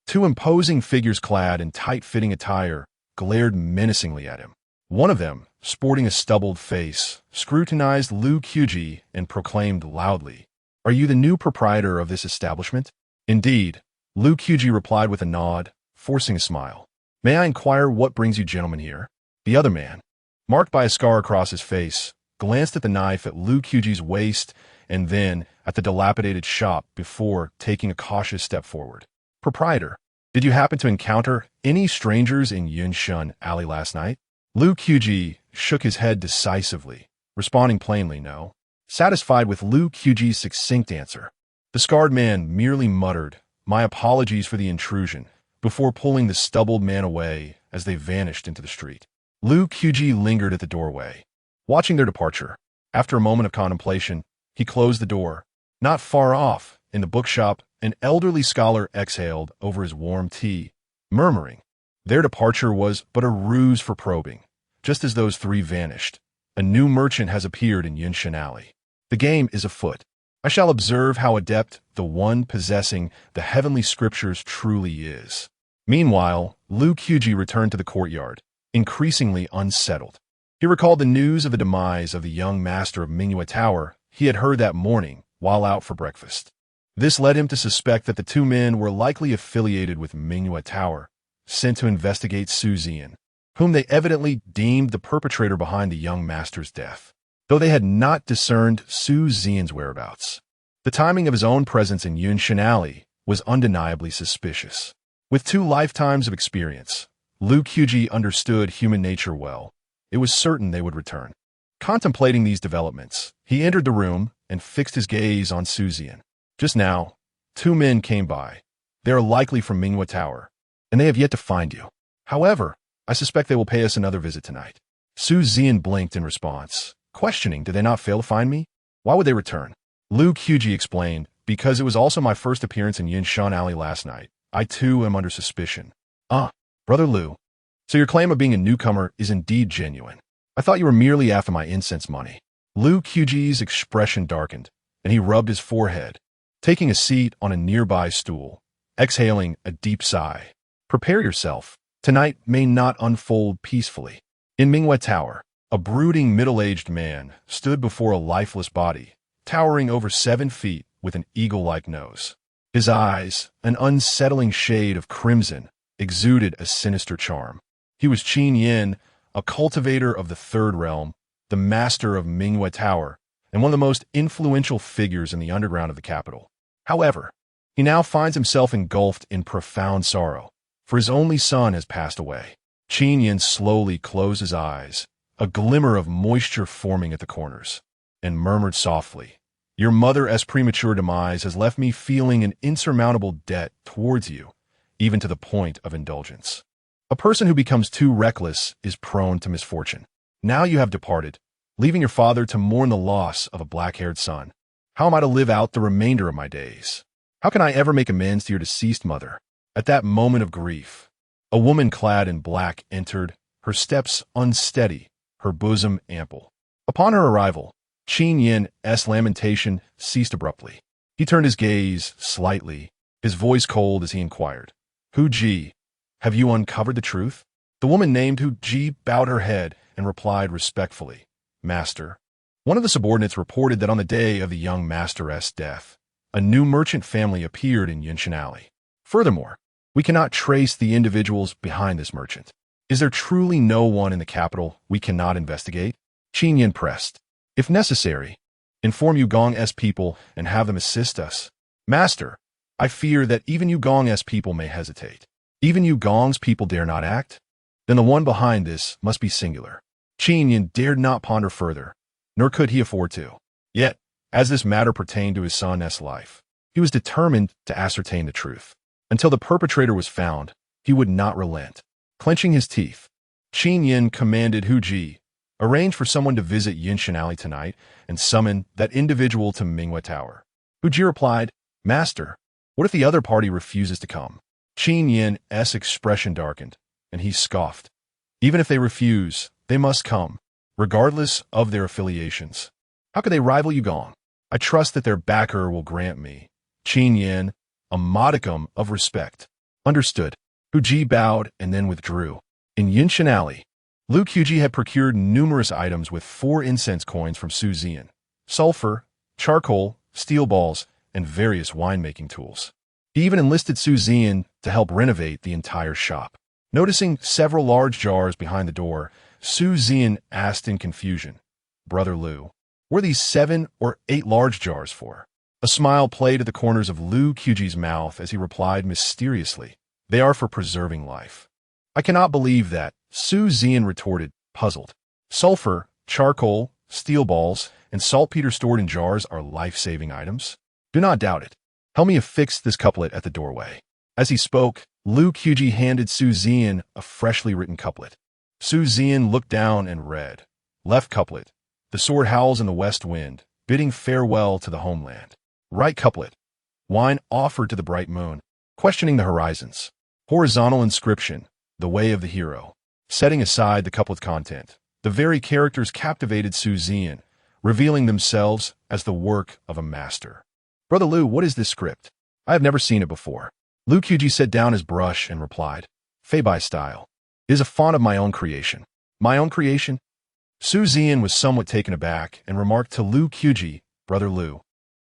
2 imposing figures clad in tight-fitting attire glared menacingly at him. One of them, sporting a stubbled face, scrutinized Lu Qubi and proclaimed loudly, Are you the new proprietor of this establishment? Indeed, Lu Qubi replied with a nod, forcing a smile. May I inquire what brings you gentlemen here? The other man, marked by a scar across his face, glanced at the knife at Lu Qubi's waist and then at the dilapidated shop before taking a cautious step forward. Proprietor, did you happen to encounter any strangers in Yunshan Alley last night? Lu Qubi shook his head decisively, responding plainly no. Satisfied with Lu Qubi's succinct answer, the scarred man merely muttered, My apologies for the intrusion, before pulling the stubbled man away as they vanished into the street. Lu Qubi lingered at the doorway, watching their departure. After a moment of contemplation, he closed the door. Not far off, in the bookshop, an elderly scholar exhaled over his warm tea, murmuring. Their departure was but a ruse for probing. Just as those three vanished, a new merchant has appeared in Yinshan Alley. The game is afoot. I shall observe how adept the one possessing the heavenly scriptures truly is. Meanwhile, Lu Qubi returned to the courtyard, increasingly unsettled. He recalled the news of the demise of the young master of Mingyue Tower he had heard that morning while out for breakfast. This led him to suspect that the two men were likely affiliated with Mingyue Tower, sent to investigate Su Zian, whom they evidently deemed the perpetrator behind the young master's death, though they had not discerned Su Zian's whereabouts. The timing of his own presence in Yinshan Alley was undeniably suspicious. With 2 lifetimes of experience, Lu Qubi understood human nature well. It was certain they would return. Contemplating these developments, he entered the room and fixed his gaze on Su Zian. Just now, 2 men came by. They are likely from Mingyue Tower, and they have yet to find you. However, I suspect they will pay us another visit tonight. Su Zian blinked in response, questioning, did they not fail to find me? Why would they return? Lu Qubi explained, because it was also my first appearance in Yinshan Alley last night. I too am under suspicion. Ah, Brother Lu. So your claim of being a newcomer is indeed genuine. I thought you were merely after my incense money. Lu Qubi's expression darkened, and he rubbed his forehead, taking a seat on a nearby stool, exhaling a deep sigh. Prepare yourself. Tonight may not unfold peacefully. In Mingyue Tower, a brooding middle-aged man stood before a lifeless body, towering over 7 feet with an eagle-like nose. His eyes, an unsettling shade of crimson, exuded a sinister charm. He was Qin Yin, a cultivator of the Third Realm, the master of Mingyue Tower, and one of the most influential figures in the underground of the capital. However, he now finds himself engulfed in profound sorrow, for his only son has passed away. Qin Yin slowly closed his eyes, a glimmer of moisture forming at the corners, and murmured softly, "Your mother's premature demise has left me feeling an insurmountable debt towards you, even to the point of indulgence. A person who becomes too reckless is prone to misfortune. Now you have departed, leaving your father to mourn the loss of a black-haired son. How am I to live out the remainder of my days? How can I ever make amends to your deceased mother?" At that moment of grief, a woman clad in black entered, her steps unsteady, her bosom ample. Upon her arrival, Qin Yin's lamentation ceased abruptly. He turned his gaze slightly, his voice cold as he inquired, "Hu Ji, have you uncovered the truth?" The woman named Hu Ji bowed her head and replied respectfully, "Master, one of the subordinates reported that on the day of the young master's death, a new merchant family appeared in Yinshan Alley. Furthermore, we cannot trace the individuals behind this merchant. Is there truly no one in the capital we cannot investigate?" Qin Yin pressed, "If necessary, inform Yugong's people and have them assist us." "Master, I fear that even Yugong's people may hesitate. Even Yugong's people dare not act? Then the one behind this must be singular." Qin Yin dared not ponder further, nor could he afford to. Yet, as this matter pertained to his son's life, he was determined to ascertain the truth. Until the perpetrator was found, he would not relent. Clenching his teeth, Qin Yin commanded Hu Ji, "Arrange for someone to visit Yinshan Alley tonight and summon that individual to Mingyue Tower." Hu Ji replied, "Master, what if the other party refuses to come?" Qin Yin's expression darkened, and he scoffed. "Even if they refuse, they must come, regardless of their affiliations. How could they rival Yugong? I trust that their backer will grant me, Qin Yin, a modicum of respect." "Understood." Hu Ji bowed and then withdrew. In Yinshan Alley, Lu Qubi had procured numerous items with 4 incense coins from Su Zian, sulfur, charcoal, steel balls, and various winemaking tools. He even enlisted Su Zian to help renovate the entire shop. Noticing several large jars behind the door, Su Zian asked in confusion, "Brother Lu, what are these 7 or 8 large jars for?" A smile played at the corners of Lu Qubi's mouth as he replied mysteriously, "They are for preserving life." "I cannot believe that," Su Zian retorted, puzzled. "Sulfur, charcoal, steel balls, and saltpeter stored in jars are life-saving items? Do not doubt it. Help me affix this couplet at the doorway." As he spoke, Lu Qubi handed Su Zian a freshly written couplet. Su Zian looked down and read, "Left couplet, the sword howls in the west wind, bidding farewell to the homeland. Right couplet, wine offered to the bright moon, questioning the horizons. Horizontal inscription, the way of the hero. Setting aside the couplet content, the very characters captivated Su Zian, revealing themselves as the work of a master. Brother Lu, what is this script? I have never seen it before. Lu Qubi set down his brush and replied, Feibai style. It is a font of my own creation. My own creation? Su Zian was somewhat taken aback and remarked to Lu Qubi, Brother Lu,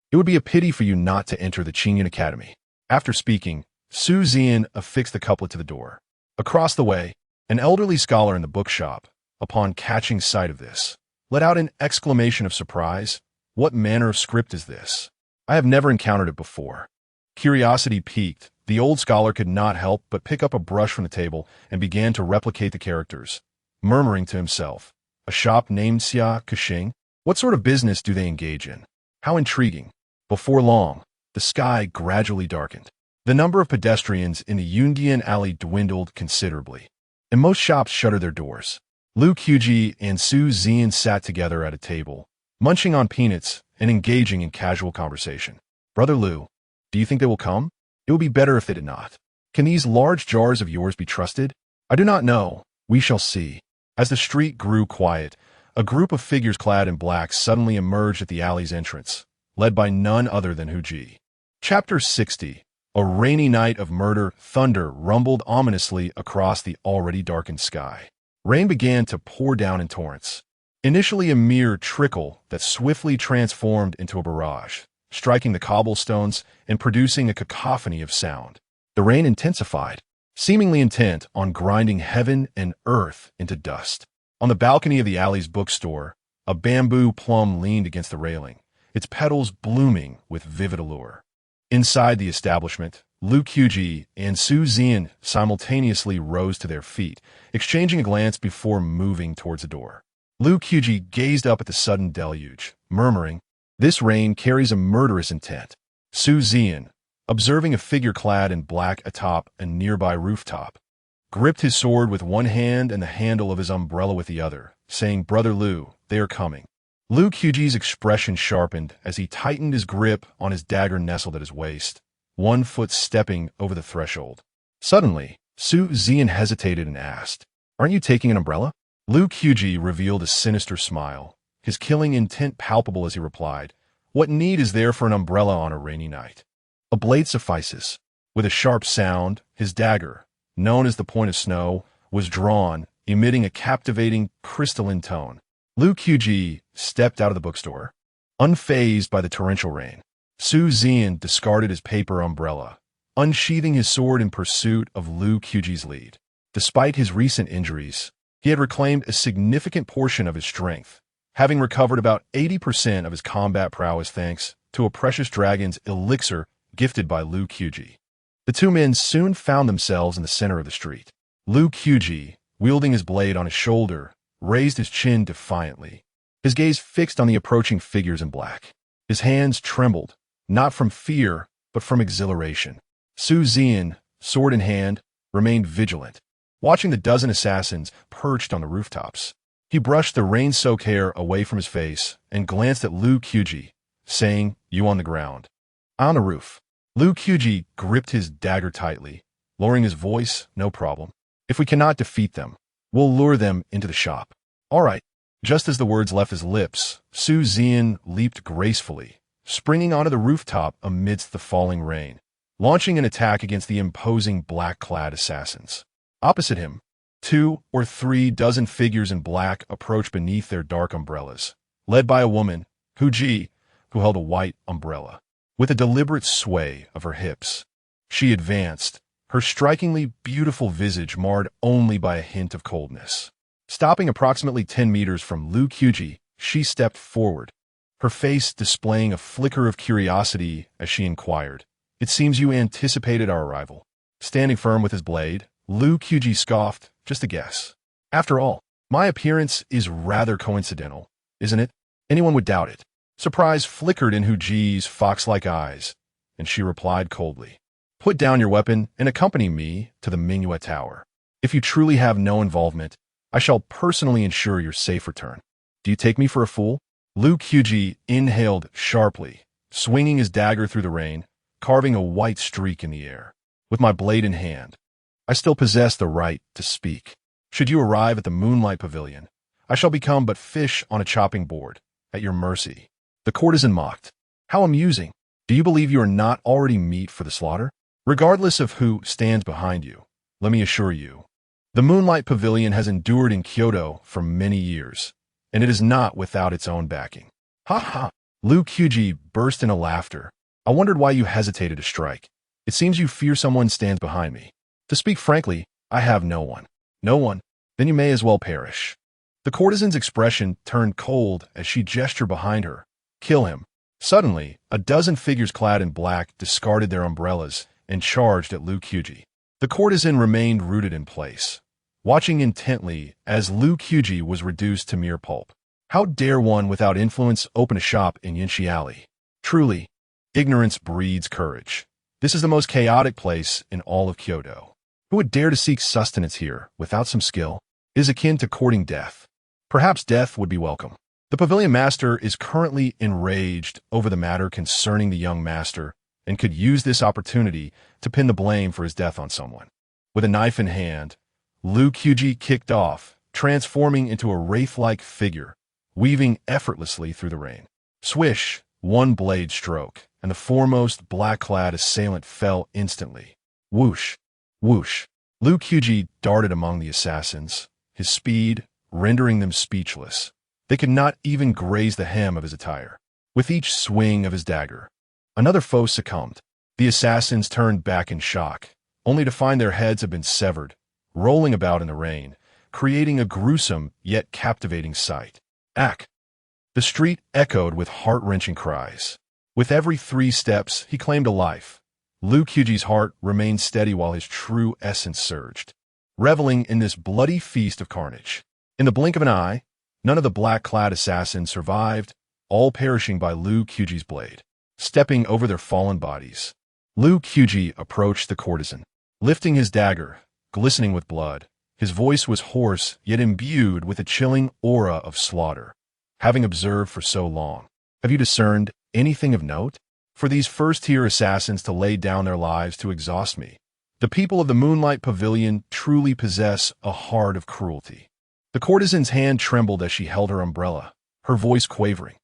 it would be a pity for you not to enter the Qingyan Academy. After speaking, Su Zian affixed the couplet to the door. Across the way, an elderly scholar in the bookshop, upon catching sight of this, let out an exclamation of surprise. What manner of script is this? I have never encountered it before. Curiosity piqued, the old scholar could not help but pick up a brush from the table and began to replicate the characters, murmuring to himself, a shop named Xia Kuxing? What sort of business do they engage in? How intriguing. Before long, the sky gradually darkened. The number of pedestrians in the Yungian alley dwindled considerably, and most shops shuttered their doors. Lu Qubi and Su Zian sat together at a table, munching on peanuts and engaging in casual conversation. Brother Lu, do you think they will come? It would be better if they did not. Can these large jars of yours be trusted? I do not know. We shall see. As the street grew quiet, a group of figures clad in black suddenly emerged at the alley's entrance, led by none other than Hu Ji. Chapter 60. A rainy night of murder, thunder rumbled ominously across the already darkened sky. Rain began to pour down in torrents. Initially a mere trickle that swiftly transformed into a barrage, striking the cobblestones and producing a cacophony of sound. The rain intensified, seemingly intent on grinding heaven and earth into dust. On the balcony of the alley's bookstore, a bamboo plum leaned against the railing, its petals blooming with vivid allure. Inside the establishment, Lu Qubi and Su Zian simultaneously rose to their feet, exchanging a glance before moving towards the door. Lu Qubi gazed up at the sudden deluge, murmuring, This rain carries a murderous intent. Su Zian, observing a figure clad in black atop a nearby rooftop, gripped his sword with one hand and the handle of his umbrella with the other, saying, Brother Lu, they are coming. Lu Qubi's expression sharpened as he tightened his grip on his dagger nestled at his waist, one foot stepping over the threshold. Suddenly, Su Zian hesitated and asked, Aren't you taking an umbrella? Lu Qubi revealed a sinister smile, his killing intent palpable as he replied, What need is there for an umbrella on a rainy night? A blade suffices. With a sharp sound, his dagger, known as the point of snow, was drawn, emitting a captivating, crystalline tone. Lu Qubi stepped out of the bookstore, unfazed by the torrential rain. Su Zian discarded his paper umbrella, unsheathing his sword in pursuit of Lu Qubi's lead. Despite his recent injuries, he had reclaimed a significant portion of his strength, having recovered about 80% of his combat prowess thanks to a precious dragon's elixir gifted by Lu Qubi. The two men soon found themselves in the center of the street. Lu Qubi, wielding his blade on his shoulder, raised his chin defiantly, his gaze fixed on the approaching figures in black. His hands trembled, not from fear, but from exhilaration. Su Zian, sword in hand, remained vigilant, watching the dozen assassins perched on the rooftops. He brushed the rain-soaked hair away from his face and glanced at Lu Qubi, saying, You on the ground. On the roof. Lu Qubi gripped his dagger tightly, lowering his voice, No problem. If we cannot defeat them, we'll lure them into the shop. All right. Just as the words left his lips, Su Zian leaped gracefully, springing onto the rooftop amidst the falling rain, launching an attack against the imposing black-clad assassins. Opposite him, 2 or 3 dozen figures in black approached beneath their dark umbrellas, led by a woman, Hu Ji, who held a white umbrella. With a deliberate sway of her hips, she advanced, her strikingly beautiful visage marred only by a hint of coldness. Stopping approximately 10 meters from Lu Qubi, she stepped forward, her face displaying a flicker of curiosity as she inquired, It seems you anticipated our arrival. Standing firm with his blade, Lu Qubi scoffed, Just a guess. After all, my appearance is rather coincidental, isn't it? Anyone would doubt it. Surprise flickered in Hu Ji's fox-like eyes, and she replied coldly, Put down your weapon and accompany me to the Minuet Tower. If you truly have no involvement, I shall personally ensure your safe return. Do you take me for a fool? Lu Qubi inhaled sharply, swinging his dagger through the rain, carving a white streak in the air. With my blade in hand, I still possess the right to speak. Should you arrive at the Moonlight Pavilion, I shall become but fish on a chopping board, at your mercy." The courtesan mocked. "How amusing! Do you believe you are not already meat for the slaughter? Regardless of who stands behind you, let me assure you, the Moonlight Pavilion has endured in Kyoto for many years, and it is not without its own backing." "Ha ha!" Lu Qubi burst into laughter. "I wondered why you hesitated to strike. It seems you fear someone stands behind me. To speak frankly, I have no one." "No one? Then you may as well perish." The courtesan's expression turned cold as she gestured behind her. "Kill him." Suddenly, a dozen figures clad in black discarded their umbrellas and charged at Lu Qubi. The courtesan remained rooted in place, watching intently as Lu Qubi was reduced to mere pulp. How dare one without influence open a shop in Yinshi Alley? Truly, ignorance breeds courage. This is the most chaotic place in all of Kyoto. Who would dare to seek sustenance here without some skill? It is akin to courting death. Perhaps death would be welcome. The pavilion master is currently enraged over the matter concerning the young master and could use this opportunity to pin the blame for his death on someone. With a knife in hand, Lu Qubi kicked off, transforming into a wraith-like figure, weaving effortlessly through the rain. Swish, one blade stroke, and the foremost black-clad assailant fell instantly. Whoosh, whoosh. Lu Qubi darted among the assassins, his speed rendering them speechless. They could not even graze the hem of his attire. With each swing of his dagger, another foe succumbed. The assassins turned back in shock, only to find their heads had been severed, rolling about in the rain, creating a gruesome yet captivating sight. Ack! The street echoed with heart-wrenching cries. With every 3 steps, he claimed a life. Lu Qiji's heart remained steady while his true essence surged, reveling in this bloody feast of carnage. In the blink of an eye, none of the black-clad assassins survived, all perishing by Lu Qiji's blade. Stepping over their fallen bodies, Lu Qubi approached the courtesan. Lifting his dagger, glistening with blood, his voice was hoarse yet imbued with a chilling aura of slaughter. "Having observed for so long, have you discerned anything of note? For these first-tier assassins to lay down their lives to exhaust me, the people of the Moonlight Pavilion truly possess a heart of cruelty." The courtesan's hand trembled as she held her umbrella, her voice quavering.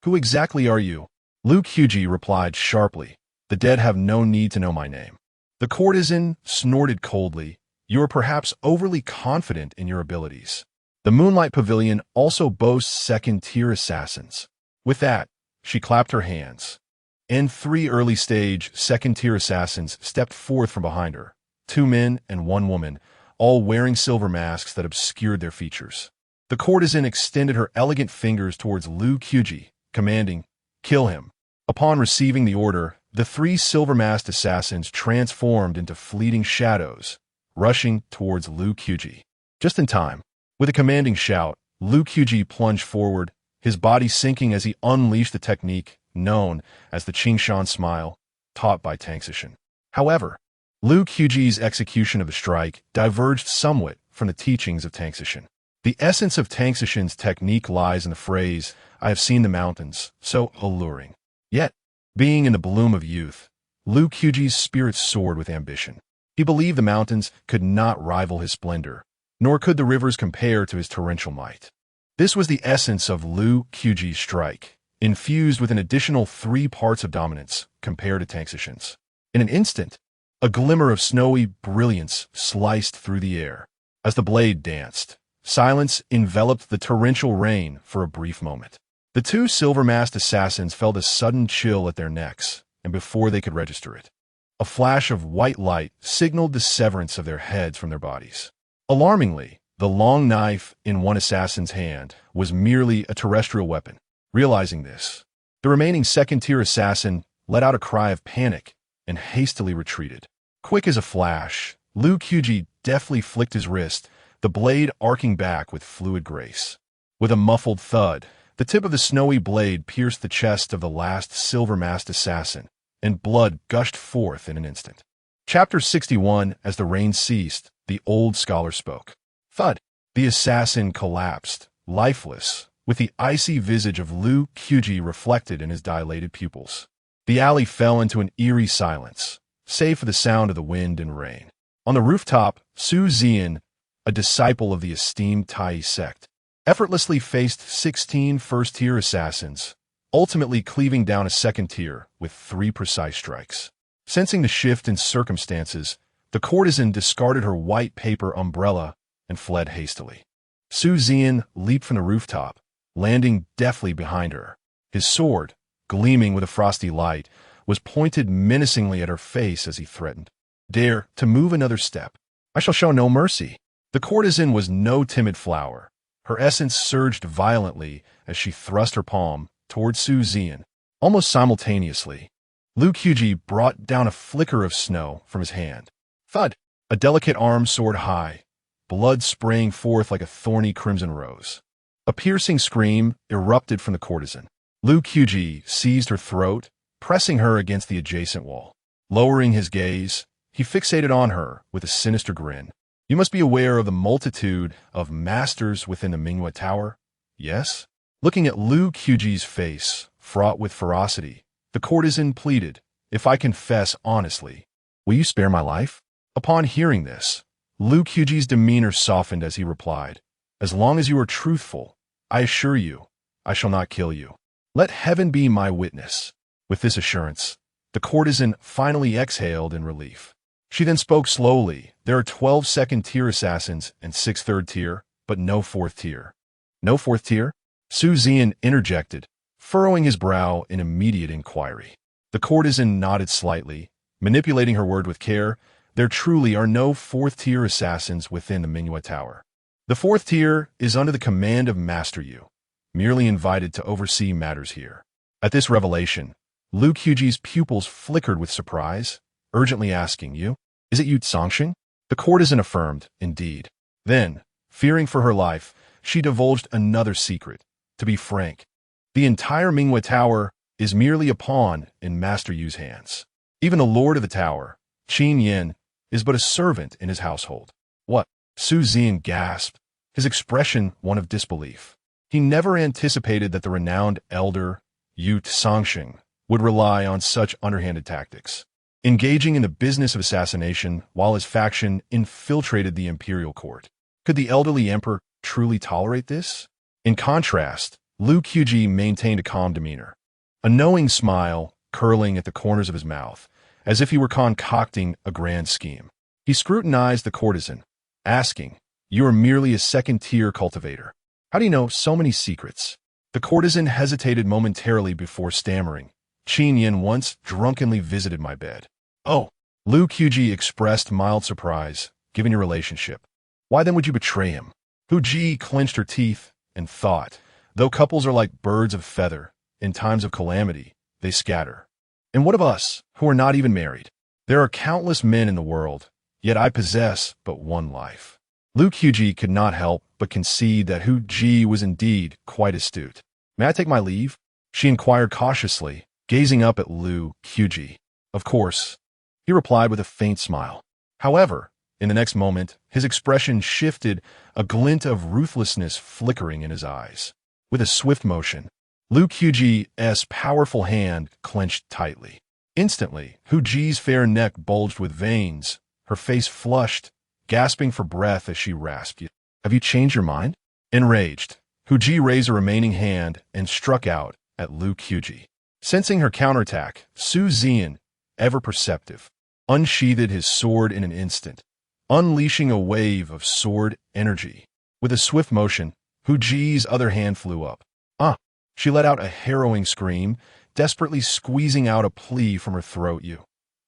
"Who exactly are you?" Lu Qubi replied sharply, "The dead have no need to know my name." The courtesan snorted coldly. "You are perhaps overly confident in your abilities. The Moonlight Pavilion also boasts second-tier assassins." With that, she clapped her hands, and 3 early-stage second-tier assassins stepped forth from behind her, 2 men and 1 woman, all wearing silver masks that obscured their features. The courtesan extended her elegant fingers towards Lu Qubi, commanding, "Kill him." Upon receiving the order, the 3 silver-masked assassins transformed into fleeting shadows, rushing towards Lu Qubi. Just in time, with a commanding shout, Lu Qubi plunged forward, his body sinking as he unleashed the technique known as the Qingshan Smile, taught by Taoist. However, Lu Qiji's execution of the strike diverged somewhat from the teachings of Taoist. The essence of Taoist's technique lies in the phrase, "I have seen the mountains," so alluring. Yet, being in the bloom of youth, Lu Qiji's spirit soared with ambition. He believed the mountains could not rival his splendor, nor could the rivers compare to his torrential might. This was the essence of Lu Qiji's strike, infused with an additional 3 parts of dominance compared to Taoist's. In an instant, a glimmer of snowy brilliance sliced through the air. As the blade danced, silence enveloped the torrential rain for a brief moment. The 2 silver-masked assassins felt a sudden chill at their necks, and before they could register it, a flash of white light signaled the severance of their heads from their bodies. Alarmingly, the long knife in one assassin's hand was merely a terrestrial weapon. Realizing this, the remaining second-tier assassin let out a cry of panic and hastily retreated. Quick as a flash, Lu Qubi deftly flicked his wrist, the blade arcing back with fluid grace. With a muffled thud, the tip of the snowy blade pierced the chest of the last silver-masked assassin, and blood gushed forth in an instant. Chapter 61. As the rain ceased, the old scholar spoke. Thud! The assassin collapsed, lifeless, with the icy visage of Lu Qubi reflected in his dilated pupils. The alley fell into an eerie silence, save for the sound of the wind and rain. On the rooftop, Su Zian, a disciple of the esteemed Taoist sect, effortlessly faced 16 first-tier assassins, ultimately cleaving down a second tier with 3 precise strikes. Sensing the shift in circumstances, the courtesan discarded her white paper umbrella and fled hastily. Su Zian leaped from the rooftop, landing deftly behind her. His sword, gleaming with a frosty light, was pointed menacingly at her face as he threatened, "Dare to move another step, I shall show no mercy." The courtesan was no timid flower. Her essence surged violently as she thrust her palm toward Su Zian. Almost simultaneously, Lu Qubi brought down a flicker of snow from his hand. Thud! A delicate arm soared high, blood spraying forth like a thorny crimson rose. A piercing scream erupted from the courtesan. Lu Qubi seized her throat, pressing her against the adjacent wall. Lowering his gaze, he fixated on her with a sinister grin. "You must be aware of the multitude of masters within the Mingwa Tower, yes?" Looking at Lu Qubi's face, fraught with ferocity, the courtesan pleaded, "If I confess honestly, will you spare my life?" Upon hearing this, Lu Qubi's demeanor softened as he replied, "As long as you are truthful, I assure you, I shall not kill you. Let heaven be my witness." With this assurance, the courtesan finally exhaled in relief. She then spoke slowly. "There are 12 second-tier assassins and 6 third-tier, but no 4th tier." "No 4th tier?" Su Zian interjected, furrowing his brow in immediate inquiry. The courtesan nodded slightly, manipulating her word with care. "There truly are no 4th-tier assassins within the Mingwa Tower. The 4th tier is under the command of Master Yu, merely invited to oversee matters here." At this revelation, Lu Qubi's pupils flickered with surprise, urgently asking, "You? Is it Yu Tsongxing?" The courtesan affirmed, "Indeed." Then, fearing for her life, she divulged another secret. "To be frank, the entire Mingwa Tower is merely a pawn in Master Yu's hands. Even the lord of the tower, Qin Yin, is but a servant in his household." "What?" Su Zian gasped, his expression one of disbelief. He never anticipated that the renowned elder, Yu Tsongxing, would rely on such underhanded tactics, engaging in the business of assassination while his faction infiltrated the imperial court. Could the elderly emperor truly tolerate this? In contrast, Lu Qubi maintained a calm demeanor, a knowing smile curling at the corners of his mouth, as if he were concocting a grand scheme. He scrutinized the courtesan, asking, "You are merely a second-tier cultivator. How do you know so many secrets?" The courtesan hesitated momentarily before stammering, "Qin Yin once drunkenly visited my bed." "Oh!" Lu Qubi expressed mild surprise, given your relationship. "Why then would you betray him?" Guiji clenched her teeth and thought, though couples are like birds of feather, in times of calamity, they scatter. And what of us, who are not even married? There are countless men in the world, yet I possess but one life. Lu Qubi could not help but concede that Guiji was indeed quite astute. "May I take my leave?" she inquired cautiously, gazing up at Lu Qubi. "Of course," he replied with a faint smile. However, in the next moment, his expression shifted, a glint of ruthlessness flickering in his eyes. With a swift motion, Lu Qubi's powerful hand clenched tightly. Instantly, Guiji's fair neck bulged with veins, her face flushed, gasping for breath as she rasped, "Have you changed your mind?" Enraged, Guiji raised a remaining hand and struck out at Lu Qubi. Sensing her counterattack, Su Zian, ever perceptive, unsheathed his sword in an instant, unleashing a wave of sword energy. With a swift motion, Guiji's other hand flew up. "Ah!" She let out a harrowing scream, desperately squeezing out a plea from her throat. "You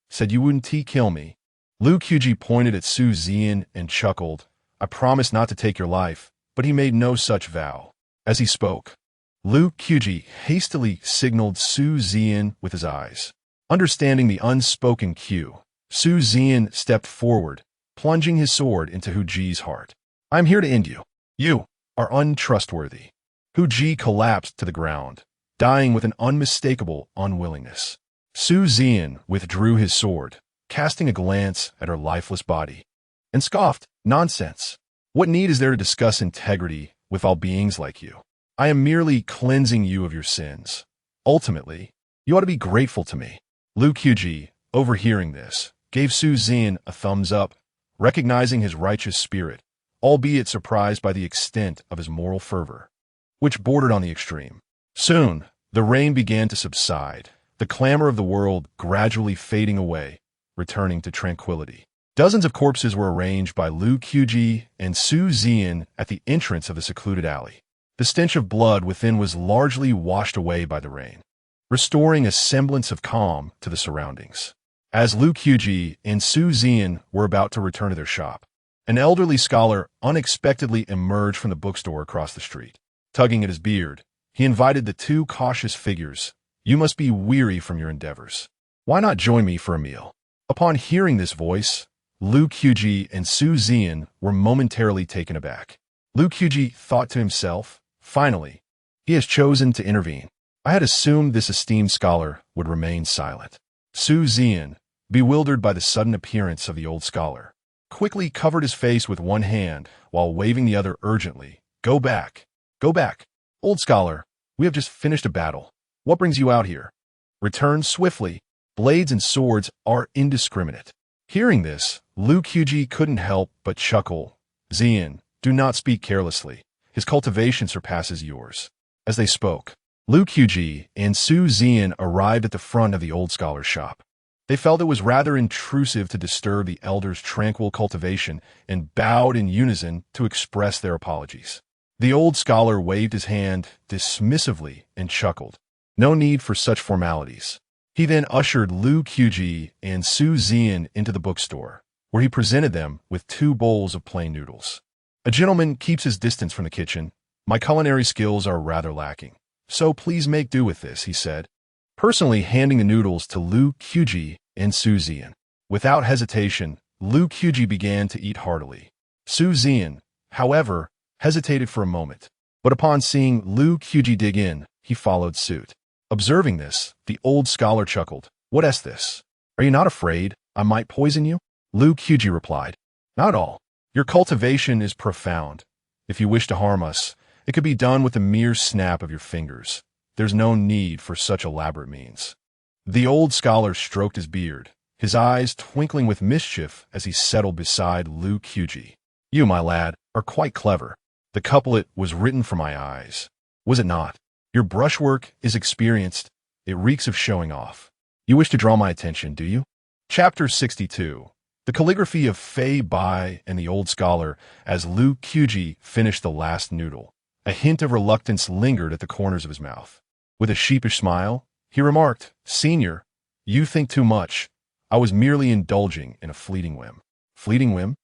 said you wouldn't kill me." Lu Qubi pointed at Su Zian and chuckled. "I promised not to take your life," but he made no such vow. As he spoke, Lu Qubi hastily signaled Su Zian with his eyes. Understanding the unspoken cue, Su Zian stepped forward, plunging his sword into Guiji's heart. "I am here to end you. You are untrustworthy." Guiji collapsed to the ground, dying with an unmistakable unwillingness. Su Zian withdrew his sword, casting a glance at her lifeless body, and scoffed, "Nonsense. What need is there to discuss integrity with all beings like you? I am merely cleansing you of your sins. Ultimately, you ought to be grateful to me." Lu Qubi, overhearing this, gave Su Zian a thumbs up, recognizing his righteous spirit, albeit surprised by the extent of his moral fervor, which bordered on the extreme. Soon, the rain began to subside, the clamor of the world gradually fading away, returning to tranquility. Dozens of corpses were arranged by Lu Qubi and Su Zian at the entrance of the secluded alley. The stench of blood within was largely washed away by the rain, restoring a semblance of calm to the surroundings. As Lu Qubi and Su Zian were about to return to their shop, an elderly scholar unexpectedly emerged from the bookstore across the street. Tugging at his beard, he invited the two cautious figures. "You must be weary from your endeavors. Why not join me for a meal?" Upon hearing this voice, Lu Qubi and Su Zian were momentarily taken aback. Lu Qubi thought to himself, "Finally, he has chosen to intervene. I had assumed this esteemed scholar would remain silent." Su Zian, bewildered by the sudden appearance of the old scholar, quickly covered his face with one hand while waving the other urgently. "Go back! Go back! Old scholar, we have just finished a battle. What brings you out here? Return swiftly. Blades and swords are indiscriminate." Hearing this, Lu Qubi couldn't help but chuckle. "Zian, do not speak carelessly. His cultivation surpasses yours." As they spoke, Lu Qubi and Su Zian arrived at the front of the old scholar's shop. They felt it was rather intrusive to disturb the elder's tranquil cultivation and bowed in unison to express their apologies. The old scholar waved his hand dismissively and chuckled. No need for such formalities. He then ushered Lu Qubi and Su Zian into the bookstore, where he presented them with 2 bowls of plain noodles. "A gentleman keeps his distance from the kitchen. My culinary skills are rather lacking, so please make do with this," he said, personally handing the noodles to Lu Qubi and Su Zian. Without hesitation, Lu Qubi began to eat heartily. Su Zian, however, hesitated for a moment, but upon seeing Lu Qubi dig in, he followed suit. Observing this, the old scholar chuckled. "What is this? Are you not afraid I might poison you?" Lu Qubi replied, "Not at all. Your cultivation is profound. If you wish to harm us, it could be done with a mere snap of your fingers. There's no need for such elaborate means." The old scholar stroked his beard, his eyes twinkling with mischief as he settled beside Lu Qubi. "You, my lad, are quite clever. The couplet was written for my eyes. Was it not? Your brushwork is experienced. It reeks of showing off. You wish to draw my attention, do you?" Chapter 62. The calligraphy of Fei Bai and the old scholar as Lu Qubi finished the last noodle. A hint of reluctance lingered at the corners of his mouth. With a sheepish smile, he remarked, "Senior, you think too much. I was merely indulging in a fleeting whim." "Fleeting whim?"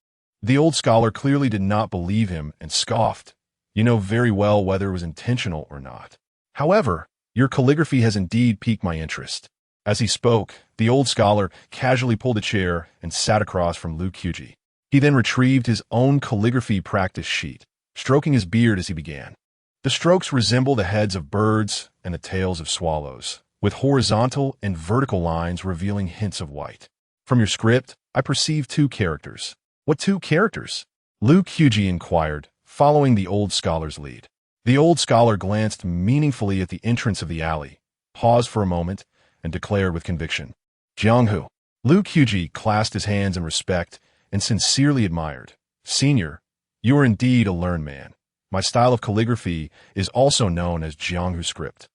The old scholar clearly did not believe him and scoffed. "You know very well whether it was intentional or not. However, your calligraphy has indeed piqued my interest." As he spoke, the old scholar casually pulled a chair and sat across from Lu Qubi. He then retrieved his own calligraphy practice sheet, stroking his beard as he began. The strokes resemble the heads of birds and the tails of swallows, with horizontal and vertical lines revealing hints of white. "From your script, I perceive 2 characters. What 2 characters?" Lu Qubi inquired, following the old scholar's lead. The old scholar glanced meaningfully at the entrance of the alley, paused for a moment, and declared with conviction, "Jianghu." Lu Qubi clasped his hands in respect and sincerely admired. "Senior, you are indeed a learned man. My style of calligraphy is also known as Jianghu script."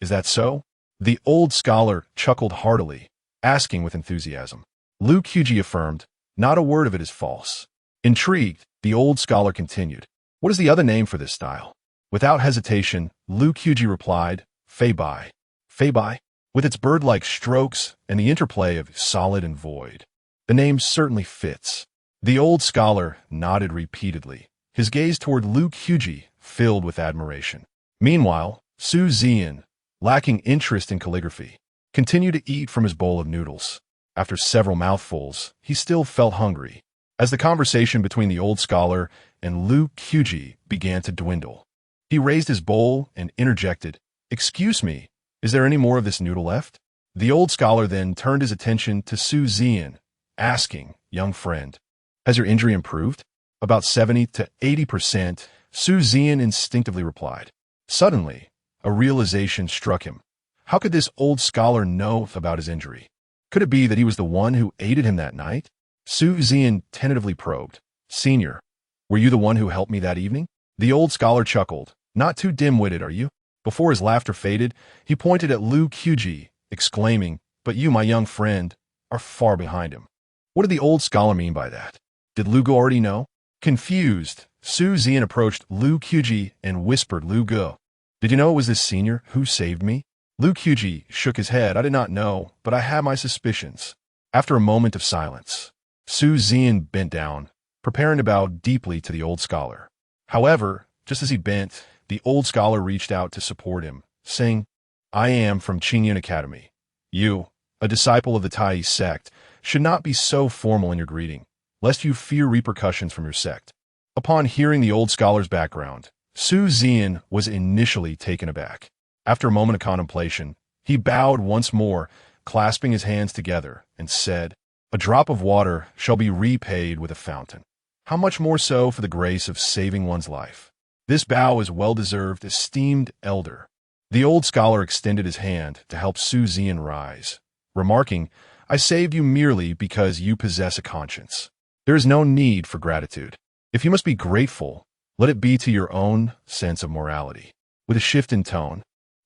"Is that so?" The old scholar chuckled heartily, asking with enthusiasm. Lu Qubi affirmed, "Not a word of it is false." Intrigued, the old scholar continued, "What is the other name for this style?" Without hesitation, Lu Qubi replied, "Fei Bai." "Fei Bai?" With its bird-like strokes and the interplay of solid and void. The name certainly fits. The old scholar nodded repeatedly, his gaze toward Lu Qubi filled with admiration. Meanwhile, Su Zian, lacking interest in calligraphy, continued to eat from his bowl of noodles. After several mouthfuls, he still felt hungry. As the conversation between the old scholar and Lu Qubi began to dwindle, he raised his bowl and interjected, "Excuse me, is there any more of this noodle left?" The old scholar then turned his attention to Su Zian, asking, "Young friend, has your injury improved?" "About 70 to 80%, Su Zian instinctively replied. Suddenly, a realization struck him. How could this old scholar know about his injury? Could it be that he was the one who aided him that night? Su Zian tentatively probed. Senior, were you the one who helped me that evening? The old scholar chuckled. Not too dim-witted, are you? Before his laughter faded, he pointed at Lu Qubi, exclaiming, but you, my young friend, are far behind him. What did the old scholar mean by that? Did Lu Gu already know? Confused, Su Zian approached Lu Qubi and whispered, Lu Gu, did you know it was this senior who saved me? Lu Qubi shook his head. I did not know, but I had my suspicions. After a moment of silence, Su Zian bent down, preparing to bow deeply to the old scholar. However, just as he bent, the old scholar reached out to support him, saying, I am from Qingyun Academy. You, a disciple of the Taoist sect, should not be so formal in your greeting, lest you fear repercussions from your sect. Upon hearing the old scholar's background, Su Zian was initially taken aback. After a moment of contemplation, he bowed once more, clasping his hands together, and said, a drop of water shall be repaid with a fountain. How much more so for the grace of saving one's life? This bow is well-deserved, esteemed elder. The old scholar extended his hand to help Su Zian rise, remarking, I saved you merely because you possess a conscience. There is no need for gratitude. If you must be grateful, let it be to your own sense of morality. With a shift in tone,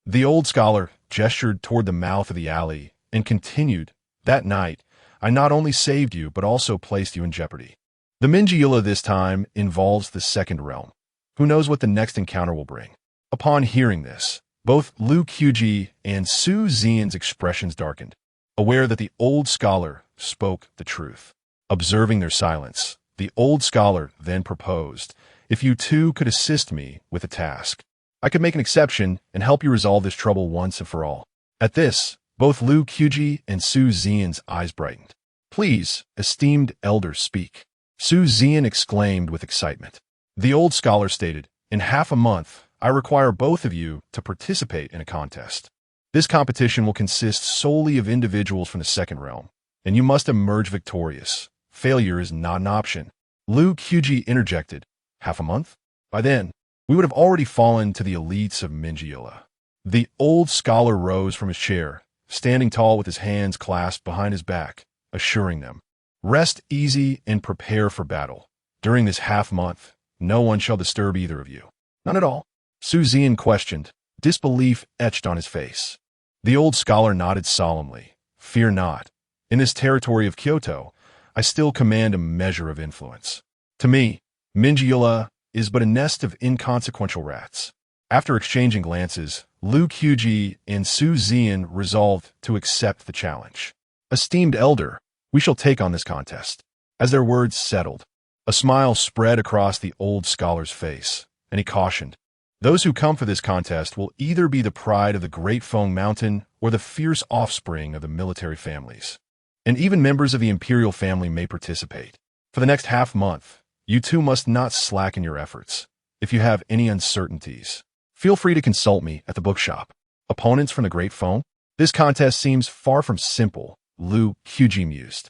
the old scholar gestured toward the mouth of the alley and continued, that night, I not only saved you but also placed you in jeopardy. The Mingyula this time involves the second realm. Who knows what the next encounter will bring? Upon hearing this, both Lu Qubi and Su Zian's expressions darkened, aware that the old scholar spoke the truth. Observing their silence, the old scholar then proposed, if you two could assist me with a task, I could make an exception and help you resolve this trouble once and for all. At this, both Lu Qubi and Su Zian's eyes brightened. Please, esteemed elder, speak. Su Zian exclaimed with excitement. The old scholar stated, in half a month, I require both of you to participate in a contest. This competition will consist solely of individuals from the second realm, and you must emerge victorious. Failure is not an option. Lu Qubi interjected, half a month? By then, we would have already fallen to the elites of Mingyula. The old scholar rose from his chair, standing tall with his hands clasped behind his back, assuring them, rest easy and prepare for battle. During this half-month, no one shall disturb either of you. None at all? Su Zian questioned, disbelief etched on his face. The old scholar nodded solemnly. Fear not. In this territory of Kyoto, I still command a measure of influence. To me, Mingyula is but a nest of inconsequential rats. After exchanging glances, Lu Qubi and Su Zian resolved to accept the challenge. Esteemed elder, we shall take on this contest. As their words settled, a smile spread across the old scholar's face, and he cautioned, those who come for this contest will either be the pride of the Great Feng Mountain or the fierce offspring of the military families. And even members of the imperial family may participate. For the next half-month, you two must not slacken your efforts. If you have any uncertainties, feel free to consult me at the bookshop. Opponents from the Great Feng? This contest seems far from simple, Lu Qubi mused,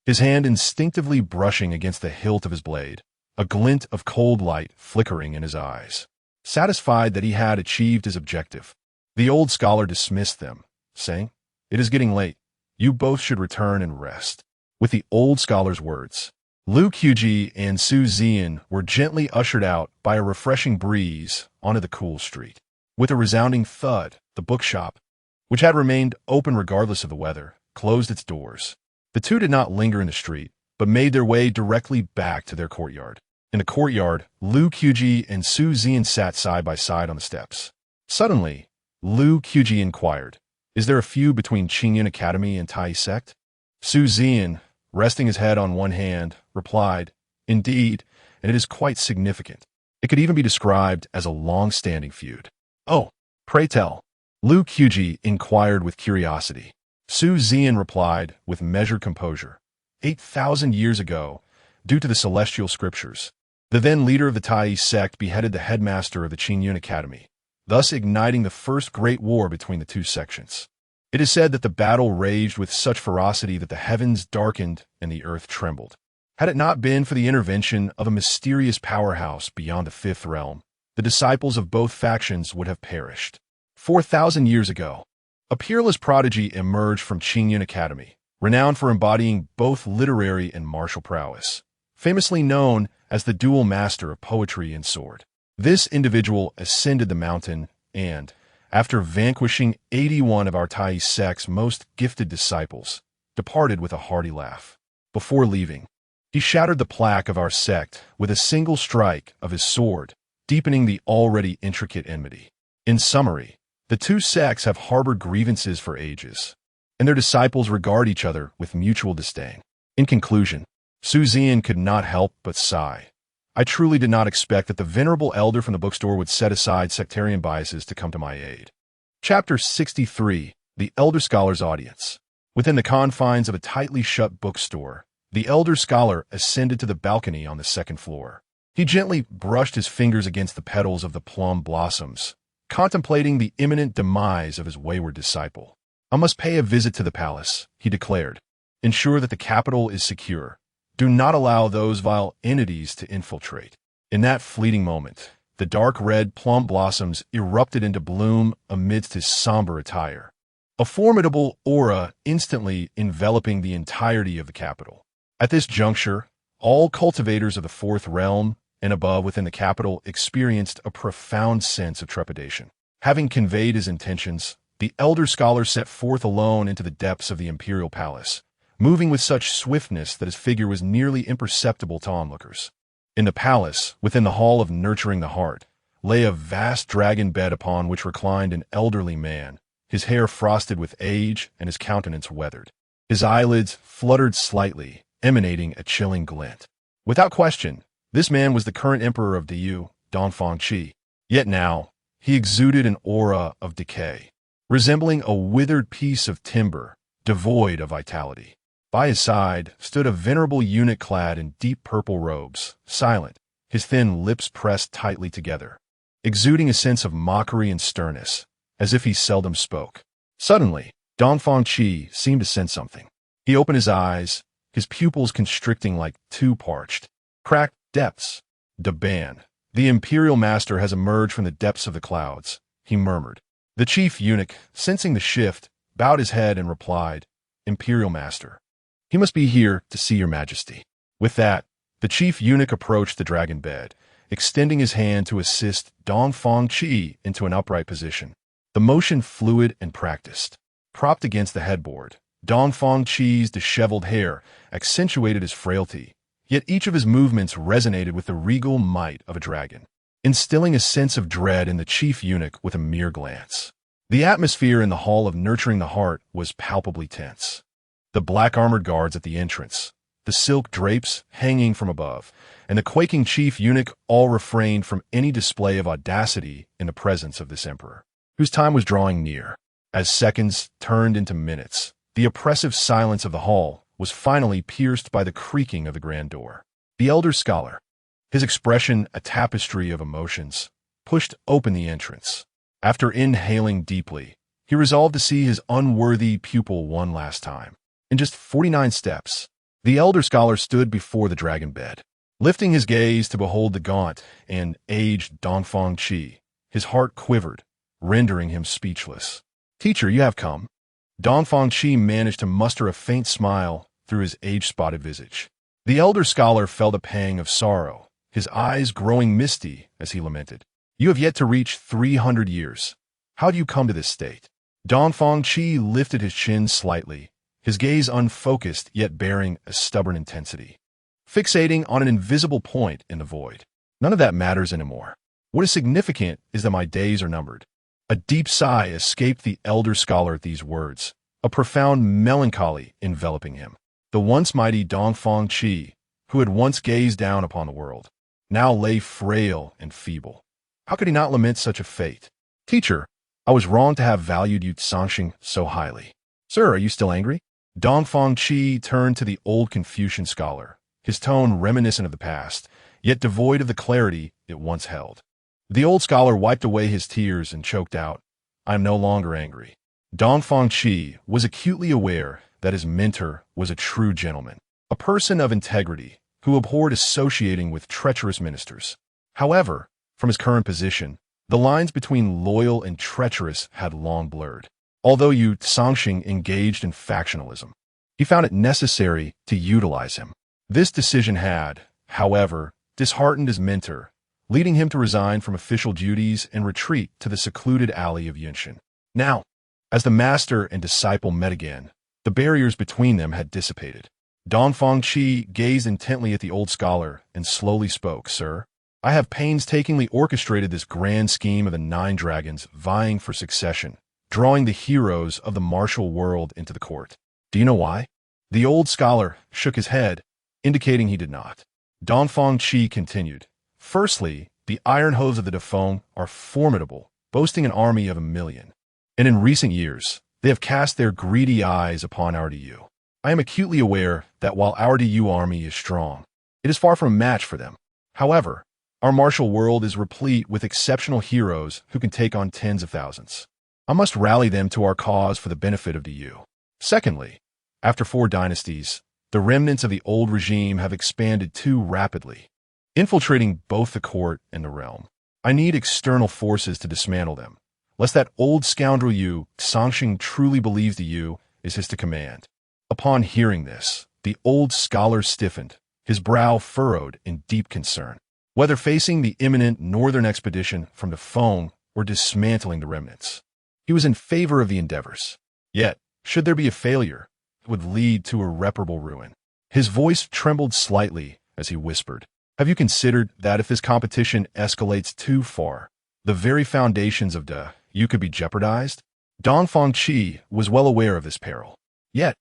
his hand instinctively brushing against the hilt of his blade, a glint of cold light flickering in his eyes. Satisfied that he had achieved his objective, the old scholar dismissed them, saying, it is getting late. You both should return and rest. With the old scholar's words, Lu Qubi and Su Zian were gently ushered out by a refreshing breeze onto the cool street. With a resounding thud, the bookshop, which had remained open regardless of the weather, closed its doors. The two did not linger in the street, but made their way directly back to their courtyard. In the courtyard, Lu Qubi and Su Zian sat side by side on the steps. Suddenly, Lu Qubi inquired, is there a feud between Qingyun Academy and Taoist sect? Su Zian, resting his head on one hand, replied, indeed, and it is quite significant. It could even be described as a long-standing feud. Oh, pray tell. Lu Qubi inquired with curiosity. Su Zian replied with measured composure. 8,000 years ago, due to the celestial scriptures, the then leader of the Taoist sect beheaded the headmaster of the Qingyun Academy, thus igniting the first great war between the two sections. It is said that the battle raged with such ferocity that the heavens darkened and the earth trembled. Had it not been for the intervention of a mysterious powerhouse beyond the fifth realm, the disciples of both factions would have perished. 4,000 years ago, a peerless prodigy emerged from Qingyun Academy, renowned for embodying both literary and martial prowess, famously known as the dual master of poetry and sword. This individual ascended the mountain and, after vanquishing 81 of our Taoist sect's most gifted disciples, departed with a hearty laugh. Before leaving, he shattered the plaque of our sect with a single strike of his sword, deepening the already intricate enmity. In summary, the two sects have harbored grievances for ages, and their disciples regard each other with mutual disdain. In conclusion, Su Zian could not help but sigh. I truly did not expect that the venerable elder from the bookstore would set aside sectarian biases to come to my aid. Chapter 63, The Elder Scholar's Audience. Within the confines of a tightly shut bookstore, the elder scholar ascended to the balcony on the second floor. He gently brushed his fingers against the petals of the plum blossoms, contemplating the imminent demise of his wayward disciple. I must pay a visit to the palace, he declared. Ensure that the capital is secure. Do not allow those vile entities to infiltrate. In that fleeting moment, the dark red plum blossoms erupted into bloom amidst his somber attire, a formidable aura instantly enveloping the entirety of the capital. At this juncture, all cultivators of the fourth realm and above within the capital experienced a profound sense of trepidation. Having conveyed his intentions, the elder scholar set forth alone into the depths of the imperial palace, moving with such swiftness that his figure was nearly imperceptible to onlookers. In the palace, within the hall of nurturing the heart, lay a vast dragon bed upon which reclined an elderly man, his hair frosted with age and his countenance weathered. His eyelids fluttered slightly, emanating a chilling glint. Without question, this man was the current emperor of Dayu, Dafeng. Yet now, he exuded an aura of decay, resembling a withered piece of timber, devoid of vitality. By his side stood a venerable eunuch clad in deep purple robes, silent, his thin lips pressed tightly together, exuding a sense of mockery and sternness, as if he seldom spoke. Suddenly, Dafeng seemed to sense something. He opened his eyes, his pupils constricting like two parched, cracked depths. Daban, the imperial master has emerged from the depths of the clouds, he murmured. The chief eunuch, sensing the shift, bowed his head and replied, Imperial master. He must be here to see your majesty. With that, the chief eunuch approached the dragon bed, extending his hand to assist Dafeng into an upright position. The motion fluid and practiced. Propped against the headboard, Dafeng's disheveled hair accentuated his frailty, yet each of his movements resonated with the regal might of a dragon, instilling a sense of dread in the chief eunuch with a mere glance. The atmosphere in the hall of nurturing the heart was palpably tense. The black-armored guards at the entrance, the silk drapes hanging from above, and the quaking chief eunuch all refrained from any display of audacity in the presence of this emperor, whose time was drawing near. As seconds turned into minutes, the oppressive silence of the hall was finally pierced by the creaking of the grand door. The elder scholar, his expression a tapestry of emotions, pushed open the entrance. After inhaling deeply, he resolved to see his unworthy pupil one last time. In just 49 steps, the elder scholar stood before the dragon bed. Lifting his gaze to behold the gaunt and aged Dafeng, his heart quivered, rendering him speechless. Teacher, you have come. Dafeng managed to muster a faint smile through his age-spotted visage. The elder scholar felt a pang of sorrow, his eyes growing misty as he lamented. You have yet to reach 300 years. How do you come to this state? Dafeng lifted his chin slightly, his gaze unfocused yet bearing a stubborn intensity, fixating on an invisible point in the void. None of that matters anymore. What is significant is that my days are numbered. A deep sigh escaped the elder scholar at these words, a profound melancholy enveloping him. The once mighty Dafeng, who had once gazed down upon the world, now lay frail and feeble. How could he not lament such a fate? Teacher, I was wrong to have valued you Sanxing so highly. Sir, are you still angry? Dafeng turned to the old Confucian scholar, his tone reminiscent of the past, yet devoid of the clarity it once held. The old scholar wiped away his tears and choked out, I am no longer angry. Dafeng was acutely aware that his mentor was a true gentleman, a person of integrity who abhorred associating with treacherous ministers. However, from his current position, the lines between loyal and treacherous had long blurred. Although Yu Sanxing engaged in factionalism, He found it necessary to utilize him. This decision had, however, disheartened his mentor, leading him to resign from official duties and retreat to the secluded alley of Yunshin. Now, as the master and disciple met again, the barriers between them had dissipated. Dongfang Qi gazed intently at the old scholar and slowly spoke, "Sir, I have painstakingly orchestrated this grand scheme of the 9 dragons vying for succession, drawing the heroes of the martial world into the court. Do you know why?" The old scholar shook his head, indicating he did not. Dongfang Qi continued, "Firstly, the iron hooves of the Dafeng are formidable, boasting an army of 1,000,000. And in recent years, they have cast their greedy eyes upon our Dayu. I am acutely aware that while our Dayu army is strong, it is far from a match for them. However, our martial world is replete with exceptional heroes who can take on tens of thousands. I must rally them to our cause for the benefit of Dayu. Secondly, after 4 dynasties, the remnants of the old regime have expanded too rapidly, infiltrating both the court and the realm. I need external forces to dismantle them, lest that old scoundrel Yu Sangxing truly believes the Yu is his to command." Upon hearing this, the old scholar stiffened, his brow furrowed in deep concern. Whether facing the imminent northern expedition from the Dafeng or dismantling the remnants, he was in favor of the endeavors. Yet, should there be a failure, it would lead to irreparable ruin. His voice trembled slightly as he whispered, "Have you considered that if this competition escalates too far, the very foundations of Dayu could be jeopardized?" Dongfang Qi was well aware of this peril. Yet,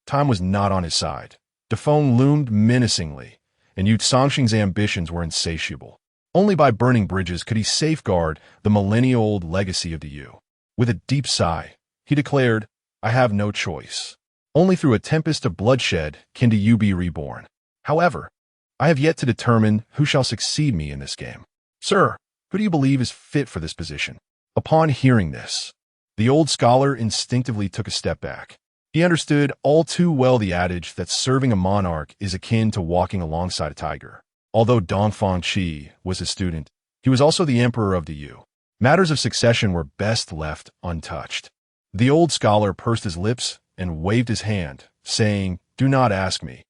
time was not on his side. Dafeng loomed menacingly, and Yu Sangxing's ambitions were insatiable. Only by burning bridges could he safeguard the millennia-old legacy of Dayu. With a deep sigh, he declared, "I have no choice. Only through a tempest of bloodshed can Dayu be reborn. However, I have yet to determine who shall succeed me in this game. Sir, who do you believe is fit for this position?" Upon hearing this, the old scholar instinctively took a step back. He understood all too well the adage that serving a monarch is akin to walking alongside a tiger. Although Dongfang Qi was his student, he was also the emperor of Dayu. Matters of succession were best left untouched. The old scholar pursed his lips and waved his hand, saying, "Do not ask me.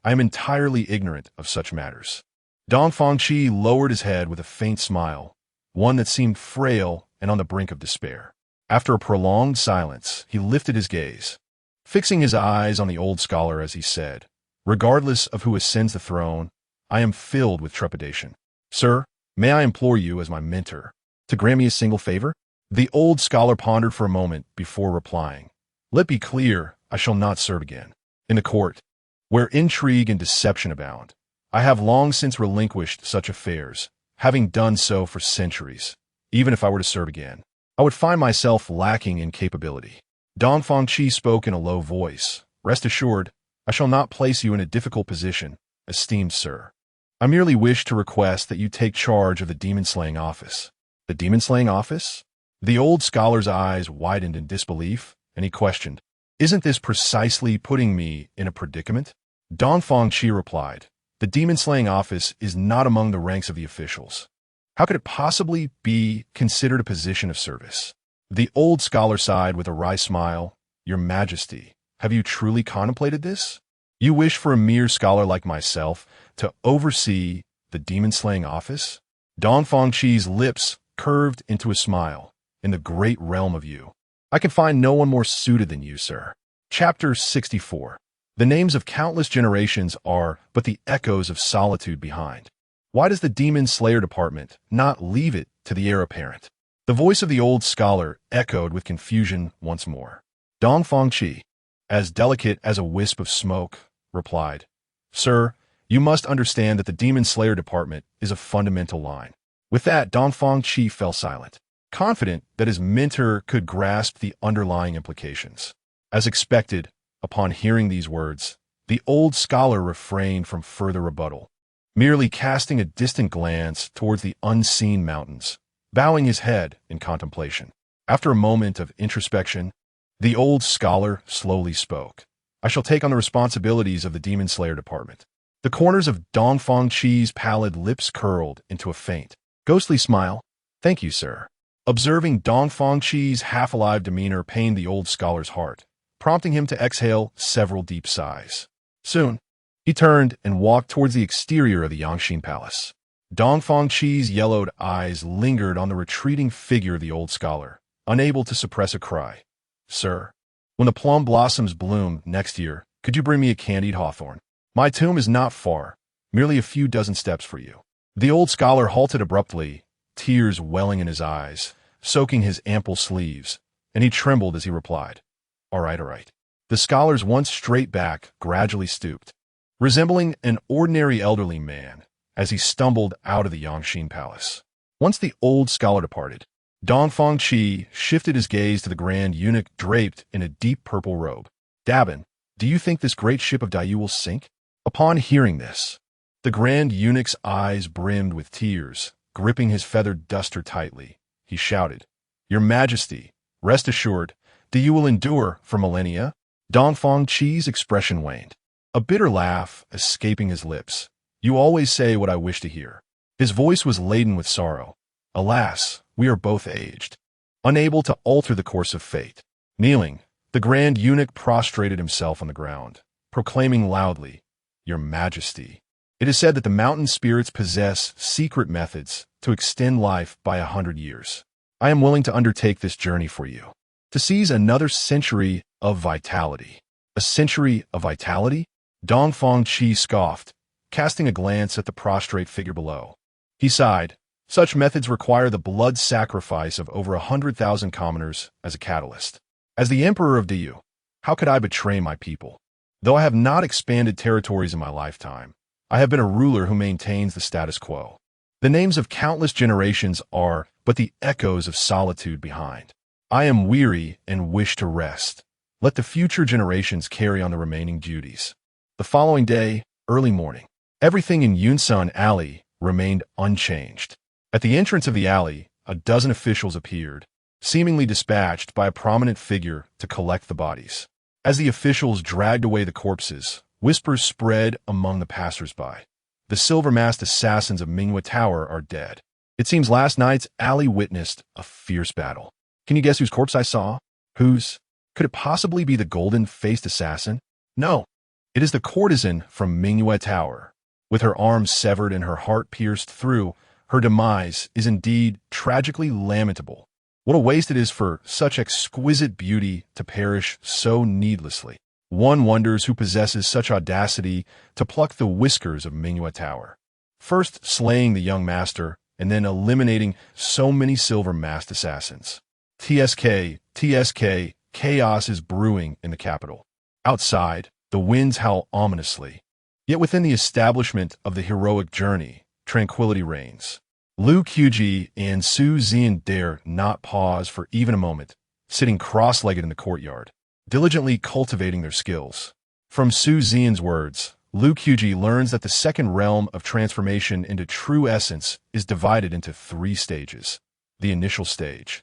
I am entirely ignorant of such matters." Dongfang Qi lowered his head with a faint smile, one that seemed frail and on the brink of despair. After a prolonged silence, he lifted his gaze, fixing his eyes on the old scholar as he said, "Regardless of who ascends the throne, I am filled with trepidation. Sir, may I implore you as my mentor to grant me a single favor?" The old scholar pondered for a moment before replying, "Let be clear, I shall not serve again. In the court, where intrigue and deception abound, I have long since relinquished such affairs, having done so for centuries. Even if I were to serve again, I would find myself lacking in capability." Dongfang Qi spoke in a low voice. "Rest assured, I shall not place you in a difficult position, esteemed sir. I merely wish to request that you take charge of the demon-slaying office." "The demon-slaying office?" The old scholar's eyes widened in disbelief, and he questioned, "Isn't this precisely putting me in a predicament?" Dongfang Qi replied, "The demon-slaying office is not among the ranks of the officials. How could it possibly be considered a position of service?" The old scholar sighed with a wry smile. "Your Majesty, have you truly contemplated this? You wish for a mere scholar like myself to oversee the demon-slaying office?" Dongfang Qi's lips curved into a smile. "In the great realm of you, I can find no one more suited than you, sir." Chapter 64. The names of countless generations are but the echoes of solitude behind. Why does the Demon Slayer Department not leave it to the heir apparent? The voice of the old scholar echoed with confusion once more. Dongfang Qi, as delicate as a wisp of smoke, replied, "Sir, you must understand that the Demon Slayer Department is a fundamental line." With that, Dongfang Qi fell silent, confident that his mentor could grasp the underlying implications. As expected, upon hearing these words, the old scholar refrained from further rebuttal, merely casting a distant glance towards the unseen mountains, bowing his head in contemplation. After a moment of introspection, the old scholar slowly spoke. "I shall take on the responsibilities of the Demon Slayer Department." The corners of Dongfang Qi's pallid lips curled into a faint, ghostly smile. "Thank you, sir." Observing Dongfang Qi's half-alive demeanor pained the old scholar's heart. prompting him to exhale several deep sighs. Soon, he turned and walked towards the exterior of the Yangxin Palace. Dongfang Qi's yellowed eyes lingered on the retreating figure of the old scholar, unable to suppress a cry. "Sir, when the plum blossoms bloom next year, could you bring me a candied hawthorn? My tomb is not far, merely a few dozen steps for you." The old scholar halted abruptly, tears welling in his eyes, soaking his ample sleeves, and he trembled as he replied, all right. The scholar's once straight back gradually stooped, resembling an ordinary elderly man, as he stumbled out of the Yangxin Palace. Once the old scholar departed, Dongfang Qi shifted his gaze to the grand eunuch draped in a deep purple robe. "Dabin, do you think this great ship of Dayu will sink?" Upon hearing this, the grand eunuch's eyes brimmed with tears, gripping his feathered duster tightly. He shouted, "Your Majesty, rest assured, Dayu will endure for millennia." Dongfang Qi's expression waned, a bitter laugh escaping his lips. "You always say what I wish to hear." His voice was laden with sorrow. "Alas, we are both aged, unable to alter the course of fate." Kneeling, the grand eunuch prostrated himself on the ground, proclaiming loudly, "Your Majesty, it is said that the mountain spirits possess secret methods to extend life by 100 years. I am willing to undertake this journey for you, to seize another century of vitality." "A century of vitality?" Dongfang Qi scoffed, casting a glance at the prostrate figure below. He sighed. "Such methods require the blood sacrifice of over 100,000 commoners as a catalyst. As the Emperor of Dayu, how could I betray my people? Though I have not expanded territories in my lifetime, I have been a ruler who maintains the status quo. The names of countless generations are but the echoes of solitude behind. I am weary and wish to rest. Let the future generations carry on the remaining duties." The following day, early morning, everything in Yunsun Alley remained unchanged. At the entrance of the alley, a dozen officials appeared, seemingly dispatched by a prominent figure to collect the bodies. As the officials dragged away the corpses, whispers spread among the passers-by. "The silver-masked assassins of Mingyue Tower are dead. It seems last night's alley witnessed a fierce battle. Can you guess whose corpse I saw? Whose? Could it possibly be the golden-faced assassin? No, it is the courtesan from Mingyue Tower. With her arms severed and her heart pierced through, her demise is indeed tragically lamentable. What a waste it is for such exquisite beauty to perish so needlessly. One wonders who possesses such audacity to pluck the whiskers of Mingyue Tower, first slaying the young master and then eliminating so many silver-masked assassins. TSK, chaos is brewing in the capital. Outside, the winds howl ominously. Yet within the establishment of the heroic journey, tranquility reigns. Lu Qubi and Su Zian dare not pause for even a moment, sitting cross-legged in the courtyard, diligently cultivating their skills. From Su Zian's words, Lu Qubi learns that the second realm of transformation into true essence is divided into 3 stages. The initial stage,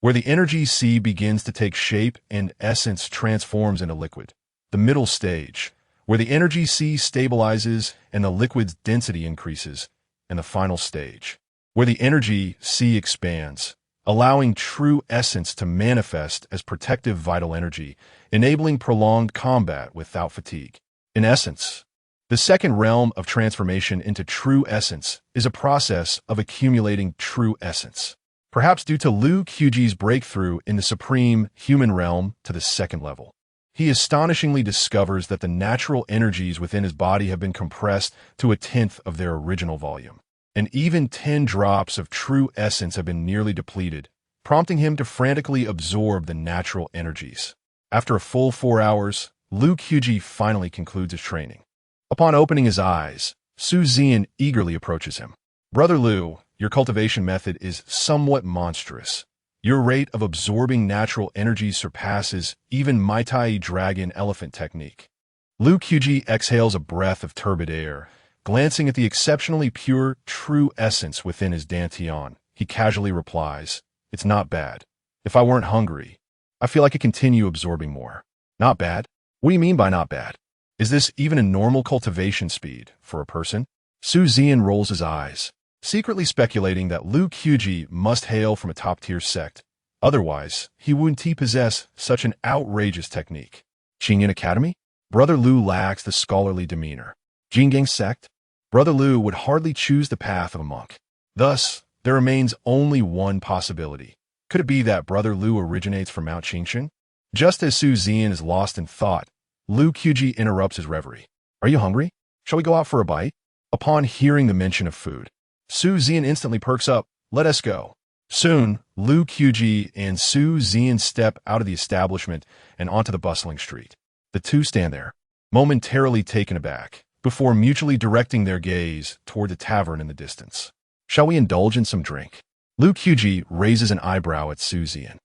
where the energy sea begins to take shape and essence transforms into liquid. The middle stage, where the energy sea stabilizes and the liquid's density increases. And the final stage, where the energy sea expands, allowing true essence to manifest as protective vital energy, enabling prolonged combat without fatigue. In essence, the second realm of transformation into true essence is a process of accumulating true essence, perhaps due to Lu Qubi's breakthrough in the supreme human realm to the second level. He astonishingly discovers that the natural energies within his body have been compressed to 1/10 of their original volume, and even 10 drops of true essence have been nearly depleted, prompting him to frantically absorb the natural energies. After a full 4 hours, Lu Qubi finally concludes his training. Upon opening his eyes, Su Zian eagerly approaches him. "Brother Lu, your cultivation method is somewhat monstrous. Your rate of absorbing natural energy surpasses even Mai Tai dragon elephant technique." Lu Qubi exhales a breath of turbid air. Glancing at the exceptionally pure, true essence within his dantian, he casually replies, "It's not bad. If I weren't hungry, I feel I could continue absorbing more." "Not bad? What do you mean by not bad? Is this even a normal cultivation speed for a person?" Su Zian rolls his eyes, secretly speculating that Lu Qubi must hail from a top-tier sect, Otherwise, he wouldn't possess such an outrageous technique. Qingyan Academy? Brother Lu lacks the scholarly demeanor. Jinggang sect? Brother Lu would hardly choose the path of a monk. Thus, there remains only one possibility. Could it be that Brother Lu originates from Mount Qingshan? Just as Su Zian is lost in thought, Lu Qubi interrupts his reverie. Are you hungry? Shall we go out for a bite? Upon hearing the mention of food, Su Zian instantly perks up. Let us go. Soon, Lu Qubi and Su Zian step out of the establishment and onto the bustling street. The two stand there, momentarily taken aback, before mutually directing their gaze toward the tavern in the distance. Shall we indulge in some drink? Lu Qubi raises an eyebrow at Su Zian.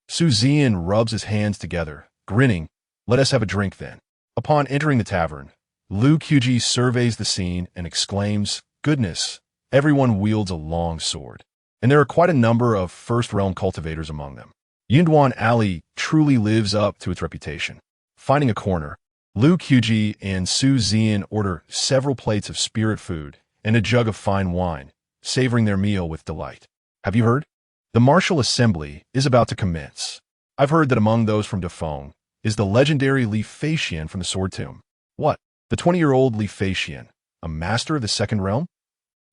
Su Zian rubs his hands together, grinning. Let us have a drink then. Upon entering the tavern, Lu Qubi surveys the scene and exclaims, Goodness, everyone wields a long sword. And there are quite a number of first-realm cultivators among them. Yinduan Alley truly lives up to its reputation. Finding a corner, Lu Qubi and Su Zian order several plates of spirit food and a jug of fine wine, savoring their meal with delight. Have you heard? The martial assembly is about to commence. I've heard that among those from Dafeng is the legendary Li Feixian from the Sword Tomb. What? The 20-year-old Li Feixian, a master of the second realm?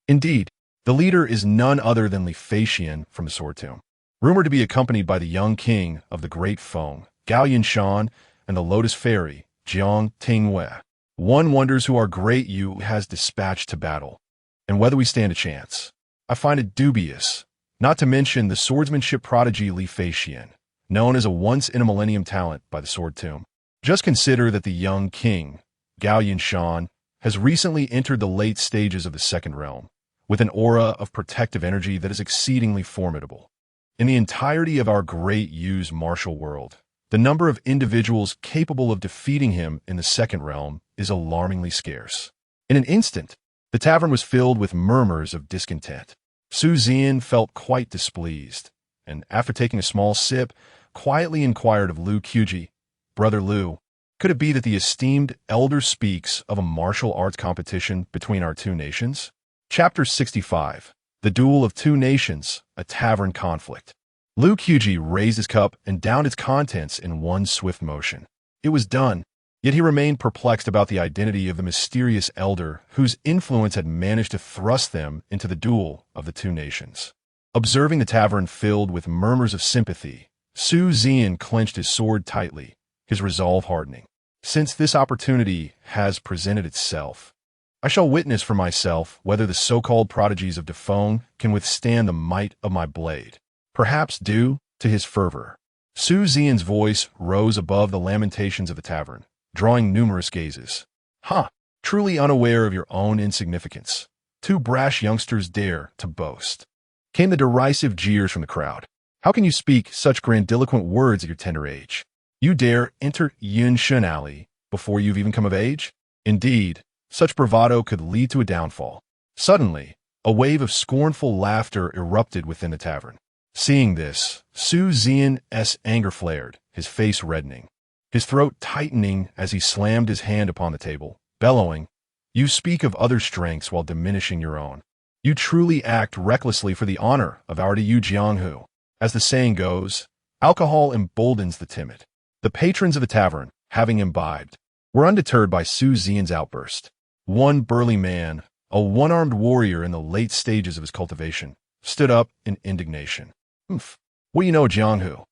Indeed, the leader is none other than Li Feixian from the Sword Tomb, rumored to be accompanied by the young king of the Great Feng, Gao Yinshan, and the Lotus Fairy, Jiang Tingwei. One wonders who our great Yu has dispatched to battle, and whether we stand a chance. I find it dubious, not to mention the swordsmanship prodigy Li Feixian, known as a once-in-a-millennium talent by the Sword Tomb. Just consider that the young king, Gao Yinshan, has recently entered the late stages of the second realm, with an aura of protective energy that is exceedingly formidable. In the entirety of our great Yu's martial world, the number of individuals capable of defeating him in the second realm is alarmingly scarce. In an instant, the tavern was filled with murmurs of discontent. Su Zian felt quite displeased, and after taking a small sip, quietly inquired of Lu Qubi, Brother Lu, could it be that the esteemed elder speaks of a martial arts competition between our two nations? Chapter 65, The Duel of Two Nations, a Tavern Conflict. Lu Qubi raised his cup and downed its contents in one swift motion. It was done, yet he remained perplexed about the identity of the mysterious elder whose influence had managed to thrust them into the duel of the two nations. Observing the tavern filled with murmurs of sympathy, Su Zian clenched his sword tightly, his resolve hardening. Since this opportunity has presented itself, I shall witness for myself whether the so-called prodigies of Dafeng can withstand the might of my blade. Perhaps due to his fervor, Su Zian's voice rose above the lamentations of the tavern, drawing numerous gazes. Truly unaware of your own insignificance, two brash youngsters dare to boast. Came the derisive jeers from the crowd. How can you speak such grandiloquent words at your tender age? You dare enter Yinshan Alley before you've even come of age? Indeed, such bravado could lead to a downfall. Suddenly, a wave of scornful laughter erupted within the tavern. Seeing this, Su Zian's anger flared, his face reddening, his throat tightening as he slammed his hand upon the table, bellowing, You speak of other strengths while diminishing your own. You truly act recklessly for the honor of our Dayu Jianghu. As the saying goes, alcohol emboldens the timid. The patrons of the tavern, having imbibed, were undeterred by Su Zian's outburst. One burly man, a one-armed warrior in the late stages of his cultivation, stood up in indignation. What do you know, Jianghu?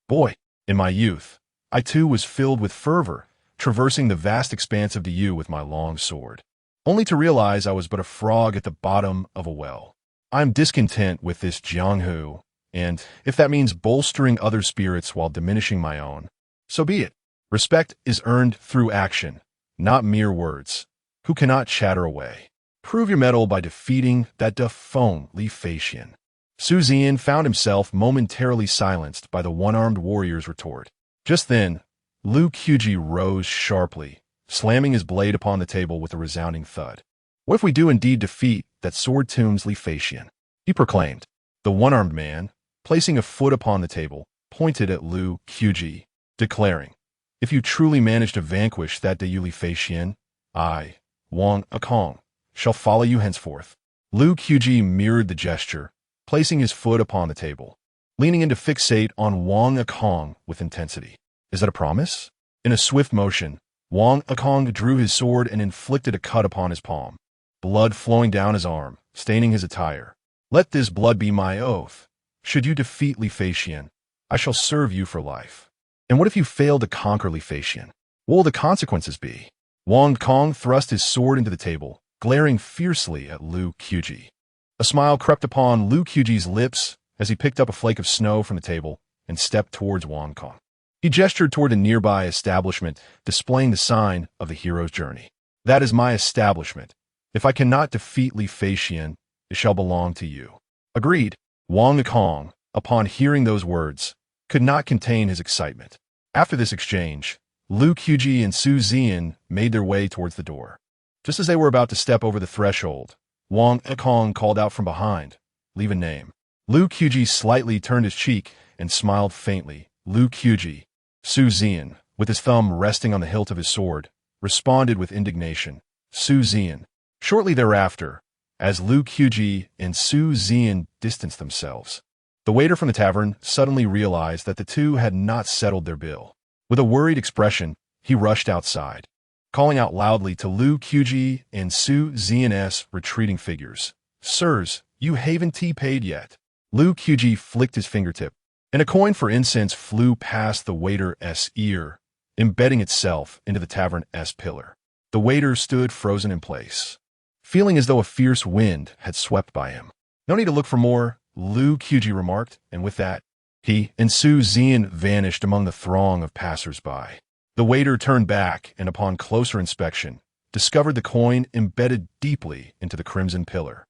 Boy, in my youth, I too was filled with fervor, traversing the vast expanse of Dayu with my long sword, only to realize I was but a frog at the bottom of a well. I am discontent with this Jianghu, and if that means bolstering other spirits while diminishing my own, so be it. Respect is earned through action, not mere words. Who cannot chatter away? Prove your mettle by defeating that Dafeng Li Feixian. Su Zian found himself momentarily silenced by the one-armed warrior's retort. Just then, Lu Qubi rose sharply, slamming his blade upon the table with a resounding thud. What if we do indeed defeat that Sword Tomb's Li Feixian? He proclaimed. The one-armed man, placing a foot upon the table, pointed at Lu Qubi, declaring, If you truly manage to vanquish that Dayu Li Feixian, I, Wang Akong, shall follow you henceforth. Lu Qubi mirrored the gesture, placing his foot upon the table. leaning in to fixate on Wang Akong with intensity. Is that a promise? In a swift motion, Wang Akong drew his sword and inflicted a cut upon his palm, blood flowing down his arm, staining his attire. Let this blood be my oath. Should you defeat Li Feixian, I shall serve you for life. And what if you fail to conquer Li Feixian? What will the consequences be? Wang Kong thrust his sword into the table, glaring fiercely at Lu Qubi. A smile crept upon Lu Qiji's lips as he picked up a flake of snow from the table and stepped towards Wang Kong. He gestured toward a nearby establishment, displaying the sign of the hero's journey. That is my establishment. If I cannot defeat Li Feixian, it shall belong to you. Agreed. Wang Kong, upon hearing those words, could not contain his excitement. After this exchange, Lu Qubi and Su Zian made their way towards the door. Just as they were about to step over the threshold, Wang Kong called out from behind, "Leave a name." Lu Qubi slightly turned his cheek and smiled faintly. Lu Qubi. Su Zian, with his thumb resting on the hilt of his sword, responded with indignation. Su Zian. Shortly thereafter, as Lu Qubi and Su Zian distanced themselves, the waiter from the tavern suddenly realized that the two had not settled their bill. With a worried expression, he rushed outside, calling out loudly to Lu Qubi and Su Zian's retreating figures. "Sirs, you haven't paid yet." Lu Qubi flicked his fingertip, and a coin for incense flew past the waiter's ear, embedding itself into the tavern's pillar. The waiter stood frozen in place, feeling as though a fierce wind had swept by him. "No need to look for more," Lu Qubi remarked, and with that, he and Su Zian vanished among the throng of passers-by. The waiter turned back and, upon closer inspection, discovered the coin embedded deeply into the crimson pillar.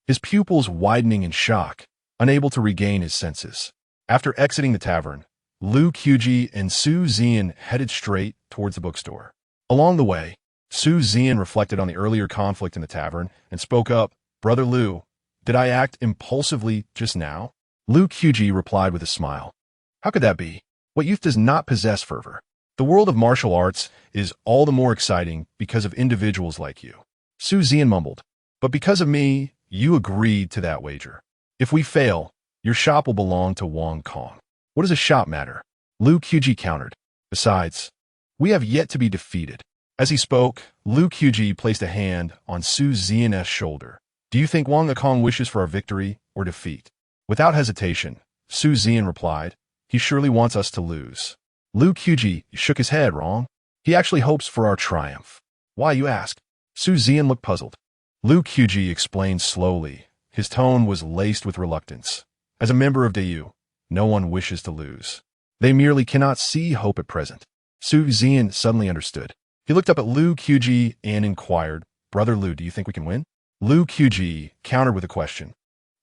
His pupils widening in shock, unable to regain his senses. After exiting the tavern, Lu Qubi and Su Zian headed straight towards the bookstore. Along the way, Su Zian reflected on the earlier conflict in the tavern and spoke up. "Brother Lu, did I act impulsively just now?" Lu Qubi replied with a smile. "How could that be? What youth does not possess fervor? The world of martial arts is all the more exciting because of individuals like you." Su Zian mumbled, "But because of me, you agreed to that wager. If we fail, your shop will belong to Wang Kong." "What does a shop matter?" Lu Qubi countered. "Besides, we have yet to be defeated." As he spoke, Lu Qubi placed a hand on Su Zian's shoulder. "Do you think Wang Kong wishes for our victory or defeat?" Without hesitation, Su Zian replied, "He surely wants us to lose." Lu Qubi shook his head. "Wrong. He actually hopes for our triumph." "Why, you ask?" Su Zian looked puzzled. Lu Qubi explained slowly. His tone was laced with reluctance. "As a member of Dayu, no one wishes to lose. They merely cannot see hope at present." Su Zian suddenly understood. He looked up at Lu Qubi and inquired, "Brother Lu, do you think we can win?" Lu Qubi countered with a question.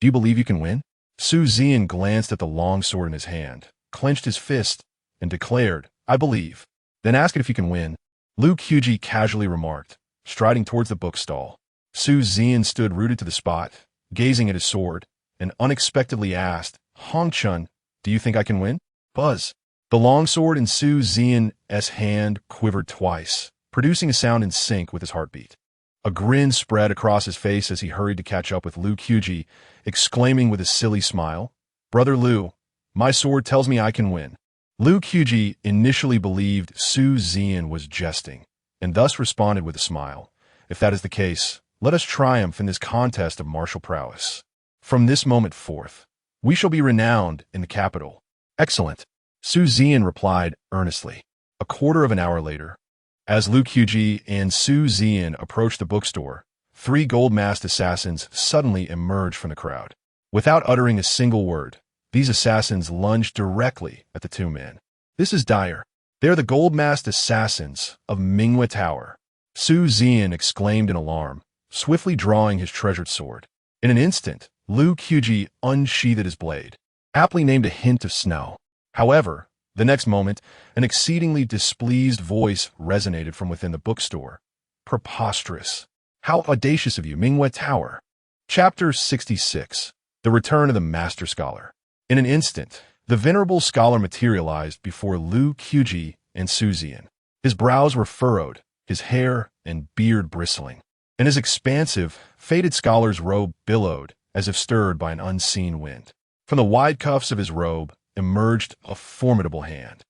"Do you believe you can win?" Su Zian glanced at the long sword in his hand, clenched his fist, and declared, "I believe." "Then ask it if you can win," Lu Qubi casually remarked, striding towards the bookstall. Su Zian stood rooted to the spot, gazing at his sword, and unexpectedly asked, "Hong Chun, do you think I can win?" Buzz. The long sword in Su Zian's hand quivered twice, producing a sound in sync with his heartbeat. A grin spread across his face as he hurried to catch up with Lu Qubi, exclaiming with a silly smile, "Brother Lu, my sword tells me I can win." Lu Qubi initially believed Su Zian was jesting, and thus responded with a smile, "If that is the case, let us triumph in this contest of martial prowess. From this moment forth, we shall be renowned in the capital." "Excellent," Su Zian replied earnestly. A quarter of an hour later, as Lu Qubi and Su Zian approached the bookstore, 3 gold-masked assassins suddenly emerged from the crowd. Without uttering a single word, these assassins lunged directly at the 2 men. "This is dire. They are the gold-masked assassins of Minghua Tower," Su Zian exclaimed in alarm, swiftly drawing his treasured sword. In an instant, Lu Qubi unsheathed his blade, aptly named a hint of snow. However, the next moment, an exceedingly displeased voice resonated from within the bookstore. "Preposterous! How audacious of you, Minghua Tower!" Chapter 66. The Return of the Master Scholar. In an instant, the venerable scholar materialized before Lu Qubi and Su Zian. His brows were furrowed, his hair and beard bristling, and his expansive, faded scholar's robe billowed as if stirred by an unseen wind. From the wide cuffs of his robe emerged a formidable hand,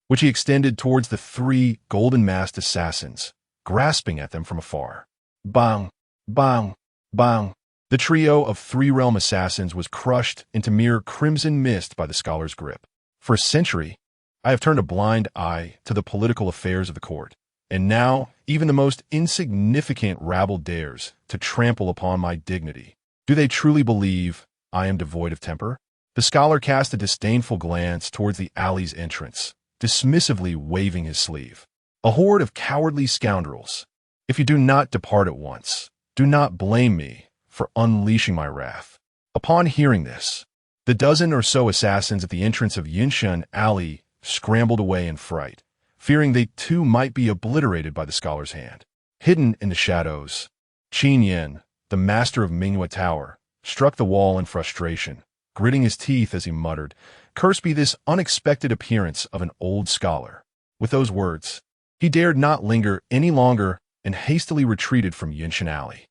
which he extended towards the three golden-masked assassins, grasping at them from afar. Bang! Bang! Bang! The trio of three-realm assassins was crushed into mere crimson mist by the scholar's grip. For a century, I have turned a blind eye to the political affairs of the court, and now even the most insignificant rabble dares to trample upon my dignity. Do they truly believe I am devoid of temper? The scholar cast a disdainful glance towards the alley's entrance, dismissively waving his sleeve. A horde of cowardly scoundrels. If you do not depart at once, do not blame me for unleashing my wrath. Upon hearing this, the dozen or so assassins at the entrance of Yinshan Alley scrambled away in fright, fearing they too might be obliterated by the scholar's hand. Hidden in the shadows, Qin Yin, the master of Mingyue Tower, struck the wall in frustration, gritting his teeth as he muttered, "Cursed be this unexpected appearance of an old scholar." With those words, he dared not linger any longer and hastily retreated from Yinshan Alley.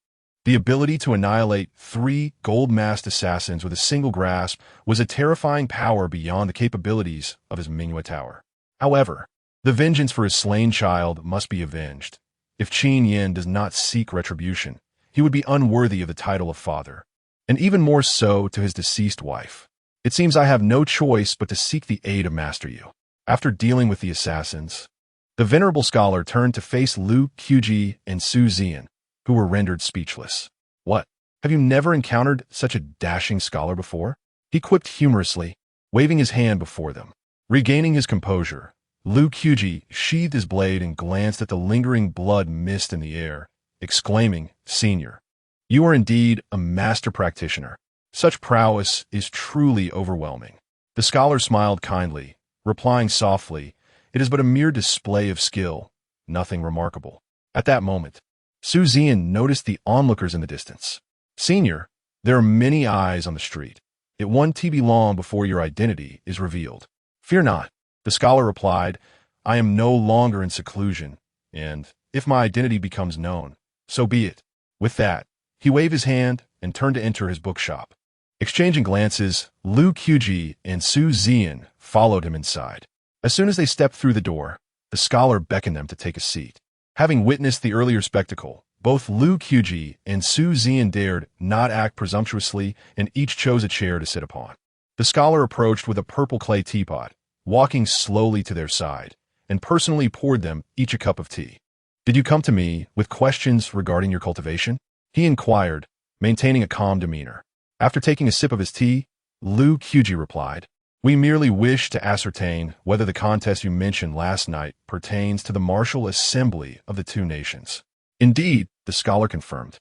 The ability to annihilate three gold-masked assassins with a single grasp was a terrifying power beyond the capabilities of his Mingyue Tower. However, the vengeance for his slain child must be avenged. If Qin Yin does not seek retribution, he would be unworthy of the title of father, and even more so to his deceased wife. It seems I have no choice but to seek the aid of Master Yu. After dealing with the assassins, the venerable scholar turned to face Lu Qubi and Su Zian, who were rendered speechless. "What? Have you never encountered such a dashing scholar before?" he quipped humorously, waving his hand before them. Regaining his composure, Lu Qubi sheathed his blade and glanced at the lingering blood mist in the air, exclaiming, "Senior, you are indeed a master practitioner. Such prowess is truly overwhelming." The scholar smiled kindly, replying softly, "It is but a mere display of skill, nothing remarkable." At that moment, Su Zian noticed the onlookers in the distance. "Senior, there are many eyes on the street. It won't be long before your identity is revealed." "Fear not," the scholar replied, "I am no longer in seclusion, and if my identity becomes known, so be it." With that, he waved his hand and turned to enter his bookshop. Exchanging glances, Lu Qubi and Su Zian followed him inside. As soon as they stepped through the door, the scholar beckoned them to take a seat. Having witnessed the earlier spectacle, both Lu Qubi and Su Zian dared not act presumptuously, and each chose a chair to sit upon. The scholar approached with a purple clay teapot, walking slowly to their side, and personally poured them each a cup of tea. "Did you come to me with questions regarding your cultivation?" he inquired, maintaining a calm demeanor. After taking a sip of his tea, Lu Qubi replied, "We merely wish to ascertain whether the contest you mentioned last night pertains to the martial assembly of the two nations." "Indeed," the scholar confirmed,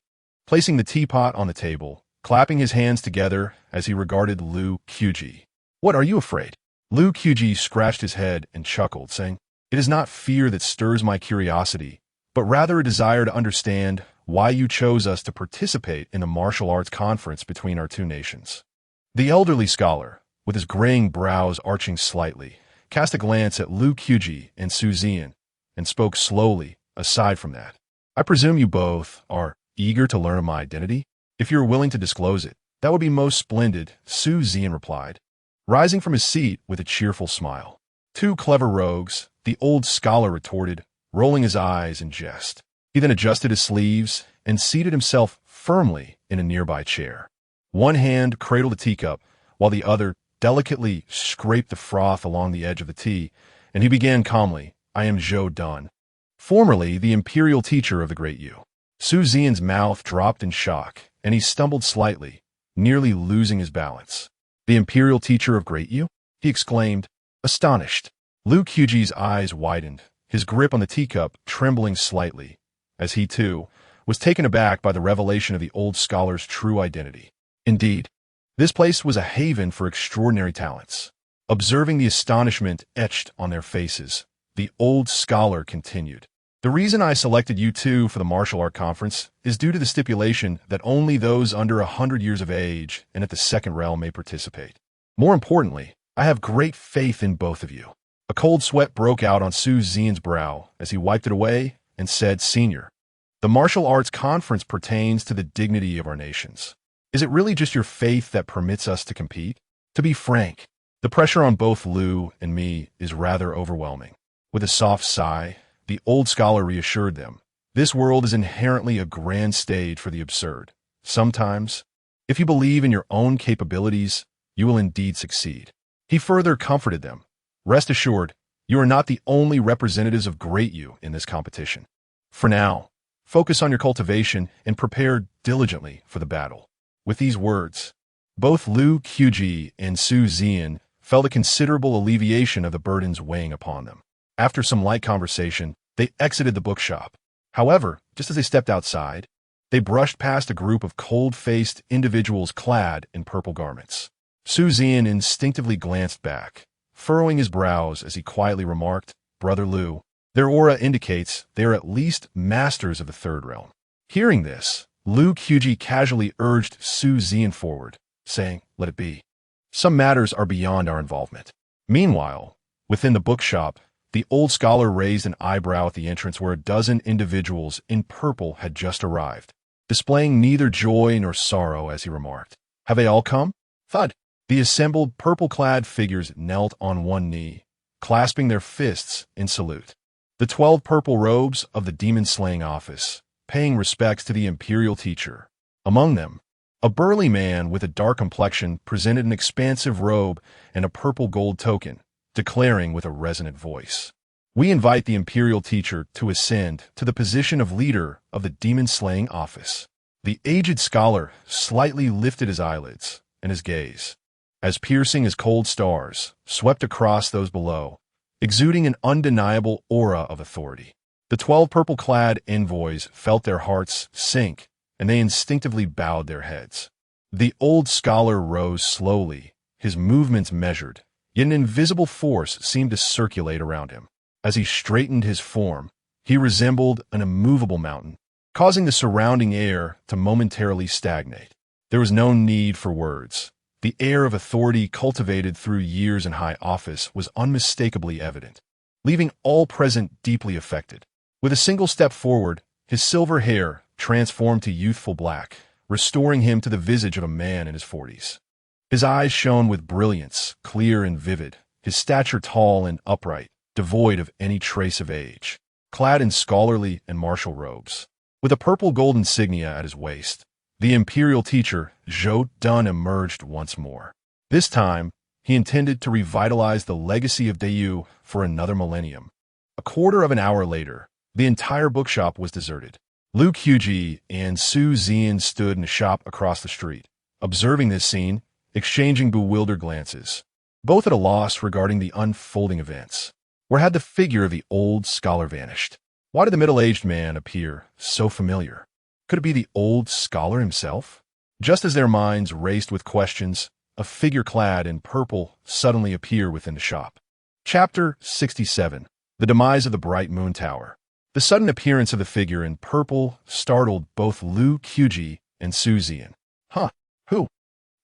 placing the teapot on the table, clapping his hands together as he regarded Lu Qubi. "What, are you afraid?" Lu Qubi scratched his head and chuckled, saying, "It is not fear that stirs my curiosity, but rather a desire to understand why you chose us to participate in the martial arts conference between our two nations." The elderly scholar, with his graying brows arching slightly, cast a glance at Lu Qubi and Su Zian, and spoke slowly. "Aside from that, I presume you both are eager to learn of my identity? If you are willing to disclose it, that would be most splendid," Su Zian replied, rising from his seat with a cheerful smile. "Two clever rogues," the old scholar retorted, rolling his eyes in jest. He then adjusted his sleeves and seated himself firmly in a nearby chair. One hand cradled a teacup, while the other delicately scraped the froth along the edge of the tea, and he began calmly, "I am Zhou Dan, formerly the imperial teacher of the Great Yu." Su Zian's mouth dropped in shock, and he stumbled slightly, nearly losing his balance. "The imperial teacher of Great Yu?" he exclaimed, astonished. Lu Qubi's eyes widened, his grip on the teacup trembling slightly, as he, too, was taken aback by the revelation of the old scholar's true identity. Indeed, this place was a haven for extraordinary talents. Observing the astonishment etched on their faces, the old scholar continued, "The reason I selected you two for the martial art conference is due to the stipulation that only those under 100 years of age and at the second realm may participate. More importantly, I have great faith in both of you." A cold sweat broke out on Su Zian's brow as he wiped it away and said, "Senior, the martial arts conference pertains to the dignity of our nations. Is it really just your faith that permits us to compete?" To be frank, the pressure on both Lu and me is rather overwhelming. With a soft sigh, the old scholar reassured them. This world is inherently a grand stage for the absurd. Sometimes, if you believe in your own capabilities, you will indeed succeed. He further comforted them. Rest assured, you are not the only representatives of great you in this competition. For now, focus on your cultivation and prepare diligently for the battle. With these words, both Lu Qubi and Su Zian felt a considerable alleviation of the burdens weighing upon them. After some light conversation, they exited the bookshop. However, just as they stepped outside, they brushed past a group of cold-faced individuals clad in purple garments. Su Zian instinctively glanced back, furrowing his brows as he quietly remarked, "Brother Lu, their aura indicates they are at least masters of the third realm." Hearing this, Lu Qubi casually urged Su Zian forward, saying, "Let it be. Some matters are beyond our involvement." Meanwhile, within the bookshop, the old scholar raised an eyebrow at the entrance where a dozen individuals in purple had just arrived, displaying neither joy nor sorrow as he remarked, "Have they all come?" Thud. The assembled purple-clad figures knelt on one knee, clasping their fists in salute. The 12 purple robes of the demon-slaying office, paying respects to the imperial teacher. Among them, a burly man with a dark complexion presented an expansive robe and a purple gold token, declaring with a resonant voice, "We invite the imperial teacher to ascend to the position of leader of the demon-slaying office." The aged scholar slightly lifted his eyelids, and his gaze, as piercing as cold stars, swept across those below, exuding an undeniable aura of authority. The 12 purple-clad envoys felt their hearts sink, and they instinctively bowed their heads. The old scholar rose slowly, his movements measured, yet an invisible force seemed to circulate around him. As he straightened his form, he resembled an immovable mountain, causing the surrounding air to momentarily stagnate. There was no need for words. The air of authority cultivated through years in high office was unmistakably evident, leaving all present deeply affected. With a single step forward, his silver hair transformed to youthful black, restoring him to the visage of a man in his 40s. His eyes shone with brilliance, clear and vivid, his stature tall and upright, devoid of any trace of age. Clad in scholarly and martial robes, with a purple gold insignia at his waist, the imperial teacher, Zhou Dun, emerged once more. This time, he intended to revitalize the legacy of Dayu for another millennium. A quarter of an hour later, the entire bookshop was deserted. Lu Qubi and Su Zian stood in a shop across the street, observing this scene, exchanging bewildered glances, both at a loss regarding the unfolding events. Where had the figure of the old scholar vanished? Why did the middle-aged man appear so familiar? Could it be the old scholar himself? Just as their minds raced with questions, a figure clad in purple suddenly appeared within the shop. Chapter 67. The Demise of the Bright Moon Tower. The sudden appearance of the figure in purple startled both Lu Qubi and Su Zian. "Huh, who?"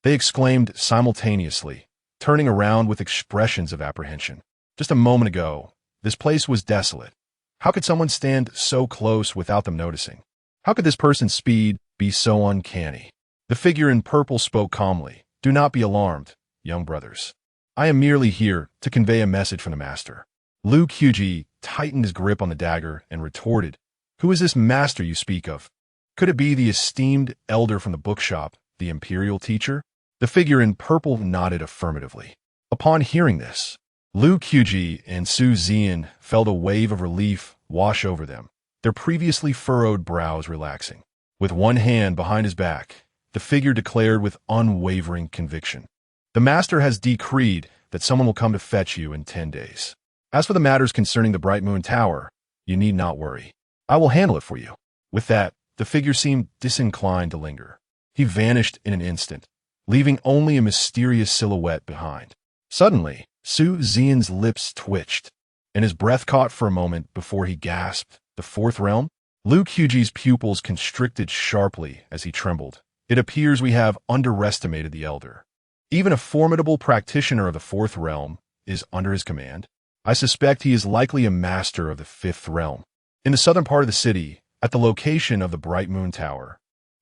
they exclaimed simultaneously, turning around with expressions of apprehension. Just a moment ago, this place was desolate. How could someone stand so close without them noticing? How could this person's speed be so uncanny? The figure in purple spoke calmly. "Do not be alarmed, young brothers. I am merely here to convey a message from the master." Lu Qubi tightened his grip on the dagger and retorted, "Who is this master you speak of? Could it be the esteemed elder from the bookshop, the imperial teacher?" The figure in purple nodded affirmatively. Upon hearing this, Lu Qubi and Su Zian felt a wave of relief wash over them, their previously furrowed brows relaxing. With one hand behind his back, the figure declared with unwavering conviction, "The master has decreed that someone will come to fetch you in 10 days. As for the matters concerning the Bright Moon Tower, you need not worry. I will handle it for you." With that, the figure seemed disinclined to linger. He vanished in an instant, leaving only a mysterious silhouette behind. Suddenly, Su Zian's lips twitched, and his breath caught for a moment before he gasped, "The fourth realm?" Lu Qubi's pupils constricted sharply as he trembled. "It appears we have underestimated the elder. Even a formidable practitioner of the fourth realm is under his command. I suspect he is likely a master of the fifth realm." In the southern part of the city, at the location of the Bright Moon Tower,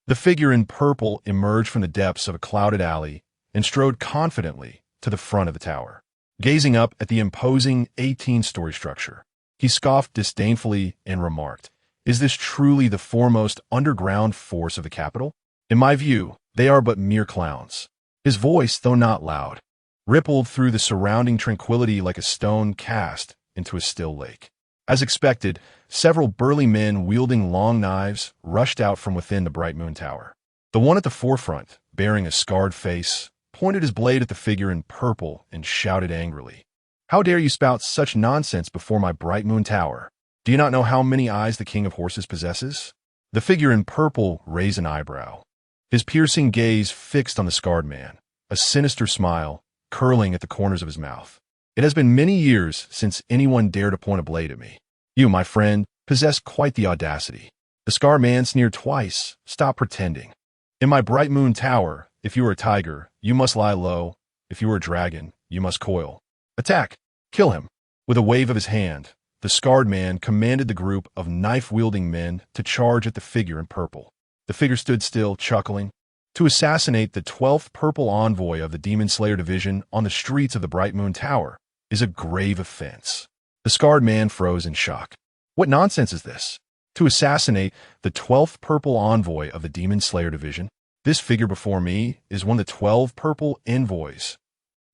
the figure in purple emerged from the depths of a clouded alley and strode confidently to the front of the tower. Gazing up at the imposing 18-story structure, he scoffed disdainfully and remarked, "Is this truly the foremost underground force of the capital? In my view, they are but mere clowns." His voice, though not loud, rippled through the surrounding tranquility like a stone cast into a still lake. As expected, several burly men wielding long knives rushed out from within the Bright Moon Tower. The one at the forefront, bearing a scarred face, pointed his blade at the figure in purple and shouted angrily, "How dare you spout such nonsense before my Bright Moon Tower? Do you not know how many eyes the King of Horses possesses?" The figure in purple raised an eyebrow, his piercing gaze fixed on the scarred man, a sinister smile curling at the corners of his mouth. "It has been many years since anyone dared to point a blade at me. You, my friend, possess quite the audacity." The scarred man sneered twice. "Stop pretending. In my Bright Moon Tower, if you are a tiger, you must lie low. If you are a dragon, you must coil. Attack! Kill him!" With a wave of his hand, the scarred man commanded the group of knife-wielding men to charge at the figure in purple. The figure stood still, chuckling. To assassinate the 12th purple envoy of the Demon Slayer Division on the streets of the Bright Moon Tower is a grave offense. The scarred man froze in shock. What nonsense is this? To assassinate the 12th purple envoy of the Demon Slayer Division? This figure before me is one of the 12 purple envoys.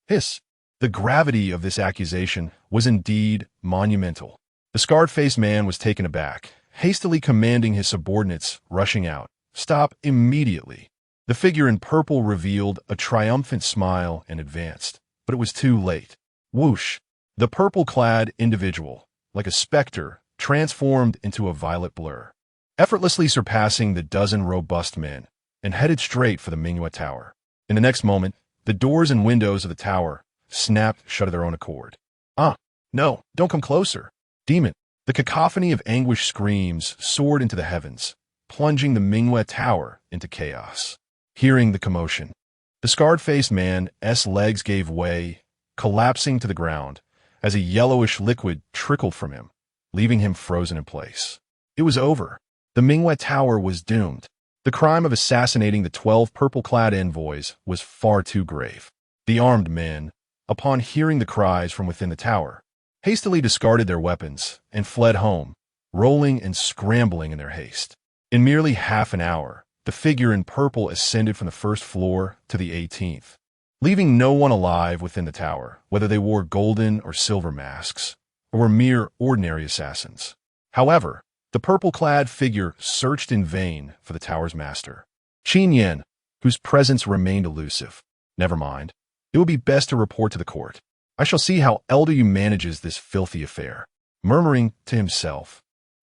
Hiss! The gravity of this accusation was indeed monumental. The scarred-faced man was taken aback, hastily commanding his subordinates, rushing out. "Stop immediately." The figure in purple revealed a triumphant smile and advanced, but it was too late. Whoosh! The purple-clad individual, like a specter, transformed into a violet blur, effortlessly surpassing the dozen robust men, and headed straight for the Mingwa Tower. In the next moment, the doors and windows of the tower snapped shut of their own accord. No, don't come closer. Demon! The cacophony of anguished screams soared into the heavens, plunging the Mingwa Tower into chaos. Hearing the commotion, the scarred-faced man's legs gave way, collapsing to the ground, as a yellowish liquid trickled from him, leaving him frozen in place. It was over. The Mingwa Tower was doomed. The crime of assassinating the 12 purple-clad envoys was far too grave. The armed men, upon hearing the cries from within the tower, hastily discarded their weapons and fled home, rolling and scrambling in their haste. In merely half an hour, the figure in purple ascended from the first floor to the 18th, leaving no one alive within the tower, whether they wore golden or silver masks, or were mere ordinary assassins. However, the purple-clad figure searched in vain for the tower's master, Qin Yan, whose presence remained elusive. Never mind. It would be best to report to the court. I shall see how Elder Yu manages this filthy affair. Murmuring to himself,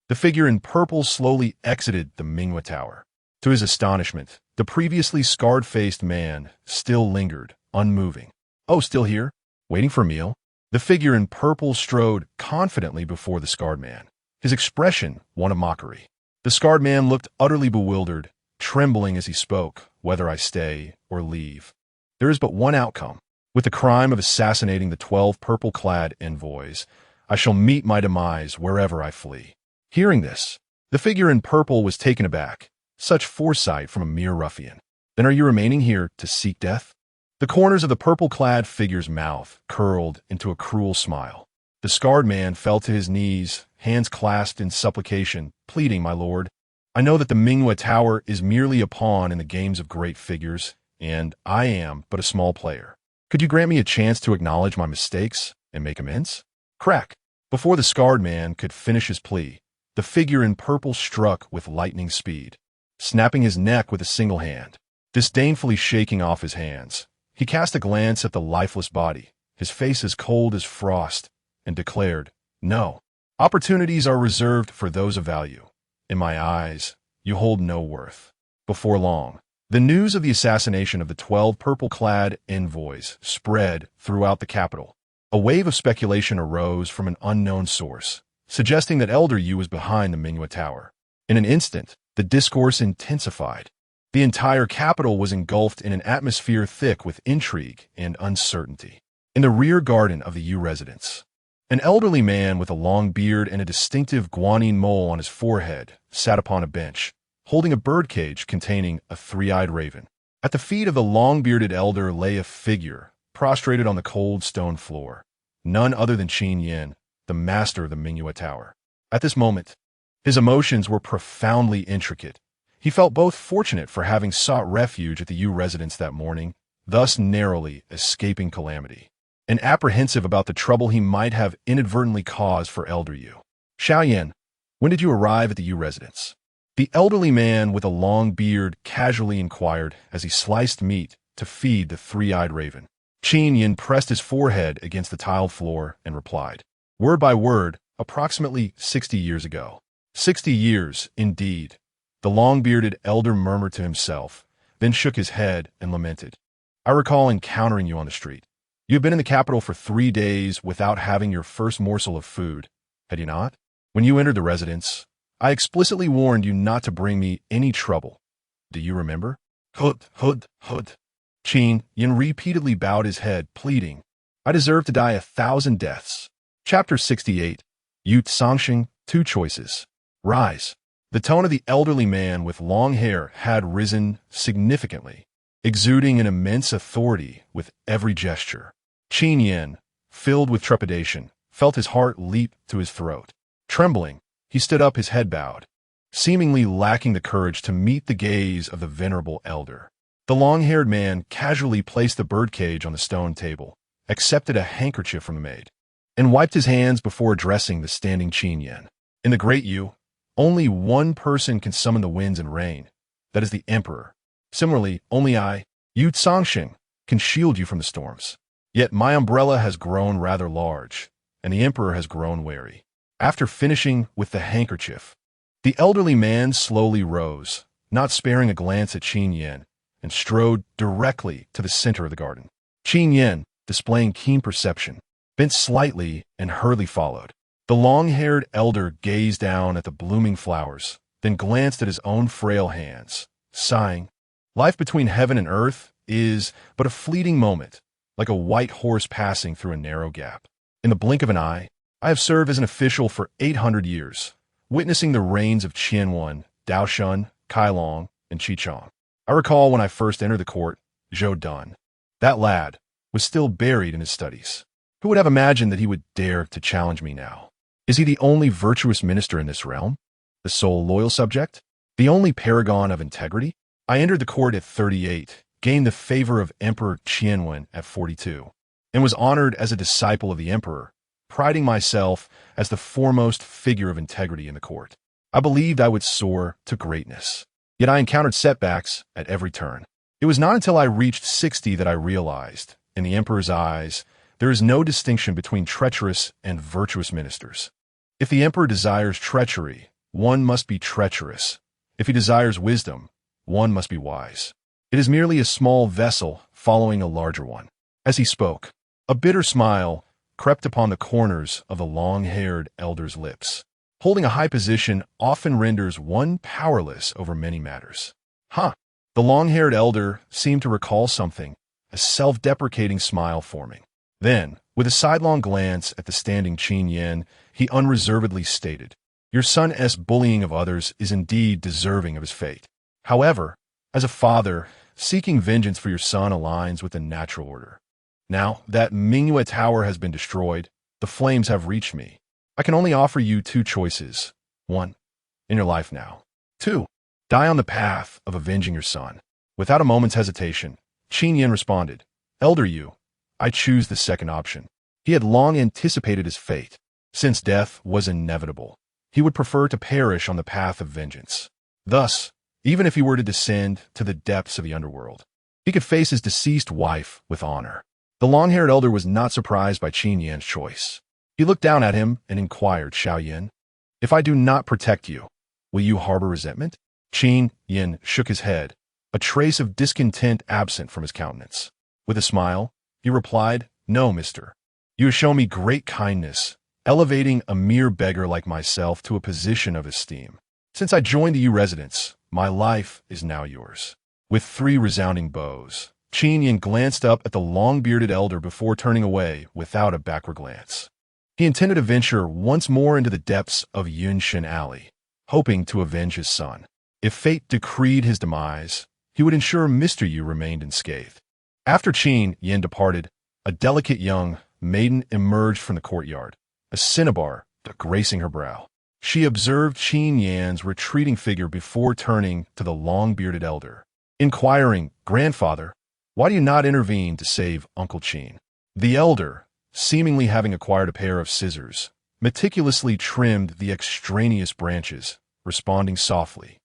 the figure in purple slowly exited the Mingwa Tower. To his astonishment, the previously scarred-faced man still lingered, unmoving. "Oh, still here? Waiting for a meal?" The figure in purple strode confidently before the scarred man, his expression one of mockery. The scarred man looked utterly bewildered, trembling as he spoke, "Whether I stay or leave, there is but one outcome. With the crime of assassinating the 12 purple-clad envoys, I shall meet my demise wherever I flee." Hearing this, the figure in purple was taken aback. Such foresight from a mere ruffian. "Then are you remaining here to seek death?" The corners of the purple-clad figure's mouth curled into a cruel smile. The scarred man fell to his knees, hands clasped in supplication, pleading, "My lord, I know that the Mingwa Tower is merely a pawn in the games of great figures, and I am but a small player. Could you grant me a chance to acknowledge my mistakes and make amends?" Crack! Before the scarred man could finish his plea, the figure in purple struck with lightning speed, snapping his neck with a single hand. Disdainfully shaking off his hands, he cast a glance at the lifeless body, his face as cold as frost, and declared, "No. Opportunities are reserved for those of value. In my eyes, you hold no worth." Before long, the news of the assassination of the 12 purple-clad envoys spread throughout the capital. A wave of speculation arose from an unknown source, suggesting that Elder Yu was behind the Mingwa Tower. In an instant, the discourse intensified. The entire capital was engulfed in an atmosphere thick with intrigue and uncertainty. In the rear garden of the Yu residence, an elderly man with a long beard and a distinctive guanine mole on his forehead sat upon a bench, holding a birdcage containing a three-eyed raven. At the feet of the long-bearded elder lay a figure, prostrated on the cold stone floor. None other than Qin Yin, the master of the Mingyue Tower. At this moment, his emotions were profoundly intricate. He felt both fortunate for having sought refuge at the Yu residence that morning, thus narrowly escaping calamity, and apprehensive about the trouble he might have inadvertently caused for elder Yu. Xiaoyan, when did you arrive at the Yu residence? The elderly man with a long beard casually inquired as he sliced meat to feed the three-eyed raven. Qin Yin pressed his forehead against the tiled floor and replied, word by word, approximately 60 years ago. 60 years, indeed. The long-bearded elder murmured to himself, then shook his head and lamented. I recall encountering you on the street. You had been in the capital for 3 days without having your first morsel of food, had you not? When you entered the residence, I explicitly warned you not to bring me any trouble. Do you remember? Hud. Qin Yin repeatedly bowed his head, pleading, I deserve to die 1,000 deaths. Chapter 68. Yu Sangxing, Two Choices. Rise. The tone of the elderly man with long hair had risen significantly, exuding an immense authority with every gesture. Qin Yin, filled with trepidation, felt his heart leap to his throat. Trembling, he stood up, his head bowed, seemingly lacking the courage to meet the gaze of the venerable elder. The long-haired man casually placed the birdcage on the stone table, accepted a handkerchief from the maid, and wiped his hands before addressing the standing Qin Yin. In the Great Yu, only one person can summon the winds and rain. That is the Emperor. Similarly, only I, Yu Sangxing, can shield you from the storms. Yet my umbrella has grown rather large, and the Emperor has grown wary. After finishing with the handkerchief, the elderly man slowly rose, not sparing a glance at Qin Yin, and strode directly to the center of the garden. Qin Yin, displaying keen perception, bent slightly and hurriedly followed. The long-haired elder gazed down at the blooming flowers, then glanced at his own frail hands, sighing. Life between heaven and earth is but a fleeting moment, like a white horse passing through a narrow gap. In the blink of an eye, I have served as an official for 800 years, witnessing the reigns of Qianwen, Daoshun, Kailong, and Qichong. I recall when I first entered the court, Zhou Dun. That lad was still buried in his studies. Who would have imagined that he would dare to challenge me now? Is he the only virtuous minister in this realm? The sole loyal subject? The only paragon of integrity? I entered the court at 38, gained the favor of Emperor Qianwen at 42, and was honored as a disciple of the Emperor, priding myself as the foremost figure of integrity in the court. I believed I would soar to greatness. Yet I encountered setbacks at every turn. It was not until I reached 60 that I realized, in the Emperor's eyes, there is no distinction between treacherous and virtuous ministers. If the Emperor desires treachery, one must be treacherous. If he desires wisdom, one must be wise. It is merely a small vessel following a larger one. As he spoke, a bitter smile crept upon the corners of the long-haired elder's lips. Holding a high position often renders one powerless over many matters. The long-haired elder seemed to recall something, a self-deprecating smile forming. Then, with a sidelong glance at the standing Qin Yin, he unreservedly stated, Your son's bullying of others is indeed deserving of his fate. However, as a father, seeking vengeance for your son aligns with the natural order. Now that Mingyue Tower has been destroyed, the flames have reached me. I can only offer you two choices. 1. In your life now. 2. Die on the path of avenging your son. Without a moment's hesitation, Qin Yin responded, Elder Yu, I choose the second option. He had long anticipated his fate. Since death was inevitable, he would prefer to perish on the path of vengeance. Thus, even if he were to descend to the depths of the underworld, he could face his deceased wife with honor. The long-haired elder was not surprised by Qin Yin's choice. He looked down at him and inquired, Xiaoyan, if I do not protect you, will you harbor resentment? Qin Yin shook his head, a trace of discontent absent from his countenance. With a smile, he replied, No, mister. You have shown me great kindness, elevating a mere beggar like myself to a position of esteem. Since I joined the Yu residence, my life is now yours. With 3 resounding bows, Qin Yin glanced up at the long-bearded elder before turning away without a backward glance. He intended to venture once more into the depths of Yunshan Alley, hoping to avenge his son. If fate decreed his demise, he would ensure Mr. Yu remained unscathed. After Qin Yin departed, a delicate young maiden emerged from the courtyard, a cinnabar gracing her brow. She observed Qin Yan's retreating figure before turning to the long-bearded elder, inquiring, "Grandfather, why do you not intervene to save Uncle Qin?" The elder, seemingly having acquired a pair of scissors, meticulously trimmed the extraneous branches, responding softly,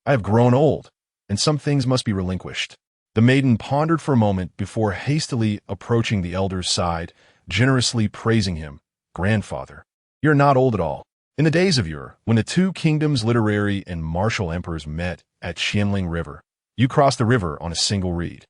"I have grown old, and some things must be relinquished." The maiden pondered for a moment before hastily approaching the elder's side, generously praising him. "Grandfather, you're not old at all. In the days of yore, when the two kingdoms' literary and martial emperors met at Qianling River, you crossed the river on a single reed,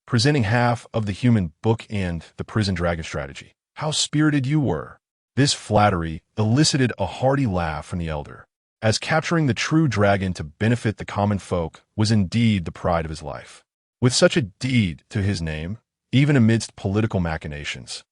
presenting half of the human book and the prison dragon strategy. How spirited you were!" This flattery elicited a hearty laugh from the elder, as capturing the true dragon to benefit the common folk was indeed the pride of his life. With such a deed to his name, even amidst political machinations,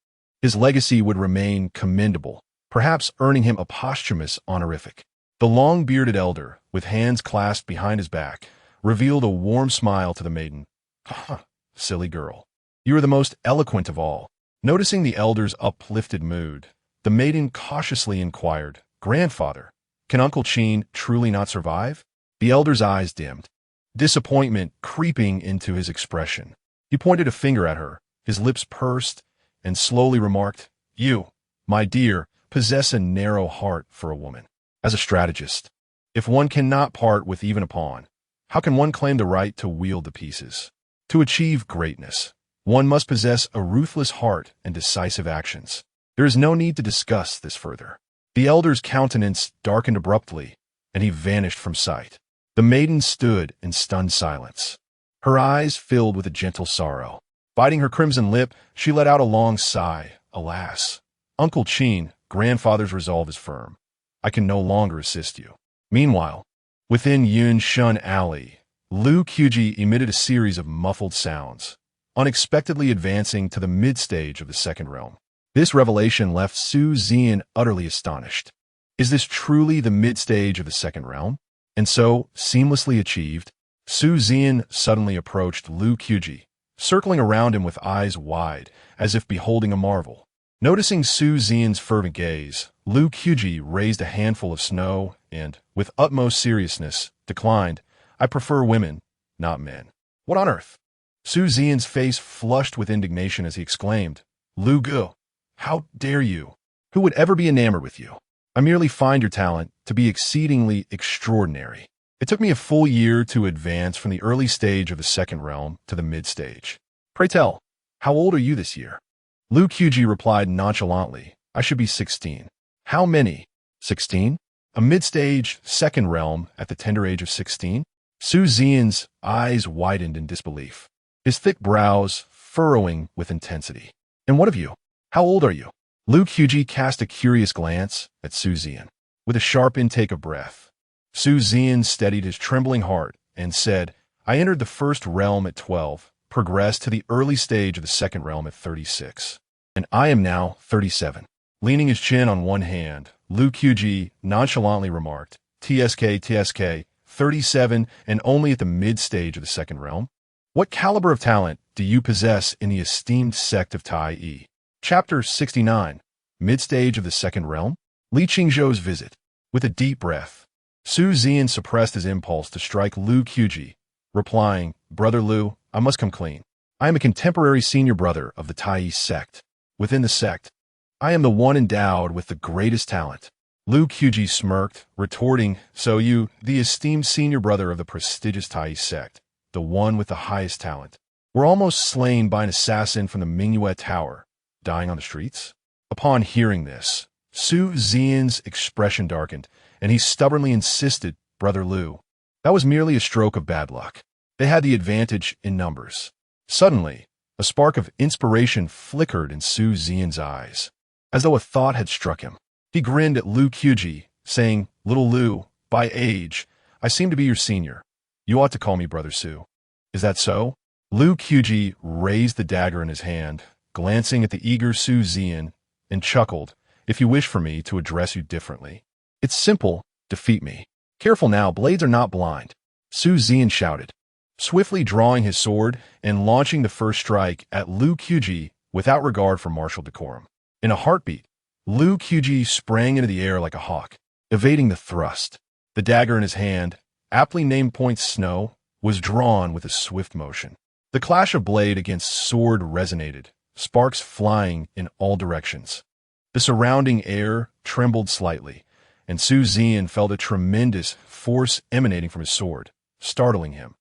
his legacy would remain commendable, perhaps earning him a posthumous honorific. The long-bearded elder, with hands clasped behind his back, revealed a warm smile to the maiden. "Ha, silly girl. You are the most eloquent of all." Noticing the elder's uplifted mood, the maiden cautiously inquired, "Grandfather, can Uncle Qin truly not survive?" The elder's eyes dimmed, disappointment creeping into his expression. He pointed a finger at her, his lips pursed, and slowly remarked, "You, my dear, possess a narrow heart for a woman. As a strategist, if one cannot part with even a pawn, how can one claim the right to wield the pieces? To achieve greatness, one must possess a ruthless heart and decisive actions. There is no need to discuss this further." The elder's countenance darkened abruptly, and he vanished from sight. The maiden stood in stunned silence, her eyes filled with a gentle sorrow. Biting her crimson lip, she let out a long sigh. "Alas, Uncle Qin, grandfather's resolve is firm. I can no longer assist you." Meanwhile, within Yun Shun Alley, Lu Qubi emitted a series of muffled sounds, unexpectedly advancing to the mid-stage of the second realm. This revelation left Su Zian utterly astonished. Is this truly the mid-stage of the second realm? And so, seamlessly achieved, Su Zian suddenly approached Lu Qubi, circling around him with eyes wide, as if beholding a marvel. Noticing Su Zian's fervent gaze, Lu Qubi raised a handful of snow and, with utmost seriousness, declined, "I prefer women, not men." "What on earth?" Su Zian's face flushed with indignation as he exclaimed, "Lu Gu, how dare you? Who would ever be enamored with you? I merely find your talent to be exceedingly extraordinary. It took me a full year to advance from the early stage of the second realm to the mid-stage. Pray tell, how old are you this year?" Lu Qubi replied nonchalantly, "I should be 16. "How many? 16? A mid-stage second realm at the tender age of 16? Su Zian's eyes widened in disbelief, his thick brows furrowing with intensity. "And what of you? How old are you?" Lu Qubi cast a curious glance at Su Zian, with a sharp intake of breath. Su Zian steadied his trembling heart and said, "I entered the first realm at 12, progressed to the early stage of the second realm at 36, and I am now 37. Leaning his chin on one hand, Lu Qubi nonchalantly remarked, TSK, 37, and only at the mid-stage of the second realm? What caliber of talent do you possess in the esteemed sect of Tai Yi?" Chapter 69, Mid-Stage of the Second Realm? Li Qingzhou's Visit. With a deep breath, Su Zian suppressed his impulse to strike Lu Qubi, replying, "Brother Lu, I must come clean. I am a contemporary senior brother of the Taoist sect. Within the sect, I am the one endowed with the greatest talent." Lu Qubi smirked, retorting, "So you, the esteemed senior brother of the prestigious Taoist sect, the one with the highest talent, were almost slain by an assassin from the Mingyu Tower, dying on the streets?" Upon hearing this, Su Zian's expression darkened, and he stubbornly insisted, "Brother Lu, that was merely a stroke of bad luck. They had the advantage in numbers." Suddenly, a spark of inspiration flickered in Su Zian's eyes, as though a thought had struck him. He grinned at Lu Qubi, saying, "Little Lu, by age, I seem to be your senior. You ought to call me Brother Su. Is that so?" Lu Qubi raised the dagger in his hand, glancing at the eager Su Zian, and chuckled, "If you wish for me to address you differently, it's simple, defeat me. Careful now, blades are not blind." Su Zian shouted, swiftly drawing his sword and launching the first strike at Lu Qubi without regard for martial decorum. In a heartbeat, Lu Qubi sprang into the air like a hawk, evading the thrust. The dagger in his hand, aptly named Point Snow, was drawn with a swift motion. The clash of blade against sword resonated, sparks flying in all directions. The surrounding air trembled slightly, and Su Zian felt a tremendous force emanating from his sword, startling him.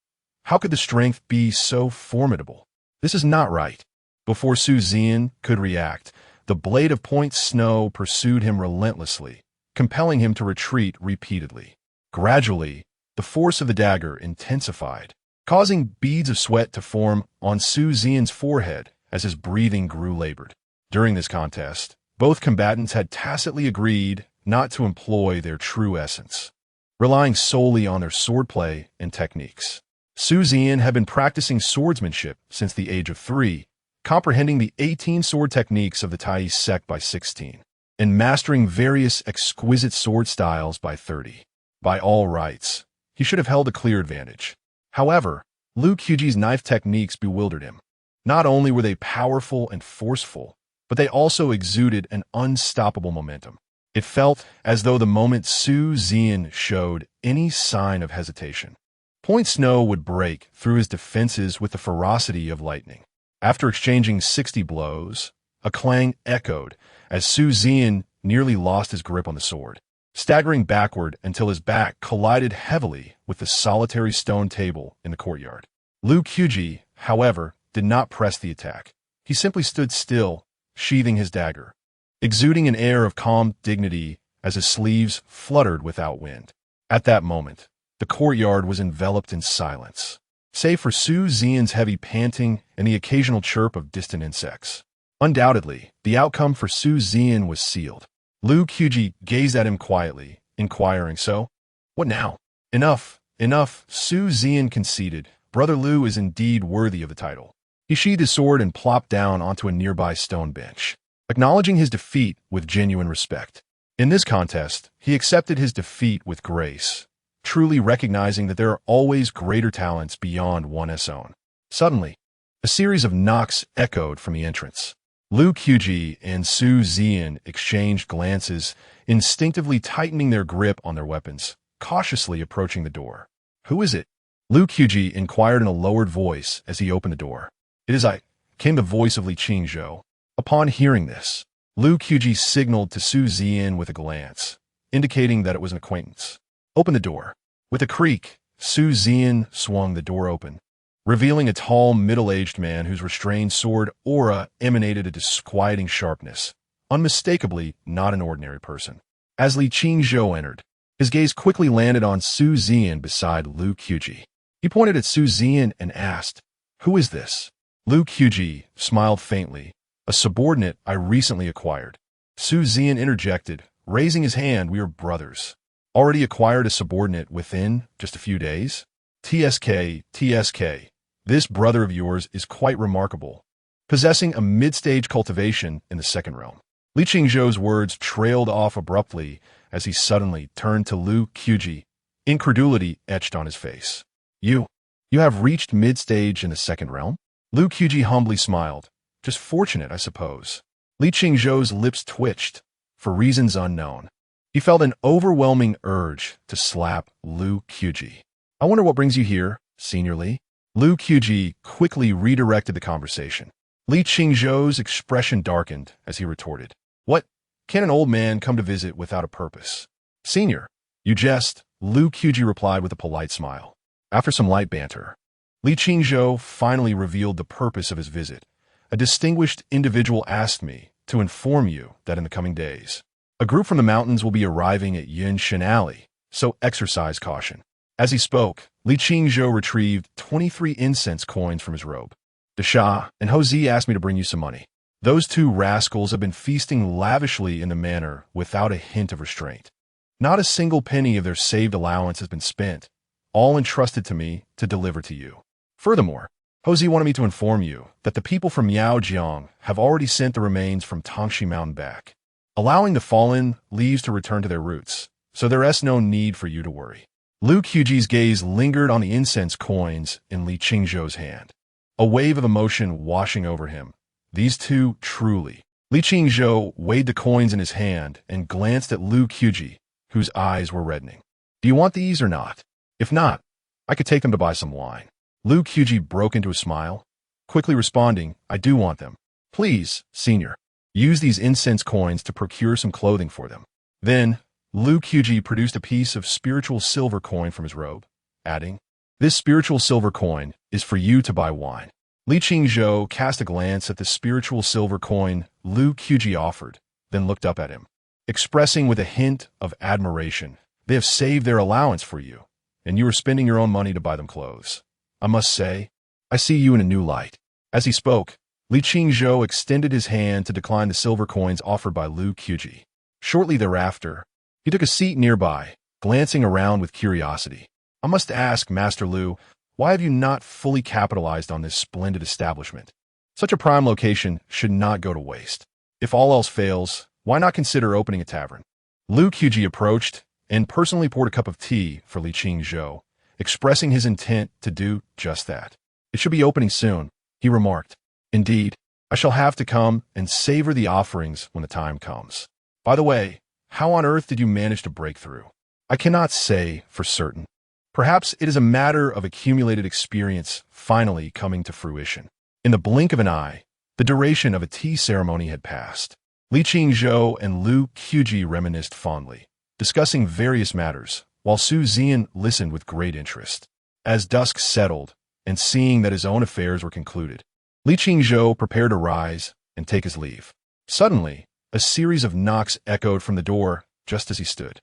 How could the strength be so formidable? This is not right. Before Su Zian could react, the blade of Point Snow pursued him relentlessly, compelling him to retreat repeatedly. Gradually, the force of the dagger intensified, causing beads of sweat to form on Su Zian's forehead as his breathing grew labored. During this contest, both combatants had tacitly agreed not to employ their true essence, relying solely on their swordplay and techniques. Su Zian had been practicing swordsmanship since the age of 3, comprehending the 18 sword techniques of the Taoist sect by 16, and mastering various exquisite sword styles by 30. By all rights, he should have held a clear advantage. However, Lu Qiji's knife techniques bewildered him. Not only were they powerful and forceful, but they also exuded an unstoppable momentum. It felt as though the moment Su Zian showed any sign of hesitation, Point Snow would break through his defenses with the ferocity of lightning. After exchanging 60 blows, a clang echoed as Su Zian nearly lost his grip on the sword, staggering backward until his back collided heavily with the solitary stone table in the courtyard. Lu Qubi, however, did not press the attack. He simply stood still, sheathing his dagger, exuding an air of calm dignity as his sleeves fluttered without wind. At that moment, the courtyard was enveloped in silence, save for Su Zian's heavy panting and the occasional chirp of distant insects. Undoubtedly, the outcome for Su Zian was sealed. Lu Qubi gazed at him quietly, inquiring, "So? What now?" "Enough, enough," Su Zian conceded. "Brother Lu is indeed worthy of the title." He sheathed his sword and plopped down onto a nearby stone bench, acknowledging his defeat with genuine respect. In this contest, he accepted his defeat with grace, truly recognizing that there are always greater talents beyond one's own. Suddenly, a series of knocks echoed from the entrance. Lu Qubi and Su Zian exchanged glances, instinctively tightening their grip on their weapons, cautiously approaching the door. "Who is it?" Lu Qubi inquired in a lowered voice as he opened the door. "It is I," came the voice of Li Qingzhou. Upon hearing this, Lu Qubi signaled to Su Zian with a glance, indicating that it was an acquaintance. "Open the door." With a creak, Su Zian swung the door open, revealing a tall, middle-aged man whose restrained sword aura emanated a disquieting sharpness, unmistakably not an ordinary person. As Li Qingzhou entered, his gaze quickly landed on Su Zian beside Lu Qubi. He pointed at Su Zian and asked, "Who is this?" Lu Qubi smiled faintly. "A subordinate I recently acquired." Su Zian interjected, raising his hand. "We are brothers." "Already acquired a subordinate within just a few days?" TSK. This brother of yours is quite remarkable, possessing a mid-stage cultivation in the second realm." Li Qingzhou's words trailed off abruptly as he suddenly turned to Lu Qubi, incredulity etched on his face. You have reached mid-stage in the second realm?" Lu Qubi humbly smiled. "Just fortunate, I suppose." Li Qingzhou's lips twitched, for reasons unknown. He felt an overwhelming urge to slap Lu Qubi. "I wonder what brings you here, Senior Li?" Lu Qubi quickly redirected the conversation. Li Qingzhou's expression darkened as he retorted, "What? Can an old man come to visit without a purpose?" "Senior, you jest," Lu Qubi replied with a polite smile. After some light banter, Li Qingzhou finally revealed the purpose of his visit. "A distinguished individual asked me to inform you that in the coming days, a group from the mountains will be arriving at Yin Alley, so exercise caution." As he spoke, Li Qingzhou retrieved 23 incense coins from his robe. "The Shah and Hozi asked me to bring you some money. Those two rascals have been feasting lavishly in the manor without a hint of restraint. Not a single penny of their saved allowance has been spent, all entrusted to me to deliver to you. Furthermore, Hozi wanted me to inform you that the people from Yaojiang have already sent the remains from Tongxi Mountain back, allowing the fallen leaves to return to their roots, so there is no need for you to worry." Lu Qiji's gaze lingered on the incense coins in Li Qingzhou's hand, a wave of emotion washing over him, These two, truly. Li Qingzhou weighed the coins in his hand and glanced at Lu Qubi, whose eyes were reddening. Do you want these or not? If not, I could take them to buy some wine. Lu Qubi broke into a smile, quickly responding, I do want them. Please, senior, use these incense coins to procure some clothing for them. Then, Lu Qubi produced a piece of spiritual silver coin from his robe, adding, This spiritual silver coin is for you to buy wine. Li Qingzhou cast a glance at the spiritual silver coin Lu Qubi offered, then looked up at him, expressing with a hint of admiration, They have saved their allowance for you, and you are spending your own money to buy them clothes. I must say, I see you in a new light. As he spoke, Li Qingzhou extended his hand to decline the silver coins offered by Lu Qubi. Shortly thereafter, he took a seat nearby, glancing around with curiosity. I must ask, Master Lu, why have you not fully capitalized on this splendid establishment? Such a prime location should not go to waste. If all else fails, why not consider opening a tavern? Lu Qubi approached and personally poured a cup of tea for Li Qingzhou, expressing his intent to do just that. It should be opening soon, he remarked. Indeed, I shall have to come and savor the offerings when the time comes. By the way, how on earth did you manage to break through? I cannot say for certain. Perhaps it is a matter of accumulated experience finally coming to fruition. In the blink of an eye, the duration of a tea ceremony had passed. Li Qingzhou and Lu Qubi reminisced fondly, discussing various matters, while Su Zian listened with great interest. As dusk settled, and seeing that his own affairs were concluded, Li Qingzhou prepared to rise and take his leave. Suddenly, a series of knocks echoed from the door just as he stood.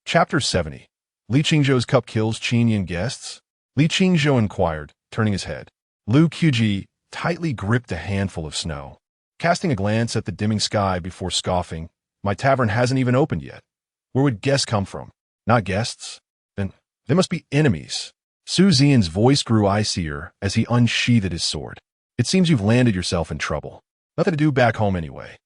Chapter 70. Li Qingzhou's cup kills Qin Yin guests? Li Qingzhou inquired, turning his head. Lu Qubi tightly gripped a handful of snow, casting a glance at the dimming sky before scoffing, My tavern hasn't even opened yet. Where would guests come from? Not guests? Then they must be enemies. Su Zian's voice grew icier as he unsheathed his sword. It seems you've landed yourself in trouble. Nothing to do back home anyway.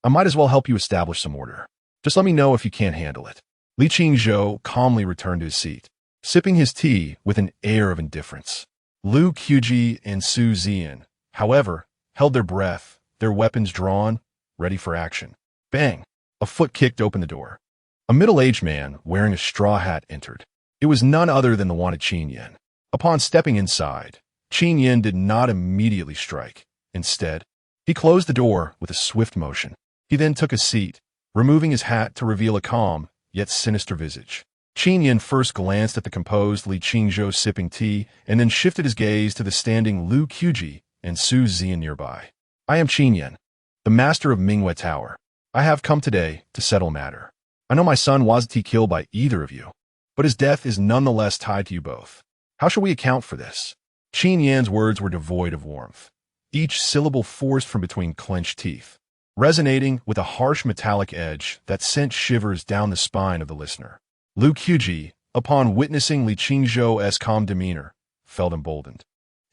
I might as well help you establish some order. Just let me know if you can't handle it. Li Qingzhou calmly returned to his seat, sipping his tea with an air of indifference. Lu Qubi and Su Zian, however, held their breath, their weapons drawn, ready for action. Bang! A foot kicked open the door. A middle-aged man wearing a straw hat entered. It was none other than the wanted Qin Yin. Upon stepping inside, Qin Yin did not immediately strike. Instead, he closed the door with a swift motion. He then took a seat, removing his hat to reveal a calm, yet sinister visage. Qin Yin first glanced at the composed Li Qingzhou sipping tea and then shifted his gaze to the standing Lu Qubi and Su Zian nearby. I am Qin Yin, the master of Mingwei Tower. I have come today to settle a matter. I know my son wasn't killed by either of you, but his death is nonetheless tied to you both. How shall we account for this? Qin Yan's words were devoid of warmth, each syllable forced from between clenched teeth, resonating with a harsh metallic edge that sent shivers down the spine of the listener. Lu Qubi, upon witnessing Li Qingzhou's calm demeanor, felt emboldened.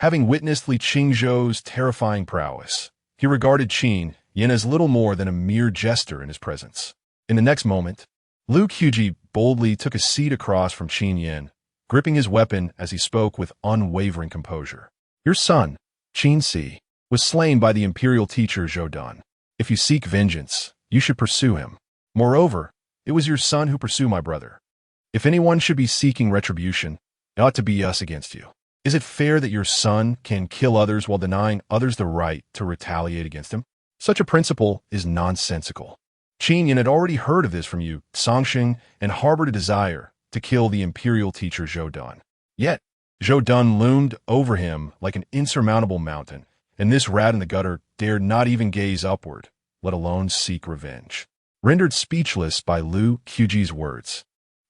Having witnessed Li Qingzhou's terrifying prowess, he regarded Qin Yin as little more than a mere jester in his presence. In the next moment, Lu Qubi boldly took a seat across from Qin Yin, gripping his weapon as he spoke with unwavering composure. Your son, Qin Si, was slain by the imperial teacher Zhou Dan. If you seek vengeance, you should pursue him. Moreover, it was your son who pursued my brother. If anyone should be seeking retribution, it ought to be us against you. Is it fair that your son can kill others while denying others the right to retaliate against him? Such a principle is nonsensical. Qin Yin had already heard of this from you, Songxing, and harbored a desire to kill the imperial teacher Zhou Dan. Yet, Zhou Dan loomed over him like an insurmountable mountain, and this rat in the gutter dared not even gaze upward, let alone seek revenge. Rendered speechless by Lu Qubi's words,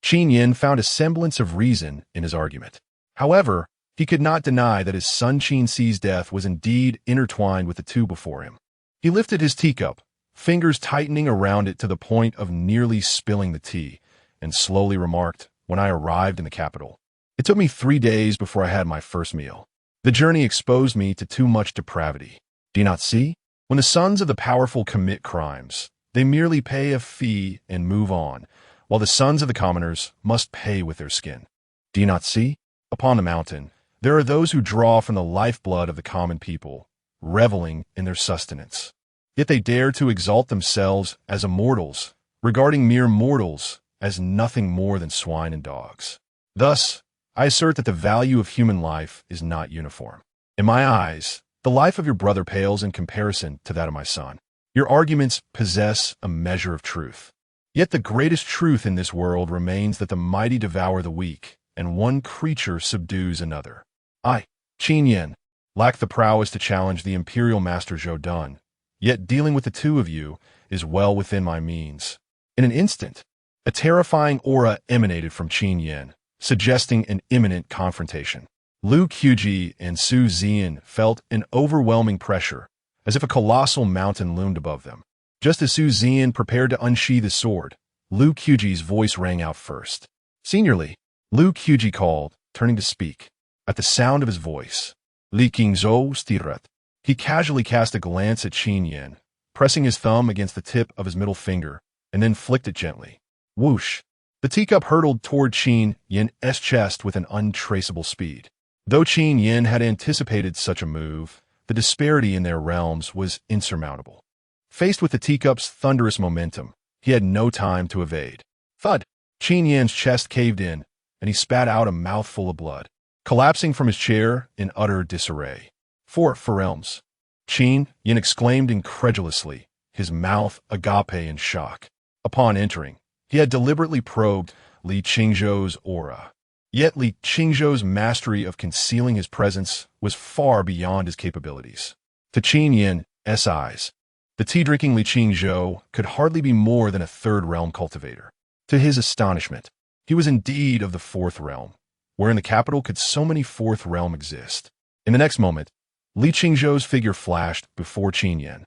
Qin Yin found a semblance of reason in his argument. However, he could not deny that his son Qin Si's death was indeed intertwined with the two before him. He lifted his teacup, fingers tightening around it to the point of nearly spilling the tea, and slowly remarked, When I arrived in the capital, it took me 3 days before I had my first meal. The journey exposed me to too much depravity. Do you not see? When the sons of the powerful commit crimes, they merely pay a fee and move on, while the sons of the commoners must pay with their skin. Do you not see? Upon the mountain, there are those who draw from the lifeblood of the common people, reveling in their sustenance. Yet they dare to exalt themselves as immortals, regarding mere mortals as nothing more than swine and dogs. Thus, I assert that the value of human life is not uniform. In my eyes, the life of your brother pales in comparison to that of my son. Your arguments possess a measure of truth. Yet the greatest truth in this world remains that the mighty devour the weak, and one creature subdues another. I, Qin Yin, lack the prowess to challenge the imperial master Zhou Dun, yet dealing with the two of you is well within my means. In an instant, a terrifying aura emanated from Qin Yin, suggesting an imminent confrontation. Lu Qubi and Su Zian felt an overwhelming pressure, as if a colossal mountain loomed above them. Just as Su Zian prepared to unsheath his sword, Lu Qubi's voice rang out first. Seniorly, Lu Qubi called, turning to speak. At the sound of his voice, Li Qingzhou stirat. He casually cast a glance at Qin Yin, pressing his thumb against the tip of his middle finger, and then flicked it gently. Whoosh! The teacup hurtled toward Qin Yin's chest with an untraceable speed. Though Qin Yin had anticipated such a move, the disparity in their realms was insurmountable. Faced with the teacup's thunderous momentum, he had no time to evade. Thud! Qin Yin's chest caved in, and he spat out a mouthful of blood, collapsing from his chair in utter disarray. For realms, Qin Yin exclaimed incredulously, his mouth agape in shock. Upon entering, he had deliberately probed Li Qingzhou's aura. Yet Li Qingzhou's mastery of concealing his presence was far beyond his capabilities. To Qin Yin's eyes, the tea-drinking Li Qingzhou could hardly be more than a third-realm cultivator. To his astonishment, he was indeed of the fourth realm, where in the capital could so many fourth realm exist. In the next moment, Li Qingzhou's figure flashed before Qin Yin,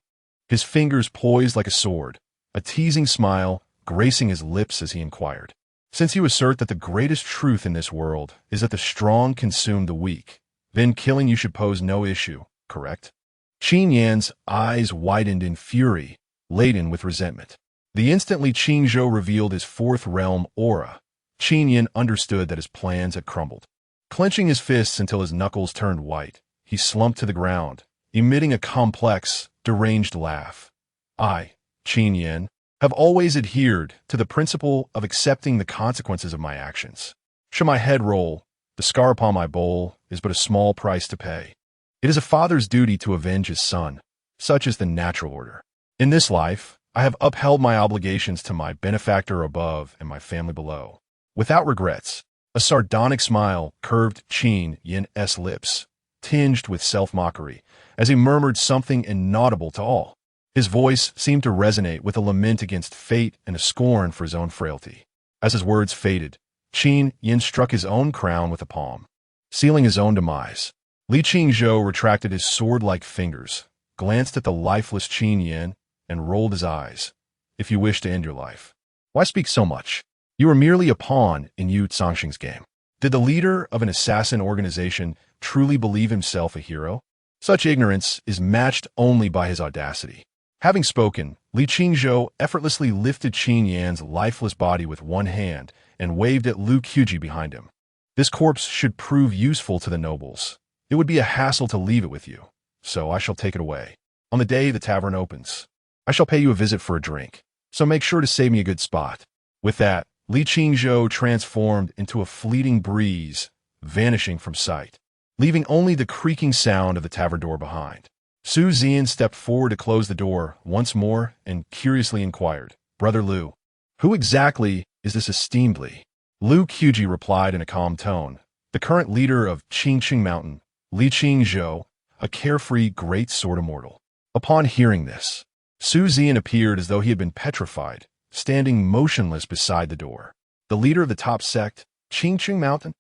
his fingers poised like a sword, a teasing smile gracing his lips as he inquired. Since you assert that the greatest truth in this world is that the strong consume the weak, then killing you should pose no issue, correct? Qin Yin's eyes widened in fury, laden with resentment. The instant Li Qingzhou revealed his fourth realm aura, Qin Yin understood that his plans had crumbled. Clenching his fists until his knuckles turned white, he slumped to the ground, emitting a complex, deranged laugh. I, Qin Yin, have always adhered to the principle of accepting the consequences of my actions. Should my head roll, the scar upon my bowl is but a small price to pay. It is a father's duty to avenge his son. Such is the natural order. In this life, I have upheld my obligations to my benefactor above and my family below. Without regrets, a sardonic smile curved Qin Yin's lips, tinged with self-mockery, as he murmured something inaudible to all. His voice seemed to resonate with a lament against fate and a scorn for his own frailty. As his words faded, Qin Yin struck his own crown with a palm, sealing his own demise. Li Qingzhou retracted his sword-like fingers, glanced at the lifeless Qin Yin, and rolled his eyes. If you wish to end your life, why speak so much? You are merely a pawn in Yu Zongxing's game. Did the leader of an assassin organization truly believe himself a hero? Such ignorance is matched only by his audacity. Having spoken, Li Qingzhou effortlessly lifted Qin Yin's lifeless body with one hand and waved at Lu Qubi behind him. This corpse should prove useful to the nobles. It would be a hassle to leave it with you, so I shall take it away. On the day the tavern opens, I shall pay you a visit for a drink, so make sure to save me a good spot. With that, Li Qingzhou transformed into a fleeting breeze, vanishing from sight, leaving only the creaking sound of the tavern door behind. Su Zian stepped forward to close the door once more and curiously inquired, Brother Lu, who exactly is this esteemed Li? Lu Qubi replied in a calm tone, the current leader of Qingqing Mountain, Li Qingzhou, a carefree great sword immortal. Upon hearing this, Su Zian appeared as though he had been petrified, standing motionless beside the door. The leader of the top sect, Qingqing Mountain?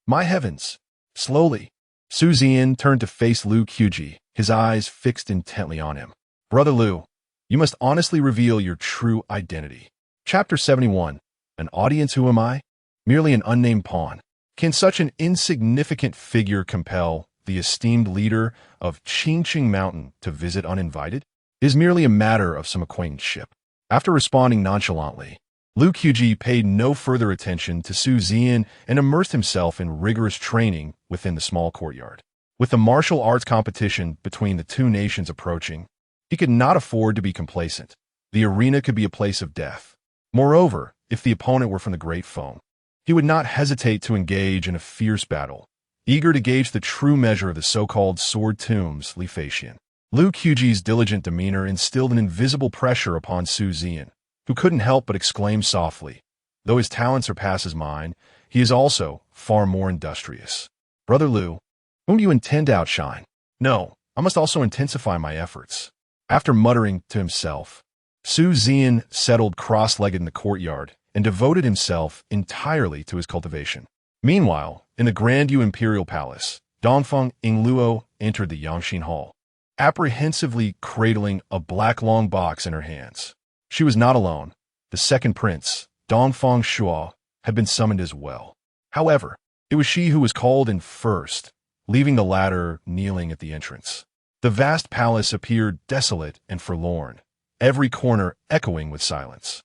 My heavens! Slowly, Su Zian turned to face Lu Qubi, his eyes fixed intently on him. Brother Lu, you must honestly reveal your true identity. Chapter 71. An audience who am I? Merely an unnamed pawn. Can such an insignificant figure compel the esteemed leader of Qingqing Mountain to visit uninvited? It is merely a matter of some acquaintanceship. After responding nonchalantly, Lu Qubi paid no further attention to Su Zian and immersed himself in rigorous training within the small courtyard. With the martial arts competition between the two nations approaching, he could not afford to be complacent. The arena could be a place of death. Moreover, if the opponent were from the Great Foam, he would not hesitate to engage in a fierce battle, eager to gauge the true measure of the so-called sword tombs Li Feixian. Lu Qiji's diligent demeanor instilled an invisible pressure upon Su Zian, who couldn't help but exclaim softly, "Though his talent surpasses mine, he is also far more industrious. Brother Lu, whom do you intend to outshine? No, I must also intensify my efforts." After muttering to himself, Su Zian settled cross-legged in the courtyard and devoted himself entirely to his cultivation. Meanwhile, in the Grand Yu Imperial Palace, Dongfeng Yingluo entered the Yangxin Hall, apprehensively cradling a black long box in her hands. She was not alone. The second prince, Dongfeng Shuo, had been summoned as well. However, it was she who was called in first, leaving the latter kneeling at the entrance. The vast palace appeared desolate and forlorn, every corner echoing with silence,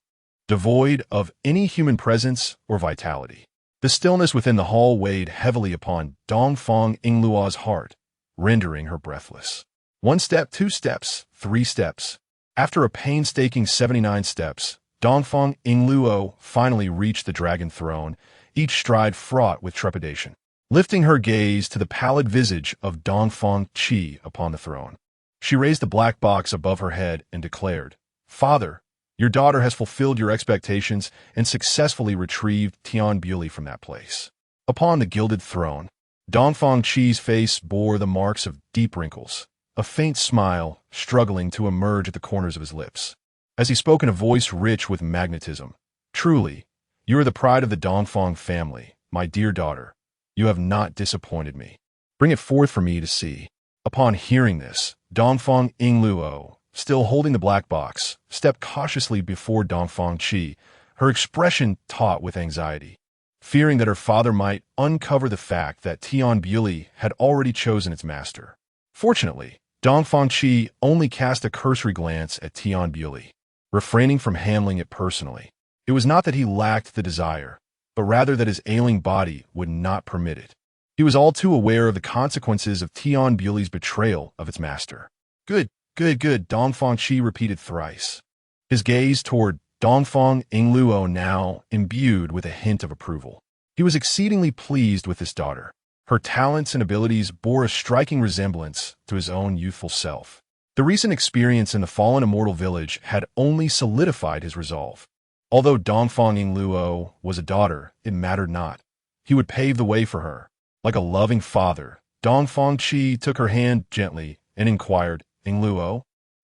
devoid of any human presence or vitality. The stillness within the hall weighed heavily upon Dongfeng Yingluo's heart, rendering her breathless. 1 step, 2 steps, 3 steps. After a painstaking 79 steps, Dongfeng Yingluo finally reached the dragon throne, each stride fraught with trepidation. Lifting her gaze to the pallid visage of Dongfeng Qi upon the throne, she raised the black box above her head and declared, "Father, your daughter has fulfilled your expectations and successfully retrieved Tian Buli from that place." Upon the gilded throne, Dongfeng Qi's face bore the marks of deep wrinkles, a faint smile struggling to emerge at the corners of his lips. As he spoke in a voice rich with magnetism, "Truly, you are the pride of the Dongfeng family, my dear daughter. You have not disappointed me. Bring it forth for me to see." Upon hearing this, Dongfeng Yingluo, still holding the black box, stepped cautiously before Dongfeng Qi, her expression taut with anxiety, fearing that her father might uncover the fact that Tian Buli had already chosen its master. Fortunately, Dongfeng Qi only cast a cursory glance at Tian Buli, refraining from handling it personally. It was not that he lacked the desire, but rather that his ailing body would not permit it. He was all too aware of the consequences of Tian Buli's betrayal of its master. Good, Dongfeng Qi repeated thrice, his gaze toward Dongfeng Yingluo now imbued with a hint of approval. He was exceedingly pleased with his daughter. Her talents and abilities bore a striking resemblance to his own youthful self. The recent experience in the fallen immortal village had only solidified his resolve. Although Dongfeng Yingluo was a daughter, it mattered not. He would pave the way for her. Like a loving father, Dongfeng Qi took her hand gently and inquired, "Yingluo,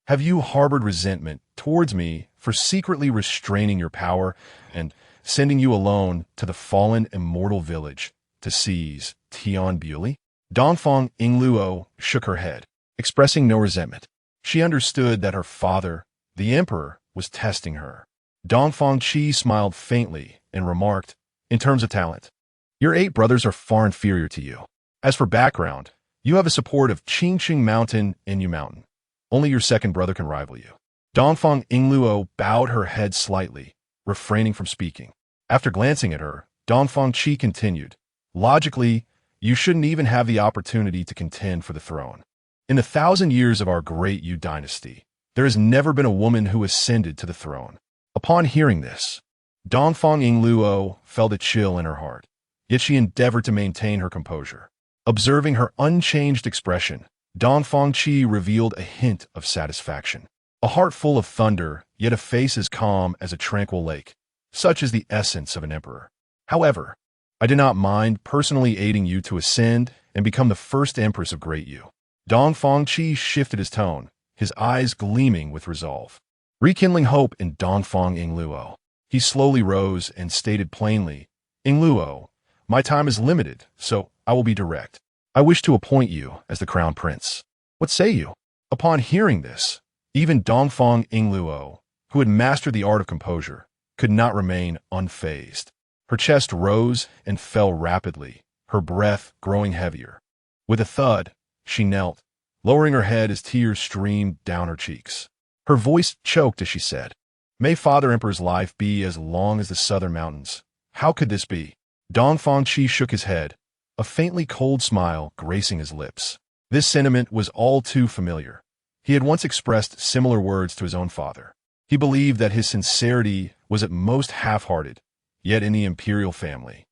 have you harbored resentment towards me for secretly restraining your power and sending you alone to the fallen immortal village to seize Tian Buli?" Dongfeng Yingluo shook her head, expressing no resentment. She understood that her father, the emperor, was testing her. Dongfeng Qi smiled faintly and remarked, "In terms of talent, your 8 brothers are far inferior to you. As for background, you have the support of Qingqing Mountain and Yu Mountain. Only your second brother can rival you." Dongfeng Yingluo bowed her head slightly, refraining from speaking. After glancing at her, Dongfeng Qi continued, "Logically, you shouldn't even have the opportunity to contend for the throne. In the 1,000 years of our great Yu dynasty, there has never been a woman who ascended to the throne." Upon hearing this, Dongfeng Yingluo felt a chill in her heart, yet she endeavored to maintain her composure. Observing her unchanged expression, Dongfeng Qi revealed a hint of satisfaction. A heart full of thunder, yet a face as calm as a tranquil lake. Such is the essence of an emperor. "However, I did not mind personally aiding you to ascend and become the first empress of Great Yu." Dongfeng Qi shifted his tone, his eyes gleaming with resolve. Rekindling hope in Dongfeng Yingluo, he slowly rose and stated plainly, "Yingluo, my time is limited, so I will be direct. I wish to appoint you as the crown prince. What say you?" Upon hearing this, even Dongfeng Yingluo, who had mastered the art of composure, could not remain unfazed. Her chest rose and fell rapidly, her breath growing heavier. With a thud, she knelt, lowering her head as tears streamed down her cheeks. Her voice choked as she said, "May Father Emperor's life be as long as the southern mountains. How could this be?" Dongfeng Qi shook his head, a faintly cold smile gracing his lips. This sentiment was all too familiar. He had once expressed similar words to his own father. He believed that his sincerity was at most half-hearted, yet in the imperial family,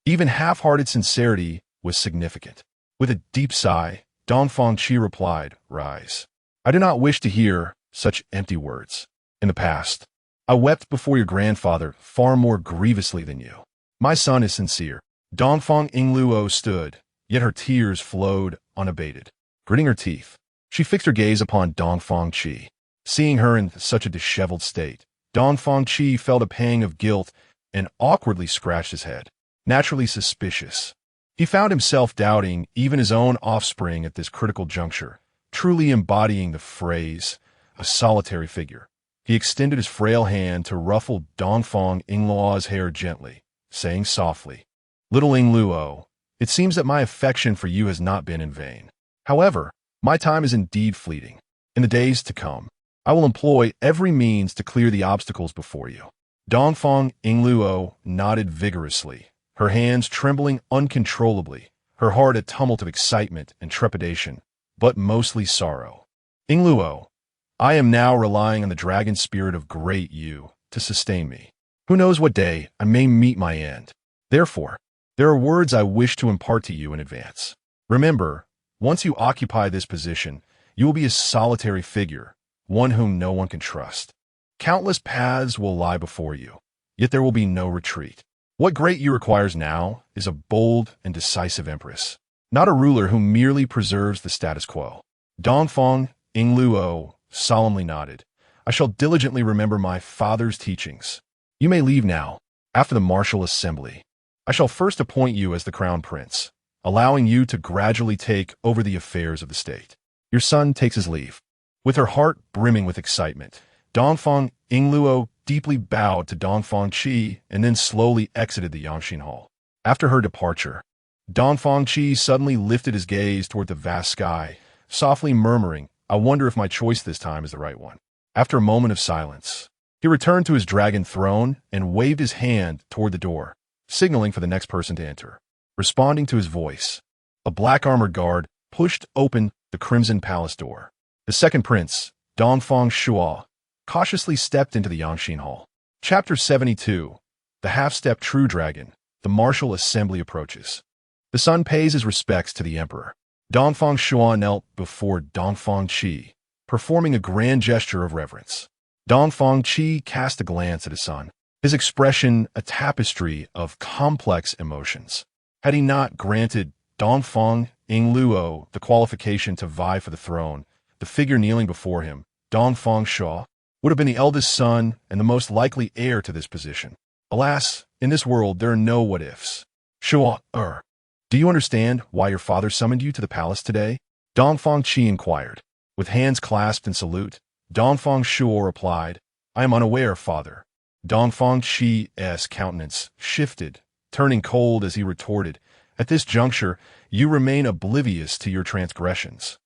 even half-hearted sincerity was significant. With a deep sigh, Dongfang Qi replied, "Rise. I do not wish to hear such empty words. In the past, I wept before your grandfather far more grievously than you. My son is sincere." Dongfang Yingluo stood, yet her tears flowed unabated. Gritting her teeth, she fixed her gaze upon Dongfang Qi. Seeing her in such a disheveled state, Dongfang Qi felt a pang of guilt and awkwardly scratched his head. Naturally suspicious, he found himself doubting even his own offspring at this critical juncture, truly embodying the phrase, a solitary figure. He extended his frail hand to ruffle Dongfang Yingluo's hair gently, saying softly, "Little Yingluo, it seems that my affection for you has not been in vain. However, my time is indeed fleeting. In the days to come, I will employ every means to clear the obstacles before you." Dongfang Yingluo nodded vigorously, her hands trembling uncontrollably, her heart a tumult of excitement and trepidation, but mostly sorrow. "Yingluo, I am now relying on the dragon spirit of Great You to sustain me. Who knows what day I may meet my end. Therefore, there are words I wish to impart to you in advance. Remember, once you occupy this position, you will be a solitary figure, one whom no one can trust. Countless paths will lie before you, yet there will be no retreat. What Great You requires now is a bold and decisive empress, not a ruler who merely preserves the status quo." Dongfang Yingluo solemnly nodded. "I shall diligently remember my father's teachings. You may leave now. After the martial assembly, I shall first appoint you as the crown prince, allowing you to gradually take over the affairs of the state." Your son takes his leave. With her heart brimming with excitement, Dongfang Yingluo deeply bowed to Dongfang Qi and then slowly exited the Yangshin Hall. After her departure, Dongfang Qi suddenly lifted his gaze toward the vast sky, softly murmuring, "I wonder if my choice this time is the right one." After a moment of silence, he returned to his dragon throne and waved his hand toward the door, signaling for the next person to enter. Responding to his voice, a black-armored guard pushed open the Crimson Palace door. The second prince, Dongfang Shuo, cautiously stepped into the Yangshin Hall. Chapter 72. The Half-Step True Dragon. The martial assembly approaches. The son pays his respects to the emperor. Dongfang Shuo knelt before Dongfang Qi, performing a grand gesture of reverence. Dongfang Qi cast a glance at his son, his expression a tapestry of complex emotions. Had he not granted Dongfang Yingluo the qualification to vie for the throne, the figure kneeling before him, Dongfang Shuo, would have been the eldest son and the most likely heir to this position. Alas, in this world there are no what-ifs. "Shuo, do you understand why your father summoned you to the palace today?" Dongfang Qi inquired. With hands clasped in salute, Dongfang Shuo replied, "I am unaware, father." Dongfang Qi's countenance shifted, turning cold as he retorted, "At this juncture, you remain oblivious to your transgressions.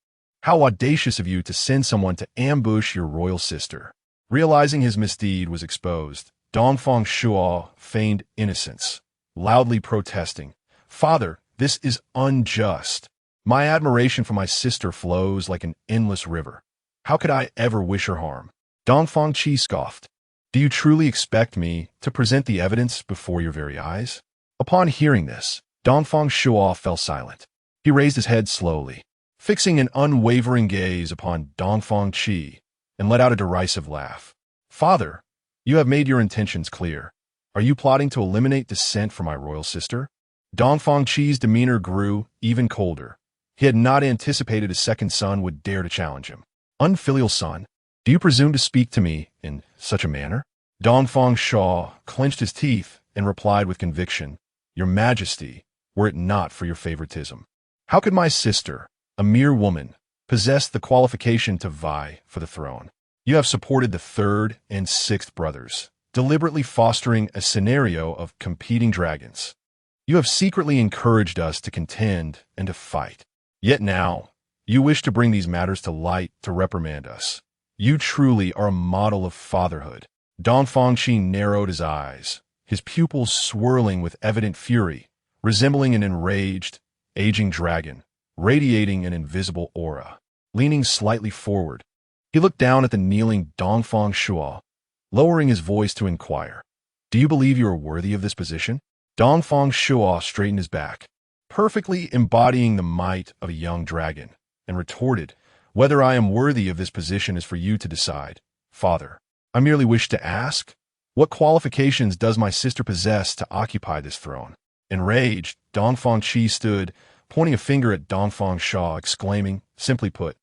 How audacious of you to send someone to ambush your royal sister." Realizing his misdeed was exposed, Dongfang Shuo feigned innocence, loudly protesting, "Father, this is unjust. My admiration for my sister flows like an endless river. How could I ever wish her harm?" Dongfang Qi scoffed. "Do you truly expect me to present the evidence before your very eyes?" Upon hearing this, Dongfang Shuo fell silent. He raised his head slowly, fixing an unwavering gaze upon Dongfang Qi, and let out a derisive laugh. "Father, you have made your intentions clear. Are you plotting to eliminate descent from my royal sister?" Dongfang Qi's demeanor grew even colder. He had not anticipated a second son would dare to challenge him. "Unfilial son, do you presume to speak to me in such a manner?" Dongfang Shuo clenched his teeth and replied with conviction, "Your Majesty, were it not for your favoritism. How could my sister, a mere woman, possess the qualification to vie for the throne? You have supported the third and sixth brothers, deliberately fostering a scenario of competing dragons. You have secretly encouraged us to contend and to fight. Yet now, you wish to bring these matters to light to reprimand us. You truly are a model of fatherhood." Dongfang Qi narrowed his eyes, his pupils swirling with evident fury, resembling an enraged, aging dragon, radiating an invisible aura. Leaning slightly forward, he looked down at the kneeling Dongfang Shuo, lowering his voice to inquire, "Do you believe you are worthy of this position?" Dongfang Shuo straightened his back, perfectly embodying the might of a young dragon, and retorted, "Whether I am worthy of this position is for you to decide, father. I merely wish to ask, what qualifications does my sister possess to occupy this throne?" Enraged, Dongfang Qi stood, pointing a finger at Dongfang Shuo, exclaiming, "Simply put,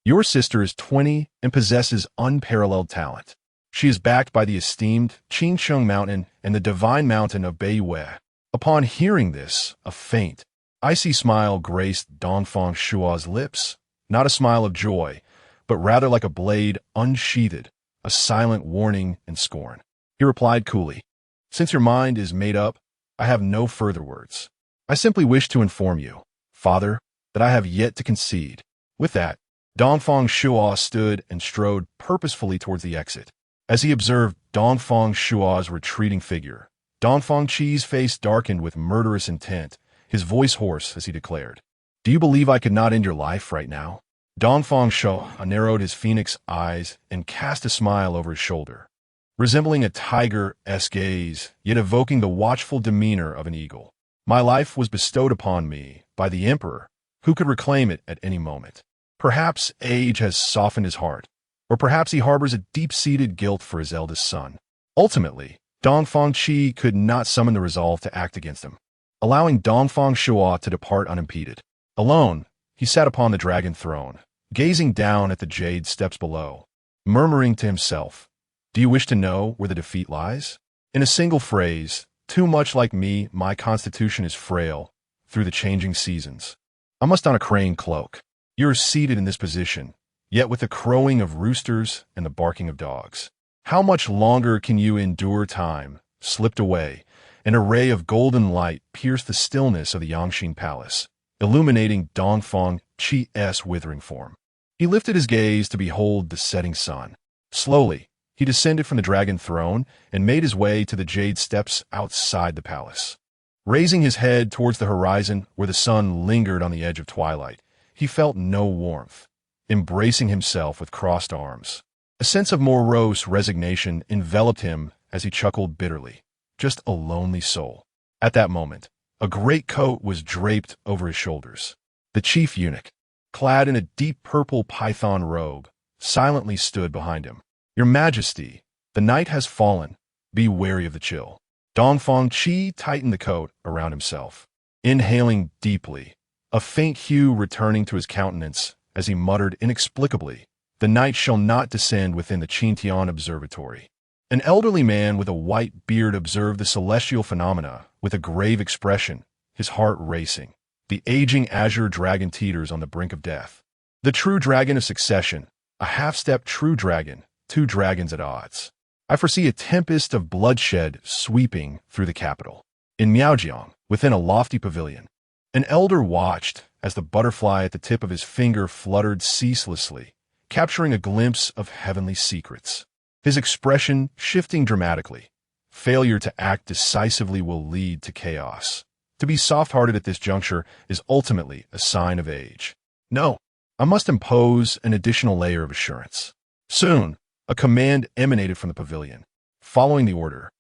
your sister is 20 and possesses unparalleled talent. She is backed by the esteemed Qinsheng Mountain and the divine mountain of Beiyue." Upon hearing this, a faint, icy smile graced Dongfang Shuo's lips, not a smile of joy, but rather like a blade unsheathed, a silent warning and scorn. He replied coolly, "Since your mind is made up, I have no further words. I simply wish to inform you, father, that I have yet to concede." With that, Dongfang Shuo stood and strode purposefully towards the exit. As he observed Dongfang Shuo's retreating figure, Dongfang Qi's face darkened with murderous intent, his voice hoarse as he declared, "Do you believe I could not end your life right now?" Dongfang Shuo narrowed his phoenix eyes and cast a smile over his shoulder, resembling a tiger's gaze, yet evoking the watchful demeanor of an eagle. "My life was bestowed upon me by the Emperor, who could reclaim it at any moment. Perhaps age has softened his heart, or perhaps he harbors a deep-seated guilt for his eldest son." Ultimately, Dongfang Qi could not summon the resolve to act against him, allowing Dongfang Shuo to depart unimpeded. Alone, he sat upon the dragon throne, gazing down at the jade steps below, murmuring to himself, "Do you wish to know where the defeat lies?" In a single phrase, "Too much like me, my constitution is frail through the changing seasons. I must don a crane cloak. You are seated in this position, yet with the crowing of roosters and the barking of dogs. How much longer can you endure time?" Slipped away, an array of golden light pierced the stillness of the Yangxin Palace, illuminating Dongfang Qi's withering form. He lifted his gaze to behold the setting sun. Slowly, he descended from the dragon throne and made his way to the jade steps outside the palace. Raising his head towards the horizon where the sun lingered on the edge of twilight, he felt no warmth, embracing himself with crossed arms. A sense of morose resignation enveloped him as he chuckled bitterly. Just a lonely soul. At that moment, a great coat was draped over his shoulders. The chief eunuch, clad in a deep purple python robe, silently stood behind him. "Your Majesty, the night has fallen. Be wary of the chill." Dongfang Qi tightened the coat around himself, inhaling deeply, a faint hue returning to his countenance as he muttered inexplicably, "The night shall not descend within the Qintian Observatory." An elderly man with a white beard observed the celestial phenomena with a grave expression, his heart racing. The aging azure dragon teeters on the brink of death. The true dragon of succession, a half-step true dragon, two dragons at odds. I foresee a tempest of bloodshed sweeping through the capital. In Miaojiang, within a lofty pavilion, an elder watched as the butterfly at the tip of his finger fluttered ceaselessly, capturing a glimpse of heavenly secrets. His expression shifting dramatically. Failure to act decisively will lead to chaos. To be soft-hearted at this juncture is ultimately a sign of age. No, I must impose an additional layer of assurance. Soon, a command emanated from the pavilion. Following the order,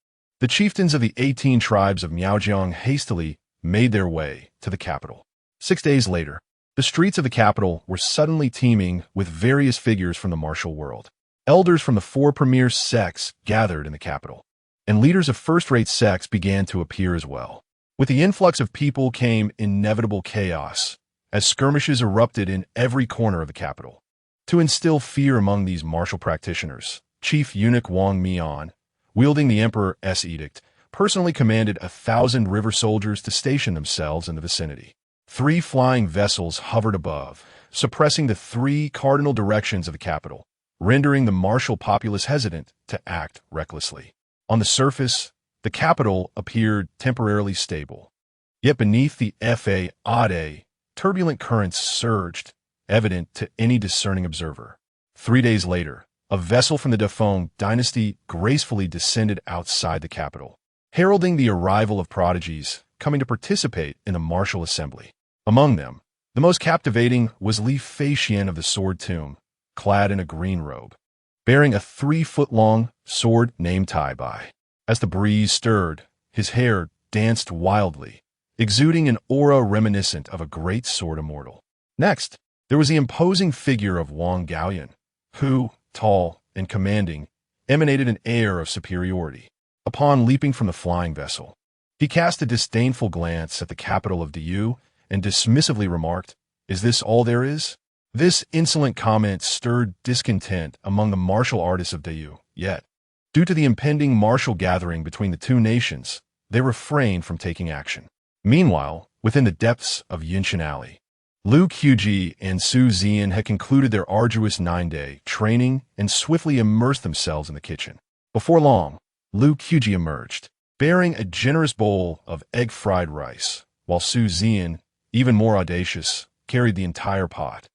the chieftains of the 18 tribes of Miaojiang hastily made their way to the capital. 6 days later, the streets of the capital were suddenly teeming with various figures from the martial world. Elders from the 4 premier sects gathered in the capital, and leaders of first-rate sects began to appear as well. With the influx of people came inevitable chaos, as skirmishes erupted in every corner of the capital. To instill fear among these martial practitioners, Chief Eunuch Wang Mian, wielding the Emperor's edict, personally commanded 1,000 river soldiers to station themselves in the vicinity. 3 flying vessels hovered above, suppressing the 3 cardinal directions of the capital, rendering the martial populace hesitant to act recklessly. On the surface, the capital appeared temporarily stable. Yet beneath the Fade, turbulent currents surged, evident to any discerning observer. 3 days later, a vessel from the Dafeng dynasty gracefully descended outside the capital, heralding the arrival of prodigies coming to participate in the martial assembly. Among them, the most captivating was Li Feixian of the Sword Tomb, clad in a green robe, bearing a 3-foot-long sword named Tai Bai. As the breeze stirred, his hair danced wildly, exuding an aura reminiscent of a great sword immortal. Next, there was the imposing figure of Wang Gaoyan, who, tall and commanding, emanated an air of superiority. Upon leaping from the flying vessel, he cast a disdainful glance at the capital of Dayu and dismissively remarked, "Is this all there is?" This insolent comment stirred discontent among the martial artists of Dayu, yet, due to the impending martial gathering between the two nations, they refrained from taking action. Meanwhile, within the depths of Yinshan Alley, Lu Qubi and Su Zian had concluded their arduous 9-day training and swiftly immersed themselves in the kitchen. Before long, Lu Qubi emerged, bearing a generous bowl of egg-fried rice, while Su Zian, even more audacious, carried the entire pot,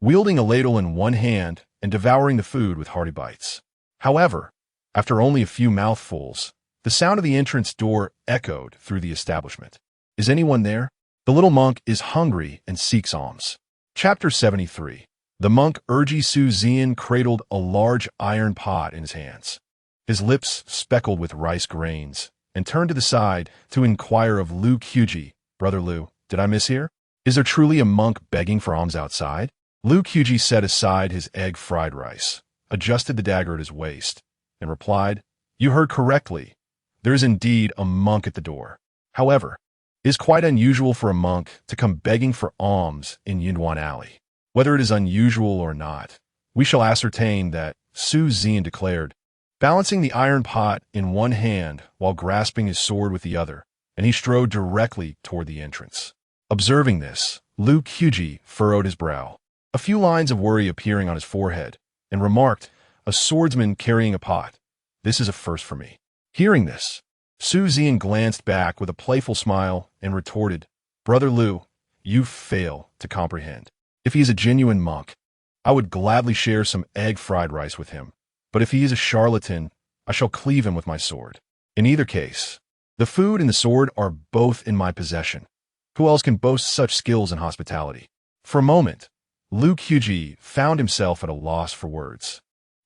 wielding a ladle in one hand and devouring the food with hearty bites. However, after only a few mouthfuls, the sound of the entrance door echoed through the establishment. "Is anyone there? The little monk is hungry and seeks alms." Chapter 73. The monk Urji Su Zian cradled a large iron pot in his hands, his lips speckled with rice grains, and turned to the side to inquire of Lu Qubi, "Brother Lu, did I miss here? Is there truly a monk begging for alms outside?" Lu Qubi set aside his egg-fried rice, adjusted the dagger at his waist, and replied, "You heard correctly. There is indeed a monk at the door. However, it is quite unusual for a monk to come begging for alms in Yinduan Alley. Whether it is unusual or not, we shall ascertain that," Su Zian declared, balancing the iron pot in one hand while grasping his sword with the other, and he strode directly toward the entrance. Observing this, Lu Qubi furrowed his brow, a few lines of worry appearing on his forehead, and remarked, "A swordsman carrying a pot. This is a first for me." Hearing this, Su Zian glanced back with a playful smile and retorted, "Brother Lu, you fail to comprehend. If he is a genuine monk, I would gladly share some egg-fried rice with him. But if he is a charlatan, I shall cleave him with my sword. In either case, the food and the sword are both in my possession. Who else can boast such skills in hospitality?" For a moment, Lu Qubi found himself at a loss for words,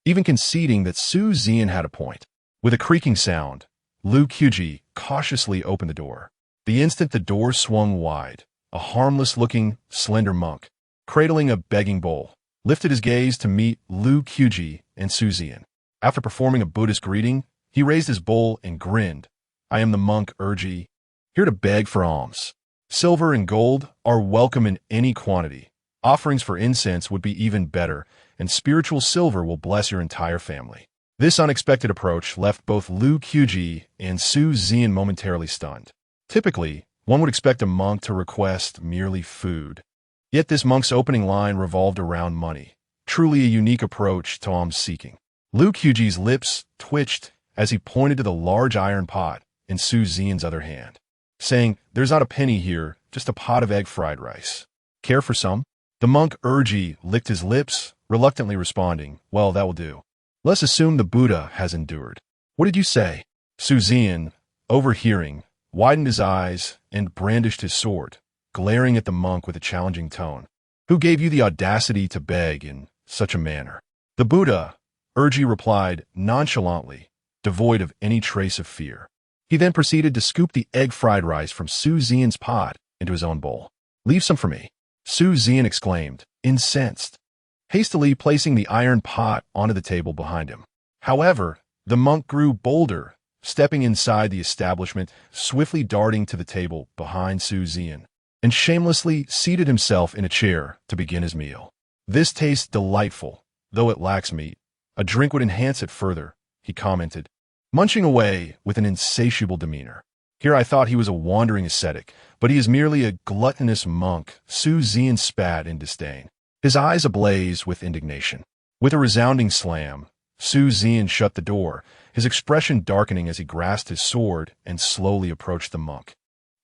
even conceding that Su Zian had a point. With a creaking sound, Lu Qubi cautiously opened the door. The instant the door swung wide, a harmless-looking, slender monk, cradling a begging bowl, lifted his gaze to meet Lu Qubi and Su Zian. After performing a Buddhist greeting, he raised his bowl and grinned. "I am the monk Urji, here to beg for alms. Silver and gold are welcome in any quantity. Offerings for incense would be even better, and spiritual silver will bless your entire family." This unexpected approach left both Lu Qubi and Su Zian momentarily stunned. Typically, one would expect a monk to request merely food. Yet this monk's opening line revolved around money, truly a unique approach to alms-seeking. Lu Qubi's lips twitched as he pointed to the large iron pot in Su Zian's other hand, saying, "There's not a penny here, just a pot of egg-fried rice. Care for some?" The monk Urji licked his lips, reluctantly responding, "Well, that will do. Let's assume the Buddha has endured." "What did you say?" Su Zian, overhearing, widened his eyes and brandished his sword, glaring at the monk with a challenging tone. "Who gave you the audacity to beg in such a manner?" "The Buddha," Urji replied nonchalantly, devoid of any trace of fear. He then proceeded to scoop the egg-fried rice from Su Zian's pot into his own bowl. "Leave some for me," Su Zian exclaimed, incensed, hastily placing the iron pot onto the table behind him. However, the monk grew bolder, stepping inside the establishment, swiftly darting to the table behind Su Zian, and shamelessly seated himself in a chair to begin his meal. "This tastes delightful, though it lacks meat. A drink would enhance it further," he commented, munching away with an insatiable demeanor. "Here I thought he was a wandering ascetic, but he is merely a gluttonous monk," Su Zian spat in disdain, his eyes ablaze with indignation. With a resounding slam, Su Zian shut the door, his expression darkening as he grasped his sword and slowly approached the monk,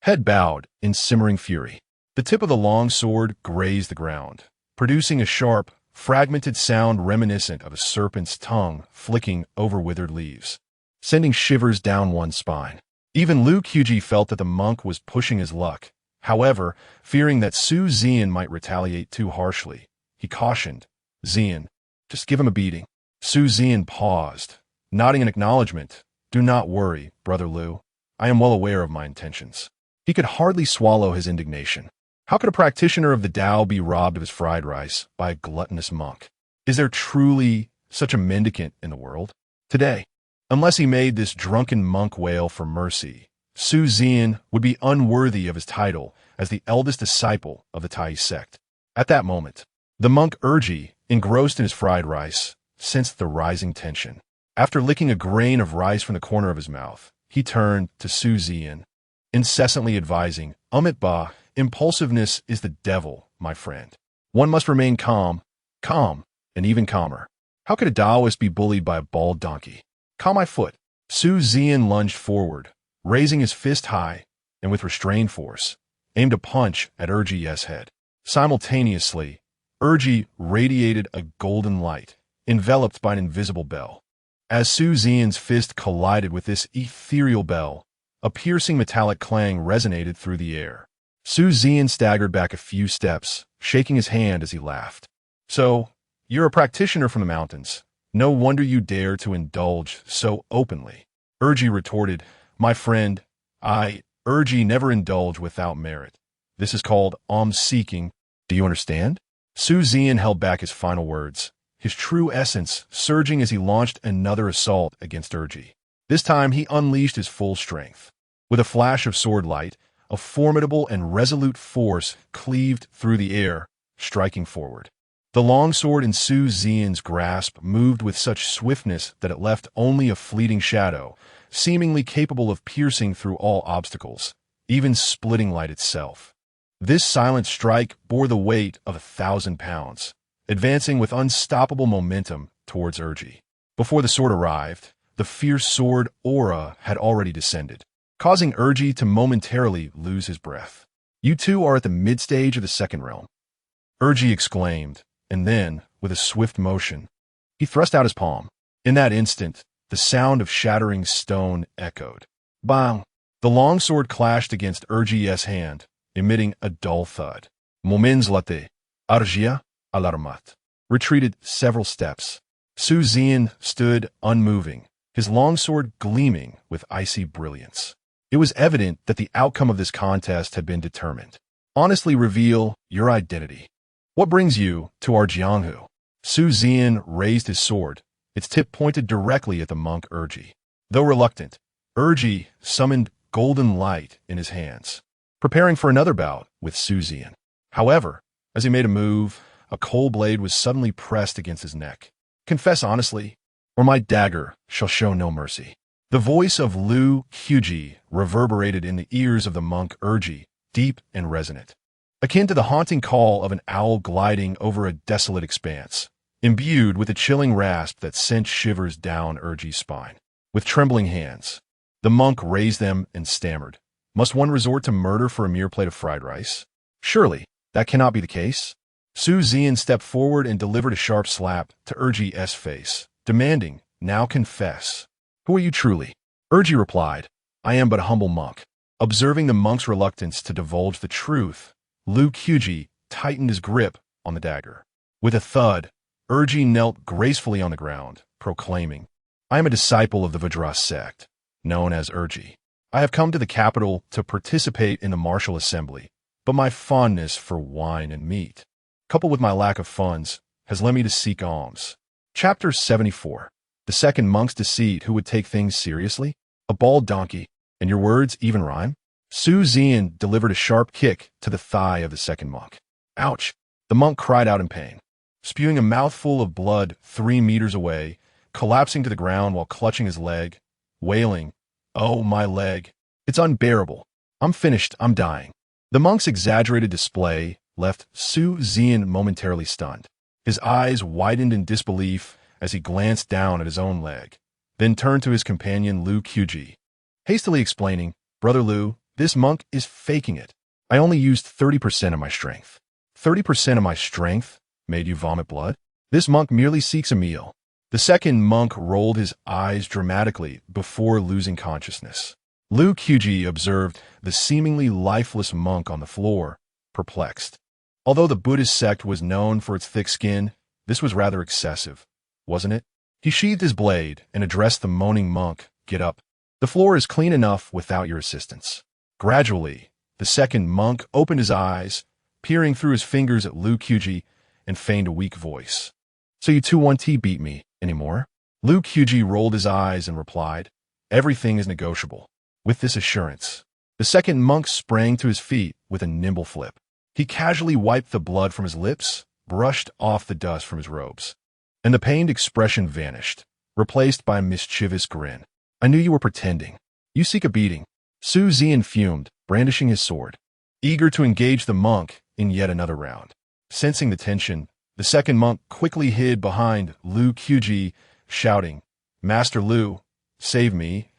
head bowed in simmering fury. The tip of the long sword grazed the ground, producing a sharp, fragmented sound reminiscent of a serpent's tongue flicking over withered leaves, sending shivers down one's spine. Even Lu Qubi felt that the monk was pushing his luck, However, fearing that Su Zian might retaliate too harshly, he cautioned, "Zian, just give him a beating." Su Zian paused, nodding in acknowledgement. "Do not worry, Brother Lu. I am well aware of my intentions." He could hardly swallow his indignation. How could a practitioner of the Tao be robbed of his fried rice by a gluttonous monk? Is there truly such a mendicant in the world today? Unless he made this drunken monk wail for mercy, Su Zian would be unworthy of his title as the eldest disciple of the Taoist sect. At that moment, the monk Urji, engrossed in his fried rice, sensed the rising tension. After licking a grain of rice from the corner of his mouth, he turned to Su Zian, incessantly advising, "Amit Ba, impulsiveness is the devil, my friend. One must remain calm, and even calmer. How could a Taoist be bullied by a bald donkey? Calm my foot." Su Zian lunged forward, raising his fist high, and with restrained force, aimed a punch at Urji's head. Simultaneously, Urji radiated a golden light, enveloped by an invisible bell. As Su Zian's fist collided with this ethereal bell, a piercing metallic clang resonated through the air. Su Zian staggered back a few steps, shaking his hand as he laughed. "So, you're a practitioner from the mountains. No wonder you dare to indulge so openly." Urji retorted, "My friend, Urji never indulge without merit. This is called alms-seeking. Do you understand?" Su Zian held back his final words, his true essence surging as he launched another assault against Urji. This time he unleashed his full strength. With a flash of sword light, a formidable and resolute force cleaved through the air, striking forward. The long sword in Su Zian's grasp moved with such swiftness that it left only a fleeting shadow, seemingly capable of piercing through all obstacles, even splitting light itself. This silent strike bore the weight of 1,000 pounds, advancing with unstoppable momentum towards Urji. Before the sword arrived, the fierce sword aura had already descended, causing Urji to momentarily lose his breath. "You two are at the mid-stage of the second realm," Urji exclaimed, and then, with a swift motion, he thrust out his palm. In that instant, the sound of shattering stone echoed. Bang! The long sword clashed against Urji's hand, emitting a dull thud. Moments later, Arjia, alarmat, retreated several steps. Su Zian stood unmoving, his longsword gleaming with icy brilliance. It was evident that the outcome of this contest had been determined. "Honestly reveal your identity. What brings you to our Jianghu?" Su Zian raised his sword, its tip pointed directly at the monk Urji. Though reluctant, Urji summoned golden light in his hands, preparing for another bout with Su Zian. However, as he made a move, a cold blade was suddenly pressed against his neck. "Confess honestly, or my dagger shall show no mercy." The voice of Lu Qubi reverberated in the ears of the monk Urji, deep and resonant, akin to the haunting call of an owl gliding over a desolate expanse, imbued with a chilling rasp that sent shivers down Urji's spine. With trembling hands, the monk raised them and stammered, "Must one resort to murder for a mere plate of fried rice? Surely, that cannot be the case." Su Zian stepped forward and delivered a sharp slap to Urji's face, demanding, "Now confess. Who are you truly?" Urji replied, "I am but a humble monk." Observing the monk's reluctance to divulge the truth, Lu Qubi tightened his grip on the dagger. With a thud, Urji knelt gracefully on the ground, proclaiming, "I am a disciple of the Vajra sect, known as Urji. I have come to the capital to participate in the martial assembly, but my fondness for wine and meat, coupled with my lack of funds, has led me to seek alms." Chapter 74. The second monk's deceit who would take things seriously? A bald donkey, and your words even rhyme? Su Zian delivered a sharp kick to the thigh of the second monk. Ouch! The monk cried out in pain, spewing a mouthful of blood 3 meters away, collapsing to the ground while clutching his leg, wailing, "Oh, my leg. It's unbearable. I'm finished. I'm dying." The monk's exaggerated display left Su Zian momentarily stunned. His eyes widened in disbelief as he glanced down at his own leg, then turned to his companion Lu Qubi, hastily explaining, "Brother Lu, this monk is faking it. I only used 30% of my strength." 30% of my strength made you vomit blood? This monk merely seeks a meal. The second monk rolled his eyes dramatically before losing consciousness. Lu Qubi observed the seemingly lifeless monk on the floor, perplexed. Although the Buddhist sect was known for its thick skin, this was rather excessive, wasn't it? He sheathed his blade and addressed the moaning monk. Get up. The floor is clean enough without your assistance. Gradually, the second monk opened his eyes, peering through his fingers at Lu Qubi, and feigned a weak voice. So you 2-1-T beat me anymore? Lu Qubi rolled his eyes and replied, everything is negotiable. With this assurance, the second monk sprang to his feet with a nimble flip. He casually wiped the blood from his lips, brushed off the dust from his robes, and the pained expression vanished, replaced by a mischievous grin. I knew you were pretending. You seek a beating. Su Zian fumed, brandishing his sword, eager to engage the monk in yet another round. Sensing the tension, the second monk quickly hid behind Lu Qubi, shouting, Master Lu, save me.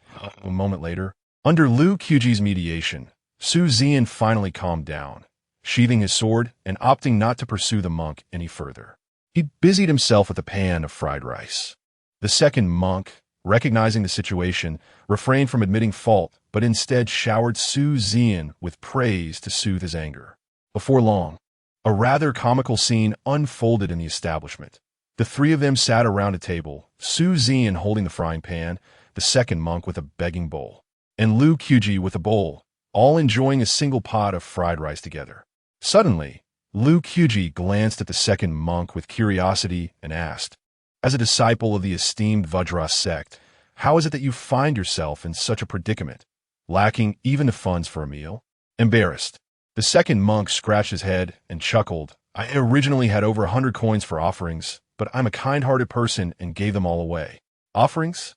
A moment later, under Lu Qubi's mediation, Su Zian finally calmed down, sheathing his sword and opting not to pursue the monk any further. He busied himself with a pan of fried rice. The second monk, recognizing the situation, refrained from admitting fault, but instead showered Su Zian with praise to soothe his anger. Before long, a rather comical scene unfolded in the establishment. The three of them sat around a table, Su Zian holding the frying pan, the second monk with a begging bowl, and Lu Qubi with a bowl, all enjoying a single pot of fried rice together. Suddenly, Lu Qubi glanced at the second monk with curiosity and asked, as a disciple of the esteemed Vajra sect, how is it that you find yourself in such a predicament, lacking even the funds for a meal? Embarrassed, the second monk scratched his head and chuckled. I originally had over 100 coins for offerings, but I'm a kind-hearted person and gave them all away. Offerings?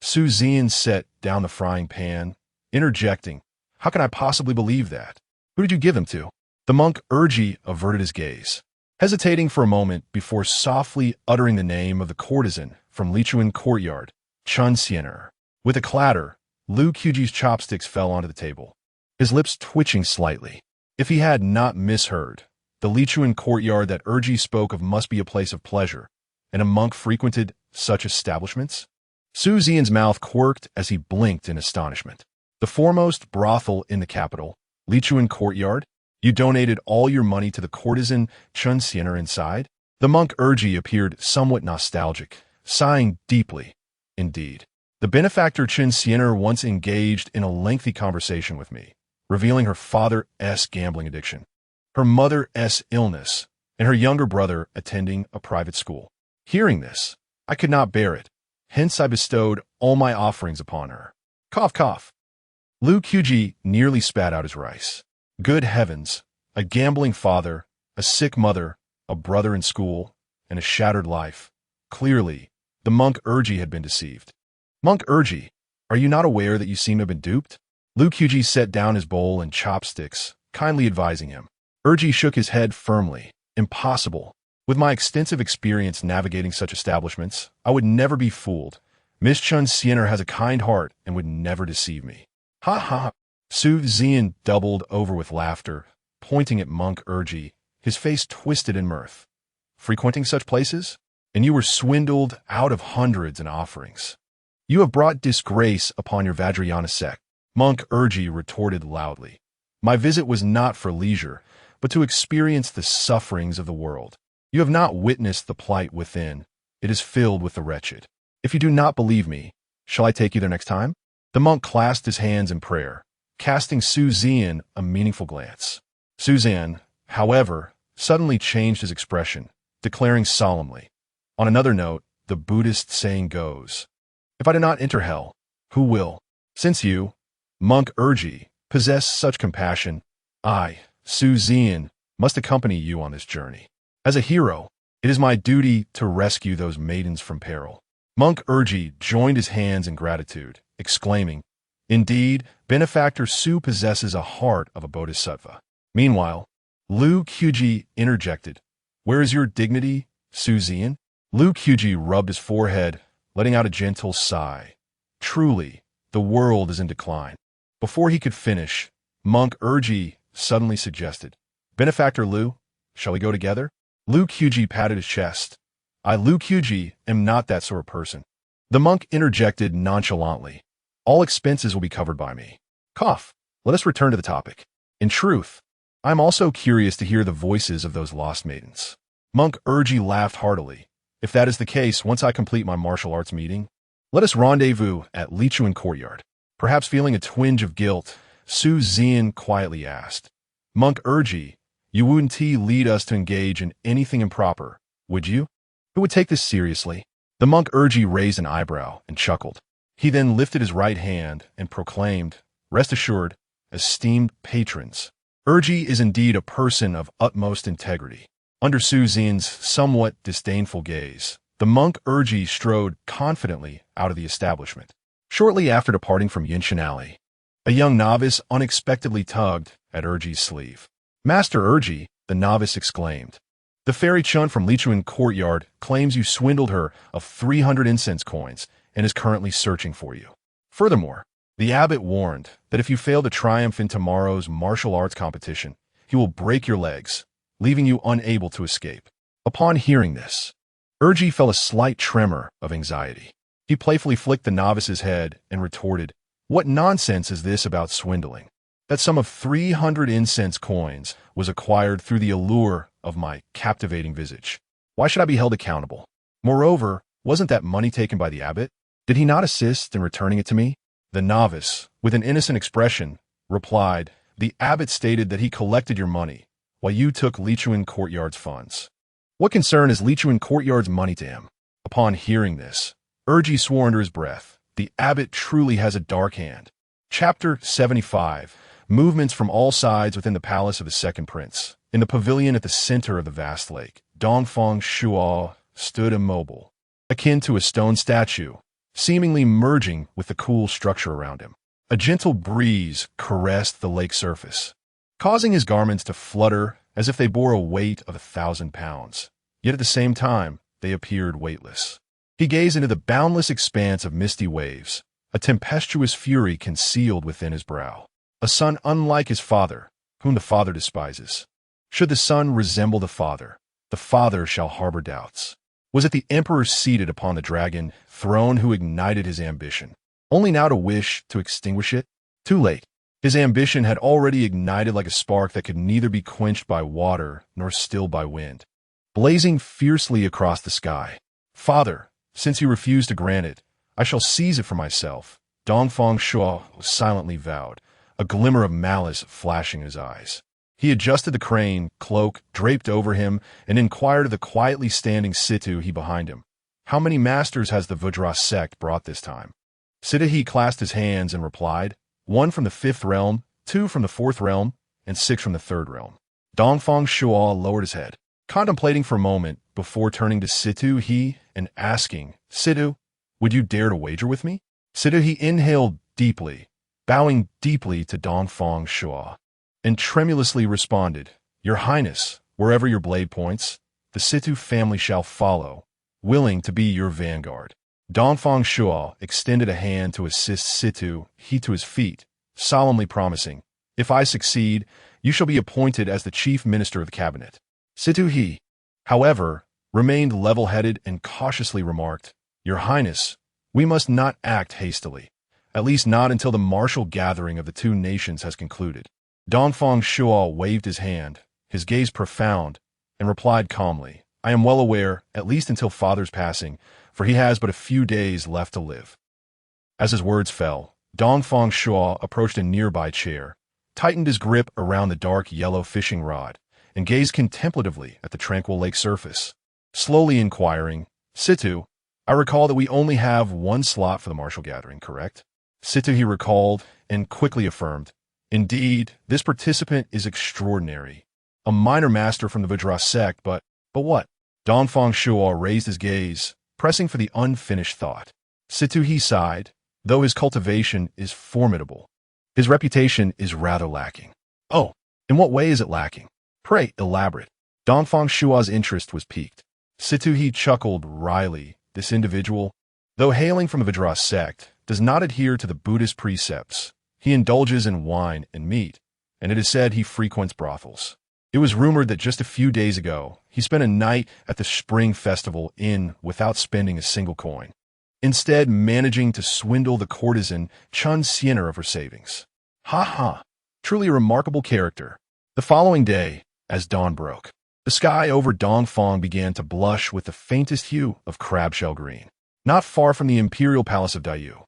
Su Zian set down the frying pan, interjecting, how can I possibly believe that? Who did you give them to? The monk Guiji averted his gaze, hesitating for a moment before softly uttering the name of the courtesan from Lichuan courtyard, Chun Siener. With a clatter, Lu Qubi's chopsticks fell onto the table, his lips twitching slightly. If he had not misheard, the Lichuan courtyard that Guiji spoke of must be a place of pleasure, and a monk frequented such establishments? Su Zian's mouth quirked as he blinked in astonishment. The foremost brothel in the capital, Lichuan courtyard? You donated all your money to the courtesan Chun Siener inside? The monk Guiji appeared somewhat nostalgic, sighing deeply. Indeed, the benefactor Chun Siener once engaged in a lengthy conversation with me, revealing her father's gambling addiction, her mother's illness, and her younger brother attending a private school. Hearing this, I could not bear it. Hence I bestowed all my offerings upon her. Cough, cough. Lu Qubi nearly spat out his rice. Good heavens, a gambling father, a sick mother, a brother in school, and a shattered life. Clearly, the monk Guiji had been deceived. Monk Guiji, are you not aware that you seem to have been duped? Lu Qubi set down his bowl and chopsticks, kindly advising him. Guiji shook his head firmly. Impossible. With my extensive experience navigating such establishments, I would never be fooled. Miss Chun Siener has a kind heart and would never deceive me. Ha ha. Su Zian doubled over with laughter, pointing at monk Guiji, his face twisted in mirth. Frequenting such places? And you were swindled out of hundreds in offerings. You have brought disgrace upon your Vajrayana sect, monk Guiji retorted loudly. My visit was not for leisure, but to experience the sufferings of the world. You have not witnessed the plight within. It is filled with the wretched. If you do not believe me, shall I take you there next time? The monk clasped his hands in prayer, casting Su Zian a meaningful glance. Su Zian, however, suddenly changed his expression, declaring solemnly, on another note, the Buddhist saying goes, if I do not enter hell, who will? Since you, monk Guiji, possess such compassion, I, Su Zian, must accompany you on this journey. As a hero, it is my duty to rescue those maidens from peril. Monk Guiji joined his hands in gratitude, exclaiming, indeed, benefactor Su possesses a heart of a bodhisattva. Meanwhile, Lu Qubi interjected, where is your dignity, Su Zian? Lu Qubi rubbed his forehead, letting out a gentle sigh. Truly, the world is in decline. Before he could finish, monk Guiji suddenly suggested, benefactor Lu, shall we go together? Lu Qubi patted his chest. I, Lu Qubi, am not that sort of person. The monk interjected nonchalantly. All expenses will be covered by me. Cough. Let us return to the topic. In truth, I'm also curious to hear the voices of those lost maidens. Monk Urji laughed heartily. If that is the case, once I complete my martial arts meeting, let us rendezvous at Lichuan Courtyard. Perhaps feeling a twinge of guilt, Su Xian quietly asked, Monk Urji, you wouldn't lead us to engage in anything improper, would you? Who would take this seriously? The monk Urji raised an eyebrow and chuckled. He then lifted his right hand and proclaimed, Rest assured, esteemed patrons, Urji is indeed a person of utmost integrity. Under Su Xian's somewhat disdainful gaze, the monk Urji strode confidently out of the establishment. Shortly after departing from Yinshan Alley, a young novice unexpectedly tugged at Urji's sleeve. Master Urji, the novice exclaimed, the fairy Chun from Lichuan Courtyard claims you swindled her of 300 incense coins and is currently searching for you. Furthermore, the abbot warned that if you fail to triumph in tomorrow's martial arts competition, he will break your legs, leaving you unable to escape. Upon hearing this, Urji felt a slight tremor of anxiety. He playfully flicked the novice's head and retorted, What nonsense is this about swindling? That sum of 300 incense coins was acquired through the allure of my captivating visage. Why should I be held accountable? Moreover, wasn't that money taken by the abbot? Did he not assist in returning it to me? The novice, with an innocent expression, replied, The abbot stated that he collected your money, while you took Lichuan Courtyard's funds. What concern is Lichuan Courtyard's money to him? Upon hearing this, Urji swore under his breath, The abbot truly has a dark hand. Chapter 75. Movements from all sides within the palace of the second prince. In the pavilion at the center of the vast lake, Dongfang Shuo stood immobile, akin to a stone statue, seemingly merging with the cool structure around him. A gentle breeze caressed the lake surface, causing his garments to flutter as if they bore a weight of 1,000 pounds. Yet at the same time, they appeared weightless. He gazed into the boundless expanse of misty waves, a tempestuous fury concealed within his brow. A son unlike his father, whom the father despises. Should the son resemble the father shall harbor doubts. Was it the emperor seated upon the dragon throne who ignited his ambition, only now to wish to extinguish it? Too late. His ambition had already ignited like a spark that could neither be quenched by water nor stilled by wind, blazing fiercely across the sky. Father, since you refuse to grant it, I shall seize it for myself, Dongfang Shuo silently vowed, a glimmer of malice flashing in his eyes. He adjusted the crane cloak draped over him and inquired of the quietly standing Situ behind him, How many masters has the Vajra sect brought this time? Siddhi clasped his hands and replied, 1 from the 5th realm, 2 from the 4th realm, and 6 from the 3rd realm. Dongfang Shuo lowered his head, contemplating for a moment before turning to Situ and asking, Situ, would you dare to wager with me? Situ inhaled deeply, bowing deeply to Dongfang Shuo, and tremulously responded, Your Highness, wherever your blade points, the Situ family shall follow, willing to be your vanguard. Dongfang Shuo extended a hand to assist Situ to his feet, solemnly promising, If I succeed, you shall be appointed as the chief minister of the cabinet. Situ however, remained level-headed and cautiously remarked, Your Highness, we must not act hastily, at least not until the martial gathering of the two nations has concluded. Dongfang Shuo waved his hand, his gaze profound, and replied calmly, I am well aware, at least until father's passing, for he has but a few days left to live. As his words fell, Dongfang Shuo approached a nearby chair, tightened his grip around the dark yellow fishing rod, and gazed contemplatively at the tranquil lake surface, slowly inquiring, Situ, I recall that we only have 1 slot for the martial gathering, correct? Situ he recalled and quickly affirmed, Indeed, this participant is extraordinary. A minor master from the Vajra sect, but what? Dongfang Shuo raised his gaze, pressing for the unfinished thought. Situ sighed, though his cultivation is formidable. His reputation is rather lacking. Oh, in what way is it lacking? Pray, elaborate. Dongfang Shuo's interest was piqued. Situ chuckled wryly. This individual, though hailing from the Vajra sect, does not adhere to the Buddhist precepts. He indulges in wine and meat, and it is said he frequents brothels. It was rumored that just a few days ago, he spent a night at the Spring Festival Inn without spending a single coin. instead managing to swindle the courtesan Chun Xiener of her savings. Ha ha! Truly a remarkable character. The following day, as dawn broke, the sky over Dongfang began to blush with the faintest hue of crabshell green. Not far from the imperial palace of Dayu,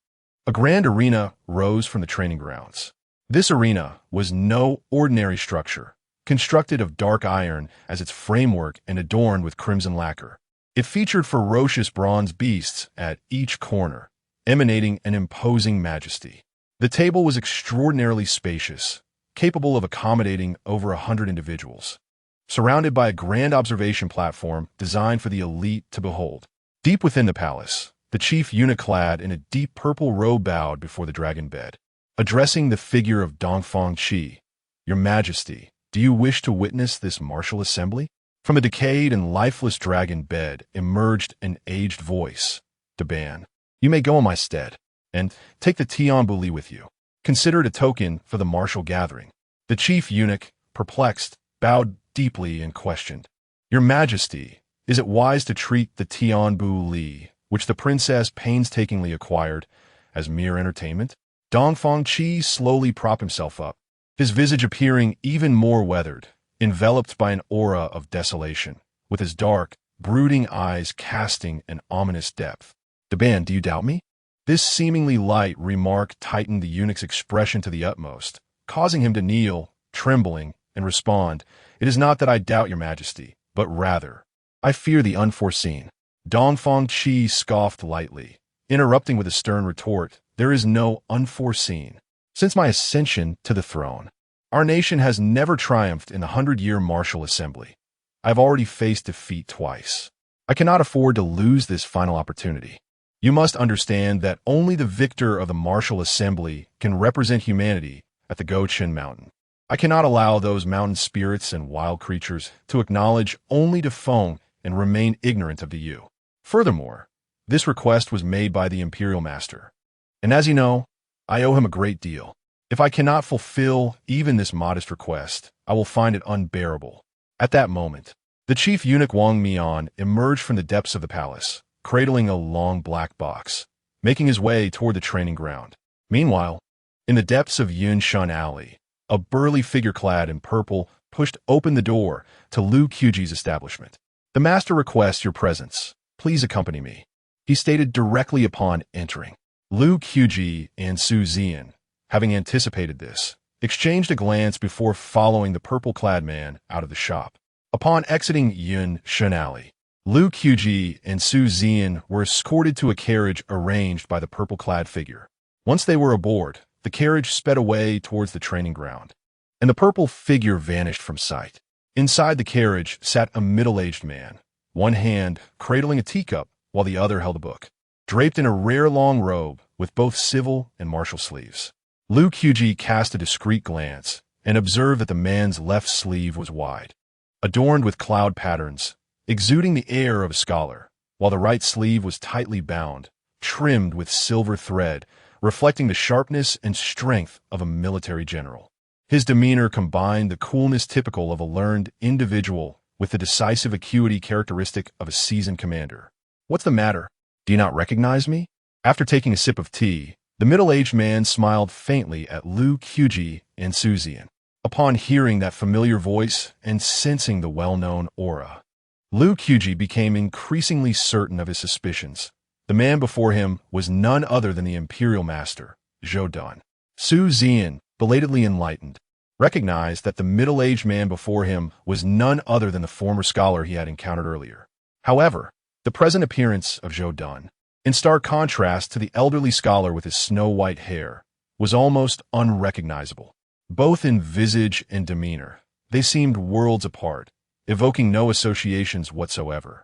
a grand arena rose from the training grounds. This arena was no ordinary structure, constructed of dark iron as its framework and adorned with crimson lacquer. It featured ferocious bronze beasts at each corner, emanating an imposing majesty. The table was extraordinarily spacious, capable of accommodating over 100 individuals, surrounded by a grand observation platform designed for the elite to behold. Deep within the palace, the chief eunuch clad in a deep purple robe bowed before the dragon bed, addressing the figure of Dongfang Qi. "Your Majesty, do you wish to witness this martial assembly?" From a decayed and lifeless dragon bed emerged an aged voice. "Daban, you may go in my stead, and take the Tian Buli with you. Consider it a token for the martial gathering." The chief eunuch, perplexed, bowed deeply and questioned, "Your Majesty, is it wise to treat the Tian Buli, which the princess painstakingly acquired, as mere entertainment?" Dongfang Qi slowly propped himself up, his visage appearing even more weathered, enveloped by an aura of desolation, with his dark, brooding eyes casting an ominous depth. "Daban, do you doubt me?" This seemingly light remark tightened the eunuch's expression to the utmost, causing him to kneel, trembling, and respond, "It is not that I doubt your Majesty, but rather, I fear the unforeseen." Dongfang Qi scoffed lightly, interrupting with a stern retort, "There is no unforeseen. Since my ascension to the throne, our nation has never triumphed in the 100-year martial assembly. I have already faced defeat twice. I cannot afford to lose this final opportunity. You must understand that only the victor of the martial assembly can represent humanity at the Gochen Mountain. I cannot allow those mountain spirits and wild creatures to acknowledge only Dafeng and remain ignorant of the you. Furthermore, this request was made by the Imperial Master, and as you know, I owe him a great deal. If I cannot fulfill even this modest request, I will find it unbearable." At that moment, the chief eunuch Wang Mian emerged from the depths of the palace, cradling a long black box, making his way toward the training ground. Meanwhile, in the depths of Yun Shun Alley, a burly figure clad in purple pushed open the door to Lu Qubi's establishment. "The master requests your presence. Please accompany me," he stated directly upon entering. Lu Qubi and Su Zian, having anticipated this, exchanged a glance before following the purple-clad man out of the shop. Upon exiting Yun Shun Alley, Lu Qubi and Su Zian were escorted to a carriage arranged by the purple-clad figure. Once they were aboard, the carriage sped away towards the training ground, and the purple figure vanished from sight. Inside the carriage sat a middle-aged man, one hand cradling a teacup while the other held a book, draped in a rare long robe with both civil and martial sleeves. Lu Qubi cast a discreet glance and observed that the man's left sleeve was wide, adorned with cloud patterns, exuding the air of a scholar, while the right sleeve was tightly bound, trimmed with silver thread, reflecting the sharpness and strength of a military general. His demeanor combined the coolness typical of a learned individual with the decisive acuity characteristic of a seasoned commander. "What's the matter? Do you not recognize me?" After taking a sip of tea, the middle-aged man smiled faintly at Lu Qubi and Su Zian. Upon hearing that familiar voice and sensing the well-known aura, Lu Qubi became increasingly certain of his suspicions. The man before him was none other than the Imperial Master, Zhou Dan. Su Zian, belatedly enlightened, recognized that the middle-aged man before him was none other than the former scholar he had encountered earlier. However, the present appearance of Zhou Dan, in stark contrast to the elderly scholar with his snow-white hair, was almost unrecognizable. Both in visage and demeanor, they seemed worlds apart, evoking no associations whatsoever.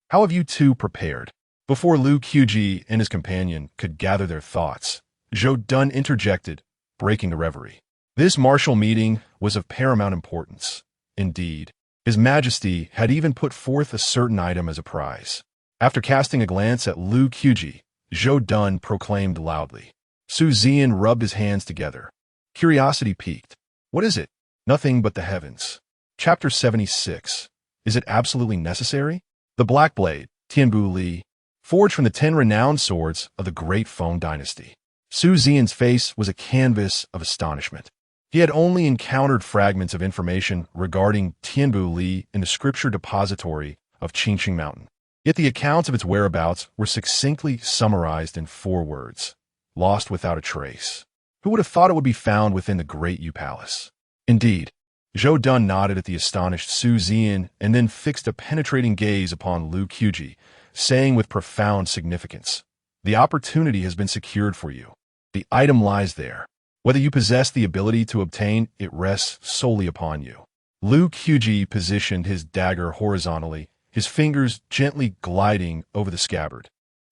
"How have you two prepared?" Before Lu Qubi and his companion could gather their thoughts, Zhou Dan interjected, breaking the reverie. This martial meeting was of paramount importance. Indeed, His Majesty had even put forth a certain item as a prize. After casting a glance at Lu Qubi, Zhou Dan proclaimed loudly. Su Zian rubbed his hands together. Curiosity piqued. "What is it?" "Nothing but the heavens." Chapter 76. Is it absolutely necessary? The Black Blade, Tianbu Li, forged from the 10 renowned swords of the Great Feng dynasty. Su Xian's face was a canvas of astonishment. He had only encountered fragments of information regarding Tianbu Li in the scripture depository of Qingqing Mountain. Yet the accounts of its whereabouts were succinctly summarized in 4 words: lost without a trace. Who would have thought it would be found within the Great Yu Palace? Indeed. Zhou Dun nodded at the astonished Su Xian and then fixed a penetrating gaze upon Lu Qubi, saying with profound significance, "The opportunity has been secured for you. The item lies there. Whether you possess the ability to obtain it rests solely upon you." Lu Qubi positioned his dagger horizontally, his fingers gently gliding over the scabbard,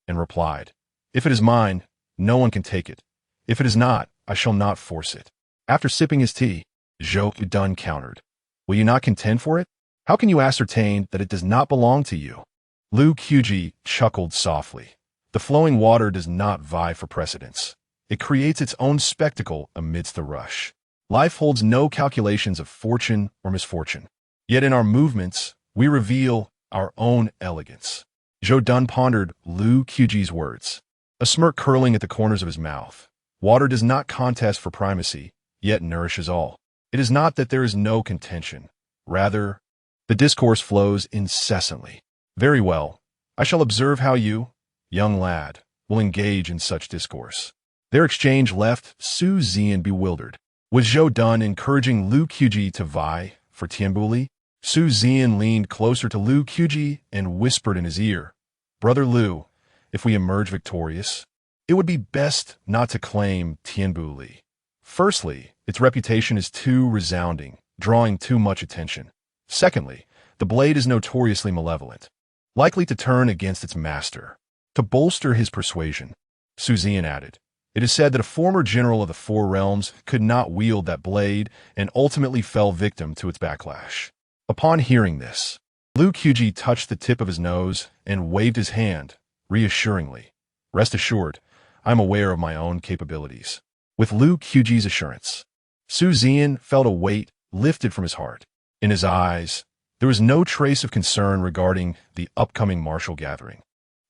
and replied, "If it is mine, no one can take it. If it is not, I shall not force it." After sipping his tea, Zhou Dun countered, "Will you not contend for it? How can you ascertain that it does not belong to you?" Lu Qubi chuckled softly. "The flowing water does not vie for precedence. It creates its own spectacle amidst the rush. Life holds no calculations of fortune or misfortune. Yet in our movements, we reveal our own elegance." Zhou Dun pondered Lu Qubi's words, a smirk curling at the corners of his mouth. Water does not contest for primacy, yet nourishes all. It is not that there is no contention. Rather, the discourse flows incessantly. "Very well. I shall observe how you, young lad, will engage in such discourse." Their exchange left Su Xian bewildered. Was Zhou Dun encouraging Lu Qubi to vie for Tianbu Li? Su Xian leaned closer to Lu Qubi and whispered in his ear, "Brother Lu, if we emerge victorious, it would be best not to claim Tianbu Li. Firstly, its reputation is too resounding, drawing too much attention. Secondly, the blade is notoriously malevolent, likely to turn against its master." To bolster his persuasion, Su Xian added, "It is said that a former general of the 4 realms could not wield that blade and ultimately fell victim to its backlash." Upon hearing this, Lu Qubi touched the tip of his nose and waved his hand, reassuringly. "Rest assured, I am aware of my own capabilities." With Lu Qubi's assurance, Su Xian felt a weight lifted from his heart. In his eyes, there was no trace of concern regarding the upcoming martial gathering,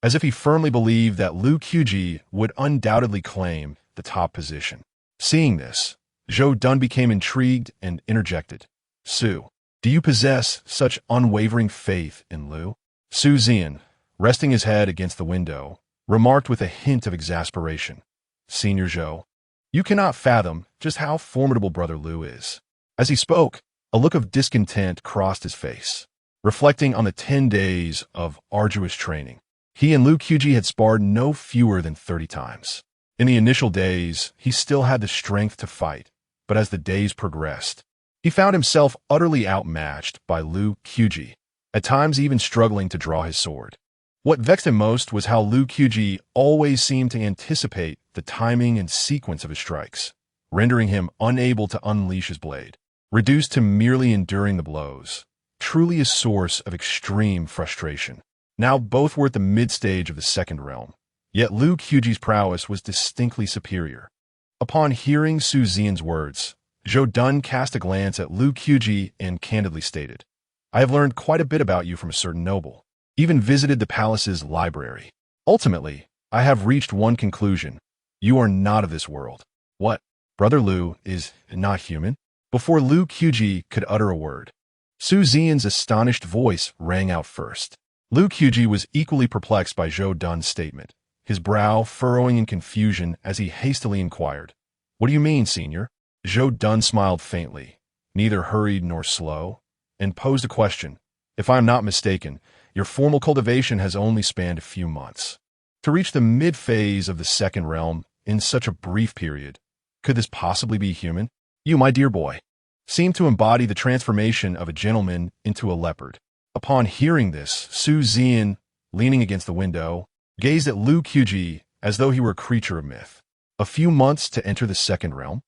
as if he firmly believed that Lu Qubi would undoubtedly claim the top position. Seeing this, Zhou Dun became intrigued and interjected, "Su, do you possess such unwavering faith in Lu?" Su Xian, resting his head against the window, remarked with a hint of exasperation, "Senior Zhou, you cannot fathom just how formidable Brother Lu is." As he spoke, a look of discontent crossed his face, reflecting on the 10 days of arduous training. He and Lu Qubi had sparred no fewer than 30 times. In the initial days, he still had the strength to fight, but as the days progressed, he found himself utterly outmatched by Lu Qubi, at times even struggling to draw his sword. What vexed him most was how Lu Qubi always seemed to anticipate the timing and sequence of his strikes, rendering him unable to unleash his blade. Reduced to merely enduring the blows, truly a source of extreme frustration. Now both were at the mid-stage of the 2nd realm, yet Lu Qubi's prowess was distinctly superior. Upon hearing Su Xian's words, Zhou Dun cast a glance at Lu Qubi and candidly stated, "I have learned quite a bit about you from a certain noble, even visited the palace's library. Ultimately, I have reached one conclusion. You are not of this world." "What? Brother Lu is not human?" Before Lu Qubi could utter a word, Su Xian's astonished voice rang out first. Lu Qubi was equally perplexed by Zhou Dun's statement, his brow furrowing in confusion as he hastily inquired, "What do you mean, senior?" Zhou Dun smiled faintly, neither hurried nor slow, and posed a question. "If I am not mistaken, your formal cultivation has only spanned a few months. To reach the mid-phase of the 2nd realm in such a brief period, could this possibly be human? You, my dear boy, seem to embody the transformation of a gentleman into a leopard." Upon hearing this, Su Xian, leaning against the window, gazed at Lu Qubi as though he were a creature of myth. A few months to enter the 2nd realm?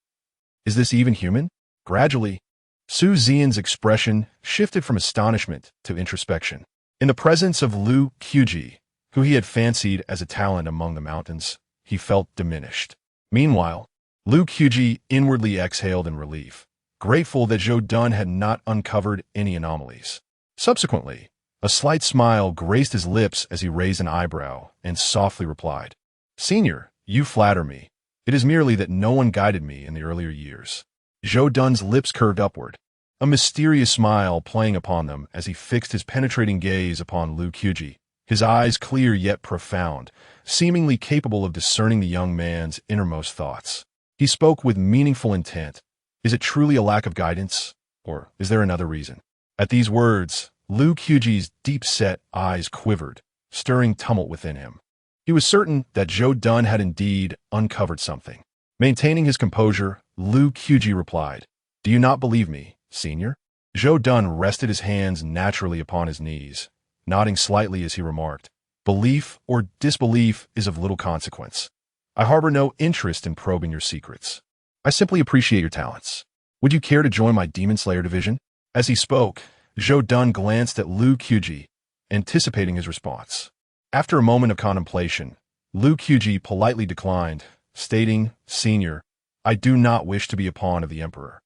Is this even human? Gradually, Su Xian's expression shifted from astonishment to introspection. In the presence of Lu Qubi, who he had fancied as a talent among the mountains, he felt diminished. Meanwhile, Lu Qubi inwardly exhaled in relief, grateful that Zhou Dun had not uncovered any anomalies. Subsequently, A slight smile graced his lips as he raised an eyebrow and softly replied, "Senior, you flatter me. It is merely that no one guided me in the earlier years." Zhou Dun's lips curved upward, a mysterious smile playing upon them as he fixed his penetrating gaze upon Lu Qubi, his eyes clear yet profound, seemingly capable of discerning the young man's innermost thoughts. He spoke with meaningful intent. Is it truly a lack of guidance, or is there another reason? At these words, Lu Qiji's deep-set eyes quivered, stirring tumult within him. He was certain that Zhou Dun had indeed uncovered something. Maintaining his composure, Lu Qubi replied, "Do you not believe me, senior?" Zhou Dun rested his hands naturally upon his knees, nodding slightly as he remarked, "Belief or disbelief is of little consequence. I harbor no interest in probing your secrets. I simply appreciate your talents. Would you care to join my Demon Slayer division?" As he spoke, Zhou Dun glanced at Lu Qubi, anticipating his response. After a moment of contemplation, Lu Qubi politely declined, stating, "Senior, I do not wish to be a pawn of the Emperor."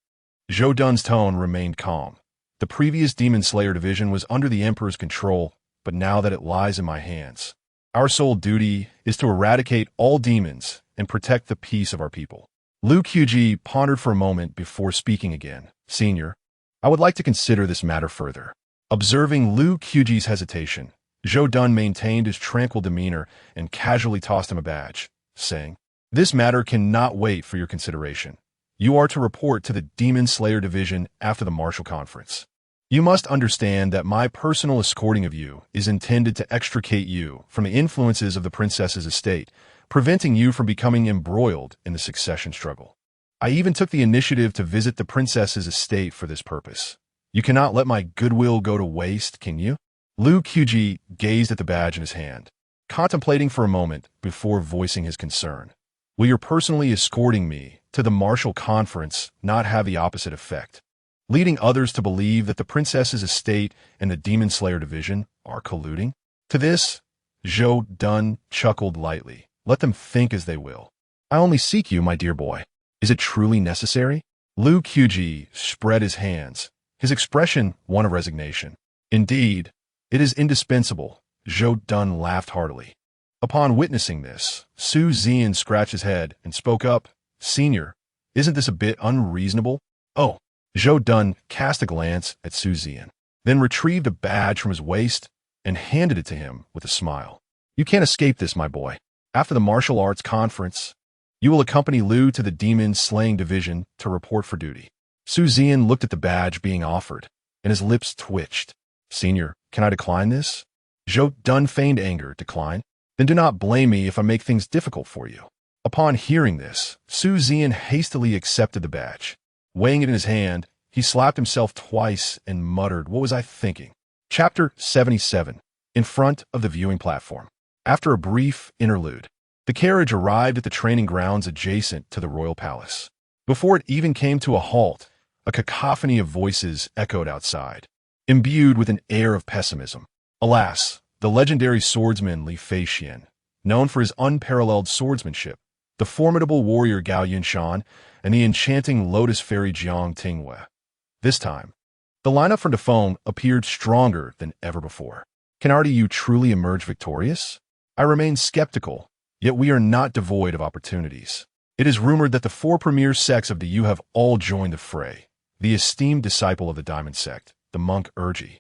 Zhou Dun's tone remained calm. The previous Demon Slayer division was under the Emperor's control, but now that it lies in my hands, our sole duty is to eradicate all demons and protect the peace of our people. Lu Qubi pondered for a moment before speaking again. "Senior, I would like to consider this matter further." Observing Lu Qiji's hesitation, Zhou Dun maintained his tranquil demeanor and casually tossed him a badge, saying, "This matter cannot wait for your consideration. You are to report to the Demon Slayer Division after the Martial Conference. You must understand that my personal escorting of you is intended to extricate you from the influences of the princess's estate, preventing you from becoming embroiled in the succession struggle. I even took the initiative to visit the princess's estate for this purpose. You cannot let my goodwill go to waste, can you?" Lu Qubi gazed at the badge in his hand, contemplating for a moment before voicing his concern. "Will your personally escorting me to the martial conference not have the opposite effect, leading others to believe that the princess's estate and the Demon Slayer division are colluding?" To this, Zhou Dun chuckled lightly. "Let them think as they will. I only seek you, my dear boy. Is it truly necessary?" Lu Qubi spread his hands, his expression one of resignation. "Indeed, it is indispensable." Zhou Dun laughed heartily. Upon witnessing this, Su Zian scratched his head and spoke up, "Senior, isn't this a bit unreasonable?" "Oh." Zhou Dun cast a glance at Su Zian, then retrieved a badge from his waist and handed it to him with a smile. "You can't escape this, my boy. After the martial arts conference, you will accompany Lu to the Demon Slaying Division to report for duty." Su Zian looked at the badge being offered, and his lips twitched. "Senior, can I decline this?" Zhou Dun feigned anger. "Decline? Then do not blame me if I make things difficult for you." Upon hearing this, Su Zian hastily accepted the badge. Weighing it in his hand, he slapped himself twice and muttered, "What was I thinking?" Chapter 77. In front of the viewing platform. After a brief interlude, the carriage arrived at the training grounds adjacent to the royal palace. Before it even came to a halt, a cacophony of voices echoed outside, imbued with an air of pessimism. Alas, the legendary swordsman Li Feixian, known for his unparalleled swordsmanship, the formidable warrior Gao Yunshan, and the enchanting lotus fairy Jiang Tingwei. This time, the lineup for Dafeng appeared stronger than ever before. Can RDU truly emerge victorious? I remain skeptical, yet we are not devoid of opportunities. It is rumored that the 4 premier sects of Dayu have all joined the fray. The esteemed disciple of the Diamond Sect, the monk Urji,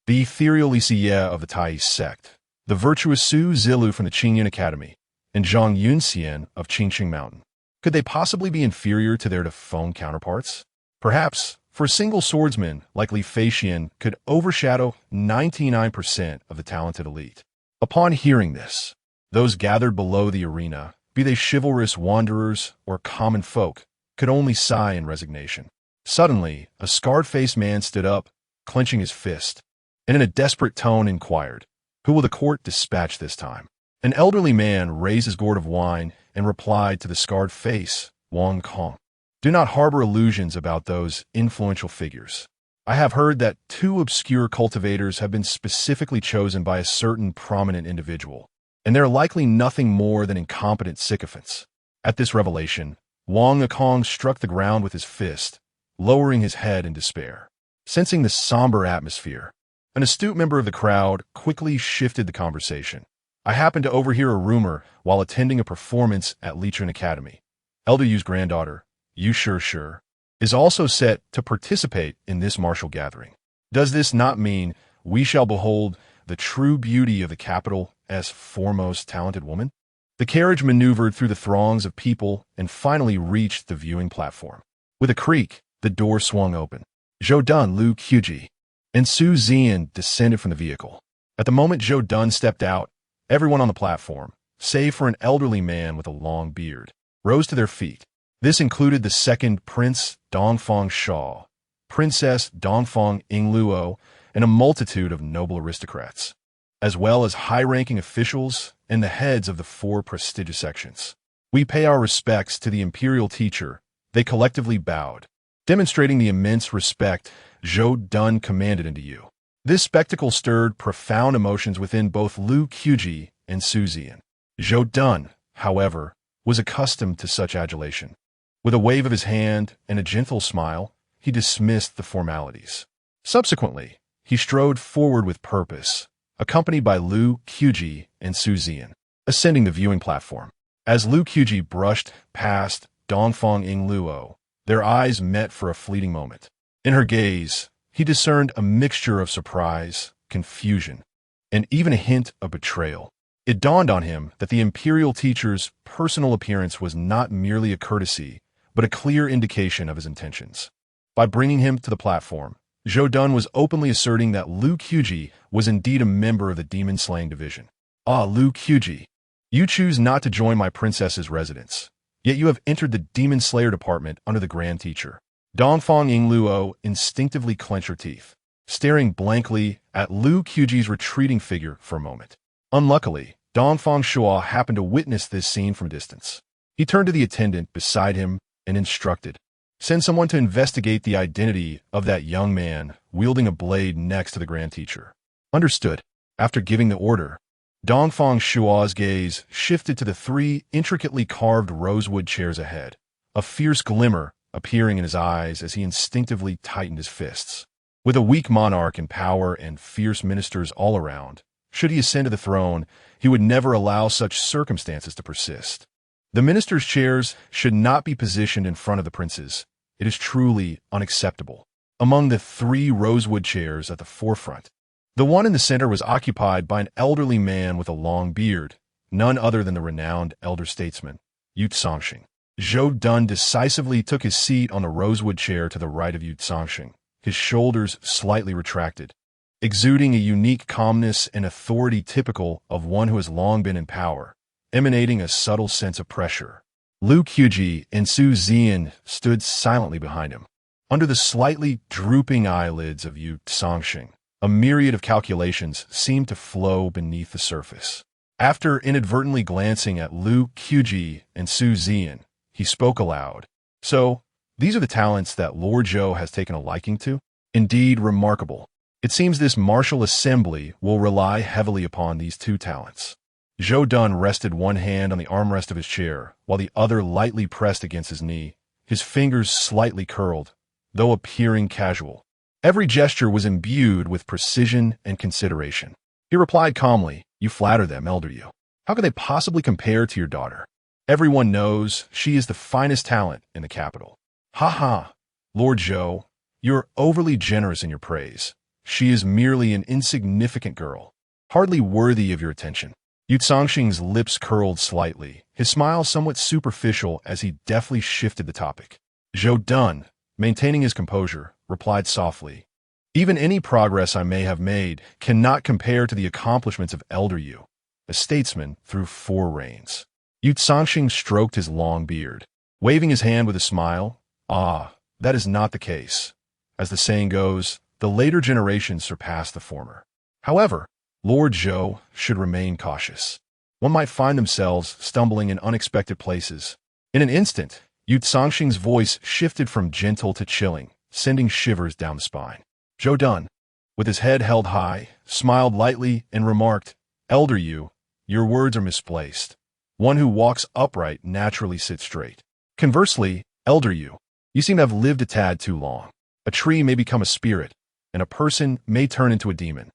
the ethereal Lisiye of the Taoist sect, the virtuous Su Zilu from the Qingyan Academy, and Zhang Yunxian of Qingqing Mountain. Could they possibly be inferior to their Dafeng counterparts? Perhaps, for a single swordsman like Li Feixian could overshadow 99% of the talented elite. Upon hearing this, those gathered below the arena, be they chivalrous wanderers or common folk, could only sigh in resignation. Suddenly, a scarred-faced man stood up, clenching his fist, and in a desperate tone inquired, "Who will the court dispatch this time?" An elderly man raised his gourd of wine and replied to the scarred face, "Wang Kong. Do not harbor illusions about those influential figures. I have heard that 2 obscure cultivators have been specifically chosen by a certain prominent individual, and they're likely nothing more than incompetent sycophants." At this revelation, Wang Kong struck the ground with his fist, lowering his head in despair. Sensing the somber atmosphere, An astute member of the crowd quickly shifted the conversation. I happened to overhear a rumor while attending a performance at Leitrim Academy. Elder Yu's granddaughter, Yu Sure, is also set to participate in this martial gathering. Does this not mean we shall behold the true beauty of the capital's foremost talented woman? The carriage maneuvered through the throngs of people and finally reached the viewing platform. With a creak, the door swung open. Zhou Dun, Lu Qubi, and Su Zian descended from the vehicle. At the moment Zhou Dun stepped out, everyone on the platform, save for an elderly man with a long beard, rose to their feet. This included the second Prince Dongfeng Shao, Princess Dongfeng Yingluo, and a multitude of noble aristocrats, as well as high-ranking officials and the heads of the 4 prestigious sections. We pay our respects to the imperial teacher. They collectively bowed, demonstrating the immense respect Zhou Dun commanded into you. This spectacle stirred profound emotions within both Lu Qubi and Su Zian. Zhou Dun, however, was accustomed to such adulation. With a wave of his hand and a gentle smile, he dismissed the formalities. Subsequently, he strode forward with purpose, accompanied by Lu Qubi and Su Zian, ascending the viewing platform. As Lu Qubi brushed past Dongfeng Yingluo, their eyes met for a fleeting moment. In her gaze, he discerned a mixture of surprise, confusion, and even a hint of betrayal. It dawned on him that the imperial teacher's personal appearance was not merely a courtesy, but a clear indication of his intentions. By bringing him to the platform, Zhou Dun was openly asserting that Lu Qubi was indeed a member of the demon-slaying division. Ah, Lu Qubi, you choose not to join my princess's residence, yet you have entered the demon slayer department under the grand teacher. Dongfeng Yingluo instinctively clenched her teeth, staring blankly at Lu Qubi's retreating figure for a moment. Unluckily, Dongfeng Shua happened to witness this scene from a distance. He turned to the attendant beside him and instructed, "Send someone to investigate the identity of that young man wielding a blade next to the grand teacher." Understood. After giving the order, Dongfeng Shua's gaze shifted to the 3 intricately carved rosewood chairs ahead, a fierce glimmer appearing in his eyes as he instinctively tightened his fists. With a weak monarch in power and fierce ministers all around, should he ascend to the throne, he would never allow such circumstances to persist. The ministers' chairs should not be positioned in front of the princes. It is truly unacceptable. Among the 3 rosewood chairs at the forefront, the one in the center was occupied by an elderly man with a long beard, none other than the renowned elder statesman, Yu Tsongxing. Zhou Dun decisively took his seat on the rosewood chair to the right of Yu Tsongxing, his shoulders slightly retracted, exuding a unique calmness and authority typical of one who has long been in power, emanating a subtle sense of pressure. Lu Qubi and Su Zian stood silently behind him. Under the slightly drooping eyelids of Yu Tsongxing, a myriad of calculations seemed to flow beneath the surface. After inadvertently glancing at Lu Qubi and Su Zian, he spoke aloud. "So, these are the talents that Lord Zhou has taken a liking to? Indeed remarkable. It seems this martial assembly will rely heavily upon these 2 talents." Zhou Dun rested one hand on the armrest of his chair, while the other lightly pressed against his knee, his fingers slightly curled, though appearing casual. Every gesture was imbued with precision and consideration. He replied calmly, "You flatter them, Elder Yu. How could they possibly compare to your daughter? Everyone knows she is the finest talent in the capital." "Ha ha, Lord Zhou, you're overly generous in your praise. She is merely an insignificant girl, hardly worthy of your attention." Yu Tsongxing's lips curled slightly, his smile somewhat superficial as he deftly shifted the topic. Zhou Dun, maintaining his composure, replied softly, "Even any progress I may have made cannot compare to the accomplishments of Elder Yu, a statesman through 4 reigns." Yu Tsongxing stroked his long beard, waving his hand with a smile. "Ah, that is not the case. As the saying goes, the later generations surpass the former. However, Lord Zhou should remain cautious. One might find themselves stumbling in unexpected places." In an instant, Yu Tsongxing's voice shifted from gentle to chilling, sending shivers down the spine. Zhou Dun, with his head held high, smiled lightly and remarked, "Elder Yu, your words are misplaced. One who walks upright naturally sits straight. Conversely, Elder Yu, you seem to have lived a tad too long. A tree may become a spirit, and a person may turn into a demon.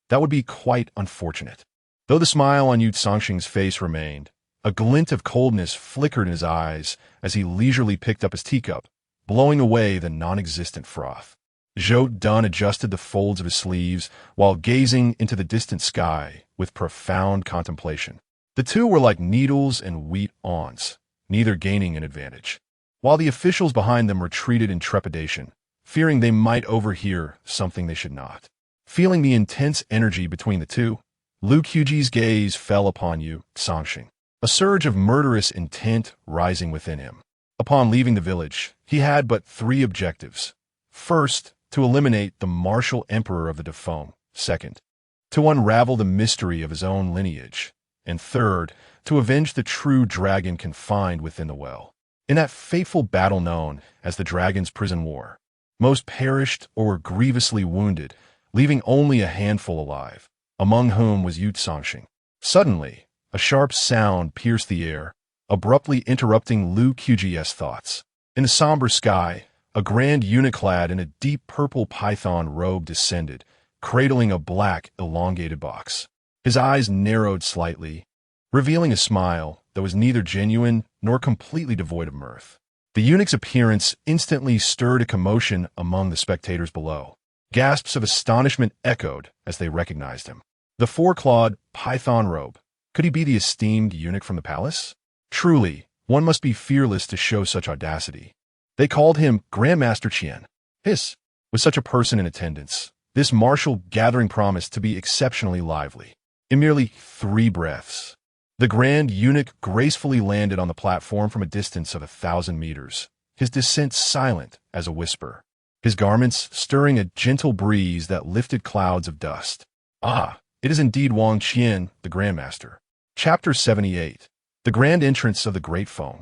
That would be quite unfortunate. Though the smile on Yu Songxing's face remained, a glint of coldness flickered in his eyes as he leisurely picked up his teacup, blowing away the non-existent froth. Zhou Dun adjusted the folds of his sleeves while gazing into the distant sky with profound contemplation. The two were like needles and wheat awns, neither gaining an advantage. While the officials behind them retreated in trepidation, fearing they might overhear something they should not. Feeling the intense energy between the two, Lu Qubi's gaze fell upon Yu Songxing, a surge of murderous intent rising within him. Upon leaving the village, he had but three objectives. First, to eliminate the martial emperor of the Dafeng. Second, to unravel the mystery of his own lineage. And third, to avenge the true dragon confined within the well. In that fateful battle known as the Dragon's Prison War, most perished or were grievously wounded, leaving only a handful alive, among whom was Yu Songxing. Suddenly, a sharp sound pierced the air, abruptly interrupting Lu Qubi's thoughts. In the somber sky, a grand eunuch clad in a deep purple python robe descended, cradling a black, elongated box. His eyes narrowed slightly, revealing a smile that was neither genuine nor completely devoid of mirth. The eunuch's appearance instantly stirred a commotion among the spectators below. Gasps of astonishment echoed as they recognized him. The four-clawed python robe. Could he be the esteemed eunuch from the palace? Truly, one must be fearless to show such audacity. They called him Grandmaster Qian. Hiss. With such a person in attendance, this martial gathering promised to be exceptionally lively. In merely 3 breaths, the grand eunuch gracefully landed on the platform from a distance of 1,000 meters, his descent silent as a whisper, his garments stirring a gentle breeze that lifted clouds of dust. Ah, it is indeed Wang Qian, the Grandmaster. Chapter 78. The Grand Entrance of the Great Feng.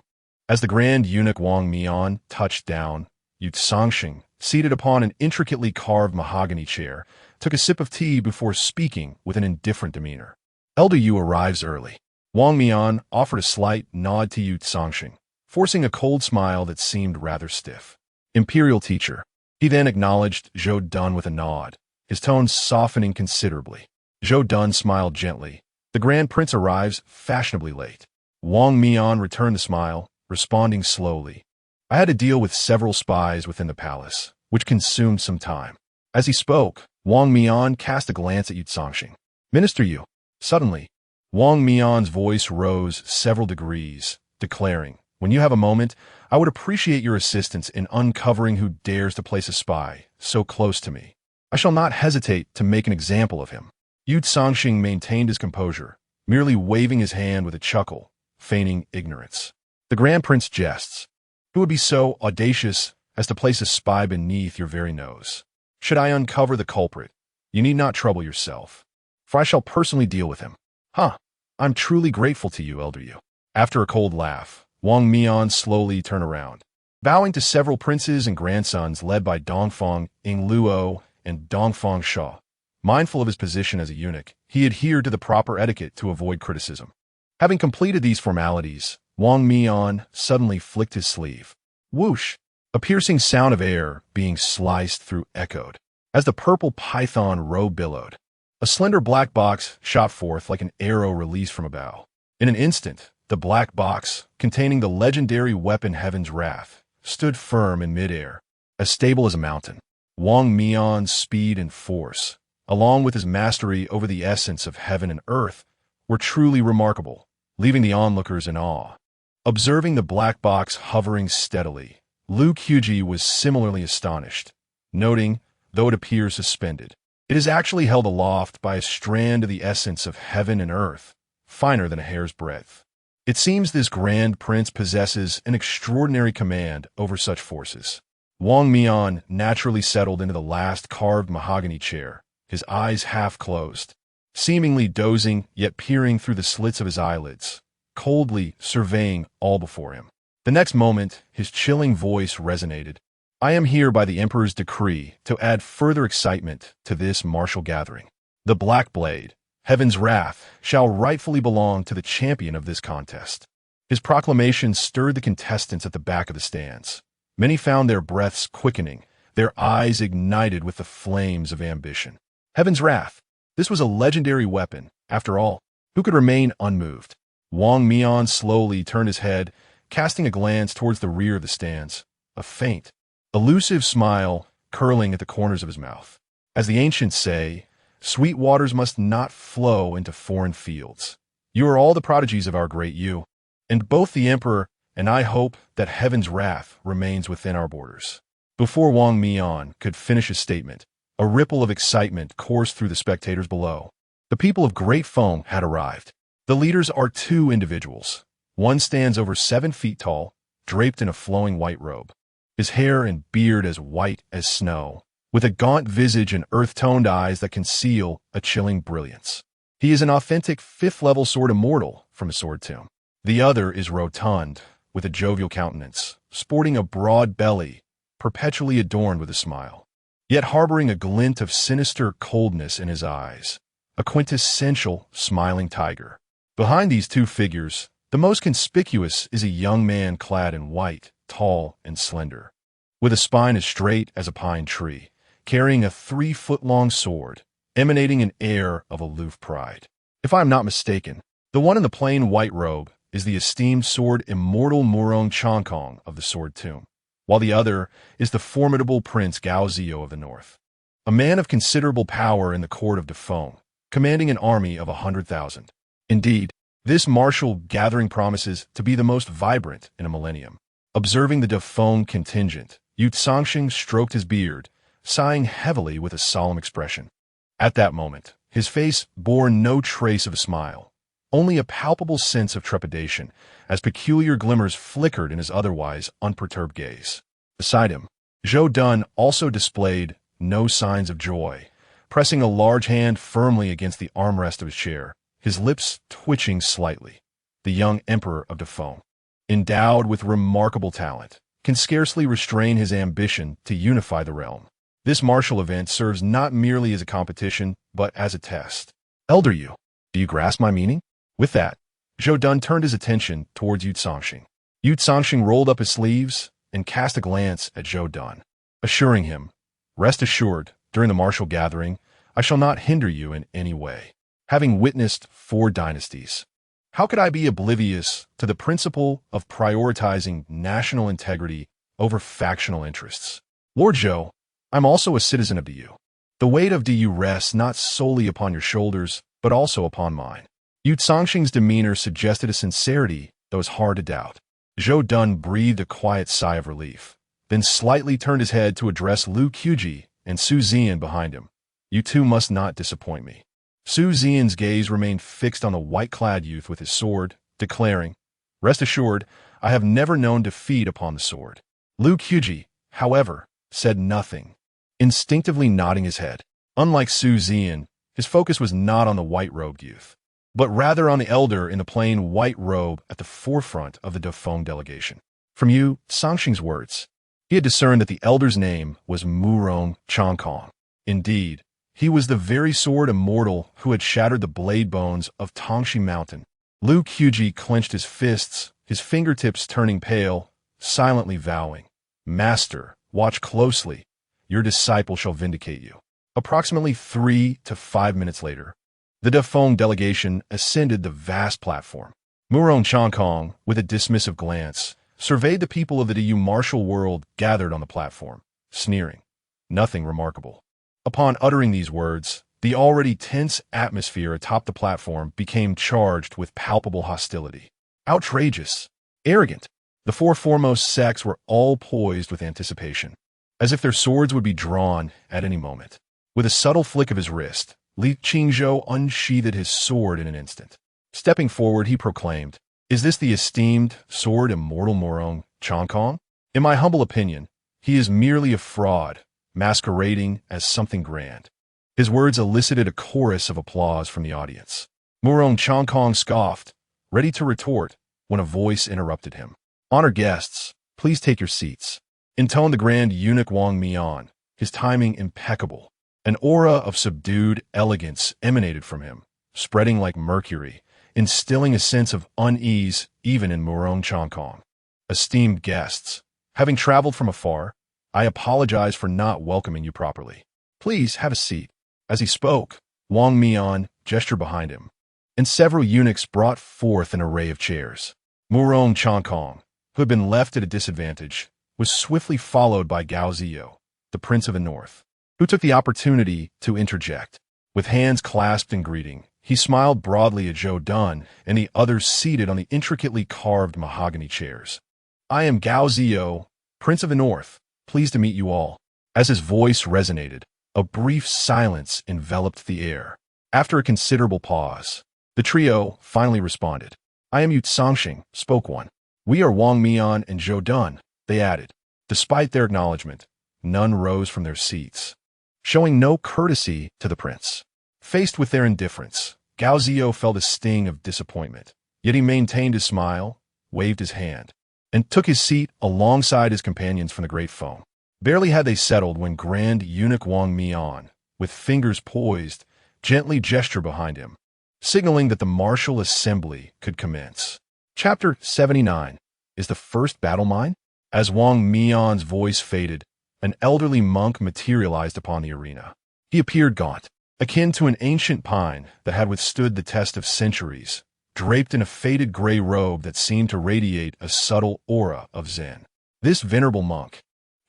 As the grand eunuch Wang Mian touched down, Yu Songxing, seated upon an intricately carved mahogany chair, took a sip of tea before speaking with an indifferent demeanor. Elder Yu arrives early. Wang Mian offered a slight nod to Yu Songxing, forcing a cold smile that seemed rather stiff. Imperial teacher. He then acknowledged Zhou Dun with a nod, his tone softening considerably. Zhou Dun smiled gently. The Grand Prince arrives fashionably late. Wang Mian returned the smile, responding slowly. I had to deal with several spies within the palace, which consumed some time. As he spoke, Wang Mian cast a glance at Yu Songxing. Minister Yu. Suddenly, Wang Mian's voice rose several degrees, declaring, when you have a moment, I would appreciate your assistance in uncovering who dares to place a spy so close to me. I shall not hesitate to make an example of him. Yu Songxing maintained his composure, merely waving his hand with a chuckle, feigning ignorance. The Grand Prince jests. Who would be so audacious as to place a spy beneath your very nose? Should I uncover the culprit, you need not trouble yourself, for I shall personally deal with him. Huh, I'm truly grateful to you, Elder Yu. After a cold laugh, Wang Mian slowly turned around, bowing to several princes and grandsons led by Dongfeng Yingluo and Dongfeng Sha. Mindful of his position as a eunuch, he adhered to the proper etiquette to avoid criticism. Having completed these formalities, Wang Mian suddenly flicked his sleeve. Whoosh! A piercing sound of air being sliced through echoed, as the purple python robe billowed. A slender black box shot forth like an arrow released from a bow. In an instant, the black box, containing the legendary weapon Heaven's Wrath, stood firm in midair, as stable as a mountain. Wang Mian's speed and force, along with his mastery over the essence of heaven and earth, were truly remarkable, leaving the onlookers in awe. Observing the black box hovering steadily, Lu Qubi was similarly astonished, noting, though it appears suspended, it is actually held aloft by a strand of the essence of heaven and earth, finer than a hair's breadth. It seems this grand prince possesses an extraordinary command over such forces. Wang Mian naturally settled into the last carved mahogany chair, his eyes half closed, seemingly dozing yet peering through the slits of his eyelids, coldly surveying all before him. The next moment, his chilling voice resonated. I am here by the Emperor's decree to add further excitement to this martial gathering. The Black Blade, Heaven's Wrath, shall rightfully belong to the champion of this contest. His proclamation stirred the contestants at the back of the stands. Many found their breaths quickening their eyes ignited with the flames of ambition. Heaven's wrath. This was a legendary weapon, after all. Who could remain unmoved? Wang Mian slowly turned his head, casting a glance towards the rear of the stands, a faint, elusive smile curling at the corners of his mouth. As the ancients say, sweet waters must not flow into foreign fields. You are all the prodigies of our great Yu, and both the Emperor and I hope that heaven's wrath remains within our borders. Before Wang Mian could finish his statement, a ripple of excitement coursed through the spectators below. The people of Great Feng had arrived. The leaders are two individuals. One stands over 7 feet tall, draped in a flowing white robe, his hair and beard as white as snow, with a gaunt visage and earth-toned eyes that conceal a chilling brilliance. He is an authentic 5th-level sword immortal from a sword tomb. The other is rotund, with a jovial countenance, sporting a broad belly, perpetually adorned with a smile, yet harboring a glint of sinister coldness in his eyes, a quintessential smiling tiger. Behind these two figures, the most conspicuous is a young man clad in white, tall and slender, with a spine as straight as a pine tree, carrying a 3-foot-long sword, emanating an air of aloof pride. If I am not mistaken, the one in the plain white robe is the esteemed sword immortal Murong Changkong of the Sword Tomb, while the other is the formidable Prince Gao Zio of the North, a man of considerable power in the court of Dafeng, commanding an army of 100,000. Indeed, this martial gathering promises to be the most vibrant in a millennium. Observing the Dafeng contingent, Yu Zhangxing stroked his beard, sighing heavily with a solemn expression. At that moment, his face bore no trace of a smile, only a palpable sense of trepidation, as peculiar glimmers flickered in his otherwise unperturbed gaze. Beside him, Zhou Dun also displayed no signs of joy, pressing a large hand firmly against the armrest of his chair, his lips twitching slightly. The young Emperor of Dafeng, endowed with remarkable talent, can scarcely restrain his ambition to unify the realm. This martial event serves not merely as a competition, but as a test. Elder Yu, do you grasp my meaning? With that, Zhou Dun turned his attention towards Yu Zhangxing. Yu Zhangxing rolled up his sleeves and cast a glance at Zhou Dun, assuring him, "Rest assured, during the martial gathering, I shall not hinder you in any way. Having witnessed 4 dynasties, how could I be oblivious to the principle of prioritizing national integrity over factional interests? Lord Zhou, I'm also a citizen of Dayu. The weight of Dayu rests not solely upon your shoulders, but also upon mine." Yu Zhangxing's demeanor suggested a sincerity that was hard to doubt. Zhou Dun breathed a quiet sigh of relief, then slightly turned his head to address Lu Qubi and Su Zian behind him. "You two must not disappoint me." Su Zian's gaze remained fixed on the white-clad youth with his sword, declaring, "Rest assured, I have never known defeat upon the sword." Lu Qubi, however, said nothing, instinctively nodding his head. Unlike Su Zian, his focus was not on the white-robed youth, but rather on the elder in the plain white robe at the forefront of the Dafeng delegation. From Yu Zhangxing's words, he had discerned that the elder's name was Murong Changkong. Indeed, he was the very sword immortal who had shattered the blade bones of Tongxi Mountain. Lu Qubi clenched his fists, his fingertips turning pale, silently vowing, "Master, watch closely. Your disciple shall vindicate you." Approximately 3 to 5 minutes later, the Dafeng delegation ascended the vast platform. Murong Changkong, with a dismissive glance, surveyed the people of the Dayu martial world gathered on the platform, sneering. Nothing remarkable. Upon uttering these words, the already tense atmosphere atop the platform became charged with palpable hostility. Outrageous. Arrogant. The 4 foremost sects were all poised with anticipation, as if their swords would be drawn at any moment. With a subtle flick of his wrist, Li Qingzhou unsheathed his sword in an instant. Stepping forward, he proclaimed, "Is this the esteemed sword immortal Murong Changkong? In my humble opinion, he is merely a fraud, masquerading as something grand." His words elicited a chorus of applause from the audience. Murong Changkong scoffed, ready to retort, when a voice interrupted him. "Honored guests, please take your seats," intoned the grand eunuch Wang Mian, his timing impeccable. An aura of subdued elegance emanated from him, spreading like mercury, instilling a sense of unease even in Murong Changkong. Esteemed guests, having traveled from afar, I apologize for not welcoming you properly. Please have a seat." As he spoke, Wang Mian gestured behind him, and several eunuchs brought forth an array of chairs. Murong Chankong, who had been left at a disadvantage, was swiftly followed by Gao Ziyou, the Prince of the North, who took the opportunity to interject. With hands clasped in greeting, he smiled broadly at Zhou Dun and the others seated on the intricately carved mahogany chairs. "I am Gao Ziyou, Prince of the North, pleased to meet you all." As his voice resonated, a brief silence enveloped the air. After a considerable pause, the trio finally responded. "I am Yu Sangxing," spoke one. "We are Wang Mian and Zhou Dun," they added. Despite their acknowledgement, none rose from their seats, showing no courtesy to the prince. Faced with their indifference, Gao Ziyou felt a sting of disappointment, yet he maintained his smile, waved his hand, and took his seat alongside his companions from the Great Feng. Barely had they settled when Grand Eunuch Wang Mian, with fingers poised, gently gestured behind him, signaling that the martial assembly could commence. Chapter 79. Is the first battle mine? As Wang Mian's voice faded, an elderly monk materialized upon the arena. He appeared gaunt, akin to an ancient pine that had withstood the test of centuries, draped in a faded gray robe that seemed to radiate a subtle aura of Zen. This venerable monk,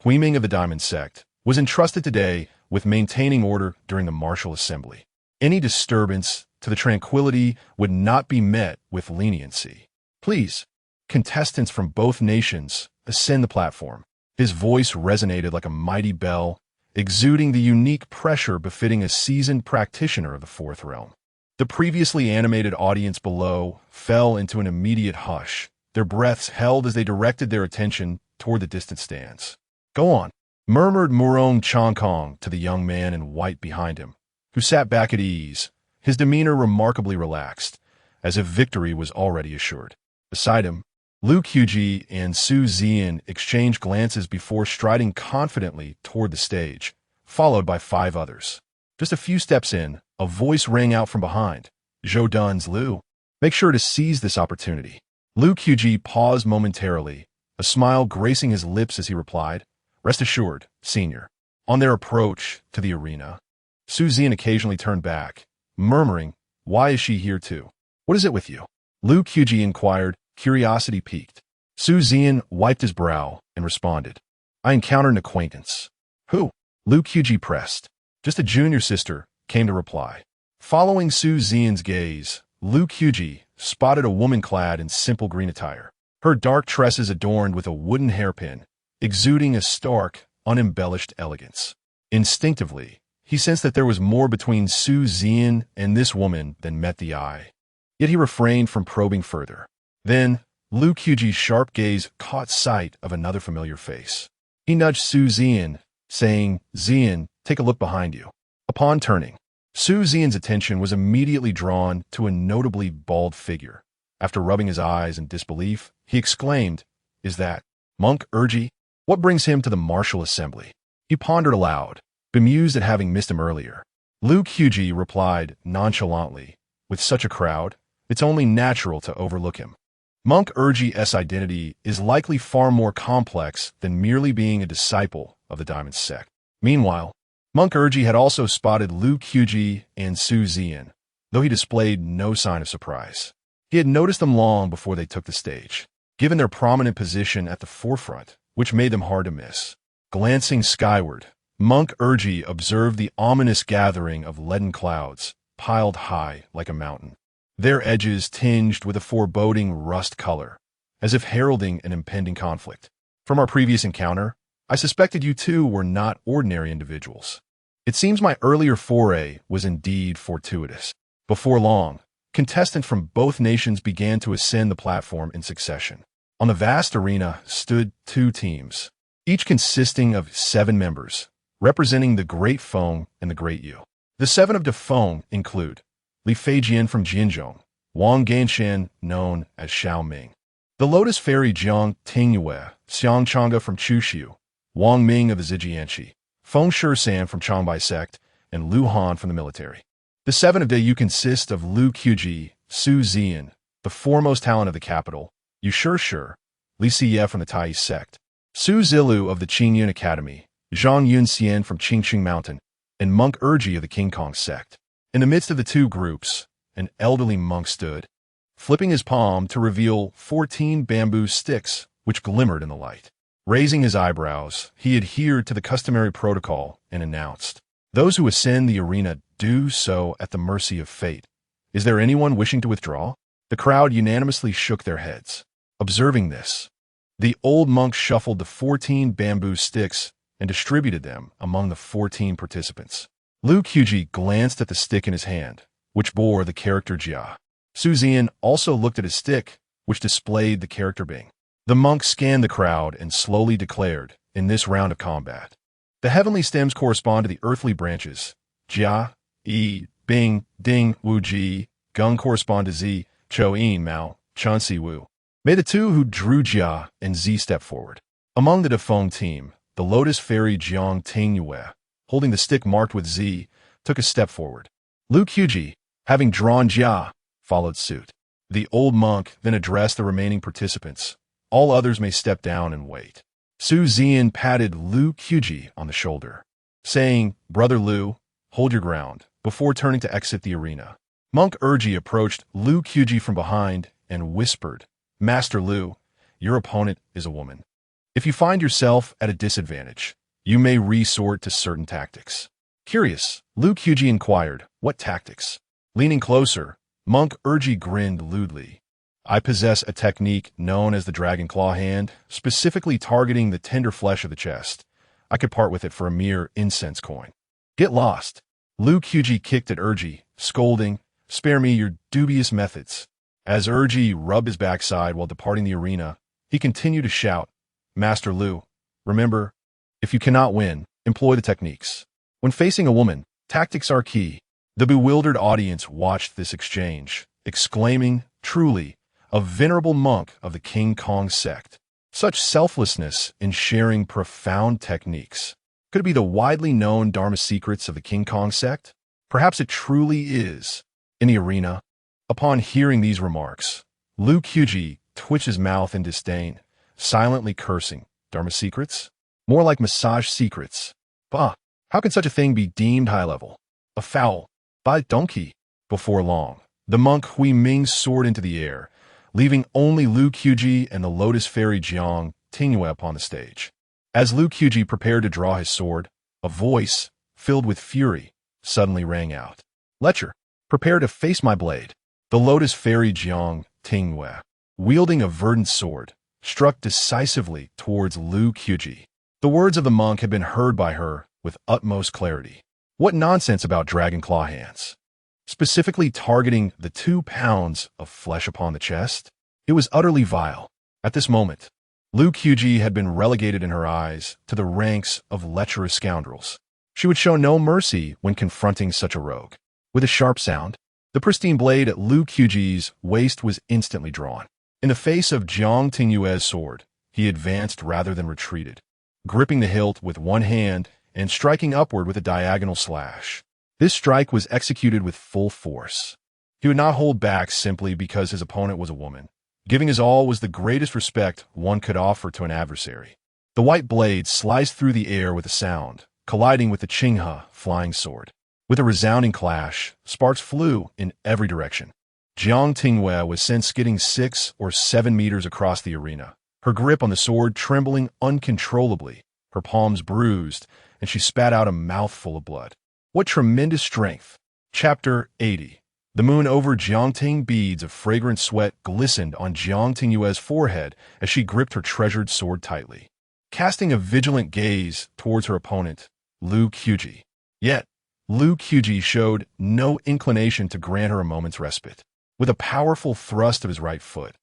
Huiming of the Diamond Sect, was entrusted today with maintaining order during the martial assembly. Any disturbance to the tranquility would not be met with leniency. "Please, contestants from both nations, ascend the platform." His voice resonated like a mighty bell, exuding the unique pressure befitting a seasoned practitioner of the Fourth Realm. The previously animated audience below fell into an immediate hush, their breaths held as they directed their attention toward the distant stands. "Go on," murmured Murong Chankong to the young man in white behind him, who sat back at ease, his demeanor remarkably relaxed, as if victory was already assured. Beside him, Lu Qubi and Su Zian exchanged glances before striding confidently toward the stage, followed by 5 others. Just a few steps in, a voice rang out from behind. "Zhou Dun's Lu. Make sure to seize this opportunity." Lu Qubi paused momentarily, a smile gracing his lips as he replied, "Rest assured, senior." On their approach to the arena, Su Zian occasionally turned back, murmuring, "Why is she here too? What is it with you?" Lu Qubi inquired, curiosity piqued. Su Zian wiped his brow and responded, "I encountered an acquaintance." "Who?" Lu Qubi pressed. "Just a junior sister," came the reply. Following Su Zian's gaze, Lu Qubi spotted a woman clad in simple green attire, her dark tresses adorned with a wooden hairpin, exuding a stark, unembellished elegance. Instinctively, he sensed that there was more between Su Zian and this woman than met the eye. Yet he refrained from probing further. Then, Lu Qiji's sharp gaze caught sight of another familiar face. He nudged Su Zian, saying, "Zian, take a look behind you." Upon turning, Su Zian's attention was immediately drawn to a notably bald figure. After rubbing his eyes in disbelief, he exclaimed, "Is that Monk Urji? What brings him to the martial assembly?" He pondered aloud, bemused at having missed him earlier. Lu Quji replied nonchalantly, "With such a crowd, it's only natural to overlook him. Monk Urji's identity is likely far more complex than merely being a disciple of the Diamond Sect." Meanwhile, Monk Urji had also spotted Lu Quji and Su Zian, though he displayed no sign of surprise. He had noticed them long before they took the stage, given their prominent position at the forefront, which made them hard to miss. Glancing skyward, Monk Urji observed the ominous gathering of leaden clouds, piled high like a mountain, their edges tinged with a foreboding rust color, as if heralding an impending conflict. "From our previous encounter, I suspected you two were not ordinary individuals. It seems my earlier foray was indeed fortuitous." Before long, contestants from both nations began to ascend the platform in succession. On the vast arena stood 2 teams, each consisting of 7 members, representing the Great Feng and the Great Yu. The 7 of Dafeng include Li Feijian from Jinzhong, Wang Ganshan, known as Xiao Ming, the Lotus Fairy Jiang Tingyue, Xiang Chang'e from Chushu, Wang Ming of the Zijianshi, Feng Shishan from Changbai Sect, and Lu Han from the military. The 7 of Dayu consist of Lu Quji, Su Zian, the foremost talent of the capital, Yu Shi, Li Siye from the Taoist sect, Su Zilu of the Qingyun Academy, Zhang Yunxian from Qingqing Mountain, and Monk Erji of the King Kong sect. In the midst of the two groups, an elderly monk stood, flipping his palm to reveal 14 bamboo sticks which glimmered in the light. Raising his eyebrows, he adhered to the customary protocol and announced, "Those who ascend the arena do so at the mercy of fate. Is there anyone wishing to withdraw?" The crowd unanimously shook their heads. Observing this, the old monk shuffled the 14 bamboo sticks and distributed them among the 14 participants. Lu Qubi glanced at the stick in his hand, which bore the character Jia. Su Zian also looked at his stick, which displayed the character Bing. The monk scanned the crowd and slowly declared, in this round of combat, the heavenly stems correspond to the earthly branches. Jia, Yi, Bing, Ding, Wu Ji, Gung correspond to Zi, Chou Yin, Mao, Chun Si Wu. May the two who drew Jia and Zi step forward. Among the Dafeng team, the Lotus Fairy Jiang Tingyue, holding the stick marked with Zi, took a step forward. Lu Qubi, having drawn Jia, followed suit. The old monk then addressed the remaining participants. All others may step down and wait. Su Zian patted Lu Qubi on the shoulder, saying, "Brother Lu, hold your ground," before turning to exit the arena. Monk Erji approached Lu Qubi from behind and whispered, "Master Lu, your opponent is a woman. If you find yourself at a disadvantage, you may resort to certain tactics." Curious, Lu Qubi inquired, "What tactics?" Leaning closer, Monk Erji grinned lewdly. "I possess a technique known as the Dragon Claw Hand, specifically targeting the tender flesh of the chest. I could part with it for a mere incense coin." "Get lost." Lu Qubi kicked at Erji, scolding, "Spare me your dubious methods." As Erji rubbed his backside while departing the arena, he continued to shout, "Master Lu, remember, if you cannot win, employ the techniques. When facing a woman, tactics are key." The bewildered audience watched this exchange, exclaiming, "Truly, a venerable monk of the King Kong sect. Such selflessness in sharing profound techniques. Could it be the widely known Dharma secrets of the King Kong sect? Perhaps it truly is." In the arena, upon hearing these remarks, Lu Qubi twitched his mouth in disdain, silently cursing, "Dharma secrets? More like massage secrets. Bah, how can such a thing be deemed high level? A foul. By donkey." Before long, the monk Hui Ming soared into the air, leaving only Lu Qubi and the Lotus Fairy Jiang Tingyue upon the stage. As Lu Qubi prepared to draw his sword, a voice, filled with fury, suddenly rang out. "Lecher, prepare to face my blade." The Lotus Fairy Jiang Tingyue, wielding a verdant sword, struck decisively towards Lu Qubi. The words of the monk had been heard by her with utmost clarity. What nonsense about dragon claw hands? Specifically targeting the 2 pounds of flesh upon the chest? It was utterly vile. At this moment, Lu Qubi had been relegated in her eyes to the ranks of lecherous scoundrels. She would show no mercy when confronting such a rogue. With a sharp sound, the pristine blade at Lu Qubi's waist was instantly drawn. In the face of Jiang Tingyue's sword, he advanced rather than retreated, gripping the hilt with one hand and striking upward with a diagonal slash. This strike was executed with full force. He would not hold back simply because his opponent was a woman. Giving his all was the greatest respect one could offer to an adversary. The white blade sliced through the air with a sound, colliding with the Qinghe flying sword. With a resounding clash, sparks flew in every direction. Jiang Tingyue was sent skidding 6 or 7 meters across the arena, her grip on the sword trembling uncontrollably, her palms bruised, and she spat out a mouthful of blood. What tremendous strength! Chapter 80. The moon over Jiangting beads of fragrant sweat glistened on Jiang Tingyue's forehead as she gripped her treasured sword tightly, casting a vigilant gaze towards her opponent, Lu Qubi. Yet, Lu Qubi showed no inclination to grant her a moment's respite. With a powerful thrust of his right foot,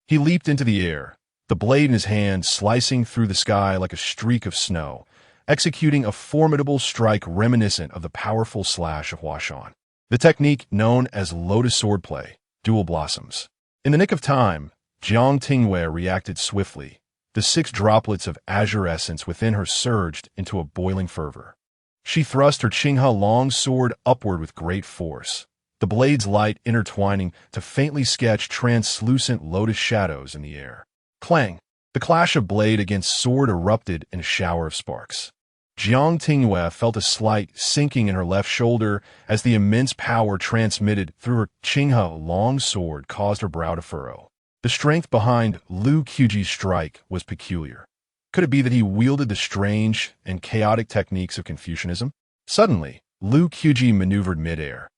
he leaped into the air, the blade in his hand slicing through the sky like a streak of snow, executing a formidable strike reminiscent of the powerful slash of Huashan. The technique known as lotus swordplay, dual blossoms. In the nick of time, Jiang Tingyue reacted swiftly. The 6 droplets of azure essence within her surged into a boiling fervor. She thrust her Qinghe long sword upward with great force, the blade's light intertwining to faintly sketch translucent lotus shadows in the air. Clang! The clash of blade against sword erupted in a shower of sparks. Jiang Tingyue felt a slight sinking in her left shoulder as the immense power transmitted through her Qinghe long sword caused her brow to furrow. The strength behind Lu Qubi's strike was peculiar. Could it be that he wielded the strange and chaotic techniques of Confucianism? Suddenly, Lu Qubi maneuvered midair,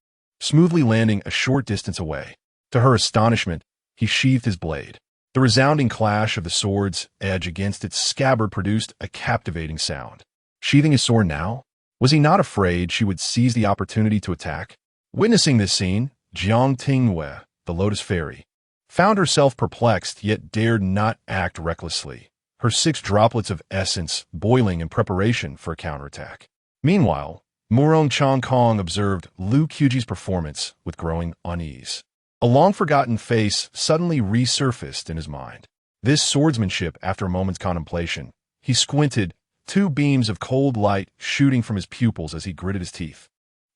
smoothly landing a short distance away. To her astonishment, he sheathed his blade. The resounding clash of the sword's edge against its scabbard produced a captivating sound. Sheathing his sword now? Was he not afraid she would seize the opportunity to attack? Witnessing this scene, Jiang Tingyue, the Lotus Fairy, found herself perplexed yet dared not act recklessly, her 6 droplets of essence boiling in preparation for a counterattack. Meanwhile, Murong Changkong observed Lu Qubi's performance with growing unease. A long-forgotten face suddenly resurfaced in his mind. This swordsmanship, after a moment's contemplation, he squinted, 2 beams of cold light shooting from his pupils as he gritted his teeth.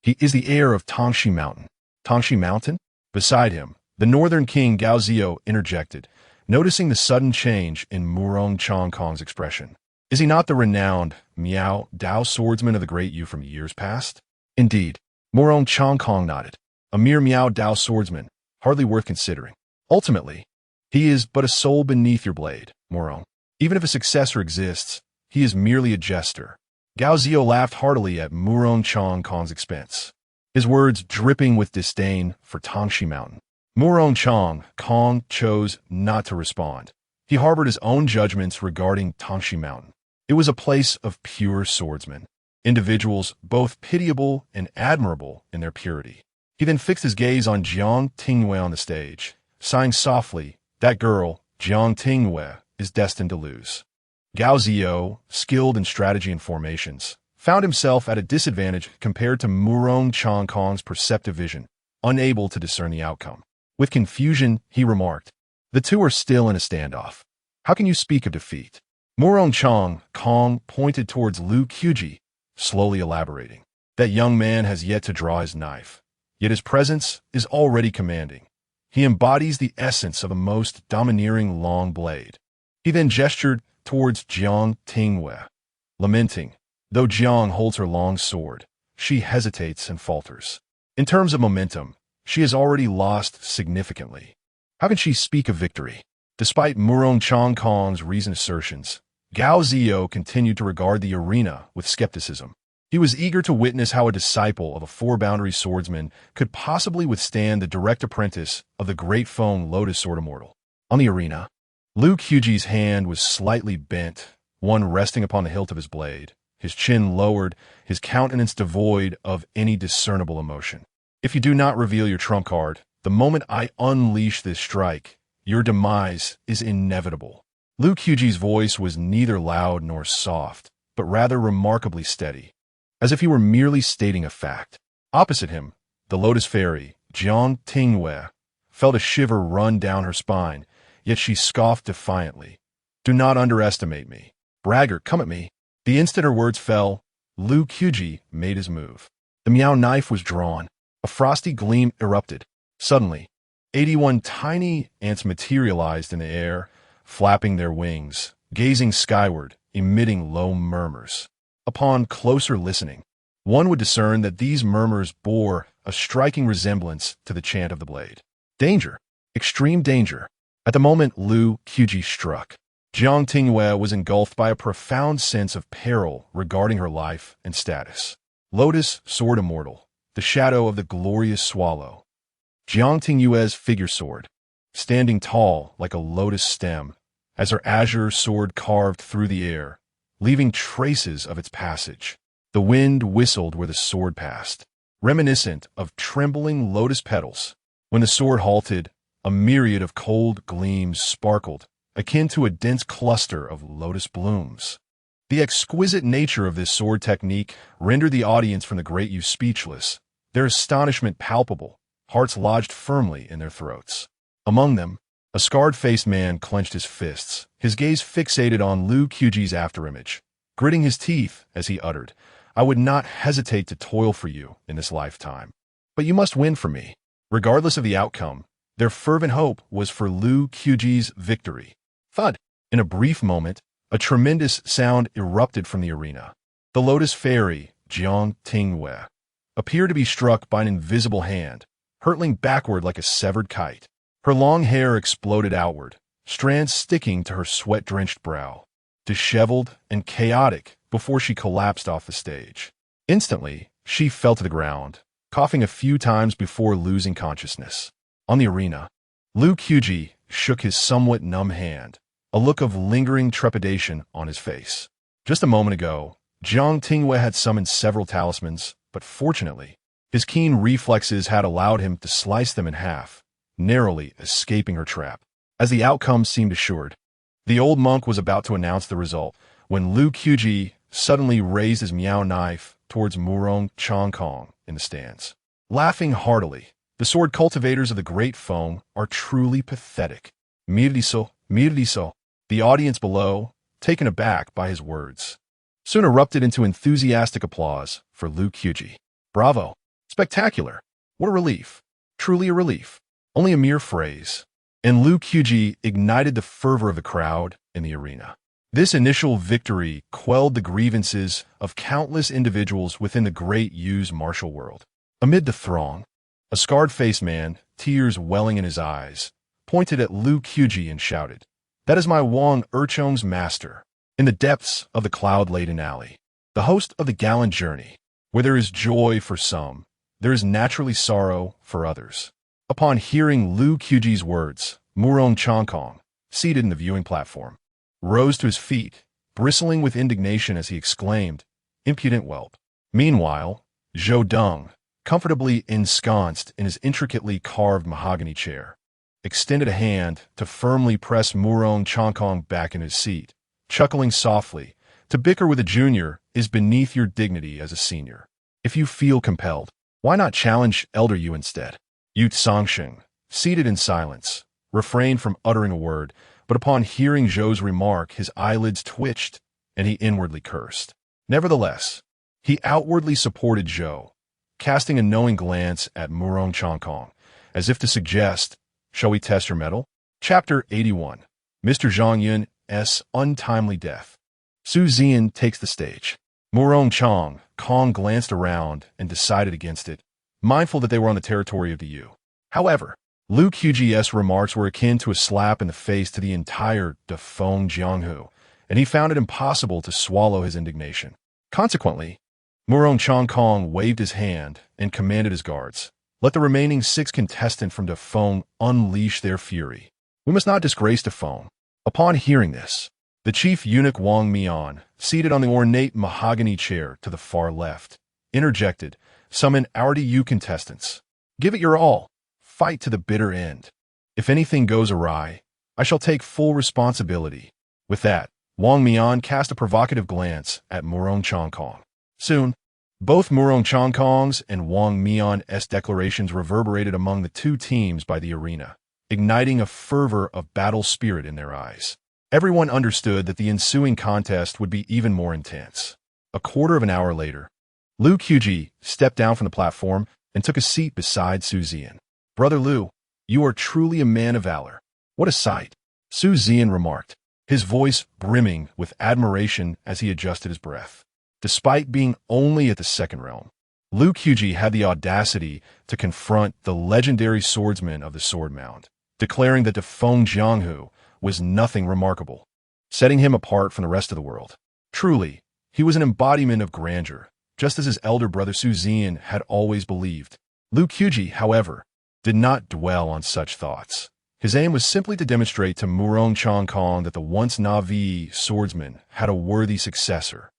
He is the heir of Tongxi Mountain. Tongxi Mountain? Beside him, the northern king Gao Zio interjected, noticing the sudden change in Murong Changkong's expression. Is he not the renowned Miao Dao swordsman of the great Yu from years past? Indeed, Murong Changkong nodded. A mere Miao Dao swordsman, hardly worth considering. Ultimately, he is but a soul beneath your blade, Murong. Even if a successor exists, he is merely a jester. Gao Zio laughed heartily at Murong Changkong's expense, his words dripping with disdain for Tongxi Mountain. Murong Changkong chose not to respond. He harbored his own judgments regarding Tongxi Mountain. It was a place of pure swordsmen, individuals both pitiable and admirable in their purity. He then fixed his gaze on Jiang Tingyue on the stage, sighing softly, that girl, Jiang Tingyue, is destined to lose. Gao Zio, skilled in strategy and formations, found himself at a disadvantage compared to Murong Changkong's perceptive vision, unable to discern the outcome. With confusion, he remarked, the two are still in a standoff. How can you speak of defeat? Murong Changkong pointed towards Lu Qubi, slowly elaborating. That young man has yet to draw his knife, yet his presence is already commanding. He embodies the essence of a most domineering long blade. He then gestured towards Jiang Tingyue, lamenting, though Jiang holds her long sword, she hesitates and falters. In terms of momentum, she has already lost significantly. How can she speak of victory? Despite Murong Changkong's reasoned assertions, Gao Zio continued to regard the arena with skepticism. He was eager to witness how a disciple of a four-boundary swordsman could possibly withstand the direct apprentice of the great Feng Lotus Sword Immortal. On the arena, Lu Qubi's hand was slightly bent, one resting upon the hilt of his blade, his chin lowered, his countenance devoid of any discernible emotion. If you do not reveal your trump card, the moment I unleash this strike, your demise is inevitable. Lu Qubi's voice was neither loud nor soft, but rather remarkably steady, as if he were merely stating a fact. Opposite him, the Lotus Fairy, Jiang Tingyue, felt a shiver run down her spine, yet she scoffed defiantly. Do not underestimate me. Braggart, come at me. The instant her words fell, Lu Qubi made his move. The Miao knife was drawn. A frosty gleam erupted. Suddenly, 81 tiny ants materialized in the air, flapping their wings, gazing skyward, emitting low murmurs. Upon closer listening, one would discern that these murmurs bore a striking resemblance to the chant of the blade. Danger, extreme danger. At the moment Lu Qubi struck, Jiang Tingyue was engulfed by a profound sense of peril regarding her life and status. Lotus Sword Immortal, the shadow of the glorious swallow. Jiang Tingyue's figure sword, standing tall like a lotus stem, as her azure sword carved through the air, leaving traces of its passage. The wind whistled where the sword passed, reminiscent of trembling lotus petals. When the sword halted, a myriad of cold gleams sparkled, akin to a dense cluster of lotus blooms. The exquisite nature of this sword technique rendered the audience from the Great Yu speechless, their astonishment palpable, hearts lodged firmly in their throats. Among them, a scarred-faced man clenched his fists, his gaze fixated on Lu Qubi's afterimage, gritting his teeth as he uttered, I would not hesitate to toil for you in this lifetime. But you must win for me. Regardless of the outcome, their fervent hope was for Lu Qubi's victory. Thud! In a brief moment, a tremendous sound erupted from the arena. The Lotus Fairy, Jiang Tingwei, appeared to be struck by an invisible hand, hurtling backward like a severed kite. Her long hair exploded outward, strands sticking to her sweat-drenched brow, disheveled and chaotic before she collapsed off the stage. Instantly, she fell to the ground, coughing a few times before losing consciousness. On the arena, Lu Qubi shook his somewhat numb hand, a look of lingering trepidation on his face. Just a moment ago, Jiang Tingwei had summoned several talismans, but fortunately, his keen reflexes had allowed him to slice them in half, narrowly escaping her trap. As the outcome seemed assured, the old monk was about to announce the result when Lu Qubi suddenly raised his miao knife towards Murong Changkong in the stands. Laughing heartily, the sword cultivators of the Great Feng are truly pathetic. Mirdiso, mirdiso. The audience below, taken aback by his words, soon erupted into enthusiastic applause for Lu Qubi. Bravo! Spectacular! What a relief! Truly a relief. Only a mere phrase. And Lu Qubi ignited the fervor of the crowd in the arena. This initial victory quelled the grievances of countless individuals within the great Yu's martial world. Amid the throng, a scarred-faced man, tears welling in his eyes, pointed at Lu Qubi and shouted, "That is my Wang Erchong's master." In the depths of the cloud-laden alley, the host of the gallant journey, where there is joy for some, there is naturally sorrow for others. Upon hearing Lu Qubi's words, Murong Changkong, seated in the viewing platform, rose to his feet, bristling with indignation as he exclaimed, "Impudent whelp." Meanwhile, Zhou Deng, comfortably ensconced in his intricately carved mahogany chair, extended a hand to firmly press Murong Changkong back in his seat, chuckling softly. To bicker with a junior is beneath your dignity as a senior. If you feel compelled, why not challenge Elder Yu instead? Yu Tsangsheng, seated in silence, refrained from uttering a word, but upon hearing Zhou's remark, his eyelids twitched, and he inwardly cursed. Nevertheless, he outwardly supported Zhou, casting a knowing glance at Murong Changkong, as if to suggest, "Shall we test your mettle?" Chapter 81. Mr. Zhang Yun's untimely death. Su Zian takes the stage. Murong Changkong glanced around and decided against it, mindful that they were on the territory of the Yu. However, Lu Qi's remarks were akin to a slap in the face to the entire Dafeng Jianghu, and he found it impossible to swallow his indignation. Consequently, Murong Changkong waved his hand and commanded his guards, "Let the remaining 6 contestants from Dafeng unleash their fury. We must not disgrace Dafeng." Upon hearing this, the chief eunuch Wang Mian, seated on the ornate mahogany chair to the far left, interjected, "Summon our Yu contestants. Give it your all. Fight to the bitter end. If anything goes awry, I shall take full responsibility." With that, Wang Mian cast a provocative glance at Murong Changkong. Soon, both Murong Changkong's and Wang Mian's declarations reverberated among the two teams by the arena, igniting a fervor of battle spirit in their eyes. Everyone understood that the ensuing contest would be even more intense. A quarter of an hour later, Lu Qubi stepped down from the platform and took a seat beside Su Zian. "Brother Lu, you are truly a man of valor. What a sight," Su Zian remarked, his voice brimming with admiration as he adjusted his breath. Despite being only at the second realm, Lu Qubi had the audacity to confront the legendary swordsman of the Sword Mound, declaring that Dafeng Jianghu was nothing remarkable, setting him apart from the rest of the world. Truly, he was an embodiment of grandeur, just as his elder brother Su Zian had always believed. Lu Qubi, however, did not dwell on such thoughts. His aim was simply to demonstrate to Murong Changkong that the once Na'vi swordsman had a worthy successor.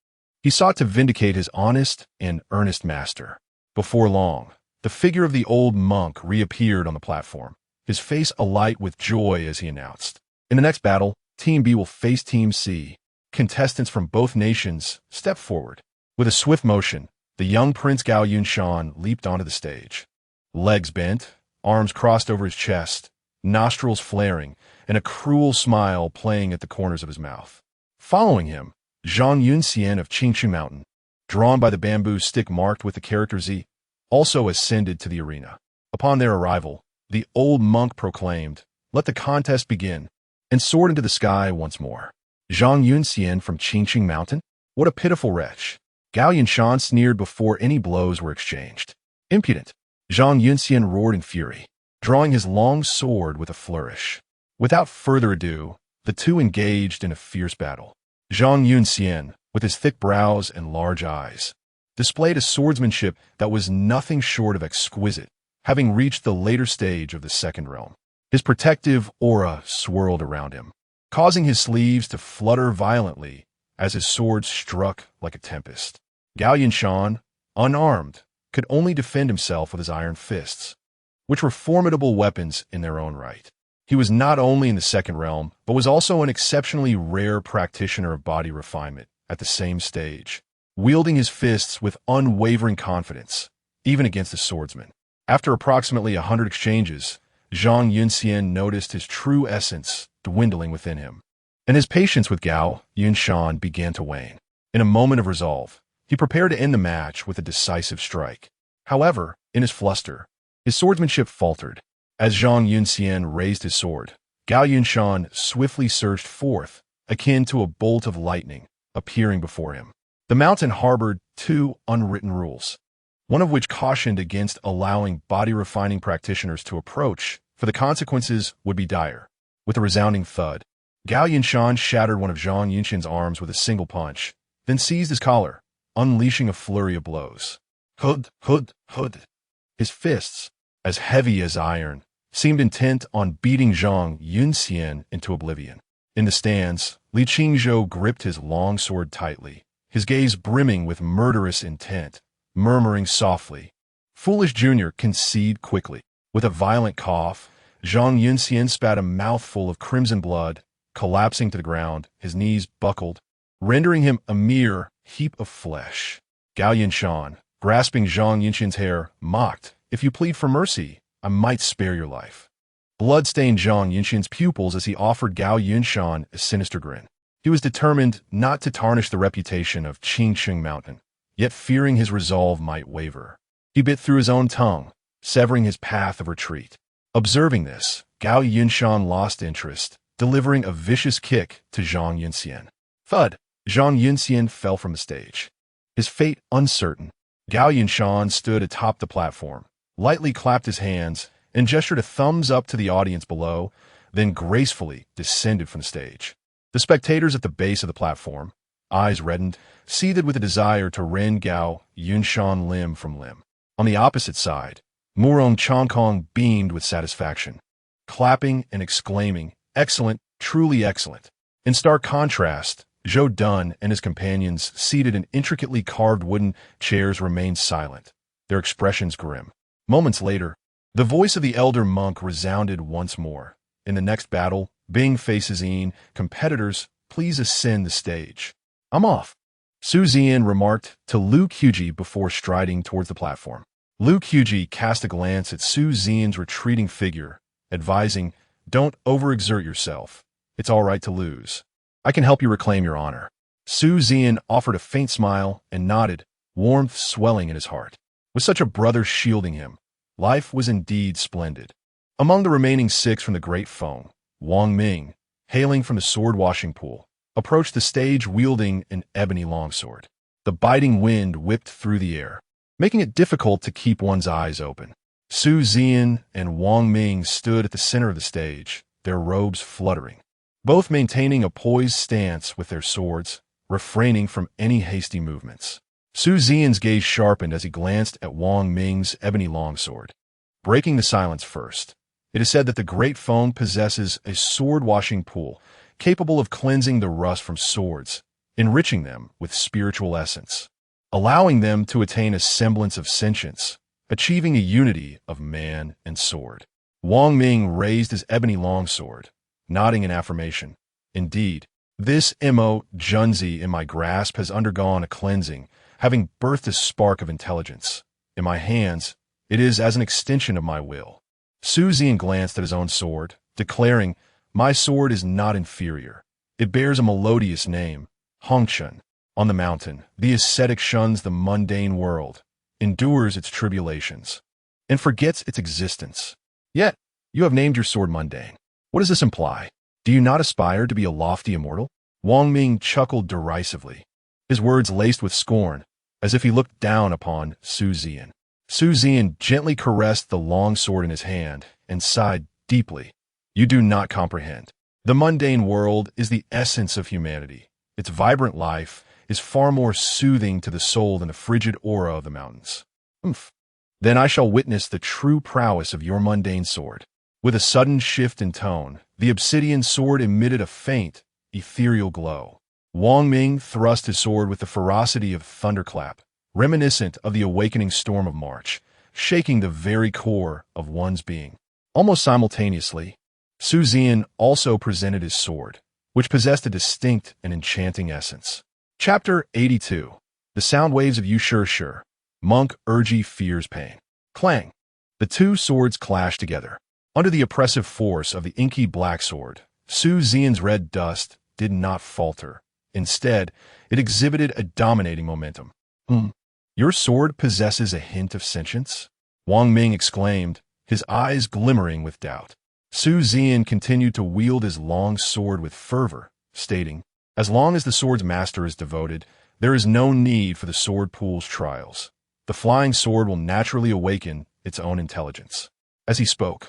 He sought to vindicate his honest and earnest master. Before long, the figure of the old monk reappeared on the platform, his face alight with joy as he announced, "In the next battle, Team B will face Team C. Contestants from both nations step forward." With a swift motion, the young Prince Gao Yunshan leaped onto the stage. Legs bent, arms crossed over his chest, nostrils flaring, and a cruel smile playing at the corners of his mouth. Following him, Zhang Yunxian of Qingchu Mountain, drawn by the bamboo stick marked with the character Z, also ascended to the arena. Upon their arrival, the old monk proclaimed, "Let the contest begin." and soared into the sky once more. Zhang Yunxian from Qingqing Mountain? What a pitiful wretch. Gao Yunshan sneered before any blows were exchanged. Impudent. Zhang Yunxian roared in fury, drawing his long sword with a flourish. Without further ado, the two engaged in a fierce battle. Zhang Yunxian, with his thick brows and large eyes, displayed a swordsmanship that was nothing short of exquisite, having reached the later stage of the second realm. His protective aura swirled around him, causing his sleeves to flutter violently as his sword struck like a tempest. Gao Yunshan, unarmed, could only defend himself with his iron fists, which were formidable weapons in their own right. He was not only in the second realm, but was also an exceptionally rare practitioner of body refinement at the same stage, wielding his fists with unwavering confidence, even against a swordsman. After approximately 100 exchanges, Zhang Yunxian noticed his true essence dwindling within him, and his patience with Gao Yunshan began to wane. In a moment of resolve, he prepared to end the match with a decisive strike. However, in his fluster, his swordsmanship faltered. As Zhang Yunxian raised his sword, Gao Yunshan swiftly surged forth, akin to a bolt of lightning, appearing before him. The mountain harbored two unwritten rules, one of which cautioned against allowing body-refining practitioners to approach, for the consequences would be dire. With a resounding thud, Gao Yunshan shattered one of Zhang Yunxian's arms with a single punch, then seized his collar, unleashing a flurry of blows. Hud, hud, hud. His fists, as heavy as iron, seemed intent on beating Zhang Yunxian into oblivion. In the stands, Li Qingzhou gripped his long sword tightly, his gaze brimming with murderous intent, murmuring softly. Foolish Junior, concede quickly. With a violent cough, Zhang Yunxian spat a mouthful of crimson blood, collapsing to the ground, his knees buckled, rendering him a mere heap of flesh. Gao Yunshan, grasping Zhang Yunxian's hair, mocked, "If you plead for mercy, I might spare your life." Blood stained Zhang Yunxian's pupils as he offered Gao Yunshan a sinister grin. He was determined not to tarnish the reputation of Qingqing Mountain, yet fearing his resolve might waver. He bit through his own tongue, severing his path of retreat. Observing this, Gao Yunshan lost interest, delivering a vicious kick to Zhang Yunxian. Thud! Zhang Yunxian fell from the stage. His fate uncertain, Gao Yunshan stood atop the platform, lightly clapped his hands, and gestured a thumbs up to the audience below, then gracefully descended from the stage. The spectators at the base of the platform, eyes reddened, seethed with a desire to rend Gao Yunshan limb from limb. On the opposite side, Murong Chongkong beamed with satisfaction, clapping and exclaiming, "Excellent, truly excellent." In stark contrast, Zhou Dun and his companions, seated in intricately carved wooden chairs, remained silent, their expressions grim. Moments later, the voice of the elder monk resounded once more. In the next battle, Bing faces Yin. Competitors, please ascend the stage. I'm off, Su Zian remarked to Lu Qubi before striding towards the platform. Lu Qubi cast a glance at Su Zian's retreating figure, advising, "Don't overexert yourself. It's all right to lose. I can help you reclaim your honor." Su Zian offered a faint smile and nodded, warmth swelling in his heart. With such a brother shielding him, life was indeed splendid. Among the remaining 6 from the Great Feng, Wang Ming, hailing from the sword-washing pool, approached the stage wielding an ebony longsword. The biting wind whipped through the air, making it difficult to keep one's eyes open. Su Zian and Wang Ming stood at the center of the stage, their robes fluttering, both maintaining a poised stance with their swords, refraining from any hasty movements. Su Zian's gaze sharpened as he glanced at Wang Ming's ebony longsword. Breaking the silence first, it is said that the Great Feng possesses a sword-washing pool capable of cleansing the rust from swords, enriching them with spiritual essence, allowing them to attain a semblance of sentience, achieving a unity of man and sword. Wang Ming raised his ebony longsword, nodding in affirmation. Indeed, this Mo Junzi in my grasp has undergone a cleansing, having birthed a spark of intelligence. In my hands, it is as an extension of my will. Su Zian glanced at his own sword, declaring, "My sword is not inferior. It bears a melodious name, Hongchen. On the mountain, the ascetic shuns the mundane world, endures its tribulations, and forgets its existence. Yet, you have named your sword mundane. What does this imply?" Do you not aspire to be a lofty immortal? Wang Ming chuckled derisively, his words laced with scorn, as if he looked down upon Su Zian. Su Zian gently caressed the long sword in his hand and sighed deeply. You do not comprehend. The mundane world is the essence of humanity. Its vibrant life is far more soothing to the soul than the frigid aura of the mountains. Then I shall witness the true prowess of your mundane sword. With a sudden shift in tone, the obsidian sword emitted a faint, ethereal glow. Wang Ming thrust his sword with the ferocity of thunderclap, reminiscent of the awakening storm of March, shaking the very core of one's being. Almost simultaneously, Su Zian also presented his sword, which possessed a distinct and enchanting essence. Chapter 82. The Sound Waves of Sure. Monk Urji fears pain. Clang! The two swords clashed together. Under the oppressive force of the inky black sword, Su Zian's red dust did not falter. Instead, it exhibited a dominating momentum. Your sword possesses a hint of sentience? Wang Ming exclaimed, his eyes glimmering with doubt. Su Zian continued to wield his long sword with fervor, stating, as long as the sword's master is devoted, there is no need for the sword pool's trials. The flying sword will naturally awaken its own intelligence. As he spoke,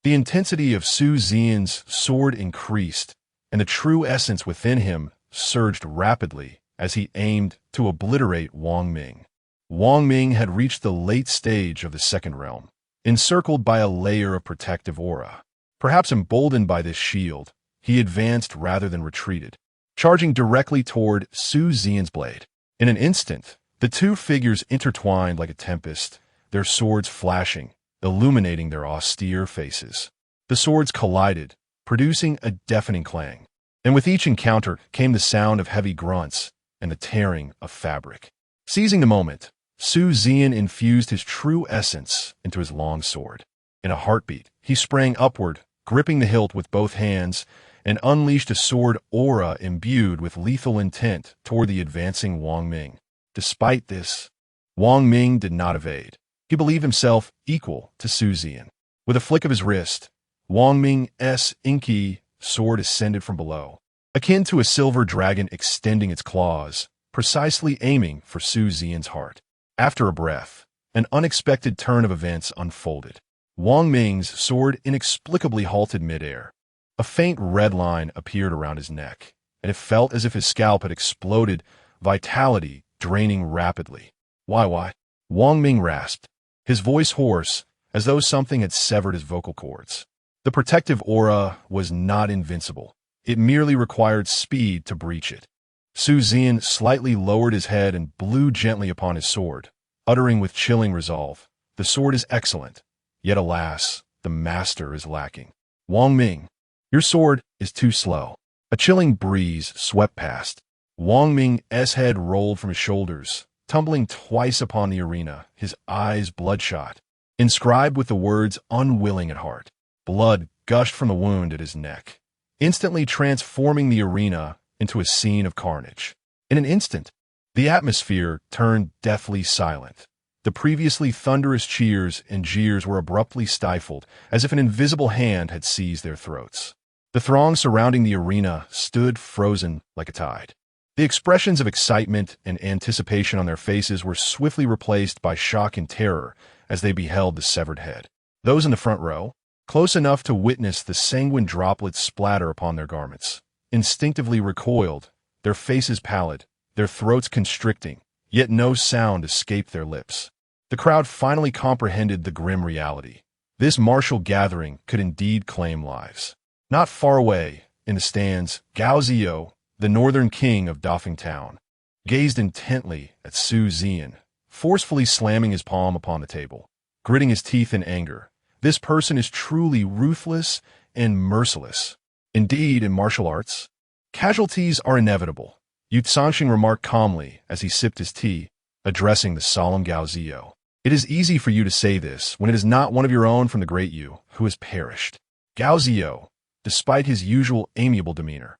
the intensity of Su Zian's sword increased, and the true essence within him surged rapidly as he aimed to obliterate Wang Ming. Wang Ming had reached the late stage of the second realm, encircled by a layer of protective aura. Perhaps emboldened by this shield, he advanced rather than retreated, charging directly toward Su Zian's blade. In an instant, the two figures intertwined like a tempest, their swords flashing, illuminating their austere faces. The swords collided, producing a deafening clang, and with each encounter came the sound of heavy grunts and the tearing of fabric. Seizing the moment, Su Zian infused his true essence into his long sword. In a heartbeat, he sprang upward, gripping the hilt with both hands, and unleashed a sword aura imbued with lethal intent toward the advancing Wang Ming. Despite this, Wang Ming did not evade. He believed himself equal to Su Zian. With a flick of his wrist, Wang Ming's inky sword ascended from below, akin to a silver dragon extending its claws, precisely aiming for Su Zian's heart. After a breath, an unexpected turn of events unfolded. Wang Ming's sword inexplicably halted midair. A faint red line appeared around his neck, and it felt as if his scalp had exploded, vitality draining rapidly. Why? Wang Ming rasped, his voice hoarse, as though something had severed his vocal cords. The protective aura was not invincible. It merely required speed to breach it. Su Zian slightly lowered his head and blew gently upon his sword, uttering with chilling resolve, "The sword is excellent, yet alas, the master is lacking. Wang Ming, your sword is too slow." A chilling breeze swept past. Wang Ming's head rolled from his shoulders, tumbling twice upon the arena, his eyes bloodshot, inscribed with the words "unwilling at heart." Blood gushed from the wound at his neck, instantly transforming the arena into a scene of carnage. In an instant, the atmosphere turned deathly silent. The previously thunderous cheers and jeers were abruptly stifled, as if an invisible hand had seized their throats. The throng surrounding the arena stood frozen like a tide. The expressions of excitement and anticipation on their faces were swiftly replaced by shock and terror as they beheld the severed head. Those in the front row, close enough to witness the sanguine droplets splatter upon their garments, instinctively recoiled, their faces pallid, their throats constricting, yet no sound escaped their lips. The crowd finally comprehended the grim reality. This martial gathering could indeed claim lives. Not far away, in the stands, Gao Ziyou, the northern king of Dafeng town, gazed intently at Su Zian, forcefully slamming his palm upon the table, gritting his teeth in anger. This person is truly ruthless and merciless. Indeed, in martial arts, casualties are inevitable, Yu Sanxing remarked calmly as he sipped his tea, addressing the solemn Gao Ziyou. It is easy for you to say this when it is not one of your own from the great Yu who has perished. Gao Ziyou, despite his usual amiable demeanor,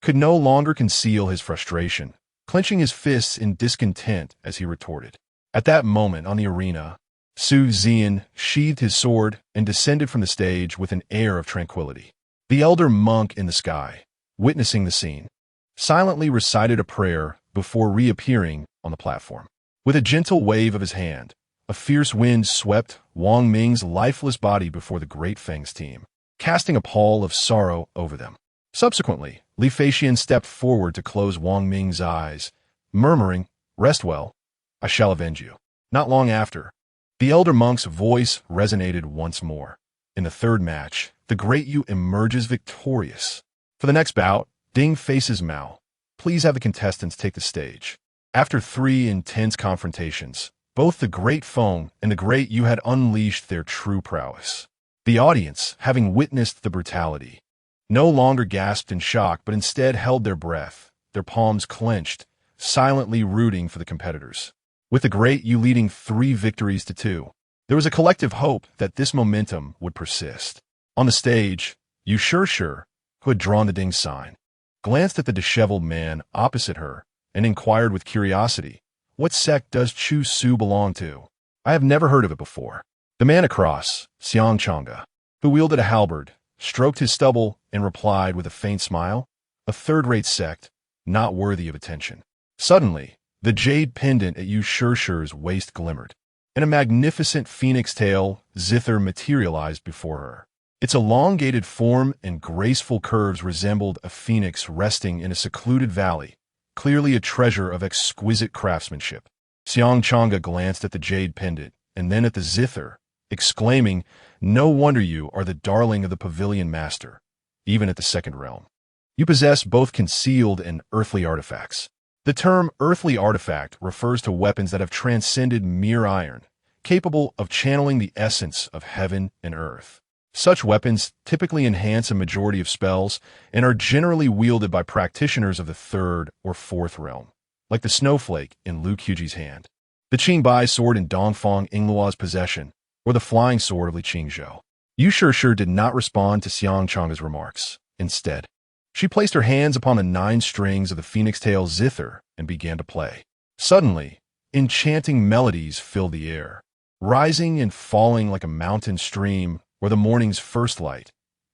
could no longer conceal his frustration, clenching his fists in discontent as he retorted. At that moment on the arena, Su Zian sheathed his sword and descended from the stage with an air of tranquility. The elder monk in the sky, witnessing the scene, silently recited a prayer before reappearing on the platform. With a gentle wave of his hand, a fierce wind swept Wang Ming's lifeless body before the Great Feng's team, casting a pall of sorrow over them. Subsequently, Li Feixian stepped forward to close Wang Ming's eyes, murmuring, "Rest well, I shall avenge you." Not long after, the elder monk's voice resonated once more. In the third match, the Great Yu emerges victorious. For the next bout, Ding faces Mao. Please have the contestants take the stage. After 3 intense confrontations, both the Great Feng and the Great Yu had unleashed their true prowess. The audience, having witnessed the brutality, no longer gasped in shock but instead held their breath, their palms clenched, silently rooting for the competitors. With the Great Yu leading 3 victories to 2, there was a collective hope that this momentum would persist. On the stage, Yu Shishir, who had drawn the Ding sign, glanced at the disheveled man opposite her and inquired with curiosity, "What sect does Chu Su belong to? I have never heard of it before." The man across, Xiang Chang'e, who wielded a halberd, stroked his stubble and replied with a faint smile, "A third-rate sect, not worthy of attention." Suddenly, the jade pendant at Yu Shishir's waist glimmered, and a magnificent phoenix tail zither materialized before her. Its elongated form and graceful curves resembled a phoenix resting in a secluded valley, clearly a treasure of exquisite craftsmanship. Xiang Chang'e glanced at the jade pendant and then at the zither, exclaiming, "No wonder you are the darling of the pavilion master, even at the second realm. You possess both concealed and earthly artifacts." The term earthly artifact refers to weapons that have transcended mere iron, capable of channeling the essence of heaven and earth. Such weapons typically enhance a majority of spells and are generally wielded by practitioners of the third or fourth realm, like the snowflake in Lu Qubi's hand, the Qingbai sword in Dongfang Yingluo's possession, or the flying sword of Li Qingzhou. Yu Shishir did not respond to Xiang Chang'e's remarks. Instead, she placed her hands upon the 9 strings of the phoenix tail zither and began to play. Suddenly, enchanting melodies filled the air, rising and falling like a mountain stream or the morning's first light,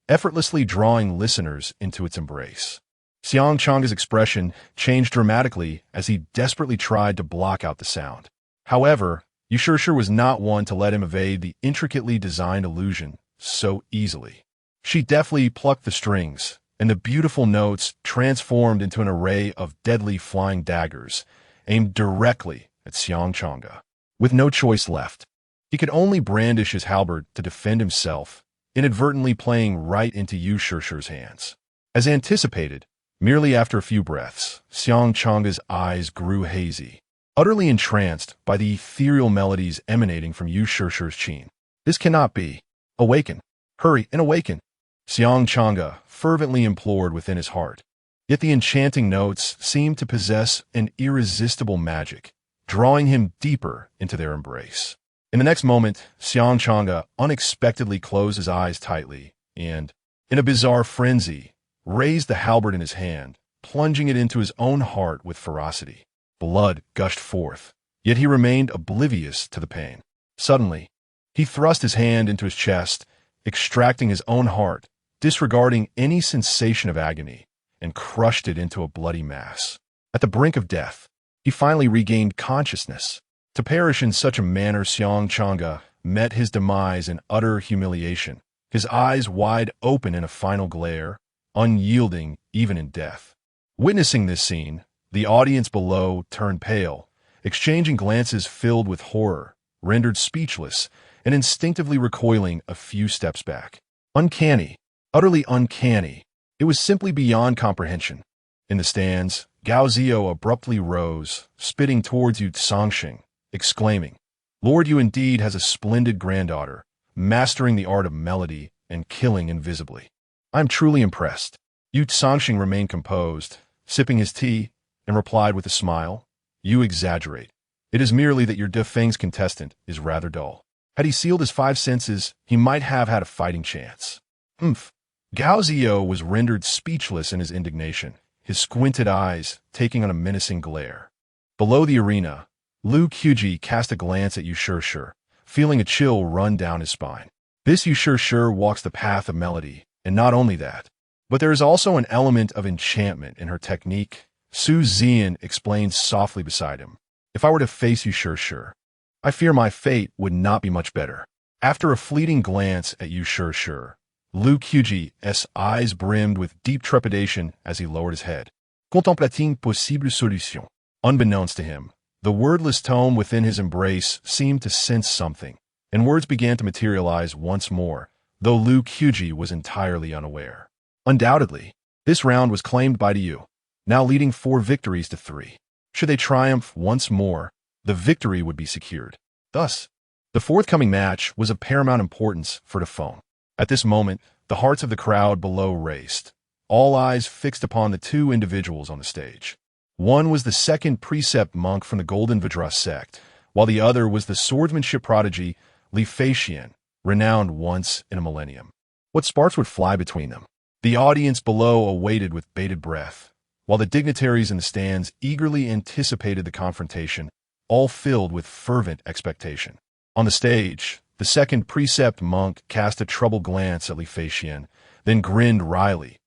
effortlessly drawing listeners into its embrace. Xiang Chang'e's expression changed dramatically as he desperately tried to block out the sound. However, Yu Shishir was not one to let him evade the intricately designed illusion so easily. She deftly plucked the strings, and the beautiful notes transformed into an array of deadly flying daggers aimed directly at Xiang Chang'e. With no choice left, he could only brandish his halberd to defend himself, inadvertently playing right into Yu Shishir's hands. As anticipated, merely after a few breaths, Xiang Chang'e's eyes grew hazy, utterly entranced by the ethereal melodies emanating from Yu Shishir's chin. "This cannot be. Awaken. Hurry and awaken," Xiang Chang'e fervently implored within his heart. Yet the enchanting notes seemed to possess an irresistible magic, drawing him deeper into their embrace. In the next moment, Xiang Chang'e unexpectedly closed his eyes tightly and, in a bizarre frenzy, raised the halberd in his hand, plunging it into his own heart with ferocity. Blood gushed forth, yet he remained oblivious to the pain. Suddenly, he thrust his hand into his chest, extracting his own heart, disregarding any sensation of agony, and crushed it into a bloody mass. At the brink of death, he finally regained consciousness. To perish in such a manner, Xiang Chang'e met his demise in utter humiliation, his eyes wide open in a final glare, unyielding even in death. Witnessing this scene, the audience below turned pale, exchanging glances filled with horror, rendered speechless, and instinctively recoiling a few steps back. Uncanny, utterly uncanny. It was simply beyond comprehension. In the stands, Gao Zio abruptly rose, spitting towards Yu Tsangxing, exclaiming, "Lord Yu indeed has a splendid granddaughter, mastering the art of melody and killing invisibly. I am truly impressed." Yu Tsangxing remained composed, sipping his tea, and replied with a smile, "You exaggerate. It is merely that your Dafeng's contestant is rather dull. Had he sealed his 5 senses, he might have had a fighting chance." Humph. Gao Zio was rendered speechless in his indignation, his squinted eyes taking on a menacing glare. Below the arena, Lu Qubi cast a glance at Yu Shishir, feeling a chill run down his spine. This Yu Shishir walks the path of melody And not only that, but there is also an element of enchantment in her technique. Su Zian explained softly beside him. If I were to face you, sure. I fear my fate would not be much better. After a fleeting glance at you, sure. Lu Qubi's eyes brimmed with deep trepidation as he lowered his head. Contemplating une possible solution. Unbeknownst to him, the wordless tome within his embrace seemed to sense something, and words began to materialize once more, though Lu Qubi was entirely unaware. Undoubtedly, this round was claimed by Dayu, now leading 4 victories to 3. Should they triumph once more, the victory would be secured. Thus, the forthcoming match was of paramount importance for Dafeng. At this moment, the hearts of the crowd below raced, all eyes fixed upon the 2 individuals on the stage. One was the second precept monk from the Golden Vajra sect, while the other was the swordsmanship prodigy Li Feixian, renowned once in a millennium. What sparks would fly between them? The audience below awaited with bated breath, while the dignitaries in the stands eagerly anticipated the confrontation, all filled with fervent expectation. On the stage, the second precept monk cast a troubled glance at Li Feixian, then grinned wryly.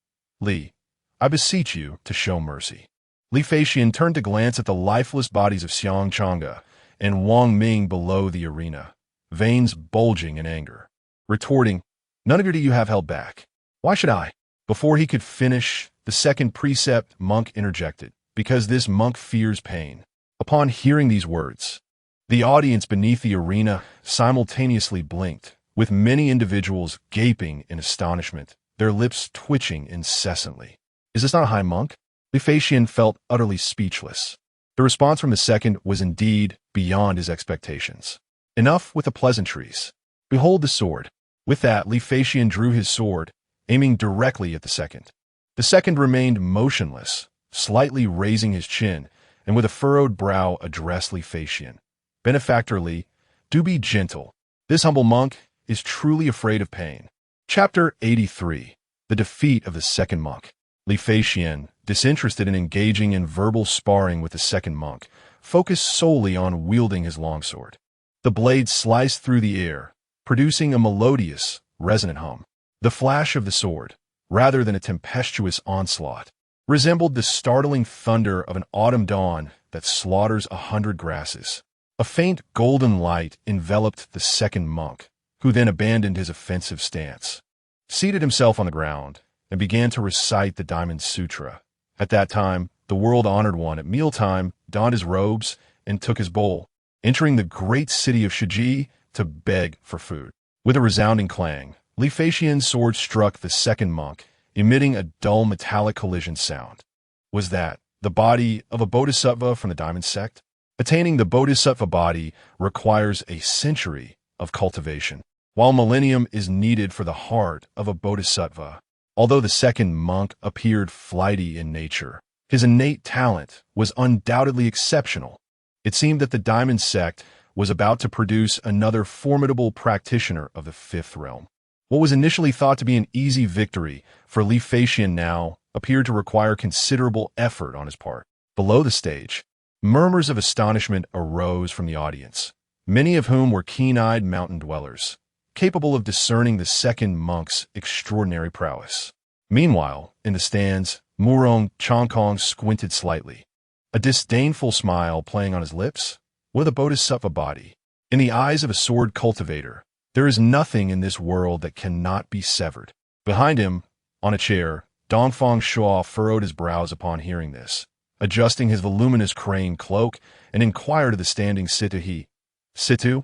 Li, I beseech you to show mercy. Li Feixian turned to glance at the lifeless bodies of Xiang Changge and Wang Ming below the arena, veins bulging in anger. Retorting, none of you have held back. Why should I? Before he could finish, the second precept monk interjected, because this monk fears pain. Upon hearing these words, the audience beneath the arena simultaneously blinked, with many individuals gaping in astonishment, their lips twitching incessantly. Is this not a high monk? Li Feixian felt utterly speechless. The response from the second was indeed beyond his expectations. Enough with the pleasantries. Behold the sword. With that, Li Feixian drew his sword, aiming directly at the second. The second remained motionless, slightly raising his chin, and with a furrowed brow addressed Li Feixian. Benefactor Li, do be gentle. This humble monk is truly afraid of pain. Chapter 83. The Defeat of the Second Monk. Li Feixian, disinterested in engaging in verbal sparring with the second monk, focused solely on wielding his longsword. The blade sliced through the air, producing a melodious, resonant hum. The flash of the sword, rather than a tempestuous onslaught, resembled the startling thunder of an autumn dawn that slaughters 100 grasses. A faint golden light enveloped the second monk, who then abandoned his offensive stance, seated himself on the ground, and began to recite the Diamond Sutra. At that time, the world-honored one at mealtime donned his robes and took his bowl, entering the great city of Shiji to beg for food. With a resounding clang, Li Feixian's sword struck the second monk, emitting a dull metallic collision sound. Was that the body of a bodhisattva from the Diamond sect? Attaining the bodhisattva body requires a century of cultivation, while millennium is needed for the heart of a bodhisattva. Although the second monk appeared flighty in nature, his innate talent was undoubtedly exceptional. It seemed that the Diamond sect was about to produce another formidable practitioner of the fifth realm. What was initially thought to be an easy victory for Li Feixian now appeared to require considerable effort on his part. Below the stage, murmurs of astonishment arose from the audience, many of whom were keen-eyed mountain dwellers, capable of discerning the second monk's extraordinary prowess. Meanwhile, in the stands, Murong Changkong squinted slightly, a disdainful smile playing on his lips. With a bodhisattva body, in the eyes of a sword cultivator, there is nothing in this world that cannot be severed. Behind him, on a chair, Dongfang Shuo furrowed his brows upon hearing this, adjusting his voluminous crane cloak, and inquired of the standing Situhi, Situ,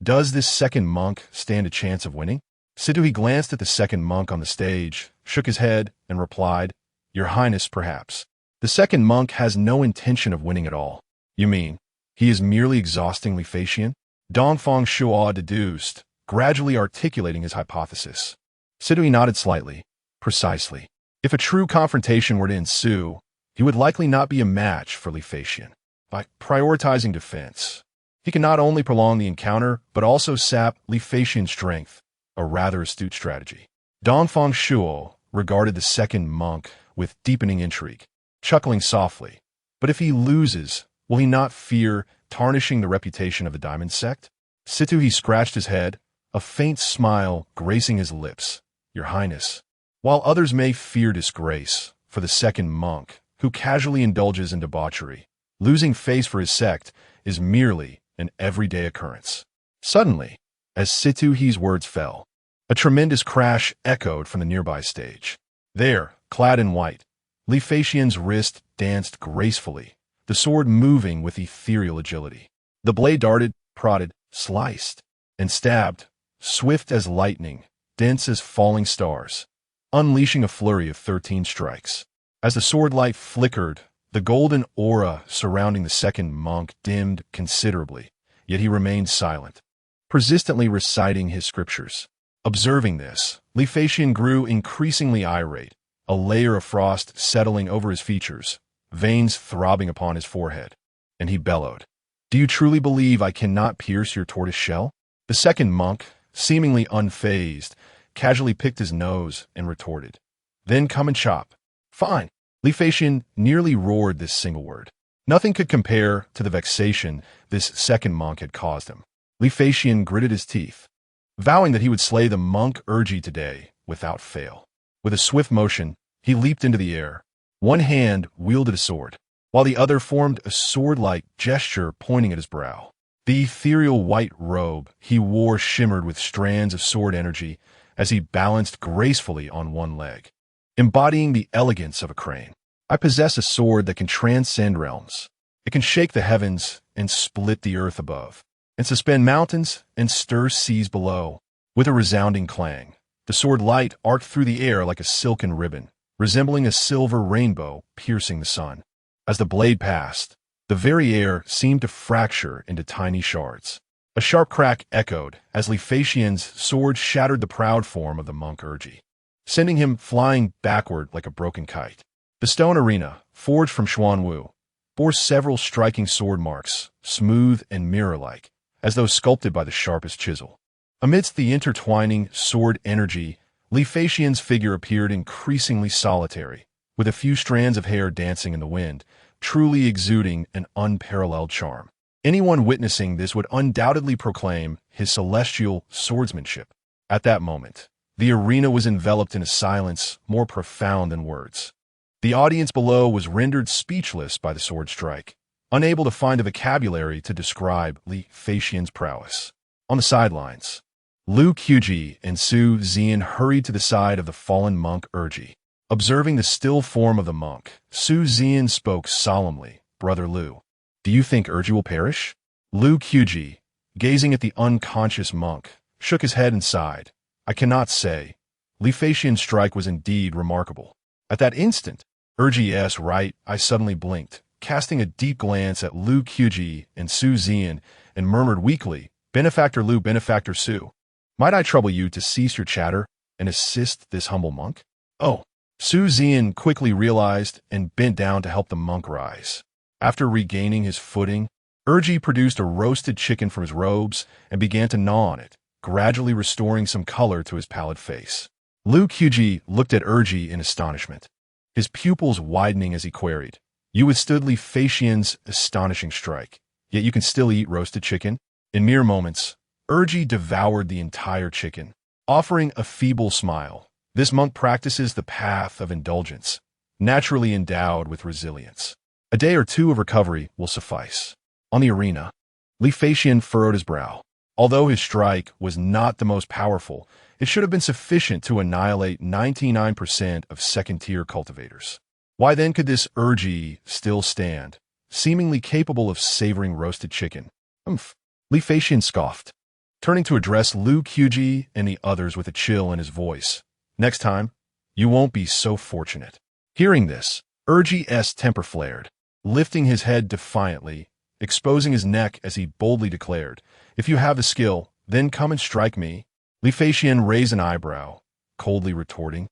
does this second monk stand a chance of winning? Situhi glanced at the second monk on the stage, shook his head, and replied, Your Highness, perhaps. The second monk has no intention of winning at all. You mean, he is merely exhausting Li Feixian? Dongfang Shuo deduced, gradually articulating his hypothesis. Situhi nodded slightly. Precisely. If a true confrontation were to ensue, he would likely not be a match for Li Feixian. By prioritizing defense, he can not only prolong the encounter, but also sap Li Feixian's strength, a rather astute strategy. Dongfang Shuo regarded the second monk with deepening intrigue, chuckling softly. But if he loses, will he not fear tarnishing the reputation of the Diamond sect? Situhi scratched his head, a faint smile gracing his lips. Your Highness, While others may fear disgrace, for the second monk, who casually indulges in debauchery, losing face for his sect is merely an everyday occurrence. Suddenly, as Situhi's words fell, a tremendous crash echoed from the nearby stage. There, clad in white, Li Feixian's wrist danced gracefully, the sword moving with ethereal agility. The blade darted, prodded, sliced, and stabbed, swift as lightning, dense as falling stars, unleashing a flurry of 13 strikes. As the sword light flickered, the golden aura surrounding the second monk dimmed considerably, yet he remained silent, persistently reciting his scriptures. Observing this, Li Feixian grew increasingly irate, a layer of frost settling over his features, veins throbbing upon his forehead, and he bellowed, "Do you truly believe I cannot pierce your tortoise shell?" The second monk, seemingly unfazed, casually picked his nose and retorted, "Then come and chop." "Fine." Li Feixian nearly roared this single word. Nothing could compare to the vexation this second monk had caused him. Li Feixian gritted his teeth, vowing that he would slay the monk Guiji today without fail. With a swift motion, he leaped into the air. One hand wielded a sword, while the other formed a sword-like gesture pointing at his brow. The ethereal white robe he wore shimmered with strands of sword energy as he balanced gracefully on one leg, embodying the elegance of a crane. "I possess a sword that can transcend realms. It can shake the heavens and split the earth above, and suspend mountains and stir seas below." With a resounding clang, the sword light arced through the air like a silken ribbon, resembling a silver rainbow piercing the sun. As the blade passed, the very air seemed to fracture into tiny shards. A sharp crack echoed as Li Feixian's sword shattered the proud form of the monk Guiji, sending him flying backward like a broken kite. The stone arena, forged from Xuanwu, bore several striking sword marks, smooth and mirror-like, as though sculpted by the sharpest chisel. Amidst the intertwining sword energy, Li Feixian's figure appeared increasingly solitary, with a few strands of hair dancing in the wind, truly exuding an unparalleled charm. Anyone witnessing this would undoubtedly proclaim his celestial swordsmanship. At that moment, the arena was enveloped in a silence more profound than words. The audience below was rendered speechless by the sword strike, unable to find a vocabulary to describe Li Feixian's prowess. On the sidelines, Lu Qubi and Su Zian hurried to the side of the fallen monk Guiji. Observing the still form of the monk, Su Zian spoke solemnly, "Brother Lu, do you think Guiji will perish?" Lu Qubi, gazing at the unconscious monk, shook his head and sighed. "I cannot say. Li Feixian's strike was indeed remarkable." At that instant, Guiji's right eye suddenly blinked, casting a deep glance at Lu Qubi and Su Zian, and murmured weakly, "Benefactor Lu, Benefactor Su, might I trouble you to cease your chatter and assist this humble monk?" "Oh." Su Zian quickly realized and bent down to help the monk rise. After regaining his footing, Guiji produced a roasted chicken from his robes and began to gnaw on it, gradually restoring some color to his pallid face. Lu Qubi looked at Guiji in astonishment, his pupils widening as he queried, "You withstood Li Feixian's astonishing strike, yet you can still eat roasted chicken?" In mere moments, Guiji devoured the entire chicken, offering a feeble smile. This monk practices the path of indulgence, naturally endowed with resilience. A day or two of recovery will suffice. On the arena, Li Feixian furrowed his brow. Although his strike was not the most powerful, it should have been sufficient to annihilate 99% of second-tier cultivators. Why then could this Guiji still stand, seemingly capable of savoring roasted chicken? "Umph," Li Feixian scoffed, turning to address Lu Qubi and the others with a chill in his voice. "Next time, you won't be so fortunate." Hearing this, Guiji's temper flared, lifting his head defiantly, exposing his neck as he boldly declared, "If you have the skill, then come and strike me." Li Feixian raised an eyebrow, coldly retorting,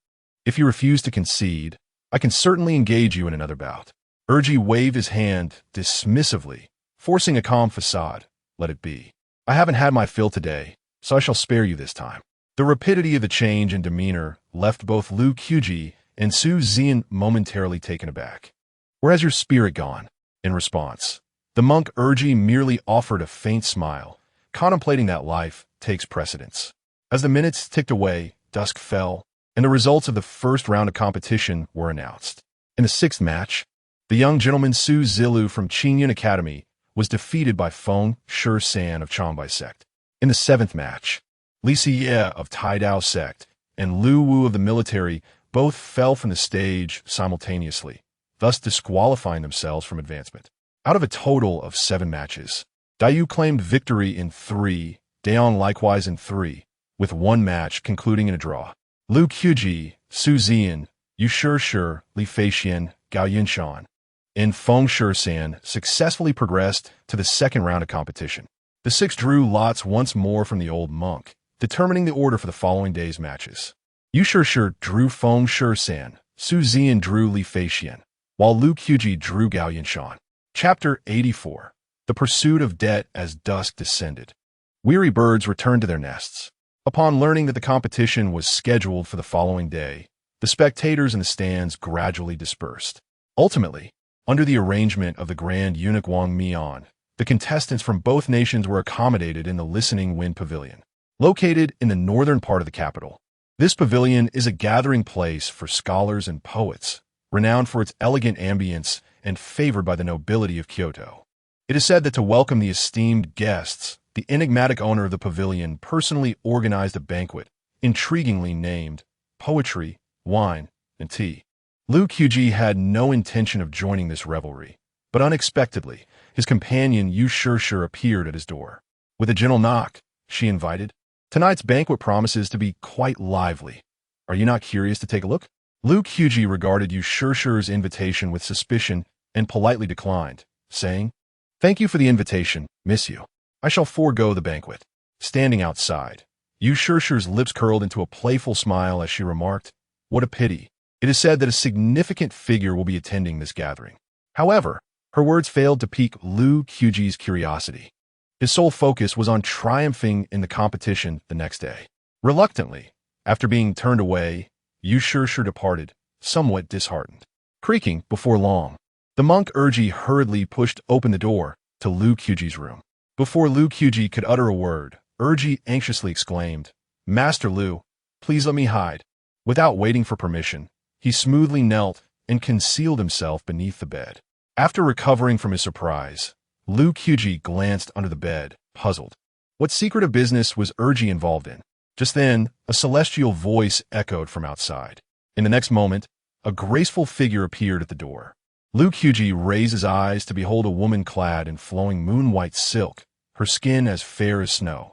"If you refuse to concede, I can certainly engage you in another bout." Guiji waved his hand dismissively, forcing a calm facade. "Let it be. I haven't had my fill today, so I shall spare you this time." The rapidity of the change in demeanor left both Lu Qubi and Su Zian momentarily taken aback. "Where has your spirit gone?" In response, the monk Guiji merely offered a faint smile, contemplating that life takes precedence. As the minutes ticked away, dusk fell, and the results of the first round of competition were announced. In the sixth match, the young gentleman Su Zilu from Qingyun Academy was defeated by Feng Shi-san of Changbai sect. In the seventh match, Li Siye of Taidao sect and Lu Wu of the military both fell from the stage simultaneously, thus disqualifying themselves from advancement. Out of a total of 7 matches, Dayu claimed victory in 3, Daong likewise in 3, with 1 match concluding in a draw. Lu Qubi, Su Ziyan, Yu Shi, Li Feixian, Gao Yinshan, and Feng Shi-san successfully progressed to the second round of competition. The 6 drew lots once more from the old monk, determining the order for the following day's matches. Yu Shi drew Feng Shi-san, Su Ziyan drew Li Feixian, while Lu Qubi drew Gao Yinshan. Chapter 84. The Pursuit of Debt as Dusk Descended. Weary birds returned to their nests. Upon learning that the competition was scheduled for the following day, the spectators in the stands gradually dispersed. Ultimately, under the arrangement of the Grand Eunuch Wang Mian, the contestants from both nations were accommodated in the Listening Wind Pavilion, located in the northern part of the capital. This pavilion is a gathering place for scholars and poets, renowned for its elegant ambience and favored by the nobility of Kyoto. It is said that to welcome the esteemed guests, the enigmatic owner of the pavilion personally organized a banquet, intriguingly named Poetry, Wine, and Tea. Lu Qubi had no intention of joining this revelry, but unexpectedly, his companion Yu Shi appeared at his door. With a gentle knock, she invited, "Tonight's banquet promises to be quite lively. Are you not curious to take a look?" Lu Qubi regarded Yu Shi's invitation with suspicion and politely declined, saying, "Thank you for the invitation, miss you. I shall forego the banquet." Standing outside, Yu Shi's lips curled into a playful smile as she remarked, "What a pity. It is said that a significant figure will be attending this gathering." However, her words failed to pique Lu Qubi's curiosity. His sole focus was on triumphing in the competition the next day. Reluctantly, after being turned away, Yu Shi departed, somewhat disheartened. Creaking before long, the monk Urji hurriedly pushed open the door to Lu Qubi's room. Before Lu Qubi could utter a word, Urji anxiously exclaimed, "Master Lu, please let me hide." Without waiting for permission, he smoothly knelt and concealed himself beneath the bed. After recovering from his surprise, Lu Qubi glanced under the bed, puzzled. What secretive business was Urji involved in? Just then, a celestial voice echoed from outside. In the next moment, a graceful figure appeared at the door. Lu Qubi raised his eyes to behold a woman clad in flowing moon-white silk, her skin as fair as snow,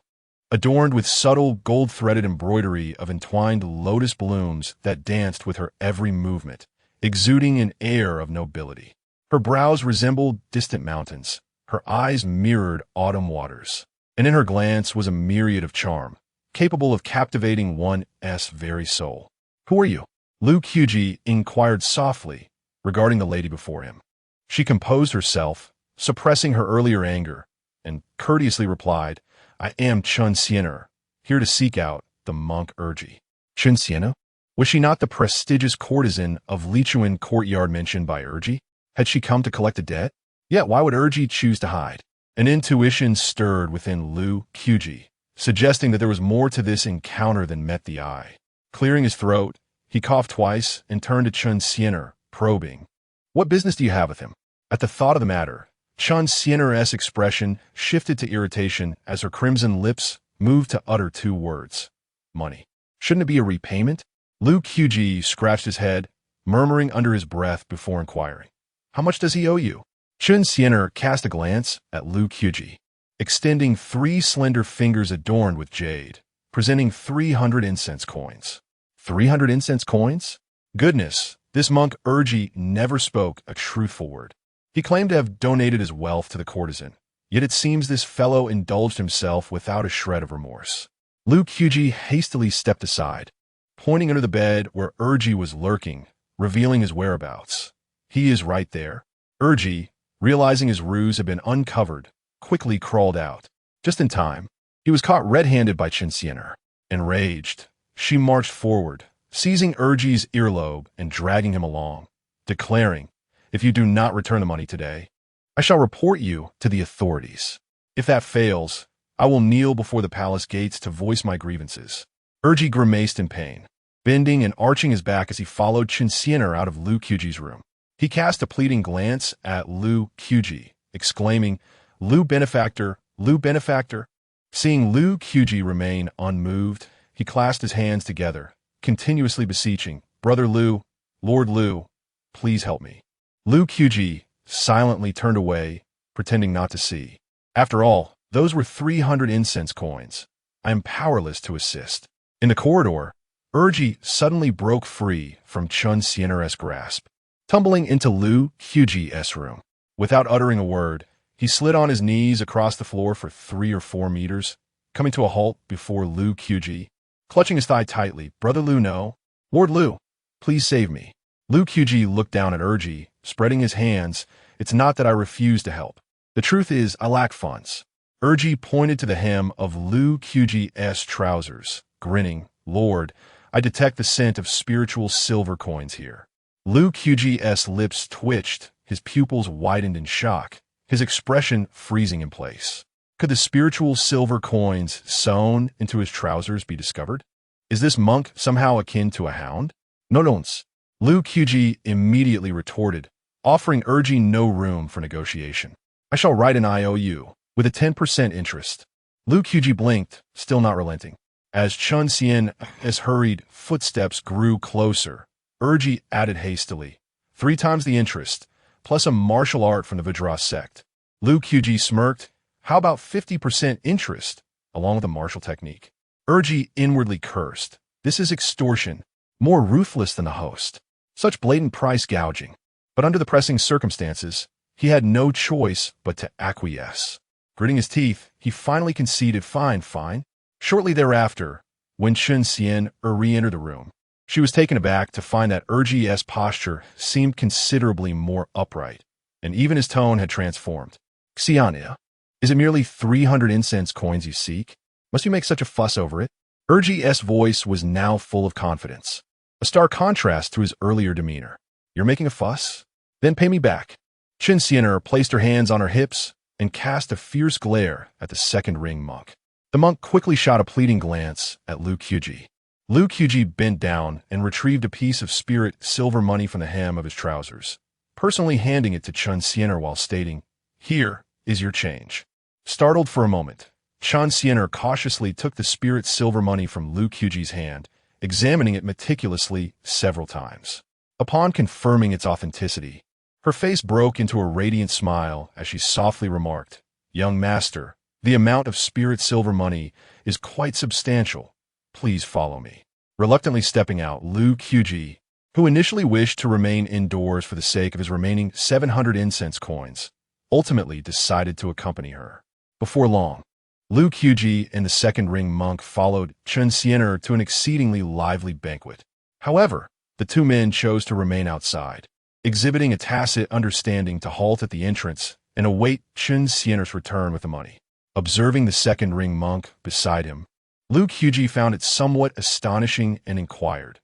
adorned with subtle gold-threaded embroidery of entwined lotus blooms that danced with her every movement, exuding an air of nobility. Her brows resembled distant mountains, her eyes mirrored autumn waters, and in her glance was a myriad of charm, capable of captivating one's very soul. "Who are you?" Lu Qubi inquired softly, regarding the lady before him. She composed herself, suppressing her earlier anger, and courteously replied, "I am Chun Siener, here to seek out the monk Urji." Chun Siener? Was she not the prestigious courtesan of Lichuan courtyard mentioned by Urji? Had she come to collect a debt? Yet why would Urji choose to hide? An intuition stirred within Lu Qubi, suggesting that there was more to this encounter than met the eye. Clearing his throat, he coughed twice and turned to Chun Siener, probing, "What business do you have with him?" At the thought of the matter, Chun Siener's expression shifted to irritation as her crimson lips moved to utter 2 words. "Money. Shouldn't it be a repayment?" Lu Qubi scratched his head, murmuring under his breath before inquiring, "How much does he owe you?" Chun Siener cast a glance at Lu Qubi, extending 3 slender fingers adorned with jade, presenting 300 incense coins. 300 incense coins? Goodness, this monk Urji never spoke a truthful word. He claimed to have donated his wealth to the courtesan, yet it seems this fellow indulged himself without a shred of remorse. Lu Qubi hastily stepped aside, pointing under the bed where Urji was lurking, revealing his whereabouts. "He is right there." Urji, realizing his ruse had been uncovered, quickly crawled out. Just in time, he was caught red-handed by Chun Siener. Enraged, she marched forward, seizing Urji's earlobe and dragging him along, declaring, "If you do not return the money today, I shall report you to the authorities. If that fails, I will kneel before the palace gates to voice my grievances." Urji grimaced in pain. bending and arching his back as he followed Chen out of Lu Qiji's room. He cast a pleading glance at Lu Qubi, exclaiming, "Lu benefactor, Lu benefactor." Seeing Lu Qubi remain unmoved, he clasped his hands together, continuously beseeching, "Brother Lu, Lord Lu, please help me." Lu Qubi silently turned away, pretending not to see. After all, those were 300 incense coins. I am powerless to assist. In the corridor, Urji suddenly broke free from Chun Siener's grasp, tumbling into Lu Qiji's room. Without uttering a word, he slid on his knees across the floor for 3 or 4 meters, coming to a halt before Lu Qubi, clutching his thigh tightly. "Brother Lu, no. Lord Lu, please save me." Lu Qubi looked down at Urji, spreading his hands. "It's not that I refuse to help. The truth is, I lack funds." Urji pointed to the hem of Lu Qiji's trousers, grinning. "Lord, I detect the scent of spiritual silver coins here." Lu Qiji's lips twitched, his pupils widened in shock, his expression freezing in place. Could the spiritual silver coins sewn into his trousers be discovered? Is this monk somehow akin to a hound? "No, don't." Lu Qubi immediately retorted, offering Urji no room for negotiation. "I shall write an IOU, with a 10% interest." Lu Qubi blinked, still not relenting. As Chun Sien's hurried footsteps grew closer, Urji added hastily, 3 times the interest, plus a martial art from the Vajra sect. Lu Qubi smirked. "How about 50% interest, along with a martial technique?" Urji inwardly cursed. This is extortion, more ruthless than the host. Such blatant price gouging. But under the pressing circumstances, he had no choice but to acquiesce. Gritting his teeth, he finally conceded, "Fine, fine." Shortly thereafter, when Chun Sien re-entered the room, she was taken aback to find that Urji's posture seemed considerably more upright, and even his tone had transformed. "Xiania, is it merely 300 incense coins you seek? Must you make such a fuss over it?" Urji's voice was now full of confidence, a stark contrast to his earlier demeanor. "You're making a fuss? Then pay me back." Chun Sien placed her hands on her hips and cast a fierce glare at the second ring monk. The monk quickly shot a pleading glance at Lu Qubi. Lu Qubi bent down and retrieved a piece of spirit silver money from the hem of his trousers, personally handing it to Chun Sien while stating, "Here is your change." Startled for a moment, Chun Sien cautiously took the spirit silver money from Lu Qiji's hand, examining it meticulously several times. Upon confirming its authenticity, her face broke into a radiant smile as she softly remarked, "Young master, the amount of spirit silver money is quite substantial. Please follow me." Reluctantly stepping out, Lu Qubi, who initially wished to remain indoors for the sake of his remaining 700 incense coins, ultimately decided to accompany her. Before long, Lu Qubi and the second ring monk followed Chun Sien to an exceedingly lively banquet. However, the 2 men chose to remain outside, exhibiting a tacit understanding to halt at the entrance and await Chun Sien's return with the money. Observing the second ring monk beside him, Lu Qubi found it somewhat astonishing and inquired,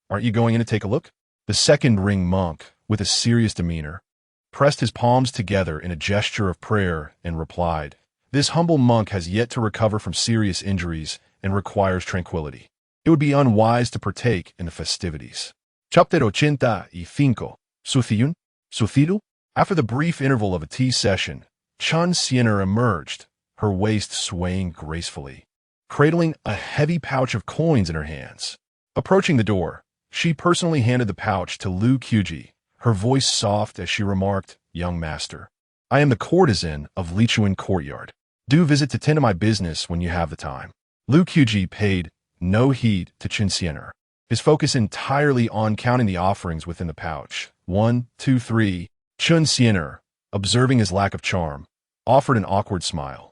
"Aren't you going in to take a look?" The second ring monk, with a serious demeanor, pressed his palms together in a gesture of prayer and replied, "This humble monk has yet to recover from serious injuries and requires tranquility. It would be unwise to partake in the festivities." Chapter 85. Sucedido? After the brief interval of a tea session, Chun Sien emerged, her waist swaying gracefully, cradling a heavy pouch of coins in her hands. Approaching the door, she personally handed the pouch to Lu Qubi, her voice soft as she remarked, "Young master, I am the courtesan of Lichuan Courtyard. Do visit to tend to my business when you have the time." Lu Qubi paid no heed to Chun Sien, his focus entirely on counting the offerings within the pouch. 1, 2, 3. Chun Sien, observing his lack of charm, offered an awkward smile,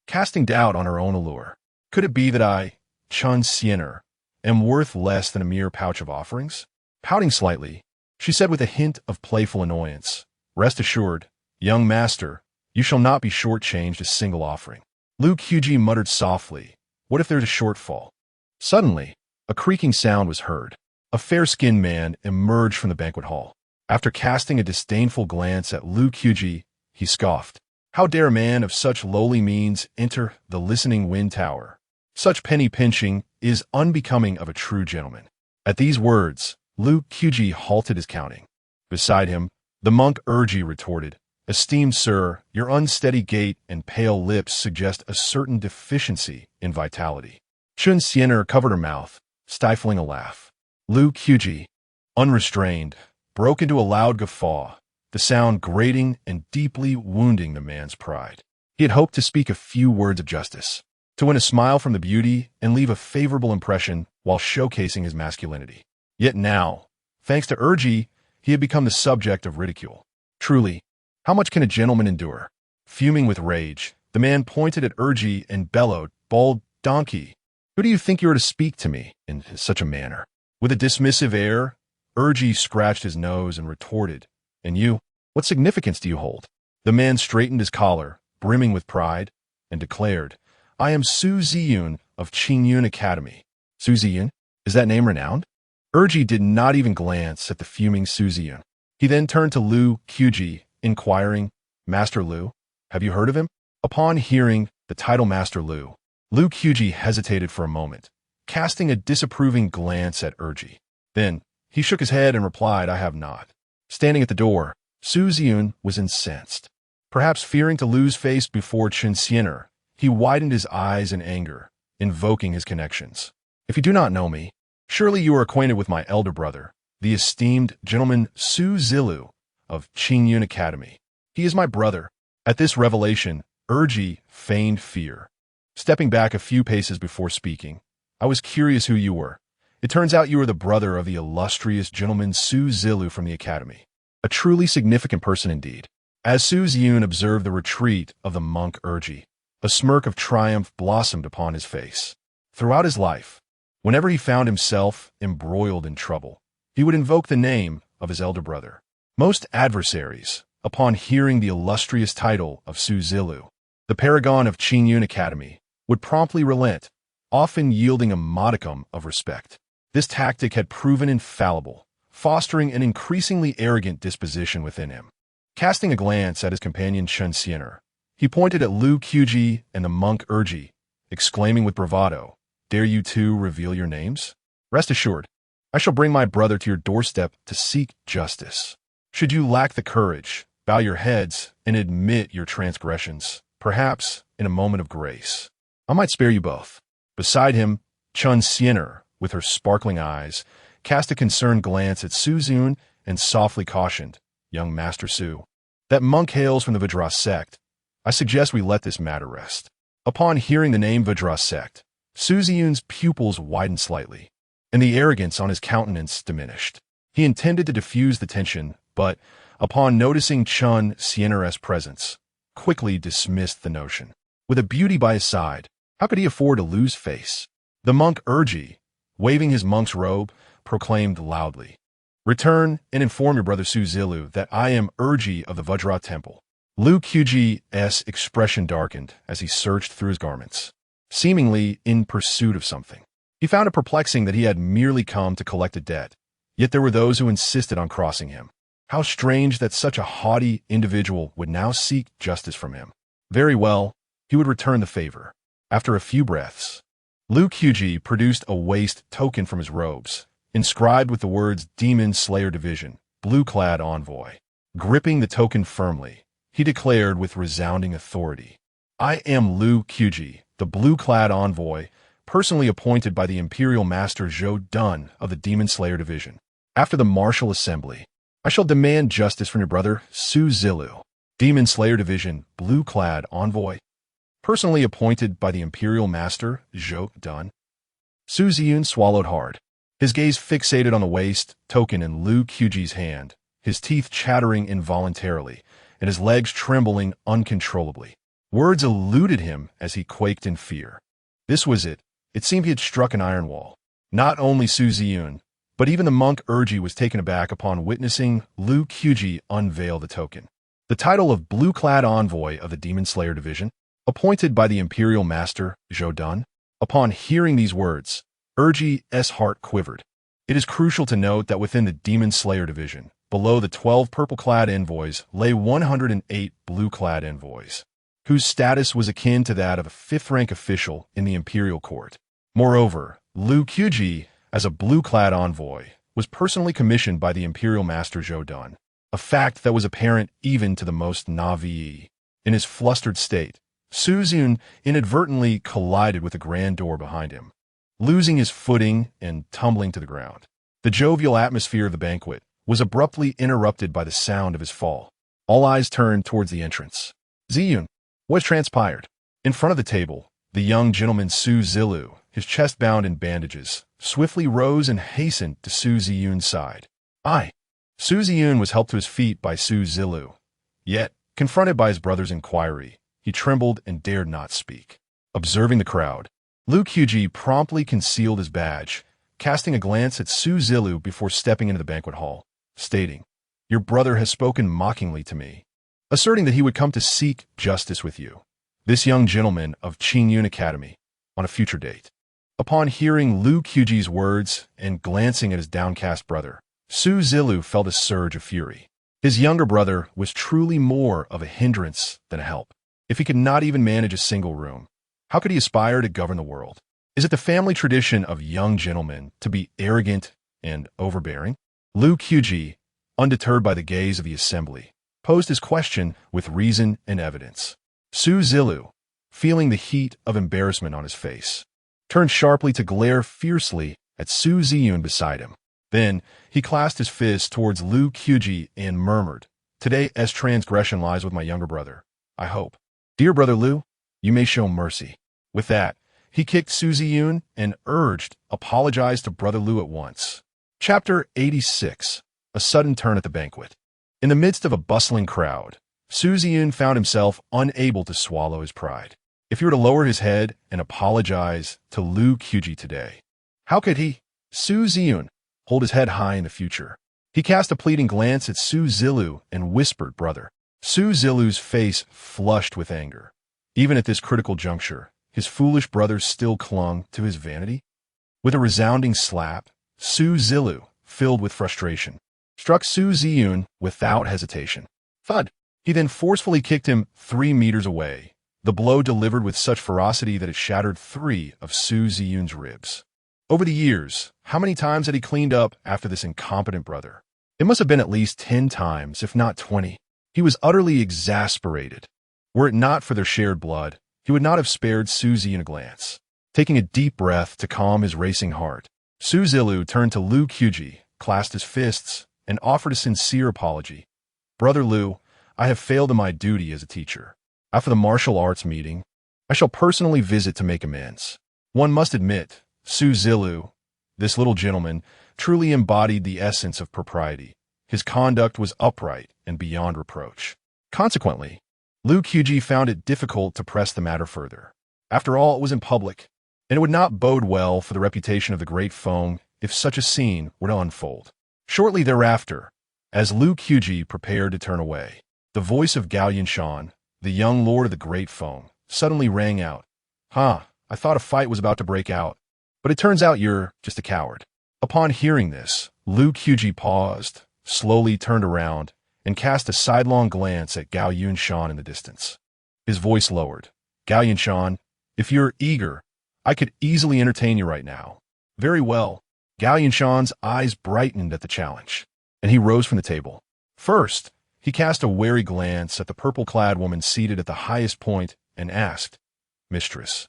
casting doubt on her own allure. "Could it be that I, Chun Sien, am worth less than a mere pouch of offerings?" Pouting slightly, she said with a hint of playful annoyance, "Rest assured, young master, you shall not be shortchanged a single offering." Lu Qubi muttered softly, "What if there's a shortfall?" Suddenly, a creaking sound was heard. A fair-skinned man emerged from the banquet hall. After casting a disdainful glance at Lu Qubi, he scoffed, "How dare a man of such lowly means enter the listening wind tower? Such penny pinching is unbecoming of a true gentleman." At these words, Lu Qubi halted his counting. Beside him, the monk Urji retorted, "Esteemed sir, your unsteady gait and pale lips suggest a certain deficiency in vitality." Chun Siener covered her mouth, stifling a laugh. Lu Qubi, unrestrained, broke into a loud guffaw, the sound grating and deeply wounding the man's pride. He had hoped to speak a few words of justice, to win a smile from the beauty and leave a favorable impression while showcasing his masculinity. Yet now, thanks to Urji, he had become the subject of ridicule. Truly, how much can a gentleman endure? Fuming with rage, the man pointed at Urji and bellowed, "Bold donkey! Who do you think you are to speak to me in such a manner?" With a dismissive air, Urji scratched his nose and retorted, "And you, what significance do you hold?" The man straightened his collar, brimming with pride, and declared, "I am Su Ziyun of Qingyun Academy." Su Ziyun? Is that name renowned? Urji did not even glance at the fuming Su Ziyun. He then turned to Lu Qubi, inquiring, "Master Lu, have you heard of him?" Upon hearing the title Master Lu, Lu Qubi hesitated for a moment, casting a disapproving glance at Urji. Then, he shook his head and replied, "I have not." Standing at the door, Su Ziyun was incensed. Perhaps fearing to lose face before Chun Siener, he widened his eyes in anger, invoking his connections. "If you do not know me, surely you are acquainted with my elder brother, the esteemed gentleman Su Zilu of Qingyun Academy. He is my brother." At this revelation, Urji feigned fear. Stepping back a few paces before speaking, "I was curious who you were. It turns out you are the brother of the illustrious gentleman Su Zilu from the Academy. A truly significant person indeed." As Su Ziyun observed the retreat of the monk Urji, a smirk of triumph blossomed upon his face. Throughout his life, whenever he found himself embroiled in trouble, he would invoke the name of his elder brother. Most adversaries, upon hearing the illustrious title of Su Zilu, the paragon of Qingyun Academy, would promptly relent, often yielding a modicum of respect. This tactic had proven infallible, fostering an increasingly arrogant disposition within him. Casting a glance at his companion Chun Siener, he pointed at Lu Qubi and the monk Urji, exclaiming with bravado, "Dare you two reveal your names? Rest assured, I shall bring my brother to your doorstep to seek justice. Should you lack the courage, bow your heads and admit your transgressions, perhaps in a moment of grace. I might spare you both." Beside him, Chun Siener, with her sparkling eyes, cast a concerned glance at Su Ziyun and softly cautioned, "Young Master Su, that monk hails from the Vajra sect. I suggest we let this matter rest." Upon hearing the name Vajra sect, Su Ziyun's pupils widened slightly, and the arrogance on his countenance diminished. He intended to diffuse the tension, but, upon noticing Chun Siener's presence, quickly dismissed the notion. With a beauty by his side, how could he afford to lose face? The monk Urji, waving his monk's robe, proclaimed loudly, "Return and inform your brother Su Zilu that I am Urji of the Vajra Temple." Lu Qubi's expression darkened as he searched through his garments, seemingly in pursuit of something. He found it perplexing that he had merely come to collect a debt, yet there were those who insisted on crossing him. How strange that such a haughty individual would now seek justice from him. Very well, he would return the favor. After a few breaths, Lu Qubi produced a waist token from his robes, inscribed with the words Demon Slayer Division, Blue-Clad Envoy. Gripping the token firmly, he declared with resounding authority, "I am Lu Qubi, the Blue-Clad Envoy, personally appointed by the Imperial Master Zhou Dun of the Demon Slayer Division. After the martial assembly, I shall demand justice from your brother Su Zilu. Demon Slayer Division, Blue-Clad Envoy, personally appointed by the Imperial Master Zhou Dun." Su Ziyun swallowed hard, his gaze fixated on the waist token in Lu Qubi's hand, his teeth chattering involuntarily, and his legs trembling uncontrollably. Words eluded him as he quaked in fear. This was it. It seemed he had struck an iron wall. Not only Su Ziyun, but even the monk Urji was taken aback upon witnessing Lu Qubi unveil the token. The title of Blue-Clad Envoy of the Demon Slayer Division, appointed by the Imperial Master Zhou Dun. Upon hearing these words, Urji's heart quivered. It is crucial to note that within the Demon Slayer Division, below the 12 purple-clad envoys, lay 108 blue-clad envoys, whose status was akin to that of a fifth-rank official in the imperial court. Moreover, Lu Qubi, as a blue-clad envoy, was personally commissioned by the imperial master Zhou Dun, a fact that was apparent even to the most naive. In his flustered state, Su Ziyun inadvertently collided with the grand door behind him, losing his footing and tumbling to the ground. The jovial atmosphere of the banquet was abruptly interrupted by the sound of his fall. All eyes turned towards the entrance. Ziyun, what has transpired? In front of the table, the young gentleman Su Zilu, his chest bound in bandages, swiftly rose and hastened to Su Ziyun's side. Su Ziyun was helped to his feet by Su Zilu. Yet, confronted by his brother's inquiry, he trembled and dared not speak. Observing the crowd, Lu Qubi promptly concealed his badge, casting a glance at Su Zilu before stepping into the banquet hall, stating, "Your brother has spoken mockingly to me, asserting that he would come to seek justice with you, this young gentleman of Qingyun Academy, on a future date." Upon hearing Lu Qiji's words and glancing at his downcast brother, Su Zilu felt a surge of fury. His younger brother was truly more of a hindrance than a help. If he could not even manage a single room, how could he aspire to govern the world? Is it the family tradition of young gentlemen to be arrogant and overbearing? Lu Qubi, undeterred by the gaze of the assembly, posed his question with reason and evidence. Su Zilu, feeling the heat of embarrassment on his face, turned sharply to glare fiercely at Su Ziyun beside him. Then he clasped his fist towards Lu Qubi and murmured, "Today's transgression lies with my younger brother. I hope, dear brother Lu, you may show mercy." With that, he kicked Su Ziyun and urged, "Apologize to brother Lu at once." Chapter 86. A sudden turn at the banquet. In the midst of a bustling crowd, Su Ziyun found himself unable to swallow his pride. If he were to lower his head and apologize to Lu Qubi today, how could he, Su Ziyun, hold his head high in the future? He cast a pleading glance at Su Zilu and whispered, "Brother." Su Zilu's face flushed with anger. Even at this critical juncture, his foolish brother still clung to his vanity. With a resounding slap, Su Zilu, filled with frustration, struck Su Ziyun without hesitation. Thud! He then forcefully kicked him 3 meters away, the blow delivered with such ferocity that it shattered 3 of Su Ziyun's ribs. Over the years, how many times had he cleaned up after this incompetent brother? It must have been at least 10 times, if not 20. He was utterly exasperated. Were it not for their shared blood, he would not have spared Su Ziyun a glance. Taking a deep breath to calm his racing heart, Su Zilu turned to Lu Qubi, clasped his fists, and offered a sincere apology. "Brother Lu, I have failed in my duty as a teacher. After the martial arts meeting, I shall personally visit to make amends." One must admit, Su Zilu, this little gentleman, truly embodied the essence of propriety. His conduct was upright and beyond reproach. Consequently, Lu Qubi found it difficult to press the matter further. After all, it was in public, and it would not bode well for the reputation of the Great Feng if such a scene were to unfold. Shortly thereafter, as Lu Qubi prepared to turn away, the voice of Gao Yinshan, the young lord of the Great Feng, suddenly rang out. I thought a fight was about to break out, but it turns out you're just a coward." Upon hearing this, Lu Qubi paused, slowly turned around, and cast a sidelong glance at Gao Yinshan in the distance. His voice lowered. "Gao Yinshan, if you're eager, I could easily entertain you right now." "Very well." Gao Yinshan's eyes brightened at the challenge, and he rose from the table. First, he cast a wary glance at the purple-clad woman seated at the highest point and asked, "Mistress,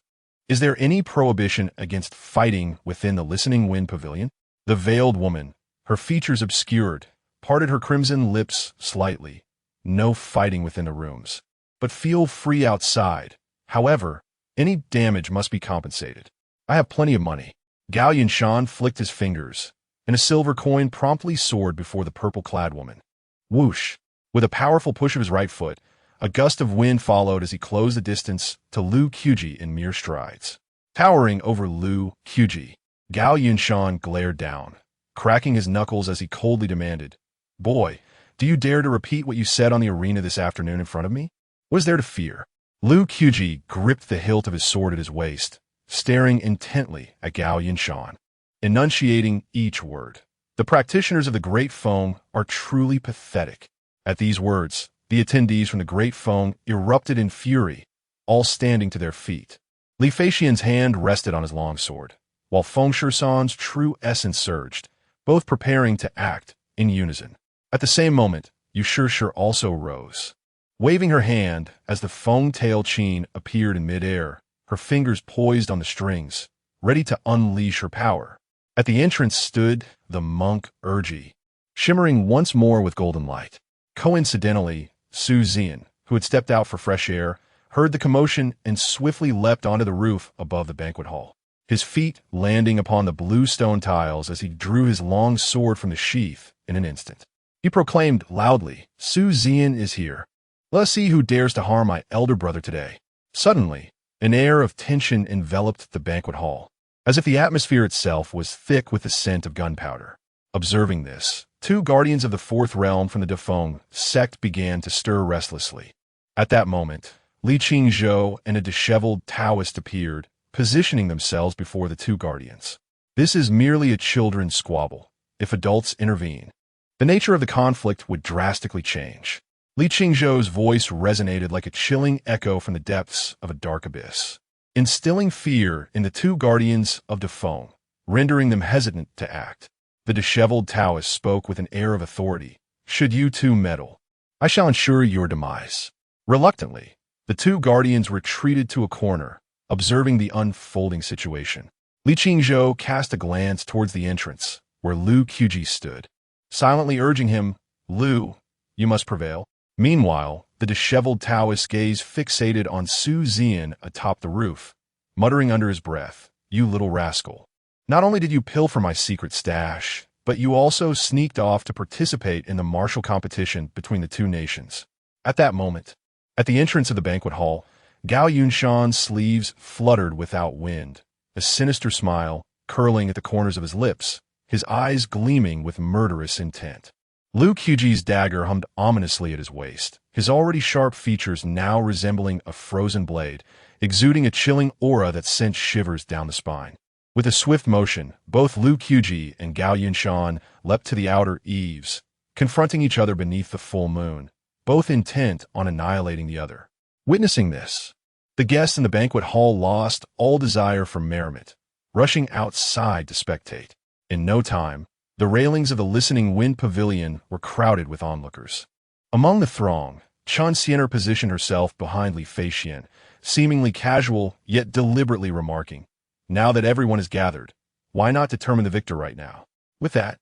is there any prohibition against fighting within the Listening Wind Pavilion?" The veiled woman, her features obscured, parted her crimson lips slightly. "No fighting within the rooms, but feel free outside. However, any damage must be compensated. I have plenty of money." Gao Yinshan flicked his fingers, and a silver coin promptly soared before the purple-clad woman. Whoosh! With a powerful push of his right foot, a gust of wind followed as he closed the distance to Lu Qubi in mere strides. Towering over Lu Qubi, Gao Yinshan glared down, cracking his knuckles as he coldly demanded, "Boy, do you dare to repeat what you said on the arena this afternoon in front of me? What is there to fear?" Lu Qubi gripped the hilt of his sword at his waist, staring intently at Gao Yinshan, enunciating each word. The practitioners of the Great Feng are truly pathetic. At these words, the attendees from the Great Feng erupted in fury, all standing to their feet. Li Feixian's hand rested on his longsword, while Feng Shishan's true essence surged, both preparing to act in unison. At the same moment, Yu Shi also rose. Waving her hand as the Feng tail Qin appeared in midair, her fingers poised on the strings, ready to unleash her power. At the entrance stood the monk Urji, shimmering once more with golden light. Coincidentally, Su Zian, who had stepped out for fresh air, heard the commotion and swiftly leapt onto the roof above the banquet hall, his feet landing upon the blue stone tiles as he drew his long sword from the sheath in an instant. He proclaimed loudly, "Su Zian is here. Let us see who dares to harm my elder brother today." Suddenly, an air of tension enveloped the banquet hall, as if the atmosphere itself was thick with the scent of gunpowder. Observing this, two guardians of the fourth realm from the Dafeng sect began to stir restlessly. At that moment, Li Qingzhou and a disheveled Taoist appeared, positioning themselves before the two guardians. This is merely a children's squabble. If adults intervene, the nature of the conflict would drastically change. Li Qingzhou's voice resonated like a chilling echo from the depths of a dark abyss, instilling fear in the two guardians of Dafeng, rendering them hesitant to act. The disheveled Taoist spoke with an air of authority. "Should you two meddle, I shall ensure your demise." Reluctantly, the two guardians retreated to a corner, observing the unfolding situation. Li Qingzhou cast a glance towards the entrance, where Lu Qubi stood, silently urging him, "Lu, you must prevail." Meanwhile, the disheveled Taoist gaze fixated on Su Zian atop the roof, muttering under his breath, "You little rascal. Not only did you pilfer my secret stash, but you also sneaked off to participate in the martial competition between the two nations." At that moment, at the entrance of the banquet hall, Gao Yunshan's sleeves fluttered without wind, a sinister smile curling at the corners of his lips, his eyes gleaming with murderous intent. Lu Qubi's dagger hummed ominously at his waist, his already sharp features now resembling a frozen blade, exuding a chilling aura that sent shivers down the spine. With a swift motion, both Lu Qubi and Gao Yunshan leapt to the outer eaves, confronting each other beneath the full moon, both intent on annihilating the other. Witnessing this, the guests in the banquet hall lost all desire for merriment, rushing outside to spectate. In no time, the railings of the Listening Wind Pavilion were crowded with onlookers. Among the throng, Chen Xiener positioned herself behind Li Feixian, seemingly casual yet deliberately remarking, "Now that everyone is gathered, why not determine the victor right now?" With that,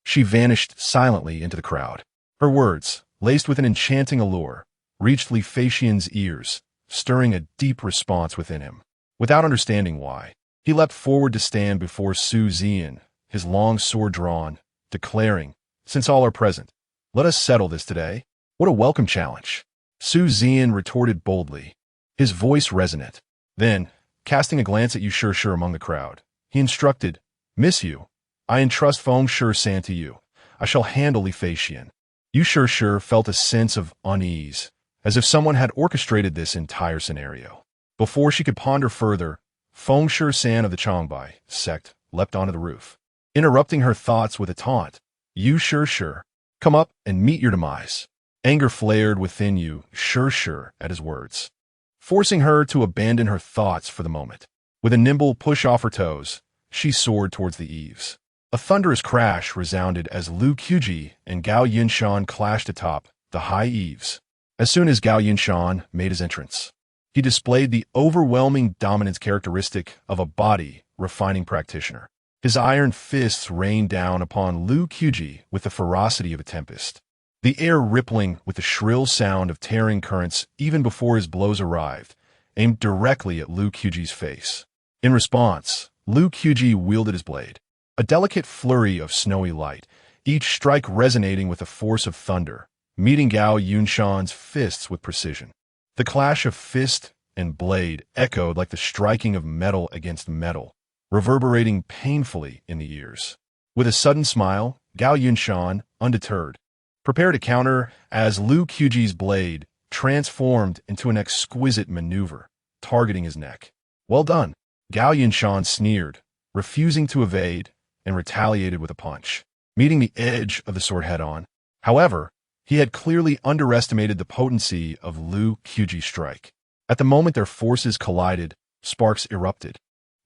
she vanished silently into the crowd. Her words, laced with an enchanting allure, reached Li Feixian's ears, stirring a deep response within him. Without understanding why, he leapt forward to stand before Su Zian, his long sword drawn, declaring, "Since all are present, let us settle this today." What a welcome challenge! Su Zian retorted boldly, his voice resonant. Then, casting a glance at Yu Shi among the crowd, he instructed, "Miss Yu, I entrust Feng Shishan to you. I shall handle Li Feixian." Yu Shi felt a sense of unease, as if someone had orchestrated this entire scenario. Before she could ponder further, Feng Shishan of the Changbai sect leapt onto the roof, interrupting her thoughts with a taunt. "Yu Shi, come up and meet your demise." Anger flared within Yu Shi at his words, forcing her to abandon her thoughts for the moment. With a nimble push off her toes, she soared towards the eaves. A thunderous crash resounded as Lu Qubi and Gao Yunshan clashed atop the high eaves. As soon as Gao Yunshan made his entrance, he displayed the overwhelming dominance characteristic of a body-refining practitioner. His iron fists rained down upon Lu Qubi with the ferocity of a tempest, the air rippling with the shrill sound of tearing currents even before his blows arrived, aimed directly at Lu Qubi's face. In response, Lu Qubi wielded his blade, a delicate flurry of snowy light, each strike resonating with the force of thunder, meeting Gao Yunshan's fists with precision. The clash of fist and blade echoed like the striking of metal against metal, reverberating painfully in the ears. With a sudden smile, Gao Yunshan, undeterred, prepared to counter as Lu Qubi's blade transformed into an exquisite maneuver, targeting his neck. "Well done." Gao Yunshan sneered, refusing to evade, and retaliated with a punch, meeting the edge of the sword head-on. However, he had clearly underestimated the potency of Lu Qubi's strike. At the moment their forces collided, sparks erupted.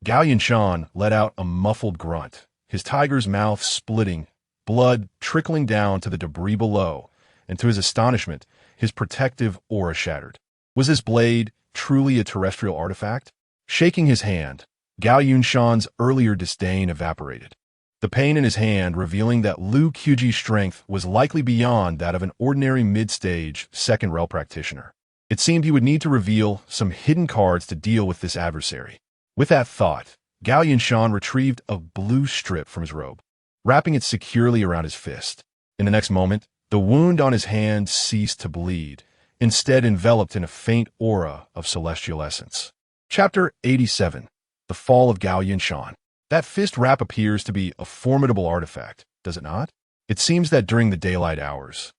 Gao Yinshan let out a muffled grunt, his tiger's mouth splitting, blood trickling down to the debris below, and to his astonishment, his protective aura shattered. Was this blade truly a terrestrial artifact? Shaking his hand, Gao Yinshan's earlier disdain evaporated. The pain in his hand revealing that Lu Qubi's strength was likely beyond that of an ordinary mid-stage second-rel practitioner. It seemed he would need to reveal some hidden cards to deal with this adversary. With that thought, Gao Yinshan retrieved a blue strip from his robe, wrapping it securely around his fist. In the next moment, the wound on his hand ceased to bleed, instead enveloped in a faint aura of celestial essence. Chapter 87. The Fall of Gao Yinshan. That fist wrap appears to be a formidable artifact, does it not? It seems that during the daylight hours,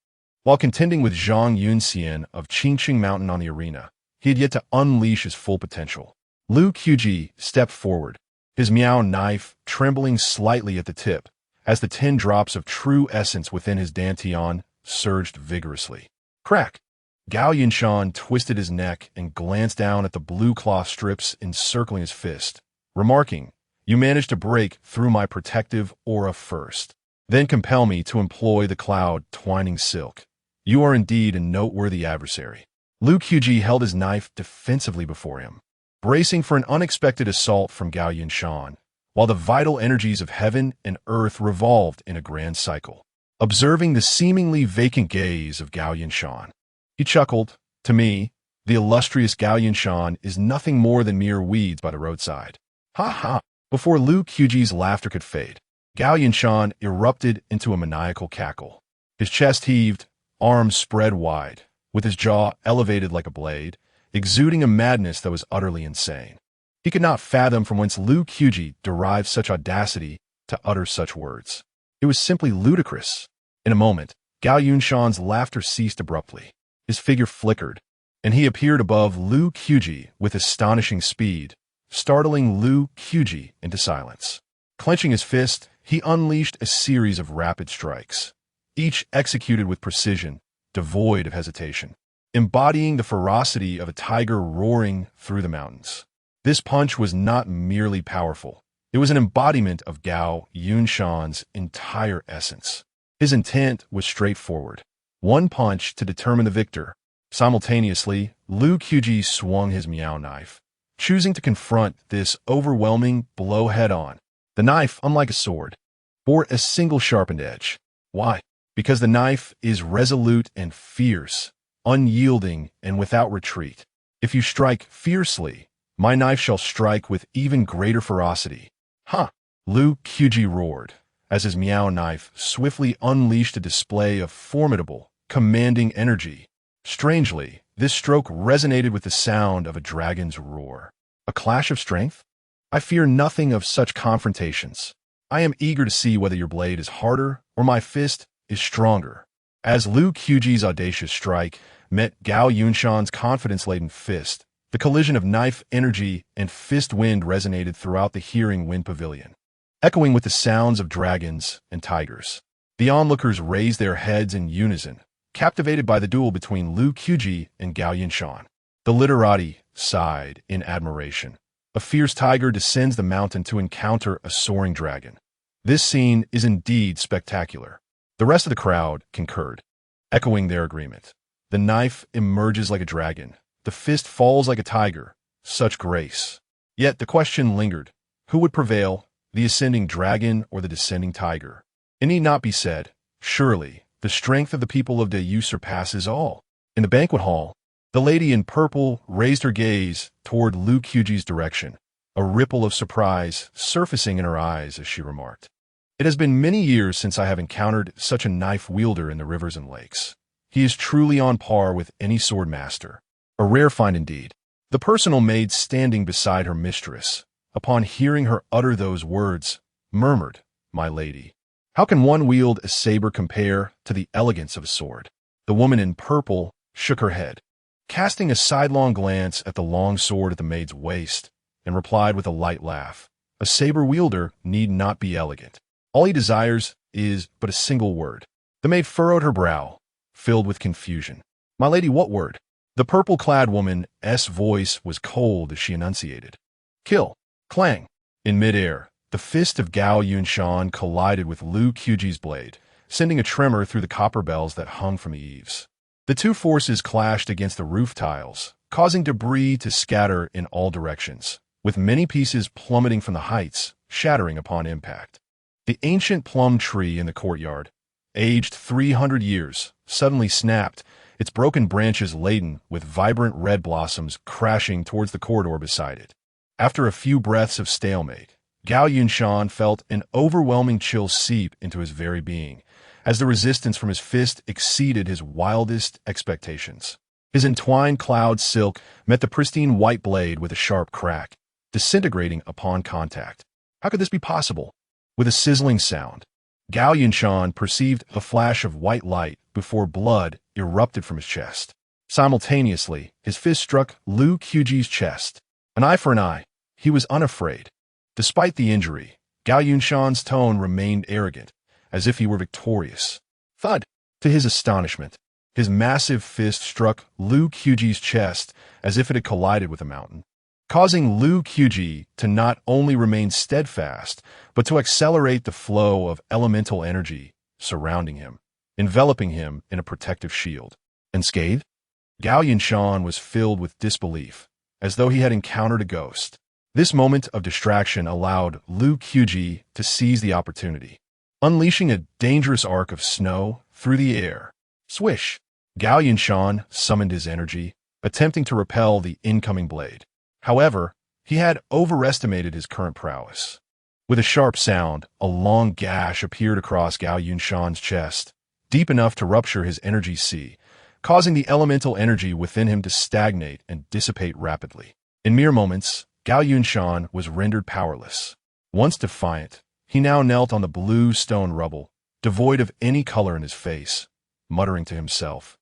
while contending with Zhang Yunxian of Qingqing Mountain on the arena, he had yet to unleash his full potential. Lu Qubi stepped forward, his miao knife trembling slightly at the tip, as the 10 drops of true essence within his dantian surged vigorously. Crack! Gao Yinshan twisted his neck and glanced down at the blue cloth strips encircling his fist, remarking, "You managed to break through my protective aura first, then compel me to employ the cloud-twining silk. You are indeed a noteworthy adversary." Lu Qubi held his knife defensively before him, bracing for an unexpected assault from Gao Yinshan, while the vital energies of heaven and earth revolved in a grand cycle. Observing the seemingly vacant gaze of Gao Yinshan, he chuckled. "To me, the illustrious Gao Yinshan is nothing more than mere weeds by the roadside." Ha ha! Before Lu Qubi's laughter could fade, Gao Yinshan erupted into a maniacal cackle. His chest heaved, arms spread wide, with his jaw elevated like a blade, exuding a madness that was utterly insane. He could not fathom from whence Lu Qubi derived such audacity to utter such words. It was simply ludicrous. In a moment, Gao Yinshan's laughter ceased abruptly. His figure flickered, and he appeared above Lu Qubi with astonishing speed, startling Lu Qubi into silence. Clenching his fist, he unleashed a series of rapid strikes, each executed with precision, devoid of hesitation, embodying the ferocity of a tiger roaring through the mountains. This punch was not merely powerful. It was an embodiment of Gao Yinshan's entire essence. His intent was straightforward. One punch to determine the victor. Simultaneously, Lu Qubi swung his miao knife, choosing to confront this overwhelming blow head-on. The knife, unlike a sword, bore a single sharpened edge. Why? Because the knife is resolute and fierce, unyielding and without retreat. If you strike fiercely, my knife shall strike with even greater ferocity. Ha! Lu Qubi roared, as his miao knife swiftly unleashed a display of formidable, commanding energy. Strangely, this stroke resonated with the sound of a dragon's roar. A clash of strength? I fear nothing of such confrontations. I am eager to see whether your blade is harder or my fist is stronger. As Lu Qubi's audacious strike met Gao Yinshan's confidence-laden fist, the collision of knife energy and fist wind resonated throughout the hearing wind pavilion, echoing with the sounds of dragons and tigers. The onlookers raised their heads in unison, captivated by the duel between Lu Qubi and Gao Yinshan. The literati sighed in admiration. A fierce tiger descends the mountain to encounter a soaring dragon. This scene is indeed spectacular. The rest of the crowd concurred, echoing their agreement. The knife emerges like a dragon. The fist falls like a tiger. Such grace. Yet the question lingered. Who would prevail, the ascending dragon or the descending tiger? It need not be said. Surely, the strength of the people of Dayu surpasses all. In the banquet hall, the lady in purple raised her gaze toward Lu Qubi's direction, a ripple of surprise surfacing in her eyes as she remarked, "It has been many years since I have encountered such a knife wielder in the rivers and lakes. He is truly on par with any sword master. A rare find indeed." The personal maid standing beside her mistress, upon hearing her utter those words, murmured, "My lady, how can one wield a saber compare to the elegance of a sword?" The woman in purple shook her head, casting a sidelong glance at the long sword at the maid's waist, and replied with a light laugh, "A saber wielder need not be elegant. All he desires is but a single word." The maid furrowed her brow, filled with confusion. "My lady, what word?" The purple-clad woman's voice was cold as she enunciated, "Kill." Clang! In midair, the fist of Gao Yunshan collided with Lu Qubi's blade, sending a tremor through the copper bells that hung from the eaves. The two forces clashed against the roof tiles, causing debris to scatter in all directions, with many pieces plummeting from the heights, shattering upon impact. The ancient plum tree in the courtyard, aged 300 years, suddenly snapped, its broken branches laden with vibrant red blossoms crashing towards the corridor beside it. After a few breaths of stalemate, Gao Yunshan felt an overwhelming chill seep into his very being, as the resistance from his fist exceeded his wildest expectations. His entwined cloud silk met the pristine white blade with a sharp crack, disintegrating upon contact. How could this be possible? With a sizzling sound, Gao Yunshan perceived a flash of white light before blood erupted from his chest. Simultaneously, his fist struck Lu Qubi's chest. An eye for an eye. He was unafraid. Despite the injury, Gao Yunshan's tone remained arrogant, as if he were victorious. Thud! To his astonishment, his massive fist struck Lu Qubi's chest as if it had collided with a mountain, causing Lu Qubi to not only remain steadfast, but to accelerate the flow of elemental energy surrounding him, enveloping him in a protective shield. Unscathed, Gao Yunshan was filled with disbelief, as though he had encountered a ghost. This moment of distraction allowed Lu Qubi to seize the opportunity, unleashing a dangerous arc of snow through the air. Swish! Gao Yunshan summoned his energy, attempting to repel the incoming blade. However, he had overestimated his current prowess. With a sharp sound, a long gash appeared across Gao Yunshan's chest, deep enough to rupture his energy sea, causing the elemental energy within him to stagnate and dissipate rapidly. In mere moments, Gao Yunshan was rendered powerless. Once defiant, he now knelt on the blue stone rubble, devoid of any color in his face, muttering to himself,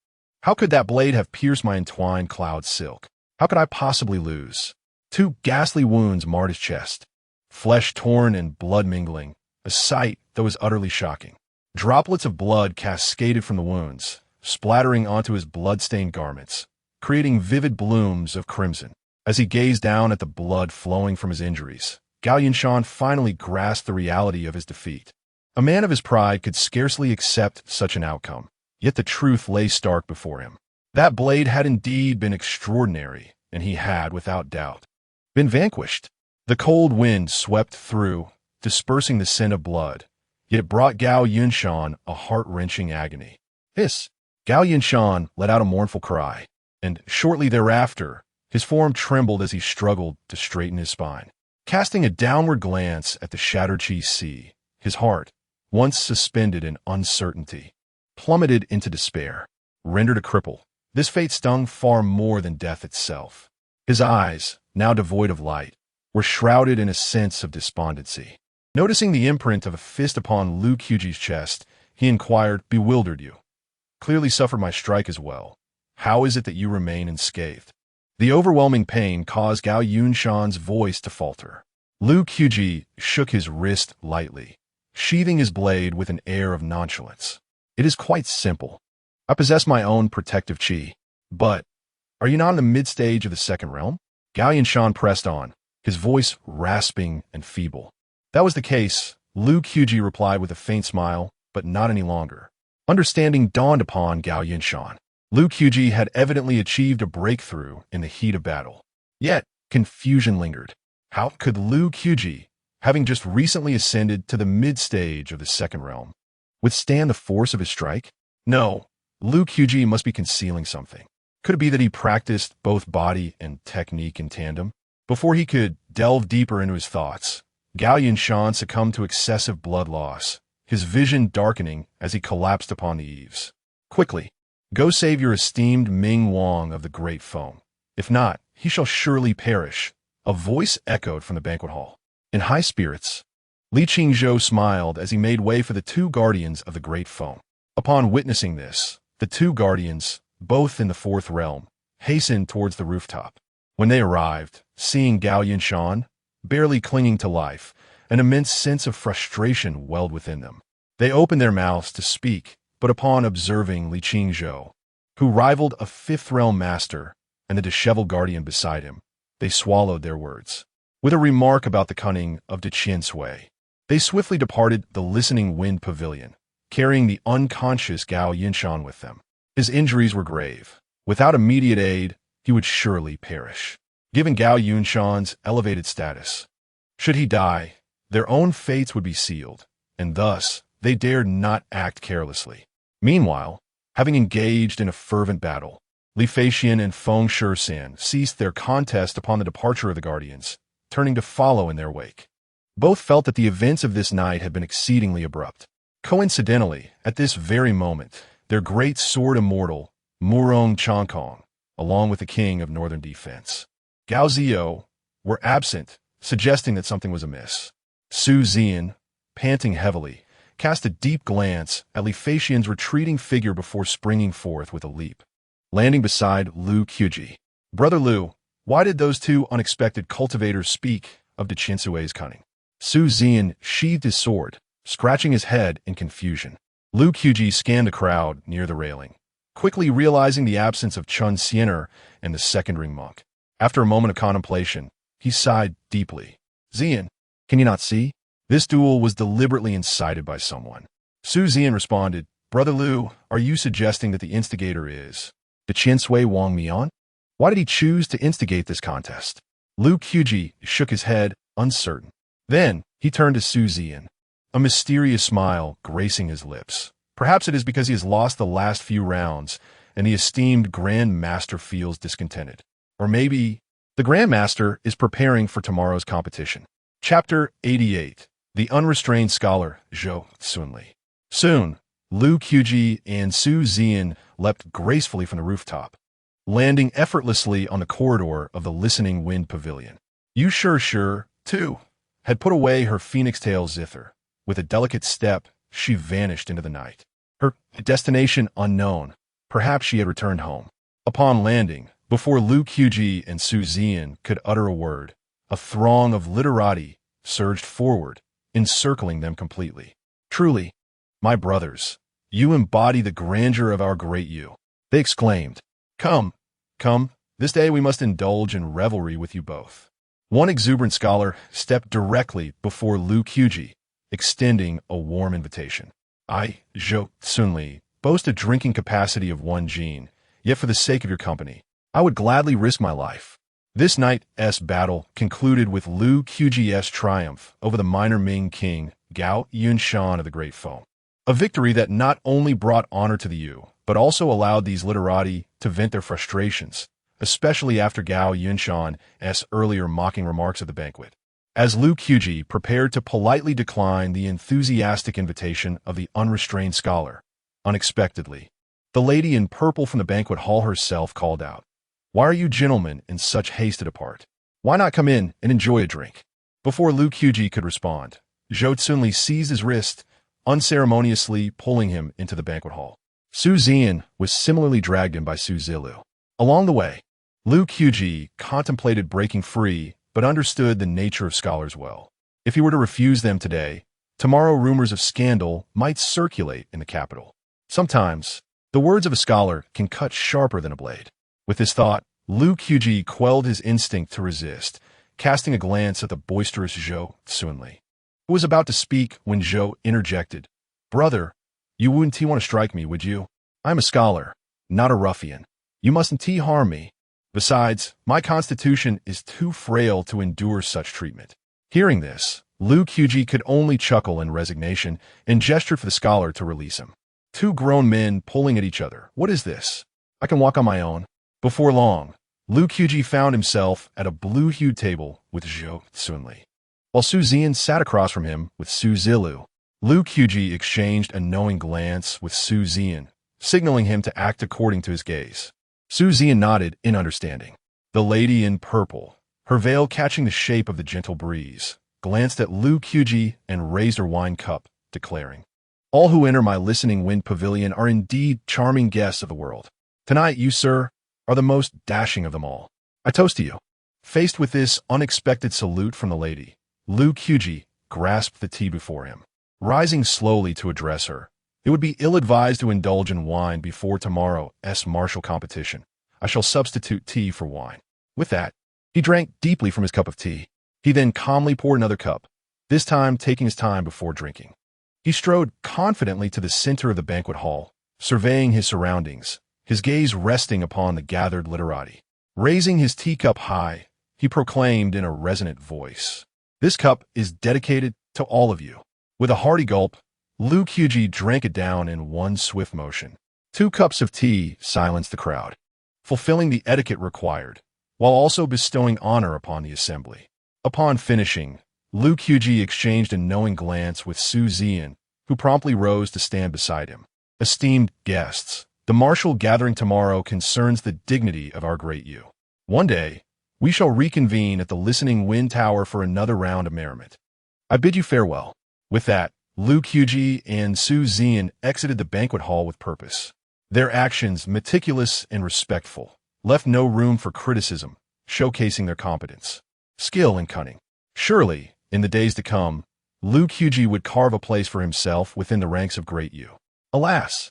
"How could that blade have pierced my entwined cloud silk? How could I possibly lose?" Two ghastly wounds marred his chest, flesh torn and blood mingling, a sight that was utterly shocking. Droplets of blood cascaded from the wounds, splattering onto his blood-stained garments, creating vivid blooms of crimson. As he gazed down at the blood flowing from his injuries, Gao Yunshan finally grasped the reality of his defeat. A man of his pride could scarcely accept such an outcome, yet the truth lay stark before him. That blade had indeed been extraordinary, and he had, without doubt, been vanquished. The cold wind swept through, dispersing the scent of blood, yet it brought Gao Yunshan a heart-wrenching agony. Hiss! Gao Yunshan let out a mournful cry, and shortly thereafter, his form trembled as he struggled to straighten his spine. Casting a downward glance at the shattered chi sea, his heart, once suspended in uncertainty, plummeted into despair. Rendered a cripple, this fate stung far more than death itself. His eyes, now devoid of light, were shrouded in a sense of despondency. Noticing the imprint of a fist upon Lu Qubi's chest, he inquired, "Bewildered you? Clearly suffered my strike as well. How is it that you remain unscathed?" The overwhelming pain caused Gao Yunshan's voice to falter. Lu Qubi shook his wrist lightly, sheathing his blade with an air of nonchalance. "It is quite simple. I possess my own protective chi. But, are you not in the mid-stage of the second realm?" Gao Yunshan pressed on, his voice rasping and feeble. "That was the case," Lu Qubi replied with a faint smile, "but not any longer." Understanding dawned upon Gao Yunshan. Lu Qubi had evidently achieved a breakthrough in the heat of battle. Yet, confusion lingered. How could Lu Qubi, having just recently ascended to the mid-stage of the second realm, withstand the force of his strike? No, Lu Qubi must be concealing something. Could it be that he practiced both body and technique in tandem? Before he could delve deeper into his thoughts, Gao Yunshan succumbed to excessive blood loss, his vision darkening as he collapsed upon the eaves. "Quickly, go save your esteemed Ming Wang of the Great Foam. If not, he shall surely perish," a voice echoed from the banquet hall. In high spirits, Li Qingzhou smiled as he made way for the two guardians of the Great Foam. Upon witnessing this, the two guardians, both in the fourth realm, hastened towards the rooftop. When they arrived, seeing Gao Yunshan, barely clinging to life, an immense sense of frustration welled within them. They opened their mouths to speak, but upon observing Li Qingzhou, who rivaled a fifth realm master, and the disheveled guardian beside him, they swallowed their words. with a remark about the cunning of De Sui. They swiftly departed the listening wind pavilion, carrying the unconscious Gao Yinshan with them. His injuries were grave. Without immediate aid, he would surely perish. Given Gao Yunshan's elevated status, should he die, their own fates would be sealed, and thus they dared not act carelessly. Meanwhile, having engaged in a fervent battle, Li Feixian and Feng Shisan ceased their contest upon the departure of the Guardians, turning to follow in their wake. Both felt that the events of this night had been exceedingly abrupt. Coincidentally, at this very moment, their great sword immortal, Murong Changkong, along with the king of northern defense, Gao Ziyou, were absent, suggesting that something was amiss. Su Zian, panting heavily, cast a deep glance at Li Feixian's retreating figure before springing forth with a leap, landing beside Lu Qubi. Brother Lu, why did those two unexpected cultivators speak of De Sui's cunning? Su Zian sheathed his sword, scratching his head in confusion. Lu Qubi scanned the crowd near the railing, quickly realizing the absence of Chun Xiener and the second-ring monk. After a moment of contemplation, he sighed deeply. Zian, can you not see? This duel was deliberately incited by someone. Su Zian responded, Brother Lu, are you suggesting that the instigator is De Sui Wang Mian? Why did he choose to instigate this contest? Lu Qubi shook his head, uncertain. Then he turned to Su Zian, a mysterious smile gracing his lips. Perhaps it is because he has lost the last few rounds and the esteemed Grand Master feels discontented. Or maybe the Grand Master is preparing for tomorrow's competition. Chapter 88. The Unrestrained Scholar, Zhou Sunli. Soon, Lu Qubi and Su Zian leapt gracefully from the rooftop, landing effortlessly on the corridor of the Listening Wind Pavilion. Yu Sure, too, had put away her phoenix tail zither. With a delicate step, she vanished into the night. Her destination unknown, perhaps she had returned home. Upon landing, before Lu Qubi and Su Zian could utter a word, a throng of literati surged forward, encircling them completely. Truly, my brothers, you embody the grandeur of our great Yu. They exclaimed, Come, this day we must indulge in revelry with you both. One exuberant scholar stepped directly before Lu Qubi, extending a warm invitation. I, Zhou Sunli, boast a drinking capacity of 1 jin, yet for the sake of your company, I would gladly risk my life. This night's battle concluded with Lu Qi's triumph over the minor Ming king, Gao Yunshan of the Great Foam. A victory that not only brought honor to the Yu, but also allowed these literati to vent their frustrations, especially after Gao Yunshan's earlier mocking remarks at the banquet. As Lu Qubi prepared to politely decline the enthusiastic invitation of the unrestrained scholar, unexpectedly, the lady in purple from the banquet hall herself called out, Why are you gentlemen in such haste to depart? Why not come in and enjoy a drink? Before Lu Qubi could respond, Zhou Sunli seized his wrist, unceremoniously pulling him into the banquet hall. Su Zian was similarly dragged in by Su Zilu. Along the way, Lu Qubi contemplated breaking free, but understood the nature of scholars well. If he were to refuse them today, tomorrow rumors of scandal might circulate in the capital. Sometimes, the words of a scholar can cut sharper than a blade. With this thought, Lu Qubi quelled his instinct to resist, casting a glance at the boisterous Zhou Sunli, who was about to speak when Zhou interjected, Brother, you wouldn't want to strike me, would you? I'm a scholar, not a ruffian. You mustn't harm me. Besides, my constitution is too frail to endure such treatment. Hearing this, Lu Qubi could only chuckle in resignation and gestured for the scholar to release him. Two grown men pulling at each other. What is this? I can walk on my own. Before long, Lu Qubi found himself at a blue-hued table with Zhou Sunli, while Su Zian sat across from him with Su Zilu. Lu Qubi exchanged a knowing glance with Su Zian, signaling him to act according to his gaze. Su Zian nodded in understanding. The lady in purple, her veil catching the shape of the gentle breeze, glanced at Lu Qubi and raised her wine cup, declaring, All who enter my listening wind pavilion are indeed charming guests of the world. Tonight you, sir, are the most dashing of them all. I toast to you. Faced with this unexpected salute from the lady, Lu Qubi grasped the tea before him. Rising slowly to address her, It would be ill-advised to indulge in wine before tomorrow's martial competition. I shall substitute tea for wine. With that, he drank deeply from his cup of tea. He then calmly poured another cup, this time taking his time before drinking. He strode confidently to the center of the banquet hall, surveying his surroundings, his gaze resting upon the gathered literati. Raising his teacup high, he proclaimed in a resonant voice, "This cup is dedicated to all of you." With a hearty gulp, Lu Qubi drank it down in one swift motion. 2 cups of tea silenced the crowd, fulfilling the etiquette required, while also bestowing honor upon the assembly. Upon finishing, Lu Qubi exchanged a knowing glance with Su Zian, who promptly rose to stand beside him. "Esteemed guests, the martial gathering tomorrow concerns the dignity of our great Yu. One day, we shall reconvene at the Listening Wind Tower for another round of merriment. I bid you farewell." With that, Lu Qubi and Su Zian exited the banquet hall with purpose. Their actions, meticulous and respectful, left no room for criticism, showcasing their competence, skill, and cunning. Surely, in the days to come, Lu Qubi would carve a place for himself within the ranks of great Yu. Alas,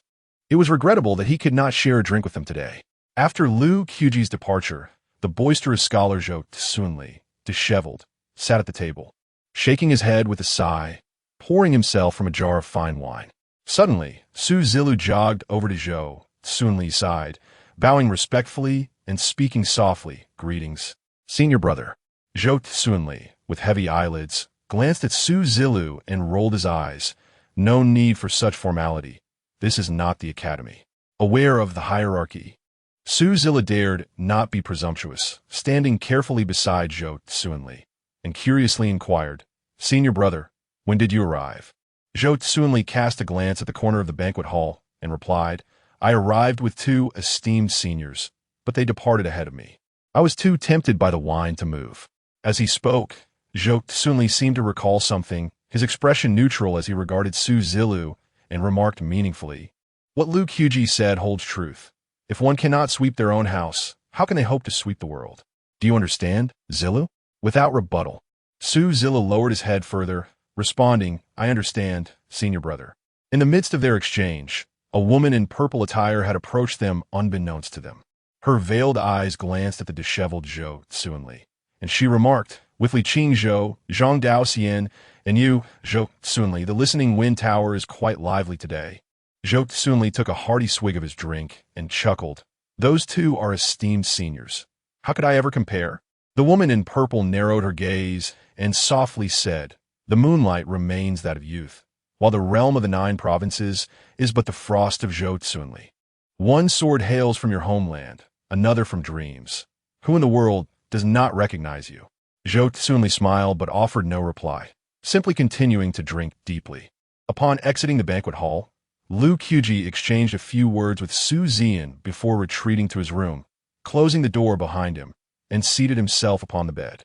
it was regrettable that he could not share a drink with them today. After Lu Qubi's departure, the boisterous scholar Zhou Tsunli, disheveled, sat at the table, shaking his head with a sigh, pouring himself from a jar of fine wine. Suddenly, Su Zilu jogged over to Zhou Tsunli's side, bowing respectfully and speaking softly, "Greetings, senior brother." Zhou Tsunli, with heavy eyelids, glanced at Su Zilu and rolled his eyes. "No need for such formality. This is not the academy." Aware of the hierarchy, Su Zilu dared not be presumptuous, standing carefully beside Zhou Tsunli, and curiously inquired, "Senior brother, when did you arrive?" Zhou Tsunli cast a glance at the corner of the banquet hall and replied, "I arrived with 2 esteemed seniors, but they departed ahead of me. I was too tempted by the wine to move." As he spoke, Zhou Tsunli seemed to recall something, his expression neutral as he regarded Su Zilu, and remarked meaningfully, "What Lu Qubi said holds truth. If one cannot sweep their own house, how can they hope to sweep the world? Do you understand, Zilu?" Without rebuttal, Su Zilu lowered his head further, responding, "I understand, senior brother." In the midst of their exchange, a woman in purple attire had approached them unbeknownst to them. Her veiled eyes glanced at the disheveled Zhou Tsunli, and she remarked, "With Li Qingzhou, Zhang Daoxian, and you, Zhou Tsunli, the Listening Wind Tower is quite lively today." Zhou Tsunli took a hearty swig of his drink and chuckled. "Those 2 are esteemed seniors. How could I ever compare?" The woman in purple narrowed her gaze and softly said, "The moonlight remains that of youth, while the realm of the 9 provinces is but the frost of Zhou Tsunli. One sword hails from your homeland, another from dreams. Who in the world does not recognize you?" Zhou Tsunli smiled but offered no reply, simply continuing to drink deeply. Upon exiting the banquet hall, Lu Qubi exchanged a few words with Su Zian before retreating to his room, closing the door behind him, and seated himself upon the bed.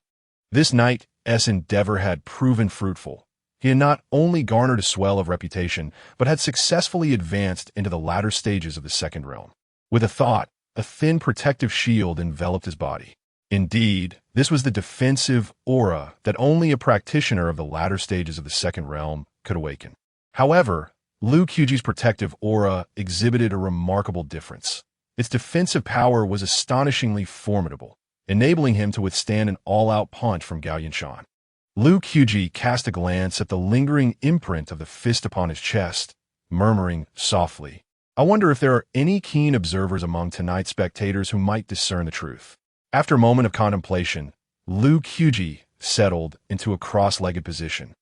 This night's endeavor had proven fruitful. He had not only garnered a swell of reputation, but had successfully advanced into the latter stages of the second realm. With a thought, a thin protective shield enveloped his body. Indeed, this was the defensive aura that only a practitioner of the latter stages of the second realm could awaken. However, Lu Qubi's protective aura exhibited a remarkable difference. Its defensive power was astonishingly formidable, enabling him to withstand an all-out punch from Gao Yinshan. Lu Qubi cast a glance at the lingering imprint of the fist upon his chest, murmuring softly, "I wonder if there are any keen observers among tonight's spectators who might discern the truth." After a moment of contemplation, Lu Qubi settled into a cross-legged position,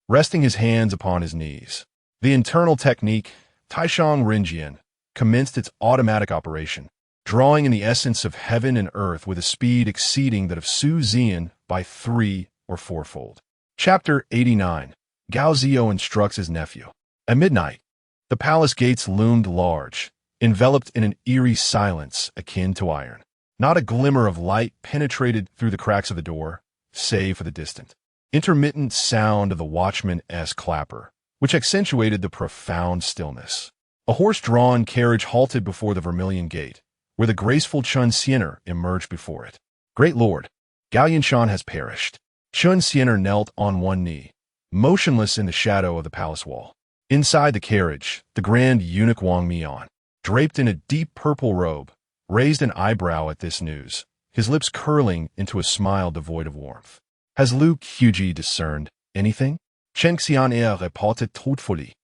resting his hands upon his knees. The internal technique, Taishang Rinjian, commenced its automatic operation, drawing in the essence of heaven and earth with a speed exceeding that of Su Zian by 3 or 4-fold. Chapter 89. Gao Zio instructs his nephew. At midnight, the palace gates loomed large, enveloped in an eerie silence akin to iron. Not a glimmer of light penetrated through the cracks of the door, save for the distant, intermittent sound of the watchman's clapper, which accentuated the profound stillness. A horse-drawn carriage halted before the Vermilion Gate, where the graceful Chun Siener emerged before it. "Great lord, Gao Yinshan has perished." Chun Siener knelt on one knee, motionless in the shadow of the palace wall. Inside the carriage, the grand eunuch Wang Mian, draped in a deep purple robe, raised an eyebrow at this news, his lips curling into a smile devoid of warmth. Has Lu Qubi discerned anything? Chen Xian'er reported truthfully.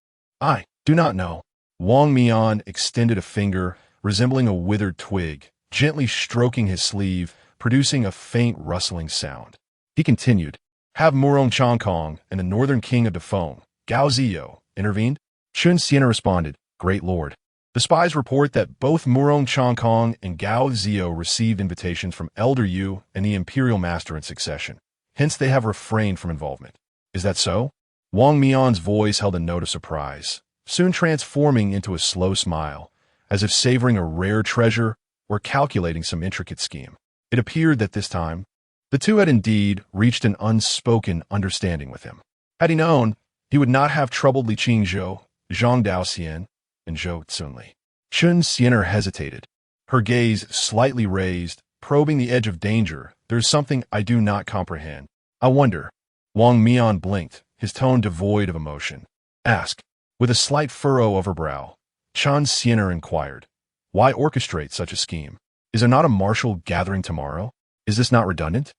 I do not know. Wang Mian extended a finger, resembling a withered twig, gently stroking his sleeve, producing a faint rustling sound. He continued, Have Murong Changkong and the northern king of Dafeng, Gao Ziyou, intervened? Chun Siena responded, Great Lord. The spies report that both Murong Changkong and Gao Ziyou received invitations from Elder Yu and the Imperial Master in succession. Hence they have refrained from involvement. Is that so? Wang Mian's voice held a note of surprise, soon transforming into a slow smile, as if savoring a rare treasure or calculating some intricate scheme. It appeared that this time, the two had indeed reached an unspoken understanding with him. Had he known, he would not have troubled Li Qingzhou, Zhang Daoxian, and Zhou Tsunli. Chun Siener hesitated, her gaze slightly raised, probing the edge of danger. There's something I do not comprehend. I wonder. Wang Mian blinked, his tone devoid of emotion. Ask. With a slight furrow of her brow, Chun Siener inquired, Why orchestrate such a scheme? Is there not a martial gathering tomorrow? Is this not redundant?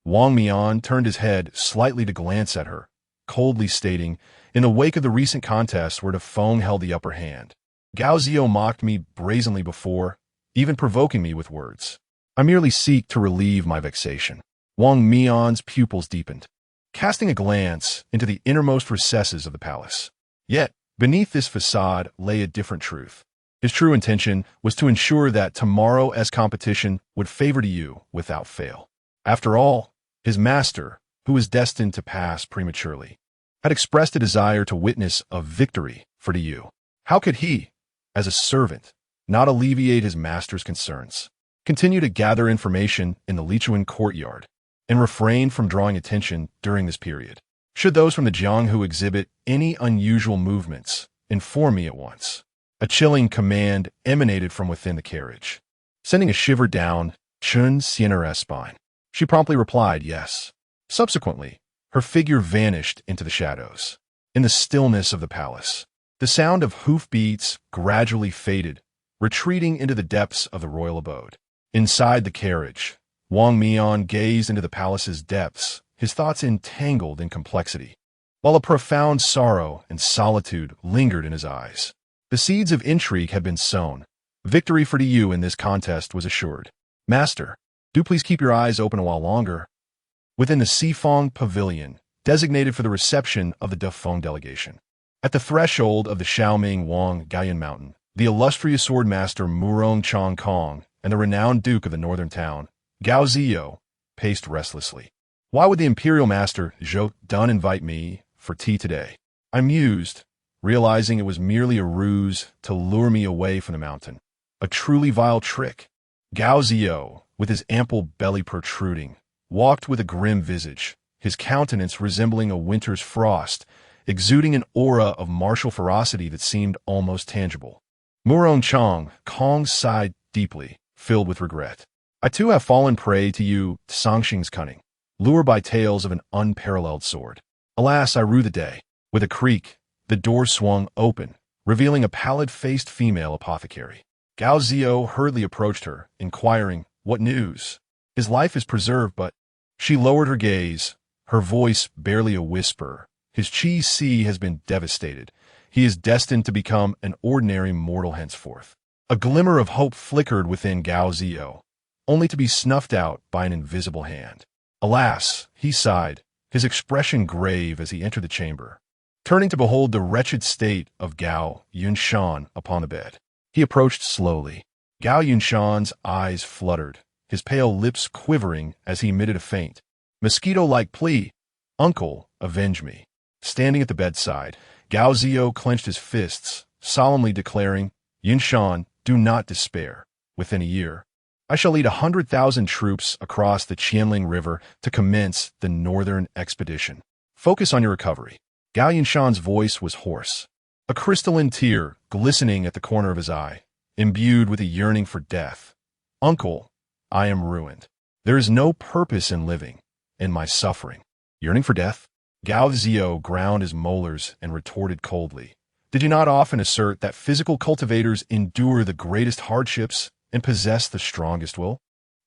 Wang Mian turned his head slightly to glance at her, coldly stating, In the wake of the recent contest where Dafeng held the upper hand, Gao Ziyou mocked me brazenly before, even provoking me with words. I merely seek to relieve my vexation. Wang Mian's pupils deepened, casting a glance into the innermost recesses of the palace. Yet, beneath this facade lay a different truth. His true intention was to ensure that tomorrow's competition would favor Dayu without fail. After all, his master, who was destined to pass prematurely, had expressed a desire to witness a victory for Dayu. How could he, as a servant, not alleviate his master's concerns, continue to gather information in the Lichuan courtyard, and refrain from drawing attention during this period? Should those from the Jianghu exhibit any unusual movements, inform me at once. A chilling command emanated from within the carriage, sending a shiver down Chun Siener's spine. She promptly replied, yes. Subsequently, her figure vanished into the shadows. In the stillness of the palace, the sound of hoofbeats gradually faded, retreating into the depths of the royal abode. Inside the carriage, Wang Mian gazed into the palace's depths, his thoughts entangled in complexity, while a profound sorrow and solitude lingered in his eyes. The seeds of intrigue had been sown. Victory for Dayu in this contest was assured. Master, do please keep your eyes open a while longer. Within the Sifong Pavilion, designated for the reception of the Dafeng delegation, at the threshold of the Xiaoming Wang Gayan Mountain, the illustrious swordmaster Murong Changkong and the renowned duke of the northern town, Gao Ziyou, paced restlessly. Why would the imperial master Zhou Dun invite me for tea today? I mused, realizing it was merely a ruse to lure me away from the mountain. A truly vile trick. Gao Ziyou, with his ample belly protruding, walked with a grim visage, his countenance resembling a winter's frost, exuding an aura of martial ferocity that seemed almost tangible. Murong Kong sighed deeply, filled with regret. I too have fallen prey to Yu Sangxing's cunning, lured by tales of an unparalleled sword. Alas, I rue the day. With a creak, the door swung open, revealing a pallid-faced female apothecary. Gao Ziyou hurriedly approached her, inquiring, What news? His life is preserved, but... She lowered her gaze, her voice barely a whisper. His Qi Si has been devastated. He is destined to become an ordinary mortal henceforth. A glimmer of hope flickered within Gao Ziyou, only to be snuffed out by an invisible hand. Alas, he sighed, his expression grave as he entered the chamber. Turning to behold the wretched state of Gao Yunshan upon the bed, he approached slowly. Gao Yunshan's eyes fluttered, his pale lips quivering as he emitted a faint, mosquito-like plea, Uncle, avenge me. Standing at the bedside, Gao Ziyou clenched his fists, solemnly declaring, Yunshan, do not despair. Within a year, I shall lead 100,000 troops across the Qianling River to commence the northern expedition. Focus on your recovery. Gao Yunshan's voice was hoarse, a crystalline tear glistening at the corner of his eye, imbued with a yearning for death. Uncle, I am ruined. There is no purpose in living, in my suffering. Yearning for death? Gao Ziyou ground his molars and retorted coldly. Did you not often assert that physical cultivators endure the greatest hardships and possess the strongest will?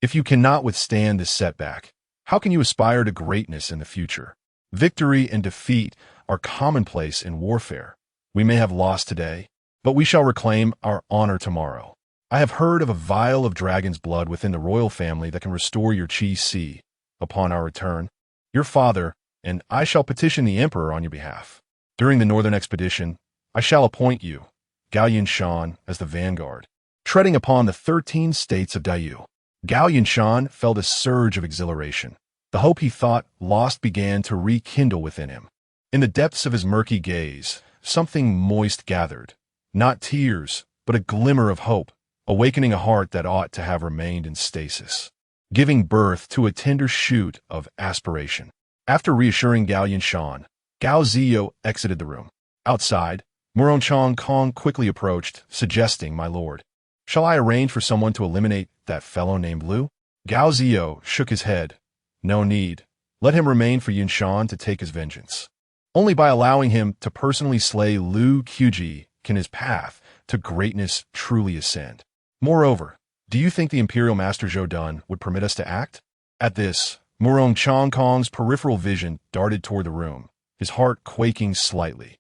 If you cannot withstand this setback, How can you aspire to greatness in the future? Victory and defeat are commonplace in warfare. We may have lost today, but we shall reclaim our honor tomorrow. I have heard of a vial of dragon's blood within the royal family that can restore your chi. Upon our return, your father and I shall petition the emperor on your behalf. During the northern expedition, I shall appoint you, Gao Yinshan, as the vanguard, treading upon the 13 states of Dayu. Gao Yinshan felt a surge of exhilaration. The hope he thought lost began to rekindle within him. In the depths of his murky gaze, something moist gathered. Not tears, but a glimmer of hope, awakening a heart that ought to have remained in stasis, giving birth to a tender shoot of aspiration. After reassuring Gao Yinshan, Gao Ziyo exited the room. Outside, Muron Chong Kong quickly approached, suggesting, "My lord, shall I arrange for someone to eliminate that fellow named Lu?" Gao Ziyo shook his head. "No need. Let him remain for Yinshan to take his vengeance. Only by allowing him to personally slay Lu Qubi can his path to greatness truly ascend. Moreover, do you think the Imperial Master Zhou Dun would permit us to act?" At this, Murong Chong Kong's peripheral vision darted toward the room, his heart quaking slightly.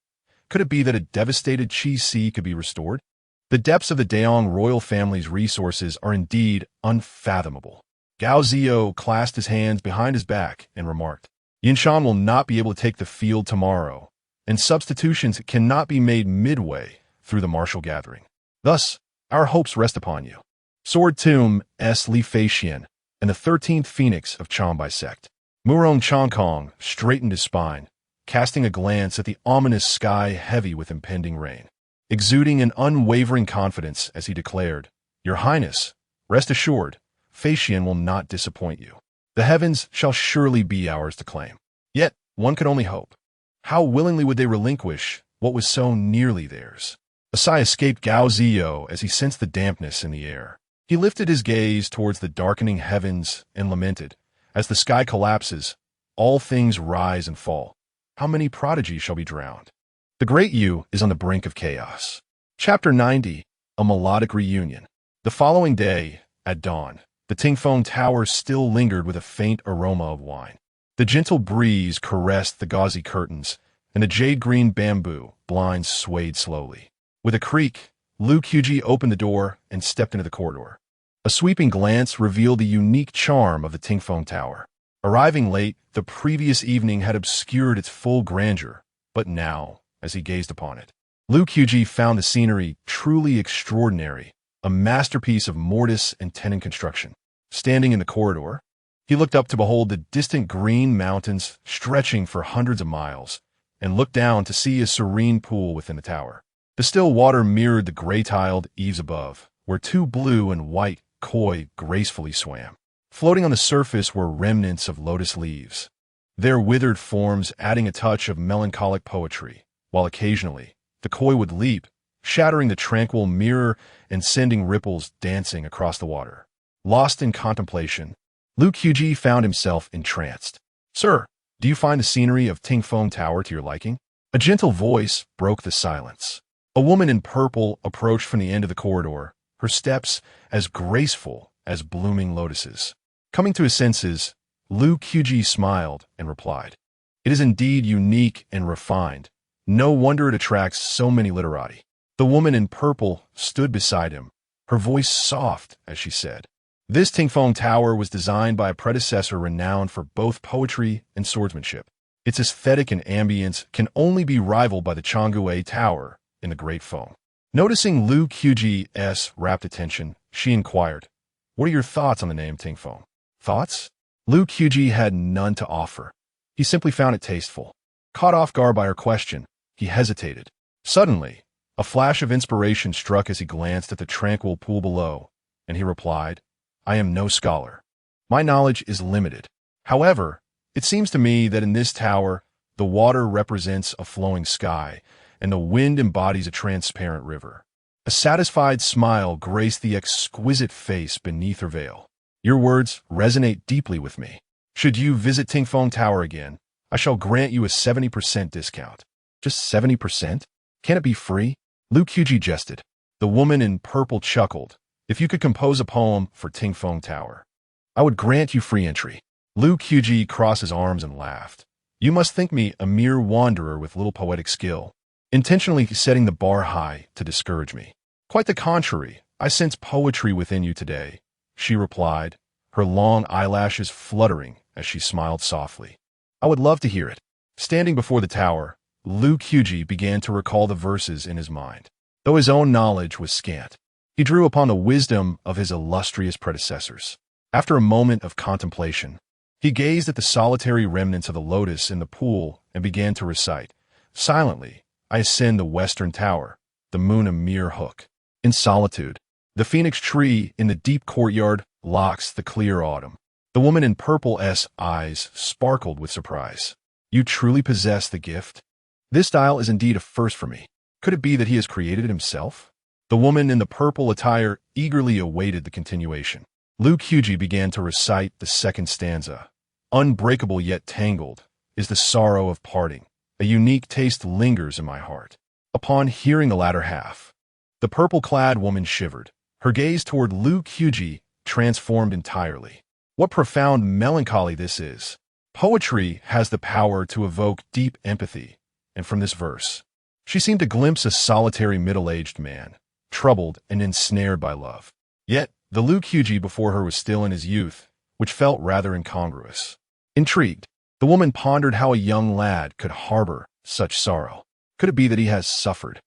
Could it be that a devastated Qi could be restored? The depths of the Daong royal family's resources are indeed unfathomable. Gao Ziyo clasped his hands behind his back and remarked, "Yinshan will not be able to take the field tomorrow, and substitutions cannot be made midway through the martial gathering. Thus, our hopes rest upon you." Sword Tomb S. Li Feixian and the 13th Phoenix of Changbai sect. Murong Chongkong straightened his spine, casting a glance at the ominous sky heavy with impending rain, exuding an unwavering confidence as he declared, "Your Highness, rest assured, Feixian will not disappoint you. The heavens shall surely be ours to claim. Yet, one could only hope. How willingly would they relinquish what was so nearly theirs?" A sigh escaped Gao Ziyo as he sensed the dampness in the air. He lifted his gaze towards the darkening heavens and lamented, "As the sky collapses, all things rise and fall. How many prodigies shall be drowned?" The Great Yu is on the brink of chaos. Chapter 90, A Melodic Reunion. The following day, at dawn, the Tingfeng Tower still lingered with a faint aroma of wine. The gentle breeze caressed the gauzy curtains, and the jade-green bamboo blinds swayed slowly. With a creak, Lu Qubi opened the door and stepped into the corridor. A sweeping glance revealed the unique charm of the Tingfeng Tower. Arriving late, the previous evening had obscured its full grandeur, but now, as he gazed upon it, Lu Qubi found the scenery truly extraordinary, a masterpiece of mortise and tenon construction. Standing in the corridor, he looked up to behold the distant green mountains stretching for hundreds of miles, and looked down to see a serene pool within the tower. The still water mirrored the gray-tiled eaves above, where two blue and white koi gracefully swam. Floating on the surface were remnants of lotus leaves, their withered forms adding a touch of melancholic poetry, while occasionally the koi would leap, shattering the tranquil mirror and sending ripples dancing across the water. Lost in contemplation, Lu Qubi found himself entranced. "Sir, do you find the scenery of Tingfeng Tower to your liking?" A gentle voice broke the silence. A woman in purple approached from the end of the corridor, her steps as graceful as blooming lotuses. Coming to his senses, Lu Qubi smiled and replied, "It is indeed unique and refined. No wonder it attracts so many literati." The woman in purple stood beside him, her voice soft as she said, "This Tingfeng Tower was designed by a predecessor renowned for both poetry and swordsmanship. Its aesthetic and ambience can only be rivaled by the Changgui Tower in the Great Feng." Noticing Lu Qubi's rapt attention, she inquired, "What are your thoughts on the name Tingfeng?" Thoughts? Lu Qubi had none to offer. He simply found it tasteful. Caught off guard by her question, he hesitated. Suddenly, a flash of inspiration struck as he glanced at the tranquil pool below, and he replied, "I am no scholar. My knowledge is limited. However, it seems to me that in this tower, the water represents a flowing sky, and the wind embodies a transparent river." A satisfied smile graced the exquisite face beneath her veil. "Your words resonate deeply with me. Should you visit Tingfeng Tower again, I shall grant you a 70% discount." "Just 70%? Can it be free?" Lu Qubi jested. The woman in purple chuckled. "If you could compose a poem for Tingfeng Tower, I would grant you free entry." Lu Qubi crossed his arms and laughed. You must think me a mere wanderer with little poetic skill, intentionally setting the bar high to discourage me. Quite the contrary, I sense poetry within you today, she replied, her long eyelashes fluttering as she smiled softly. I would love to hear it. Standing before the tower, Lu Qubi began to recall the verses in his mind. Though his own knowledge was scant, he drew upon the wisdom of his illustrious predecessors. After a moment of contemplation, he gazed at the solitary remnants of the lotus in the pool and began to recite. Silently, I ascend the western tower, the moon a mere hook. In solitude, the phoenix tree in the deep courtyard locks the clear autumn. The woman in purple's eyes sparkled with surprise. You truly possess the gift? This style is indeed a first for me. Could it be that he has created it himself? The woman in the purple attire eagerly awaited the continuation. Lu Qubi began to recite the second stanza. Unbreakable yet tangled is the sorrow of parting. A unique taste lingers in my heart. Upon hearing the latter half, the purple-clad woman shivered. Her gaze toward Lu Qubi transformed entirely. What profound melancholy this is. Poetry has the power to evoke deep empathy, and from this verse, she seemed to glimpse a solitary middle-aged man, troubled and ensnared by love. Yet, the Lu Qubi before her was still in his youth, which felt rather incongruous. Intrigued, the woman pondered how a young lad could harbor such sorrow. Could it be that he has suffered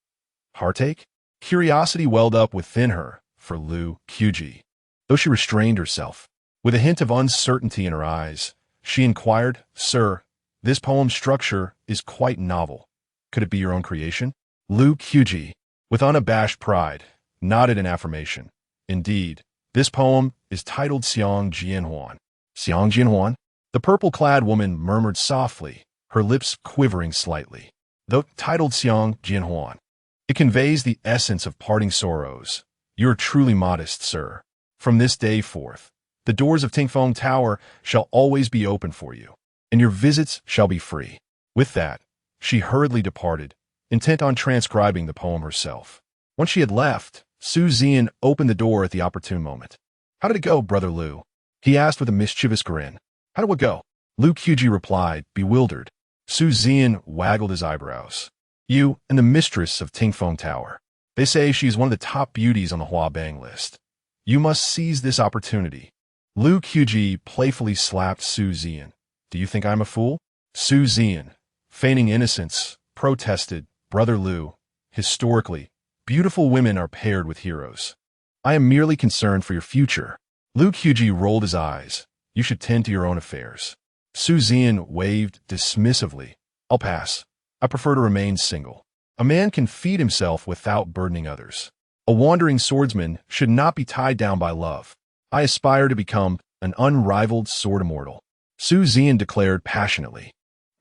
heartache? Curiosity welled up within her for Lu Qubi. Though she restrained herself, with a hint of uncertainty in her eyes, she inquired, Sir, this poem's structure is quite novel. Could it be your own creation? Lu Qubi, with unabashed pride, nodded in affirmation. Indeed, this poem is titled Xiang Jianhuan. Xiang Jianhuan? The purple-clad woman murmured softly, her lips quivering slightly. Though titled Xiang Jianhuan, it conveys the essence of parting sorrows. You are truly modest, sir. From this day forth, the doors of Dafeng Tower shall always be open for you, and your visits shall be free. With that, she hurriedly departed, intent on transcribing the poem herself. Once she had left, Su Zian opened the door at the opportune moment. How did it go, Brother Lu? He asked with a mischievous grin. How did it go? Lu Qubi replied, bewildered. Su Zian waggled his eyebrows. You and the mistress of Dafeng Tower. They say she's one of the top beauties on the Huabang list. You must seize this opportunity. Lu Qubi playfully slapped Su Zian. Do you think I'm a fool? Su Zian, feigning innocence, protested, Brother Lu, historically, beautiful women are paired with heroes. I am merely concerned for your future. Lu Qubi rolled his eyes. You should tend to your own affairs. Su Zian waved dismissively. I'll pass. I prefer to remain single. A man can feed himself without burdening others. A wandering swordsman should not be tied down by love. I aspire to become an unrivaled sword immortal. Su Zian declared passionately,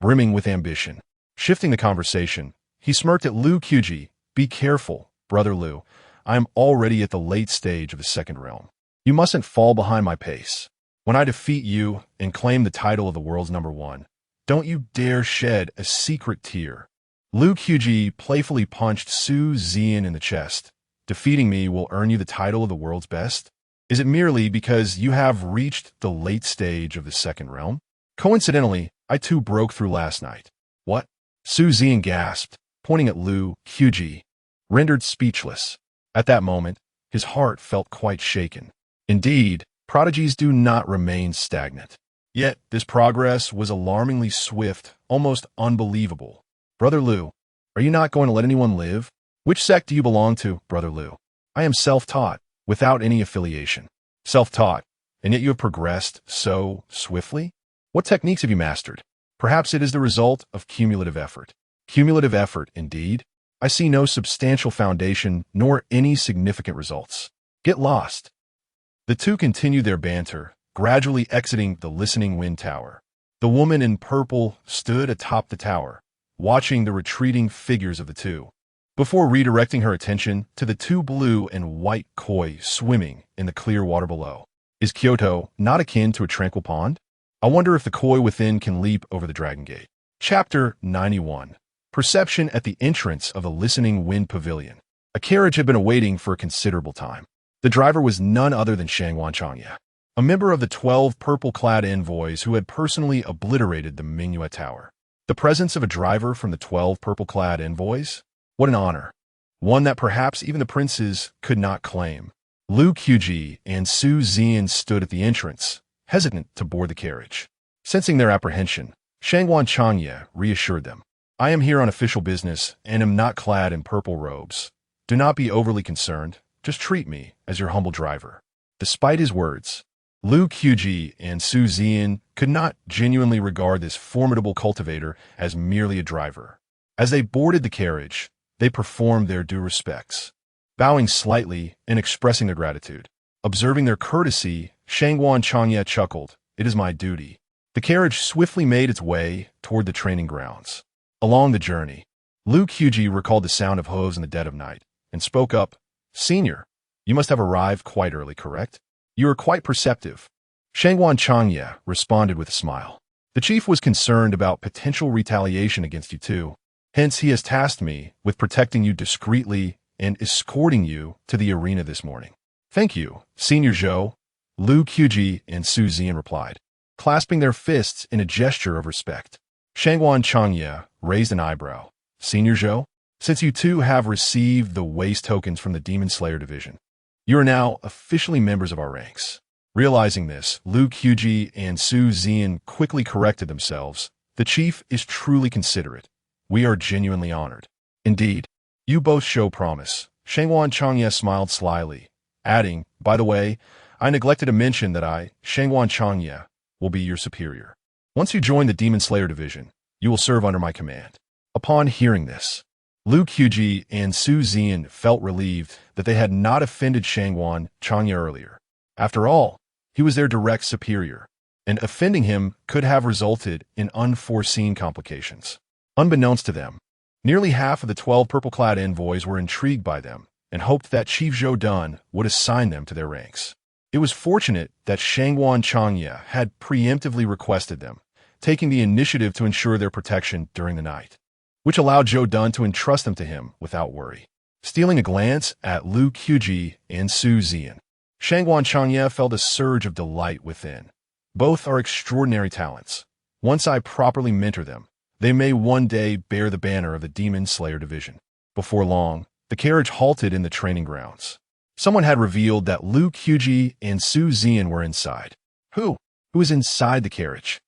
brimming with ambition. Shifting the conversation, he smirked at Lu Qubi. Be careful, Brother Lu. I am already at the late stage of the second realm. You mustn't fall behind my pace. When I defeat you and claim the title of the world's #1, don't you dare shed a secret tear. Lu Qubi playfully punched Su Zian in the chest. Defeating me will earn you the title of the world's best? Is it merely because you have reached the late stage of the second realm? Coincidentally, I too broke through last night. What? Su Zian gasped, pointing at Lu Qubi, rendered speechless. At that moment, his heart felt quite shaken. Indeed, prodigies do not remain stagnant. Yet, this progress was alarmingly swift, almost unbelievable. Brother Lu, are you not going to let anyone live? Which sect do you belong to, Brother Lu? I am self-taught, without any affiliation. Self-taught, and yet you have progressed so swiftly? What techniques have you mastered? Perhaps it is the result of cumulative effort. Cumulative effort, indeed. I see no substantial foundation, nor any significant results. Get lost. The two continued their banter, gradually exiting the listening wind tower. The woman in purple stood atop the tower, watching the retreating figures of the two, before redirecting her attention to the two blue and white koi swimming in the clear water below. Is Kyoto not akin to a tranquil pond? I wonder if the koi within can leap over the Dragon Gate. Chapter 91. Perception at the entrance of the Listening Wind Pavilion. A carriage had been awaiting for a considerable time. The driver was none other than Shang Wanchangya. a member of the 12 purple-clad envoys who had personally obliterated the Mingyue Tower. The presence of a driver from the 12 purple-clad envoys? What an honor. One that perhaps even the princes could not claim. Lu Qubi and Su Zian stood at the entrance, hesitant to board the carriage. Sensing their apprehension, Shangguan Changye reassured them. I am here on official business and am not clad in purple robes. Do not be overly concerned. Just treat me as your humble driver. Despite his words, Lu Qubi and Su Zian could not genuinely regard this formidable cultivator as merely a driver. As they boarded the carriage, they performed their due respects, bowing slightly and expressing their gratitude. Observing their courtesy, Shangguan Changye chuckled. It is my duty. The carriage swiftly made its way toward the training grounds. Along the journey, Lu Qubi recalled the sound of hooves in the dead of night and spoke up. Senior, you must have arrived quite early, correct? You are quite perceptive. Shangguan Changye responded with a smile. The chief was concerned about potential retaliation against you too. Hence, he has tasked me with protecting you discreetly and escorting you to the arena this morning. Thank you, Senior Zhou, Lu Qubi and Su Zian replied, clasping their fists in a gesture of respect. Shangguan Changye raised an eyebrow. Senior Zhou, since you two have received the waste tokens from the Demon Slayer division, you are now officially members of our ranks. Realizing this, Lu Qubi and Su Zian quickly corrected themselves. The chief is truly considerate. We are genuinely honored. Indeed, you both show promise. Shangguan Changye smiled slyly, adding, by the way, I neglected to mention that I, Shangguan Changye, will be your superior. Once you join the Demon Slayer division, you will serve under my command. Upon hearing this, Lu Qubi and Su Zian felt relieved that they had not offended Shangguan Changye earlier. After all, he was their direct superior, and offending him could have resulted in unforeseen complications. Unbeknownst to them, nearly half of the 12 purple-clad envoys were intrigued by them and hoped that Chief Zhou Dun would assign them to their ranks. It was fortunate that Shangguan Changye had preemptively requested them, taking the initiative to ensure their protection during the night, which allowed Zhou Dun to entrust them to him without worry. Stealing a glance at Lu Qubi and Su Zian, Shangguan Changye felt a surge of delight within. Both are extraordinary talents. Once I properly mentor them, they may one day bear the banner of the Demon Slayer division. Before long, the carriage halted in the training grounds. Someone had revealed that Lu Qubi and Su Zian were inside. Who is inside the carriage?